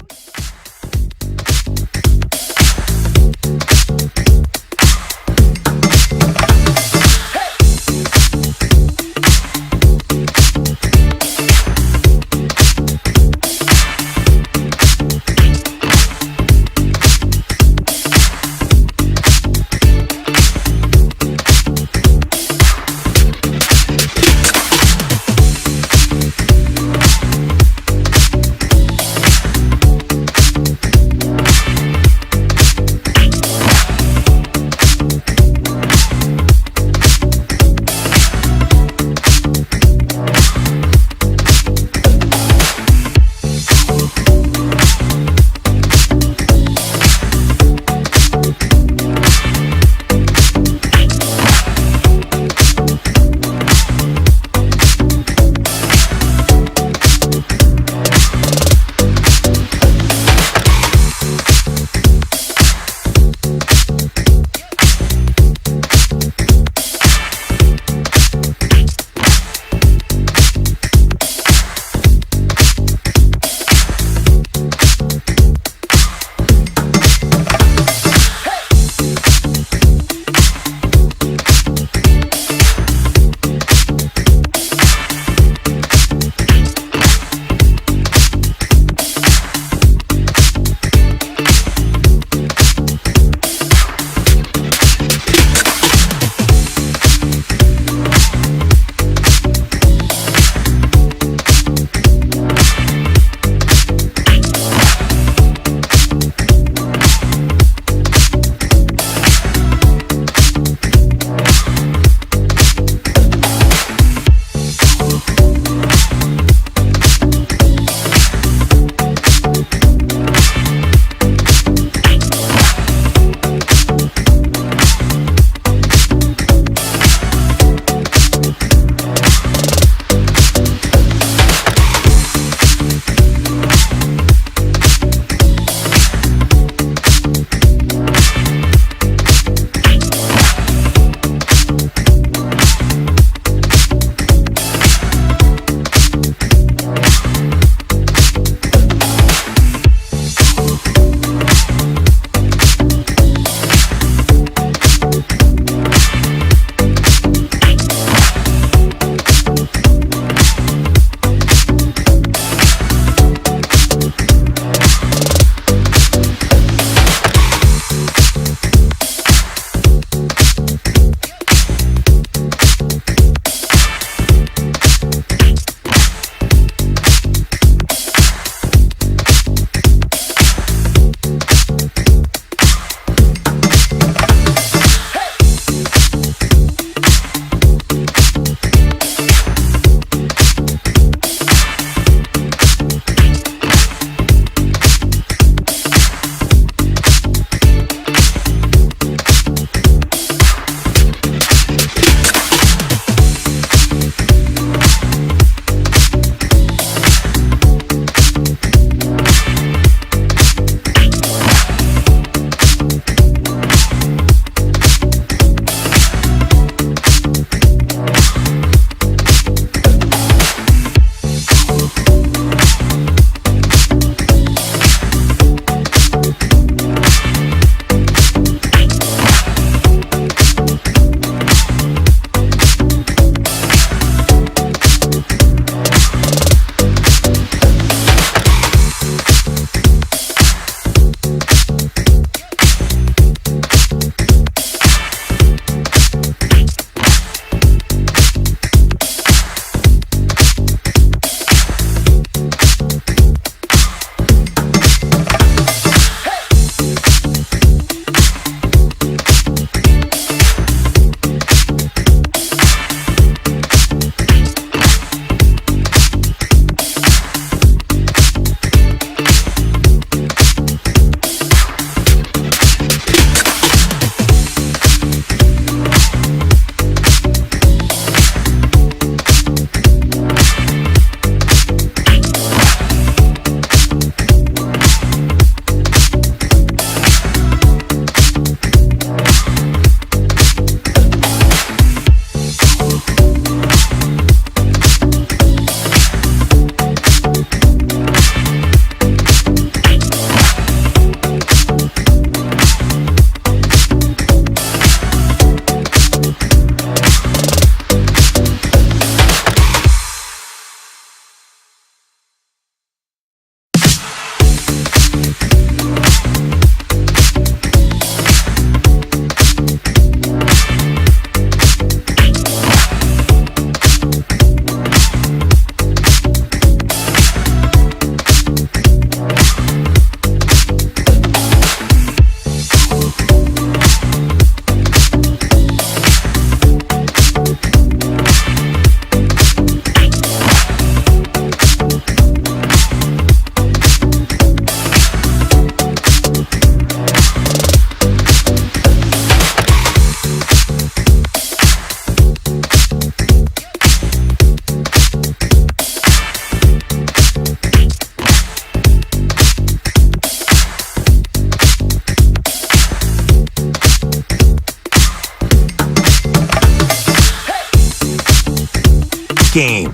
game.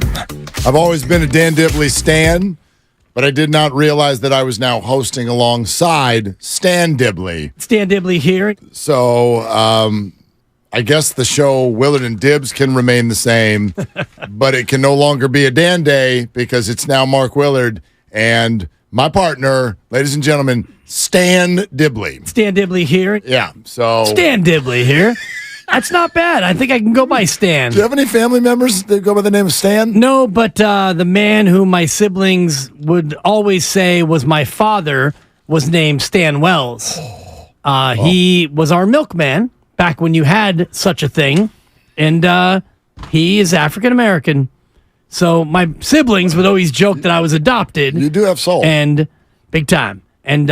I've always been a Dan Dibley stan, but I did not realize that I was now hosting alongside Stan Dibley. Stan Dibley here. So I guess the show Willard and Dibs can remain the same, but it can no longer be a Dan Day because it's now Mark Willard and my partner, ladies and gentlemen, Stan Dibley. Stan Dibley here. Yeah, so... Stan Dibley here. That's not bad. I think I can go by Stan. Do you have any family members that go by the name of Stan? No, but the man who my siblings would always say was my father was named Stan Wells. He was our milkman back when you had such a thing, and he is African American. So my siblings would always joke that I was adopted. You do have soul. And big time. And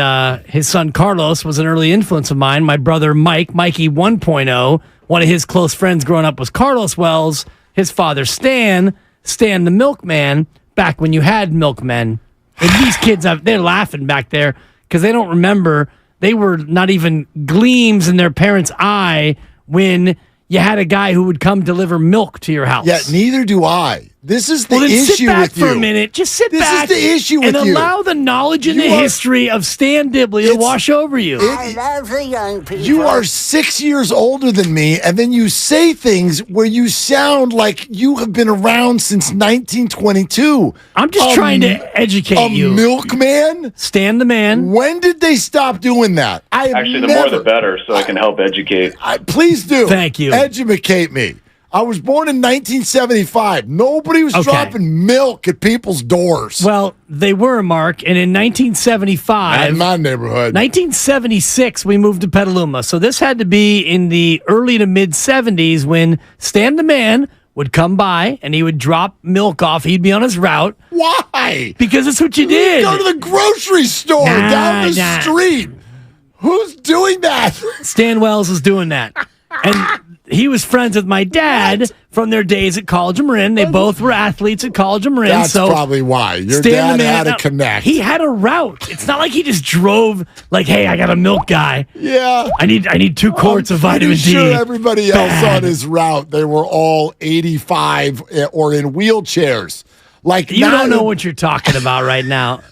his son Carlos was an early influence of mine. My brother Mike, Mikey 1.0, one of his close friends growing up was Carlos Wells. His father Stan the milkman, back when you had milkmen. And these kids, they're laughing back there because they don't remember. They were not even gleams in their parents' eye when you had a guy who would come deliver milk to your house. Yeah, neither do I. This is the Well, then issue sit back with you. for a minute. Just sit This back. is the issue with and you. allow the knowledge and the history of Stan Dibley to wash over you. I love the young people. You are 6 years older than me, and then you say things where you sound like you have been around since 1922. I'm just trying to educate you. A milkman? Stan the man. When did they stop doing that? I have Actually, the never, more the better, so I can help educate. Please do. Thank you. Educate me. I was born in 1975. Nobody was dropping milk at people's doors. Well, they were, Mark, and in 1975... Not in my neighborhood. 1976, we moved to Petaluma. So this had to be in the early to mid-70s when Stan the man would come by and he would drop milk off. He'd be on his route. Why? Because that's what you did. Go to the grocery store down the street. Who's doing that? Stan Wells was doing that. And he was friends with my dad from their days at College of Marin. They both were athletes at College of Marin. That's so probably why. Your Stan dad the man, had a connect. He had a route. It's not like he just drove like, hey, I got a milk guy. Yeah. I need 2 quarts of vitamin D. Sure, everybody else on his route, they were all 85 or in wheelchairs. Like You don't know what you're talking about right now.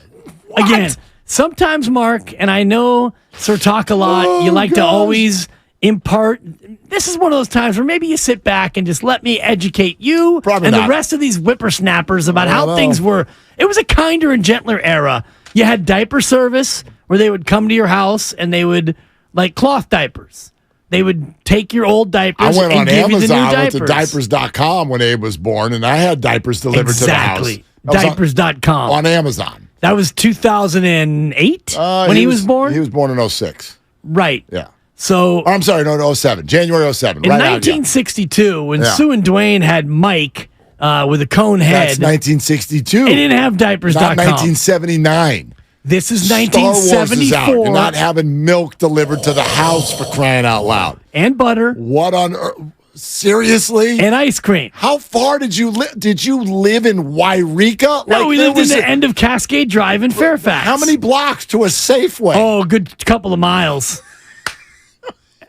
Again, sometimes, Mark, and I know Sir Talk a lot, you like to always impart. This is one of those times where maybe you sit back and just let me educate you Probably and not. the rest of these whippersnappers about I how know. things were. It was a kinder and gentler era. You had diaper service where they would come to your house and they would, like cloth diapers. They would take your old I diapers went and on give you the new Amazon, went to diapers. diapers.com when Abe was born, and I had diapers delivered to the house. Exactly. That was Diapers.com. on Amazon. That was 2008 when he was born? He was born in 06. Right. Yeah. So I'm sorry, no, 07. January 07. in right out, yeah. 1962, when Yeah. Sue and Dwayne had Mike with a cone head, That's 1962. they didn't have diapers.com. Not 1979. This is Star Wars is out. 1974. You're not having milk delivered to the house for crying out loud. And butter. What on earth? Seriously? And ice cream. How far did you live? Did you live in Wairika? No, we there lived in was the end of Cascade Drive in Fairfax. How many blocks to a Safeway? Oh, a good couple of miles.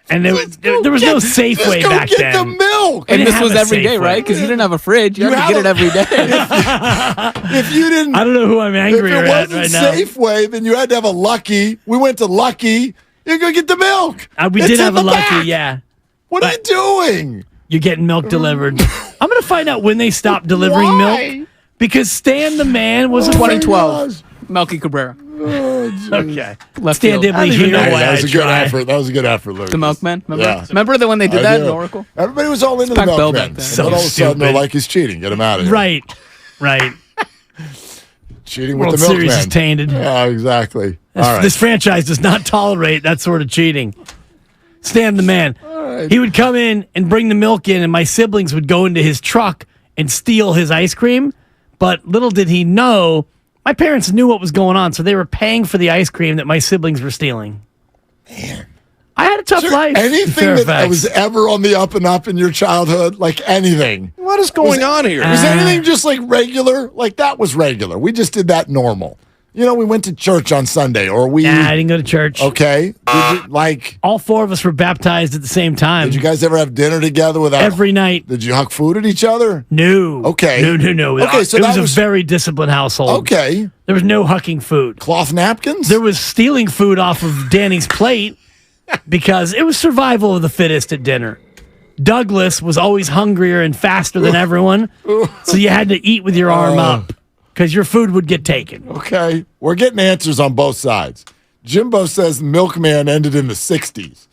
And there was no Safeway Just go back get then. the milk. And They this didn't was have a every day, Safeway. right? Because you didn't have a fridge. You, You had to get it have every day. If you didn't, I don't know who I'm if angrier it at wasn't right now. Safeway, then you had to have a Lucky. We went to Lucky. You go get the milk. We It's did have in a the Lucky, back. yeah. What are you doing? You're getting milk delivered. I'm going to find out when they stopped delivering Why? milk. Because Stan the man was a 2012. Melky Cabrera. Okay. Left Stan field. Dibley Hey, here. that was a good try. effort. That was a good effort, Lucas. The Milkman. Remember? Yeah. Remember that when they did I that do. in Oracle? Everybody was all into the Pac Bell milkman. back then. So all of a sudden, they're stupid. like, he's cheating. Get him out of here. Right. Cheating with World the Series milkman. is tainted. Oh, exactly. All right. This franchise does not tolerate that sort of cheating. Stan the man. right. He would come in and bring the milk in, and my siblings would go into his truck and steal his ice cream. But little did he know, my parents knew what was going on, so they were paying for the ice cream that my siblings were stealing. Man. I had a tough Is there life. in anything that Fairfax. was ever on the up and up in your childhood? Like anything? What is going on here? Was anything just like regular? Like that was regular. We just did that normal. we went to church on Sunday, or we. Nah, I didn't go to church. Okay. Did you, all four of us were baptized at the same time. Did you guys ever have dinner together without? Every night. Did you huck food at each other? No. Okay. No. Okay, so it that was a very disciplined household. Okay. There was no hucking food. Cloth napkins? There was stealing food off of Danny's plate because it was survival of the fittest at dinner. Douglas was always hungrier and faster than everyone, so you had to eat with your arm up because your food would get taken. Okay. We're getting answers on both sides. Jimbo says Milkman ended in the 60s.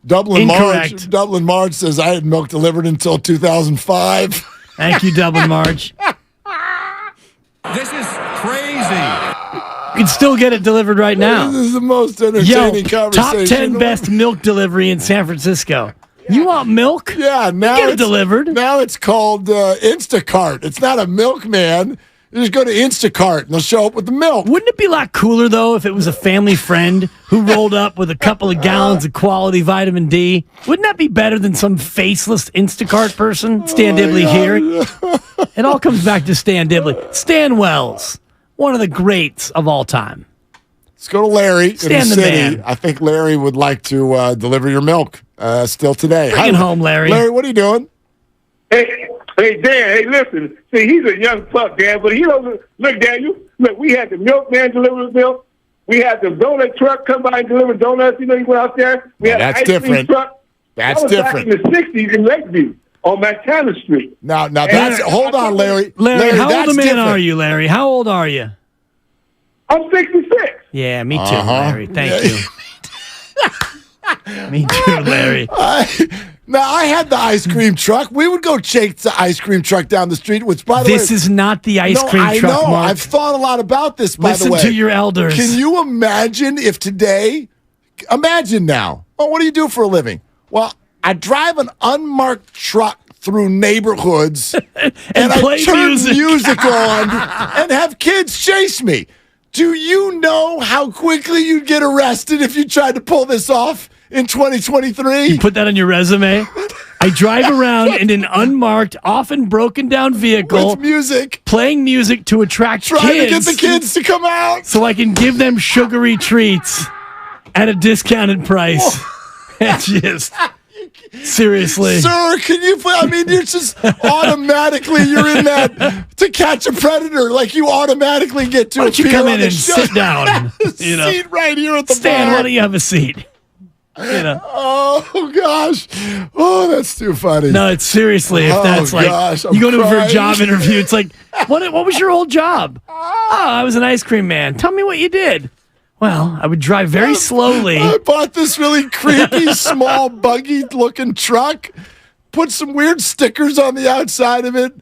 Dublin Marge says I had milk delivered until 2005. Thank you, Dublin Marge. This is crazy. You can still get it delivered right now. This is the most entertaining conversation. Top 10 best milk delivery in San Francisco. You want milk? Yeah, now get it delivered. Now it's called Instacart. It's not a milkman. You just go to Instacart and they'll show up with the milk. Wouldn't it be a lot cooler, though, if it was a family friend who rolled up with a couple of gallons of quality vitamin D? Wouldn't that be better than some faceless Instacart person? Stan Dibley here. It all comes back to Stan Dibley. Stan Wells, one of the greats of all time. Let's go to Larry Stan in the city. man. I think Larry would like to deliver your milk still today. Bring it home, Larry. Larry, what are you doing? Hey, Dan, hey, listen. See, he's a young pup, Dan, but he don't look, Daniel. Look, we had the milkman deliver the milk. We had the donut truck come by and deliver donuts. You went out there. We had that's an ice cream different. truck. That's that was different. Back in the 60s in Lakeview on Montana Street. Now that's hold on, Larry. Larry, how that's old a man different. are you, Larry? How old are you? I'm 66. Yeah, me too, Larry. Thank you. Me too, Larry. Now, I had the ice cream truck. We would go chase the ice cream truck down the street, which, by the way... This is not the ice cream truck, I know. Mark. I've thought a lot about this, by the way. Listen to your elders. Can you imagine if today... Imagine now. Oh, what do you do for a living? Well, I drive an unmarked truck through neighborhoods and I turn music on and have kids chase me. Do you know how quickly you'd get arrested if you tried to pull this off in 2023? You put that on your resume? I drive around in an unmarked, often broken down vehicle. With music. Playing music to attract kids. Trying to get the kids to come out. So I can give them sugary treats at a discounted price. It's just... Seriously. Sir, can you I mean, you're just automatically, you're in that To Catch a Predator, like you automatically get to Why don't you appear come on in the and show. sit down? Seat right here at the Stan, bar. why don't you have a seat? Oh, gosh. Oh, that's too funny. No, it's seriously, if that's like, gosh, I'm you go to for a crying. job interview, it's like, what was your old job? Oh, I was an ice cream man. Tell me what you did. Well, I would drive very slowly. I bought this really creepy, small, buggy-looking truck, put some weird stickers on the outside of it,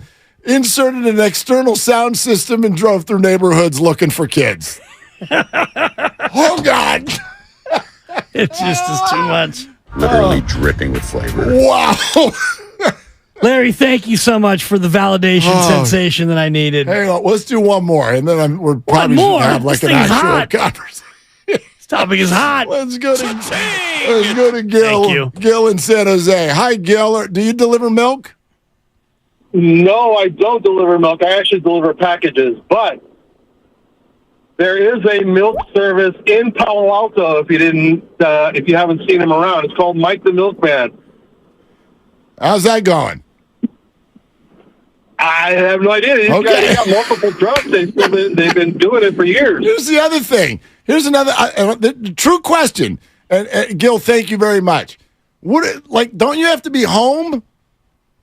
inserted an external sound system, and drove through neighborhoods looking for kids. Oh, God. It just is too much. Literally dripping with flavor. Wow. Larry, thank you so much for the validation sensation that I needed. Hang on, let's do one more, and then we're probably more? should have like This an thing's actual hot. conversation. This topic is hot. Let's go to Gil. Thank you. Gil in San Jose. Hi, Gil. Do you deliver milk? No, I don't deliver milk. I actually deliver packages. But there is a milk service in Palo Alto. If you haven't seen him around, it's called Mike the Milkman. How's that going? I have no idea. These guys got multiple trucks. They've been doing it for years. Here's the other thing. Here's another the true question. And Gil, thank you very much. Don't you have to be home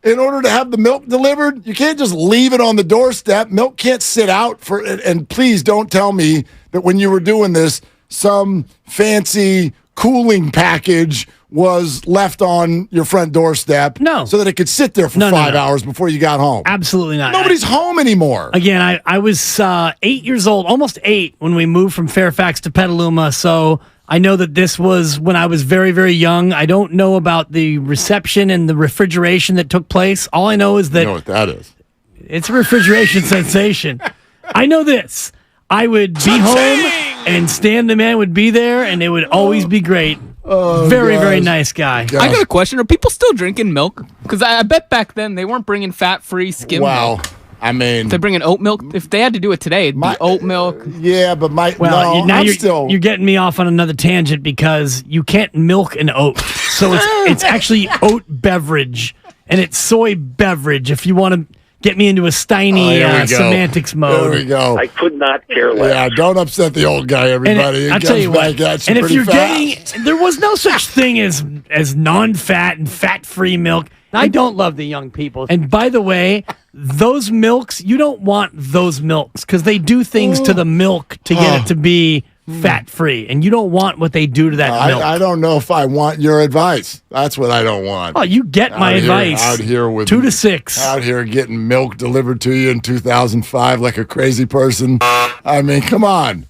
in order to have the milk delivered? You can't just leave it on the doorstep. Milk can't sit out for. And please don't tell me that when you were doing this, some fancy cooling package was left on your front doorstep. No. So that it could sit there for 5 hours before you got home. Absolutely not. Nobody's home anymore. Again, I was 8 years old, almost 8, when we moved from Fairfax to Petaluma, so I know that this was when I was very, very young. I don't know about the reception and the refrigeration that took place. All I know is that... You know what that is. It's a refrigeration sensation. I know this. I would be home, and Stan the man would be there, and it would always be great. Very, very nice guy. I got a question. Are people still drinking milk? Because I bet back then they weren't bringing fat-free skim milk. I mean, If they bring in oat milk, if they had to do it today, it'd be oat milk. Yeah, but now you're getting me off on another tangent because you can't milk an oat. So it's actually oat beverage, and it's soy beverage if you want to get me into a Steiny semantics mode. There we go. I could not care less. Yeah, don't upset the old guy, everybody. I'll tell you what. And if you're getting, there was no such thing as non-fat and fat-free milk. I don't love the young people. And by the way, those milks, you don't want those milks because they do things to the milk to get it to be fat-free. And you don't want what they do to that milk. I don't know if I want your advice. That's what I don't want. Oh, you get my advice. Out here with 2 to 6. Out here getting milk delivered to you in 2005 like a crazy person. I mean, come on.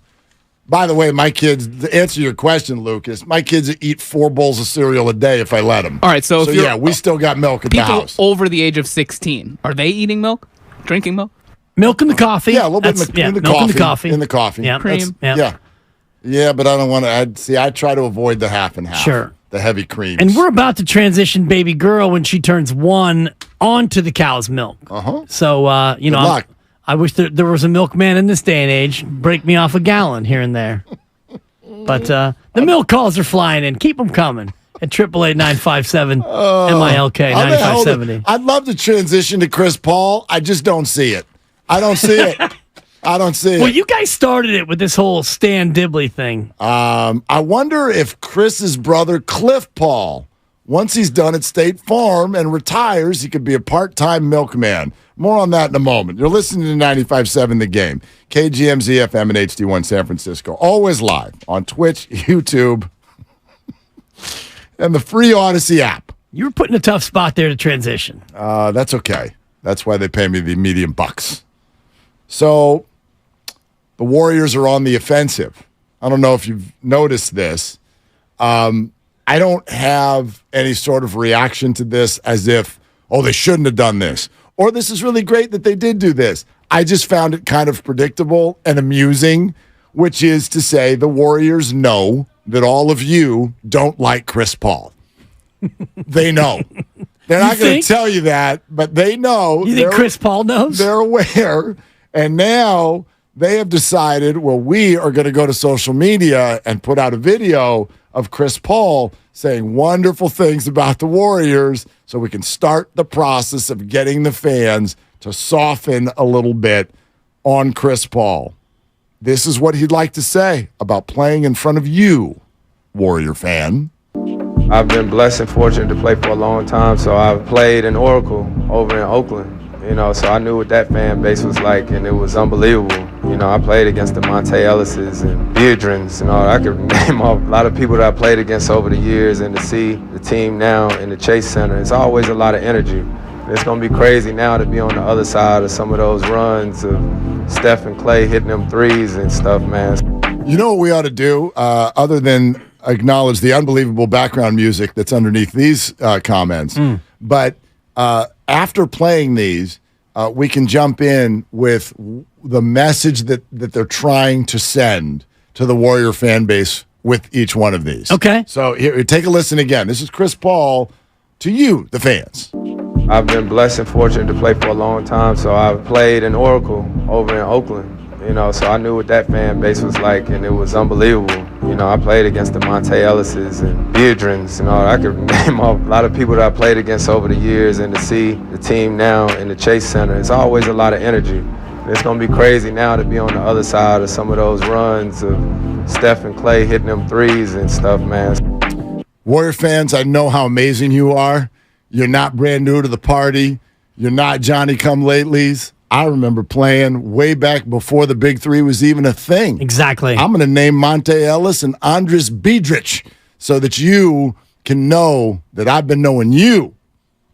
By the way, my kids, to answer your question, Lucas, my kids eat 4 bowls of cereal a day if I let them. All right, so if you're, we still got milk at the people house. over the age of 16, are they eating milk? Drinking milk? Milk in the coffee. Yeah, a little bit in the milk coffee. in the coffee. In the coffee. Yeah. Cream. Yeah, but I don't want to. I try to avoid the half and half. Sure. The heavy creams. And we're about to transition baby girl when she turns 1 onto the cow's milk. So, Good luck. I wish there was a milkman in this day and age. Break me off a gallon here and there. But the milk calls are flying in. Keep them coming at 888-957 MILK 9570. I'd love to transition to Chris Paul. I just don't see it. I don't see it. I don't see it. Well, you guys started it with this whole Stan Dibley thing. I wonder if Chris's brother Cliff Paul, once he's done at State Farm and retires, he could be a part-time milkman. More on that in a moment. You're listening to 95.7 The Game. KGMZ FM and HD1 San Francisco. Always live on Twitch, YouTube, and the free Odyssey app. You were put in a tough spot there to transition. That's okay. That's why they pay me the medium bucks. So the Warriors are on the offensive. I don't know if you've noticed this. I don't have any sort of reaction to this as if, they shouldn't have done this. Or this is really great that they did do this. I just found it kind of predictable and amusing, which is to say the Warriors know that all of you don't like Chris Paul. They know. They're not going to tell you that, but they know. You think Chris Paul knows? They're aware. And now they have decided, we are going to go to social media and put out a video of Chris Paul saying wonderful things about the Warriors so we can start the process of getting the fans to soften a little bit on Chris Paul. This is what he'd like to say about playing in front of you, Warrior fan. I've been blessed and fortunate to play for a long time, so I've played in Oracle over in Oakland. So I knew what that fan base was like, and it was unbelievable. I played against the Monte Ellises and Beardrins and all. I could name off a lot of people that I played against over the years, and to see the team now in the Chase Center, it's always a lot of energy. It's going to be crazy now to be on the other side of some of those runs of Steph and Clay hitting them threes and stuff, man. You know what we ought to do, other than acknowledge the unbelievable background music that's underneath these comments, but after playing these, we can jump in with the message that they're trying to send to the Warrior fan base with each one of these. Okay. So here, take a listen again. This is Chris Paul to you, the fans. I've been blessed and fortunate to play for a long time, so I've played in Oracle over in Oakland. So I knew what that fan base was like, and it was unbelievable. I played against the Monte Ellises and Beardrins and all. I could name off a lot of people that I played against over the years, and to see the team now in the Chase Center, it's always a lot of energy. It's going to be crazy now to be on the other side of some of those runs of Steph and Clay hitting them threes and stuff, man. Warrior fans, I know how amazing you are. You're not brand new to the party. You're not Johnny-come-latelys. I remember playing way back before the Big Three was even a thing. Exactly. I'm going to name Monte Ellis and Andris Biedrich so that you can know that I've been knowing you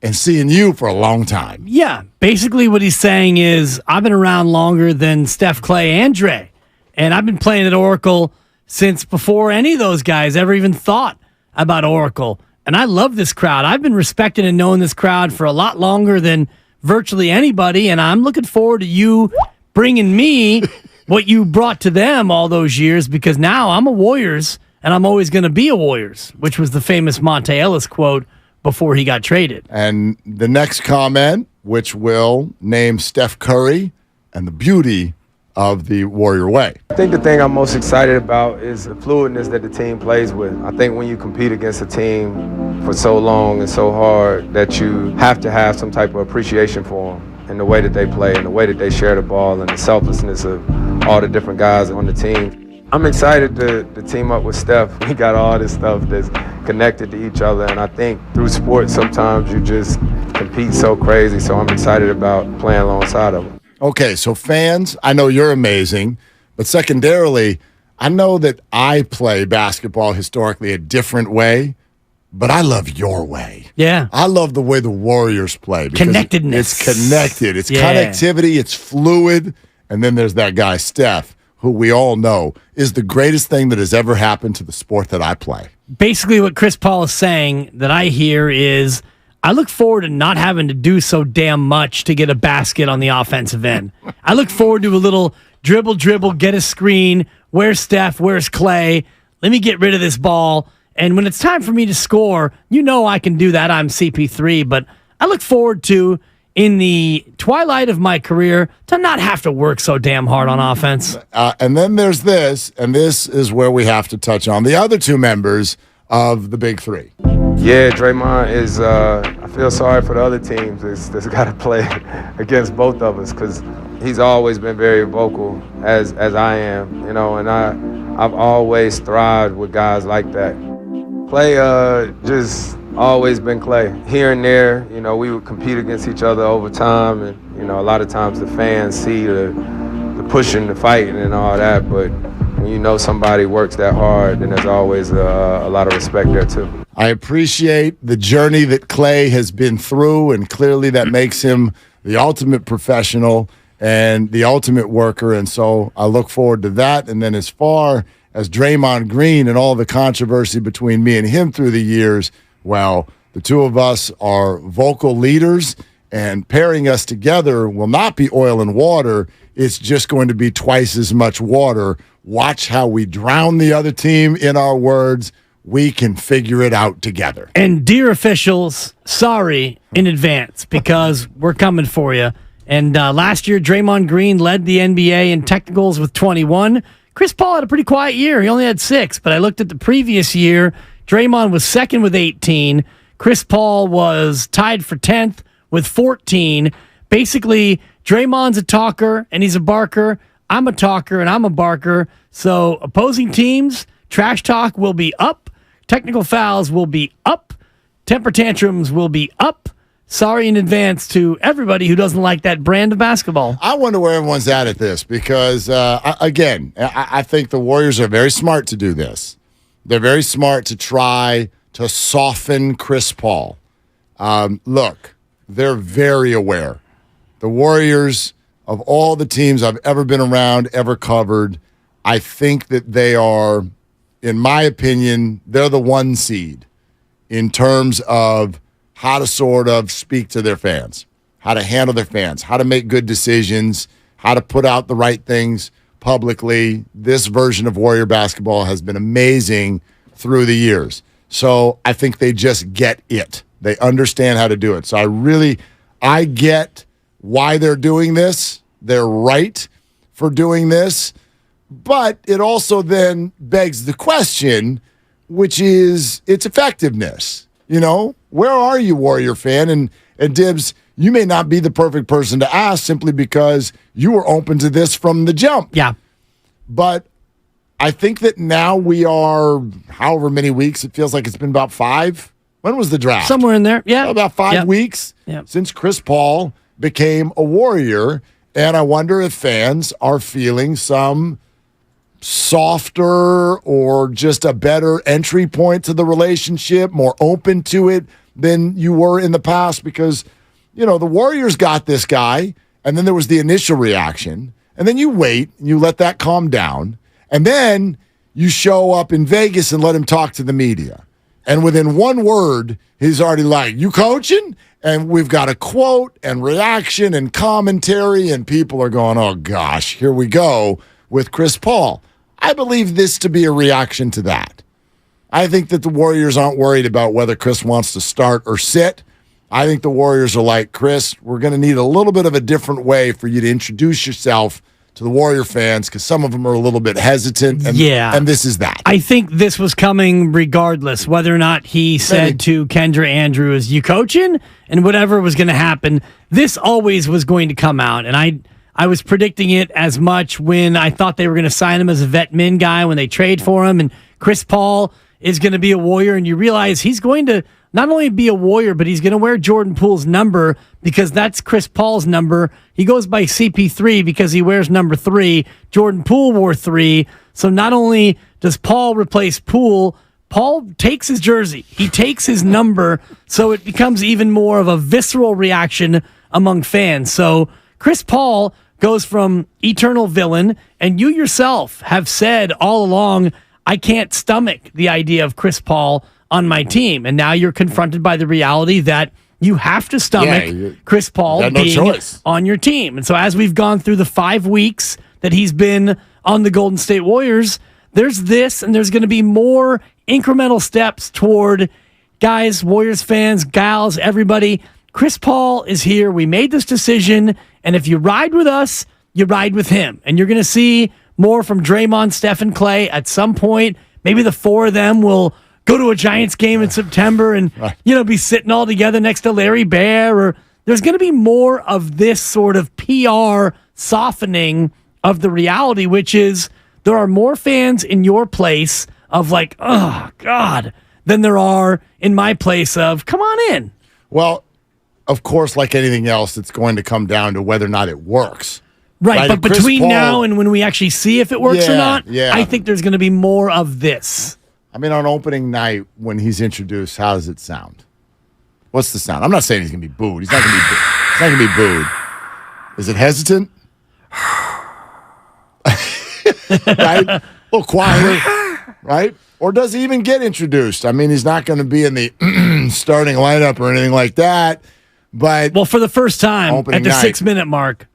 and seeing you for a long time. Yeah. Basically what he's saying is I've been around longer than Steph, Clay, and Dre. And I've been playing at Oracle since before any of those guys ever even thought about Oracle. And I love this crowd. I've been respecting and knowing this crowd for a lot longer than virtually anybody, and I'm looking forward to you bringing me what you brought to them all those years, because now I'm a Warriors, and I'm always going to be a Warriors, which was the famous Monte Ellis quote before he got traded. And the next comment, which will name Steph Curry and the beauty of the Warrior way. I think the thing I'm most excited about is the fluidness that the team plays with. I think when you compete against a team for so long and so hard that you have to have some type of appreciation for them and the way that they play and the way that they share the ball and the selflessness of all the different guys on the team. I'm excited to team up with Steph. We got all this stuff that's connected to each other, and I think through sports sometimes you just compete so crazy, so I'm excited about playing alongside of him. Okay, so fans, I know you're amazing, but secondarily, I know that I play basketball historically a different way, but I love your way. Yeah. I love the way the Warriors play. Because Connectedness. It's connected. It's Yeah. connectivity. It's fluid. And then there's that guy, Steph, who we all know is the greatest thing that has ever happened to the sport that I play. Basically, what Chris Paul is saying that I hear is, I look forward to not having to do so damn much to get a basket on the offensive end. I look forward to a little dribble, get a screen. Where's Steph? Where's Clay? Let me get rid of this ball. And when it's time for me to score, you know I can do that. I'm CP3. But I look forward to, in the twilight of my career, to not have to work so damn hard on offense. And then there's this, and this is where we have to touch on the other two members of the Big Three. Yeah, Draymond is, I feel sorry for the other teams that's got to play against both of us because he's always been very vocal, as I am, you know, and I've always thrived with guys like that. Clay just always been Clay. Here and there, you know, we would compete against each other over time, and, you know, a lot of times the fans see the pushing, the fighting and all that, but when you know somebody works that hard, then there's always a lot of respect there too. I appreciate the journey that Clay has been through, and clearly that makes him the ultimate professional and the ultimate worker, and so I look forward to that. And then as far as Draymond Green and all the controversy between me and him through the years, well, the two of us are vocal leaders, and pairing us together will not be oil and water. It's just going to be twice as much water. Watch how we drown the other team in our words. We can figure it out together. And dear officials, sorry in advance because we're coming for you. And last year, Draymond Green led the NBA in technicals with 21. Chris Paul had a pretty quiet year. He only had 6. But I looked at the previous year. Draymond was second with 18. Chris Paul was tied for 10th with 14. Basically, Draymond's a talker and he's a barker. I'm a talker and I'm a barker. So opposing teams, trash talk will be up. Technical fouls will be up. Temper tantrums will be up. Sorry in advance to everybody who doesn't like that brand of basketball. I wonder where everyone's at this because, again, I think the Warriors are very smart to do this. They're very smart to try to soften Chris Paul. Look, they're very aware. The Warriors, of all the teams I've ever been around, ever covered, I think that they are, in my opinion, they're the 1 seed in terms of how to sort of speak to their fans, how to handle their fans, how to make good decisions, how to put out the right things publicly. This version of Warrior basketball has been amazing through the years. So I think they just get it. They understand how to do it. So I get why they're doing this. They're right for doing this. But it also then begs the question, which is its effectiveness. You know, where are you, Warrior fan? And Dibs, you may not be the perfect person to ask simply because you were open to this from the jump. Yeah. But I think that now we are, however many weeks, it feels like it's been about 5. When was the draft? Somewhere in there, yeah. About 5 weeks since Chris Paul became a Warrior. And I wonder if fans are feeling some softer or just a better entry point to the relationship, more open to it than you were in the past because, you know, the Warriors got this guy and then there was the initial reaction and then you wait and you let that calm down and then you show up in Vegas and let him talk to the media. And within 1 word, he's already like, you coaching? And we've got a quote and reaction and commentary and people are going, oh gosh, here we go with Chris Paul. I believe this to be a reaction to that. I think that the Warriors aren't worried about whether Chris wants to start or sit. I think the Warriors are like, Chris, we're going to need a little bit of a different way for you to introduce yourself to the Warrior fans because some of them are a little bit hesitant, and this is that. I think this was coming regardless, whether or not he said to Kendra Andrews, you coaching? And whatever was going to happen, this always was going to come out. And I was predicting it as much when I thought they were going to sign him as a vet min guy when they trade for him, and Chris Paul is going to be a Warrior, and you realize he's going to not only be a Warrior, but he's going to wear Jordan Poole's number because that's Chris Paul's number. He goes by CP3 because he wears number 3. Jordan Poole wore 3. So not only does Paul replace Poole, Paul takes his jersey. He takes his number, so it becomes even more of a visceral reaction among fans. So Chris Paul goes from eternal villain, and you yourself have said all along, I can't stomach the idea of Chris Paul on my team. And now you're confronted by the reality that you have to stomach Chris Paul being on your team. And so as we've gone through the 5 weeks that he's been on the Golden State Warriors, there's this, and there's going to be more incremental steps toward guys, Warriors fans, gals, everybody. Chris Paul is here. We made this decision. And if you ride with us, you ride with him. And you're going to see more from Draymond, Steph, and Clay at some point. Maybe the 4 of them will go to a Giants game in September and, be sitting all together next to Larry Bear. Or there's going to be more of this sort of PR softening of the reality, which is there are more fans in your place of like, oh, God, than there are in my place of, come on in. Well, of course, like anything else, it's going to come down to whether or not it works. Right, but between now and when we actually see if it works or not, I think there's going to be more of this. I mean, on opening night, when he's introduced, how does it sound? What's the sound? I'm not saying he's going to be booed. He's not going to be booed. He's not going to be booed. Is it hesitant? Right? A little quieter, right? Or does he even get introduced? I mean, he's not going to be in the starting lineup or anything like that. But for the first time at the 6-minute mark,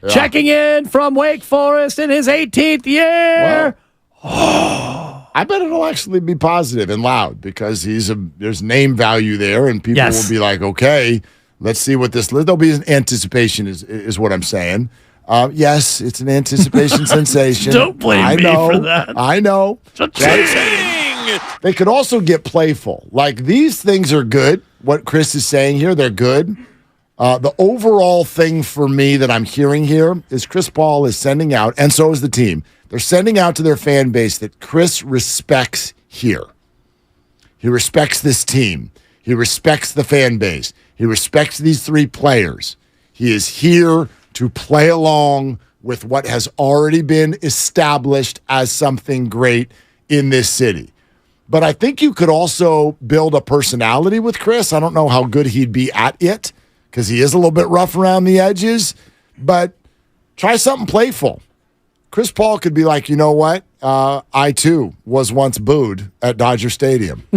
checking in from Wake Forest in his 18th year. I bet it'll actually be positive and loud because there's name value there, and people will be like, okay, let's see what this. There'll be an anticipation, is what I'm saying. Yes, it's an anticipation sensation. Don't blame me for that. I know. They could also get playful. Like, these things are good. What Chris is saying here, they're good. The overall thing for me that I'm hearing here is Chris Paul is sending out, and so is the team. They're sending out to their fan base that Chris respects here. He respects this team. He respects the fan base. He respects these 3 players. He is here to play along with what has already been established as something great in this city. But I think you could also build a personality with Chris. I don't know how good he'd be at it because he is a little bit rough around the edges, but try something playful. Chris Paul could be like, you know what? I, too, was once booed at Dodger Stadium,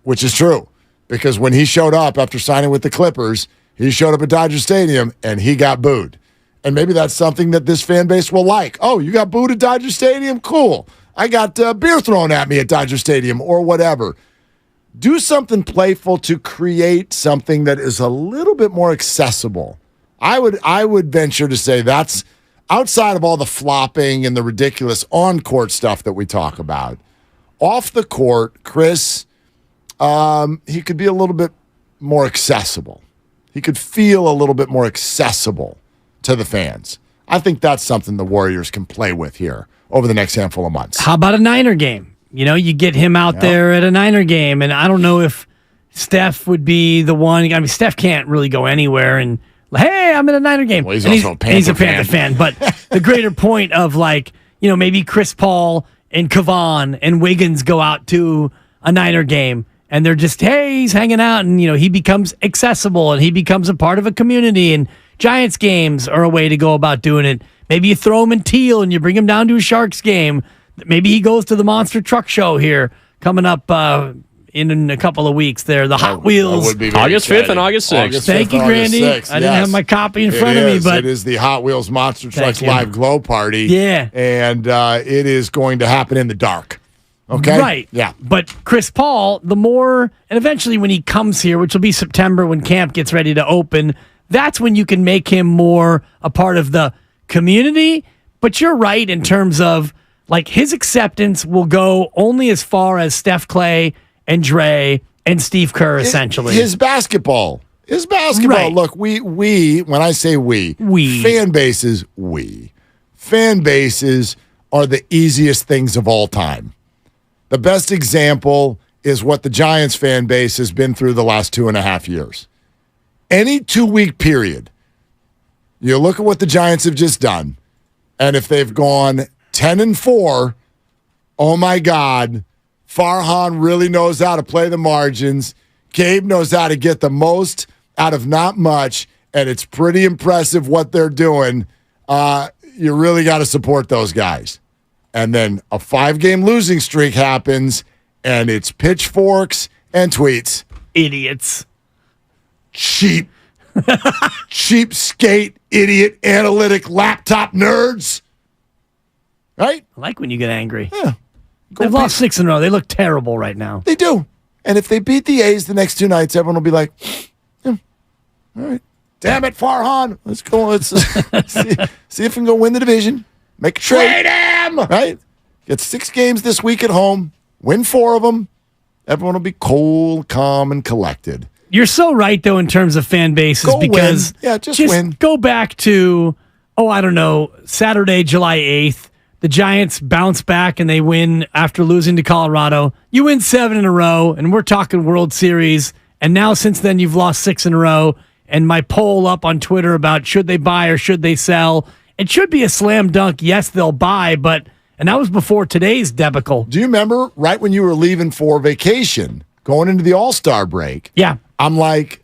which is true because when he showed up after signing with the Clippers, he showed up at Dodger Stadium and he got booed. And maybe that's something that this fan base will like. Oh, you got booed at Dodger Stadium? Cool. I got beer thrown at me at Dodger Stadium or whatever. Do something playful to create something that is a little bit more accessible. I would venture to say that's outside of all the flopping and the ridiculous on-court stuff that we talk about. Off the court, Chris, he could be a little bit more accessible. He could feel a little bit more accessible to the fans. I think that's something the Warriors can play with here over the next handful of months. How about a Niner game? You get him out there at a Niner game, and I don't know if Steph would be the one. I mean, Steph can't really go anywhere and, hey, I'm in a Niner game. Well, he's also a Panther fan. But the greater point of, like, maybe Chris Paul and Kevon and Wiggins go out to a Niner game, and they're just, hey, he's hanging out, and, he becomes accessible, and he becomes a part of a community, and Giants games are a way to go about doing it. Maybe you throw him in teal, and you bring him down to a Sharks game. Maybe he goes to the Monster Truck Show here coming up in a couple of weeks there. The Hot Wheels. August 5th and August 6th. Thank you, Grandy. I didn't have my copy in front of me, but it is the Hot Wheels Monster Trucks Live Glow Party. Yeah. And it is going to happen in the dark. Okay? Right. Yeah. But Chris Paul, the more, and eventually when he comes here, which will be September when camp gets ready to open, that's when you can make him more a part of the community. But you're right in terms of, like, his acceptance will go only as far as Steph Clay and Dre and Steve Kerr, essentially. His basketball. Right. Look, we, when I say we, fan bases are the easiest things of all time. The best example is what the Giants fan base has been through the last 2.5 years. Any 2-week period, you look at what the Giants have just done, and if they've gone 10-4, oh my God, Farhan really knows how to play the margins. Gabe knows how to get the most out of not much, and it's pretty impressive what they're doing. You really got to support those guys. And then a 5-game losing streak happens, and it's pitchforks and tweets. Idiots. Cheap skate, idiot, analytic, laptop nerds. Right? I like when you get angry. Yeah. They've lost 6 in a row. They look terrible right now. They do. And if they beat the A's the next 2 nights, everyone will be like, all right. Damn it, Farhan. Let's go. Let's see if we can go win the division. Make a trade. Trade him! Right? Get 6 games this week at home. Win 4 of them. Everyone will be cool, calm, and collected. You're so right, though, in terms of fan bases, because just win. Go back to, Saturday, July 8th. The Giants bounce back and they win after losing to Colorado. You win 7 in a row, and we're talking World Series. And now since then, you've lost 6 in a row. And my poll up on Twitter about should they buy or should they sell, it should be a slam dunk. Yes, they'll buy, and that was before today's debacle. Do you remember right when you were leaving for vacation, going into the All-Star break? Yeah. I'm like,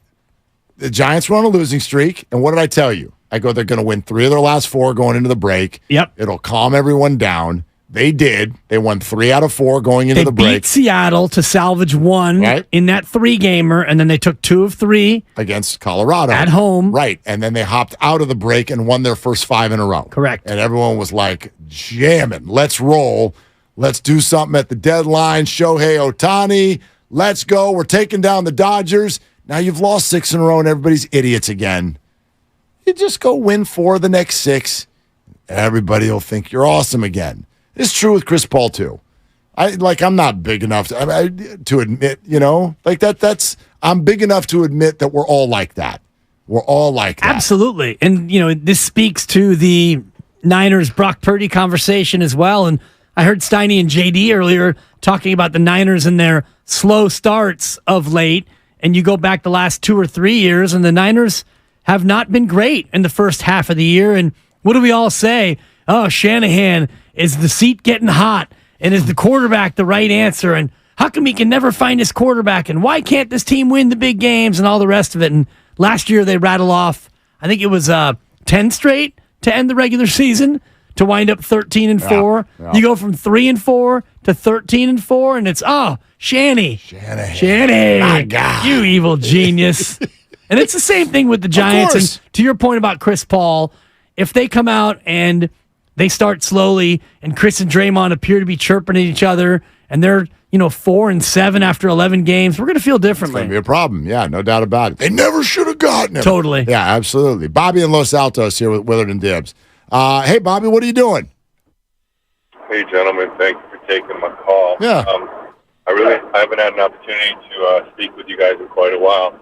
the Giants were on a losing streak, and what did I tell you? I go, they're going to win 3 of their last 4 going into the break. Yep. It'll calm everyone down. They did. They won 3 out of 4 going into the break. They beat Seattle to salvage 1 in that 3-gamer, and then they took 2 of 3 against Colorado at home. Right, and then they hopped out of the break and won their first 5 in a row. Correct. And everyone was like, jamming. Let's roll. Let's do something at the deadline. Shohei Ohtani. Let's go. We're taking down the Dodgers. Now you've lost 6 in a row, and everybody's idiots again. You just go win 4 of the next 6. Everybody will think you're awesome again. It's true with Chris Paul too. I'm not big enough to admit, I'm big enough to admit that we're all like that. We're all like that. Absolutely. And this speaks to the Niners Brock Purdy conversation as well. And I heard Steiny and JD earlier talking about the Niners and their slow starts of late. And you go back the last 2 or 3 years, and the Niners have not been great in the first half of the year. And what do we all say? Oh, Shanahan, is the seat getting hot? And is the quarterback the right answer? And how come he can never find his quarterback? And why can't this team win the big games and all the rest of it? And last year they rattle off, I think it was 10 straight to end the regular season to wind up 13-4. Yeah. You go from 3-4 to 13-4, and it's, Shanahan. My God. You evil genius. And it's the same thing with the Giants. And to your point about Chris Paul, if they come out and they start slowly, and Chris and Draymond appear to be chirping at each other, and they're 4-7 after 11 games, we're going to feel differently. It's going to be a problem. Yeah, no doubt about it. They never should have gotten him. Totally. Yeah, absolutely. Bobby in Los Altos here with Willard and Dibbs. Hey, Bobby, what are you doing? Hey, gentlemen. Thank you for taking my call. Yeah. I haven't had an opportunity to speak with you guys in quite a while,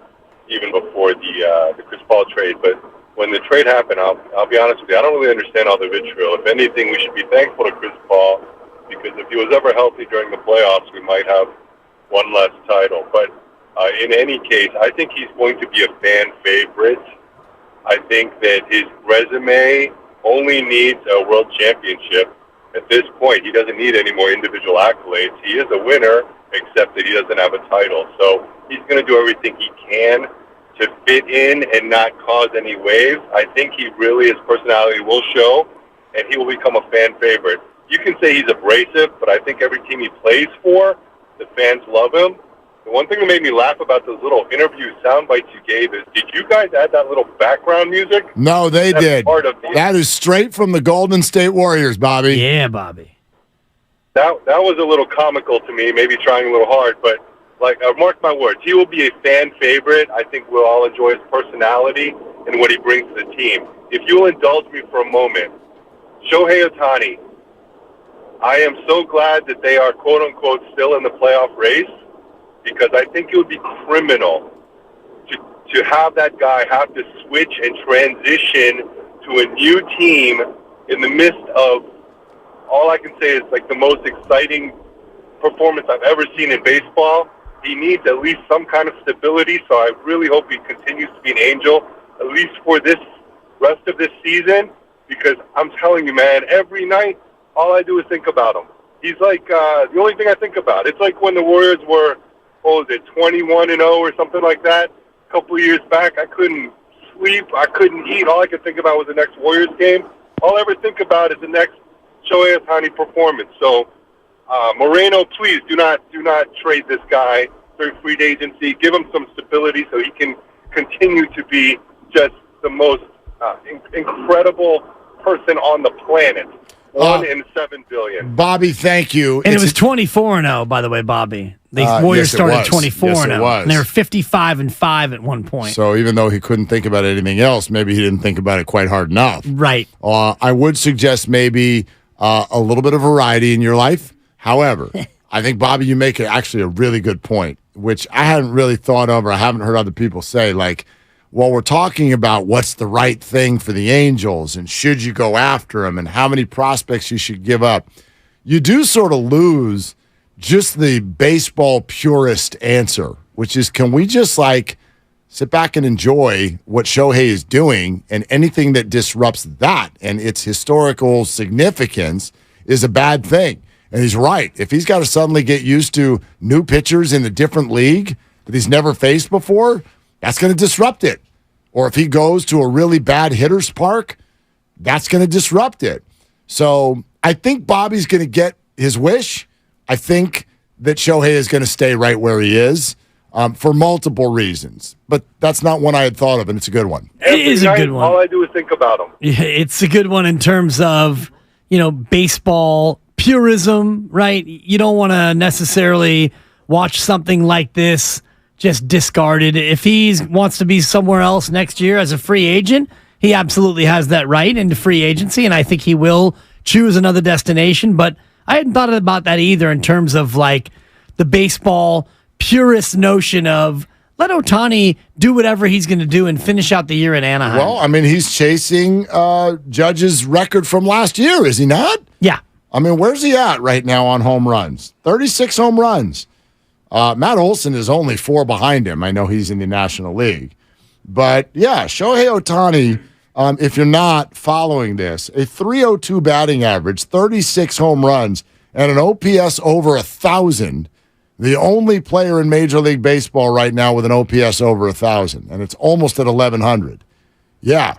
even before the Chris Paul trade, but when the trade happened, I'll be honest with you, I don't really understand all the vitriol. If anything, we should be thankful to Chris Paul, because if he was ever healthy during the playoffs, we might have one less title. But in any case, I think he's going to be a fan favorite. I think that his resume only needs a world championship. At this point, he doesn't need any more individual accolades. He is a winner, except that he doesn't have a title. So he's going to do everything he can to fit in and not cause any waves. I think his personality will show, and he will become a fan favorite. You can say he's abrasive, but I think every team he plays for, the fans love him. The one thing that made me laugh about those little interview sound bites you gave is, did you guys add that little background music? No, they did. That is straight from the Golden State Warriors, Bobby. Yeah, Bobby. that was a little comical to me, maybe trying a little hard, but mark my words, he will be a fan favorite. I think we'll all enjoy his personality and what he brings to the team. If you'll indulge me for a moment, Shohei Ohtani, I am so glad that they are, quote-unquote, still in the playoff race, because I think it would be criminal to have that guy have to switch and transition to a new team in the midst of, all I can say is like the most exciting performance I've ever seen in baseball. He needs at least some kind of stability, so I really hope he continues to be an Angel, at least for this rest of this season, because I'm telling you, man, every night, all I do is think about him. He's like the only thing I think about. It's like when the Warriors were, 21-0 or something like that a couple of years back. I couldn't sleep. I couldn't eat. All I could think about was the next Warriors game. All I ever think about is the next Shohei Ohtani performance. So, Moreno, please do not trade this guy through free agency. Give him some stability so he can continue to be just the most incredible person on the planet. 1 in 7 billion. Bobby, thank you. And it was 24-0, by the way, Bobby. The Warriors started 24-0. And they were 55-5 at one point. So even though he couldn't think about anything else, maybe he didn't think about it quite hard enough. Right. I would suggest maybe a little bit of variety in your life. However, I think, Bobby, you make actually a really good point, which I hadn't really thought of or I haven't heard other people say. Like, while we're talking about what's the right thing for the Angels and should you go after them and how many prospects you should give up, you do sort of lose just the baseball purist answer, which is, can we just sit back and enjoy what Shohei is doing, and anything that disrupts that and its historical significance is a bad thing. And he's right. If he's got to suddenly get used to new pitchers in a different league that he's never faced before, that's going to disrupt it. Or if he goes to a really bad hitter's park, that's going to disrupt it. So I think Bobby's going to get his wish. I think that Shohei is going to stay right where he is for multiple reasons. But that's not one I had thought of, and it's a good one. It is a good one. All I do is think about him. Yeah, it's a good one in terms of, baseball purism, right? You don't want to necessarily watch something like this just discarded. If he wants to be somewhere else next year as a free agent, he absolutely has that right into free agency, and I think he will choose another destination. But I hadn't thought about that either in terms of the baseball purist notion of let Ohtani do whatever he's going to do and finish out the year in Anaheim. Well, I mean, he's chasing Judge's record from last year, is he not? Yeah. I mean, where's he at right now on home runs? 36 home runs. Matt Olson is only 4 behind him. I know he's in the National League. But, yeah, Shohei Ohtani, if you're not following this, a .302 batting average, 36 home runs, and an OPS over 1,000. The only player in Major League Baseball right now with an OPS over 1,000, and it's almost at 1,100. Yeah,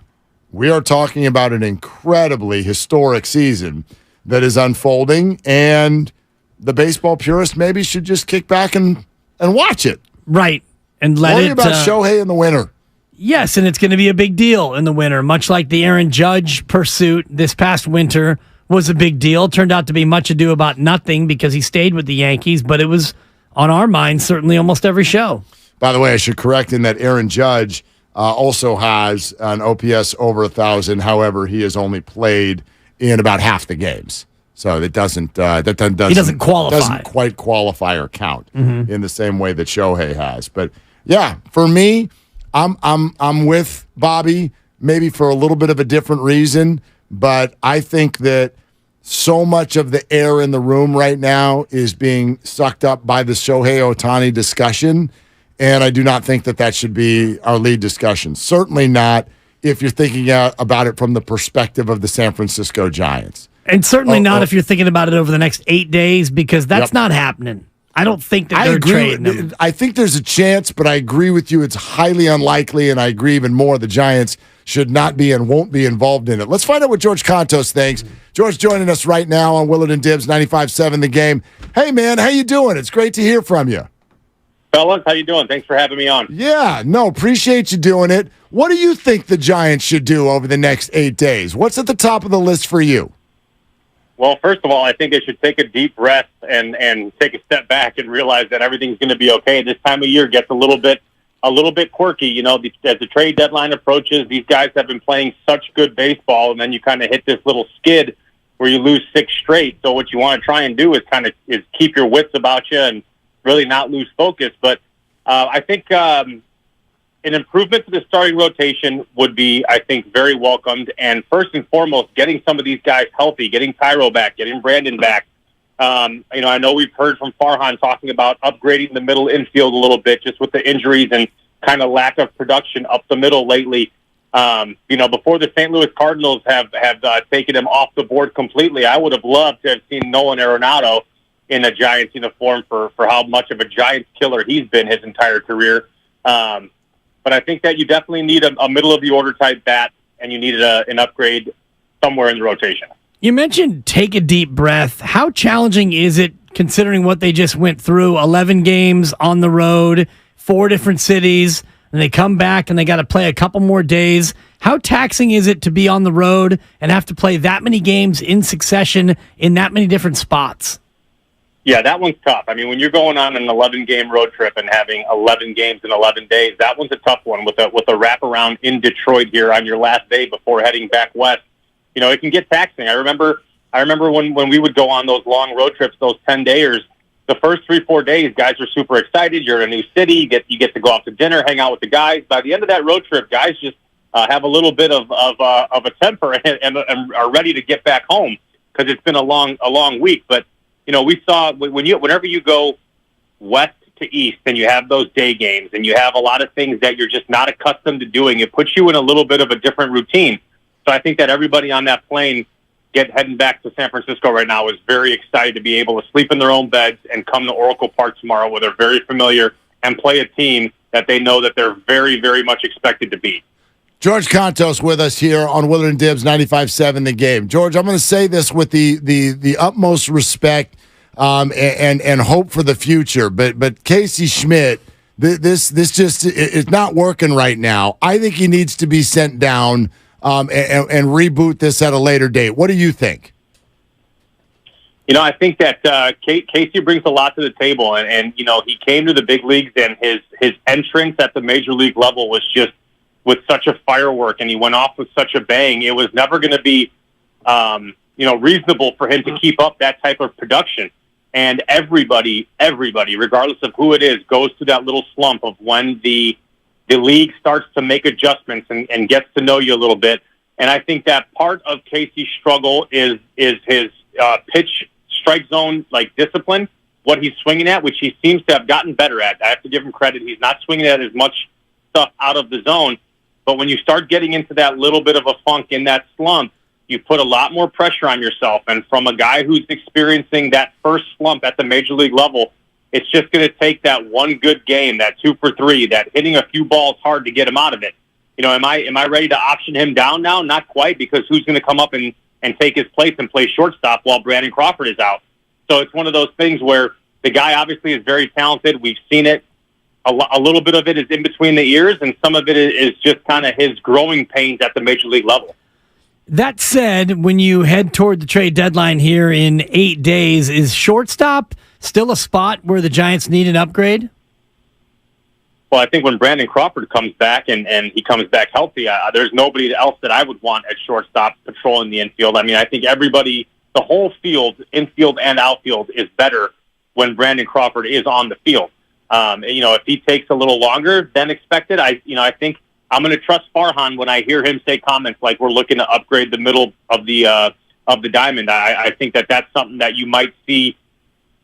we are talking about an incredibly historic season that is unfolding, and the baseball purist maybe should just kick back and watch it. Right. And worry about Shohei in the winter. Yes, and it's going to be a big deal in the winter, much like the Aaron Judge pursuit this past winter was a big deal. Turned out to be much ado about nothing because he stayed with the Yankees, but it was on our minds certainly almost every show. By the way, I should correct in that Aaron Judge also has an OPS over 1,000. However, he has only played in about half the games. So that doesn't he doesn't qualify. Doesn't quite qualify or count in the same way that Shohei has. But yeah, for me, I'm with Bobby, maybe for a little bit of a different reason, but I think that so much of the air in the room right now is being sucked up by the Shohei Ohtani discussion, and I do not think that should be our lead discussion. Certainly not if you're thinking about it from the perspective of the San Francisco Giants. And certainly not if you're thinking about it over the next 8 days, because that's not happening. I don't think that they're trading him. I think there's a chance, but I agree with you. It's highly unlikely, and I agree even more. The Giants should not be and won't be involved in it. Let's find out what George Contos thinks. George joining us right now on Willard and Dibbs 95.7 The Game. Hey, man, how you doing? It's great to hear from you. Fellas, how you doing? Thanks for having me on. Yeah, no, appreciate you doing it. What do you think the Giants should do over the next 8 days? What's at the top of the list for you? Well, first of all, I think they should take a deep breath and take a step back and realize that everything's going to be okay. This time of year gets a little bit quirky. You know, as the trade deadline approaches, these guys have been playing such good baseball, and then you kind of hit this little skid where you lose 6 straight. So what you want to try and do is keep your wits about you and really not lose focus. But I think an improvement to the starting rotation would be, I think, very welcomed. And first and foremost, getting some of these guys healthy, getting Tyro back, getting Brandon back. I know we've heard from Farhan talking about upgrading the middle infield a little bit just with the injuries and kind of lack of production up the middle lately. Before the St. Louis Cardinals have taken him off the board completely, I would have loved to have seen Nolan Arenado in a Giants uniform for how much of a Giants killer he's been his entire career. But I think that you definitely need a middle-of-the-order type bat, and you needed an upgrade somewhere in the rotation. You mentioned take a deep breath. How challenging is it, considering what they just went through? 11 games on the road, 4 different cities, and they come back and they got to play a couple more days. How taxing is it to be on the road and have to play that many games in succession in that many different spots? Yeah, that one's tough. I mean, when you're going on an 11-game road trip and having 11 games in 11 days, that one's a tough one with a wraparound in Detroit here on your last day before heading back west. You know, it can get taxing. I remember when we would go on those long road trips, those 10-dayers, the first 3-4 days, guys are super excited. You're in a new city. You get to go out to dinner, hang out with the guys. By the end of that road trip, guys just have a little bit of a temper and are ready to get back home because it's been a long week. But you know, we saw whenever you go west to east and you have those day games and you have a lot of things that you're just not accustomed to doing, it puts you in a little bit of a different routine. So I think that everybody on that plane heading back to San Francisco right now is very excited to be able to sleep in their own beds and come to Oracle Park tomorrow where they're very familiar and play a team that they know that they're very, very much expected to beat. George Contos with us here on Willard and Dibbs 95.7 The Game. George, I'm going to say this with the utmost respect and hope for the future, but Casey Schmidt, this just is not working right now. I think he needs to be sent down and reboot this at a later date. What do you think? You know, I think that Casey brings a lot to the table, and you know, he came to the big leagues, and his entrance at the major league level was just with such a firework, and he went off with such a bang. It was never going to be, reasonable for him to keep up that type of production. And everybody, regardless of who it is, goes through that little slump of when the league starts to make adjustments and gets to know you a little bit. And I think that part of Casey's struggle is his pitch strike zone discipline, what he's swinging at, which he seems to have gotten better at. I have to give him credit. He's not swinging at as much stuff out of the zone. But when you start getting into that little bit of a funk in that slump, you put a lot more pressure on yourself. And from a guy who's experiencing that first slump at the major league level, it's just going to take that one good game, that 2 for 3, that hitting a few balls hard to get him out of it. You know, am I ready to option him down now? Not quite, because who's going to come up and take his place and play shortstop while Brandon Crawford is out? So it's one of those things where the guy obviously is very talented. We've seen it. A little bit of it is in between the ears, and some of it is just kind of his growing pains at the major league level. That said, when you head toward the trade deadline here in 8 days, is shortstop still a spot where the Giants need an upgrade? Well, I think when Brandon Crawford comes back and he comes back healthy, there's nobody else that I would want at shortstop patrolling the infield. I mean, I think everybody, the whole field, infield and outfield, is better when Brandon Crawford is on the field. If he takes a little longer than expected, I think I'm going to trust Farhan when I hear him say comments like we're looking to upgrade the middle of the diamond. I think that that's something that you might see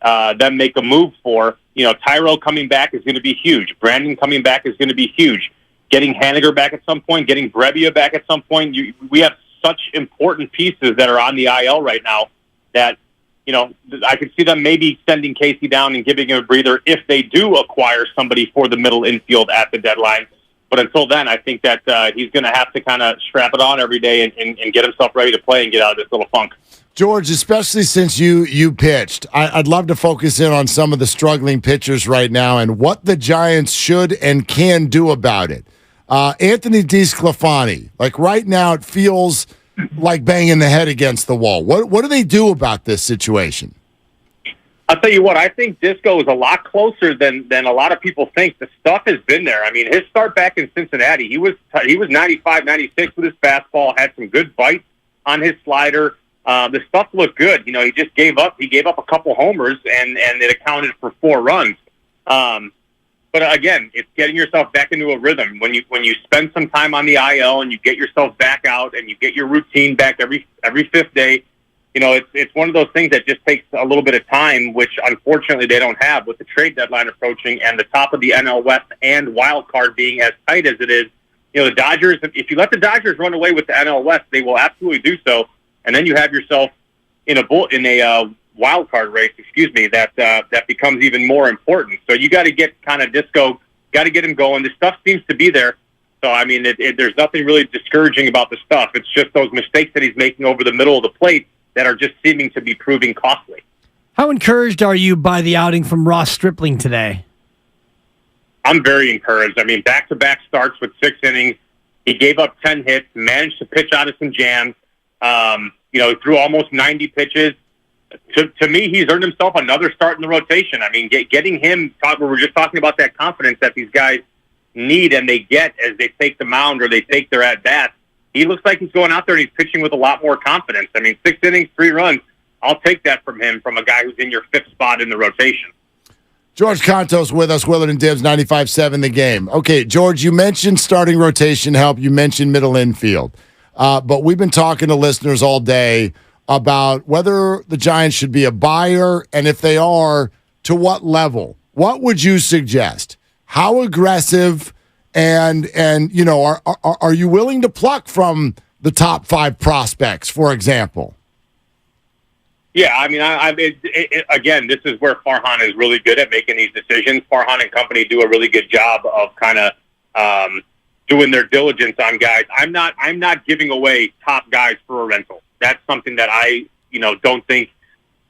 them make a move for. You know, Tyro coming back is going to be huge. Brandon coming back is going to be huge. Getting Haniger back at some point, getting Brebbia back at some point. We have such important pieces that are on the IL right now that, you know, I could see them maybe sending Casey down and giving him a breather if they do acquire somebody for the middle infield at the deadline. But until then, I think that he's going to have to kind of strap it on every day and get himself ready to play and get out of this little funk. George, especially since you pitched, I'd love to focus in on some of the struggling pitchers right now and what the Giants should and can do about it. Anthony DeSclafani, like right now it feels like banging the head against the wall. What do they do about this situation? I'll tell you what, I think Disco is a lot closer than a lot of people think. The stuff has been there. I mean, his start back in Cincinnati, he was 95, 96 with his fastball, had some good bites on his slider. The stuff looked good. You know, he just gave up. He gave up a couple homers, and it accounted for 4 runs. But again, it's getting yourself back into a rhythm. When you spend some time on the IL and you get yourself back out and you get your routine back every 5th day, you know, it's one of those things that just takes a little bit of time, which unfortunately they don't have with the trade deadline approaching and the top of the NL West and wild card being as tight as it is. You know, the Dodgers, if you let the Dodgers run away with the NL West, they will absolutely do so. And then you have yourself in a wild card race, that becomes even more important. So you got to get kind of Disco, got to get him going. The stuff seems to be there. So, I mean, there's nothing really discouraging about the stuff. It's just those mistakes that he's making over the middle of the plate that are just seeming to be proving costly. How encouraged are you by the outing from Ross Stripling today? I'm very encouraged. I mean, back-to-back starts with 6 innings. He gave up 10 hits, managed to pitch out of some jams. He threw almost 90 pitches. To me, he's earned himself another start in the rotation. I mean, getting him, we were just talking about that confidence that these guys need and they get as they take the mound or they take their at-bats. He looks like he's going out there and he's pitching with a lot more confidence. I mean, 6 innings, 3 runs. I'll take that from him, from a guy who's in your 5th spot in the rotation. George Contos with us, Willard and Dibs, 95.7 The Game. Okay, George, you mentioned starting rotation help. You mentioned middle infield. But we've been talking to listeners all day about whether the Giants should be a buyer, and if they are, to what level. What would you suggest? How aggressive and are you willing to pluck from the top 5 prospects, for example? Yeah, I mean, again, this is where Farhan is really good at making these decisions. Farhan and company do a really good job of kind of doing their diligence on guys. I'm not giving away top guys for a rental. That's something that I don't think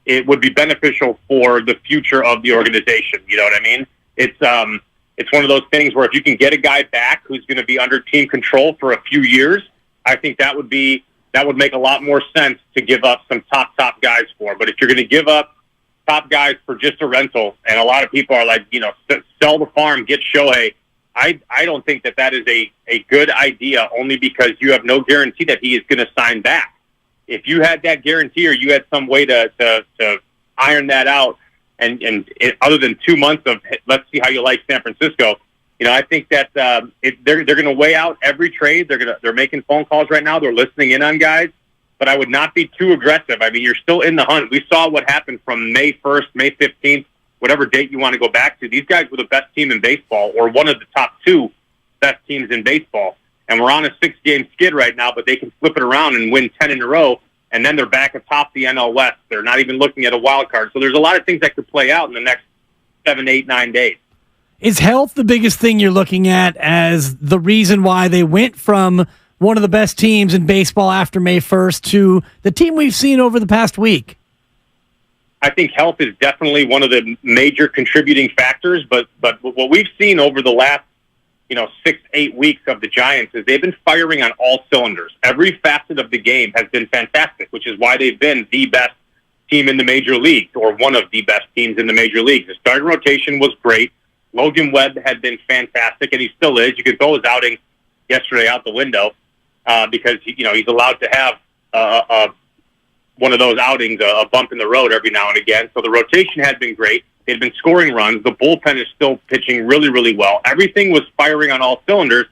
it would be beneficial for the future of the organization. You know what I mean? It's one of those things where if you can get a guy back who's going to be under team control for a few years, I think that would make a lot more sense to give up some top guys for. But if you're going to give up top guys for just a rental, and a lot of people are like, sell the farm, get Shohei, I don't think that is a good idea, only because you have no guarantee that he is going to sign back. If you had that guarantee or you had some way to iron that out, and other than 2 months of let's see how you like San Francisco, I think that they're going to weigh out every trade. They're making phone calls right now. They're listening in on guys, but I would not be too aggressive. I mean, you're still in the hunt. We saw what happened from May 1st, May 15th, whatever date you want to go back to. These guys were the best team in baseball, or one of the top 2 best teams in baseball. And we're on a 6-game skid right now, but they can flip it around and win 10 in a row, and then they're back atop the NL West. They're not even looking at a wild card. So there's a lot of things that could play out in the next 7, 8, 9 days. Is health the biggest thing you're looking at as the reason why they went from one of the best teams in baseball after May 1st to the team we've seen over the past week? I think health is definitely one of the major contributing factors, but what we've seen over the last 6, 8 weeks of the Giants is they've been firing on all cylinders. Every facet of the game has been fantastic, which is why they've been the best team in the major leagues, or one of the best teams in the major leagues. The starting rotation was great. Logan Webb had been fantastic, and he still is. You can throw his outing yesterday out the window because he's allowed to have one of those outings, a bump in the road every now and again. So the rotation had been great. They'd been scoring runs. The bullpen is still pitching really, really well. Everything was firing on all cylinders.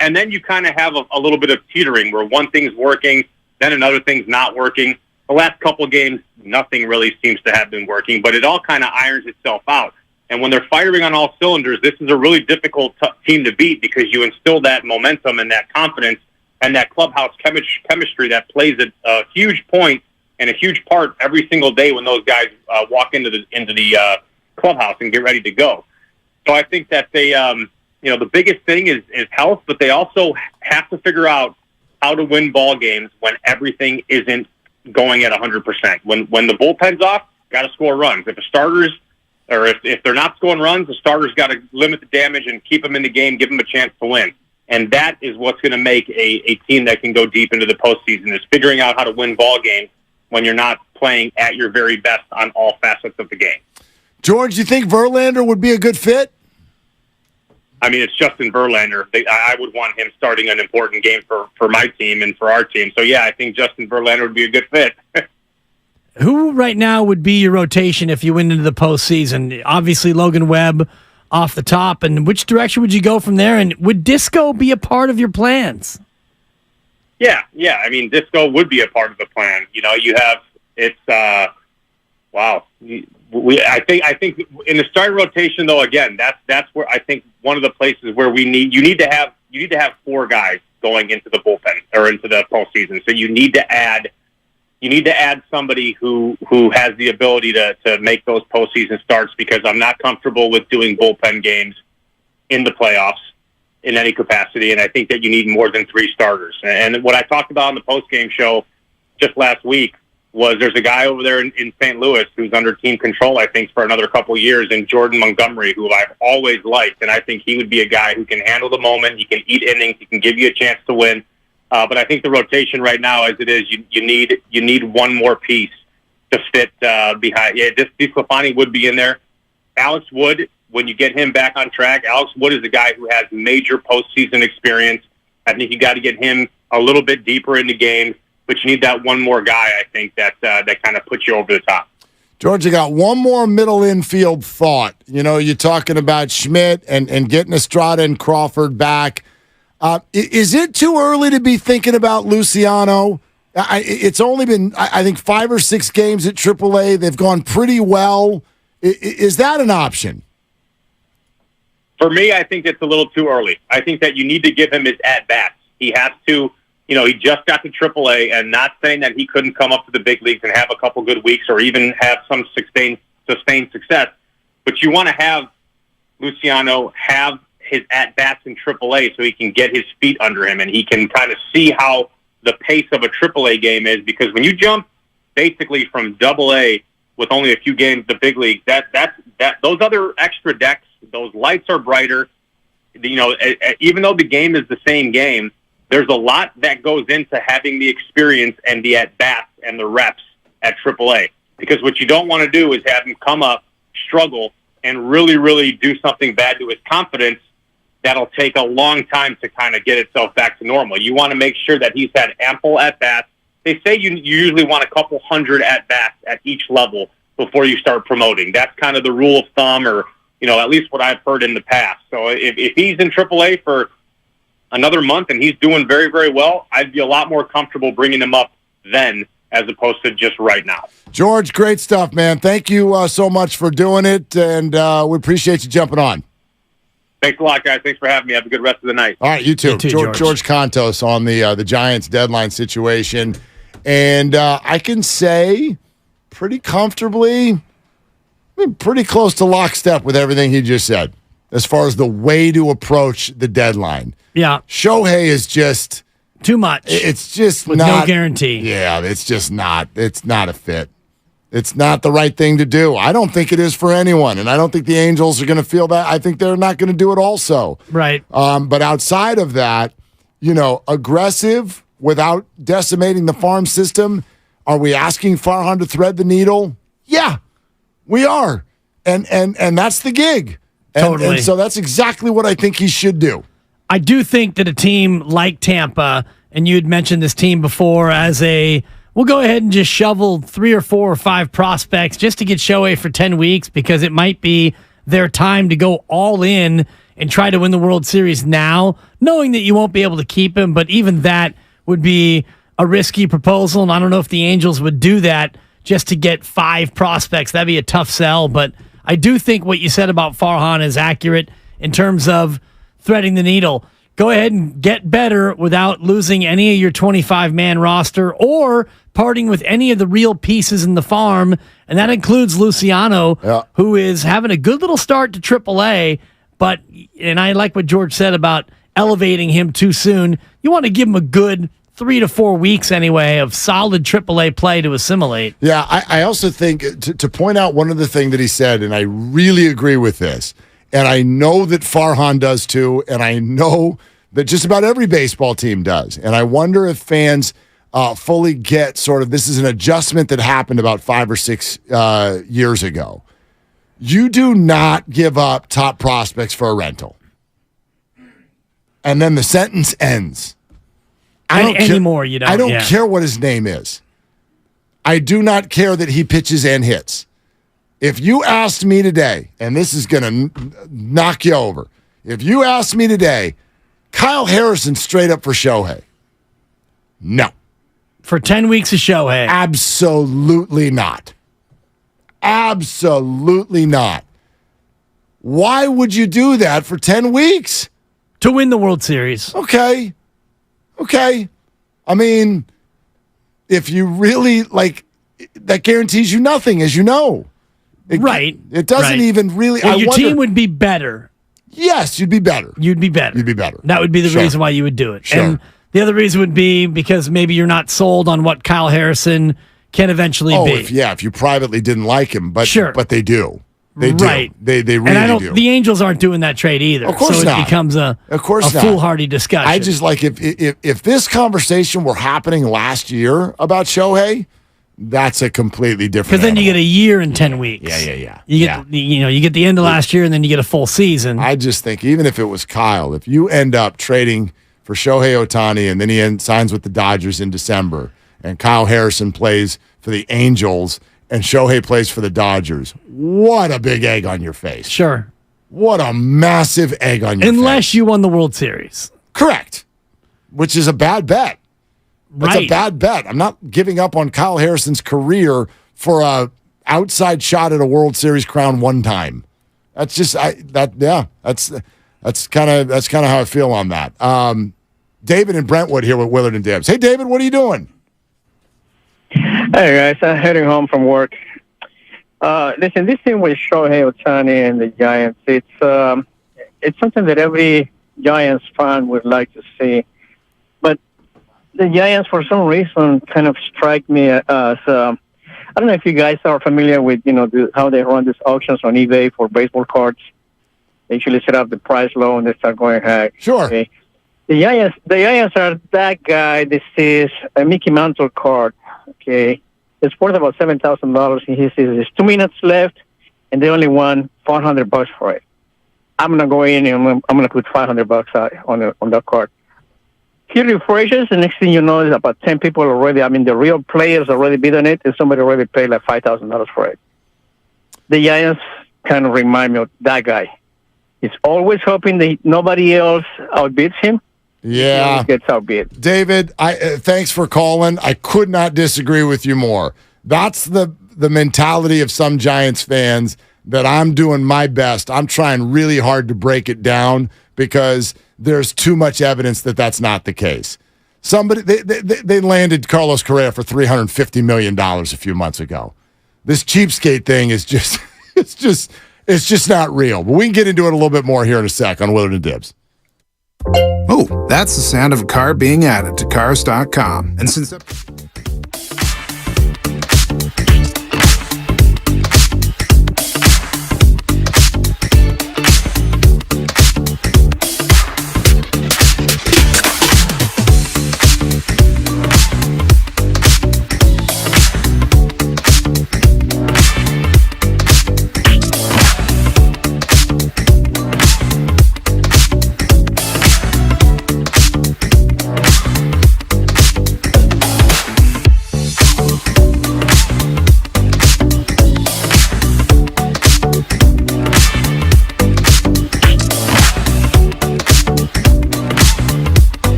And then you kind of have a little bit of teetering where one thing's working, then another thing's not working. The last couple games, nothing really seems to have been working, but it all kind of irons itself out. And when they're firing on all cylinders, this is a really difficult team to beat because you instill that momentum and that confidence and that clubhouse chemistry that plays a huge point and a huge part every single day when those guys walk into the clubhouse and get ready to go. So I think that they, the biggest thing is health, but they also have to figure out how to win ball games when everything isn't going at 100%. When the bullpen's off, got to score runs. If the starters, or if they're not scoring runs, the starters got to limit the damage and keep them in the game, give them a chance to win. And that is what's going to make a team that can go deep into the postseason, is figuring out how to win ball games when you're not playing at your very best on all facets of the game. George, you think Verlander would be a good fit? I mean, it's Justin Verlander. I would want him starting an important game for my team and for our team. So, yeah, I think Justin Verlander would be a good fit. Who right now would be your rotation if you went into the postseason? Obviously, Logan Webb off the top. And which direction would you go from there? And would Disco be a part of your plans? Yeah. I mean, Disco would be a part of the plan. You know, wow. I think in the starting rotation, though, again, that's where I think one of the places where you need to have 4 guys going into the bullpen or into the postseason. So you need to add somebody who has the ability to make those postseason starts, because I'm not comfortable with doing bullpen games in the playoffs in any capacity, and I think that you need more than 3 starters. And what I talked about on the postgame show just last week was there's a guy over there in St. Louis who's under team control, I think, for another couple of years, in Jordan Montgomery, who I've always liked, and I think he would be a guy who can handle the moment, he can eat innings, he can give you a chance to win. But I think the rotation right now, as it is, you need one more piece to fit behind. Yeah, DeSclafani would be in there. Alex Wood, when you get him back on track, Alex Wood is a guy who has major postseason experience. I think you got to get him a little bit deeper into games, but you need that one more guy, I think, that kind of puts you over the top. George, I got one more middle infield thought. You know, you're talking about Schmidt and getting Estrada and Crawford back. Is it too early to be thinking about Luciano? It's only been, I think, 5 or 6 games at AAA. They've gone pretty well. Is that an option? For me, I think it's a little too early. I think that you need to give him his at-bats. He has to, he just got to AAA, and not saying that he couldn't come up to the big leagues and have a couple good weeks or even have some sustained success. But you want to have Luciano have his at-bats in AAA so he can get his feet under him and he can kind of see how the pace of a AAA game is, because when you jump basically from AA with only a few games to the big leagues, those other extra decks, those lights are brighter. Even though the game is the same game, there's a lot that goes into having the experience and the at-bats and the reps at AAA, because what you don't want to do is have him come up, struggle, and really, really do something bad to his confidence that'll take a long time to kind of get itself back to normal. You want to make sure that he's had ample at-bats. They say you usually want a couple hundred at-bats at each level before you start promoting. That's kind of the rule of thumb, or, at least what I've heard in the past. So if he's in AAA for another month and he's doing very, very well, I'd be a lot more comfortable bringing him up then as opposed to just right now. George, great stuff, man. Thank you so much for doing it, and we appreciate you jumping on. Thanks a lot, guys. Thanks for having me. Have a good rest of the night. All right, you too. George Contos on the Giants deadline situation. And I can say pretty comfortably, pretty close to lockstep with everything he just said as far as the way to approach the deadline. Yeah. Shohei is just too much. It's just with not. No guarantee. Yeah, it's just not. It's not a fit. It's not the right thing to do. I don't think it is for anyone, and I don't think the Angels are going to feel that. I think they're not going to do it also. Right. But outside of that, aggressive without decimating the farm system. Are we asking Farhan to thread the needle? Yeah, we are. And that's the gig. Totally. And so that's exactly what I think he should do. I do think that a team like Tampa, and you had mentioned this team before as we'll go ahead and just shovel 3 or 4 or 5 prospects just to get Shohei for 10 weeks because it might be their time to go all in and try to win the World Series now, knowing that you won't be able to keep him. But even that would be a risky proposal, and I don't know if the Angels would do that just to get 5 prospects. That'd be a tough sell, but I do think what you said about Farhan is accurate in terms of threading the needle. Go ahead and get better without losing any of your 25-man roster or parting with any of the real pieces in the farm, and that includes Luciano, who is having a good little start to AAA, and I like what George said about elevating him too soon. You want to give him a good 3 to 4 weeks anyway of solid AAA play to assimilate. Yeah, I also think to point out one other thing that he said, and I really agree with this, and I know that Farhan does too, and I know that just about every baseball team does. And I wonder if fans fully get sort of this is an adjustment that happened about 5 or 6 years ago. You do not give up top prospects for a rental. And then the sentence ends. I don't care what his name is. I do not care that he pitches and hits. If you asked me today, and this is going to knock you over, if you asked me today, Kyle Harrison straight up for Shohei. No. For 10 weeks of Shohei. Absolutely not. Absolutely not. Why would you do that for 10 weeks? To win the World Series. Okay. I mean, if you really, that guarantees you nothing, as you know. It doesn't even really. Well, your team would be better. Yes, you'd be better. You'd be better. That would be the reason why you would do it. Sure. And the other reason would be because maybe you're not sold on what Kyle Harrison can eventually be. If you privately didn't like him, but they do. They do. Right. They really do. The Angels aren't doing that trade either. Of course so not. It becomes a foolhardy discussion. I just if this conversation were happening last year about Shohei, that's a completely different. Because then you get a year and 10 weeks. Yeah. You get the end of last year and then you get a full season. I just think even if it was Kyle, if you end up trading for Shohei Ohtani and then he signs with the Dodgers in December, and Kyle Harrison plays for the Angels and Shohei plays for the Dodgers, what a big egg on your face. Sure. What a massive egg on your face. Unless you won the World Series. Correct. Which is a bad bet. That's a bad bet. I'm not giving up on Kyle Harrison's career for a outside shot at a World Series crown one time. That's just that's kind of how I feel on that. David and Brentwood here with Willard and Dibs. Hey, David, what are you doing? Hey, guys. I'm heading home from work. Listen, this thing with Shohei Ohtani and the Giants, it's something that every Giants fan would like to see. But the Giants, for some reason, kind of strike me as, I don't know if you guys are familiar with, how they run these auctions on eBay for baseball cards. They usually set up the price low and they start going high. Sure. Okay. The Giants are that guy. This is a Mickey Mantle card. Okay. It's worth about $7,000. He says there's 2 minutes left and they only won $400 for it. I'm going to go in and I'm going to put $500 out on that card. He refreshes, the next thing you know is about 10 people already. I mean, the real players already bid on it, and somebody already paid like $5,000 for it. The Giants kind of remind me of that guy. He's always hoping that nobody else outbids him. Yeah. He always gets outbid. David, thanks for calling. I could not disagree with you more. That's the mentality of some Giants fans that I'm doing my best. I'm trying really hard to break it down because there's too much evidence that that's not the case. They landed Carlos Correa for $350 million a few months ago. This cheapskate thing is just it's just not real. But we can get into it a little bit more here in a sec on Willard and Dibs. Oh, that's the sound of a car being added to Cars.com. And since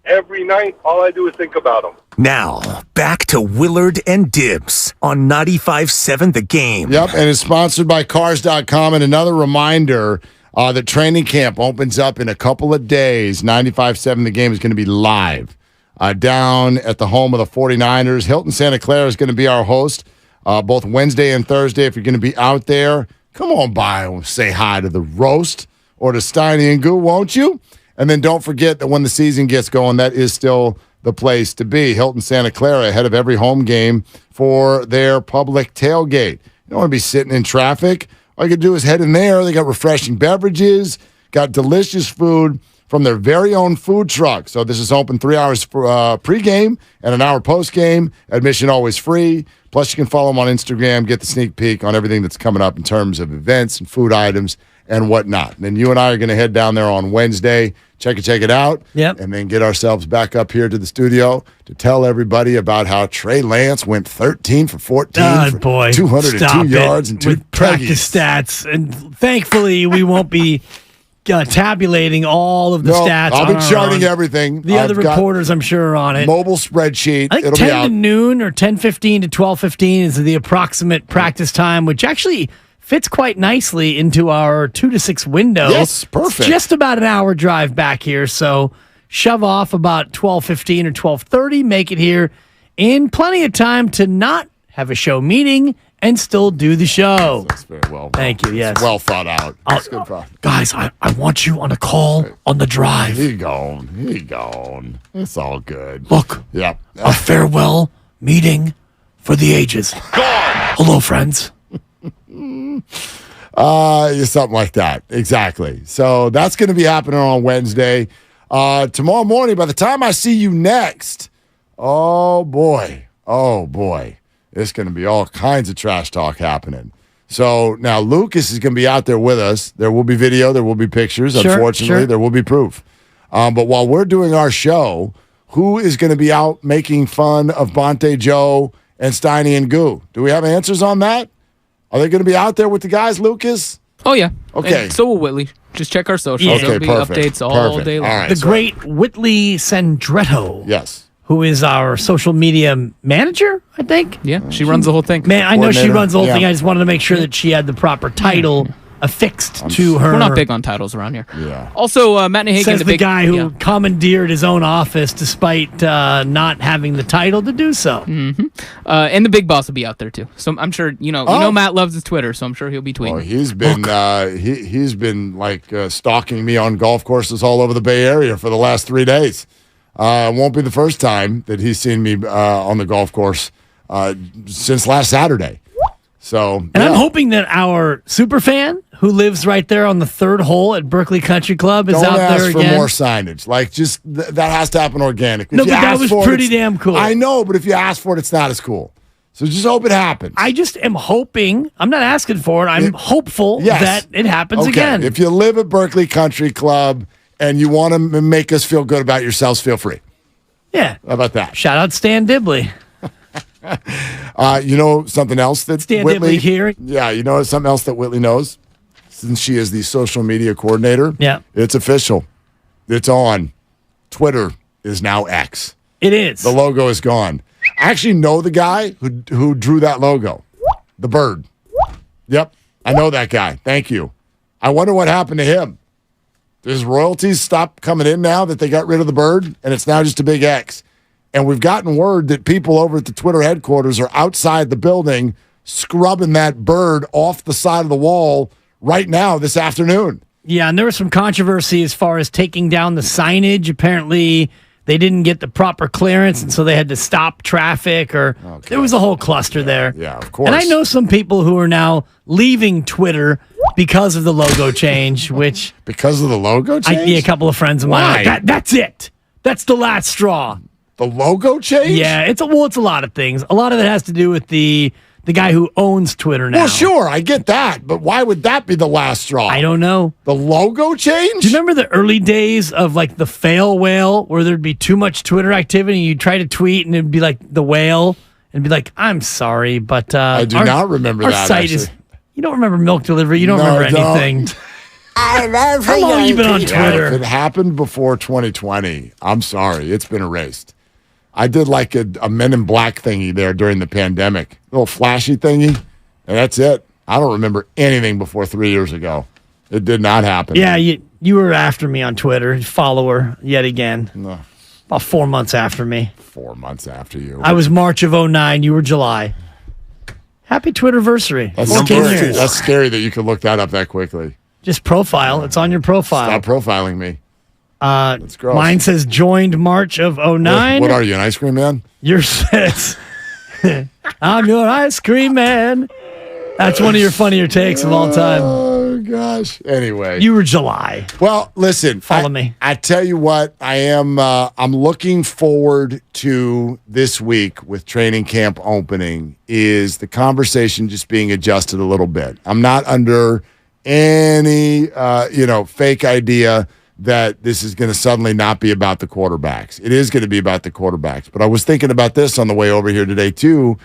every night. All I do is think about them. Now, back to Willard and Dibs on 95.7 The Game. Yep, and it's sponsored by Cars.com. And another reminder that training camp opens up in a couple of days. 95.7 The Game is going to be live down at the home of the 49ers. Hilton Santa Clara is going to be our host both Wednesday and Thursday. If you're going to be out there, come on by and say hi to the roast or to Steiny and Goo, won't you? And then don't forget that when the season gets going, that is still the place to be. Hilton Santa Clara ahead of every home game for their public tailgate. You don't want to be sitting in traffic. All you can do is head in there. They got refreshing beverages, got delicious food from their very own food truck. So this is open 3 hours for pregame and an hour postgame. Admission always free. Plus, you can follow them on Instagram, get the sneak peek on everything that's coming up in terms of events and food items and whatnot. And then you and I are going to head down there on Wednesday, check it out, and then get ourselves back up here to the studio to tell everybody about how Trey Lance went 13 for 14 for 202 yards and 2 with practice stats. And thankfully, we won't be tabulating all of the stats. I'll be charting everything. The other reporters, I'm sure, are on it. Mobile spreadsheet. I think It'll 10 be out. to noon or 10:15 to 12:15 is the approximate practice time, which actually fits quite nicely into our 2 to 6 window. Yes, perfect. It's just about an hour drive back here, so shove off about 12:15 or 12:30, make it here in plenty of time to not have a show meeting and still do the show. That's very well. Thank you, yes. It's well thought out. That's good. Guys, I want you on a call on the drive. He gone. It's all good. Look. Yep. A farewell meeting for the ages. Hello, friends. Something like that. Exactly. So that's going to be happening on Wednesday. Tomorrow morning, by the time I see you next, oh boy, it's going to be all kinds of trash talk happening. So now Lucas is going to be out there with us. There will be video, there will be pictures. Unfortunately, there will be proof. But while we're doing our show, who is going to be out making fun of Bonte Joe and Steiny and Goo? Do we have answers on that? Are they going to be out there with the guys, Lucas? Oh, yeah. Okay. And so will Whitley. Just check our socials. Okay, There'll be perfect. updates all day long. All right, The great Whitley Sandretto. Yes. Who is our social media manager, I think? Yeah, she runs the whole thing. Man, I know she runs the whole thing. Yeah. I just wanted to make sure that she had the proper title affixed to her. We're not big on titles around here. Yeah. Also, Matt Nahagan, Says the guy who yeah. commandeered his own office despite not having the title to do so. Mm-hmm. And the big boss will be out there too. So I'm sure you know Matt loves his Twitter, so I'm sure he'll be tweeting. Well, he's been like stalking me on golf courses all over the Bay Area for the last 3 days. It won't be the first time that he's seen me on the golf course since last Saturday. So, And I'm hoping that our super fan who lives right there on the third hole at Berkeley Country Club is don't out ask there for again. more signage. Like, just that has to happen organic. No, but that was pretty damn cool. I know, but if you ask for it, it's not as cool. So just hope it happens. I just am hoping. I'm not asking for it. I'm hopeful that it happens again. If you live at Berkeley Country Club and you want to make us feel good about yourselves, feel free. Yeah. How about that? Shout out Stan Dibley. You know something else that Stan Whitley Dibley here. Yeah, you know something else that Whitley knows? Since she is the social media coordinator. Yeah. It's official. It's on. Twitter is now X. It is. The logo is gone. I actually know the guy who drew that logo. The bird. Yep. I know that guy. Thank you. I wonder what happened to him. Does royalties stop coming in now that they got rid of the bird and it's now just a big X? And we've gotten word that people over at the Twitter headquarters are outside the building scrubbing that bird off the side of the wall right now this afternoon. Yeah, and there was some controversy as far as taking down the signage. Apparently, they didn't get the proper clearance, and so they had to stop traffic, or there was a whole cluster there. Yeah, of course. And I know some people who are now leaving Twitter because of the logo change, which... Because of the logo change? A couple of friends of mine are like, that's it. That's the last straw. The logo change? Yeah, it's a lot of things. A lot of it has to do with the guy who owns Twitter now. Well, sure, I get that, but why would that be the last straw? I don't know. The logo change? Do you remember the early days of like the fail whale where there'd be too much Twitter activity and you'd try to tweet and it'd be like the whale and be like, I'm sorry, but I do not remember our that, site actually. is. You don't remember milk delivery. You don't remember anything. I love How long have you been on Twitter? If it happened before 2020, I'm sorry. It's been erased. I did like a Men in Black thingy there during the pandemic. Little flashy thingy, and that's it. I don't remember anything before 3 years ago. It did not happen. Yeah, you were after me on Twitter, follower yet again. No. About 4 months after me. 4 months after you. I was March of 2009. You were July. Happy Twitterversary. That's 14 scary. years. That's scary that you could look that up that quickly. Just profile. It's on your profile. Stop profiling me. That's gross. Mine says joined March of 2009. What are you, an ice cream man? Yours says, I'm your ice cream man. That's one of your funnier takes of all time. Oh, gosh. Anyway. You were July. Well, listen. Follow me. I tell you what, I'm looking forward to this week with training camp opening is the conversation just being adjusted a little bit. I'm not under any, fake idea that this is going to suddenly not be about the quarterbacks. It is going to be about the quarterbacks. But I was thinking about this on the way over here today, too,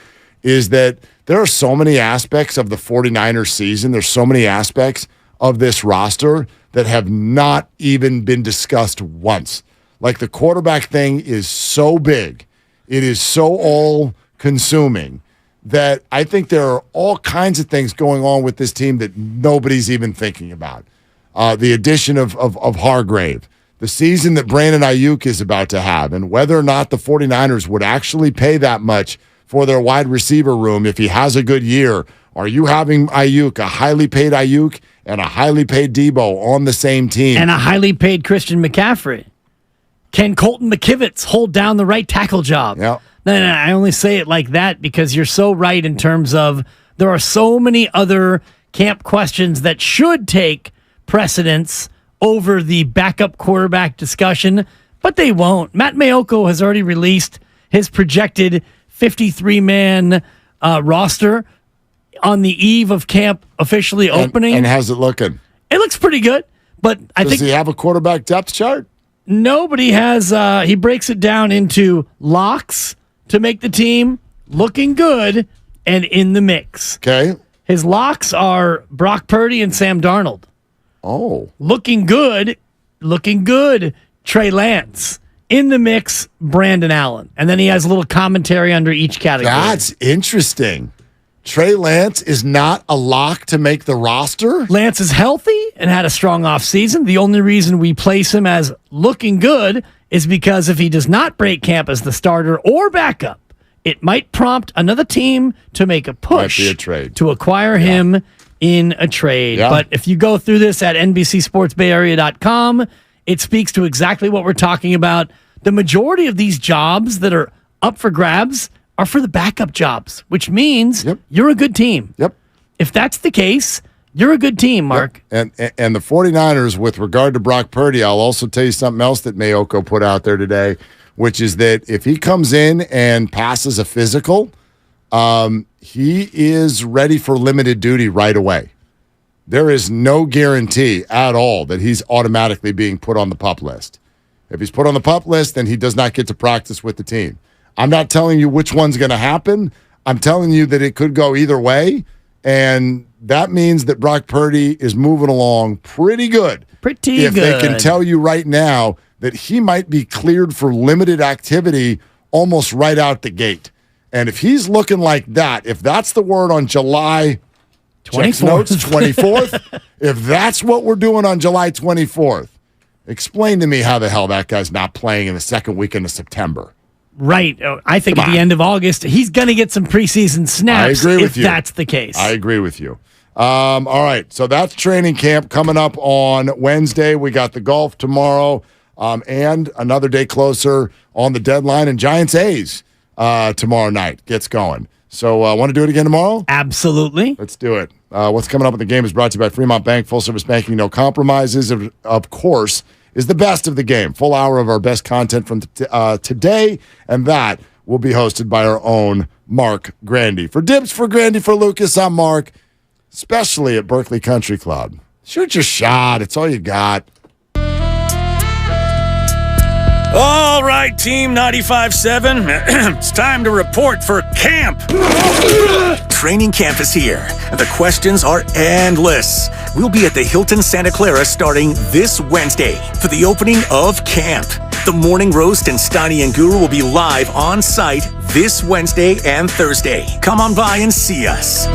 is that there are so many aspects of the 49ers season. There's so many aspects of this roster that have not even been discussed once. Like the quarterback thing is so big. It is so all-consuming that I think there are all kinds of things going on with this team that nobody's even thinking about. The addition of Hargrave, the season that Brandon Ayuk is about to have, and whether or not the 49ers would actually pay that much for their wide receiver room if he has a good year. Are you having Ayuk, a highly paid Ayuk, and a highly paid Debo on the same team? And a highly paid Christian McCaffrey. Can Colton McKivitz hold down the right tackle job? Yeah. No, I only say it like that because you're so right in terms of there are so many other camp questions that should take precedence over the backup quarterback discussion, but they won't. Matt Mayoko has already released his projected 53-man roster on the eve of camp officially opening. And how's it looking? It looks pretty good, but I think does he have a quarterback depth chart? Nobody has. He breaks it down into locks to make the team, looking good, and in the mix. Okay. His locks are Brock Purdy and Sam Darnold. Oh. Looking good, Trey Lance. In the mix, Brandon Allen. And then he has a little commentary under each category. That's interesting. Trey Lance is not a lock to make the roster? Lance is healthy and had a strong offseason. The only reason we place him as looking good is because if he does not break camp as the starter or backup, it might prompt another team to make a push Might be a trade. to acquire him in a trade. Yeah. But if you go through this at NBCSportsBayArea.com, it speaks to exactly what we're talking about. The majority of these jobs that are up for grabs are for the backup jobs, which means you're a good team. Yep. If that's the case, you're a good team, Mark. Yep. And the 49ers, with regard to Brock Purdy, I'll also tell you something else that Mayoko put out there today, which is that if he comes in and passes a physical, he is ready for limited duty right away. There is no guarantee at all that he's automatically being put on the PUP list. If he's put on the PUP list, then he does not get to practice with the team. I'm not telling you which one's going to happen. I'm telling you that it could go either way, and that means that Brock Purdy is moving along pretty good. If they can tell you right now that he might be cleared for limited activity almost right out the gate. And if he's looking like that, if that's the word on July 24th, if that's what we're doing on July 24th, explain to me how the hell that guy's not playing in the second weekend of September. Right. I think at the end of August, he's going to get some preseason snaps if that's the case. I agree with you. All right. So that's training camp coming up on Wednesday. We got the golf tomorrow and another day closer on the deadline. And Giants A's tomorrow night gets going. So want to do it again tomorrow? Absolutely. Let's do it. What's coming up in the game is brought to you by Fremont Bank. Full service banking, no compromises. Of course, is the best of the game. Full hour of our best content from today, and that will be hosted by our own Mark Grandy. For Dibs, for Grandy, for Lucas, I'm Mark, especially at Berkeley Country Club. Shoot your shot. It's all you got. All right, Team 95.7. It's time to report for camp. Training camp is here, and the questions are endless. We'll be at the Hilton Santa Clara starting this Wednesday for the opening of camp. The Morning Roast and Steiny and Guru will be live on site this Wednesday and Thursday. Come on by and see us.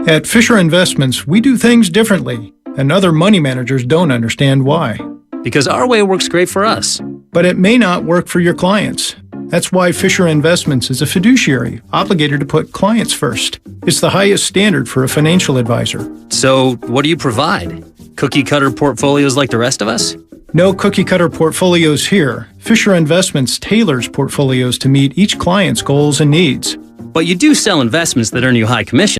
At Fisher Investments, we do things differently, and other money managers don't understand why. Because our way works great for us. But it may not work for your clients. That's why Fisher Investments is a fiduciary, obligated to put clients first. It's the highest standard for a financial advisor. So, what do you provide? Cookie-cutter portfolios like the rest of us? No cookie-cutter portfolios here. Fisher Investments tailors portfolios to meet each client's goals and needs. But you do sell investments that earn you high commission.